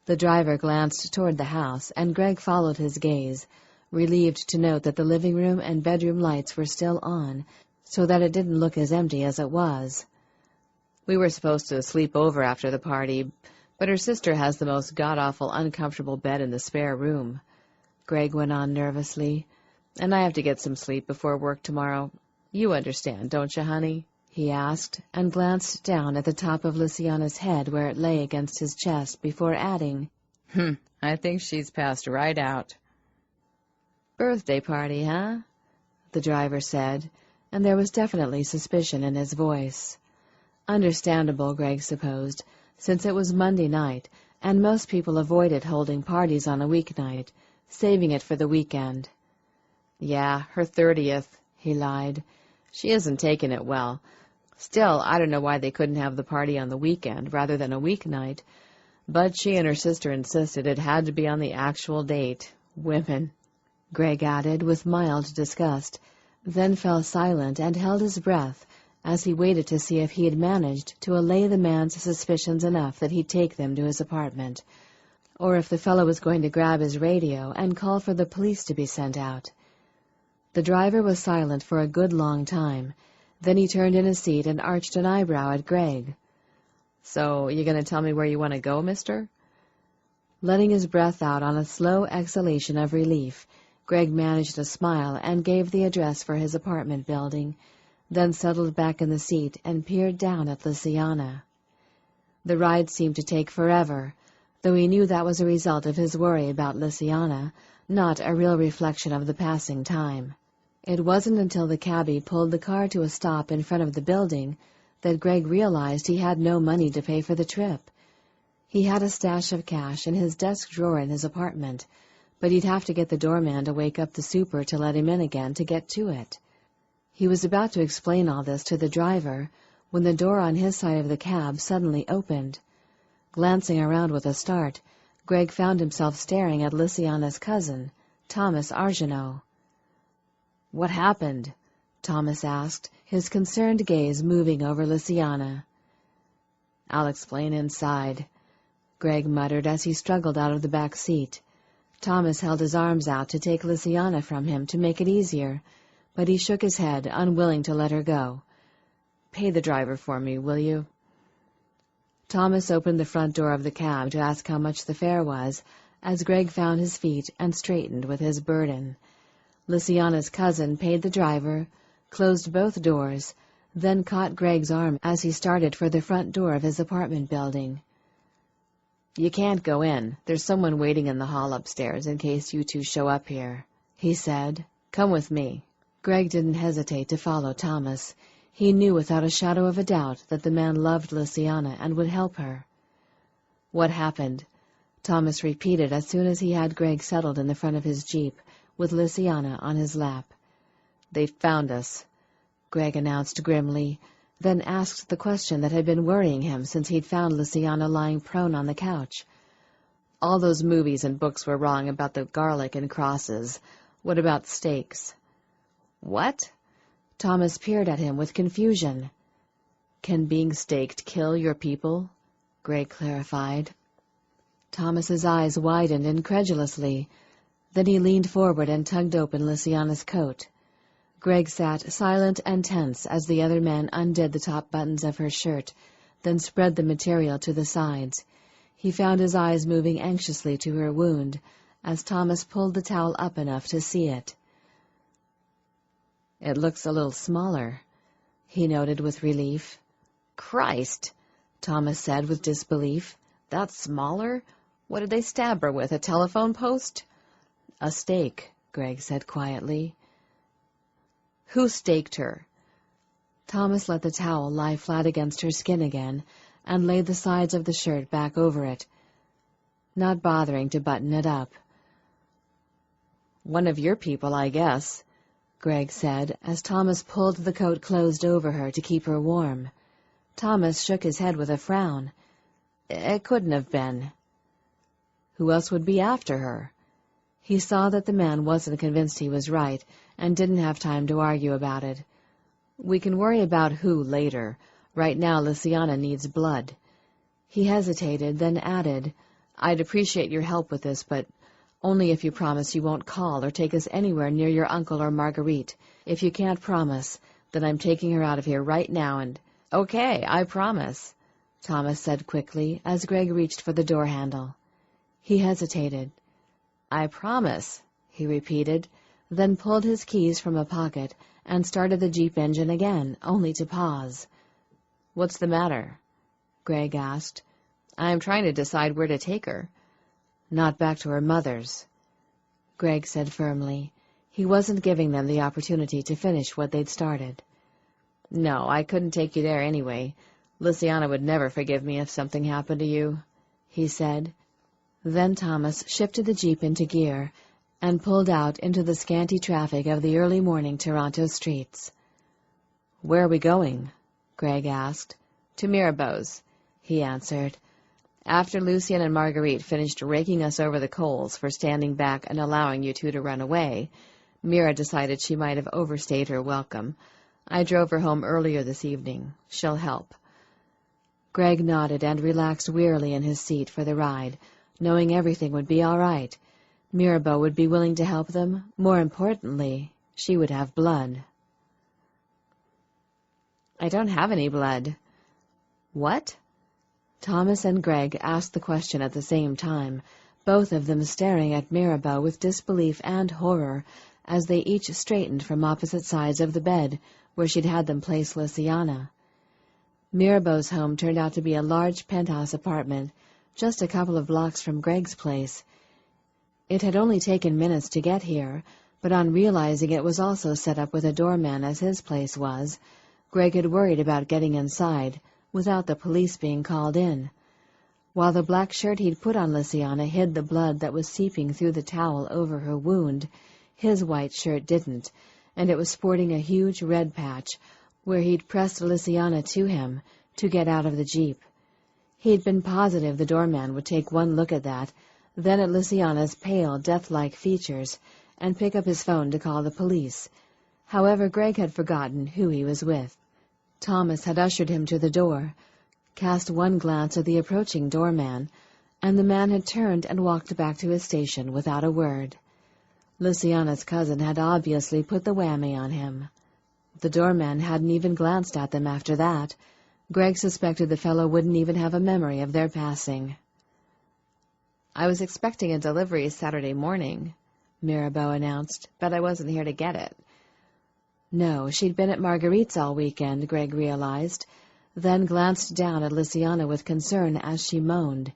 The driver glanced toward the house, and Greg followed his gaze, relieved to note that the living room and bedroom lights were still on, so that it didn't look as empty as it was. We were supposed to sleep over after the party, but her sister has the most god-awful uncomfortable bed in the spare room, Greg went on nervously. And I have to get some sleep before work tomorrow. You understand, don't you, honey? He asked, and glanced down at the top of Lysiana's head where it lay against his chest before adding, I think she's passed right out. Birthday party, huh? The driver said, and there was definitely suspicion in his voice. Understandable, Greg supposed, since it was Monday night, and most people avoided holding parties on a weeknight, saving it for the weekend. Yeah, her 30th, he lied. She isn't taking it well. Still, I don't know why they couldn't have the party on the weekend rather than a weeknight, but she and her sister insisted it had to be on the actual date. Women, Greg added with mild disgust, then fell silent and held his breath as he waited to see if he had managed to allay the man's suspicions enough that he'd take them to his apartment, or if the fellow was going to grab his radio and call for the police to be sent out. The driver was silent for a good long time. Then he turned in his seat and arched an eyebrow at Greg. So, you going to tell me where you want to go, mister? Letting his breath out on a slow exhalation of relief, Greg managed a smile and gave the address for his apartment building, then settled back in the seat and peered down at Lysiana. The ride seemed to take forever, though he knew that was a result of his worry about Lysiana, not a real reflection of the passing time. It wasn't until the cabbie pulled the car to a stop in front of the building that Greg realized he had no money to pay for the trip. He had a stash of cash in his desk drawer in his apartment, but he'd have to get the doorman to wake up the super to let him in again to get to it. He was about to explain all this to the driver when the door on his side of the cab suddenly opened. Glancing around with a start, Greg found himself staring at Lysiana's cousin, Thomas Argeneau. "What happened?" Thomas asked, his concerned gaze moving over Lysiana. "I'll explain inside," Greg muttered as he struggled out of the back seat. Thomas held his arms out to take Lysiana from him to make it easier, but he shook his head, unwilling to let her go. "Pay the driver for me, will you?" Thomas opened the front door of the cab to ask how much the fare was, as Greg found his feet and straightened with his burden. Lysiana's cousin paid the driver, closed both doors, then caught Greg's arm as he started for the front door of his apartment building. "You can't go in. There's someone waiting in the hall upstairs in case you two show up here," he said. "Come with me." Greg didn't hesitate to follow Thomas. He knew without a shadow of a doubt that the man loved Lysiana and would help her. "What happened?" Thomas repeated as soon as he had Greg settled in the front of his Jeep, with Lysiana on his lap. "They found us," Greg announced grimly, then asked the question that had been worrying him since he'd found Lysiana lying prone on the couch. "All those movies and books were wrong about the garlic and crosses. What about steaks?" "What?" Thomas peered at him with confusion. "Can being staked kill your people?" Greg clarified. Thomas's eyes widened incredulously. Then he leaned forward and tugged open Lysiana's coat. Greg sat silent and tense as the other man undid the top buttons of her shirt, then spread the material to the sides. He found his eyes moving anxiously to her wound as Thomas pulled the towel up enough to see it. "It looks a little smaller," he noted with relief. "Christ," Thomas said with disbelief. "That's smaller? What did they stab her with, a telephone post?" "A stake," Greg said quietly. "Who staked her?" Thomas let the towel lie flat against her skin again and laid the sides of the shirt back over it, not bothering to button it up. "One of your people, I guess," Greg said, as Thomas pulled the coat closed over her to keep her warm. Thomas shook his head with a frown. "It couldn't have been." "Who else would be after her?" He saw that the man wasn't convinced he was right, and didn't have time to argue about it. "We can worry about who later. Right now, Lysiana needs blood." He hesitated, then added, "I'd appreciate your help with this, but only if you promise you won't call or take us anywhere near your uncle or Marguerite. If you can't promise, then I'm taking her out of here right now and—" "Okay, I promise," Thomas said quickly, as Greg reached for the door handle. He hesitated. "I promise," he repeated, then pulled his keys from a pocket and started the Jeep engine again, only to pause. "What's the matter?" Greg asked. "I'm trying to decide where to take her." "Not back to her mother's," Greg said firmly. He wasn't giving them the opportunity to finish what they'd started. "No, I couldn't take you there anyway. Lysiana would never forgive me if something happened to you," he said. Then Thomas shifted the Jeep into gear and pulled out into the scanty traffic of the early morning Toronto streets. "Where are we going?" Greg asked. "To Mirabeau's," he answered. "After Lucien and Marguerite finished raking us over the coals for standing back and allowing you two to run away, Mira decided she might have overstayed her welcome. I drove her home earlier this evening. She'll help." Greg nodded and relaxed wearily in his seat for the ride, knowing everything would be all right. Mirabeau would be willing to help them. More importantly, she would have blood. "I don't have any blood." "What?" Thomas and Greg asked the question at the same time, both of them staring at Mirabeau with disbelief and horror as they each straightened from opposite sides of the bed where she'd had them place Lysiana. Mirabeau's home turned out to be a large penthouse apartment, just a couple of blocks from Greg's place. It had only taken minutes to get here, but on realizing it was also set up with a doorman as his place was, Greg had worried about getting inside without the police being called in. While the black shirt he'd put on Lysiana hid the blood that was seeping through the towel over her wound, his white shirt didn't, and it was sporting a huge red patch where he'd pressed Lysiana to him to get out of the Jeep. He'd been positive the doorman would take one look at that, then at Lysiana's pale, death-like features, and pick up his phone to call the police. However, Greg had forgotten who he was with. Thomas had ushered him to the door, cast one glance at the approaching doorman, and the man had turned and walked back to his station without a word. Lysiana's cousin had obviously put the whammy on him. The doorman hadn't even glanced at them after that. Greg suspected the fellow wouldn't even have a memory of their passing. "I was expecting a delivery Saturday morning," Mirabeau announced, "but I wasn't here to get it." No, she'd been at Marguerite's all weekend, Greg realized, then glanced down at Lysiana with concern as she moaned.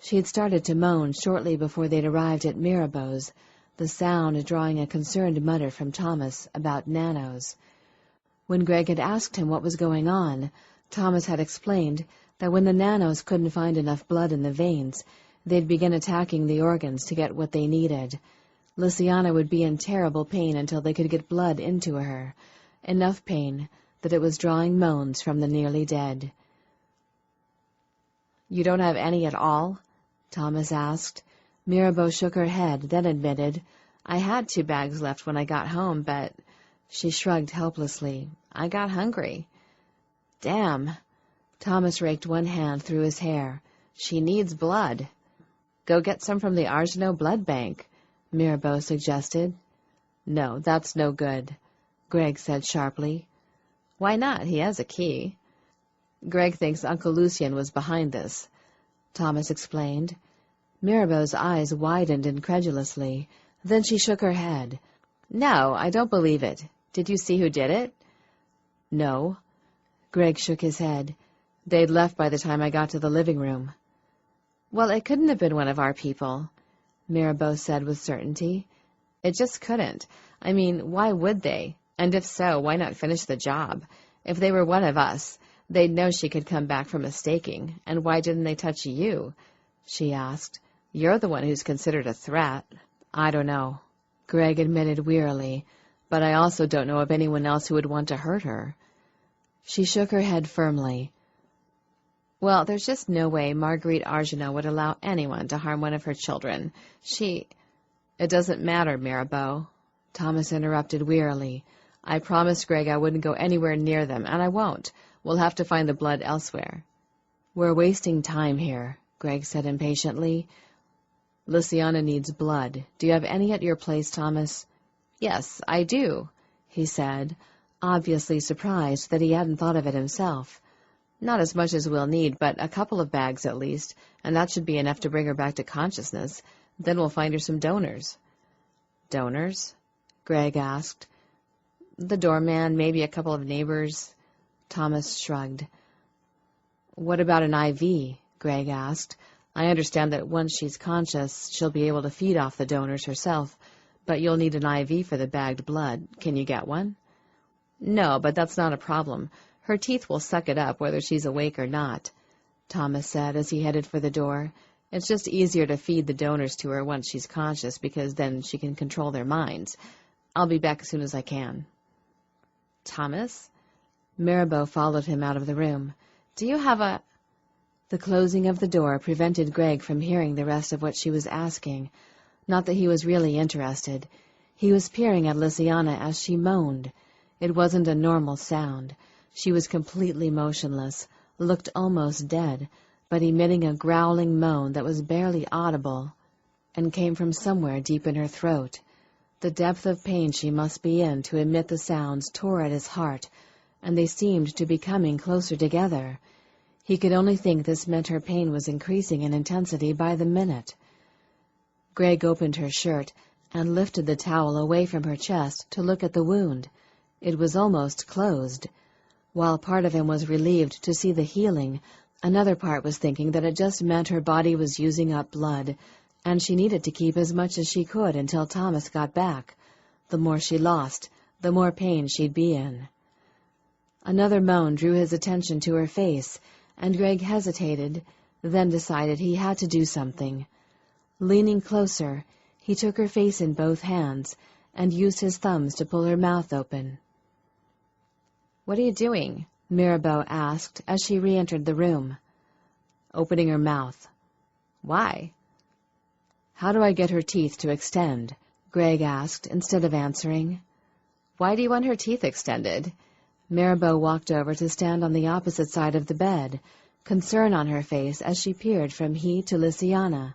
She'd started to moan shortly before they'd arrived at Mirabeau's, the sound drawing a concerned mutter from Thomas about nanos. When Greg had asked him what was going on, Thomas had explained that when the nanos couldn't find enough blood in the veins, they'd begin attacking the organs to get what they needed. Lysiana would be in terrible pain until they could get blood into her, enough pain that it was drawing moans from the nearly dead. "You don't have any at all?" Thomas asked. Mirabeau shook her head, then admitted, "I had 2 bags left when I got home, but—" She shrugged helplessly. "I got hungry." "Damn." Thomas raked one hand through his hair. "She needs blood." "Go get some from the Argenau blood bank," Mirabeau suggested. "No, that's no good," Greg said sharply. "Why not? He has a key." "Greg thinks Uncle Lucien was behind this," Thomas explained. Mirabeau's eyes widened incredulously. Then she shook her head. "No, I don't believe it. Did you see who did it?" "No." Greg shook his head. "They'd left by the time I got to the living room." "Well, it couldn't have been one of our people," Mirabeau said with certainty. "It just couldn't. I mean, why would they? And if so, why not finish the job? If they were one of us, they'd know she could come back from a staking. And why didn't they touch you?" she asked. "You're the one who's considered a threat." "I don't know," Greg admitted wearily, "but I also don't know of anyone else who would want to hurt her." She shook her head firmly. "Well, there's just no way Marguerite Argenau would allow anyone to harm one of her children. She—" It doesn't matter, Mirabeau, Thomas interrupted wearily. I promised Greg I wouldn't go anywhere near them, and I won't. We'll have to find the blood elsewhere. We're wasting time here, Greg said impatiently. Lysiana needs blood. Do you have any at your place, Thomas? Yes, I do, he said, obviously surprised that he hadn't thought of it himself. Not as much as we'll need, but a couple of bags at least, and that should be enough to bring her back to consciousness. Then we'll find her some donors. Donors? Greg asked. The doorman, maybe a couple of neighbors. Thomas shrugged. What about an IV? Greg asked. I understand that once she's conscious, she'll be able to feed off the donors herself, but you'll need an IV for the bagged blood. Can you get one? No, but that's not a problem. Her teeth will suck it up whether she's awake or not, Thomas said as he headed for the door. It's just easier to feed the donors to her once she's conscious, because then she can control their minds. I'll be back as soon as I can. Thomas? Mirabeau followed him out of the room. Do you have a... The closing of the door prevented Greg from hearing the rest of what she was asking. Not that he was really interested. He was peering at Lysiana as she moaned. It wasn't a normal sound. She was completely motionless, looked almost dead, but emitting a growling moan that was barely audible and came from somewhere deep in her throat. The depth of pain she must be in to emit the sounds tore at his heart, and they seemed to be coming closer together. He could only think this meant her pain was increasing in intensity by the minute. Greg opened her shirt and lifted the towel away from her chest to look at the wound. It was almost closed. While part of him was relieved to see the healing, another part was thinking that it just meant her body was using up blood, and she needed to keep as much as she could until Thomas got back. The more she lost, the more pain she'd be in. Another moan drew his attention to her face, and Greg hesitated, then decided he had to do something. Leaning closer, he took her face in both hands and used his thumbs to pull her mouth open. "What are you doing?" Mirabeau asked as she re-entered the room. "Opening her mouth." "Why?" "How do I get her teeth to extend?" Greg asked instead of answering. "Why do you want her teeth extended?" Mirabeau walked over to stand on the opposite side of the bed, concern on her face as she peered from he to Lysiana.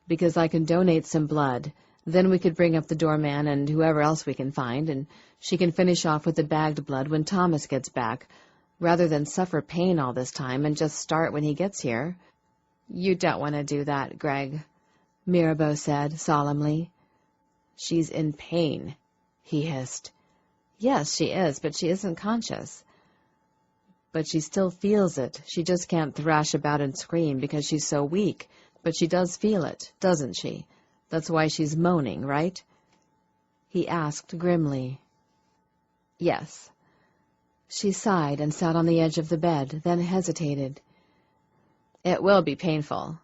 "Because I can donate some blood. Then we could bring up the doorman and whoever else we can find, and she can finish off with the bagged blood when Thomas gets back, rather than suffer pain all this time and just start when he gets here." "You don't want to do that, Greg," Mirabeau said solemnly. "She's in pain," he hissed. "Yes, she is, but she isn't conscious." "But she still feels it. She just can't thrash about and scream because she's so weak. But she does feel it, doesn't she? That's why she's moaning, right?" he asked grimly. "Yes." She sighed and sat on the edge of the bed, then hesitated. "It will be painful."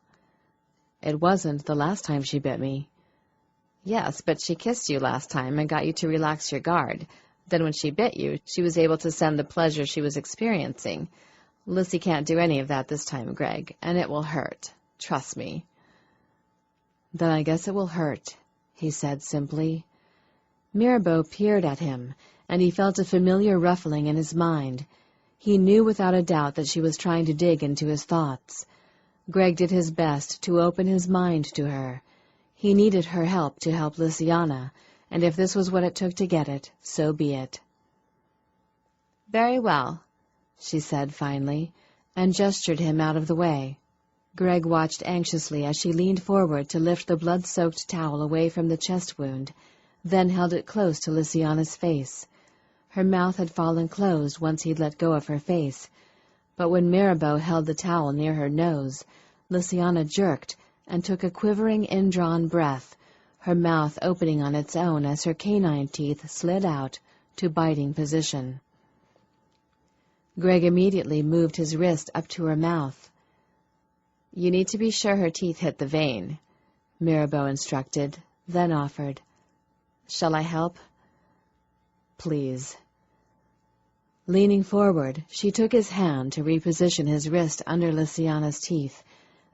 "It wasn't the last time she bit me." "Yes, but she kissed you last time and got you to relax your guard. Then when she bit you, she was able to send the pleasure she was experiencing. Lissy can't do any of that this time, Greg, and it will hurt. Trust me." "Then I guess it will hurt," he said simply. Mirabeau peered at him, and he felt a familiar ruffling in his mind. He knew without a doubt that she was trying to dig into his thoughts. Greg did his best to open his mind to her. He needed her help to help Lysiana, and if this was what it took to get it, so be it. "Very well," she said finally, and gestured him out of the way. Greg watched anxiously as she leaned forward to lift the blood-soaked towel away from the chest wound, then held it close to Lysiana's face. Her mouth had fallen closed once he'd let go of her face, but when Mirabeau held the towel near her nose, Lysiana jerked and took a quivering, indrawn breath, her mouth opening on its own as her canine teeth slid out to biting position. Greg immediately moved his wrist up to her mouth. "You need to be sure her teeth hit the vein," Mirabeau instructed, then offered, "Shall I help?" "Please." Leaning forward, she took his hand to reposition his wrist under Lysiana's teeth,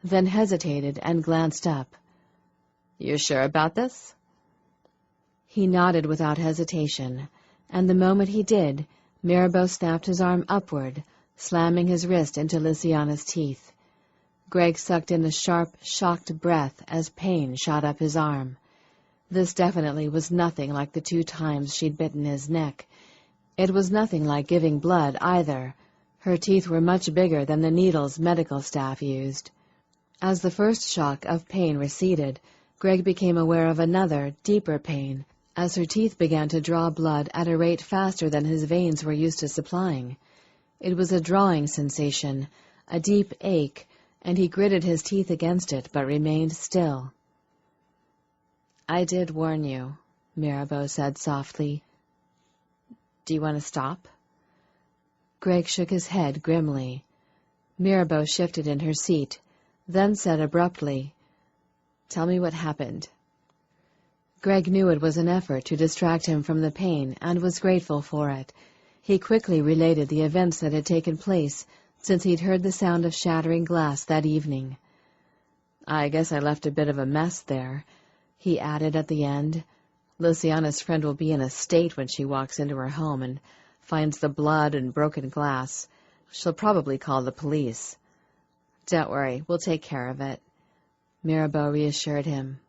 then hesitated and glanced up. You sure about this? He nodded without hesitation, and the moment he did, Mirabeau snapped his arm upward, slamming his wrist into Lysiana's teeth. Greg sucked in a sharp, shocked breath as pain shot up his arm. This definitely was nothing like the 2 times she'd bitten his neck. It was nothing like giving blood, either. Her teeth were much bigger than the needles medical staff used. As the first shock of pain receded, Greg became aware of another, deeper pain, as her teeth began to draw blood at a rate faster than his veins were used to supplying. It was a drawing sensation, a deep ache, and he gritted his teeth against it, but remained still. "I did warn you," Mirabeau said softly. "Do you want to stop?" Greg shook his head grimly. Mirabeau shifted in her seat, then said abruptly, "Tell me what happened." Greg knew it was an effort to distract him from the pain, and was grateful for it. He quickly related the events that had taken place since he'd heard the sound of shattering glass that evening. "I guess I left a bit of a mess there," he added at the end. "Lysiana's friend will be in a state when she walks into her home and finds the blood and broken glass. She'll probably call the police." "Don't worry, we'll take care of it," Mirabeau reassured him.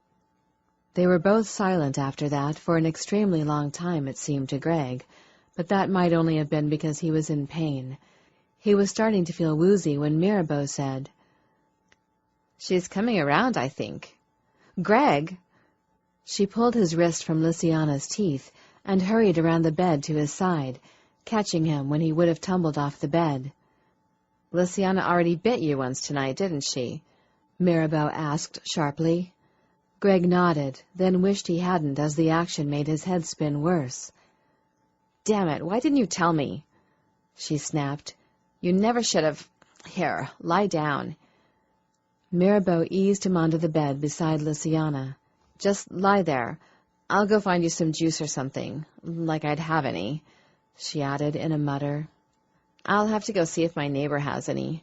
They were both silent after that for an extremely long time, it seemed to Greg, but that might only have been because he was in pain. He was starting to feel woozy when Mirabeau said, "She's coming around, I think. Greg!" She pulled his wrist from Lysiana's teeth and hurried around the bed to his side, catching him when he would have tumbled off the bed. "Lysiana already bit you once tonight, didn't she?" Mirabeau asked sharply. Greg nodded, then wished he hadn't, as the action made his head spin worse. "Damn it, why didn't you tell me?" she snapped. "You never should have. Here, lie down." Mirabeau eased him onto the bed beside Lysiana. "Just lie there. I'll go find you some juice or something, like I'd have any," she added in a mutter. "I'll have to go see if my neighbor has any.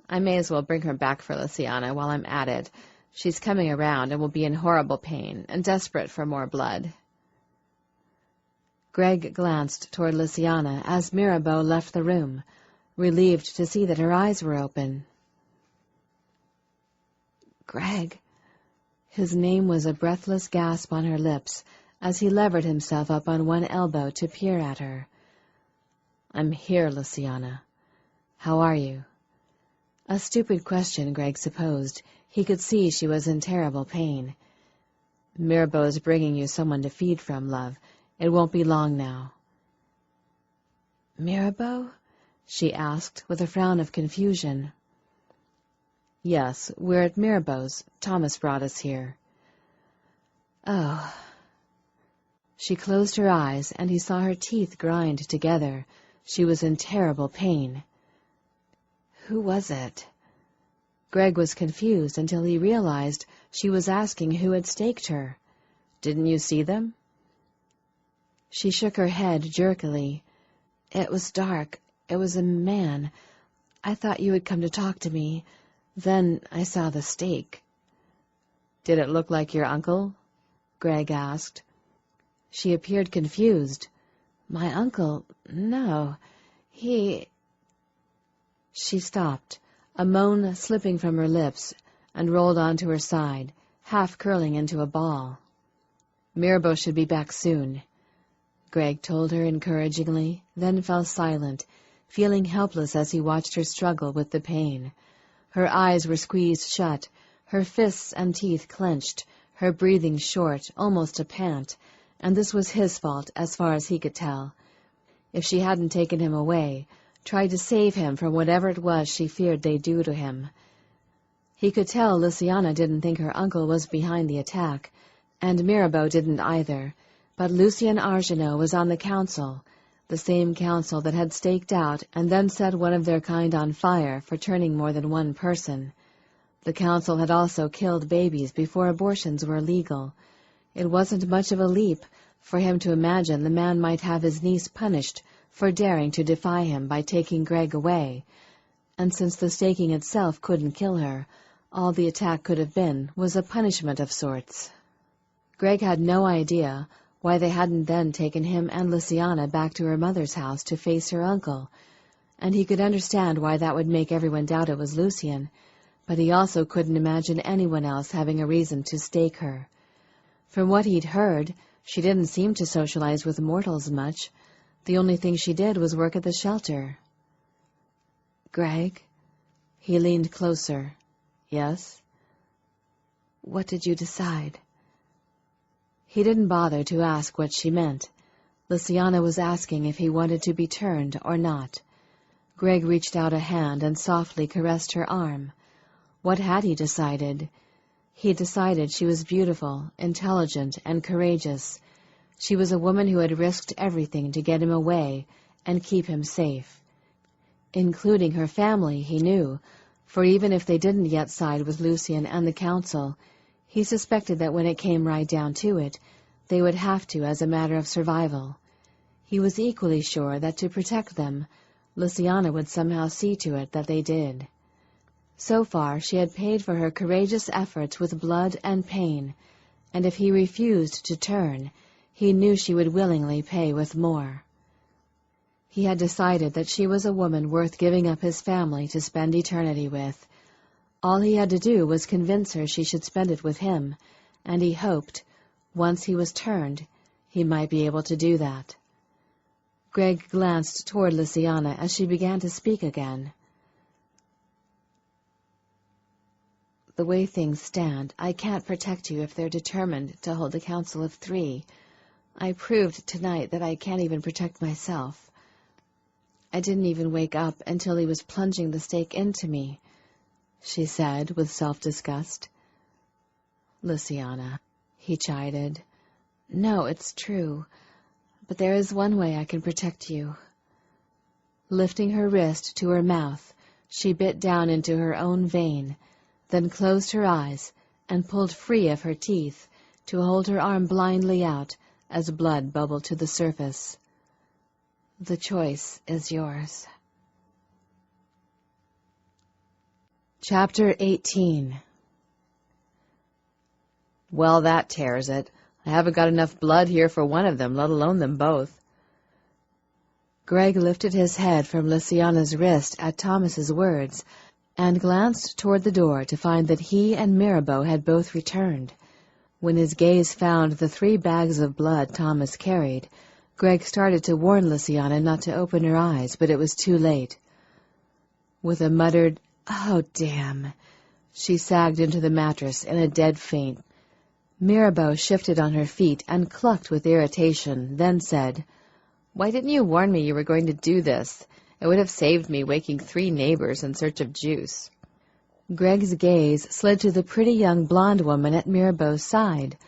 I may as well bring her back for Lysiana while I'm at it. She's coming around and will be in horrible pain and desperate for more blood." Greg glanced toward Lysiana as Mirabeau left the room, relieved to see that her eyes were open. "Greg." His name was a breathless gasp on her lips as he levered himself up on one elbow to peer at her. "I'm here, Lysiana. How are you?" A stupid question, Greg supposed. He could see she was in terrible pain. "Mirabeau's bringing you someone to feed from, love. It won't be long now." "Mirabeau?" she asked with a frown of confusion. "Yes, we're at Mirabeau's. Thomas brought us here." "Oh." She closed her eyes, and he saw her teeth grind together. She was in terrible pain. "Who was it?" Greg was confused until he realized she was asking who had staked her. "Didn't you see them?" She shook her head jerkily. "It was dark. It was a man. I thought you had come to talk to me. Then I saw the stake." "Did it look like your uncle?" Greg asked. She appeared confused. "My uncle? No. He—" She stopped, a moan slipping from her lips, and rolled onto her side, half curling into a ball. "Mirabeau should be back soon," Greg told her encouragingly, then fell silent, feeling helpless as he watched her struggle with the pain. Her eyes were squeezed shut, her fists and teeth clenched, her breathing short, almost a pant, and this was his fault as far as he could tell. If she hadn't taken him away, tried to save him from whatever it was she feared they'd do to him. He could tell Lysiana didn't think her uncle was behind the attack, and Mirabeau didn't either, but Lucien Argenot was on the council, the same council that had staked out and then set one of their kind on fire for turning more than one person. The council had also killed babies before abortions were legal. It wasn't much of a leap for him to imagine the man might have his niece punished for daring to defy him by taking Greg away, and since the staking itself couldn't kill her, all the attack could have been was a punishment of sorts. Greg had no idea why they hadn't then taken him and Lysiana back to her mother's house to face her uncle, and he could understand why that would make everyone doubt it was Lucien, but he also couldn't imagine anyone else having a reason to stake her. From what he'd heard, she didn't seem to socialize with mortals much. The only thing she did was work at the shelter. "Greg?" He leaned closer. "Yes?" "What did you decide?" He didn't bother to ask what she meant. Lysiana was asking if he wanted to be turned or not. Greg reached out a hand and softly caressed her arm. What had he decided? He decided she was beautiful, intelligent, and courageous. She was a woman who had risked everything to get him away and keep him safe. Including her family, he knew, for even if they didn't yet side with Lucien and the council, he suspected that when it came right down to it, they would have to as a matter of survival. He was equally sure that to protect them, Lysiana would somehow see to it that they did. So far, she had paid for her courageous efforts with blood and pain, and if he refused to turn, he knew she would willingly pay with more. He had decided that she was a woman worth giving up his family to spend eternity with. All he had to do was convince her she should spend it with him, and he hoped, once he was turned, he might be able to do that. Greg glanced toward Lysiana as she began to speak again. "The way things stand, I can't protect you if they're determined to hold a council of 3. I proved tonight that I can't even protect myself. I didn't even wake up until he was plunging the stake into me," she said with self-disgust. "Lysiana," he chided. "No, it's true. But there is one way I can protect you." Lifting her wrist to her mouth, she bit down into her own vein, then closed her eyes and pulled free of her teeth to hold her arm blindly out as blood bubbled to the surface. "The choice is yours." Chapter 18. "Well, that tears it. I haven't got enough blood here for one of them, let alone them both." Greg lifted his head from Lysiana's wrist at Thomas's words and glanced toward the door to find that he and Mirabeau had both returned. When his gaze found the 3 bags of blood Thomas carried, Greg started to warn Lysiana not to open her eyes, but it was too late. With a muttered, "Oh, damn," she sagged into the mattress in a dead faint. Mirabeau shifted on her feet and clucked with irritation, then said, "Why didn't you warn me you were going to do this? It would have saved me waking 3 neighbors in search of juice." Greg's gaze slid to the pretty young blonde woman at Mirabeau's side.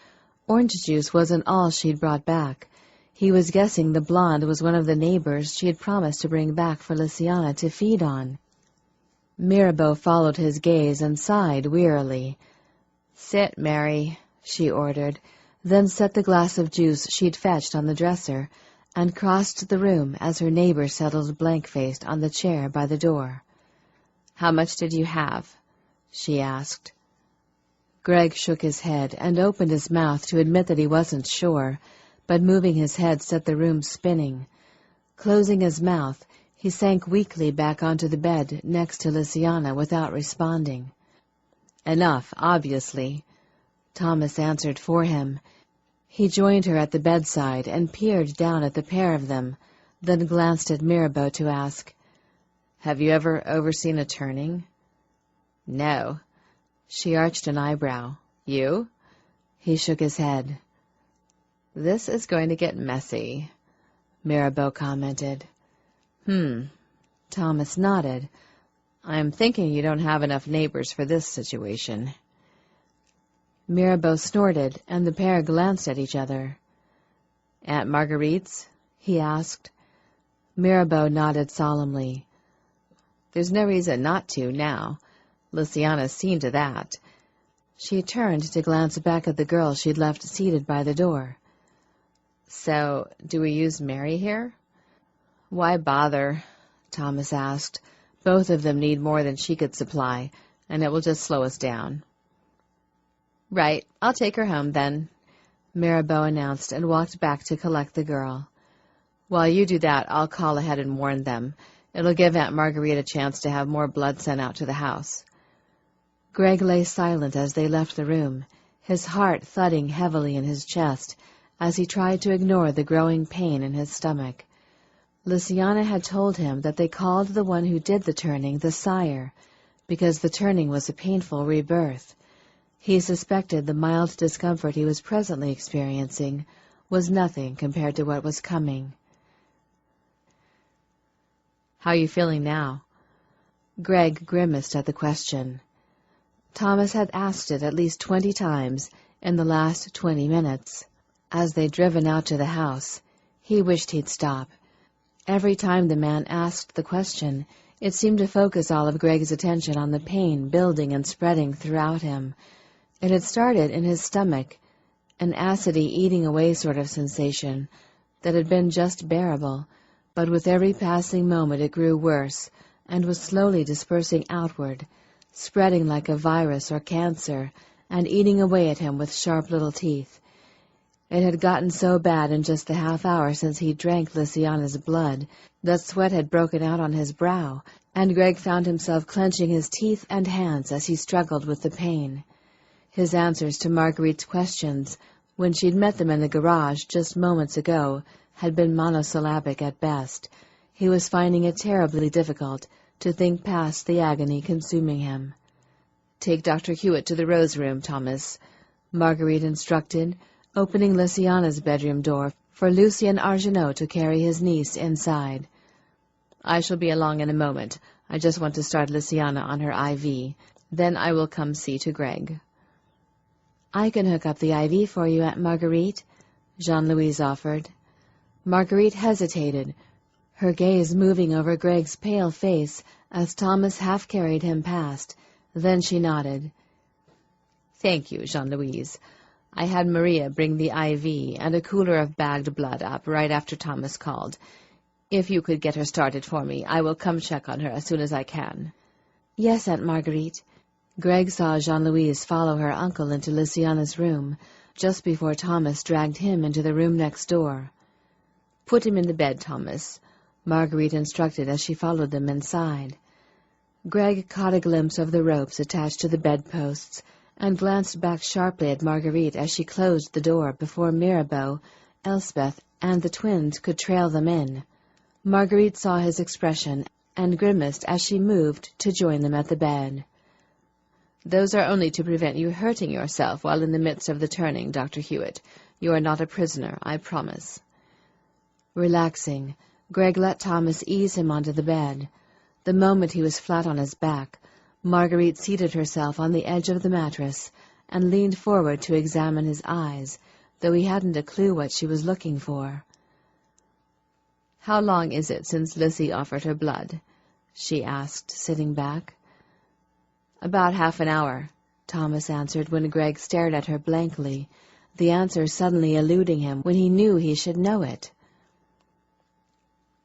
Orange juice wasn't all she'd brought back. He was guessing the blonde was one of the neighbors she had promised to bring back for Lysiana to feed on. Mirabeau followed his gaze and sighed wearily. "Sit, Mary," she ordered, then set the glass of juice she'd fetched on the dresser and crossed the room as her neighbor settled blank-faced on the chair by the door. "How much did you have?" she asked. Greg shook his head and opened his mouth to admit that he wasn't sure, but moving his head set the room spinning. Closing his mouth, he sank weakly back onto the bed next to Lysiana without responding. "Enough, obviously," Thomas answered for him. He joined her at the bedside and peered down at the pair of them, then glanced at Mirabeau to ask, "Have you ever overseen a turning?" "No." She arched an eyebrow. "You?" He shook his head. "This is going to get messy," Mirabeau commented. Thomas nodded. "I'm thinking you don't have enough neighbors for this situation." Mirabeau snorted, and the pair glanced at each other. "Aunt Marguerite's?" he asked. Mirabeau nodded solemnly. "There's no reason not to now. Lysiana's seen to that." She turned to glance back at the girl she'd left seated by the door. "So, do we use Mary here?" "Why bother?" Thomas asked. "Both of them need more than she could supply, and it will just slow us down." "Right, I'll take her home then." Mirabeau announced and walked back to collect the girl. "While you do that, I'll call ahead and warn them. It'll give Aunt Marguerite a chance to have more blood sent out to the house." Greg lay silent as they left the room, his heart thudding heavily in his chest as he tried to ignore the growing pain in his stomach. Lysiana had told him that they called the one who did the turning the sire, because the turning was a painful rebirth. He suspected the mild discomfort he was presently experiencing was nothing compared to what was coming. "How are you feeling now?" Greg grimaced at the question. Thomas had asked it at least 20 times in the last 20 minutes. As they'd driven out to the house, he wished he'd stop. Every time the man asked the question, it seemed to focus all of Greg's attention on the pain building and spreading throughout him. It had started in his stomach, an acidy eating away sort of sensation that had been just bearable, but with every passing moment it grew worse and was slowly dispersing outward, spreading like a virus or cancer and eating away at him with sharp little teeth. It had gotten so bad in just the half hour since he drank Lysiana's blood that sweat had broken out on his brow, and Greg found himself clenching his teeth and hands as he struggled with the pain. His answers to Marguerite's questions, when she'd met them in the garage just moments ago, had been monosyllabic at best. He was finding it terribly difficult to think past the agony consuming him. "Take Dr. Hewitt to the Rose Room, Thomas," Marguerite instructed, opening Lysiana's bedroom door for Lucien Argenot to carry his niece inside. "I shall be along in a moment. I just want to start Lysiana on her IV. Then I will come see to Greg." "I can hook up the IV for you, Aunt Marguerite," Jean-Louise offered. Marguerite hesitated, her gaze moving over Greg's pale face as Thomas half carried him past. Then she nodded. "Thank you, Jean-Louise. I had Maria bring the IV and a cooler of bagged blood up right after Thomas called. If you could get her started for me, I will come check on her as soon as I can." "Yes, Aunt Marguerite." Greg saw Jean-Louise follow her uncle into Lysiana's room, just before Thomas dragged him into the room next door. "Put him in the bed, Thomas," Marguerite instructed as she followed them inside. Greg caught a glimpse of the ropes attached to the bedposts and glanced back sharply at Marguerite as she closed the door before Mirabeau, Elspeth, and the twins could trail them in. Marguerite saw his expression and grimaced as she moved to join them at the bed. "Those are only to prevent you hurting yourself while in the midst of the turning, Dr. Hewitt. You are not a prisoner, I promise." Relaxing, Greg let Thomas ease him onto the bed. The moment he was flat on his back, Marguerite seated herself on the edge of the mattress and leaned forward to examine his eyes, though he hadn't a clue what she was looking for. "How long is it since Lissy offered her blood?" she asked, sitting back. "About half an hour," Thomas answered when Greg stared at her blankly, the answer suddenly eluding him when he knew he should know it.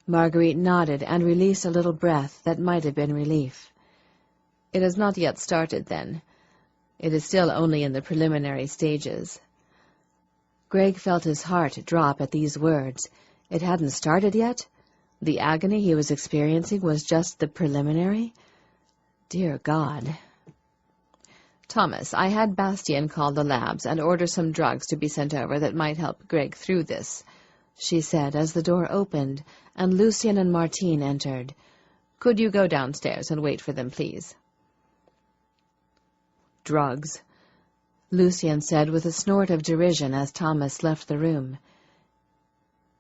Marguerite nodded and released a little breath that might have been relief. "It has not yet started, then. It is still only in the preliminary stages." Greg felt his heart drop at these words. It hadn't started yet? The agony he was experiencing was just the preliminary? Dear God. "Thomas, I had Bastien call the labs and order some drugs to be sent over that might help Greg through this," she said as the door opened and Lucien and Martine entered. "Could you go downstairs and wait for them, please?" "Drugs," Lucien said with a snort of derision as Thomas left the room.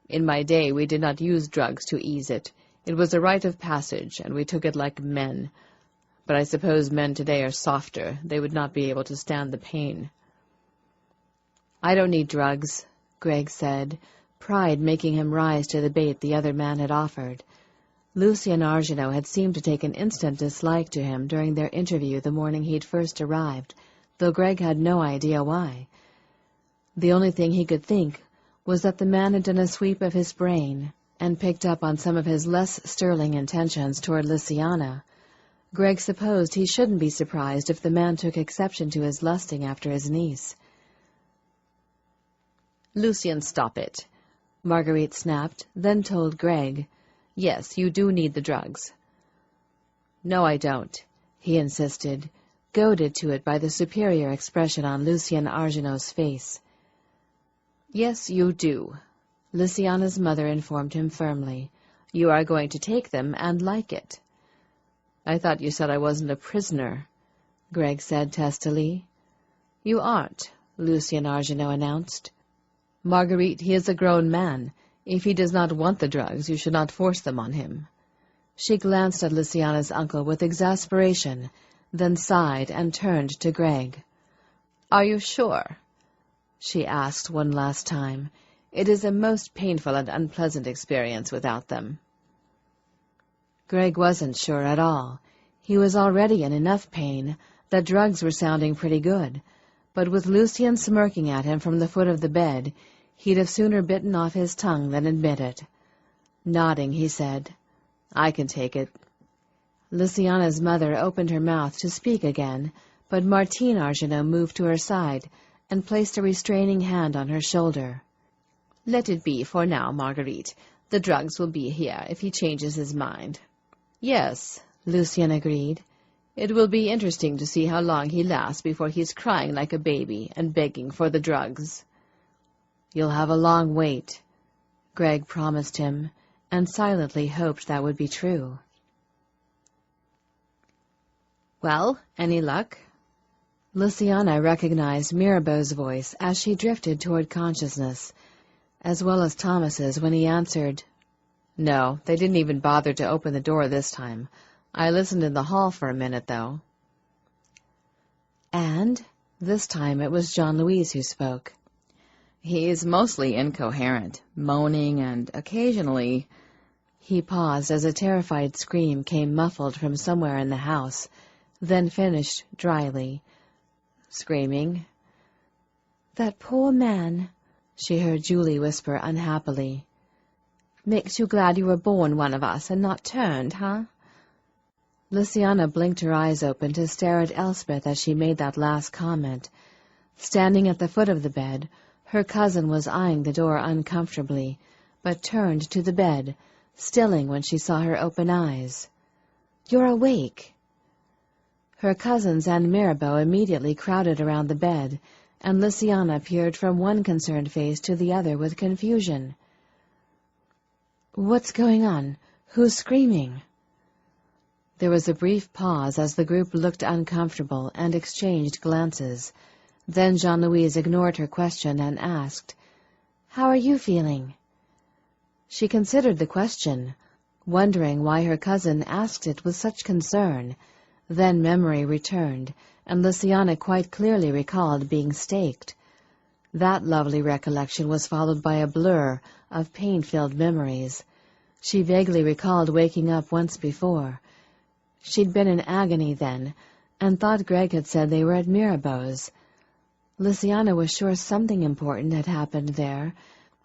"In my day we did not use drugs to ease it. It was a rite of passage, and we took it like men. But I suppose men today are softer. They would not be able to stand the pain." "I don't need drugs," Greg said, pride making him rise to the bait the other man had offered. Lucien Argenot had seemed to take an instant dislike to him during their interview the morning he'd first arrived, though Greg had no idea why. The only thing he could think was that the man had done a sweep of his brain and picked up on some of his less sterling intentions toward Lysiana. Greg supposed he shouldn't be surprised if the man took exception to his lusting after his niece. Lucien, stop it. Marguerite snapped, then told Greg. Yes, you do need the drugs. No, I don't, he insisted, goaded to it by the superior expression on Lucien Argenau's face. Yes, you do, Luciana's mother informed him firmly. You are going to take them and like it. I thought you said I wasn't a prisoner, Greg said testily. You aren't, Lucien Argenau announced. Marguerite, he is a grown man. If he does not want the drugs, you should not force them on him. She glanced at Luciana's uncle with exasperation, then sighed and turned to Greg. Are you sure? She asked one last time. It is a most painful and unpleasant experience without them. Greg wasn't sure at all. He was already in enough pain. The drugs were sounding pretty good, but with Lucien smirking at him from the foot of the bed, he'd have sooner bitten off his tongue than admit it. Nodding, he said, I can take it. Luciana's mother opened her mouth to speak again, but Martine Argenau moved to her side and placed a restraining hand on her shoulder. Let it be for now, Marguerite. The drugs will be here if he changes his mind. Yes, Lucien agreed. It will be interesting to see how long he lasts before he's crying like a baby and begging for the drugs. You'll have a long wait, Greg promised him, and silently hoped that would be true. Well, any luck? Luciana recognized Mirabeau's voice as she drifted toward consciousness, as well as Thomas's when he answered, No, they didn't even bother to open the door this time. I listened in the hall for a minute, though. And this time it was Jean-Louis who spoke. He is mostly incoherent, moaning and occasionally... He paused as a terrified scream came muffled from somewhere in the house, then finished dryly, screaming. That poor man, she heard Julie whisper unhappily. Makes you glad you were born one of us and not turned, huh? Luciana blinked her eyes open to stare at Elspeth as she made that last comment. Standing at the foot of the bed, her cousin was eyeing the door uncomfortably, but turned to the bed, stilling when she saw her open eyes. You're awake. Her cousins and Mirabeau immediately crowded around the bed, and Luciana peered from one concerned face to the other with confusion. What's going on? Who's screaming? There was a brief pause as the group looked uncomfortable and exchanged glances. Then Jean-Louise ignored her question and asked, How are you feeling? She considered the question, wondering why her cousin asked it with such concern. Then memory returned, and Luciana quite clearly recalled being staked. That lovely recollection was followed by a blur of pain-filled memories. She vaguely recalled waking up once before. She'd been in agony then, and thought Greg had said they were at Mirabeau's. Luciana was sure something important had happened there,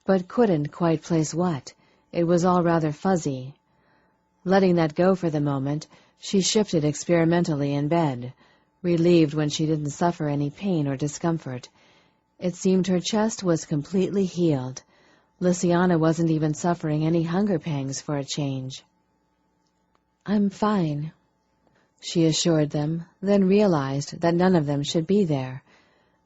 but couldn't quite place what. It was all rather fuzzy. Letting that go for the moment, she shifted experimentally in bed, relieved when she didn't suffer any pain or discomfort. It seemed her chest was completely healed. Luciana wasn't even suffering any hunger pangs for a change. I'm fine, she assured them, then realized that none of them should be there.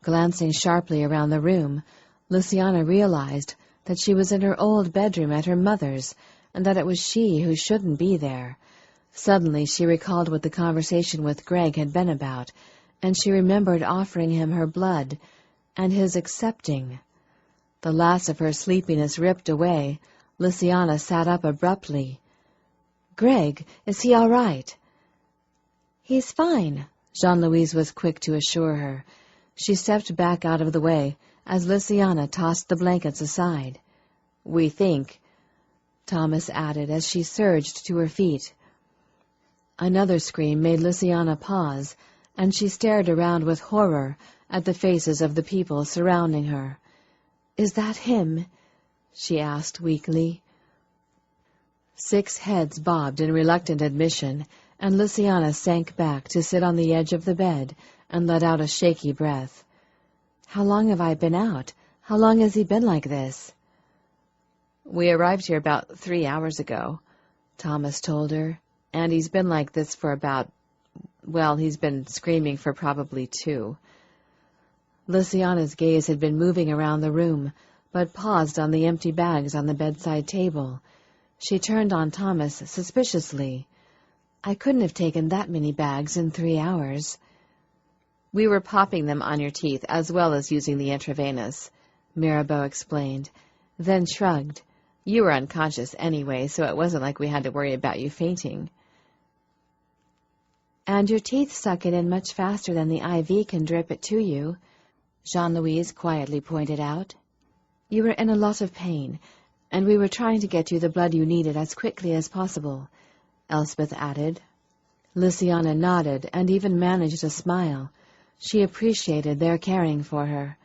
Glancing sharply around the room, Luciana realized that she was in her old bedroom at her mother's, and that it was she who shouldn't be there. Suddenly she recalled what the conversation with Greg had been about, and she remembered offering him her blood, and his accepting. The last of her sleepiness ripped away. Luciana sat up abruptly. Greg, is he all right? He's fine, Jean-Louise was quick to assure her. She stepped back out of the way as Luciana tossed the blankets aside. We think, Thomas added as she surged to her feet. Another scream made Luciana pause, and she stared around with horror at the faces of the people surrounding her. Is that him? She asked weakly. 6 heads bobbed in reluctant admission, and Luciana sank back to sit on the edge of the bed and let out a shaky breath. How long have I been out? How long has he been like this? We arrived here about 3 hours ago, Thomas told her, and he's been like this for he's been screaming for probably 2. Lysiana's gaze had been moving around the room, but paused on the empty bags on the bedside table. She turned on Thomas suspiciously. I couldn't have taken that many bags in 3 hours. We were popping them on your teeth, as well as using the intravenous, Mirabeau explained, then shrugged. You were unconscious anyway, so it wasn't like we had to worry about you fainting. And your teeth suck it in much faster than the IV can drip it to you, Jean-Louise quietly pointed out. You were in a lot of pain, and we were trying to get you the blood you needed as quickly as possible, Elspeth added. Lysiana nodded and even managed a smile. She appreciated their caring for her.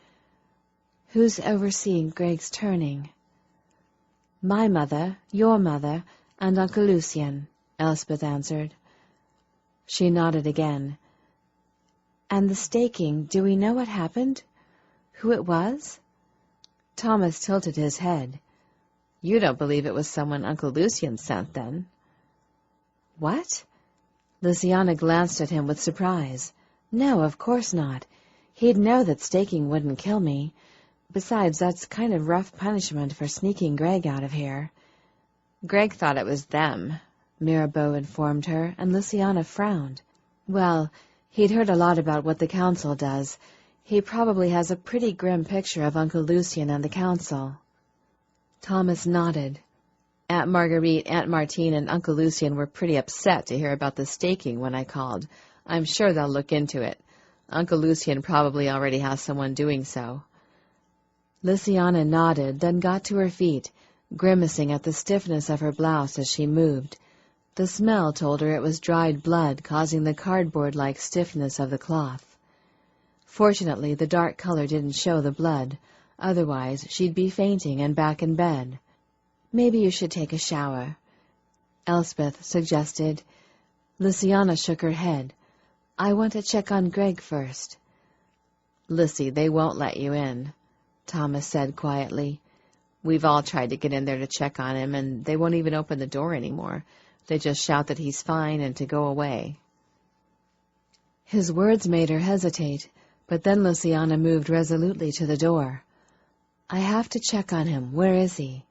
Who's overseeing Greg's turning? My mother, your mother, and Uncle Lucien, Elspeth answered. She nodded again. And the staking, do we know what happened? Who it was? Thomas tilted his head. You don't believe it was someone Uncle Lucien sent, then? What? Lysiana glanced at him with surprise. No, of course not. He'd know that staking wouldn't kill me. Besides, that's kind of rough punishment for sneaking Greg out of here. Greg thought it was them, Mirabeau informed her, and Lysiana frowned. Well, he'd heard a lot about what the Council does. He probably has a pretty grim picture of Uncle Lucien and the Council. Thomas nodded. Aunt Marguerite, Aunt Martine, and Uncle Lucien were pretty upset to hear about the staking when I called. I'm sure they'll look into it. Uncle Lucien probably already has someone doing so. Lysiana nodded, then got to her feet, grimacing at the stiffness of her blouse as she moved. The smell told her it was dried blood, causing the cardboard-like stiffness of the cloth. Fortunately, the dark color didn't show the blood. Otherwise, she'd be fainting and back in bed. Maybe you should take a shower, Elspeth suggested. Lysiana shook her head. I want to check on Greg first. Lissy, they won't let you in, Thomas said quietly. We've all tried to get in there to check on him, and they won't even open the door anymore. They just shout that he's fine and to go away. His words made her hesitate, but then Lysiana moved resolutely to the door. I have to check on him. Where is he?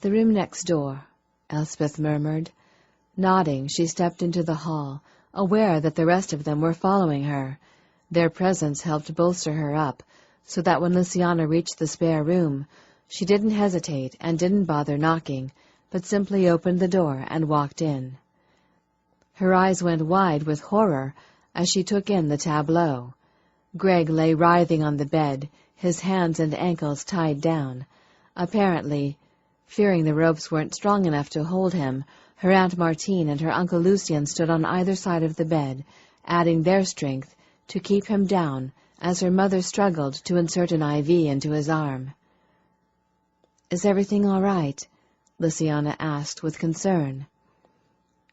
The room next door, Elspeth murmured. Nodding, she stepped into the hall, aware that the rest of them were following her. Their presence helped bolster her up, so that when Lysiana reached the spare room, she didn't hesitate and didn't bother knocking, but simply opened the door and walked in. Her eyes went wide with horror as she took in the tableau. Greg lay writhing on the bed, his hands and ankles tied down. Apparently, fearing the ropes weren't strong enough to hold him, her Aunt Martine and her Uncle Lucien stood on either side of the bed, adding their strength to keep him down as her mother struggled to insert an IV into his arm. Is everything all right? Lysiana asked with concern.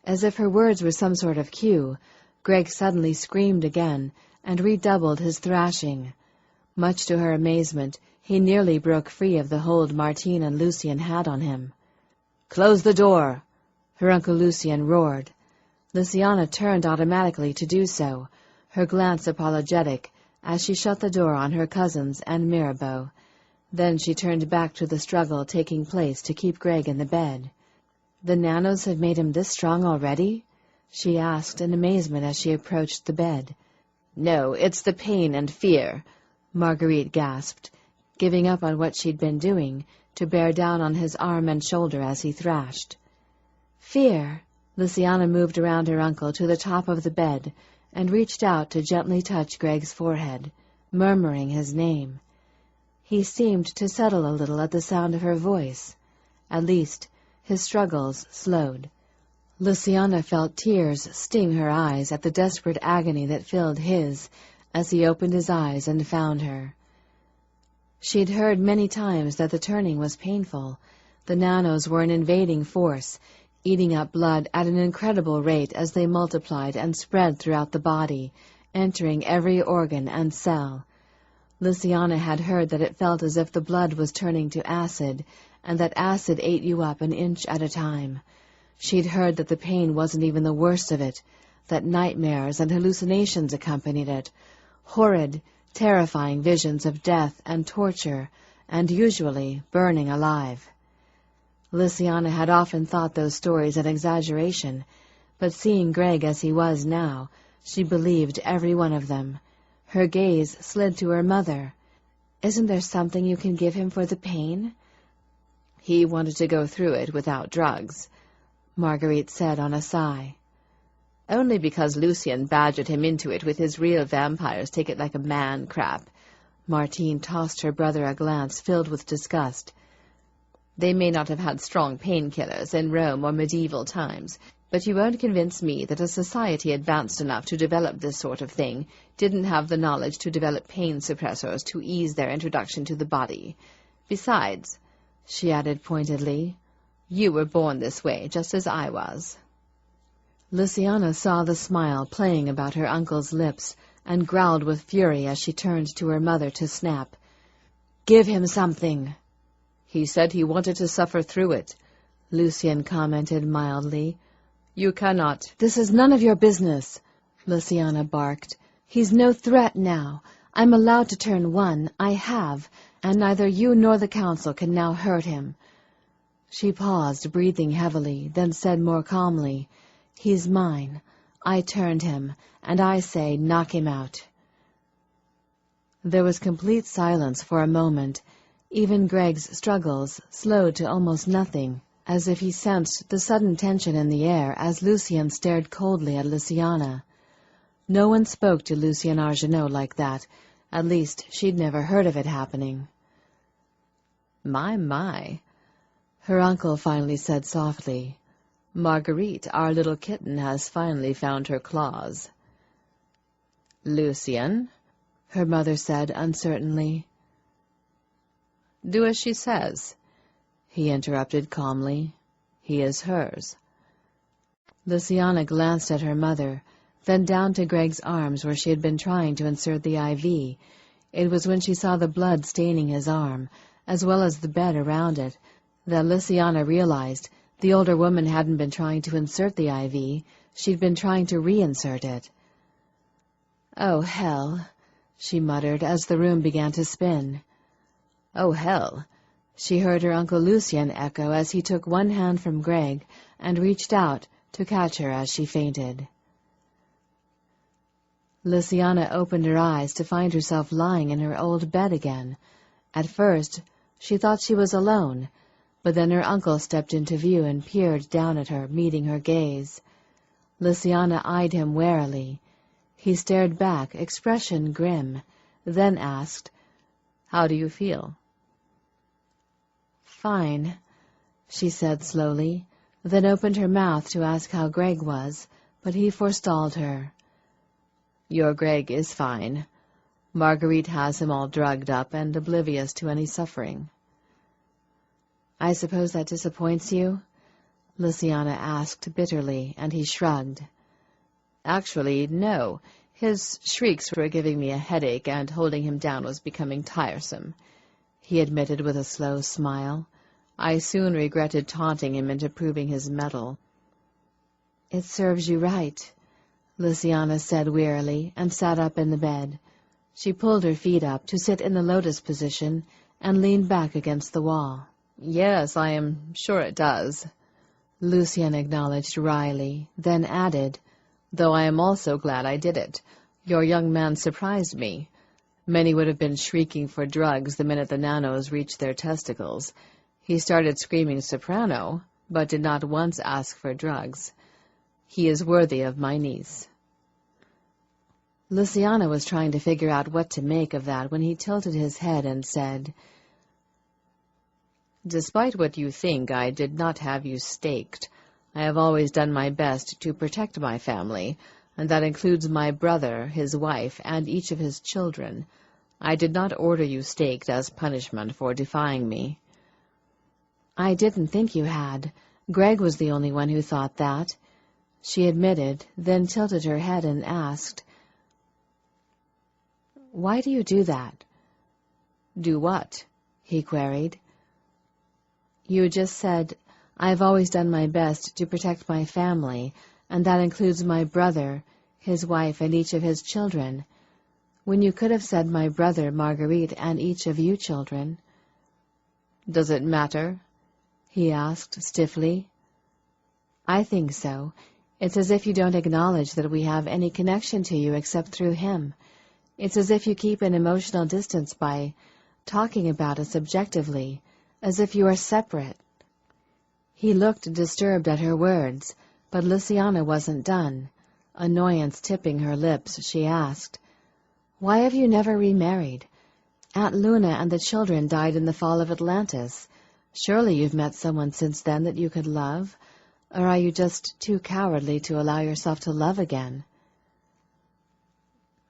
As if her words were some sort of cue, Greg suddenly screamed again and redoubled his thrashing. Much to her amazement, he nearly broke free of the hold Martine and Lucien had on him. Close the door! Her Uncle Lucien roared. Lysiana turned automatically to do so, her glance apologetic, as she shut the door on her cousins and Mirabeau. Then she turned back to the struggle taking place to keep Greg in the bed. The nanos had made him this strong already? She asked in amazement as she approached the bed. No, it's the pain and fear, Marguerite gasped, giving up on what she'd been doing to bear down on his arm and shoulder as he thrashed. Fear! Lysiana moved around her uncle to the top of the bed and reached out to gently touch Greg's forehead, murmuring his name. He seemed to settle a little at the sound of her voice. At least, his struggles slowed. Lysiana felt tears sting her eyes at the desperate agony that filled his as he opened his eyes and found her. She'd heard many times that the turning was painful. The nanos were an invading force, eating up blood at an incredible rate as they multiplied and spread throughout the body, entering every organ and cell. Lysiana had heard that it felt as if the blood was turning to acid, and that acid ate you up an inch at a time. She'd heard that the pain wasn't even the worst of it, that nightmares and hallucinations accompanied it, horrid, terrifying visions of death and torture, and usually burning alive. Lysiana had often thought those stories an exaggeration, but seeing Greg as he was now, she believed every one of them. Her gaze slid to her mother. "Isn't there something you can give him for the pain?" "He wanted to go through it without drugs," Marguerite said on a sigh. "Only because Lucien badgered him into it with his real vampires take it like a man crap." Martine tossed her brother a glance filled with disgust. "They may not have had strong painkillers in Rome or medieval times, but you won't convince me that a society advanced enough to develop this sort of thing didn't have the knowledge to develop pain suppressors to ease their introduction to the body. Besides," she added pointedly, "you were born this way, just as I was." Lysiana saw the smile playing about her uncle's lips and growled with fury as she turned to her mother to snap. "Give him something!" "He said he wanted to suffer through it," Lucien commented mildly. "You cannot—" "This is none of your business," Lysiana barked. "He's no threat now. I'm allowed to turn 1. I have, and neither you nor the council can now hurt him." She paused, breathing heavily, then said more calmly, "He's mine. I turned him, and I say knock him out." There was complete silence for a moment. Even Greg's struggles slowed to almost nothing, as if he sensed the sudden tension in the air as Lucien stared coldly at Lysiana. No one spoke to Lucien Argenot like that. At least, she'd never heard of it happening. My, her uncle finally said softly. Marguerite, our little kitten, has finally found her claws." "Lucien?" her mother said uncertainly. "Do as she says," he interrupted calmly. "He is hers." Lysiana glanced at her mother, then down to Greg's arms where she had been trying to insert the IV. It was when she saw the blood staining his arm, as well as the bed around it, that Lysiana realized the older woman hadn't been trying to insert the IV, she'd been trying to reinsert it. "Oh, hell," she muttered as the room began to spin. "Oh, hell," she heard her Uncle Lucien echo as he took one hand from Greg and reached out to catch her as she fainted. Lysiana opened her eyes to find herself lying in her old bed again. At first, she thought she was alone, but then her uncle stepped into view and peered down at her, meeting her gaze. Lysiana eyed him warily. He stared back, expression grim, then asked, "How do you feel?" "Fine," she said slowly, then opened her mouth to ask how Greg was, but he forestalled her. "Your Greg is fine. Marguerite has him all drugged up and oblivious to any suffering." "I suppose that disappoints you?" Lysiana asked bitterly, and he shrugged. "Actually, no. His shrieks were giving me a headache, and holding him down was becoming tiresome," he admitted with a slow smile. "I soon regretted taunting him into proving his mettle." "It serves you right," Lysiana said wearily, and sat up in the bed. She pulled her feet up to sit in the lotus position and leaned back against the wall. "Yes, I am sure it does," Lucien acknowledged wryly, then added, "though I am also glad I did it. Your young man surprised me. Many would have been shrieking for drugs the minute the nanos reached their testicles. He started screaming soprano, but did not once ask for drugs. He is worthy of my niece." Lysiana was trying to figure out what to make of that when he tilted his head and said, "Despite what you think, I did not have you staked. I have always done my best to protect my family, and that includes my brother, his wife, and each of his children. I did not order you staked as punishment for defying me." "I didn't think you had. Greg was the only one who thought that," she admitted, then tilted her head and asked, "Why do you do that?" Do what? He queried. You just said, I've always done my best to protect my family, and that includes my brother, his wife, and each of his children, when you could have said my brother, Marguerite, and each of you children. Does it matter? He asked stiffly. I think so. It's as if you don't acknowledge that we have any connection to you except through him. It's as if you keep an emotional distance by talking about us objectively, as if you are separate. He looked disturbed at her words, but Luciana wasn't done. Annoyance tipping her lips, she asked, Why have you never remarried? Aunt Luna and the children died in the fall of Atlantis. Surely you've met someone since then that you could love? Or are you just too cowardly to allow yourself to love again?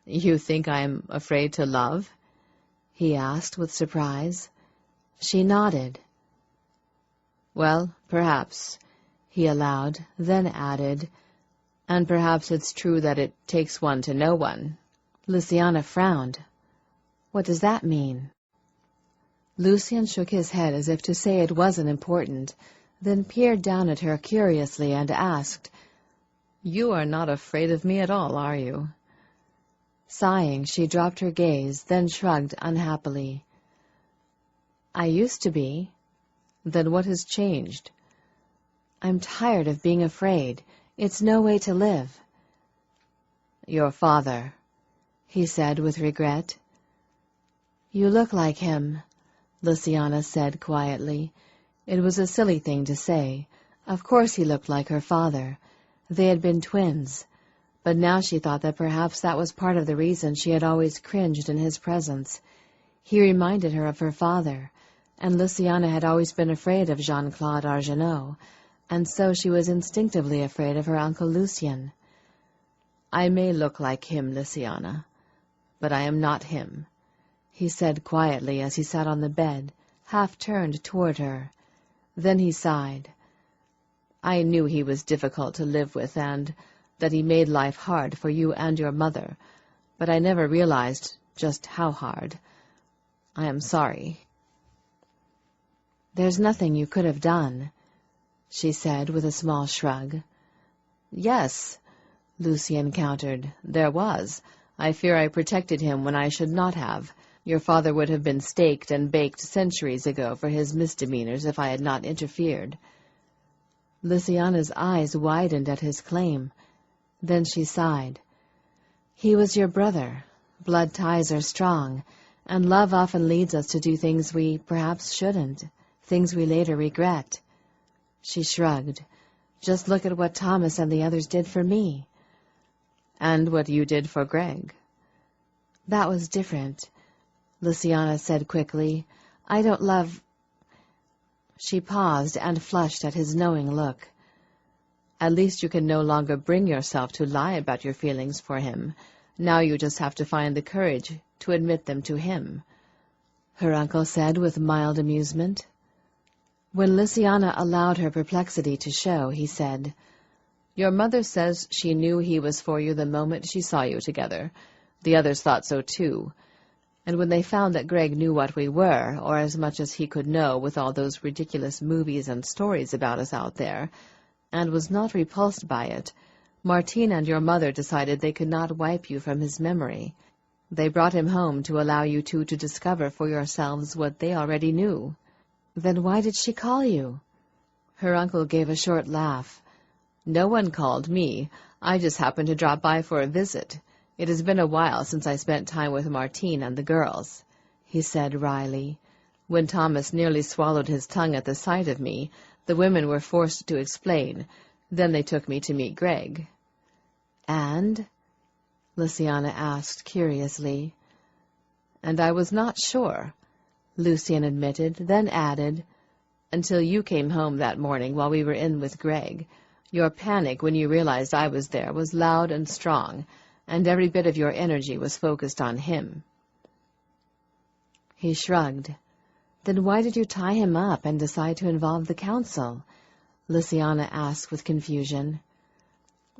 You think I'm afraid to love? He asked with surprise. She nodded. Well, perhaps, he allowed, then added, and perhaps it's true that it takes one to know one. Luciana frowned. What does that mean? Lucien shook his head as if to say it wasn't important, then peered down at her curiously and asked, You are not afraid of me at all, are you? Sighing, she dropped her gaze, then shrugged unhappily. I used to be. Then what has changed? I'm tired of being afraid. It's no way to live. Your father, he said with regret. You look like him, Luciana said quietly. It was a silly thing to say. Of course he looked like her father. They had been twins. But now she thought that perhaps that was part of the reason she had always cringed in his presence. He reminded her of her father, and Luciana had always been afraid of Jean-Claude Argenot, and so she was instinctively afraid of her Uncle Lucien. I may look like him, Luciana, but I am not him, he said quietly as he sat on the bed, half turned toward her. Then he sighed. I knew he was difficult to live with and that he made life hard for you and your mother, but I never realized just how hard. I am sorry. There's nothing you could have done, she said with a small shrug. Yes, Lucien countered, there was. I fear I protected him when I should not have. Your father would have been staked and baked centuries ago for his misdemeanors if I had not interfered. Luciana's eyes widened at his claim. Then she sighed. He was your brother. Blood ties are strong, and love often leads us to do things we perhaps shouldn't, things we later regret. She shrugged. Just look at what Thomas and the others did for me. And what you did for Greg. That was different, Luciana said quickly. I don't love... She paused and flushed at his knowing look. At least you can no longer bring yourself to lie about your feelings for him. Now you just have to find the courage to admit them to him, her uncle said with mild amusement. When Luciana allowed her perplexity to show, he said, Your mother says she knew he was for you the moment she saw you together. The others thought so too. And when they found that Greg knew what we were, or as much as he could know with all those ridiculous movies and stories about us out there, and was not repulsed by it, Martine and your mother decided they could not wipe you from his memory. They brought him home to allow you two to discover for yourselves what they already knew. Then why did she call you? Her uncle gave a short laugh. No one called me. I just happened to drop by for a visit. It has been a while since I spent time with Martine and the girls, he said wryly. When Thomas nearly swallowed his tongue at the sight of me, the women were forced to explain. Then they took me to meet Greg. And? Luciana asked curiously. And I was not sure, Lucien admitted, then added, until you came home that morning while we were in with Greg. Your panic when you realized I was there was loud and strong, and every bit of your energy was focused on him. He shrugged. Then why did you tie him up and decide to involve the council? Luciana asked with confusion.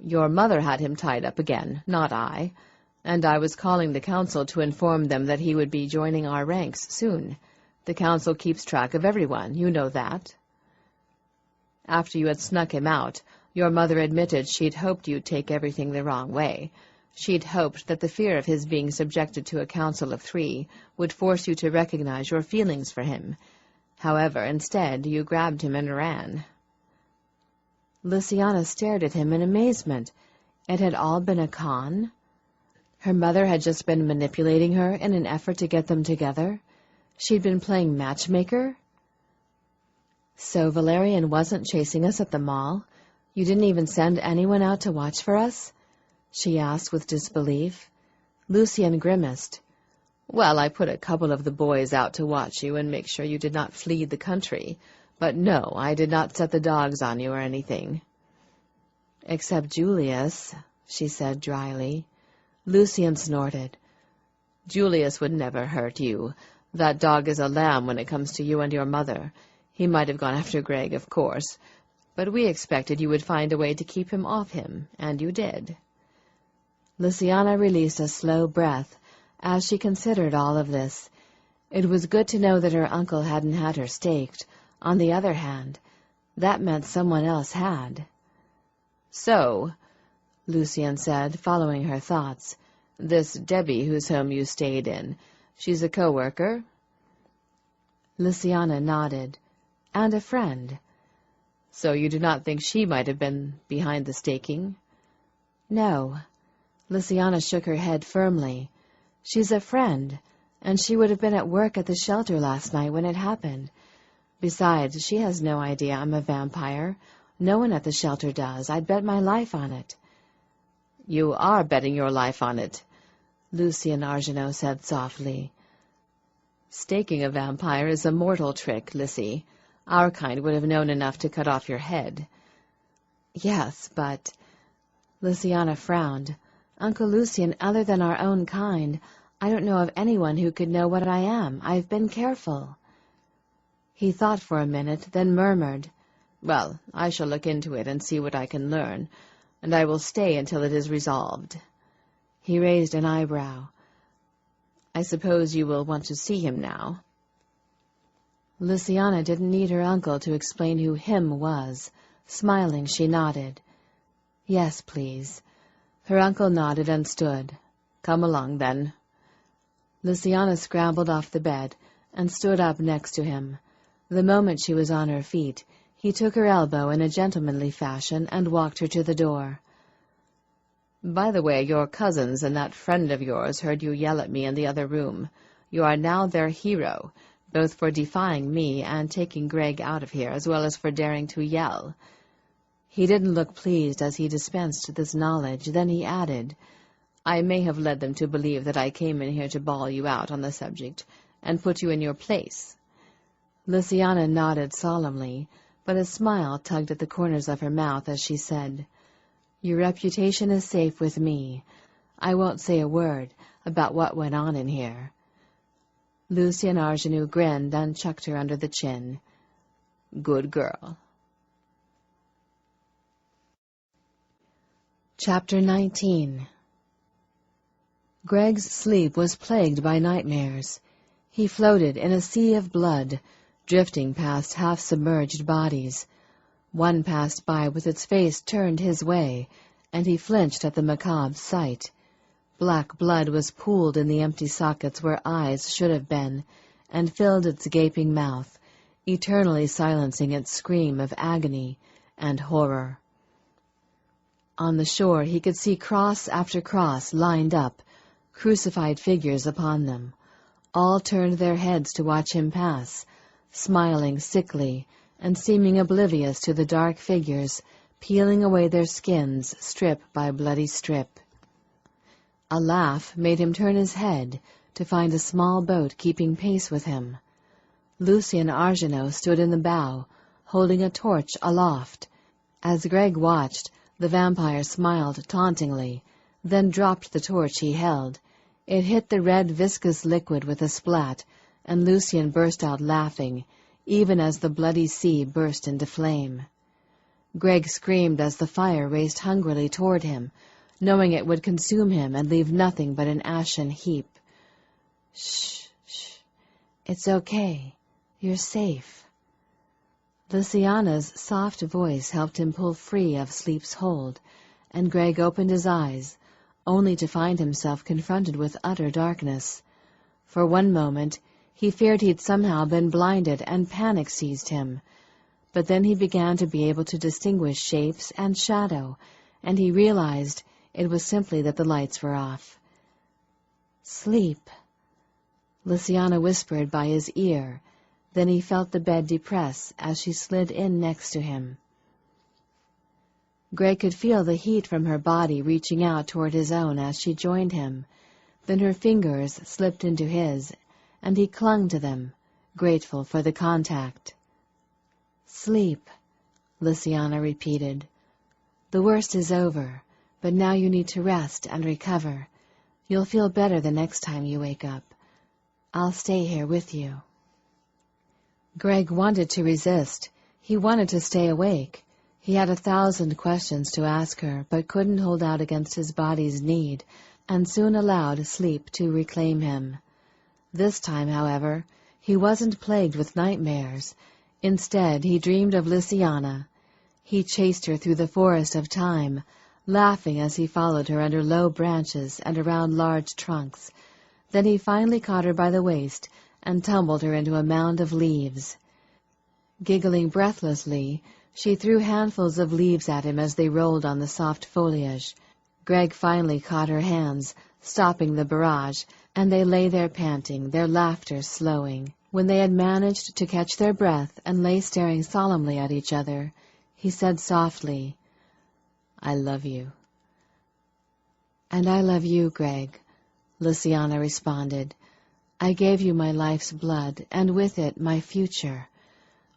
Your mother had him tied up again, not I. and I was calling the council to inform them that he would be joining our ranks soon. The council keeps track of everyone, you know that. After you had snuck him out, your mother admitted she'd hoped you'd take everything the wrong way. She'd hoped that the fear of his being subjected to a council of 3 would force you to recognize your feelings for him. However, instead, you grabbed him and ran. Lysiana stared at him in amazement. It had all been a con? Her mother had just been manipulating her in an effort to get them together? She'd been playing matchmaker? So Valerian wasn't chasing us at the mall? You didn't even send anyone out to watch for us? She asked with disbelief. Lucian grimaced. Well, I put a couple of the boys out to watch you and make sure you did not flee the country. But no, I did not set the dogs on you or anything. Except Julius, she said dryly. Lucian snorted. Julius would never hurt you. That dog is a lamb when it comes to you and your mother. He might have gone after Greg, of course, but we expected you would find a way to keep him off him, and you did. Lysiana released a slow breath as she considered all of this. It was good to know that her uncle hadn't had her staked. On the other hand, that meant someone else had. So, Lucian said, following her thoughts, this Debbie whose home you stayed in, she's a co-worker? Lysiana nodded. And a friend. So you do not think she might have been behind the staking? No. Lysiana shook her head firmly. She's a friend, and she would have been at work at the shelter last night when it happened. Besides, she has no idea I'm a vampire. No one at the shelter does. I'd bet my life on it. You are betting your life on it, Lucian Argeneau said softly. Staking a vampire is a mortal trick, Lynsay. Our kind would have known enough to cut off your head. Yes, but... Lysiana frowned. Uncle Lucian, other than our own kind, I don't know of anyone who could know what I am. I've been careful. He thought for a minute, then murmured, Well, I shall look into it and see what I can learn, and I will stay until it is resolved. He raised an eyebrow. I suppose you will want to see him now. Lysiana didn't need her uncle to explain who him was. Smiling, she nodded. Yes, please. Her uncle nodded and stood. Come along, then. Lysiana scrambled off the bed and stood up next to him. The moment she was on her feet, he took her elbow in a gentlemanly fashion and walked her to the door. By the way, your cousins and that friend of yours heard you yell at me in the other room. You are now their hero, both for defying me and taking Greg out of here, as well as for daring to yell. He didn't look pleased as he dispensed this knowledge. Then he added, I may have led them to believe that I came in here to bawl you out on the subject and put you in your place. Lysiana nodded solemnly, but a smile tugged at the corners of her mouth as she said, Your reputation is safe with me. I won't say a word about what went on in here. Lucian Argeneau grinned and chucked her under the chin. Good girl. Chapter 19. Greg's sleep was plagued by nightmares. He floated in a sea of blood, drifting past half-submerged bodies. One passed by with its face turned his way, and he flinched at the macabre sight. Black blood was pooled in the empty sockets where eyes should have been, and filled its gaping mouth, eternally silencing its scream of agony and horror. On the shore he could see cross after cross lined up, crucified figures upon them. All turned their heads to watch him pass, smiling sickly and seeming oblivious to the dark figures, peeling away their skins strip by bloody strip. A laugh made him turn his head to find a small boat keeping pace with him. Lucian Argeneau stood in the bow, holding a torch aloft. As Greg watched, the vampire smiled tauntingly, then dropped the torch he held. It hit the red viscous liquid with a splat, and Lucian burst out laughing, even as the bloody sea burst into flame. Greg screamed as the fire raced hungrily toward him, knowing it would consume him and leave nothing but an ashen heap. Shh, shh. It's okay. You're safe. Lysiana's soft voice helped him pull free of sleep's hold, and Greg opened his eyes, only to find himself confronted with utter darkness. For one moment, he feared he'd somehow been blinded and panic seized him. But then he began to be able to distinguish shapes and shadow, and he realized it was simply that the lights were off. Sleep, Lysiana whispered by his ear. Then he felt the bed depress as she slid in next to him. Greg could feel the heat from her body reaching out toward his own as she joined him. Then her fingers slipped into his, and he clung to them, grateful for the contact. Sleep, Lysiana repeated. The worst is over, but now you need to rest and recover. You'll feel better the next time you wake up. I'll stay here with you. Greg wanted to resist. He wanted to stay awake. He had 1,000 questions to ask her, but couldn't hold out against his body's need, and soon allowed sleep to reclaim him. This time, however, he wasn't plagued with nightmares. Instead, he dreamed of Lysiana. He chased her through the forest of time, laughing as he followed her under low branches and around large trunks. Then he finally caught her by the waist and tumbled her into a mound of leaves. Giggling breathlessly, she threw handfuls of leaves at him as they rolled on the soft foliage. Greg finally caught her hands, stopping the barrage, and they lay there panting, their laughter slowing. When they had managed to catch their breath and lay staring solemnly at each other, he said softly, I love you. And I love you, Greg, Lysiana responded. I gave you my life's blood, and with it my future.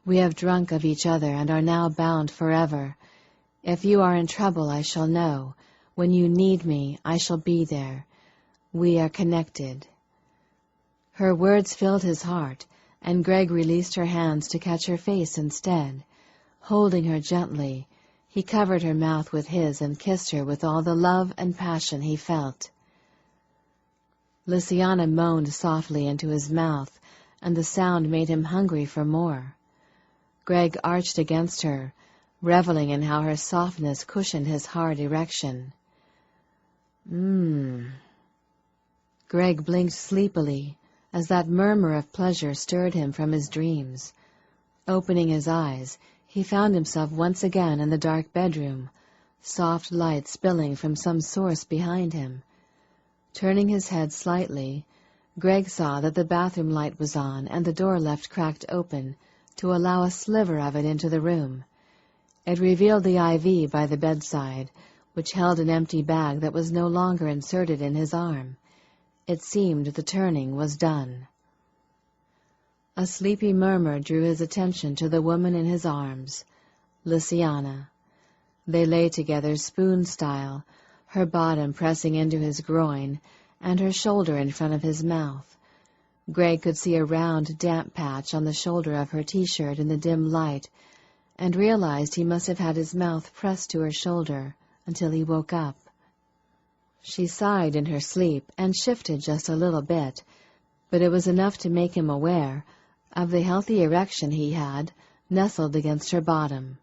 We have drunk of each other and are now bound forever. If you are in trouble, I shall know. When you need me, I shall be there. We are connected. Her words filled his heart, and Greg released her hands to catch her face instead. Holding her gently, he covered her mouth with his and kissed her with all the love and passion he felt. Lysiana moaned softly into his mouth, and the sound made him hungry for more. Greg arched against her, reveling in how her softness cushioned his hard erection. Greg blinked sleepily as that murmur of pleasure stirred him from his dreams. Opening his eyes, he found himself once again in the dark bedroom, soft light spilling from some source behind him. Turning his head slightly, Greg saw that the bathroom light was on and the door left cracked open to allow a sliver of it into the room. It revealed the IV by the bedside, which held an empty bag that was no longer inserted in his arm. It seemed the turning was done. A sleepy murmur drew his attention to the woman in his arms, Lysiana. They lay together spoon-style, her bottom pressing into his groin, and her shoulder in front of his mouth. Greg could see a round, damp patch on the shoulder of her T-shirt in the dim light, and realized he must have had his mouth pressed to her shoulder until he woke up. She sighed in her sleep and shifted just a little bit, but it was enough to make him aware of the healthy erection he had nestled against her bottom.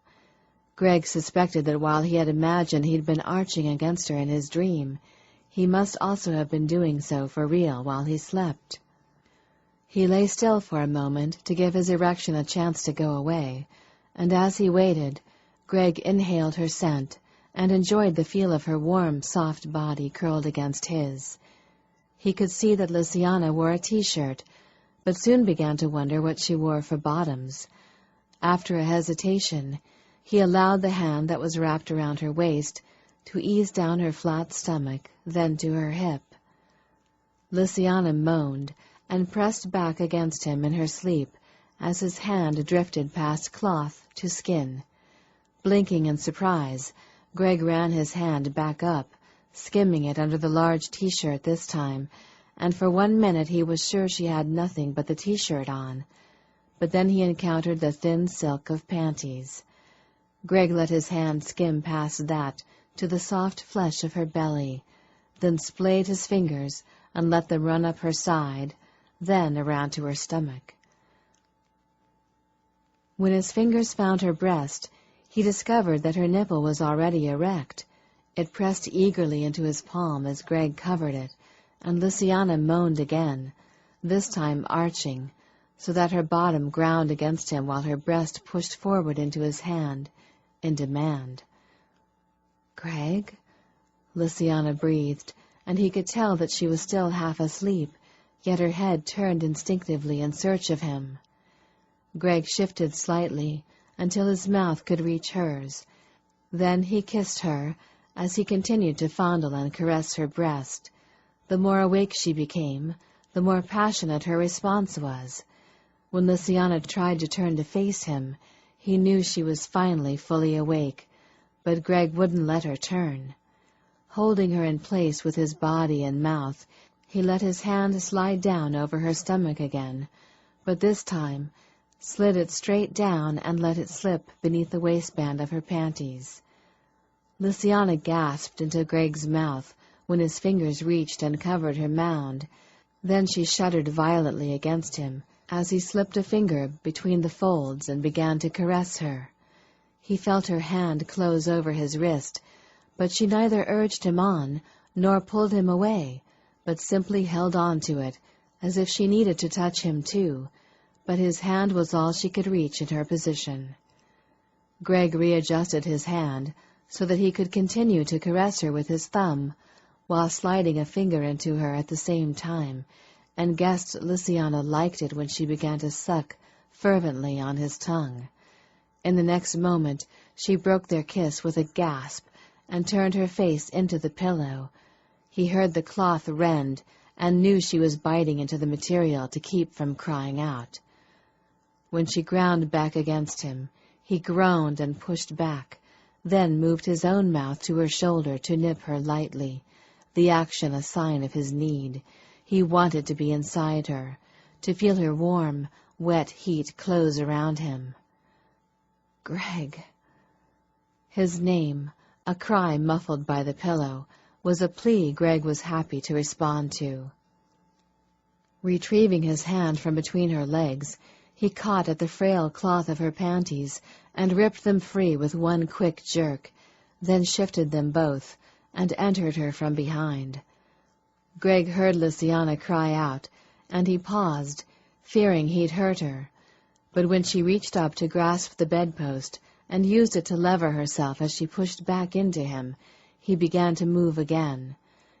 Greg suspected that while he had imagined he'd been arching against her in his dream, he must also have been doing so for real while he slept. He lay still for a moment to give his erection a chance to go away, and as he waited, Greg inhaled her scent and enjoyed the feel of her warm, soft body curled against his. He could see that Lysiana wore a T-shirt, but soon began to wonder what she wore for bottoms. After a hesitation, he allowed the hand that was wrapped around her waist to ease down her flat stomach, then to her hip. Lysiana moaned and pressed back against him in her sleep as his hand drifted past cloth to skin. Blinking in surprise, Greg ran his hand back up, skimming it under the large T-shirt this time, and for 1 minute he was sure she had nothing but the T-shirt on. But then he encountered the thin silk of panties. Greg let his hand skim past that to the soft flesh of her belly, then splayed his fingers and let them run up her side, then around to her stomach. When his fingers found her breast, he discovered that her nipple was already erect. It pressed eagerly into his palm as Greg covered it, and Lysiana moaned again, this time arching, so that her bottom ground against him while her breast pushed forward into his hand, in demand. "Greg?" Lysiana breathed, and he could tell that she was still half asleep, yet her head turned instinctively in search of him. Greg shifted slightly until his mouth could reach hers. Then he kissed her as he continued to fondle and caress her breast. The more awake she became, the more passionate her response was. When Lysiana tried to turn to face him, he knew she was finally fully awake, but Greg wouldn't let her turn. Holding her in place with his body and mouth, he let his hand slide down over her stomach again, but this time slid it straight down and let it slip beneath the waistband of her panties. Lysiana gasped into Greg's mouth when his fingers reached and covered her mound. Then she shuddered violently against him as he slipped a finger between the folds and began to caress her. He felt her hand close over his wrist, but she neither urged him on nor pulled him away, but simply held on to it, as if she needed to touch him too, but his hand was all she could reach in her position. Greg readjusted his hand so that he could continue to caress her with his thumb, while sliding a finger into her at the same time, and guessed Lysiana liked it when she began to suck fervently on his tongue. In the next moment she broke their kiss with a gasp and turned her face into the pillow. He heard the cloth rend and knew she was biting into the material to keep from crying out. When she ground back against him, he groaned and pushed back, then moved his own mouth to her shoulder to nip her lightly, the action a sign of his need. He wanted to be inside her, to feel her warm, wet heat close around him. "Greg." His name, a cry muffled by the pillow, was a plea Greg was happy to respond to. Retrieving his hand from between her legs, he caught at the frail cloth of her panties and ripped them free with one quick jerk, then shifted them both and entered her from behind. Greg heard Lysiana cry out, and he paused, fearing he'd hurt her. But when she reached up to grasp the bedpost and used it to lever herself as she pushed back into him, he began to move again.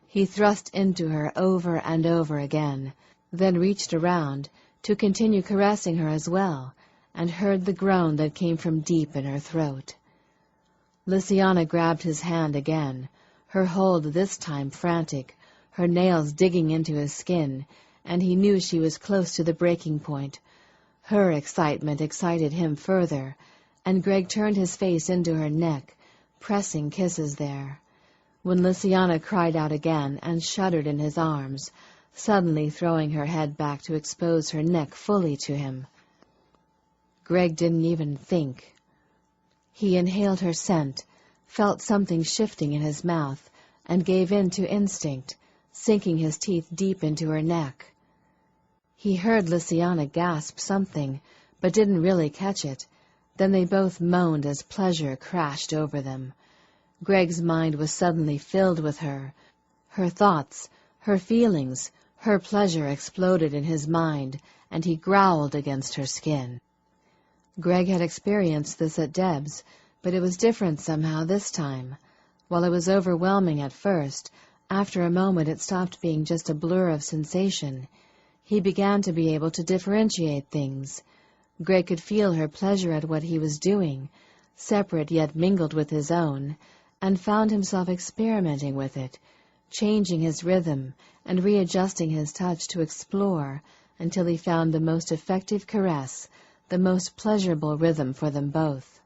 He thrust into her over and over again, then reached around to continue caressing her as well, and heard the groan that came from deep in her throat. Lysiana grabbed his hand again, her hold this time frantic, her nails digging into his skin, and he knew she was close to the breaking point. Her excitement excited him further, and Greg turned his face into her neck, pressing kisses there. When Lysiana cried out again and shuddered in his arms, suddenly throwing her head back to expose her neck fully to him, Greg didn't even think. He inhaled her scent, felt something shifting in his mouth, and gave in to instinct, sinking his teeth deep into her neck. He heard Lysiana gasp something, but didn't really catch it. Then they both moaned as pleasure crashed over them. Greg's mind was suddenly filled with her. Her thoughts, her feelings, her pleasure exploded in his mind, and he growled against her skin. Greg had experienced this at Deb's, but it was different somehow this time. While it was overwhelming at first, after a moment it stopped being just a blur of sensation. He began to be able to differentiate things. Greg could feel her pleasure at what he was doing, separate yet mingled with his own, and found himself experimenting with it, changing his rhythm and readjusting his touch to explore until he found the most effective caress, the most pleasurable rhythm for them both.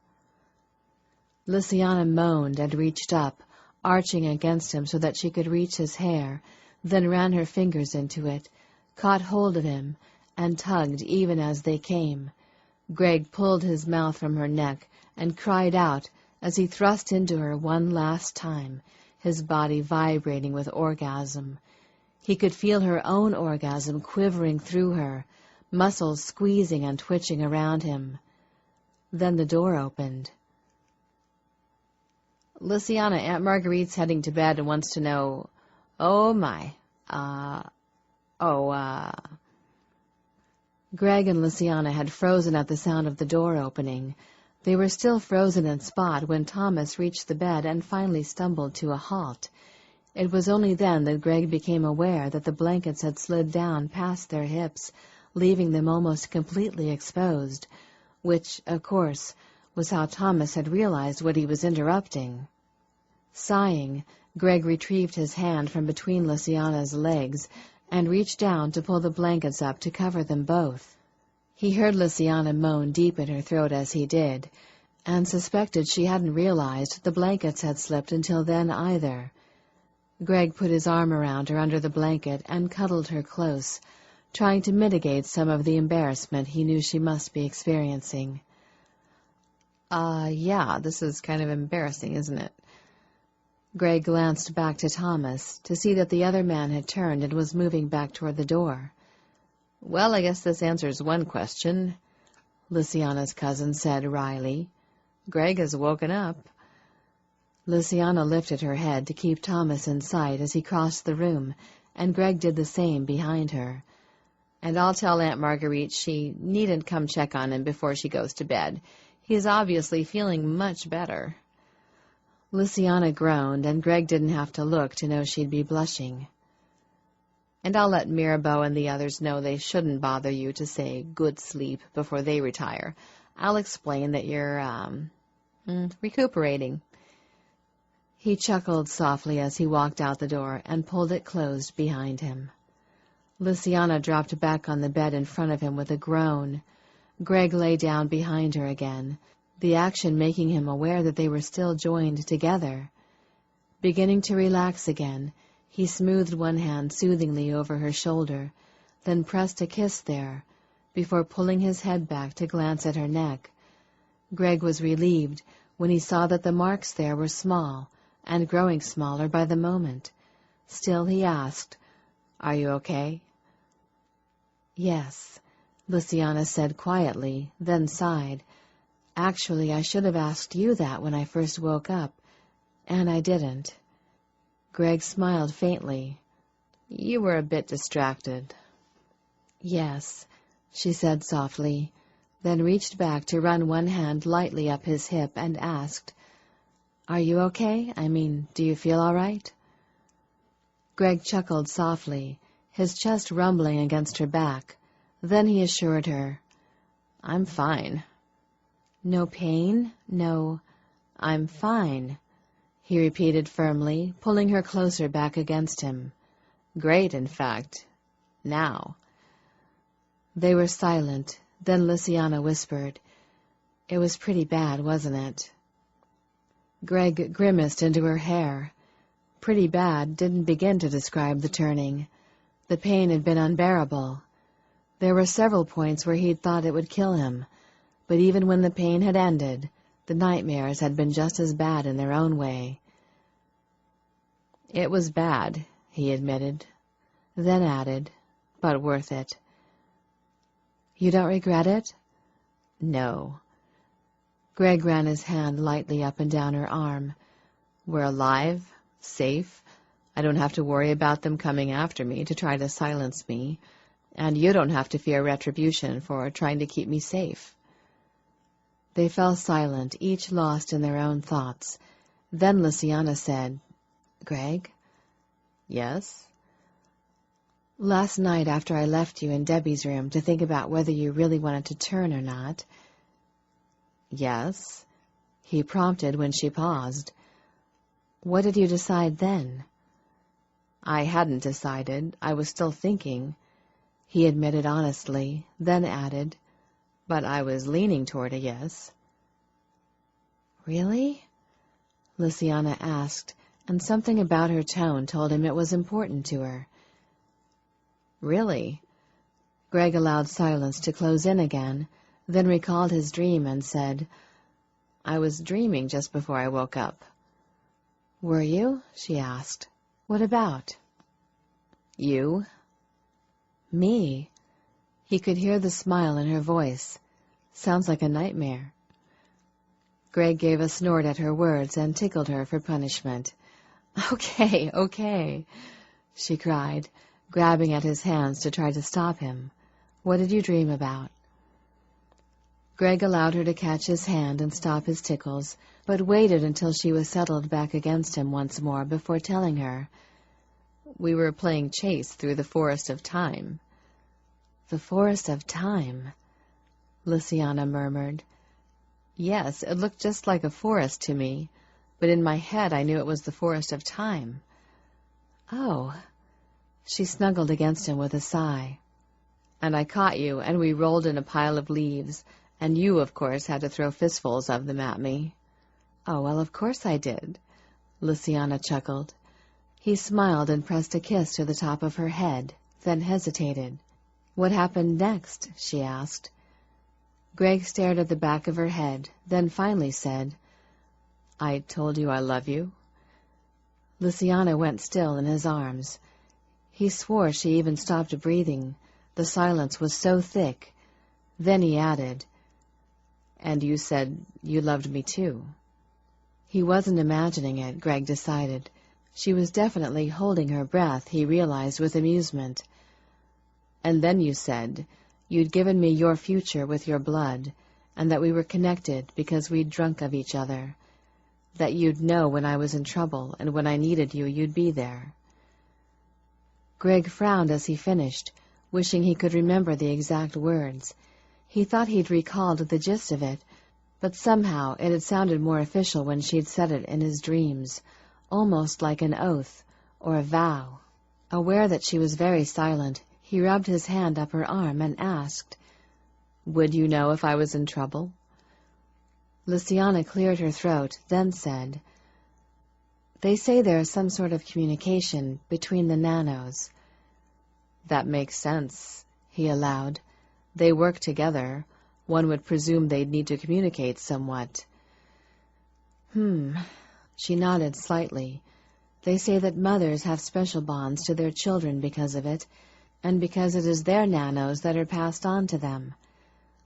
Lysiana moaned and reached up, arching against him so that she could reach his hair, then ran her fingers into it, caught hold of him, and tugged even as they came. Greg pulled his mouth from her neck and cried out as he thrust into her one last time, his body vibrating with orgasm. He could feel her own orgasm quivering through her, muscles squeezing and twitching around him. Then the door opened. Lysiana, Aunt Marguerite's heading to bed and wants to know... Oh, my. Greg and Lysiana had frozen at the sound of the door opening. They were still frozen in spot when Thomas reached the bed and finally stumbled to a halt. It was only then that Greg became aware that the blankets had slid down past their hips, leaving them almost completely exposed, which, of course, was how Thomas had realized what he was interrupting. Sighing, Greg retrieved his hand from between Lysiana's legs and reached down to pull the blankets up to cover them both. He heard Lysiana moan deep in her throat as he did, and suspected she hadn't realized the blankets had slipped until then either. Greg put his arm around her under the blanket and cuddled her close, trying to mitigate some of the embarrassment he knew she must be experiencing. Yeah, this is kind of embarrassing, isn't it? Greg glanced back to Thomas to see that the other man had turned and was moving back toward the door. Well, I guess this answers one question, Lysiana's cousin said wryly. Greg has woken up. Lysiana lifted her head to keep Thomas in sight as he crossed the room, and Greg did the same behind her. And I'll tell Aunt Marguerite she needn't come check on him before she goes to bed. He's obviously feeling much better. Lysiana groaned, and Greg didn't have to look to know she'd be blushing. And I'll let Mirabeau and the others know they shouldn't bother you to say good sleep before they retire. I'll explain that you're, recuperating. He chuckled softly as he walked out the door and pulled it closed behind him. Lysiana dropped back on the bed in front of him with a groan. Greg lay down behind her again, the action making him aware that they were still joined together. Beginning to relax again, he smoothed one hand soothingly over her shoulder, then pressed a kiss there, before pulling his head back to glance at her neck. Greg was relieved when he saw that the marks there were small, and growing smaller by the moment. Still he asked, "Are you okay?" "Yes," Lysiana said quietly, then sighed. "Actually, I should have asked you that when I first woke up, and I didn't." Greg smiled faintly. "You were a bit distracted." "Yes," she said softly, then reached back to run one hand lightly up his hip and asked, "Are you okay? I mean, do you feel all right?" Greg chuckled softly, his chest rumbling against her back. Then he assured her, "I'm fine." "No pain? No—" "I'm fine," he repeated firmly, pulling her closer back against him. "Great, in fact. Now." They were silent. Then Lysiana whispered, "It was pretty bad, wasn't it?" Greg grimaced into her hair. Pretty bad didn't begin to describe the turning. The pain had been unbearable. There were several points where he'd thought it would kill him, but even when the pain had ended, the nightmares had been just as bad in their own way. "It was bad," he admitted, then added, "but worth it." "You don't regret it?" "No." Greg ran his hand lightly up and down her arm. "We're alive, safe. I don't have to worry about them coming after me to try to silence me, and you don't have to fear retribution for trying to keep me safe." They fell silent, each lost in their own thoughts. Then Lysiana said, "Greg?" "Yes?" "Last night after I left you in Debbie's room to think about whether you really wanted to turn or not—" "Yes?" he prompted when she paused. "What did you decide then?" "I hadn't decided. I was still thinking," he admitted honestly, then added, "but I was leaning toward a yes." "Really?" Lysiana asked, and something about her tone told him it was important to her. "Really?" Greg allowed silence to close in again, then recalled his dream and said, I was dreaming just before I woke up." "Were you?" she asked. "What about?" "You." "Me?" He could hear the smile in her voice. "Sounds like a nightmare." Greg gave a snort at her words and tickled her for punishment. Okay, she cried, grabbing at his hands to try to stop him. "What did you dream about?" Greg allowed her to catch his hand and stop his tickles, but waited until she was settled back against him once more before telling her. "We were playing chase through the forest of time." "The forest of time?" Lynsay murmured. "Yes, it looked just like a forest to me, but in my head I knew it was the forest of time." "Oh." She snuggled against him with a sigh. "And I caught you, and we rolled in a pile of leaves, and you, of course, had to throw fistfuls of them at me." "Oh, well, of course I did," Lynsay chuckled. He smiled and pressed a kiss to the top of her head, then hesitated. "What happened next?" she asked. Greg stared at the back of her head, then finally said, "I told you I love you." Lynsay went still in his arms. He swore she even stopped breathing. The silence was so thick. Then he added, "And you said you loved me too." He wasn't imagining it, Greg decided. She was definitely holding her breath, he realized with amusement. "And then you said you'd given me your future with your blood, and that we were connected because we'd drunk of each other. That you'd know when I was in trouble, and when I needed you, you'd be there." Greg frowned as he finished, wishing he could remember the exact words. He thought he'd recalled the gist of it, but somehow it had sounded more official when she'd said it in his dreams, almost like an oath or a vow. Aware that she was very silent, he rubbed his hand up her arm and asked, "Would you know if I was in trouble?" Lynsay cleared her throat, then said, "They say there is some sort of communication between the nanos." "That makes sense," he allowed. "They work together. One would presume they'd need to communicate somewhat." She nodded slightly. "They say that mothers have special bonds to their children because of it, and because it is their nanos that are passed on to them.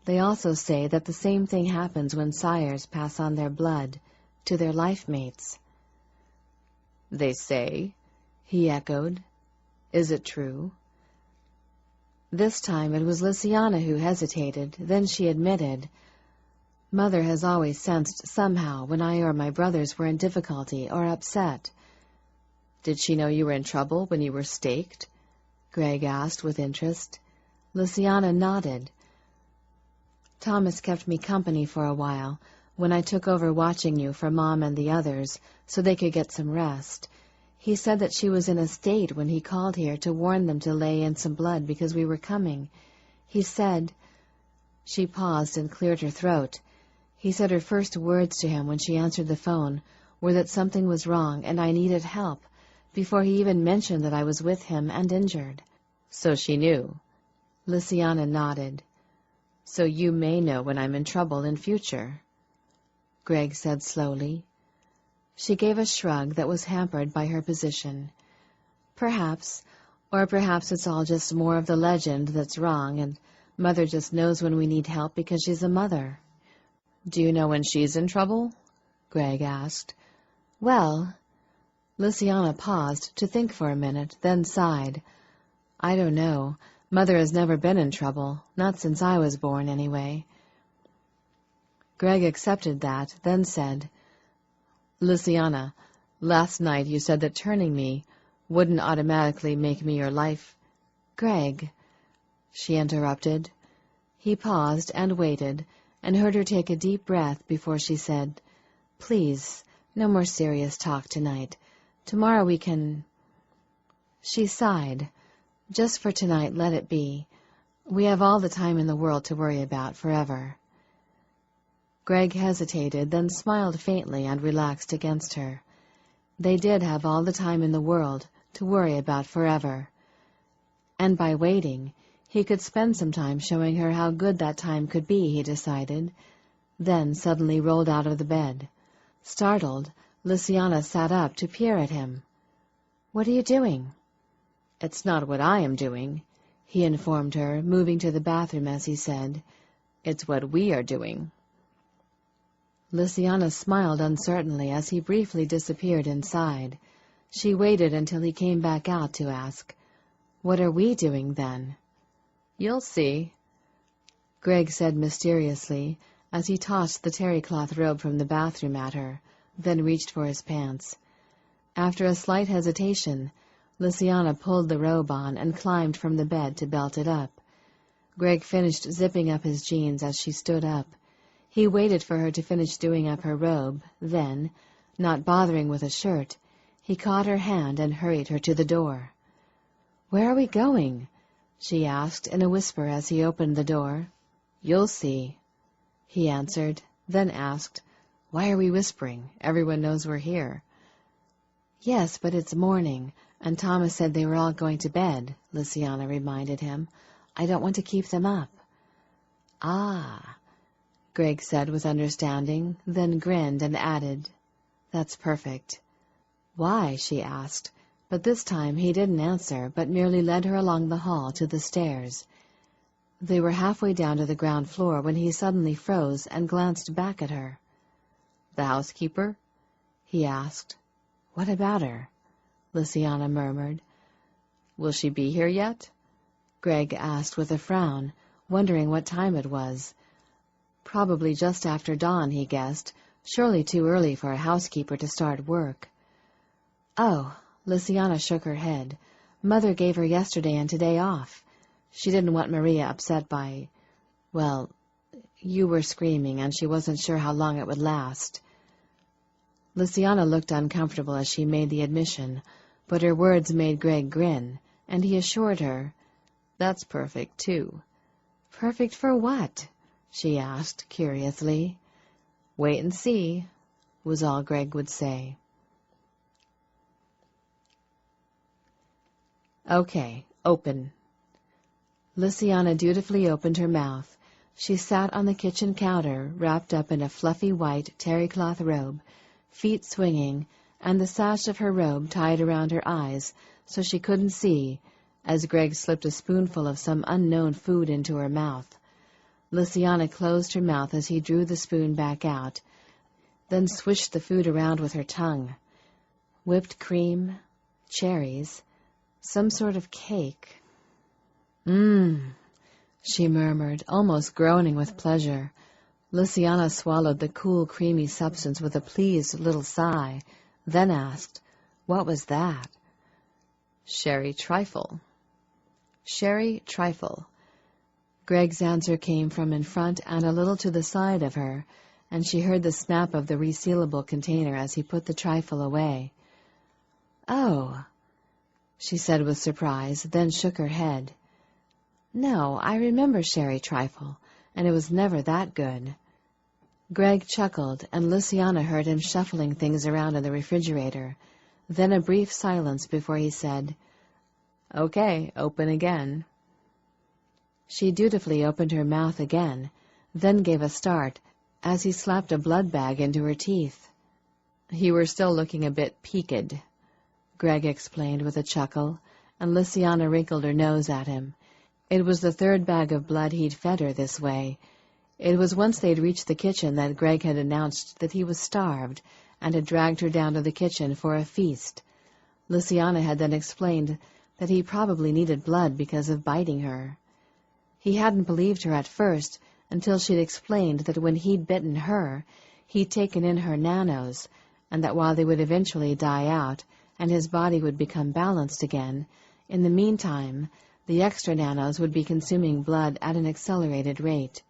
They also say that the same thing happens when sires pass on their blood to their life mates." "They say?" he echoed. "Is it true?" This time it was Lynsay who hesitated, then she admitted, "Mother has always sensed somehow when I or my brothers were in difficulty or upset." "Did she know you were in trouble when you were staked?" Greg asked with interest. Lynsay nodded. "Thomas kept me company for a while, when I took over watching you for Mom and the others, so they could get some rest. He said that she was in a state when he called here to warn them to lay in some blood because we were coming. He said—" She paused and cleared her throat. "He said her first words to him when she answered the phone were that something was wrong and I needed help, before he even mentioned that I was with him and injured." "So she knew?" Lynsay nodded. "So you may know when I'm in trouble in future," Greg said slowly. She gave a shrug that was hampered by her position. "Perhaps, or perhaps it's all just more of the legend that's wrong, and Mother just knows when we need help because she's a mother." "Do you know when she's in trouble?" Greg asked. "Well," Lynsay paused to think for a minute, then sighed. "I don't know. Mother has never been in trouble, not since I was born, anyway." Greg accepted that, then said, "Lynsay, last night you said that turning me wouldn't automatically make me your life—" "Greg," she interrupted. He paused and waited, and heard her take a deep breath before she said, "Please, no more serious talk tonight. Tomorrow we can—" She sighed. "Just for tonight, let it be. We have all the time in the world to worry about forever." Greg hesitated, then smiled faintly and relaxed against her. They did have all the time in the world to worry about forever. And by waiting, he could spend some time showing her how good that time could be, he decided. then suddenly rolled out of the bed. Startled, Lysiana sat up to peer at him. "What are you doing?" "It's not what I am doing," he informed her, moving to the bathroom as he said. "It's what we are doing." Lysiana smiled uncertainly as he briefly disappeared inside. She waited until he came back out to ask, "What are we doing, then?" "You'll see," Greg said mysteriously, as he tossed the terry-cloth robe from the bathroom at her, then reached for his pants. After a slight hesitation, Lysiana pulled the robe on and climbed from the bed to belt it up. Greg finished zipping up his jeans as she stood up. He waited for her to finish doing up her robe, then, not bothering with a shirt, he caught her hand and hurried her to the door. "Where are we going?" she asked in a whisper as he opened the door. "You'll see," he answered, then asked, "Why are we whispering? Everyone knows we're here." "Yes, but it's morning, and Thomas said they were all going to bed," Lysiana reminded him. "I don't want to keep them up." "Ah," Greg said with understanding, then grinned and added, "That's perfect." "Why?" she asked, but this time he didn't answer, but merely led her along the hall to the stairs. They were halfway down to the ground floor when he suddenly froze and glanced back at her. "The housekeeper?" he asked. "What about her?" Lysiana murmured. "Will she be here yet?" Greg asked with a frown, wondering what time it was. Probably just after dawn, he guessed, surely too early for a housekeeper to start work. "Oh," Lysiana shook her head. "Mother gave her yesterday and today off. She didn't want Maria upset by, well, you were screaming, and she wasn't sure how long it would last." Lysiana looked uncomfortable as she made the admission, but her words made Greg grin, and he assured her, "That's perfect, too." "Perfect for what?" she asked, curiously. "Wait and see," was all Greg would say. "Okay, open." Lysiana dutifully opened her mouth. She sat on the kitchen counter, wrapped up in a fluffy white terry-cloth robe, feet swinging, and the sash of her robe tied around her eyes so she couldn't see, as Greg slipped a spoonful of some unknown food into her mouth. Lysiana closed her mouth as he drew the spoon back out, then swished the food around with her tongue. Whipped cream, cherries, some sort of cake. She murmured, almost groaning with pleasure. Lysiana swallowed the cool, creamy substance with a pleased little sigh, then asked, "What was that?" "Sherry trifle." "Sherry trifle." Greg's answer came from in front and a little to the side of her, and she heard the snap of the resealable container as he put the trifle away. "Oh," she said with surprise, then shook her head. "No, I remember sherry trifle, and it was never that good." Greg chuckled, and Lysiana heard him shuffling things around in the refrigerator, then a brief silence before he said, "Okay, open again." She dutifully opened her mouth again, then gave a start as he slapped a blood bag into her teeth. "You were still looking a bit peaked," Greg explained with a chuckle, and Lysiana wrinkled her nose at him. It was the third bag of blood he'd fed her this way. It was once they'd reached the kitchen that Greg had announced that he was starved and had dragged her down to the kitchen for a feast. Lysiana had then explained that he probably needed blood because of biting her. He hadn't believed her at first until she'd explained that when he'd bitten her, he'd taken in her nanos, and that while they would eventually die out and his body would become balanced again, in the meantime, the extra nanos would be consuming blood at an accelerated rate.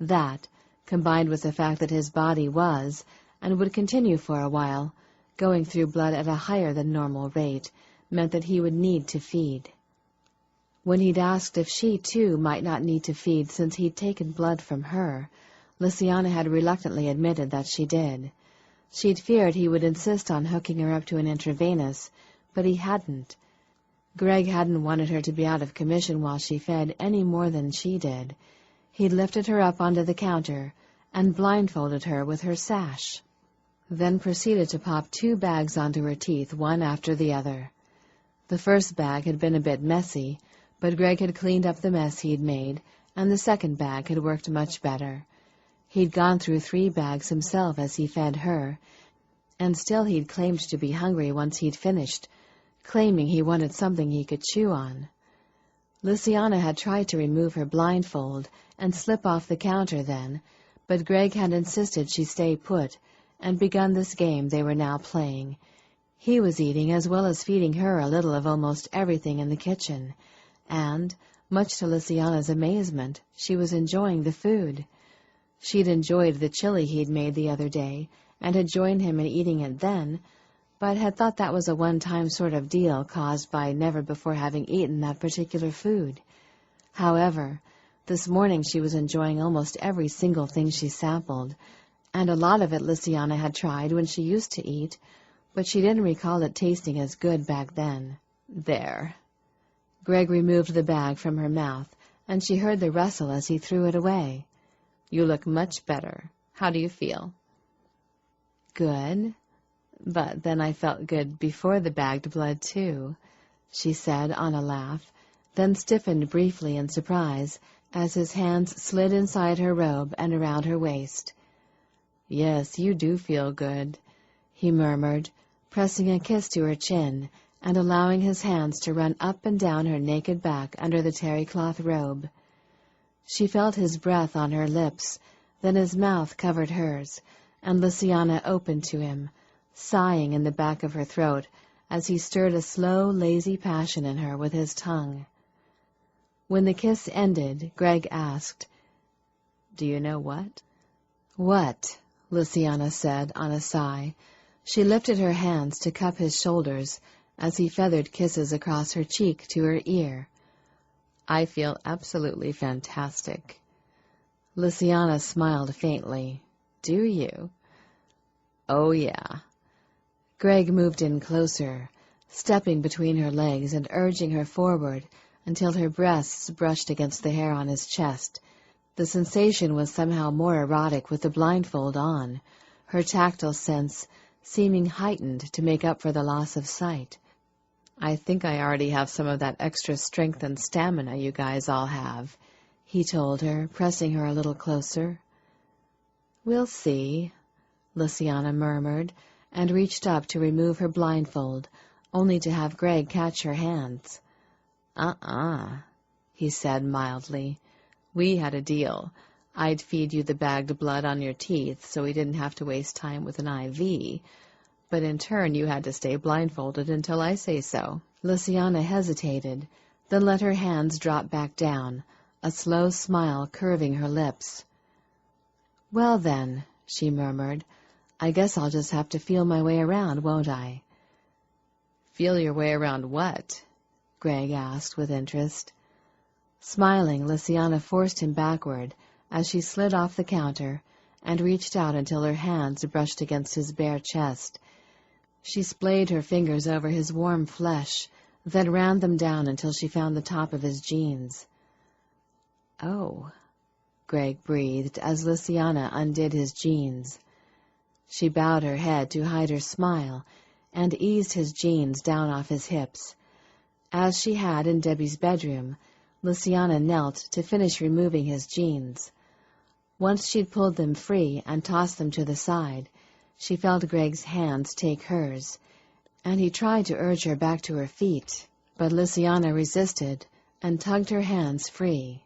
That, combined with the fact that his body was, and would continue for a while, going through blood at a higher than normal rate, meant that he would need to feed. When he'd asked if she, too, might not need to feed since he'd taken blood from her, Lysiana had reluctantly admitted that she did. She'd feared he would insist on hooking her up to an intravenous, but he hadn't. Greg hadn't wanted her to be out of commission while she fed any more than she did. He'd lifted her up onto the counter, and blindfolded her with her sash, then proceeded to pop 2 bags onto her teeth, one after the other. The first bag had been a bit messy, but Greg had cleaned up the mess he'd made, and the second bag had worked much better. He'd gone through 3 bags himself as he fed her, and still he'd claimed to be hungry once he'd finished, claiming he wanted something he could chew on. Lynsay had tried to remove her blindfold and slip off the counter then, but Greg had insisted she stay put, and begun this game they were now playing. He was eating as well as feeding her a little of almost everything in the kitchen, and, much to Lysayna's amazement, she was enjoying the food. She'd enjoyed the chili he'd made the other day, and had joined him in eating it then, but had thought that was a one-time sort of deal caused by never before having eaten that particular food. However, this morning she was enjoying almost every single thing she sampled, and a lot of it Lynsay had tried when she used to eat, but she didn't recall it tasting as good back then. There. Greg removed the bag from her mouth, and she heard the rustle as he threw it away. You look much better. How do you feel? Good. But then I felt good before the bagged blood, too, she said on a laugh, then stiffened briefly in surprise as his hands slid inside her robe and around her waist. Yes, you do feel good, he murmured, pressing a kiss to her chin and allowing his hands to run up and down her naked back under the terry-cloth robe. She felt his breath on her lips, then his mouth covered hers, and Lynsay opened to him, sighing in the back of her throat as he stirred a slow, lazy passion in her with his tongue. When the kiss ended, Greg asked, "Do you know what?" "What?" Lynsay said on a sigh. She lifted her hands to cup his shoulders as he feathered kisses across her cheek to her ear. "I feel absolutely fantastic." Lynsay smiled faintly. "Do you?" "Oh, yeah." Greg moved in closer, stepping between her legs and urging her forward until her breasts brushed against the hair on his chest. The sensation was somehow more erotic with the blindfold on, her tactile sense seeming heightened to make up for the loss of sight. "I think I already have some of that extra strength and stamina you guys all have," he told her, pressing her a little closer. "We'll see," Lynsay murmured, and reached up to remove her blindfold, only to have Greg catch her hands. He said mildly. "We had a deal. I'd feed you the bagged blood on your teeth so we didn't have to waste time with an IV, but in turn you had to stay blindfolded until I say so." Lynsay hesitated, then let her hands drop back down, a slow smile curving her lips. "Well then," she murmured, "I guess I'll just have to feel my way around, won't I?" "Feel your way around what?" Greg asked with interest. Smiling, Lynsay forced him backward as she slid off the counter and reached out until her hands brushed against his bare chest. She splayed her fingers over his warm flesh, then ran them down until she found the top of his jeans. "Oh," Greg breathed as Lynsay undid his jeans. She bowed her head to hide her smile and eased his jeans down off his hips. As she had in Debbie's bedroom, Lynsay knelt to finish removing his jeans. Once she'd pulled them free and tossed them to the side, she felt Greg's hands take hers, and he tried to urge her back to her feet, but Lynsay resisted and tugged her hands free.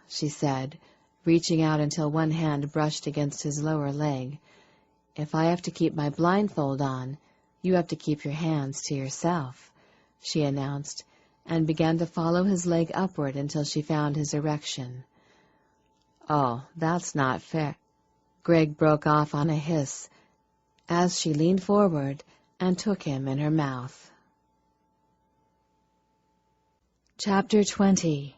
She said, reaching out until one hand brushed against his lower leg. "If I have to keep my blindfold on, you have to keep your hands to yourself," she announced, and began to follow his leg upward until she found his erection. "Oh, that's not fair." Greg broke off on a hiss as she leaned forward and took him in her mouth. Chapter 20.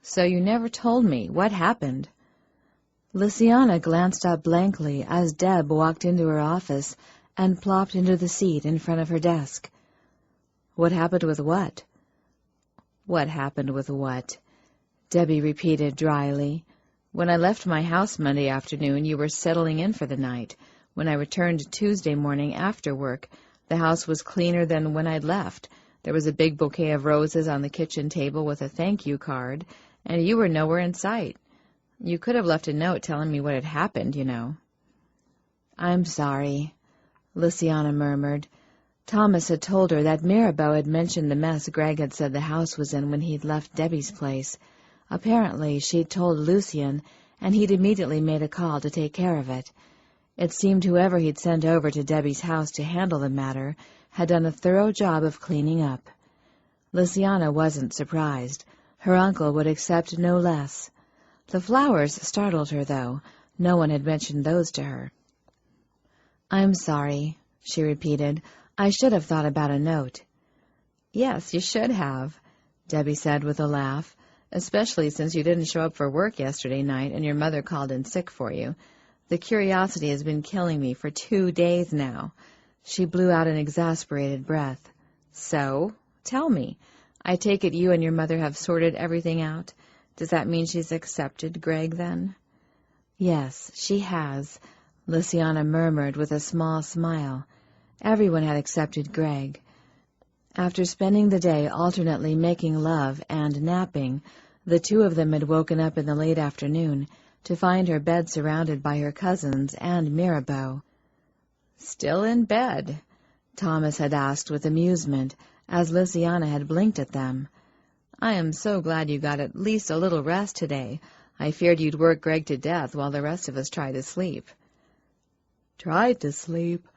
"So you never told me. What happened?" Lynsay glanced up blankly as Deb walked into her office and plopped into the seat in front of her desk. "What happened with what?" What happened with what? Debbie repeated dryly. When I left my house Monday afternoon, you were settling in for the night. When I returned Tuesday morning after work, the house was cleaner than when I'd left. There was a big bouquet of roses on the kitchen table with a thank you card, and you were nowhere in sight. You could have left a note telling me what had happened, you know. I'm sorry, Lysiana murmured. Thomas had told her that Mirabeau had mentioned the mess Greg had said the house was in when he'd left Debbie's place. Apparently she'd told Lucien, and he'd immediately made a call to take care of it. It seemed whoever he'd sent over to Debbie's house to handle the matter had done a thorough job of cleaning up. Lysiana wasn't surprised. Her uncle would accept no less. The flowers startled her, though. No one had mentioned those to her. I'm sorry, she repeated. I should have thought about a note. Yes, you should have, Debbie said with a laugh, especially since you didn't show up for work yesterday night and your mother called in sick for you. The curiosity has been killing me for 2 days now. She blew out an exasperated breath. So, tell me, I take it you and your mother have sorted everything out? Does that mean she's accepted Greg, then? Yes, she has, Lysiana murmured with a small smile. Everyone had accepted Greg. After spending the day alternately making love and napping, the two of them had woken up in the late afternoon to find her bed surrounded by her cousins and Mirabeau. Still in bed? Thomas had asked with amusement, as Lysiana had blinked at them. I am so glad you got at least a little rest today. I feared you'd work Greg to death while the rest of us tried to sleep. Tried to sleep?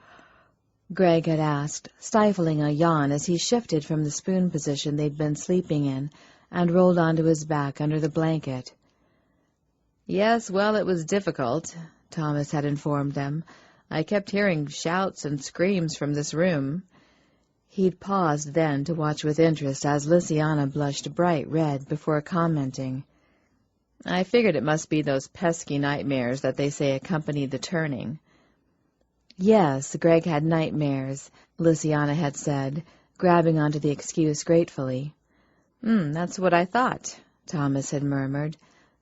Greg had asked, stifling a yawn as he shifted from the spoon position they'd been sleeping in and rolled onto his back under the blanket. Yes, well, it was difficult, Thomas had informed them. I kept hearing shouts and screams from this room. He'd paused then to watch with interest as Lysiana blushed bright red before commenting. I figured it must be those pesky nightmares that they say accompanied the turning. Yes, Greg had nightmares, Lysiana had said, grabbing onto the excuse gratefully. That's what I thought, Thomas had murmured.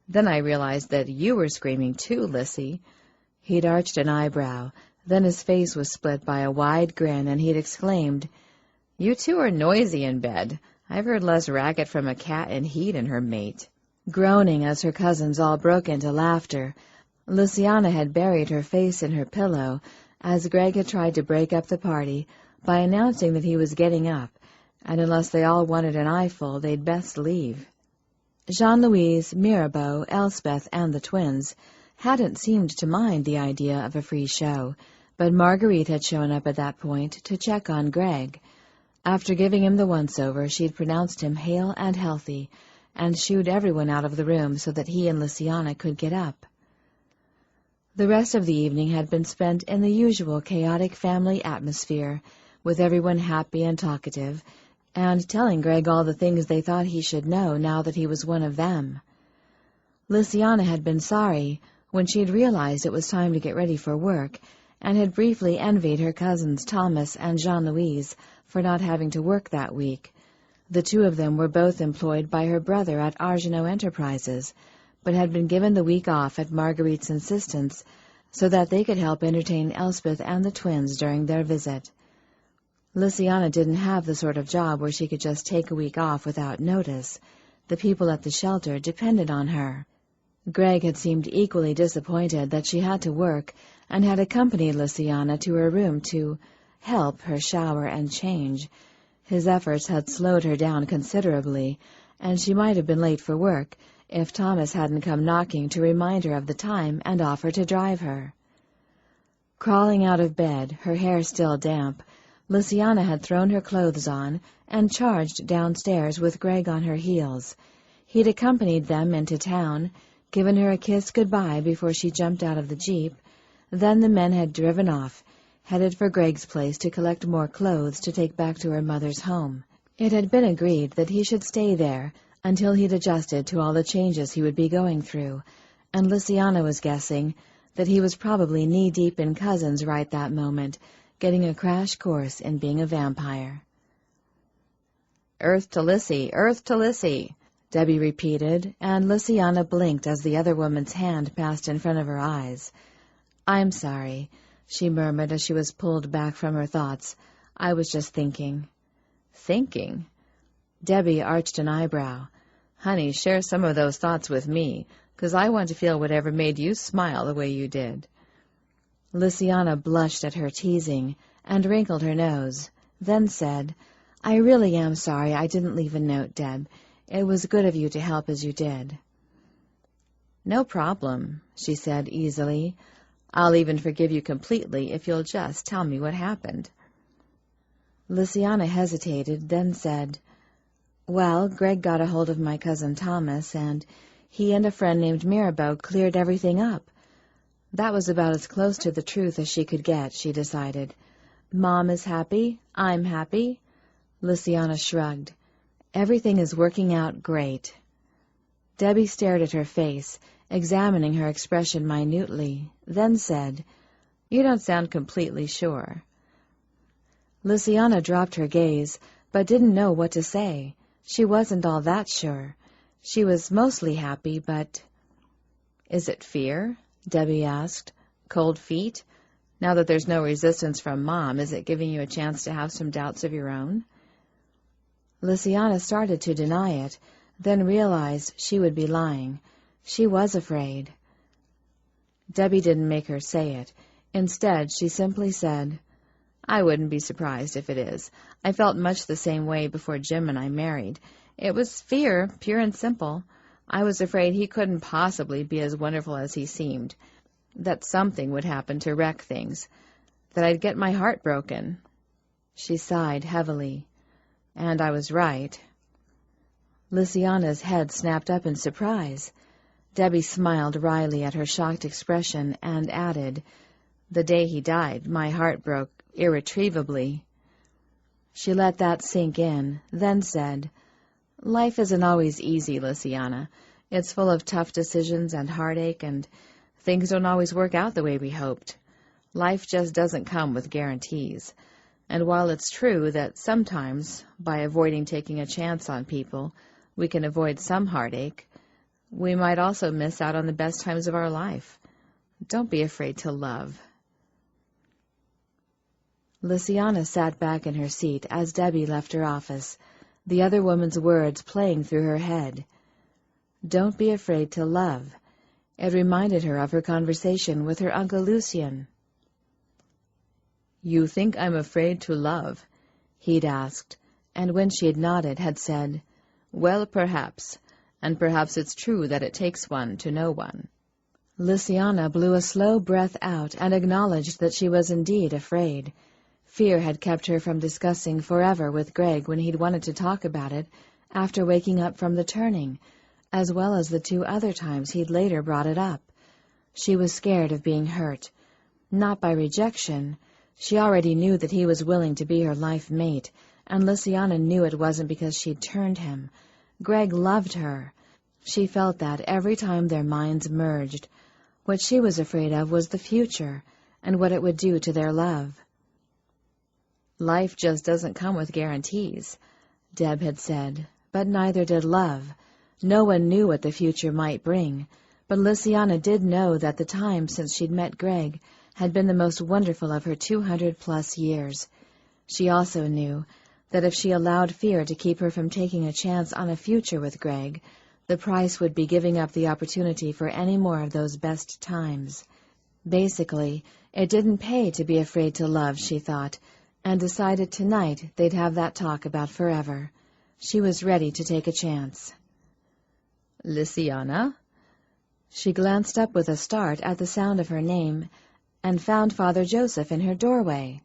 Then I realized that you were screaming too, Lissy. He'd arched an eyebrow. Then his face was split by a wide grin, and he'd exclaimed, You two are noisy in bed. I've heard less racket from a cat in heat and her mate. Groaning as her cousins all broke into laughter, Lysiana had buried her face in her pillow as Greg had tried to break up the party by announcing that he was getting up, and unless they all wanted an eyeful, they'd best leave. Jean-Louise, Mirabeau, Elspeth, and the twins hadn't seemed to mind the idea of a free show, but Marguerite had shown up at that point to check on Greg. After giving him the once-over, she'd pronounced him hale and healthy, and shooed everyone out of the room so that he and Lysiana could get up. The rest of the evening had been spent in the usual chaotic family atmosphere, with everyone happy and talkative, and telling Greg all the things they thought he should know now that he was one of them. Lysiana had been sorry when she had realized it was time to get ready for work, and had briefly envied her cousins Thomas and Jean-Louise for not having to work that week. The two of them were both employed by her brother at Argenau Enterprises, but had been given the week off at Marguerite's insistence so that they could help entertain Elspeth and the twins during their visit. Lysiana didn't have the sort of job where she could just take a week off without notice. The people at the shelter depended on her. Greg had seemed equally disappointed that she had to work and had accompanied Lysiana to her room to help her shower and change. His efforts had slowed her down considerably, and she might have been late for work if Thomas hadn't come knocking to remind her of the time and offer to drive her. Crawling out of bed, her hair still damp, Lysiana had thrown her clothes on and charged downstairs with Greg on her heels. He'd accompanied them into town, given her a kiss goodbye before she jumped out of the jeep. Then the men had driven off, headed for Greg's place to collect more clothes to take back to her mother's home. It had been agreed that he should stay there until he'd adjusted to all the changes he would be going through, and Lysiana was guessing that he was probably knee-deep in cousins right that moment, getting a crash course in being a vampire. Earth to Lynsay, earth to Lynsay, Debbie repeated, and Lysiana blinked as the other woman's hand passed in front of her eyes. "I'm sorry," she murmured as she was pulled back from her thoughts. "I was just thinking." Thinking? Debbie arched an eyebrow. Honey, share some of those thoughts with me, 'cause I want to feel whatever made you smile the way you did. Lysiana blushed at her teasing and wrinkled her nose, then said, "I really am sorry I didn't leave a note, Deb. It was good of you to help as you did." No problem, she said easily. I'll even forgive you completely if you'll just tell me what happened. Lysiana hesitated, then said, "Well, Greg got a hold of my cousin Thomas, and he and a friend named Mirabeau cleared everything up. That was about as close to the truth as she could get, she decided. Mom is happy, I'm happy." Lysiana shrugged. "Everything is working out great." Debbie stared at her face, examining her expression minutely, then said, "You don't sound completely sure." Lysiana dropped her gaze, but didn't know what to say. She wasn't all that sure. She was mostly happy, but... "Is it fear?" Debbie asked. "Cold feet? Now that there's no resistance from Mom, is it giving you a chance to have some doubts of your own?" Lysiana started to deny it, then realized she would be lying. She was afraid. Debbie didn't make her say it. Instead, she simply said, "I wouldn't be surprised if it is. I felt much the same way before Jim and I married. It was fear, pure and simple. I was afraid he couldn't possibly be as wonderful as he seemed, that something would happen to wreck things, that I'd get my heart broken." She sighed heavily. "And I was right." Lysiana's head snapped up in surprise. Debbie smiled wryly at her shocked expression and added, "The day he died, my heart broke irretrievably." She let that sink in, then said, "Life isn't always easy, Lysiana. It's full of tough decisions and heartache, and things don't always work out the way we hoped. Life just doesn't come with guarantees. And while it's true that sometimes, by avoiding taking a chance on people, we can avoid some heartache, we might also miss out on the best times of our life. Don't be afraid to love." Lysiana sat back in her seat as Debbie left her office, the other woman's words playing through her head. Don't be afraid to love. It reminded her of her conversation with her Uncle Lucien. "You think I'm afraid to love?" he'd asked, and when she had nodded, had said, "Well, perhaps, and perhaps it's true that it takes one to know one." Lysiana blew a slow breath out and acknowledged that she was indeed afraid. Fear had kept her from discussing forever with Greg when he'd wanted to talk about it after waking up from the turning, as well as the 2 other times he'd later brought it up. She was scared of being hurt. Not by rejection. She already knew that he was willing to be her life mate, and Lysiana knew it wasn't because she'd turned him. Greg loved her. She felt that every time their minds merged. What she was afraid of was the future, and what it would do to their love. "Life just doesn't come with guarantees," Deb had said, but neither did love. No one knew what the future might bring, but Lysiana did know that the time since she'd met Greg had been the most wonderful of her 200-plus years. She also knew that if she allowed fear to keep her from taking a chance on a future with Greg, the price would be giving up the opportunity for any more of those best times. Basically, it didn't pay to be afraid to love, she thought, and decided tonight they'd have that talk about forever. She was ready to take a chance. "Lysiana?" She glanced up with a start at the sound of her name and found Father Joseph in her doorway.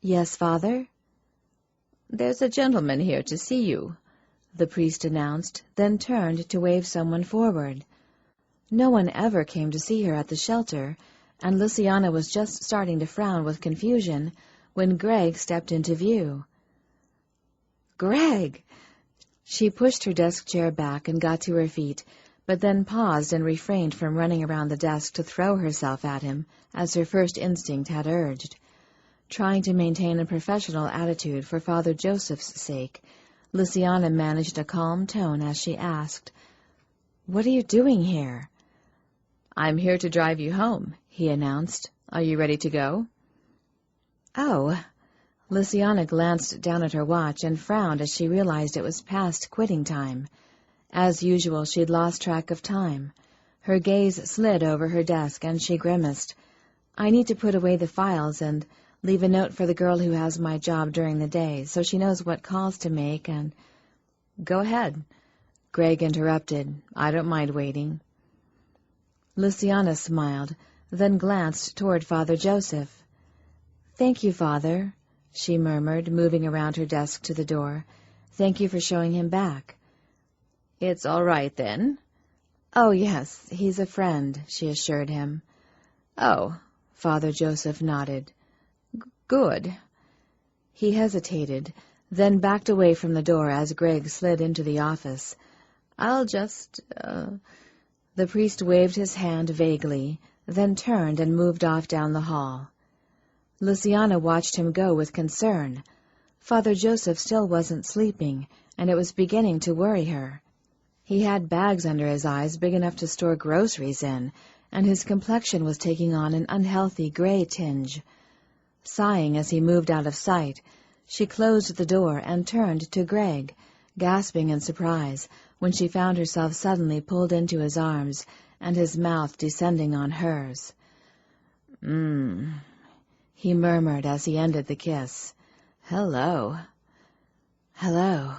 "Yes, Father?" "There's a gentleman here to see you," the priest announced, then turned to wave someone forward. No one ever came to see her at the shelter, and Lysiana was just starting to frown with confusion when Greg stepped into view. "Greg!" She pushed her desk chair back and got to her feet, but then paused and refrained from running around the desk to throw herself at him, as her first instinct had urged. Trying to maintain a professional attitude for Father Joseph's sake, Lynsay managed a calm tone as she asked, "What are you doing here?" "I'm here to drive you home," he announced. "Are you ready to go?" "Oh." Lynsay glanced down at her watch and frowned as she realized it was past quitting time. As usual, she'd lost track of time. Her gaze slid over her desk, and she grimaced. "I need to put away the files and leave a note for the girl who has my job during the day, so she knows what calls to make and—" "Go ahead," Greg interrupted. "I don't mind waiting." Lynsay smiled, then glanced toward Father Joseph. "Thank you, Father," she murmured, moving around her desk to the door. "Thank you for showing him back." "It's all right, then?" "Oh, yes, he's a friend," she assured him. "Oh," Father Joseph nodded. "Good." He hesitated, then backed away from the door as Greg slid into the office. "I'll just, The priest waved his hand vaguely, then turned and moved off down the hall. Lynsay watched him go with concern. Father Joseph still wasn't sleeping, and it was beginning to worry her. He had bags under his eyes big enough to store groceries in, and his complexion was taking on an unhealthy gray tinge. Sighing as he moved out of sight, she closed the door and turned to Greg, gasping in surprise when she found herself suddenly pulled into his arms and his mouth descending on hers. He murmured as he ended the kiss. "Hello." "Hello,"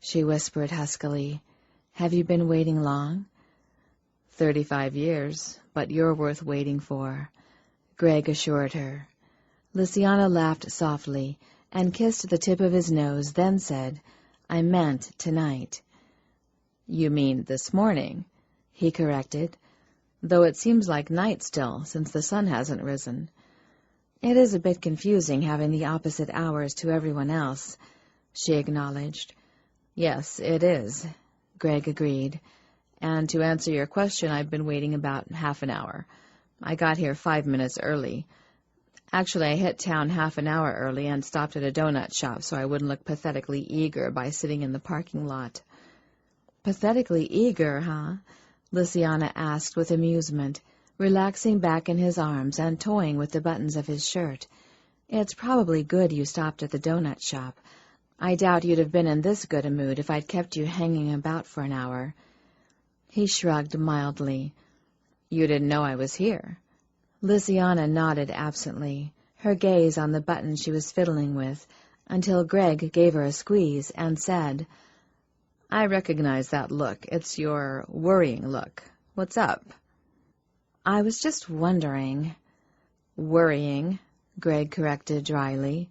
she whispered huskily. "Have you been waiting long?" 35 years, but you're worth waiting for," Greg assured her. Lynsay laughed softly and kissed the tip of his nose, then said, "I meant tonight." "You mean this morning," he corrected, "though it seems like night still, since the sun hasn't risen." "It is a bit confusing having the opposite hours to everyone else," she acknowledged. "Yes, it is," Greg agreed. "And to answer your question, I've been waiting about half an hour. I got here 5 minutes early. Actually, I hit town half an hour early and stopped at a donut shop so I wouldn't look pathetically eager by sitting in the parking lot." "Pathetically eager, huh?" Lynsay asked with amusement, relaxing back in his arms and toying with the buttons of his shirt. "It's probably good you stopped at the donut shop. I doubt you'd have been in this good a mood if I'd kept you hanging about for an hour." He shrugged mildly. "You didn't know I was here?" Lynsay nodded absently, her gaze on the button she was fiddling with, until Greg gave her a squeeze and said, "I recognize that look. It's your worrying look. What's up?" "I was just wondering—" "Worrying," Greg corrected dryly.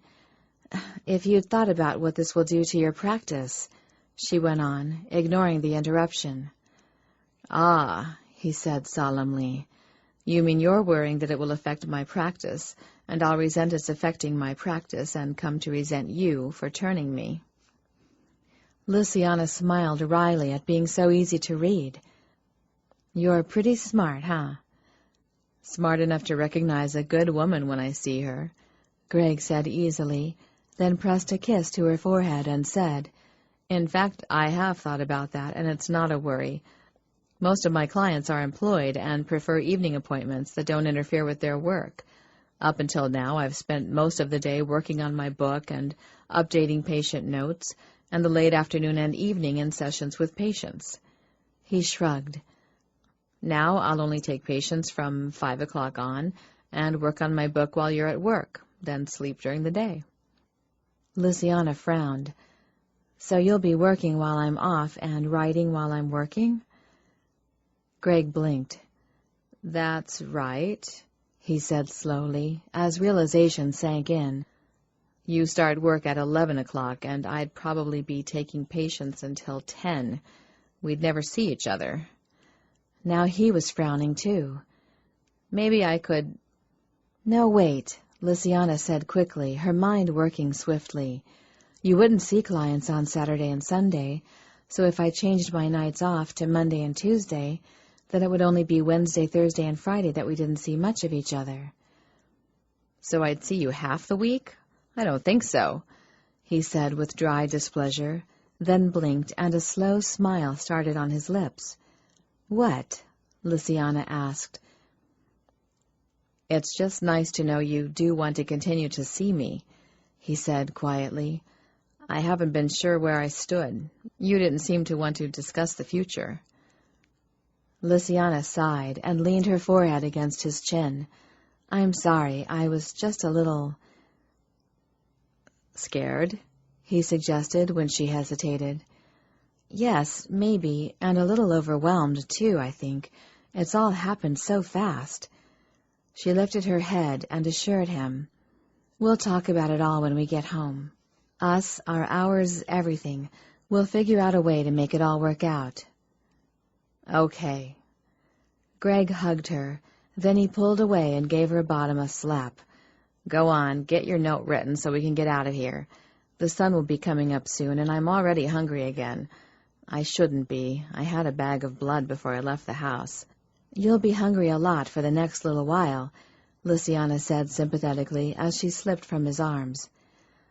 "If you'd thought about what this will do to your practice," she went on, ignoring the interruption. "Ah," he said solemnly. "You mean you're worrying that it will affect my practice, and I'll resent its affecting my practice and come to resent you for turning me." Lynsay smiled wryly at being so easy to read. "You're pretty smart, huh?" "Smart enough to recognize a good woman when I see her," Greg said easily, then pressed a kiss to her forehead and said, "In fact, I have thought about that, and it's not a worry. Most of my clients are employed and prefer evening appointments that don't interfere with their work. Up until now, I've spent most of the day working on my book and updating patient notes, and the late afternoon and evening in sessions with patients." He shrugged. "Now I'll only take patients from 5 o'clock on and work on my book while you're at work, then sleep during the day." Lynsay frowned. "So you'll be working while I'm off and writing while I'm working?" Greg blinked. "That's right," he said slowly, as realization sank in. "You start work at 11 o'clock, and I'd probably be taking patients until 10. We'd never see each other." Now he was frowning, too. "Maybe I could—" "No, wait," Lynsay said quickly, her mind working swiftly. "You wouldn't see clients on Saturday and Sunday, so if I changed my nights off to Monday and Tuesday, then it would only be Wednesday, Thursday, and Friday that we didn't see much of each other." "So I'd see you half the week? I don't think so," he said with dry displeasure, then blinked, and a slow smile started on his lips. "What?" Lysiana asked. "It's just nice to know you do want to continue to see me," he said quietly. "I haven't been sure where I stood. You didn't seem to want to discuss the future." Lysiana sighed and leaned her forehead against his chin. "I'm sorry, I was just a little—" "Scared?" he suggested when she hesitated. "Yes, maybe, and a little overwhelmed, too, I think. It's all happened so fast." She lifted her head and assured him, "We'll talk about it all when we get home. Us, our hours, everything. We'll figure out a way to make it all work out." "Okay." Greg hugged her. Then he pulled away and gave her bottom a slap. "Go on, get your note written so we can get out of here. The sun will be coming up soon, and I'm already hungry again. I shouldn't be. I had a bag of blood before I left the house." "You'll be hungry a lot for the next little while," Lysiana said sympathetically as she slipped from his arms.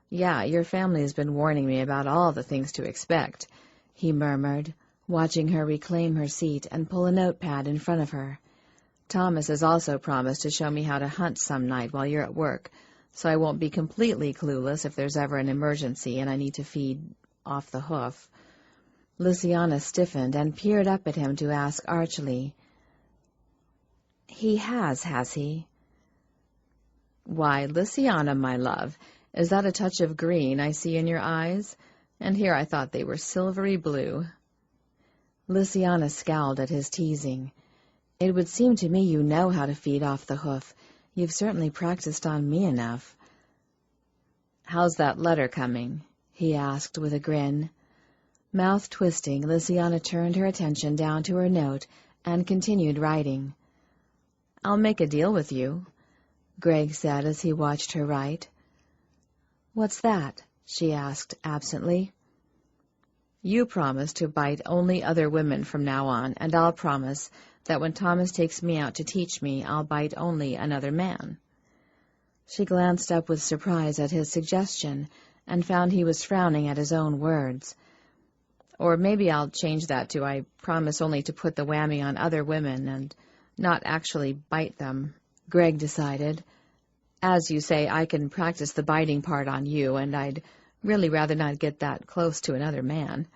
"Yeah, your family has been warning me about all the things to expect," he murmured, watching her reclaim her seat and pull a notepad in front of her. "Thomas has also promised to show me how to hunt some night while you're at work, so I won't be completely clueless if there's ever an emergency and I need to feed off the hoof." Lysiana stiffened and peered up at him to ask archly, "He has he?" "Why, Lysiana, my love, is that a touch of green I see in your eyes? And here I thought they were silvery blue." Lysiana scowled at his teasing. "It would seem to me you know how to feed off the hoof. You've certainly practiced on me enough." "How's that letter coming?" he asked with a grin. Mouth twisting, Lysiana turned her attention down to her note and continued writing. "I'll make a deal with you," Greg said as he watched her write. "What's that?" she asked absently. "You promise to bite only other women from now on, and I'll promise that when Thomas takes me out to teach me, I'll bite only another man." She glanced up with surprise at his suggestion and found he was frowning at his own words. "Or maybe I'll change that to I promise only to put the whammy on other women and not actually bite them," Greg decided. "As you say, I can practice the biting part on you, and I'd really rather not get that close to another man."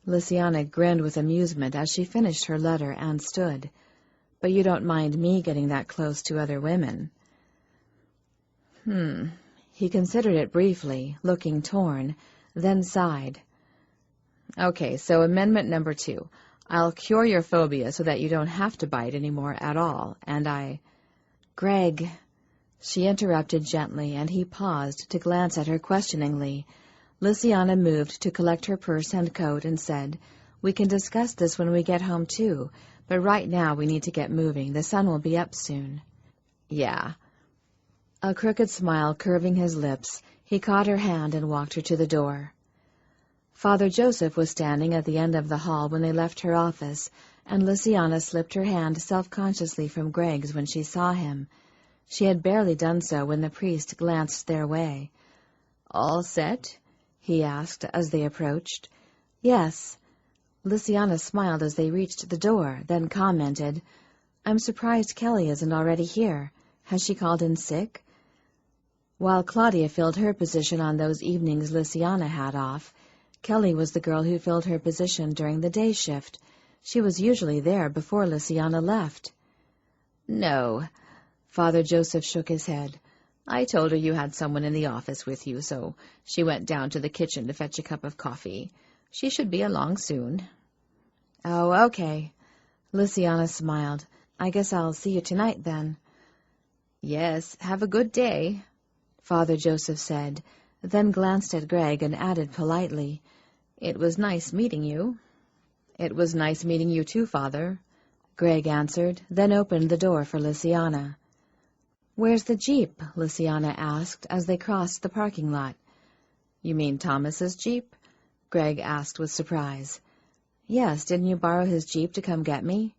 Lysiana grinned with amusement as she finished her letter and stood. "But you don't mind me getting that close to other women?" He considered it briefly, looking torn, then sighed. "Okay, so amendment number 2. I'll cure your phobia so that you don't have to bite anymore at all, and "Greg," she interrupted gently, and he paused to glance at her questioningly. Lysiana moved to collect her purse and coat and said, "We can discuss this when we get home, too, but right now we need to get moving. The sun will be up soon." "Yeah." A crooked smile curving his lips, he caught her hand and walked her to the door. Father Joseph was standing at the end of the hall when they left her office, and Lysiana slipped her hand self-consciously from Greg's when she saw him. She had barely done so when the priest glanced their way. "All set?" he asked as they approached. "Yes." Lysiana smiled as they reached the door, then commented, "I'm surprised Kelly isn't already here. Has she called in sick?" While Claudia filled her position on those evenings Lysiana had off, Kelly was the girl who filled her position during the day shift. She was usually there before Lysiana left. "No." Father Joseph shook his head. "I told her you had someone in the office with you, so she went down to the kitchen to fetch a cup of coffee. She should be along soon." "Oh, okay." Lysiana smiled. "I guess I'll see you tonight, then." "Yes, have a good day," Father Joseph said, then glanced at Greg and added politely, "It was nice meeting you." "It was nice meeting you too, Father," Greg answered, then opened the door for Lysiana. "Where's the Jeep?" Lysiana asked as they crossed the parking lot. "You mean Thomas's Jeep?" Greg asked with surprise. "Yes, didn't you borrow his Jeep to come get me?"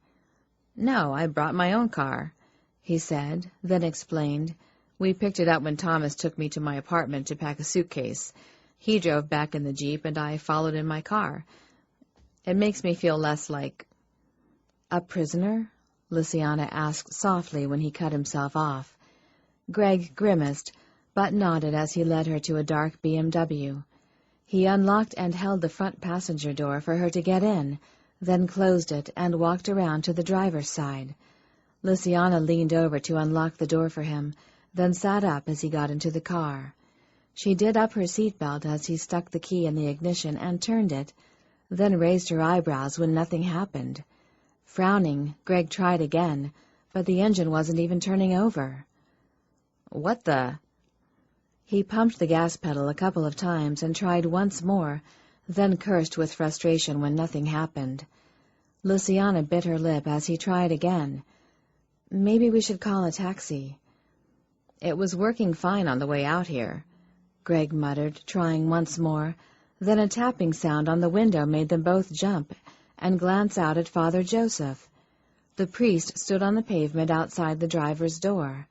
"No, I brought my own car," he said, then explained. "We picked it up when Thomas took me to my apartment to pack a suitcase. He drove back in the Jeep, and I followed in my car. It makes me feel less like—" "A prisoner?" Lysiana asked softly when he cut himself off. Greg grimaced, but nodded as he led her to a dark BMW. He unlocked and held the front passenger door for her to get in, then closed it and walked around to the driver's side. Lysiana leaned over to unlock the door for him, then sat up as he got into the car. She did up her seatbelt as he stuck the key in the ignition and turned it, then raised her eyebrows when nothing happened. Frowning, Greg tried again, but the engine wasn't even turning over. "What the—" He pumped the gas pedal a couple of times and tried once more, then cursed with frustration when nothing happened. Lysiana bit her lip as he tried again. "Maybe we should call a taxi." "It was working fine on the way out here," Greg muttered, trying once more. Then a tapping sound on the window made them both jump and glance out at Father Joseph. The priest stood on the pavement outside the driver's door.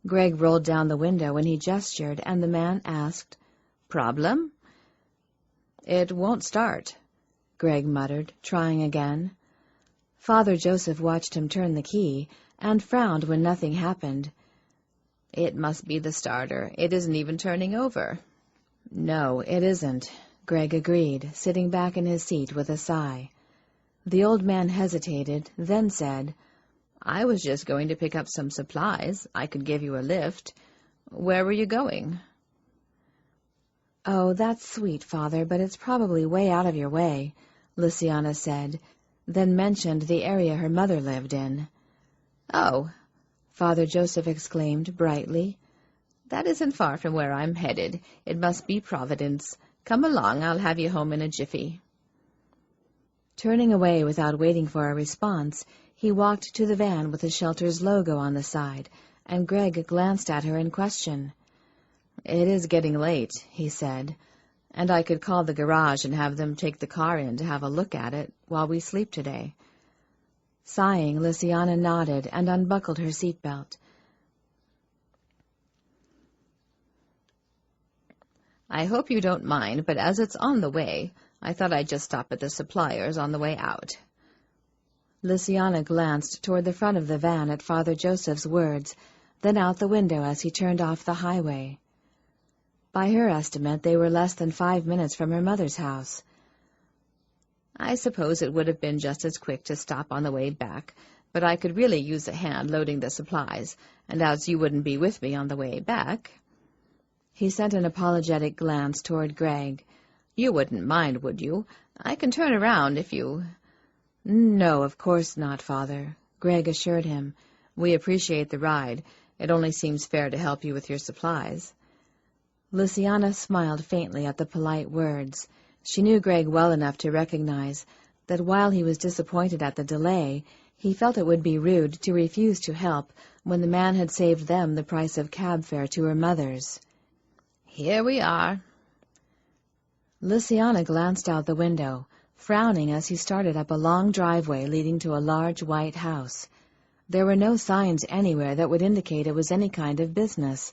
Greg rolled down the window when he gestured, and the man asked, "Problem?" "It won't start," Greg muttered, trying again. Father Joseph watched him turn the key and frowned when nothing happened. "It must be the starter. It isn't even turning over." "No, it isn't," Greg agreed, sitting back in his seat with a sigh. The old man hesitated, then said, "I was just going to pick up some supplies. I could give you a lift. Where were you going?" "Oh, that's sweet, Father, but it's probably way out of your way," Lysiana said, then mentioned the area her mother lived in. "Oh," Father Joseph exclaimed brightly. "That isn't far from where I'm headed. It must be Providence. Come along, I'll have you home in a jiffy." Turning away without waiting for a response, he walked to the van with the shelter's logo on the side, and Greg glanced at her in question. "It is getting late," he said, "and I could call the garage and have them take the car in to have a look at it while we sleep today." Sighing, Lysiana nodded and unbuckled her seatbelt. "I hope you don't mind, but as it's on the way, I thought I'd just stop at the supplier's on the way out." Lysiana glanced toward the front of the van at Father Joseph's words, then out the window as he turned off the highway. By her estimate, they were less than 5 minutes from her mother's house. "I suppose it would have been just as quick to stop on the way back, but I could really use a hand loading the supplies, and as you wouldn't be with me on the way back—" He sent an apologetic glance toward Greg. "You wouldn't mind, would you? I can turn around if you—" "No, of course not, Father," Greg assured him. "We appreciate the ride. It only seems fair to help you with your supplies." Lysiana smiled faintly at the polite words. She knew Greg well enough to recognize that while he was disappointed at the delay, he felt it would be rude to refuse to help when the man had saved them the price of cab fare to her mother's. "Here we are." Lysiana glanced out the window, frowning as he started up a long driveway leading to a large white house. There were no signs anywhere that would indicate it was any kind of business.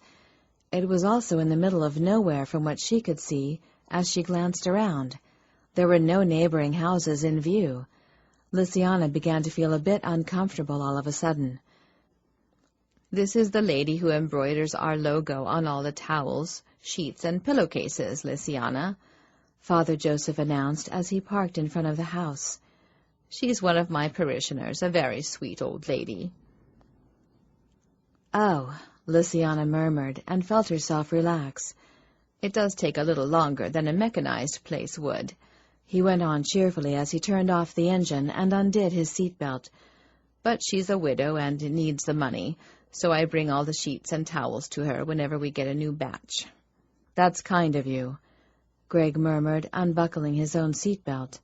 It was also in the middle of nowhere from what she could see as she glanced around. There were no neighboring houses in view. Lysiana began to feel a bit uncomfortable all of a sudden. "This is the lady who embroiders our logo on all the towels, sheets, and pillowcases, Lysiana," Father Joseph announced as he parked in front of the house. "She's one of my parishioners, a very sweet old lady." "Oh," Lysiana murmured, and felt herself relax. "It does take a little longer than a mechanized place would," he went on cheerfully as he turned off the engine and undid his seatbelt. "But she's a widow and needs the money, so I bring all the sheets and towels to her whenever we get a new batch." "That's kind of you," Greg murmured, unbuckling his own seatbelt.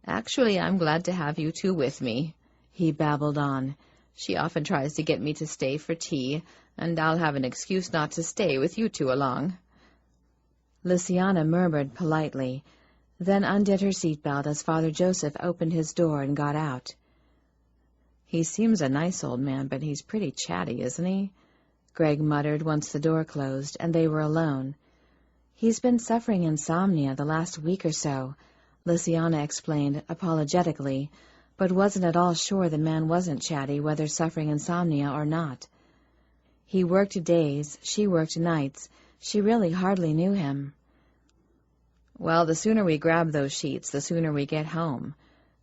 "Actually, I'm glad to have you two with me," he babbled on. "She often tries to get me to stay for tea, and I'll have an excuse not to stay with you two along." Lysiana murmured politely, then undid her seatbelt as Father Joseph opened his door and got out. "He seems a nice old man, but he's pretty chatty, isn't he?" Greg muttered once the door closed and they were alone. "He's been suffering insomnia the last week or so," Lysiana explained apologetically, but wasn't at all sure the man wasn't chatty, whether suffering insomnia or not. He worked days, she worked nights. She really hardly knew him. "Well, the sooner we grab those sheets, the sooner we get home,"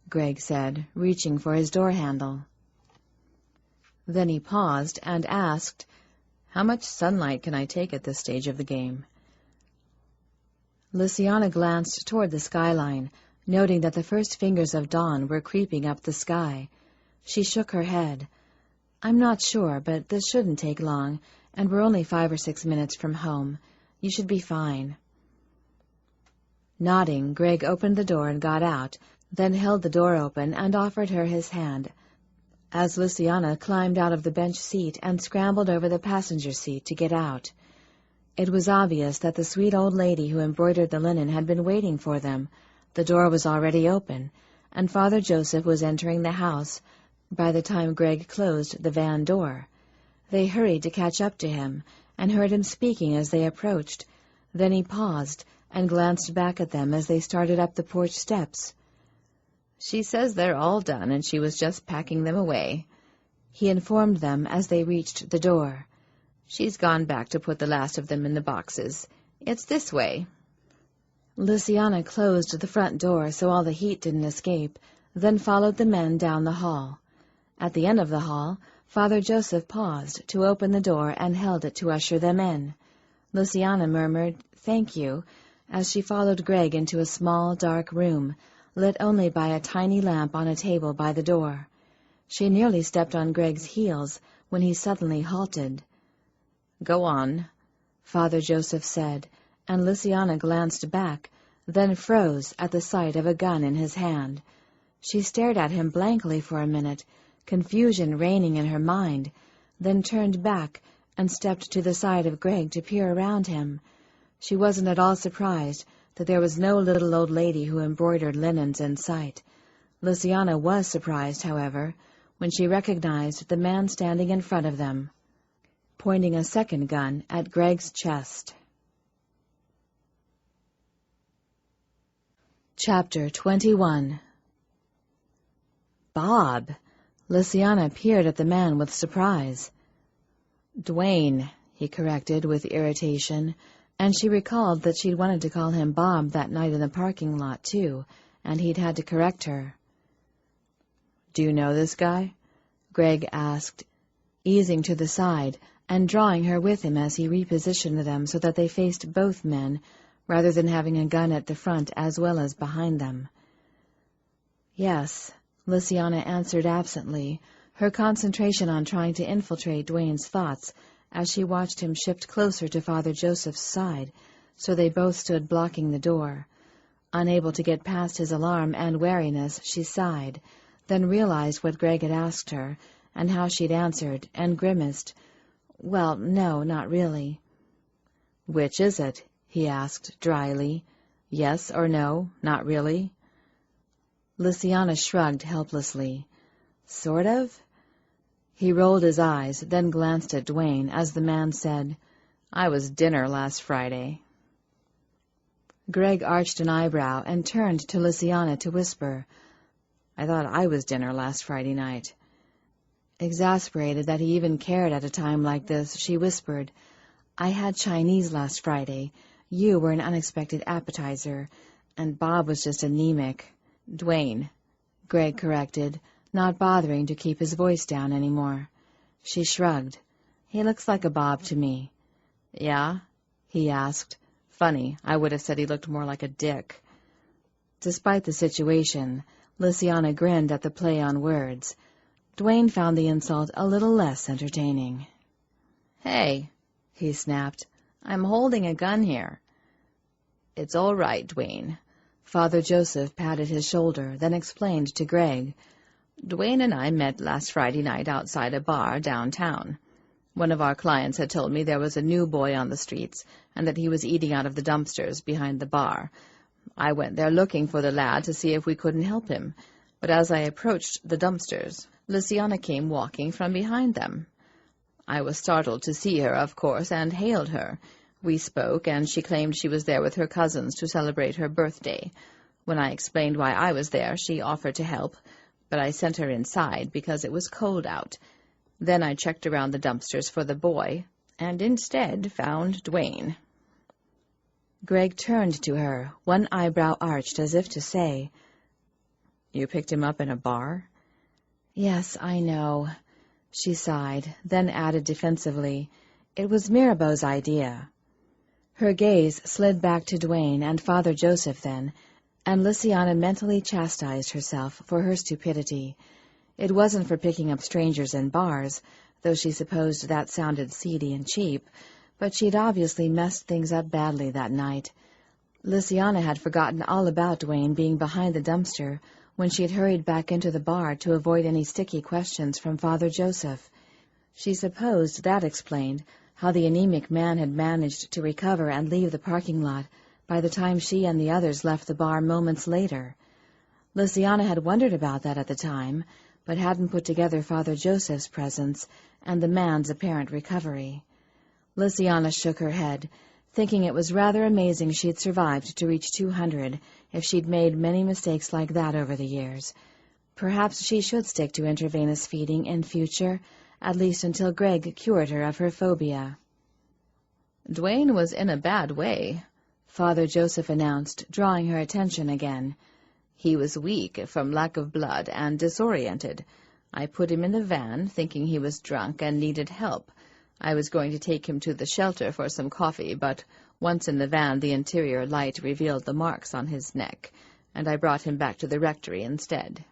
Greg said, reaching for his door handle. Then he paused and asked, "How much sunlight can I take at this stage of the game?" Lysiana glanced toward the skyline, noting that the first fingers of dawn were creeping up the sky. She shook her head. "I'm not sure, but this shouldn't take long, and we're only 5 or 6 minutes from home. You should be fine." Nodding, Greg opened the door and got out, then held the door open and offered her his hand, as Lysiana climbed out of the bench seat and scrambled over the passenger seat to get out. It was obvious that the sweet old lady who embroidered the linen had been waiting for them. The door was already open, and Father Joseph was entering the house by the time Greg closed the van door. They hurried to catch up to him, and heard him speaking as they approached. Then he paused and glanced back at them as they started up the porch steps. "She says they're all done, and she was just packing them away," he informed them as they reached the door. "She's gone back to put the last of them in the boxes. It's this way." Lysiana closed the front door so all the heat didn't escape, then followed the men down the hall. At the end of the hall, Father Joseph paused to open the door and held it to usher them in. Lysiana murmured, "Thank you," as she followed Greg into a small, dark room, lit only by a tiny lamp on a table by the door. She nearly stepped on Greg's heels when he suddenly halted. "Go on," Father Joseph said, and Lysiana glanced back, then froze at the sight of a gun in his hand. She stared at him blankly for a minute, confusion reigning in her mind, then turned back and stepped to the side of Greg to peer around him. She wasn't at all surprised that there was no little old lady who embroidered linens in sight. Lysiana was surprised, however, when she recognized the man standing in front of them, pointing a second gun at Greg's chest. Chapter 21. "Bob!" Lysiana peered at the man with surprise. "Dwayne," he corrected with irritation, and she recalled that she'd wanted to call him Bob that night in the parking lot, too, and he'd had to correct her. "Do you know this guy?" Greg asked, easing to the side and drawing her with him as he repositioned them so that they faced both men, rather than having a gun at the front as well as behind them. "Yes," Lysiana answered absently, her concentration on trying to infiltrate Dwayne's thoughts as she watched him shift closer to Father Joseph's side, so they both stood blocking the door. Unable to get past his alarm and wariness, she sighed, then realized what Greg had asked her, and how she'd answered, and grimaced. "Well, no, not really." "Which is it?" he asked dryly. "Yes or no, not really?" Lysiana shrugged helplessly. "Sort of." He rolled his eyes, then glanced at Dwayne as the man said, "I was dinner last Friday." Greg arched an eyebrow and turned to Lysiana to whisper, "I thought I was dinner last Friday night." Exasperated that he even cared at a time like this, she whispered, "I had Chinese last Friday. You were an unexpected appetizer, and Bob was just anemic." "Dwayne," Greg corrected, not bothering to keep his voice down any more. She shrugged. "He looks like a Bob to me." "Yeah?" he asked. "Funny, I would have said he looked more like a dick." Despite the situation, Lysiana grinned at the play on words. Dwayne found the insult a little less entertaining. "Hey," he snapped, "I'm holding a gun here." "It's all right, Dwayne." Father Joseph patted his shoulder, then explained to Greg. "Dwayne and I met last Friday night outside a bar downtown. One of our clients had told me there was a new boy on the streets, and that he was eating out of the dumpsters behind the bar. I went there looking for the lad to see if we couldn't help him, but as I approached the dumpsters, Lysiana came walking from behind them. I was startled to see her, of course, and hailed her. We spoke, and she claimed she was there with her cousins to celebrate her birthday. When I explained why I was there, she offered to help, but I sent her inside because it was cold out. Then I checked around the dumpsters for the boy, and instead found Dwayne." Greg turned to her, one eyebrow arched as if to say, "You picked him up in a bar?" "Yes, I know," she sighed, then added defensively, "It was Mirabeau's idea." Her gaze slid back to Dwayne and Father Joseph then, and Lysiana mentally chastised herself for her stupidity. It wasn't for picking up strangers in bars, though she supposed that sounded seedy and cheap, but she'd obviously messed things up badly that night. Lysiana had forgotten all about Dwayne being behind the dumpster when she had hurried back into the bar to avoid any sticky questions from Father Joseph. She supposed that explained how the anemic man had managed to recover and leave the parking lot by the time she and the others left the bar moments later. Lysiana had wondered about that at the time, but hadn't put together Father Joseph's presence and the man's apparent recovery. Lysiana shook her head, thinking it was rather amazing she'd survived to reach 200 if she'd made many mistakes like that over the years. Perhaps she should stick to intravenous feeding in future, at least until Greg cured her of her phobia. "Dwayne was in a bad way," Father Joseph announced, drawing her attention again. "He was weak from lack of blood and disoriented. I put him in the van, thinking he was drunk and needed help. I was going to take him to the shelter for some coffee, but once in the van the interior light revealed the marks on his neck, and I brought him back to the rectory instead."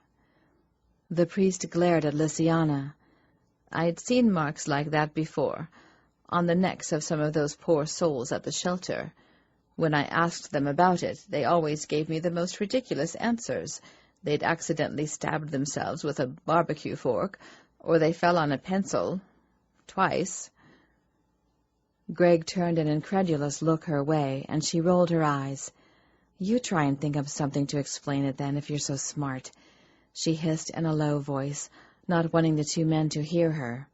The priest glared at Lysiana. "I'd seen marks like that before, on the necks of some of those poor souls at the shelter. When I asked them about it, they always gave me the most ridiculous answers. They'd accidentally stabbed themselves with a barbecue fork, or they fell on a pencil. Twice." Greg turned an incredulous look her way, and she rolled her eyes. "You try and think of something to explain it, then, if you're so smart," she hissed in a low voice, not wanting the two men to hear her.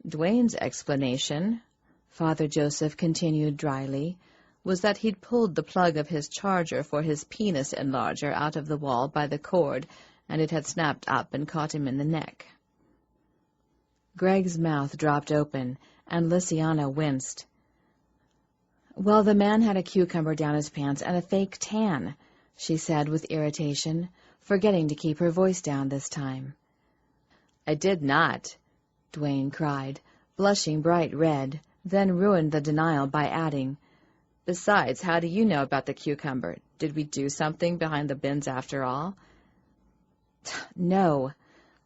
"Dwayne's explanation," Father Joseph continued dryly, "was that he'd pulled the plug of his charger for his penis enlarger out of the wall by the cord, and it had snapped up and caught him in the neck." Greg's mouth dropped open, and Lysiana winced. "Well, the man had a cucumber down his pants and a fake tan," she said with irritation, forgetting to keep her voice down this time. "I did not," Dwayne cried, blushing bright red, then ruined the denial by adding, "Besides, how do you know about the cucumber? Did we do something behind the bins after all?" "No,"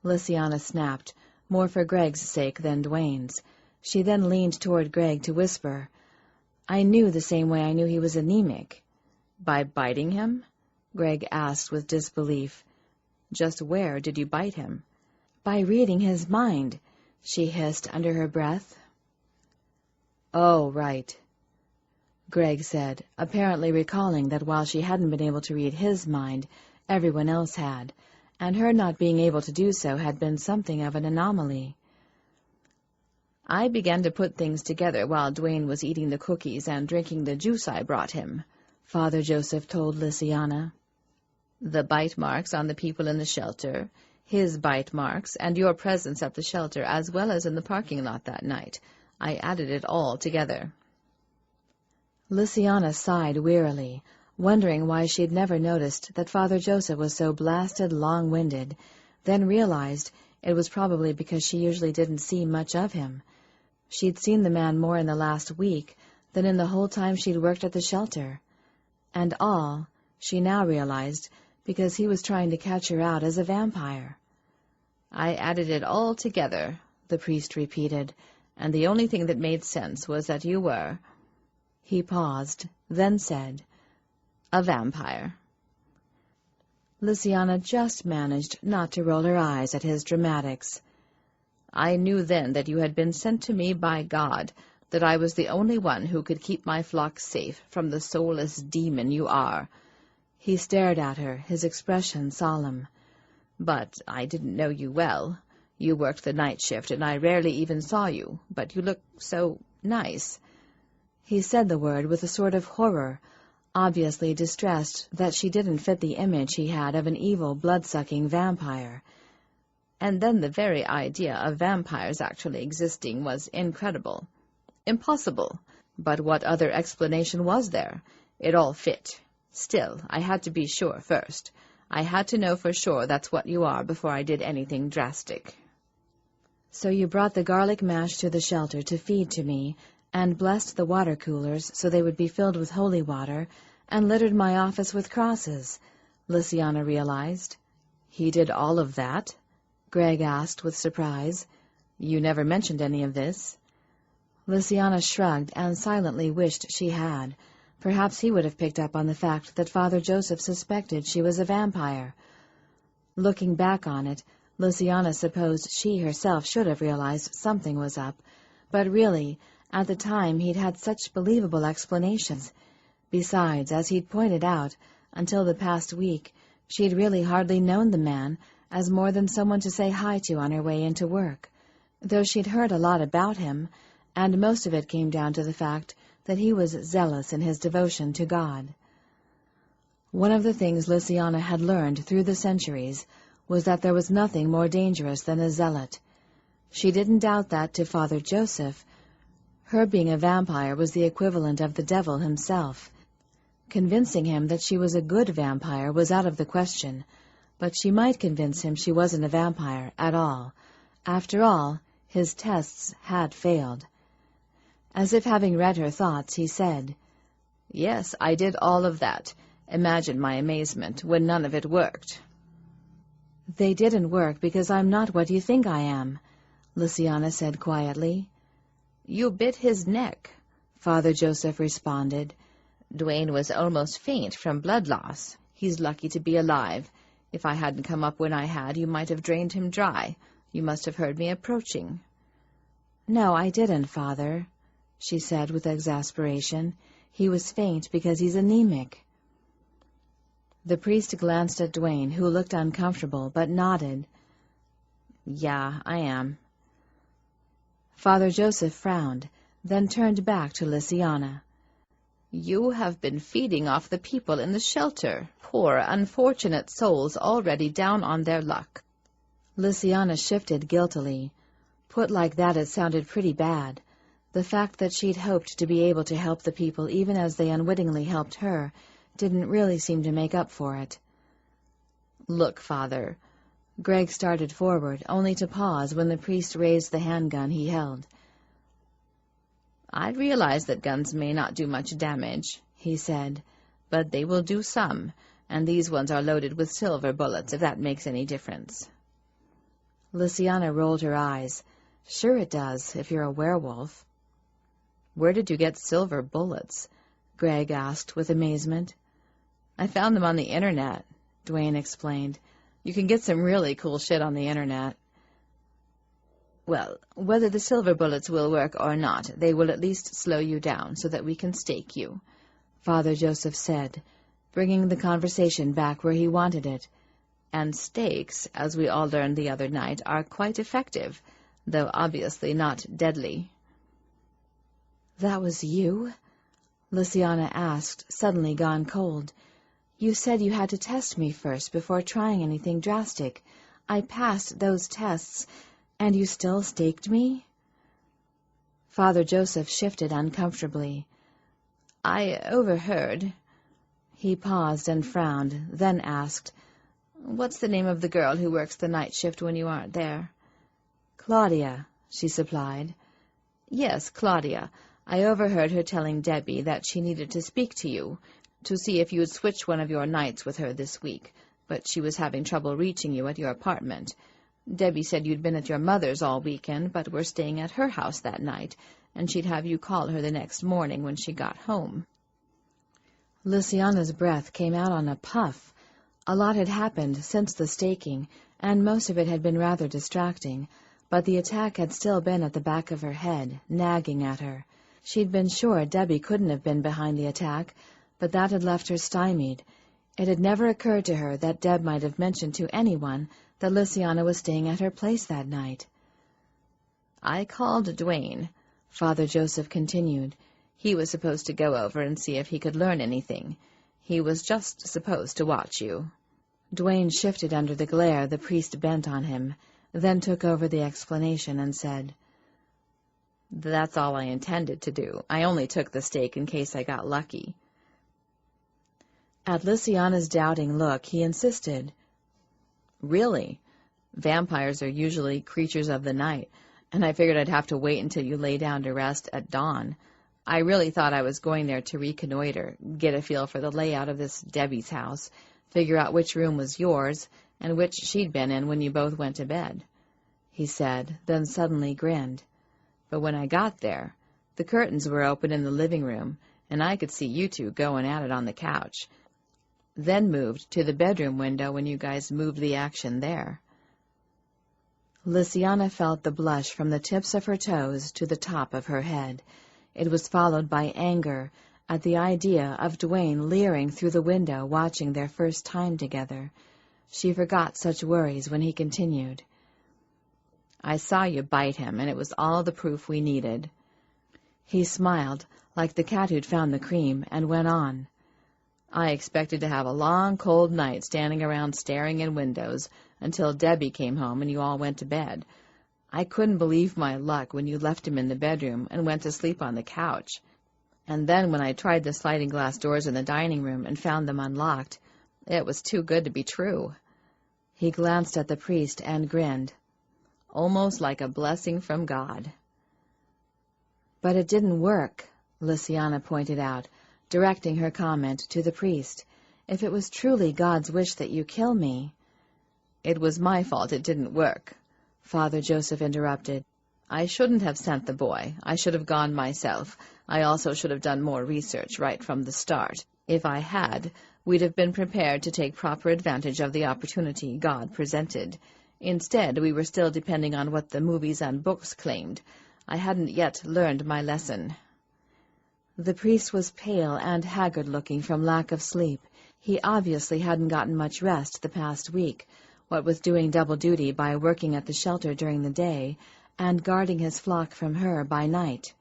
Lysiana snapped, more for Greg's sake than Dwayne's. She then leaned toward Greg to whisper, "I knew the same way I knew he was anemic." "By biting him?" Greg asked with disbelief. "Just where did you bite him?" "By reading his mind," she hissed under her breath. "Oh, right," Greg said, apparently recalling that while she hadn't been able to read his mind, everyone else had, and her not being able to do so had been something of an anomaly. "I began to put things together while Dwayne was eating the cookies and drinking the juice I brought him," Father Joseph told Lysiana. "The bite marks on the people in the shelter, his bite marks, and your presence at the shelter as well as in the parking lot that night. I added it all together." Lysiana sighed wearily, wondering why she had never noticed that Father Joseph was so blasted long-winded, then realized it was probably because she usually didn't see much of him. She'd seen the man more in the last week than in the whole time she'd worked at the shelter. And all, she now realized, because he was trying to catch her out as a vampire. "I added it all together," the priest repeated, "and the only thing that made sense was that you were—" He paused, then said, "a vampire." Lysiana just managed not to roll her eyes at his dramatics. "I knew then that you had been sent to me by God, that I was the only one who could keep my flock safe from the soulless demon you are." He stared at her, his expression solemn. "But I didn't know you well. You worked the night shift, and I rarely even saw you, but you look so nice." He said the word with a sort of horror, obviously distressed that she didn't fit the image he had of an evil, blood-sucking vampire. And then the very idea of vampires actually existing was incredible. Impossible. But what other explanation was there? It all fit. Still, I had to be sure first. I had to know for sure that's what you are before I did anything drastic. So you brought the garlic mash to the shelter to feed to me, and blessed the water coolers so they would be filled with holy water, and littered my office with crosses, Lysiana realized. He did all of that? Greg asked with surprise. You never mentioned any of this. Lysiana shrugged and silently wished she had. Perhaps he would have picked up on the fact that Father Joseph suspected she was a vampire. Looking back on it, Lysiana supposed she herself should have realized something was up, but really, at the time he'd had such believable explanations. Besides, as he'd pointed out, until the past week, she'd really hardly known the man as more than someone to say hi to on her way into work, though she'd heard a lot about him, and most of it came down to the fact that he was zealous in his devotion to God. One of the things Lysiana had learned through the centuries was that there was nothing more dangerous than a zealot. She didn't doubt that to Father Joseph. Her being a vampire was the equivalent of the devil himself. Convincing him that she was a good vampire was out of the question, but she might convince him she wasn't a vampire at all. After all, his tests had failed. As if having read her thoughts, he said, Yes, I did all of that. Imagine my amazement when none of it worked. They didn't work because I'm not what you think I am, Lysiana said quietly. You bit his neck, Father Joseph responded. Dwayne was almost faint from blood loss. He's lucky to be alive. If I hadn't come up when I had, you might have drained him dry. You must have heard me approaching. No, I didn't, Father, she said with exasperation. He was faint because he's anemic. The priest glanced at Dwayne, who looked uncomfortable, but nodded. Yeah, I am. Father Joseph frowned, then turned back to Lysiana. You have been feeding off the people in the shelter, poor, unfortunate souls already down on their luck. Lysiana shifted guiltily. Put like that, it sounded pretty bad. The fact that she'd hoped to be able to help the people even as they unwittingly helped her didn't really seem to make up for it. Look, Father. Greg started forward, only to pause when the priest raised the handgun he held. I realize that guns may not do much damage, he said, but they will do some, and these ones are loaded with silver bullets, if that makes any difference. Lysiana rolled her eyes. Sure it does, if you're a werewolf. Where did you get silver bullets? Greg asked with amazement. I found them on the internet, Dwayne explained. You can get some really cool shit on the internet. Well, whether the silver bullets will work or not, they will at least slow you down so that we can stake you, Father Joseph said, bringing the conversation back where he wanted it. And stakes, as we all learned the other night, are quite effective, though obviously not deadly. That was you? Lysiana asked, suddenly gone cold. You said you had to test me first before trying anything drastic. I passed those tests, and you still staked me? Father Joseph shifted uncomfortably. I overheard. He paused and frowned, then asked, What's the name of the girl who works the night shift when you aren't there? Claudia, she supplied. Yes, Claudia. I overheard her telling Debbie that she needed to speak to you, to see if you would switch one of your nights with her this week, but she was having trouble reaching you at your apartment. Debbie said you'd been at your mother's all weekend, but were staying at her house that night, and she'd have you call her the next morning when she got home. Lysiana's breath came out on a puff. A lot had happened since the staking, and most of it had been rather distracting, but the attack had still been at the back of her head, nagging at her. She'd been sure Debbie couldn't have been behind the attack, but that had left her stymied. It had never occurred to her that Deb might have mentioned to anyone that Lysiana was staying at her place that night. I called Dwayne, Father Joseph continued. He was supposed to go over and see if he could learn anything. He was just supposed to watch you." Dwayne shifted under the glare the priest bent on him, then took over the explanation and said, "That's all I intended to do. I only took the stake in case I got lucky." At Lysiana's doubting look, he insisted, "Really? Vampires are usually creatures of the night, and I figured I'd have to wait until you lay down to rest at dawn. I really thought I was going there to reconnoiter, get a feel for the layout of this Debbie's house, figure out which room was yours and which she'd been in when you both went to bed," he said, then suddenly grinned. "But when I got there, the curtains were open in the living room, and I could see you two going at it on the couch. Then moved to the bedroom window when you guys moved the action there." Lysiana felt the blush from the tips of her toes to the top of her head. It was followed by anger at the idea of Dwayne leering through the window watching their first time together. She forgot such worries when he continued, "I saw you bite him, and it was all the proof we needed." He smiled, like the cat who'd found the cream, and went on, "I expected to have a long, cold night standing around staring in windows until Debbie came home and you all went to bed. I couldn't believe my luck when you left him in the bedroom and went to sleep on the couch. And then when I tried the sliding glass doors in the dining room and found them unlocked, it was too good to be true." He glanced at the priest and grinned. "Almost like a blessing from God." "But it didn't work," Lysiana pointed out, directing her comment to the priest. "If it was truly God's wish that you kill me—" "It was my fault it didn't work," Father Joseph interrupted. "I shouldn't have sent the boy. I should have gone myself. I also should have done more research right from the start. If I had, we'd have been prepared to take proper advantage of the opportunity God presented. Instead, we were still depending on what the movies and books claimed. I hadn't yet learned my lesson." The priest was pale and haggard-looking from lack of sleep. He obviously hadn't gotten much rest the past week, what with doing double duty by working at the shelter during the day and guarding his flock from her by night.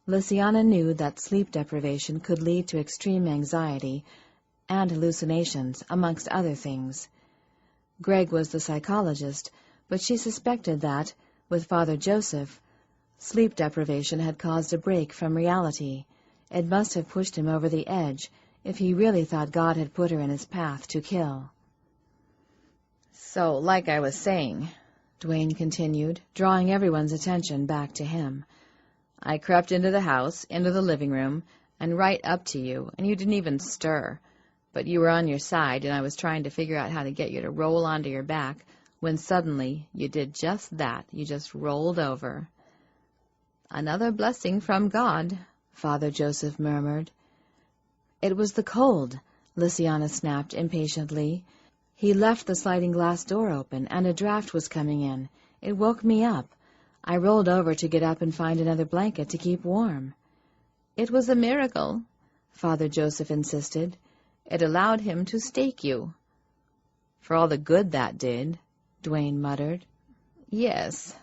Lysiana knew that sleep deprivation could lead to extreme anxiety and hallucinations, amongst other things. Greg was the psychologist, but she suspected that, with Father Joseph, sleep deprivation had caused a break from reality. It must have pushed him over the edge if he really thought God had put her in his path to kill. "So, like I was saying," Dwayne continued, drawing everyone's attention back to him, "I crept into the house, into the living room, and right up to you, and you didn't even stir. But you were on your side, and I was trying to figure out how to get you to roll onto your back, when suddenly you did just that. You just rolled over." "Another blessing from God," Father Joseph murmured. "It was the cold," Lysiana snapped impatiently. "He left the sliding glass door open, and a draft was coming in. It woke me up. I rolled over to get up and find another blanket to keep warm." "It was a miracle," Father Joseph insisted. "It allowed him to stake you." "For all the good that did," Dwayne muttered. "Yes."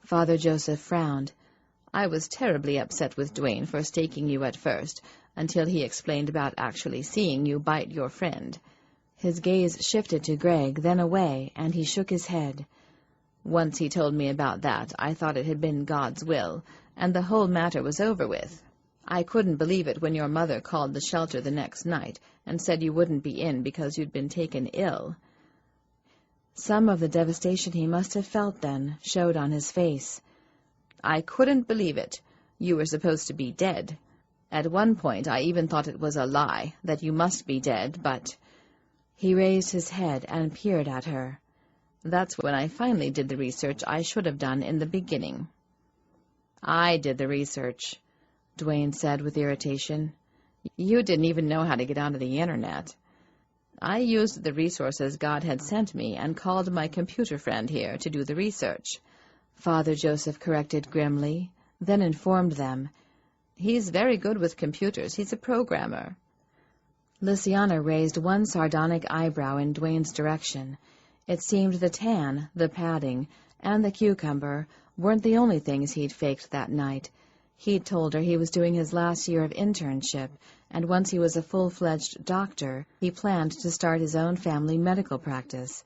Father Joseph frowned. "I was terribly upset with Dwayne for staking you at first, until he explained about actually seeing you bite your friend." His gaze shifted to Greg, then away, and he shook his head. "Once he told me about that, I thought it had been God's will, and the whole matter was over with. I couldn't believe it when your mother called the shelter the next night and said you wouldn't be in because you'd been taken ill." Some of the devastation he must have felt then showed on his face. "I couldn't believe it. You were supposed to be dead. At one point I even thought it was a lie, that you must be dead, but—" He raised his head and peered at her. "That's when I finally did the research I should have done in the beginning." "I did the research," Dwayne said with irritation. "You didn't even know how to get onto the Internet. I used the resources God had sent me and called my computer friend here to do the research," Father Joseph corrected grimly, then informed them. "He's very good with computers. He's a programmer." Lysiana raised one sardonic eyebrow in Dwayne's direction. It seemed the tan, the padding, and the cucumber weren't the only things he'd faked that night. He'd told her he was doing his last year of internship, and once he was a full-fledged doctor, he planned to start his own family medical practice.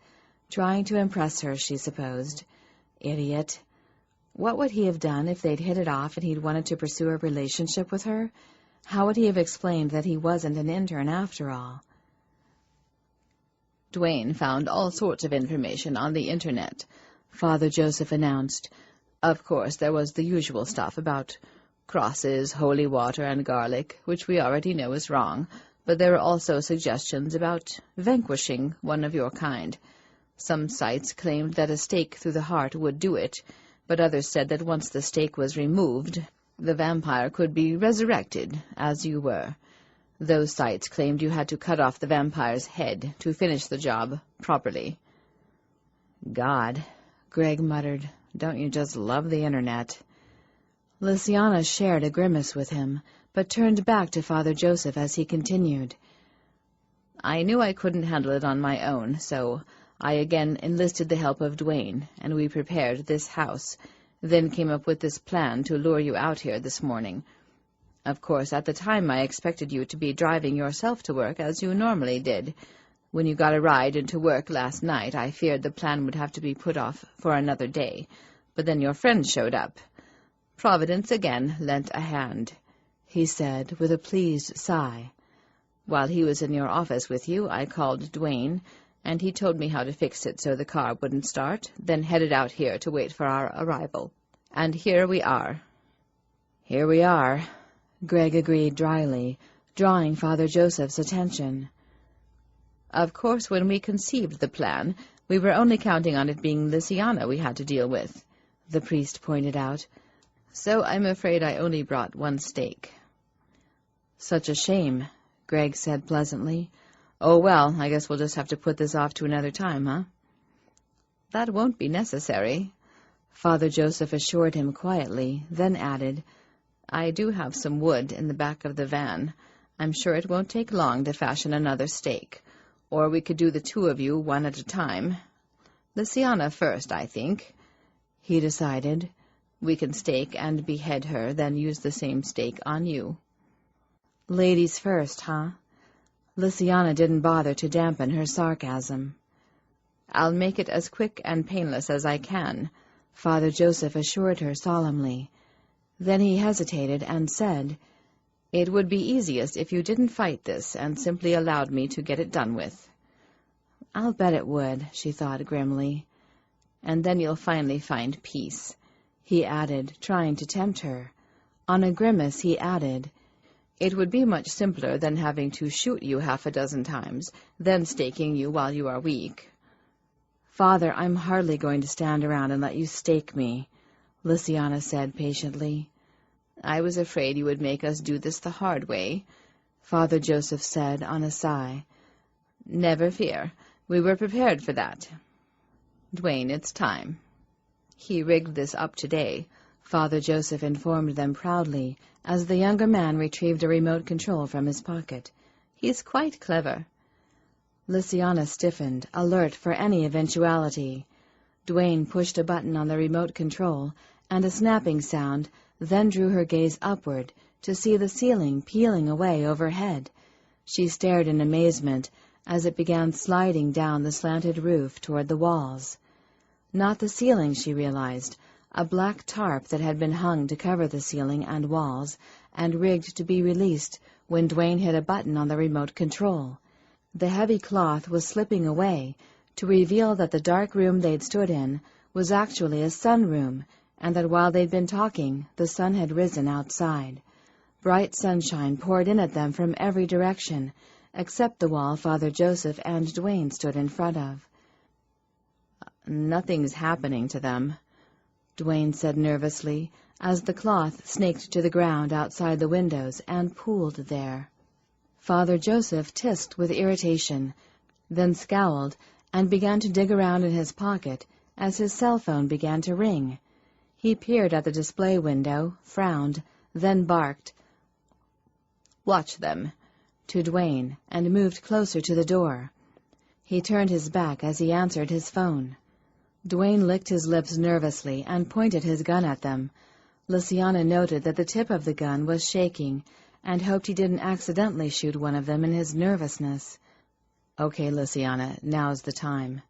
Trying to impress her, she supposed. Idiot. What would he have done if they'd hit it off and he'd wanted to pursue a relationship with her? How would he have explained that he wasn't an intern after all? Dwayne found all sorts of information on the Internet, Father Joseph announced. Of course, there was the usual stuff about crosses, holy water, and garlic, which we already know is wrong, but there were also suggestions about vanquishing one of your kind. Some sites claimed that a stake through the heart would do it, but others said that once the stake was removed, the vampire could be resurrected, as you were. Those sites claimed you had to cut off the vampire's head to finish the job properly. God, Greg muttered, don't you just love the Internet? Lysiana shared a grimace with him, but turned back to Father Joseph as he continued. I knew I couldn't handle it on my own, so I again enlisted the help of Dwayne, and we prepared this house, then came up with this plan to lure you out here this morning. Of course, at the time I expected you to be driving yourself to work as you normally did. When you got a ride into work last night, I feared the plan would have to be put off for another day, but then your friend showed up. Providence again lent a hand, he said with a pleased sigh. While he was in your office with you, I called Dwayne, and he told me how to fix it so the car wouldn't start, then headed out here to wait for our arrival. And here we are. Here we are, Greg agreed dryly, drawing Father Joseph's attention. Of course, when we conceived the plan, we were only counting on it being Lysiana we had to deal with, the priest pointed out. So I'm afraid I only brought one stake. Such a shame, Greg said pleasantly. Oh, well, I guess we'll just have to put this off to another time, huh? That won't be necessary, Father Joseph assured him quietly, then added, I do have some wood in the back of the van. I'm sure it won't take long to fashion another stake. Or we could do the two of you one at a time. Lysiana first, I think, he decided. We can stake and behead her, then use the same stake on you. Ladies first, huh? Lysiana didn't bother to dampen her sarcasm. I'll make it as quick and painless as I can, Father Joseph assured her solemnly. Then he hesitated and said, It would be easiest if you didn't fight this and simply allowed me to get it done with. I'll bet it would, she thought grimly. And then you'll finally find peace, he added, trying to tempt her. On a grimace, he added, It would be much simpler than having to shoot you half a dozen times, then staking you while you are weak. Father, I'm hardly going to stand around and let you stake me, Lysiana said patiently. I was afraid you would make us do this the hard way, Father Joseph said on a sigh. Never fear. We were prepared for that. Dwayne, it's time. He rigged this up today, Father Joseph informed them proudly, as the younger man retrieved a remote control from his pocket. He's quite clever. Lysiana stiffened, alert for any eventuality. Dwayne pushed a button on the remote control, and a snapping sound then drew her gaze upward to see the ceiling peeling away overhead. She stared in amazement as it began sliding down the slanted roof toward the walls. Not the ceiling, she realized, a black tarp that had been hung to cover the ceiling and walls and rigged to be released when Dwayne hit a button on the remote control. The heavy cloth was slipping away to reveal that the dark room they'd stood in was actually a sunroom, and that while they'd been talking, the sun had risen outside. Bright sunshine poured in at them from every direction, except the wall Father Joseph and Dwayne stood in front of. Nothing's happening to them, Dwayne said nervously, as the cloth snaked to the ground outside the windows and pooled there. Father Joseph tisked with irritation, then scowled and began to dig around in his pocket as his cell phone began to ring. He peered at the display window, frowned, then barked, "Watch them," to Dwayne, and moved closer to the door. He turned his back as he answered his phone. Dwayne licked his lips nervously and pointed his gun at them. Lynsay noted that the tip of the gun was shaking and hoped he didn't accidentally shoot one of them in his nervousness. "Okay, Lynsay, now's the time,"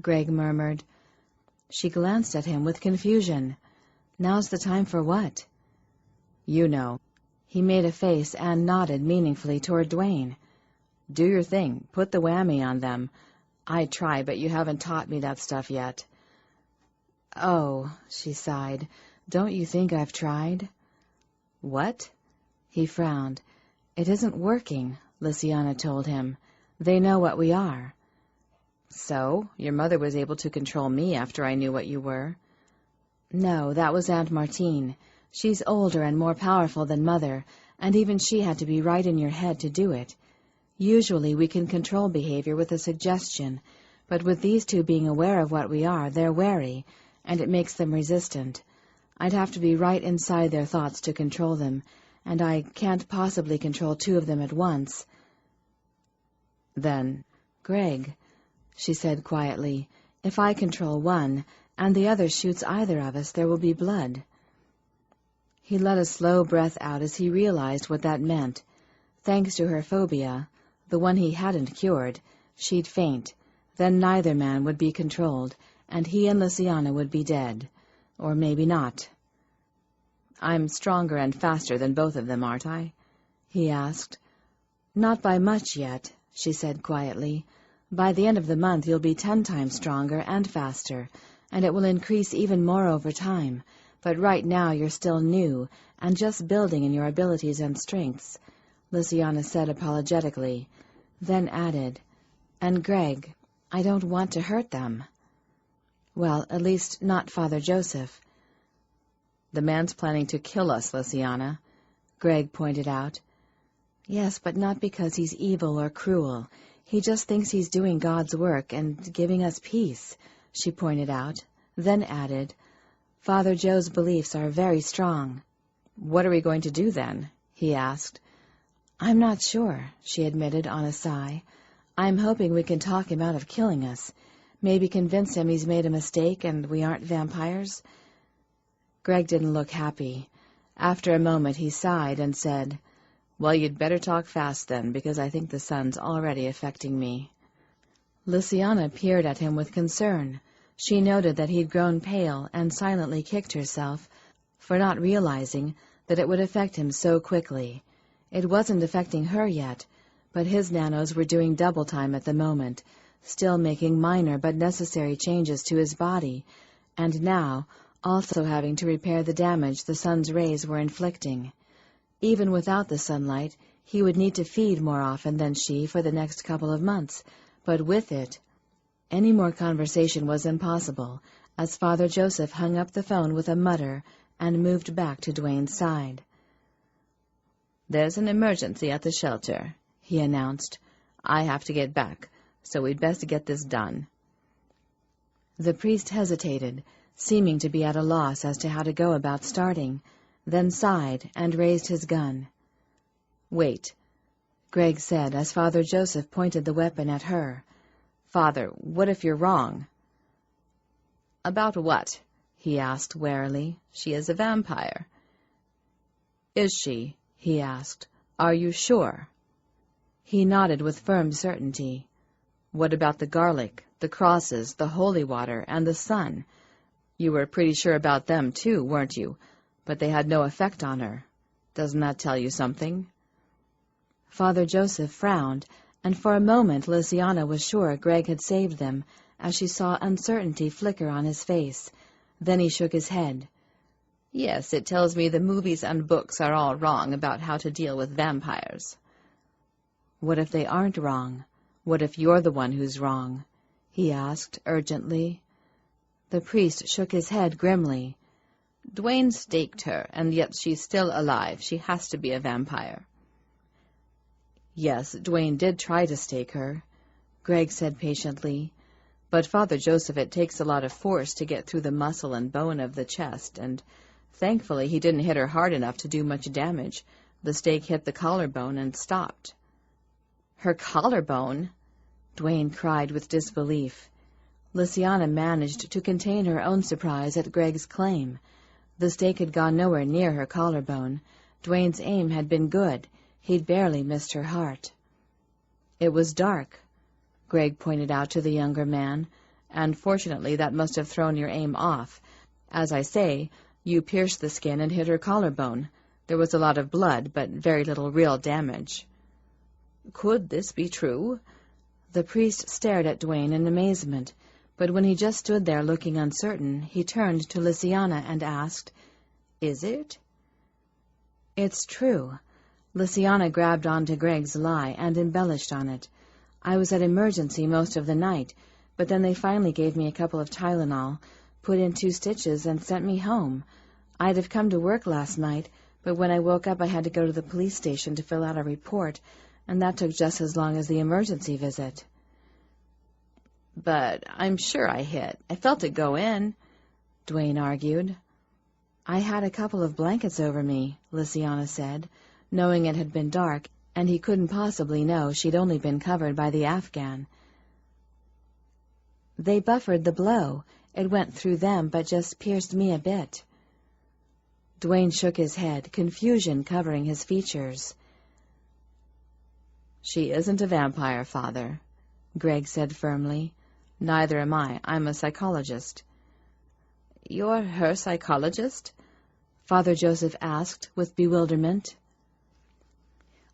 Greg murmured. She glanced at him with confusion. "Now's the time for what?" "You know." He made a face and nodded meaningfully toward Dwayne. "Do your thing. Put the whammy on them. I'd try, but you haven't taught me that stuff yet." "Oh," she sighed. "Don't you think I've tried?" "What?" He frowned. "It isn't working," Lynsay told him. "They know what we are." "So? Your mother was able to control me after I knew what you were." "No, that was Aunt Martine. She's older and more powerful than Mother, and even she had to be right in your head to do it. Usually we can control behavior with a suggestion, but with these two being aware of what we are, they're wary, and it makes them resistant. I'd have to be right inside their thoughts to control them, and I can't possibly control two of them at once." "Then, Greg," she said quietly, "if I control one, and the other shoots either of us, there will be blood." He let a slow breath out as he realized what that meant. Thanks to her phobia, the one he hadn't cured, she'd faint. Then neither man would be controlled, and he and Lynsay would be dead. Or maybe not. "I'm stronger and faster than both of them, aren't I?" he asked. "Not by much yet," she said quietly. "By the end of the month you'll be 10 times stronger and faster, and it will increase even more over time. But right now you're still new, and just building in your abilities and strengths," Lynsay said apologetically, then added, "And Greg, I don't want to hurt them." "Well, at least not Father Joseph." "The man's planning to kill us, Lynsay," Greg pointed out. "Yes, but not because he's evil or cruel. He just thinks he's doing God's work and giving us peace," she pointed out, then added, "Father Joe's beliefs are very strong." "What are we going to do then?" he asked. "I'm not sure," she admitted on a sigh. "I'm hoping we can talk him out of killing us. Maybe convince him he's made a mistake and we aren't vampires." Greg didn't look happy. After a moment he sighed and said, "Well, you'd better talk fast then, because I think the sun's already affecting me." Lynsay peered at him with concern. She noted that he'd grown pale and silently kicked herself for not realizing that it would affect him so quickly. It wasn't affecting her yet, but his nanos were doing double time at the moment, still making minor but necessary changes to his body, and now also having to repair the damage the sun's rays were inflicting. Even without the sunlight, he would need to feed more often than she for the next couple of months, but with it, any more conversation was impossible, as Father Joseph hung up the phone with a mutter and moved back to Dwayne's side. "There's an emergency at the shelter," he announced. "I have to get back, so we'd best get this done." The priest hesitated, seeming to be at a loss as to how to go about starting, then sighed and raised his gun. "Wait," Greg said as Father Joseph pointed the weapon at her. "Father, what if you're wrong?" "About what?" he asked warily. "She is a vampire." "Is she?" he asked. "Are you sure?" He nodded with firm certainty. "What about the garlic, the crosses, the holy water, and the sun? You were pretty sure about them, too, weren't you? But they had no effect on her. Doesn't that tell you something?" Father Joseph frowned, and for a moment Lynsay was sure Greg had saved them, as she saw uncertainty flicker on his face. Then he shook his head. "Yes, it tells me the movies and books are all wrong about how to deal with vampires." "What if they aren't wrong? What if you're the one who's wrong?" he asked urgently. The priest shook his head grimly. "Dwayne staked her, and yet she's still alive. She has to be a vampire." "Yes, Dwayne did try to stake her," Greg said patiently. "But, Father Joseph, it takes a lot of force to get through the muscle and bone of the chest, and thankfully he didn't hit her hard enough to do much damage. The stake hit the collarbone and stopped." "Her collarbone?" Dwayne cried with disbelief. Lynsay managed to contain her own surprise at Greg's claim. The stake had gone nowhere near her collarbone. Dwayne's aim had been good. He'd barely missed her heart. "It was dark," Greg pointed out to the younger man, "and fortunately that must have thrown your aim off. As I say, you pierced the skin and hit her collarbone. There was a lot of blood, but very little real damage." "Could this be true?" The priest stared at Dwayne in amazement, but when he just stood there looking uncertain, he turned to Lysiana and asked, "Is it?" "It's true." Lysiana grabbed onto Greg's lie and embellished on it. "I was at emergency most of the night, but then they finally gave me a couple of Tylenol, put in 2 stitches, and sent me home. I'd have come to work last night, but when I woke up I had to go to the police station to fill out a report, and that took just as long as the emergency visit." "But I'm sure I hit. I felt it go in," Dwayne argued. "I had a couple of blankets over me," Lysiana said, knowing it had been dark, and he couldn't possibly know she'd only been covered by the Afghan. "They buffered the blow. It went through them, but just pierced me a bit." Dwayne shook his head, confusion covering his features. "She isn't a vampire, Father," Greg said firmly. "Neither am I. I'm a psychologist." "You're her psychologist?" Father Joseph asked with bewilderment.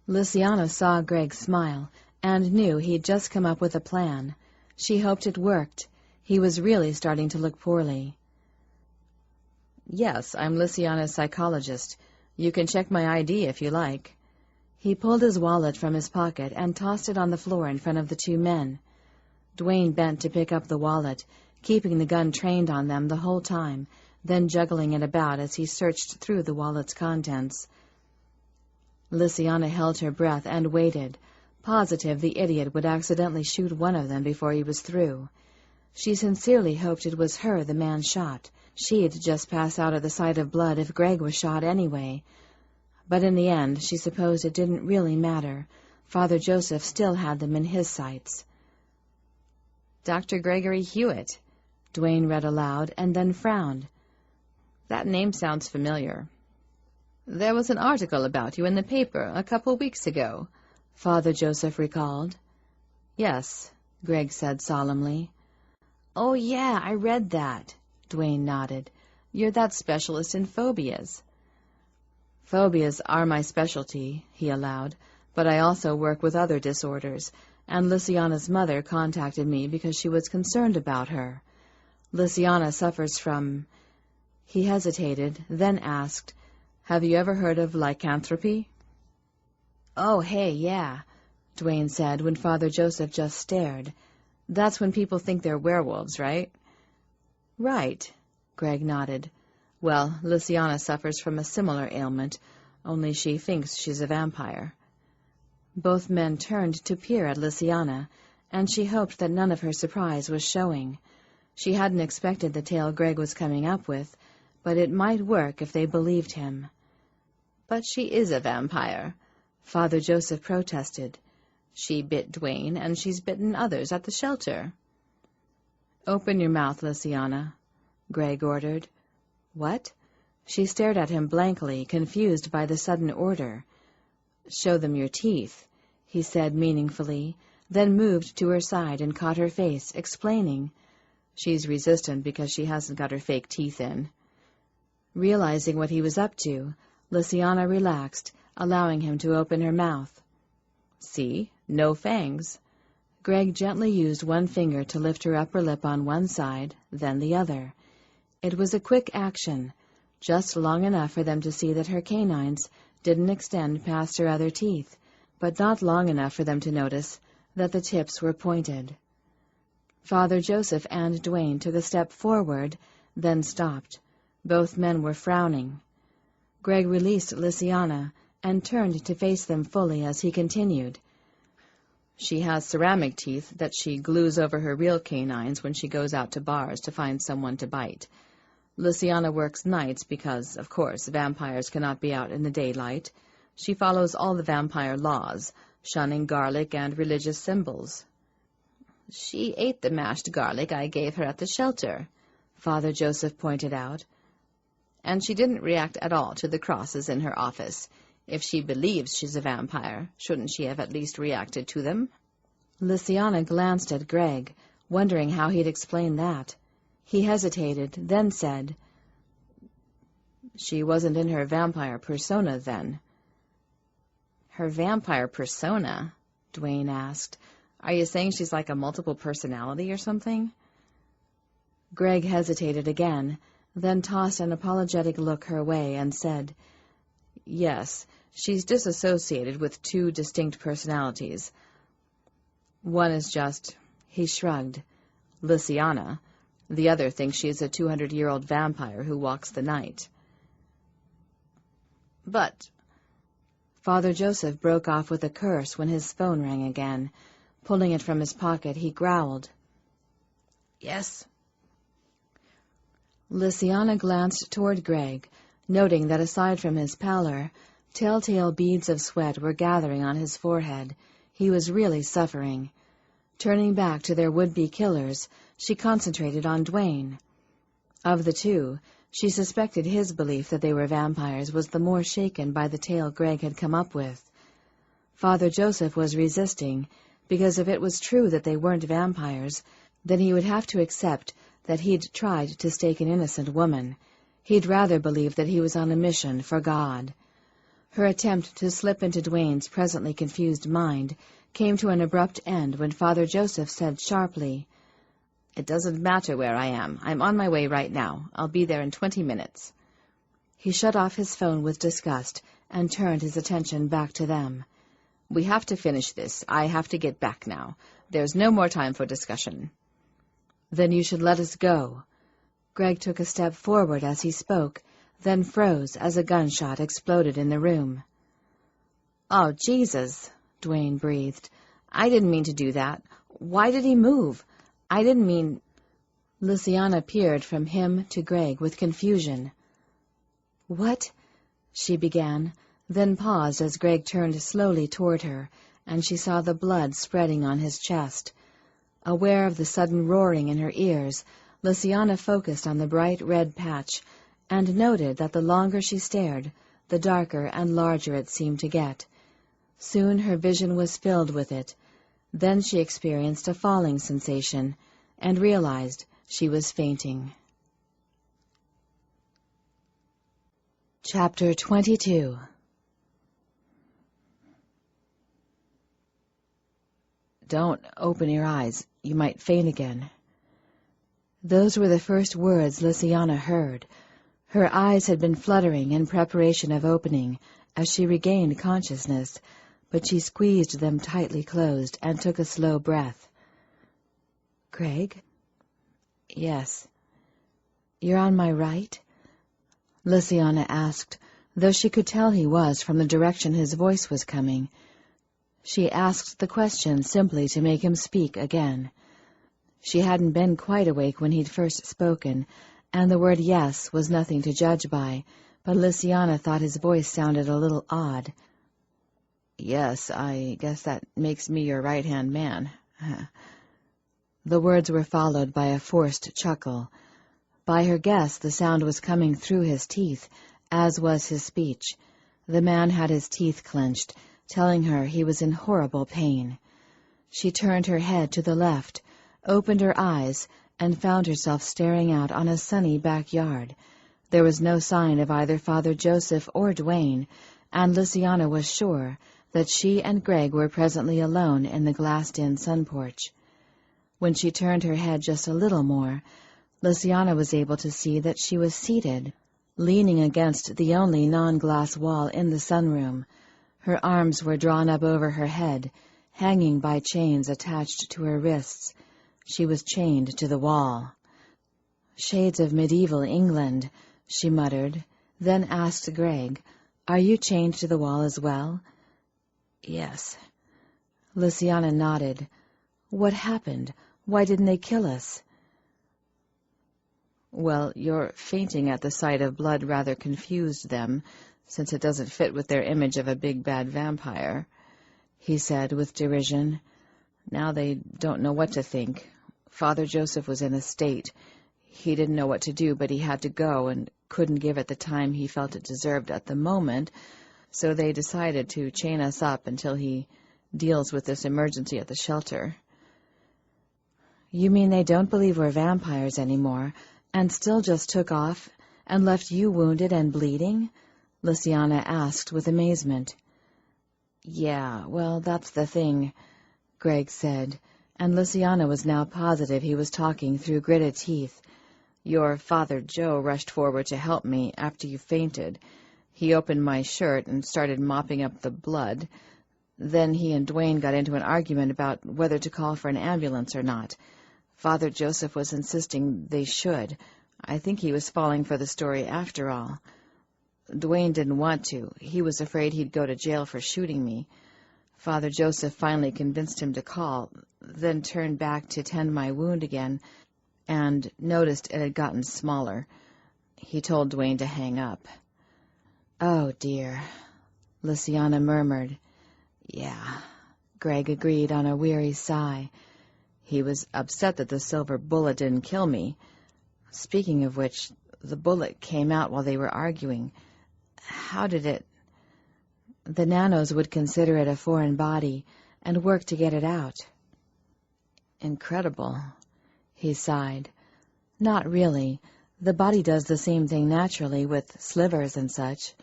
Lysiana saw Greg smile and knew he'd just come up with a plan. She hoped it worked. He was really starting to look poorly. "Yes, I'm Lysiana's psychologist. You can check my ID if you like." He pulled his wallet from his pocket and tossed it on the floor in front of the 2 men. Dwayne bent to pick up the wallet, keeping the gun trained on them the whole time, then juggling it about as he searched through the wallet's contents. Lysiana held her breath and waited, positive the idiot would accidentally shoot one of them before he was through. She sincerely hoped it was her the man shot. She'd just pass out at the sight of blood if Greg was shot anyway. But in the end, she supposed it didn't really matter. Father Joseph still had them in his sights. "Dr. Gregory Hewitt," Dwayne read aloud, and then frowned. "That name sounds familiar." "There was an article about you in the paper a couple weeks ago," Father Joseph recalled. "Yes," Greg said solemnly. "Oh, yeah, I read that," Dwayne nodded. "You're that specialist in phobias." "Phobias are my specialty," he allowed, "but I also work with other disorders, and Lysiana's mother contacted me because she was concerned about her. Lysiana suffers from—" He hesitated, then asked, "Have you ever heard of lycanthropy?" "Oh, hey, yeah," Dwayne said when Father Joseph just stared. "That's when people think they're werewolves, right?" "Right," Greg nodded. "Well, Lysiana suffers from a similar ailment, only she thinks she's a vampire." Both men turned to peer at Lysiana, and she hoped that none of her surprise was showing. She hadn't expected the tale Greg was coming up with, but it might work if they believed him. "But she is a vampire," Father Joseph protested. "She bit Dwayne, and she's bitten others at the shelter." "Open your mouth, Lysiana," Greg ordered. "What?" She stared at him blankly, confused by the sudden order. "Show them your teeth," he said meaningfully, then moved to her side and caught her face, explaining, "She's resistant because she hasn't got her fake teeth in." Realizing what he was up to, Lysiana relaxed, allowing him to open her mouth. "See? No fangs." Greg gently used one finger to lift her upper lip on one side, then the other. It was a quick action, just long enough for them to see that her canines didn't extend past her other teeth, but not long enough for them to notice that the tips were pointed. Father Joseph and Dwayne took a step forward, then stopped. Both men were frowning. Greg released Lysiana and turned to face them fully as he continued. "She has ceramic teeth that she glues over her real canines when she goes out to bars to find someone to bite. Lysiana works nights because, of course, vampires cannot be out in the daylight. She follows all the vampire laws, shunning garlic and religious symbols." "She ate the mashed garlic I gave her at the shelter," Father Joseph pointed out. And she didn't react at all to the crosses in her office. If she believes she's a vampire, shouldn't she have at least reacted to them? Lysiana glanced at Greg, wondering how he'd explain that. He hesitated, then said, "She wasn't in her vampire persona then." "Her vampire persona?" Dwayne asked. "Are you saying she's like a multiple personality or something?" Greg hesitated again, then tossed an apologetic look her way and said, "Yes, she's disassociated with two distinct personalities. One is just," he shrugged, "Lysiana. The other thinks she is a 200-year-old vampire who walks the night." "But—" Father Joseph broke off with a curse when his phone rang again. Pulling it from his pocket, he growled, "Yes?" Lysiana glanced toward Greg, noting that aside from his pallor, telltale beads of sweat were gathering on his forehead. He was really suffering. Turning back to their would-be killers, she concentrated on Dwayne. Of the two, she suspected his belief that they were vampires was the more shaken by the tale Greg had come up with. Father Joseph was resisting, because if it was true that they weren't vampires, then he would have to accept that he'd tried to stake an innocent woman. He'd rather believe that he was on a mission for God. Her attempt to slip into Dwayne's presently confused mind came to an abrupt end when Father Joseph said sharply, "It doesn't matter where I am. I'm on my way right now. I'll be there in 20 minutes. He shut off his phone with disgust and turned his attention back to them. "We have to finish this. I have to get back now. There's no more time for discussion." "Then you should let us go." Greg took a step forward as he spoke, then froze as a gunshot exploded in the room. "Oh, Jesus," Dwayne breathed. "I didn't mean to do that. Why did he move? I didn't mean—" Lysiana peered from him to Greg with confusion. "What?" she began, then paused as Greg turned slowly toward her, and she saw the blood spreading on his chest. Aware of the sudden roaring in her ears, Lysiana focused on the bright red patch and noted that the longer she stared, the darker and larger it seemed to get. Soon her vision was filled with it. Then she experienced a falling sensation and realized she was fainting. Chapter 22. "Don't open your eyes. You might faint again." Those were the first words Lysiana heard. Her eyes had been fluttering in preparation of opening as she regained consciousness, but she squeezed them tightly closed and took a slow breath. "Greg?" "Yes." "You're on my right?" Lysiana asked, though she could tell he was from the direction his voice was coming. She asked the question simply to make him speak again. She hadn't been quite awake when he'd first spoken, and the word yes was nothing to judge by, but Lysiana thought his voice sounded a little odd. "Yes, I guess that makes me your right-hand man." The words were followed by a forced chuckle. By her guess, the sound was coming through his teeth, as was his speech. The man had his teeth clenched, telling her he was in horrible pain. She turned her head to the left, opened her eyes, and found herself staring out on a sunny backyard. There was no sign of either Father Joseph or Dwayne, and Lysiana was sure that she and Greg were presently alone in the glassed-in sun porch. When she turned her head just a little more, Lysiana was able to see that she was seated, leaning against the only non-glass wall in the sunroom. Her arms were drawn up over her head, hanging by chains attached to her wrists. She was chained to the wall. "Shades of medieval England," she muttered, then asked Greg, "Are you chained to the wall as well?" "Yes." Lysiana nodded. "What happened? Why didn't they kill us?" "Well, your fainting at the sight of blood rather confused them, since it doesn't fit with their image of a big bad vampire," he said with derision. "Now they don't know what to think. Father Joseph was in a state. He didn't know what to do, but he had to go, and couldn't give it the time he felt it deserved at the moment, so they decided to chain us up until he deals with this emergency at the shelter. You mean they don't believe we're vampires anymore, and still just took off and left you wounded and bleeding? Lysiana asked with amazement. Yeah, well, that's the thing, Greg said, and Lysiana was now positive he was talking through gritted teeth. Your Father Joe rushed forward to help me after you fainted. He opened my shirt and started mopping up the blood. Then he and Dwayne got into an argument about whether to call for an ambulance or not. Father Joseph was insisting they should. I think he was falling for the story after all. Dwayne didn't want to. He was afraid he'd go to jail for shooting me. Father Joseph finally convinced him to call, then turned back to tend my wound again, and noticed it had gotten smaller. He told Dwayne to hang up. Oh, dear, Lysiana murmured. Yeah, Greg agreed on a weary sigh. He was upset that the silver bullet didn't kill me. Speaking of which, the bullet came out while they were arguing. How did it... The nanos would consider it a foreign body and work to get it out. Incredible, he sighed. Not really. The body does the same thing naturally with slivers and such.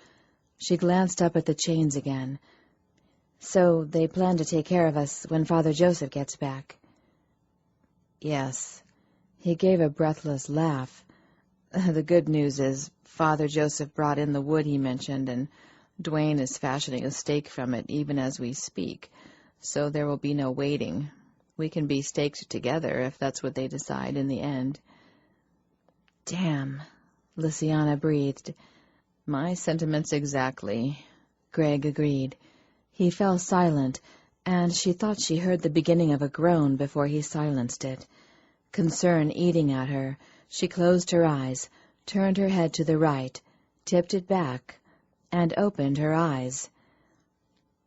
She glanced up at the chains again. So they plan to take care of us when Father Joseph gets back. Yes. He gave a breathless laugh. The good news is Father Joseph brought in the wood he mentioned, and Dwayne is fashioning a stake from it even as we speak, so there will be no waiting. We can be staked together if that's what they decide in the end. Damn, Lysiana breathed. My sentiments exactly, Greg agreed. He fell silent, and she thought she heard the beginning of a groan before he silenced it. Concern eating at her, she closed her eyes, turned her head to the right, tipped it back, and opened her eyes.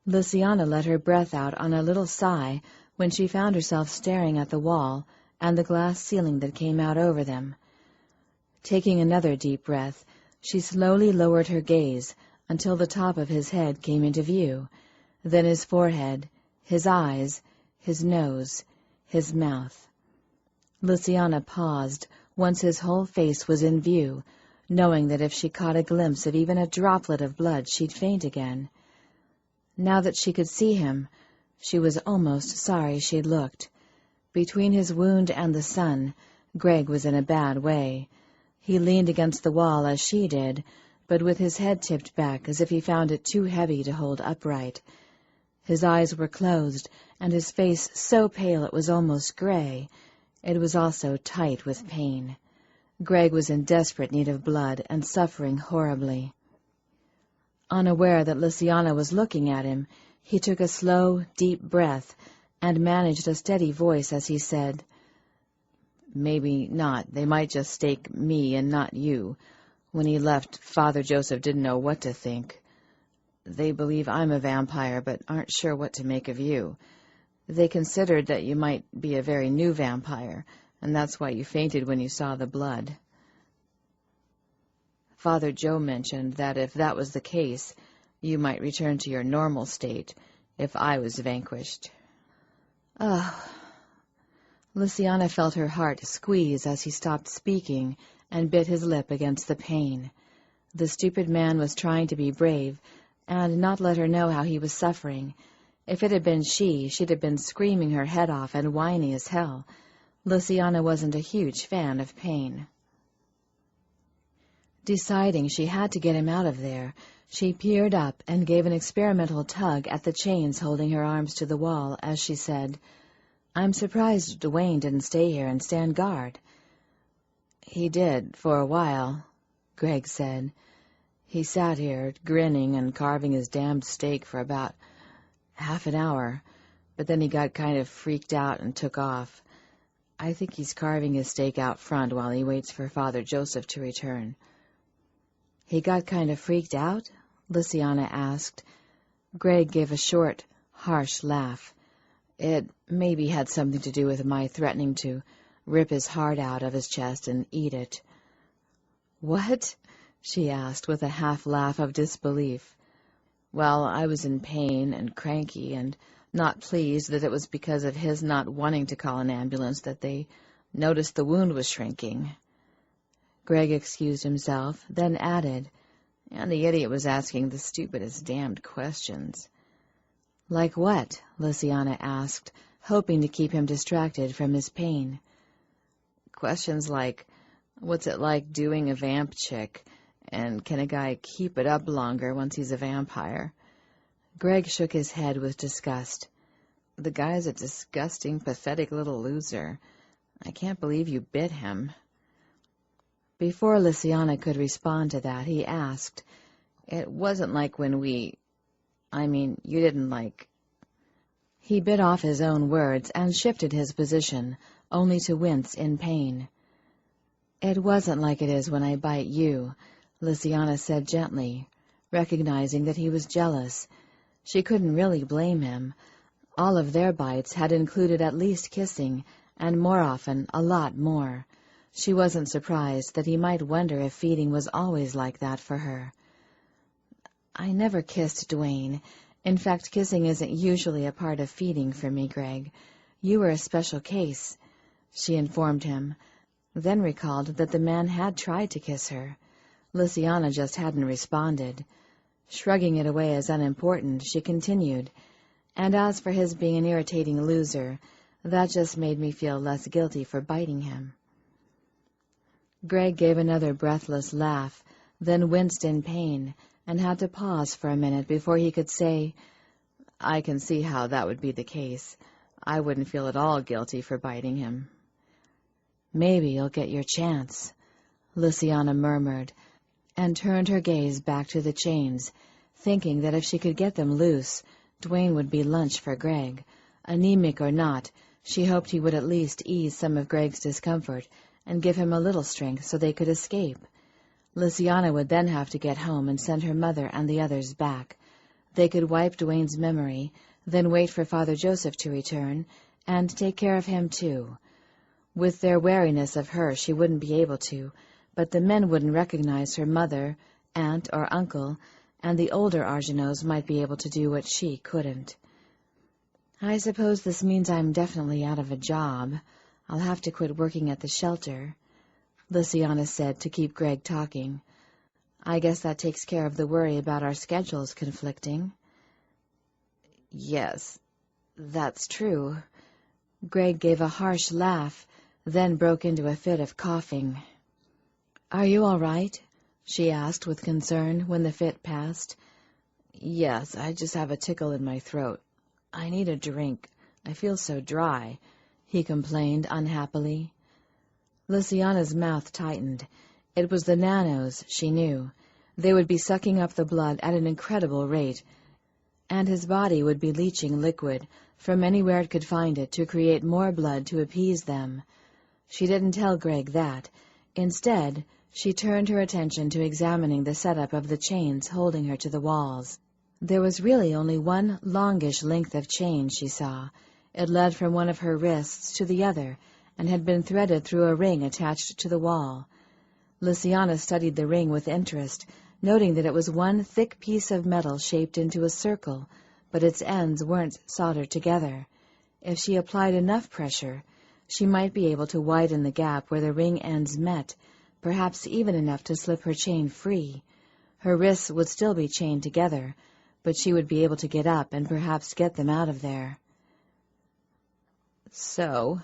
Lysiana let her breath out on a little sigh when she found herself staring at the wall and the glass ceiling that came out over them. Taking another deep breath, she slowly lowered her gaze until the top of his head came into view, then his forehead, his eyes, his nose, his mouth. Lysiana paused once his whole face was in view, knowing that if she caught a glimpse of even a droplet of blood, she'd faint again. Now that she could see him, she was almost sorry she'd looked. Between his wound and the sun, Greg was in a bad way. He leaned against the wall as she did, but with his head tipped back as if he found it too heavy to hold upright. His eyes were closed, and his face so pale it was almost gray. It was also tight with pain. Greg was in desperate need of blood and suffering horribly. Unaware that Lysiana was looking at him, he took a slow, deep breath and managed a steady voice as he said, "Maybe not. They might just stake me and not you. When he left, Father Joseph didn't know what to think. They believe I'm a vampire, but aren't sure what to make of you. They considered that you might be a very new vampire, and that's why you fainted when you saw the blood. Father Joe mentioned that if that was the case, you might return to your normal state if I was vanquished." Oh. Lysiana felt her heart squeeze as he stopped speaking and bit his lip against the pain. The stupid man was trying to be brave and not let her know how he was suffering. If it had been she'd have been screaming her head off and whiny as hell. Lysiana wasn't a huge fan of pain. Deciding she had to get him out of there, she peered up and gave an experimental tug at the chains holding her arms to the wall as she said, "I'm surprised Dwayne didn't stay here and stand guard." "He did, for a while," Greg said. "He sat here, grinning and carving his damned steak for about half an hour, but then he got kind of freaked out and took off. I think he's carving his steak out front while he waits for Father Joseph to return." "He got kind of freaked out?" Lysiana asked. Greg gave a short, harsh laugh. "It maybe had something to do with my threatening to rip his heart out of his chest and eat it." "What?" she asked with a half-laugh of disbelief. Well, I was in pain and cranky and not pleased that it was because of his not wanting to call an ambulance that they noticed the wound was shrinking. Greg excused himself, then added, And the idiot was asking the stupidest damned questions. Like what? Lysiana asked, hoping to keep him distracted from his pain. Questions like, what's it like doing a vamp chick, and can a guy keep it up longer once he's a vampire? Greg shook his head with disgust. The guy's a disgusting, pathetic little loser. I can't believe you bit him. Before Lysiana could respond to that, he asked, It wasn't like when you didn't like... He bit off his own words and shifted his position, only to wince in pain. It wasn't like it is when I bite you, Lysiana said gently, recognizing that he was jealous. She couldn't really blame him. All of their bites had included at least kissing, and more often, a lot more. She wasn't surprised that he might wonder if feeding was always like that for her. I never kissed Dwayne. In fact, kissing isn't usually a part of feeding for me, Greg. You were a special case, she informed him, then recalled that the man had tried to kiss her. Lysiana just hadn't responded. Shrugging it away as unimportant, she continued, And as for his being an irritating loser, that just made me feel less guilty for biting him. Greg gave another breathless laugh, then winced in pain, and had to pause for a minute before he could say, I can see how that would be the case. I wouldn't feel at all guilty for biting him. Maybe you'll get your chance, Lysiana murmured, and turned her gaze back to the chains, thinking that if she could get them loose, Dwayne would be lunch for Greg. Anemic or not, she hoped he would at least ease some of Greg's discomfort and give him a little strength so they could escape. Lysiana would then have to get home and send her mother and the others back. They could wipe Dwayne's memory, then wait for Father Joseph to return, and take care of him too. With their wariness of her, she wouldn't be able to, but the men wouldn't recognize her mother, aunt, or uncle, and the older Argenaus might be able to do what she couldn't. I suppose this means I'm definitely out of a job. I'll have to quit working at the shelter, Lysiana said to keep Greg talking. I guess that takes care of the worry about our schedules conflicting. Yes, that's true. Greg gave a harsh laugh, then broke into a fit of coughing. Are you all right? She asked with concern when the fit passed. Yes, I just have a tickle in my throat. I need a drink. I feel so dry, he complained unhappily. Lysiana's mouth tightened. It was the nanos, she knew. They would be sucking up the blood at an incredible rate, and his body would be leaching liquid from anywhere it could find it to create more blood to appease them. She didn't tell Greg that. Instead, she turned her attention to examining the setup of the chains holding her to the walls. There was really only one longish length of chain, she saw. It led from one of her wrists to the other, and had been threaded through a ring attached to the wall. Lysiana studied the ring with interest, noting that it was one thick piece of metal shaped into a circle, but its ends weren't soldered together. If she applied enough pressure, she might be able to widen the gap where the ring ends met, perhaps even enough to slip her chain free. Her wrists would still be chained together, but she would be able to get up and perhaps get them out of there. So,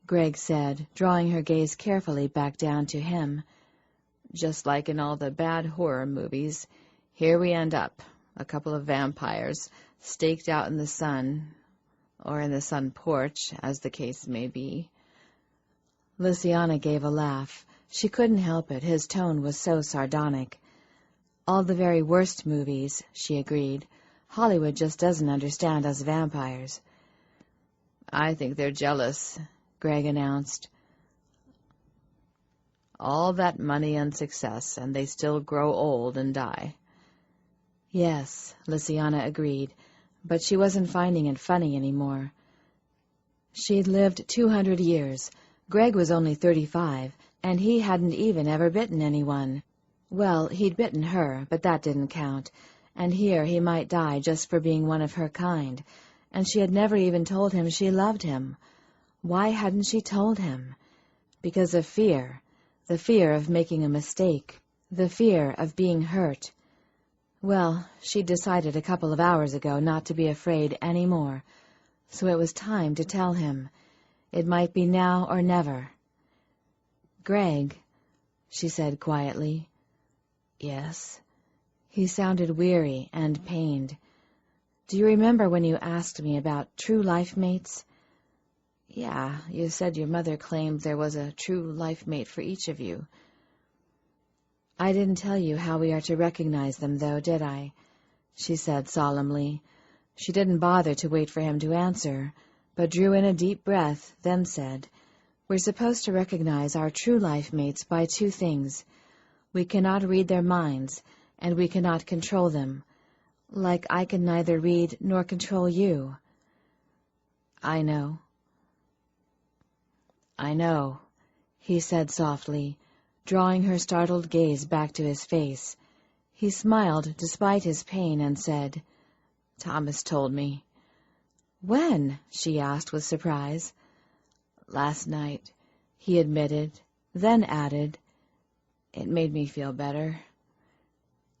Greg said, drawing her gaze carefully back down to him, just like in all the bad horror movies, here we end up, a couple of vampires, staked out in the sun, or in the sun porch, as the case may be. Lysiana gave a laugh. She couldn't help it, his tone was so sardonic. All the very worst movies, she agreed. Hollywood just doesn't understand us vampires. I think they're jealous, Greg announced. All that money and success, and they still grow old and die. Yes, Lysiana agreed, but she wasn't finding it funny anymore. She'd lived 200 years. Greg was only 35, and he hadn't even ever bitten anyone. Well, he'd bitten her, but that didn't count, and here he might die just for being one of her kind, and she had never even told him she loved him. Why hadn't she told him? Because of fear, the fear of making a mistake, the fear of being hurt. Well, she'd decided a couple of hours ago not to be afraid any more, so it was time to tell him. It might be now or never. "Greg," she said quietly. "Yes." He sounded weary and pained. "Do you remember when you asked me about true life mates?" "Yeah, you said your mother claimed there was a true life mate for each of you." "I didn't tell you how we are to recognize them, though, did I?" she said solemnly. She didn't bother to wait for him to answer, but drew in a deep breath, then said, "We're supposed to recognize our true life mates by two things. We cannot read their minds, and we cannot control them, like I can neither read nor control you." "I know." "I know," he said softly, drawing her startled gaze back to his face. He smiled despite his pain and said, "Thomas told me." "When?" she asked with surprise. "Last night," he admitted, then added, "It made me feel better."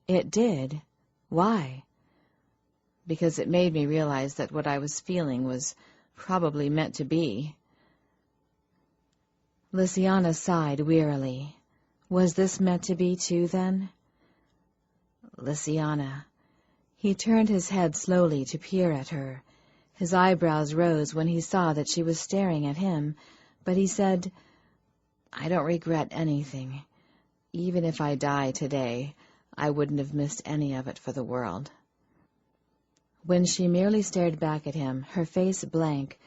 "It did? Why?" "Because it made me realize that what I was feeling was probably meant to be." Lysiana sighed wearily. Was this meant to be too, then? "Lysiana." He turned his head slowly to peer at her. His eyebrows rose when he saw that she was staring at him, but he said, "I don't regret anything. Even if I die today, I wouldn't have missed any of it for the world." When she merely stared back at him, her face blank,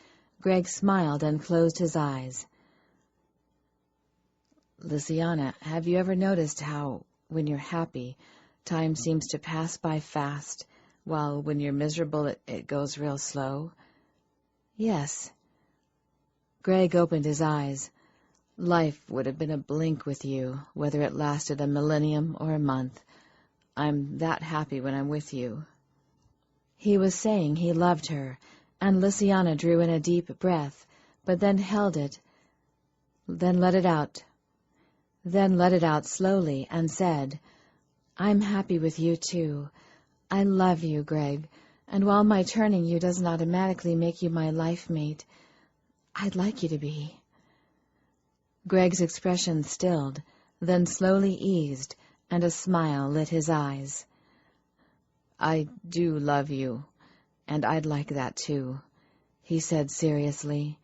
Greg smiled and closed his eyes. "Lysiana, have you ever noticed how, when you're happy, time seems to pass by fast, while when you're miserable it goes real slow?" "Yes." Greg opened his eyes. "Life would have been a blink with you, whether it lasted a millennium or a month. I'm that happy when I'm with you." He was saying he loved her, and Lysiana drew in a deep breath, but then held it, then let it out slowly, and said, "I'm happy with you, too. I love you, Greg, and while my turning you doesn't automatically make you my life mate, I'd like you to be." Greg's expression stilled, then slowly eased, and a smile lit his eyes. "I do love you, and I'd like that, too," he said seriously.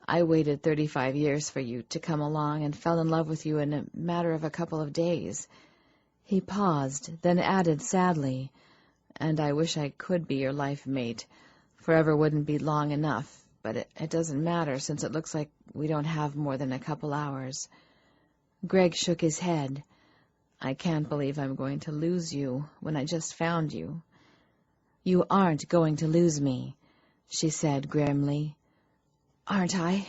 "I waited 35 years for you to come along and fell in love with you in a matter of a couple of days." He paused, then added sadly, "And I wish I could be your life mate. Forever wouldn't be long enough, but it doesn't matter since it looks like we don't have more than a couple hours." Greg shook his head. "I can't believe I'm going to lose you when I just found you." "You aren't going to lose me," she said grimly. "Aren't I?"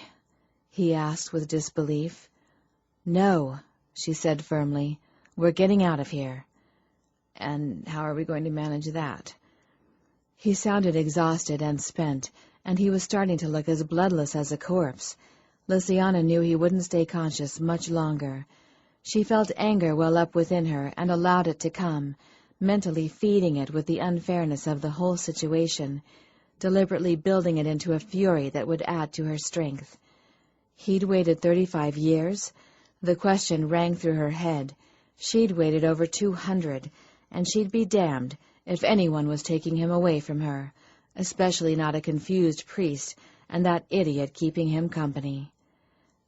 he asked with disbelief. "No," she said firmly. "We're getting out of here." "And how are we going to manage that?" He sounded exhausted and spent, and he was starting to look as bloodless as a corpse. Lysiana knew he wouldn't stay conscious much longer. She felt anger well up within her and allowed it to come, mentally feeding it with the unfairness of the whole situation, deliberately building it into a fury that would add to her strength. He'd waited 35 years? The question rang through her head. She'd waited over 200, and she'd be damned if anyone was taking him away from her, especially not a confused priest and that idiot keeping him company.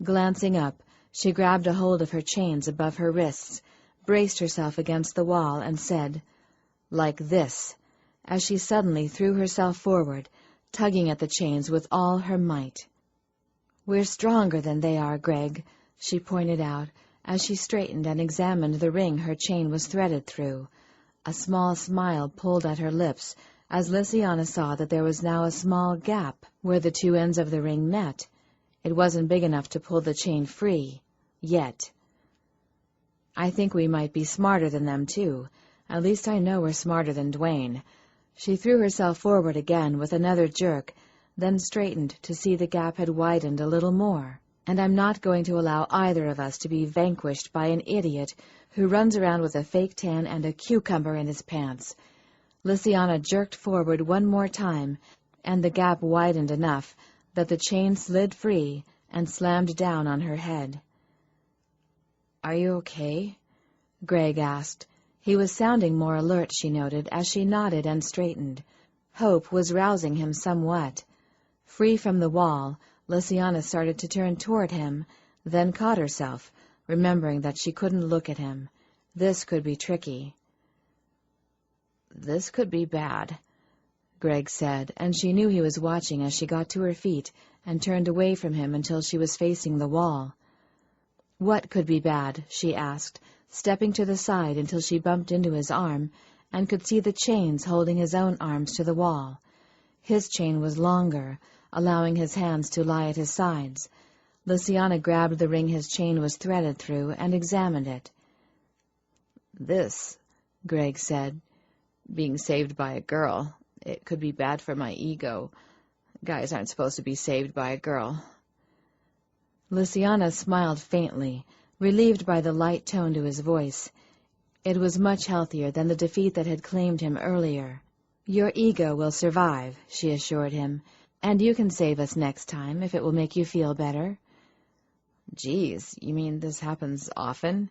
Glancing up, she grabbed a hold of her chains above her wrists, braced herself against the wall, and said, "Like this," as she suddenly threw herself forward, tugging at the chains with all her might. "We're stronger than they are, Greg," she pointed out, as she straightened and examined the ring her chain was threaded through. A small smile pulled at her lips, as Lysiana saw that there was now a small gap where the two ends of the ring met. It wasn't big enough to pull the chain free, yet. I think we might be smarter than them, too. At least I know we're smarter than Dwayne." She threw herself forward again with another jerk, then straightened to see the gap had widened a little more. "And I'm not going to allow either of us to be vanquished by an idiot who runs around with a fake tan and a cucumber in his pants." Lysiana jerked forward one more time, and the gap widened enough that the chain slid free and slammed down on her head. "Are you okay?" Greg asked. He was sounding more alert, she noted, as she nodded and straightened. Hope was rousing him somewhat. Free from the wall, Lysiana started to turn toward him, then caught herself, remembering that she couldn't look at him. This could be tricky. "This could be bad," Greg said, and she knew he was watching as she got to her feet and turned away from him until she was facing the wall. "What could be bad?" she asked, stepping to the side until she bumped into his arm and could see the chains holding his own arms to the wall. His chain was longer, allowing his hands to lie at his sides. Lysiana grabbed the ring his chain was threaded through and examined it. "This," Greg said, "being saved by a girl, it could be bad for my ego. Guys aren't supposed to be saved by a girl." Lysiana smiled faintly, relieved by the light tone to his voice. It was much healthier than the defeat that had claimed him earlier. "Your ego will survive," she assured him, "and you can save us next time if it will make you feel better." "Geez, you mean this happens often?"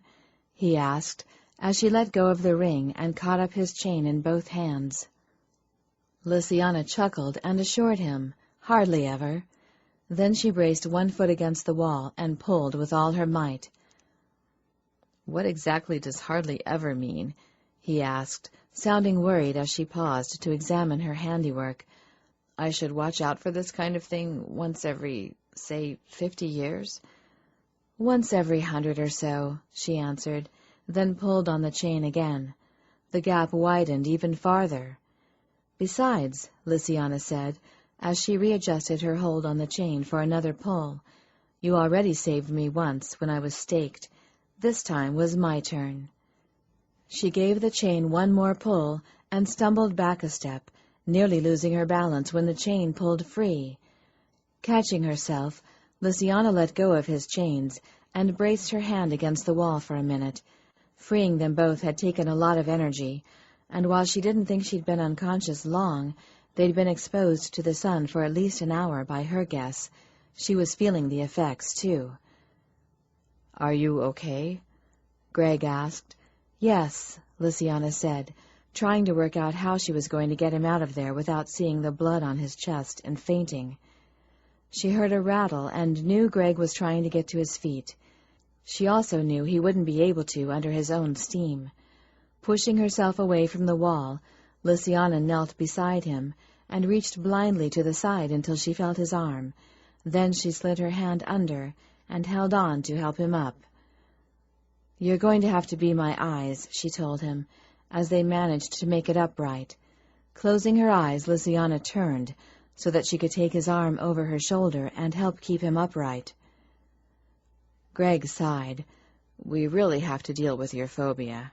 he asked, as she let go of the ring and caught up his chain in both hands. Lysiana chuckled and assured him, "Hardly ever." Then she braced one foot against the wall and pulled with all her might. "What exactly does hardly ever mean?" he asked, sounding worried as she paused to examine her handiwork. "I should watch out for this kind of thing once every, say, 50 years? "Once every 100 or so," she answered, then pulled on the chain again. The gap widened even farther. "Besides," Lysiana said, as she readjusted her hold on the chain for another pull, "you already saved me once when I was staked. This time was my turn." She gave the chain one more pull and stumbled back a step, nearly losing her balance when the chain pulled free. Catching herself, Lysiana let go of his chains and braced her hand against the wall for a minute. Freeing them both had taken a lot of energy, and while she didn't think she'd been unconscious long, they'd been exposed to the sun for at least an hour by her guess. She was feeling the effects, too. "Are you okay?" Greg asked. "Yes," Lysiana said, trying to work out how she was going to get him out of there without seeing the blood on his chest and fainting. She heard a rattle and knew Greg was trying to get to his feet. She also knew he wouldn't be able to under his own steam. Pushing herself away from the wall, Lysiana knelt beside him and reached blindly to the side until she felt his arm. Then she slid her hand under and held on to help him up. "You're going to have to be my eyes," she told him, as they managed to make it upright. Closing her eyes, Lysiana turned so that she could take his arm over her shoulder and help keep him upright. Greg sighed. "We really have to deal with your phobia."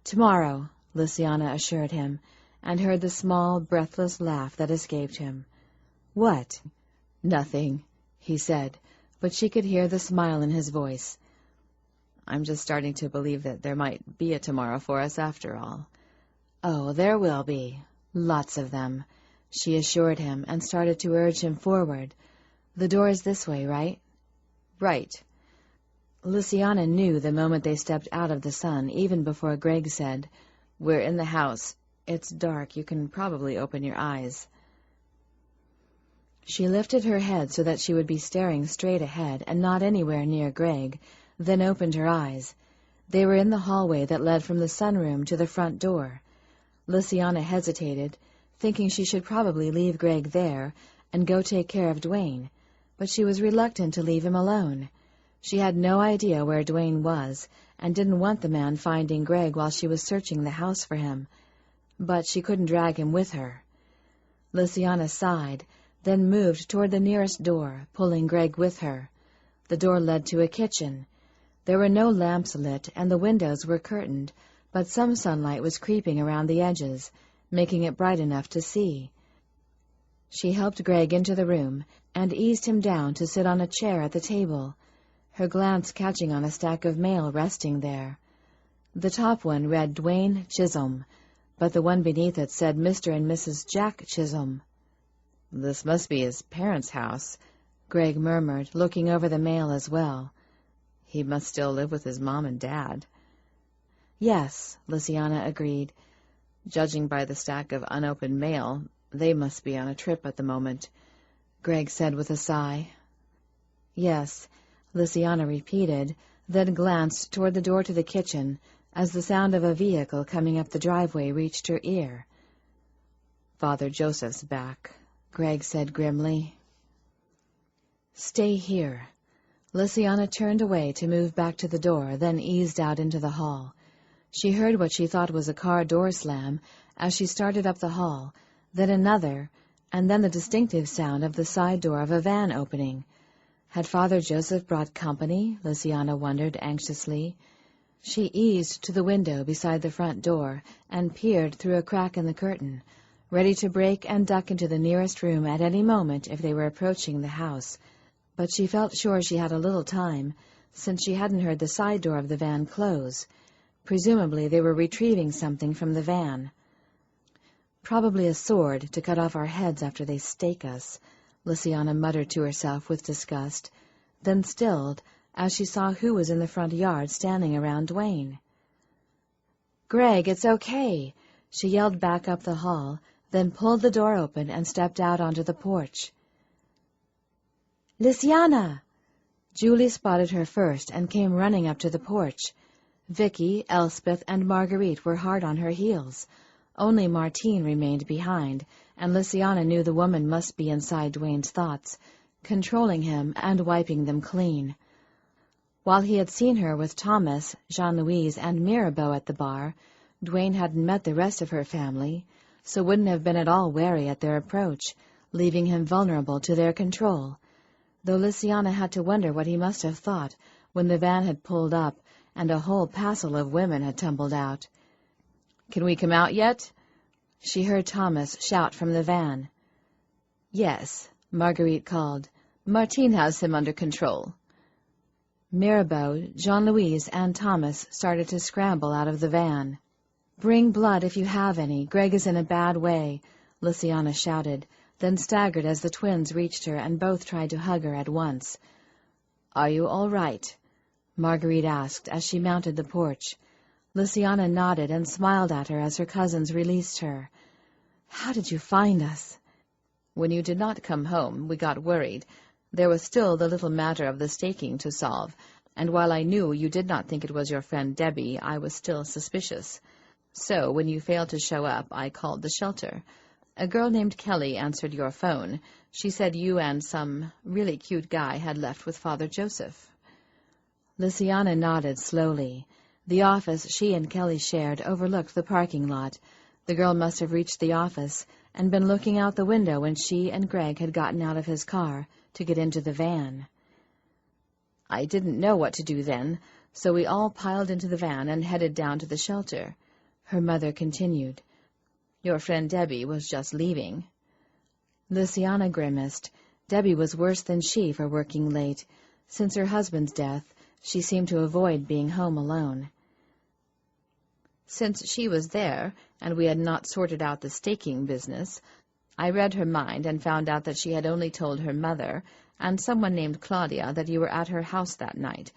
"Tomorrow," Lysiana assured him, and heard the small, breathless laugh that escaped him. "What?" "Nothing," he said, but she could hear the smile in his voice. "I'm just starting to believe that there might be a tomorrow for us after all." "Oh, there will be. Lots of them," she assured him and started to urge him forward. "The door is this way, right?" "Right." Lysiana knew the moment they stepped out of the sun, even before Greg said, "We're in the house. It's dark. You can probably open your eyes." She lifted her head so that she would be staring straight ahead and not anywhere near Greg, then opened her eyes. They were in the hallway that led from the sunroom to the front door. Lysiana hesitated, thinking she should probably leave Greg there and go take care of Dwayne, but she was reluctant to leave him alone. She had no idea where Dwayne was and didn't want the man finding Greg while she was searching the house for him, but she couldn't drag him with her. Lysiana sighed, then moved toward the nearest door, pulling Greg with her. The door led to a kitchen. There were no lamps lit, and the windows were curtained, but some sunlight was creeping around the edges, making it bright enough to see. She helped Greg into the room, and eased him down to sit on a chair at the table, her glance catching on a stack of mail resting there. The top one read Dwayne Chisholm, but the one beneath it said Mr. and Mrs. Jack Chisholm. "This must be his parents' house," Greg murmured, looking over the mail as well. "He must still live with his mom and dad." "Yes," Lysiana agreed. "Judging by the stack of unopened mail, they must be on a trip at the moment," Greg said with a sigh. "Yes," Lysiana repeated, then glanced toward the door to the kitchen as the sound of a vehicle coming up the driveway reached her ear. "Father Joseph's back," Greg said grimly. "Stay here." Lysiana turned away to move back to the door, then eased out into the hall. She heard what she thought was a car door slam as she started up the hall, then another, and then the distinctive sound of the side door of a van opening. Had Father Joseph brought company? Lysiana wondered anxiously. She eased to the window beside the front door and peered through a crack in the curtain, ready to break and duck into the nearest room at any moment if they were approaching the house. But she felt sure she had a little time, since she hadn't heard the side door of the van close. Presumably they were retrieving something from the van. "Probably a sword to cut off our heads after they stake us," Lysiana muttered to herself with disgust, then stilled as she saw who was in the front yard standing around Dwayne. "Greg, it's okay!" She yelled back up the hall, then pulled the door open and stepped out onto the porch. "Lysiana!" Julie spotted her first and came running up to the porch. Vicky, Elspeth, and Marguerite were hard on her heels. Only Martine remained behind, and Lysiana knew the woman must be inside Dwayne's thoughts, controlling him and wiping them clean. While he had seen her with Thomas, Jean-Louise, and Mirabeau at the bar, Dwayne hadn't met the rest of her family, so wouldn't have been at all wary at their approach, leaving him vulnerable to their control. Though Lysiana had to wonder what he must have thought when the van had pulled up and a whole passel of women had tumbled out. "Can we come out yet?" She heard Thomas shout from the van. "Yes," Marguerite called. "Martine has him under control." Mirabeau, Jean-Louise, and Thomas started to scramble out of the van. "Bring blood if you have any. Greg is in a bad way," Lysiana shouted, then staggered as the twins reached her and both tried to hug her at once. "Are you all right?" Marguerite asked as she mounted the porch. Lysiana nodded and smiled at her as her cousins released her. "How did you find us?" "When you did not come home, we got worried. There was still the little matter of the staking to solve, and while I knew you did not think it was your friend Debbie, I was still suspicious. So, when you failed to show up, I called the shelter. A girl named Kelly answered your phone. She said you and some really cute guy had left with Father Joseph." Lysiana nodded slowly. The office she and Kelly shared overlooked the parking lot. The girl must have reached the office and been looking out the window when she and Greg had gotten out of his car to get into the van. "I didn't know what to do then, so we all piled into the van and headed down to the shelter," her mother continued. "Your friend Debbie was just leaving." Lysiana grimaced. Debbie was worse than she for working late. Since her husband's death, she seemed to avoid being home alone. "Since she was there, and we had not sorted out the staking business, I read her mind and found out that she had only told her mother and someone named Claudia that you were at her house that night,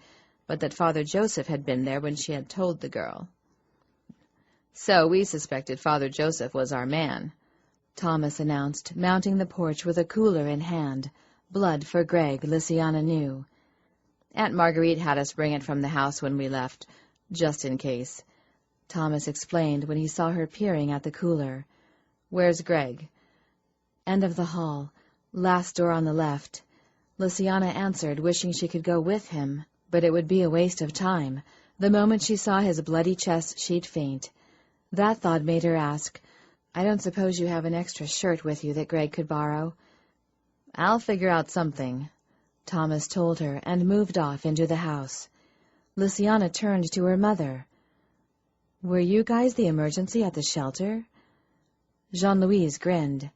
but that Father Joseph had been there when she had told the girl. So we suspected Father Joseph was our man," Thomas announced, mounting the porch with a cooler in hand. Blood for Greg, Lysiana knew. "Aunt Marguerite had us bring it from the house when we left, just in case," Thomas explained when he saw her peering at the cooler. "Where's Greg?" "End of the hall. Last door on the left." Lysiana answered, wishing she could go with him, but it would be a waste of time. The moment she saw his bloody chest, she'd faint. That thought made her ask, "I don't suppose you have an extra shirt with you that Greg could borrow?" "I'll figure out something," Thomas told her, and moved off into the house. Luciana turned to her mother. "Were you guys the emergency at the shelter?" Jean-Louise grinned.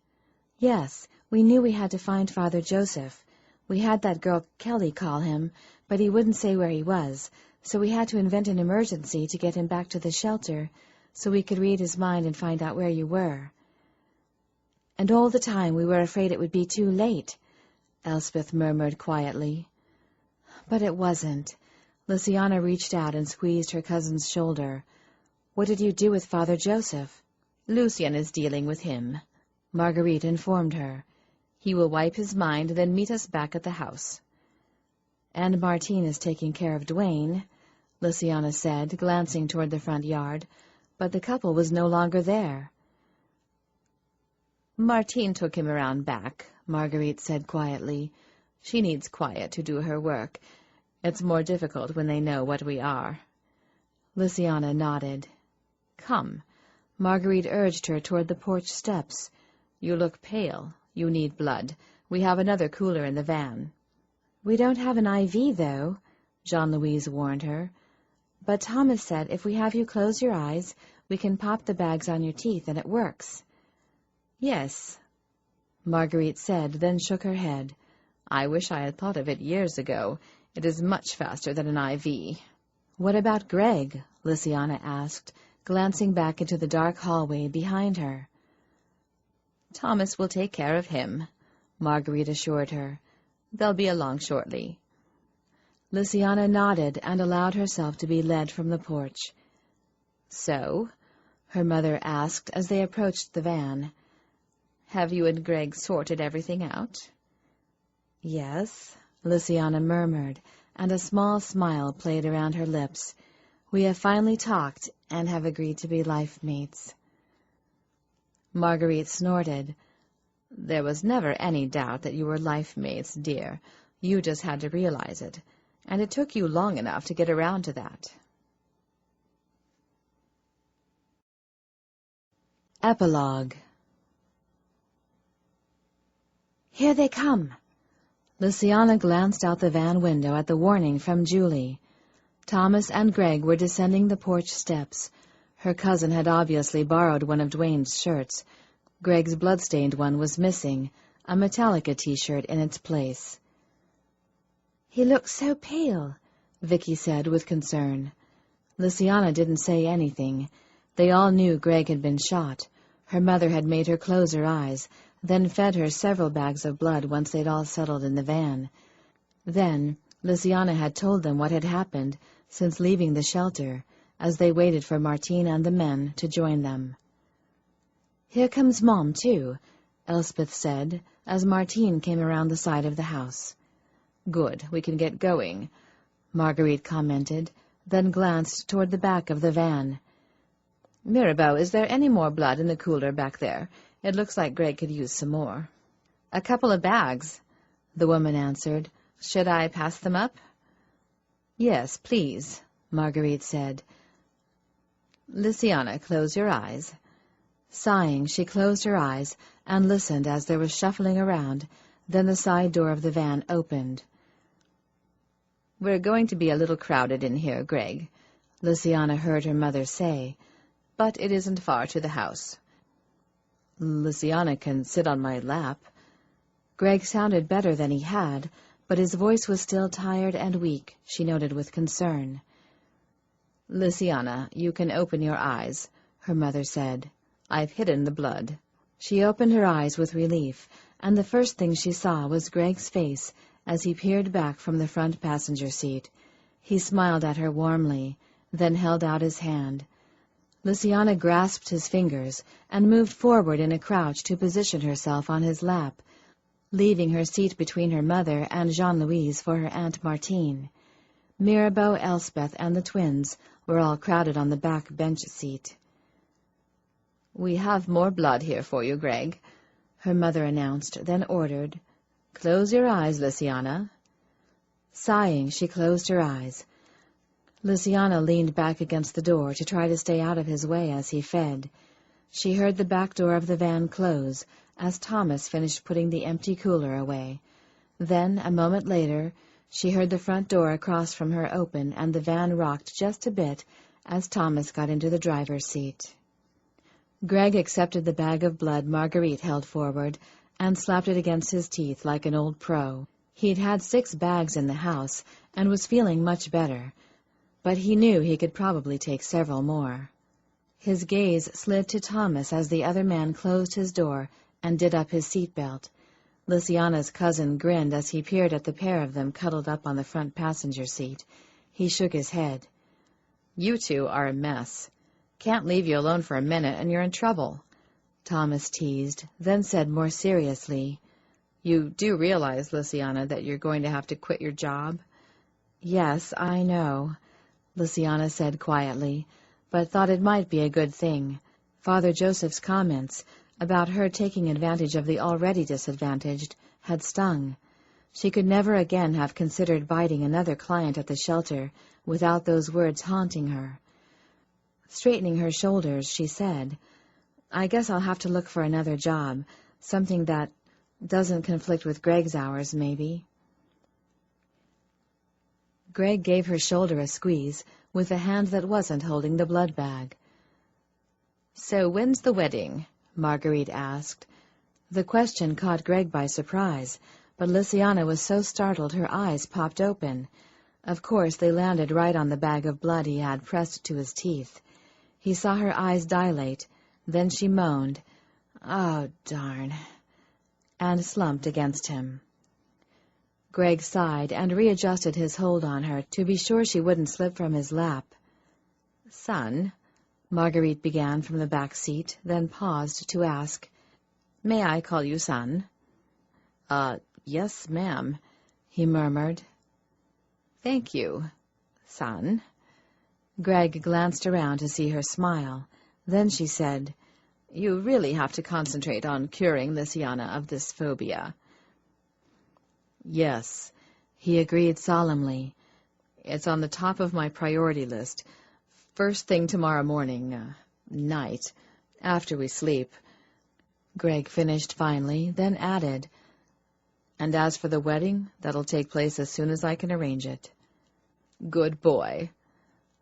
"Yes, we knew we had to find Father Joseph. We had that girl Kelly call him, but he wouldn't say where he was, so we had to invent an emergency to get him back to the shelter so we could read his mind and find out where you were. And all the time we were afraid it would be too late," Elspeth murmured quietly. But it wasn't. Luciana reached out and squeezed her cousin's shoulder. "What did you do with Father Joseph?" "Lucien is dealing with him," Marguerite informed her. "He will wipe his mind, then meet us back at the house." "And Martine is taking care of Duane," Luciana said, glancing toward the front yard, but the couple was no longer there. "Martine took him around back," Marguerite said quietly. "She needs quiet to do her work. It's more difficult when they know what we are." Luciana nodded. "Come." Marguerite urged her toward the porch steps. "You look pale. You need blood. We have another cooler in the van." "We don't have an IV, though," Jean-Louise warned her. "But Thomas said if we have you close your eyes, we can pop the bags on your teeth, and it works." "Yes," Marguerite said, then shook her head. "I wish I had thought of it years ago. It is much faster than an IV." "What about Greg?" Luciana asked, glancing back into the dark hallway behind her. "Thomas will take care of him," Marguerite assured her. "They'll be along shortly." Luciana nodded and allowed herself to be led from the porch. "So?" her mother asked as they approached the van. "Have you and Greg sorted everything out?" "Yes," Luciana murmured, and a small smile played around her lips. "We have finally talked and have agreed to be life mates." Marguerite snorted. "There was never any doubt that you were life mates, dear. You just had to realize it. And it took you long enough to get around to that." Epilogue. "Here they come." Luciana glanced out the van window at the warning from Julie. Thomas and Greg were descending the porch steps. Her cousin had obviously borrowed one of Duane's shirts. Greg's blood-stained one was missing, a Metallica t-shirt in its place. "He looks so pale," Vicky said with concern. Luciana didn't say anything. They all knew Greg had been shot. Her mother had made her close her eyes, then fed her several bags of blood once they'd all settled in the van. Then Luciana had told them what had happened since leaving the shelter, as they waited for Martine and the men to join them. "Here comes Mom, too," Elspeth said, as Martine came around the side of the house. "Good, we can get going," Marguerite commented, then glanced toward the back of the van. "Mirabeau, is there any more blood in the cooler back there? It looks like Greg could use some more." "A couple of bags," the woman answered. "Should I pass them up?" "Yes, please," Marguerite said. "Luciana, close your eyes." Sighing, she closed her eyes and listened as there was shuffling around. Then the side door of the van opened. "We're going to be a little crowded in here, Greg," Luciana heard her mother say. "But it isn't far to the house." "Luciana can sit on my lap." Greg sounded better than he had, but his voice was still tired and weak, she noted with concern. "Luciana, you can open your eyes," her mother said. "I've hidden the blood." She opened her eyes with relief, and the first thing she saw was Greg's face as he peered back from the front passenger seat. He smiled at her warmly, then held out his hand. Luciana grasped his fingers and moved forward in a crouch to position herself on his lap, leaving her seat between her mother and Jean-Louise for her Aunt Martine. Mirabeau, Elspeth, and the twins were all crowded on the back bench seat. "We have more blood here for you, Greg," her mother announced, then ordered, "Close your eyes, Luciana." Sighing, she closed her eyes. Luciana leaned back against the door to try to stay out of his way as he fed. She heard the back door of the van close as Thomas finished putting the empty cooler away. Then, a moment later, She heard the front door across from her open, and the van rocked just a bit as Thomas got into the driver's seat. Greg accepted the bag of blood Marguerite held forward and slapped it against his teeth like an old pro. He'd had 6 bags in the house and was feeling much better, but he knew he could probably take several more. His gaze slid to Thomas as the other man closed his door and did up his seatbelt. Lysiana's cousin grinned as he peered at the pair of them cuddled up on the front passenger seat. He shook his head. "You two are a mess. Can't leave you alone for a minute and you're in trouble," Thomas teased, then said more seriously, "You do realize, Lysiana, that you're going to have to quit your job?" "Yes, I know," Lysiana said quietly, but thought it might be a good thing. Father Joseph's comments about her taking advantage of the already disadvantaged had stung. She could never again have considered biting another client at the shelter without those words haunting her. Straightening her shoulders, she said, "I guess I'll have to look for another job, something that doesn't conflict with Greg's hours, maybe." Greg gave her shoulder a squeeze with a hand that wasn't holding the blood bag. "So when's the wedding?" Marguerite asked. The question caught Greg by surprise, but Lysiana was so startled her eyes popped open. Of course, they landed right on the bag of blood he had pressed to his teeth. He saw her eyes dilate, then she moaned, "Oh, darn," and slumped against him. Greg sighed and readjusted his hold on her to be sure she wouldn't slip from his lap. "Son," Marguerite began from the back seat, then paused to ask, "May I call you son?" Yes, ma'am," he murmured. "Thank you, son." Greg glanced around to see her smile. Then she said, "You really have to concentrate on curing Lysiana of this phobia." "Yes," he agreed solemnly. "It's on the top of my priority list. First thing tomorrow morning, night, after we sleep." Greg finished finally, then added, "And as for the wedding, that'll take place as soon as I can arrange it." "Good boy."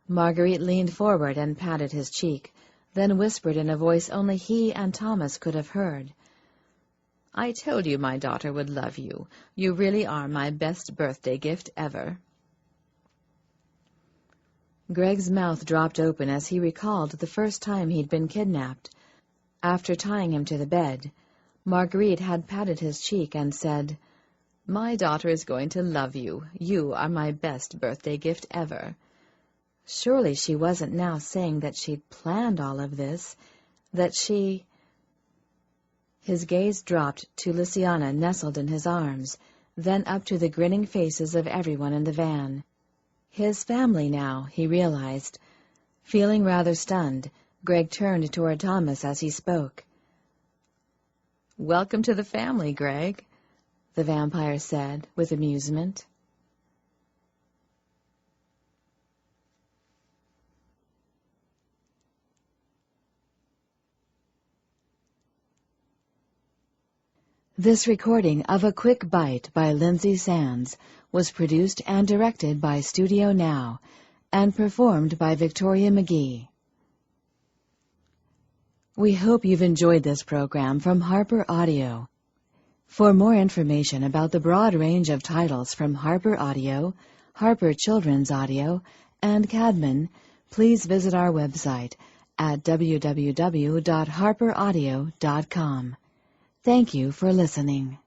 Marguerite leaned forward and patted his cheek, then whispered in a voice only he and Thomas could have heard, "I told you my daughter would love you. You really are my best birthday gift ever." Greg's mouth dropped open as he recalled the first time he'd been kidnapped. After tying him to the bed, Marguerite had patted his cheek and said, "My daughter is going to love you. You are my best birthday gift ever." Surely she wasn't now saying that she'd planned all of this, that she... His gaze dropped to Lysiana nestled in his arms, then up to the grinning faces of everyone in the van. His family now, he realized. Feeling rather stunned, Greg turned toward Thomas as he spoke. "Welcome to the family, Greg," the vampire said with amusement. This recording of A Quick Bite by Lynsay Sands was produced and directed by Studio Now and performed by Victoria McGee. We hope you've enjoyed this program from Harper Audio. For more information about the broad range of titles from Harper Audio, Harper Children's Audio, and Cadman, please visit our website at www.harperaudio.com. Thank you for listening.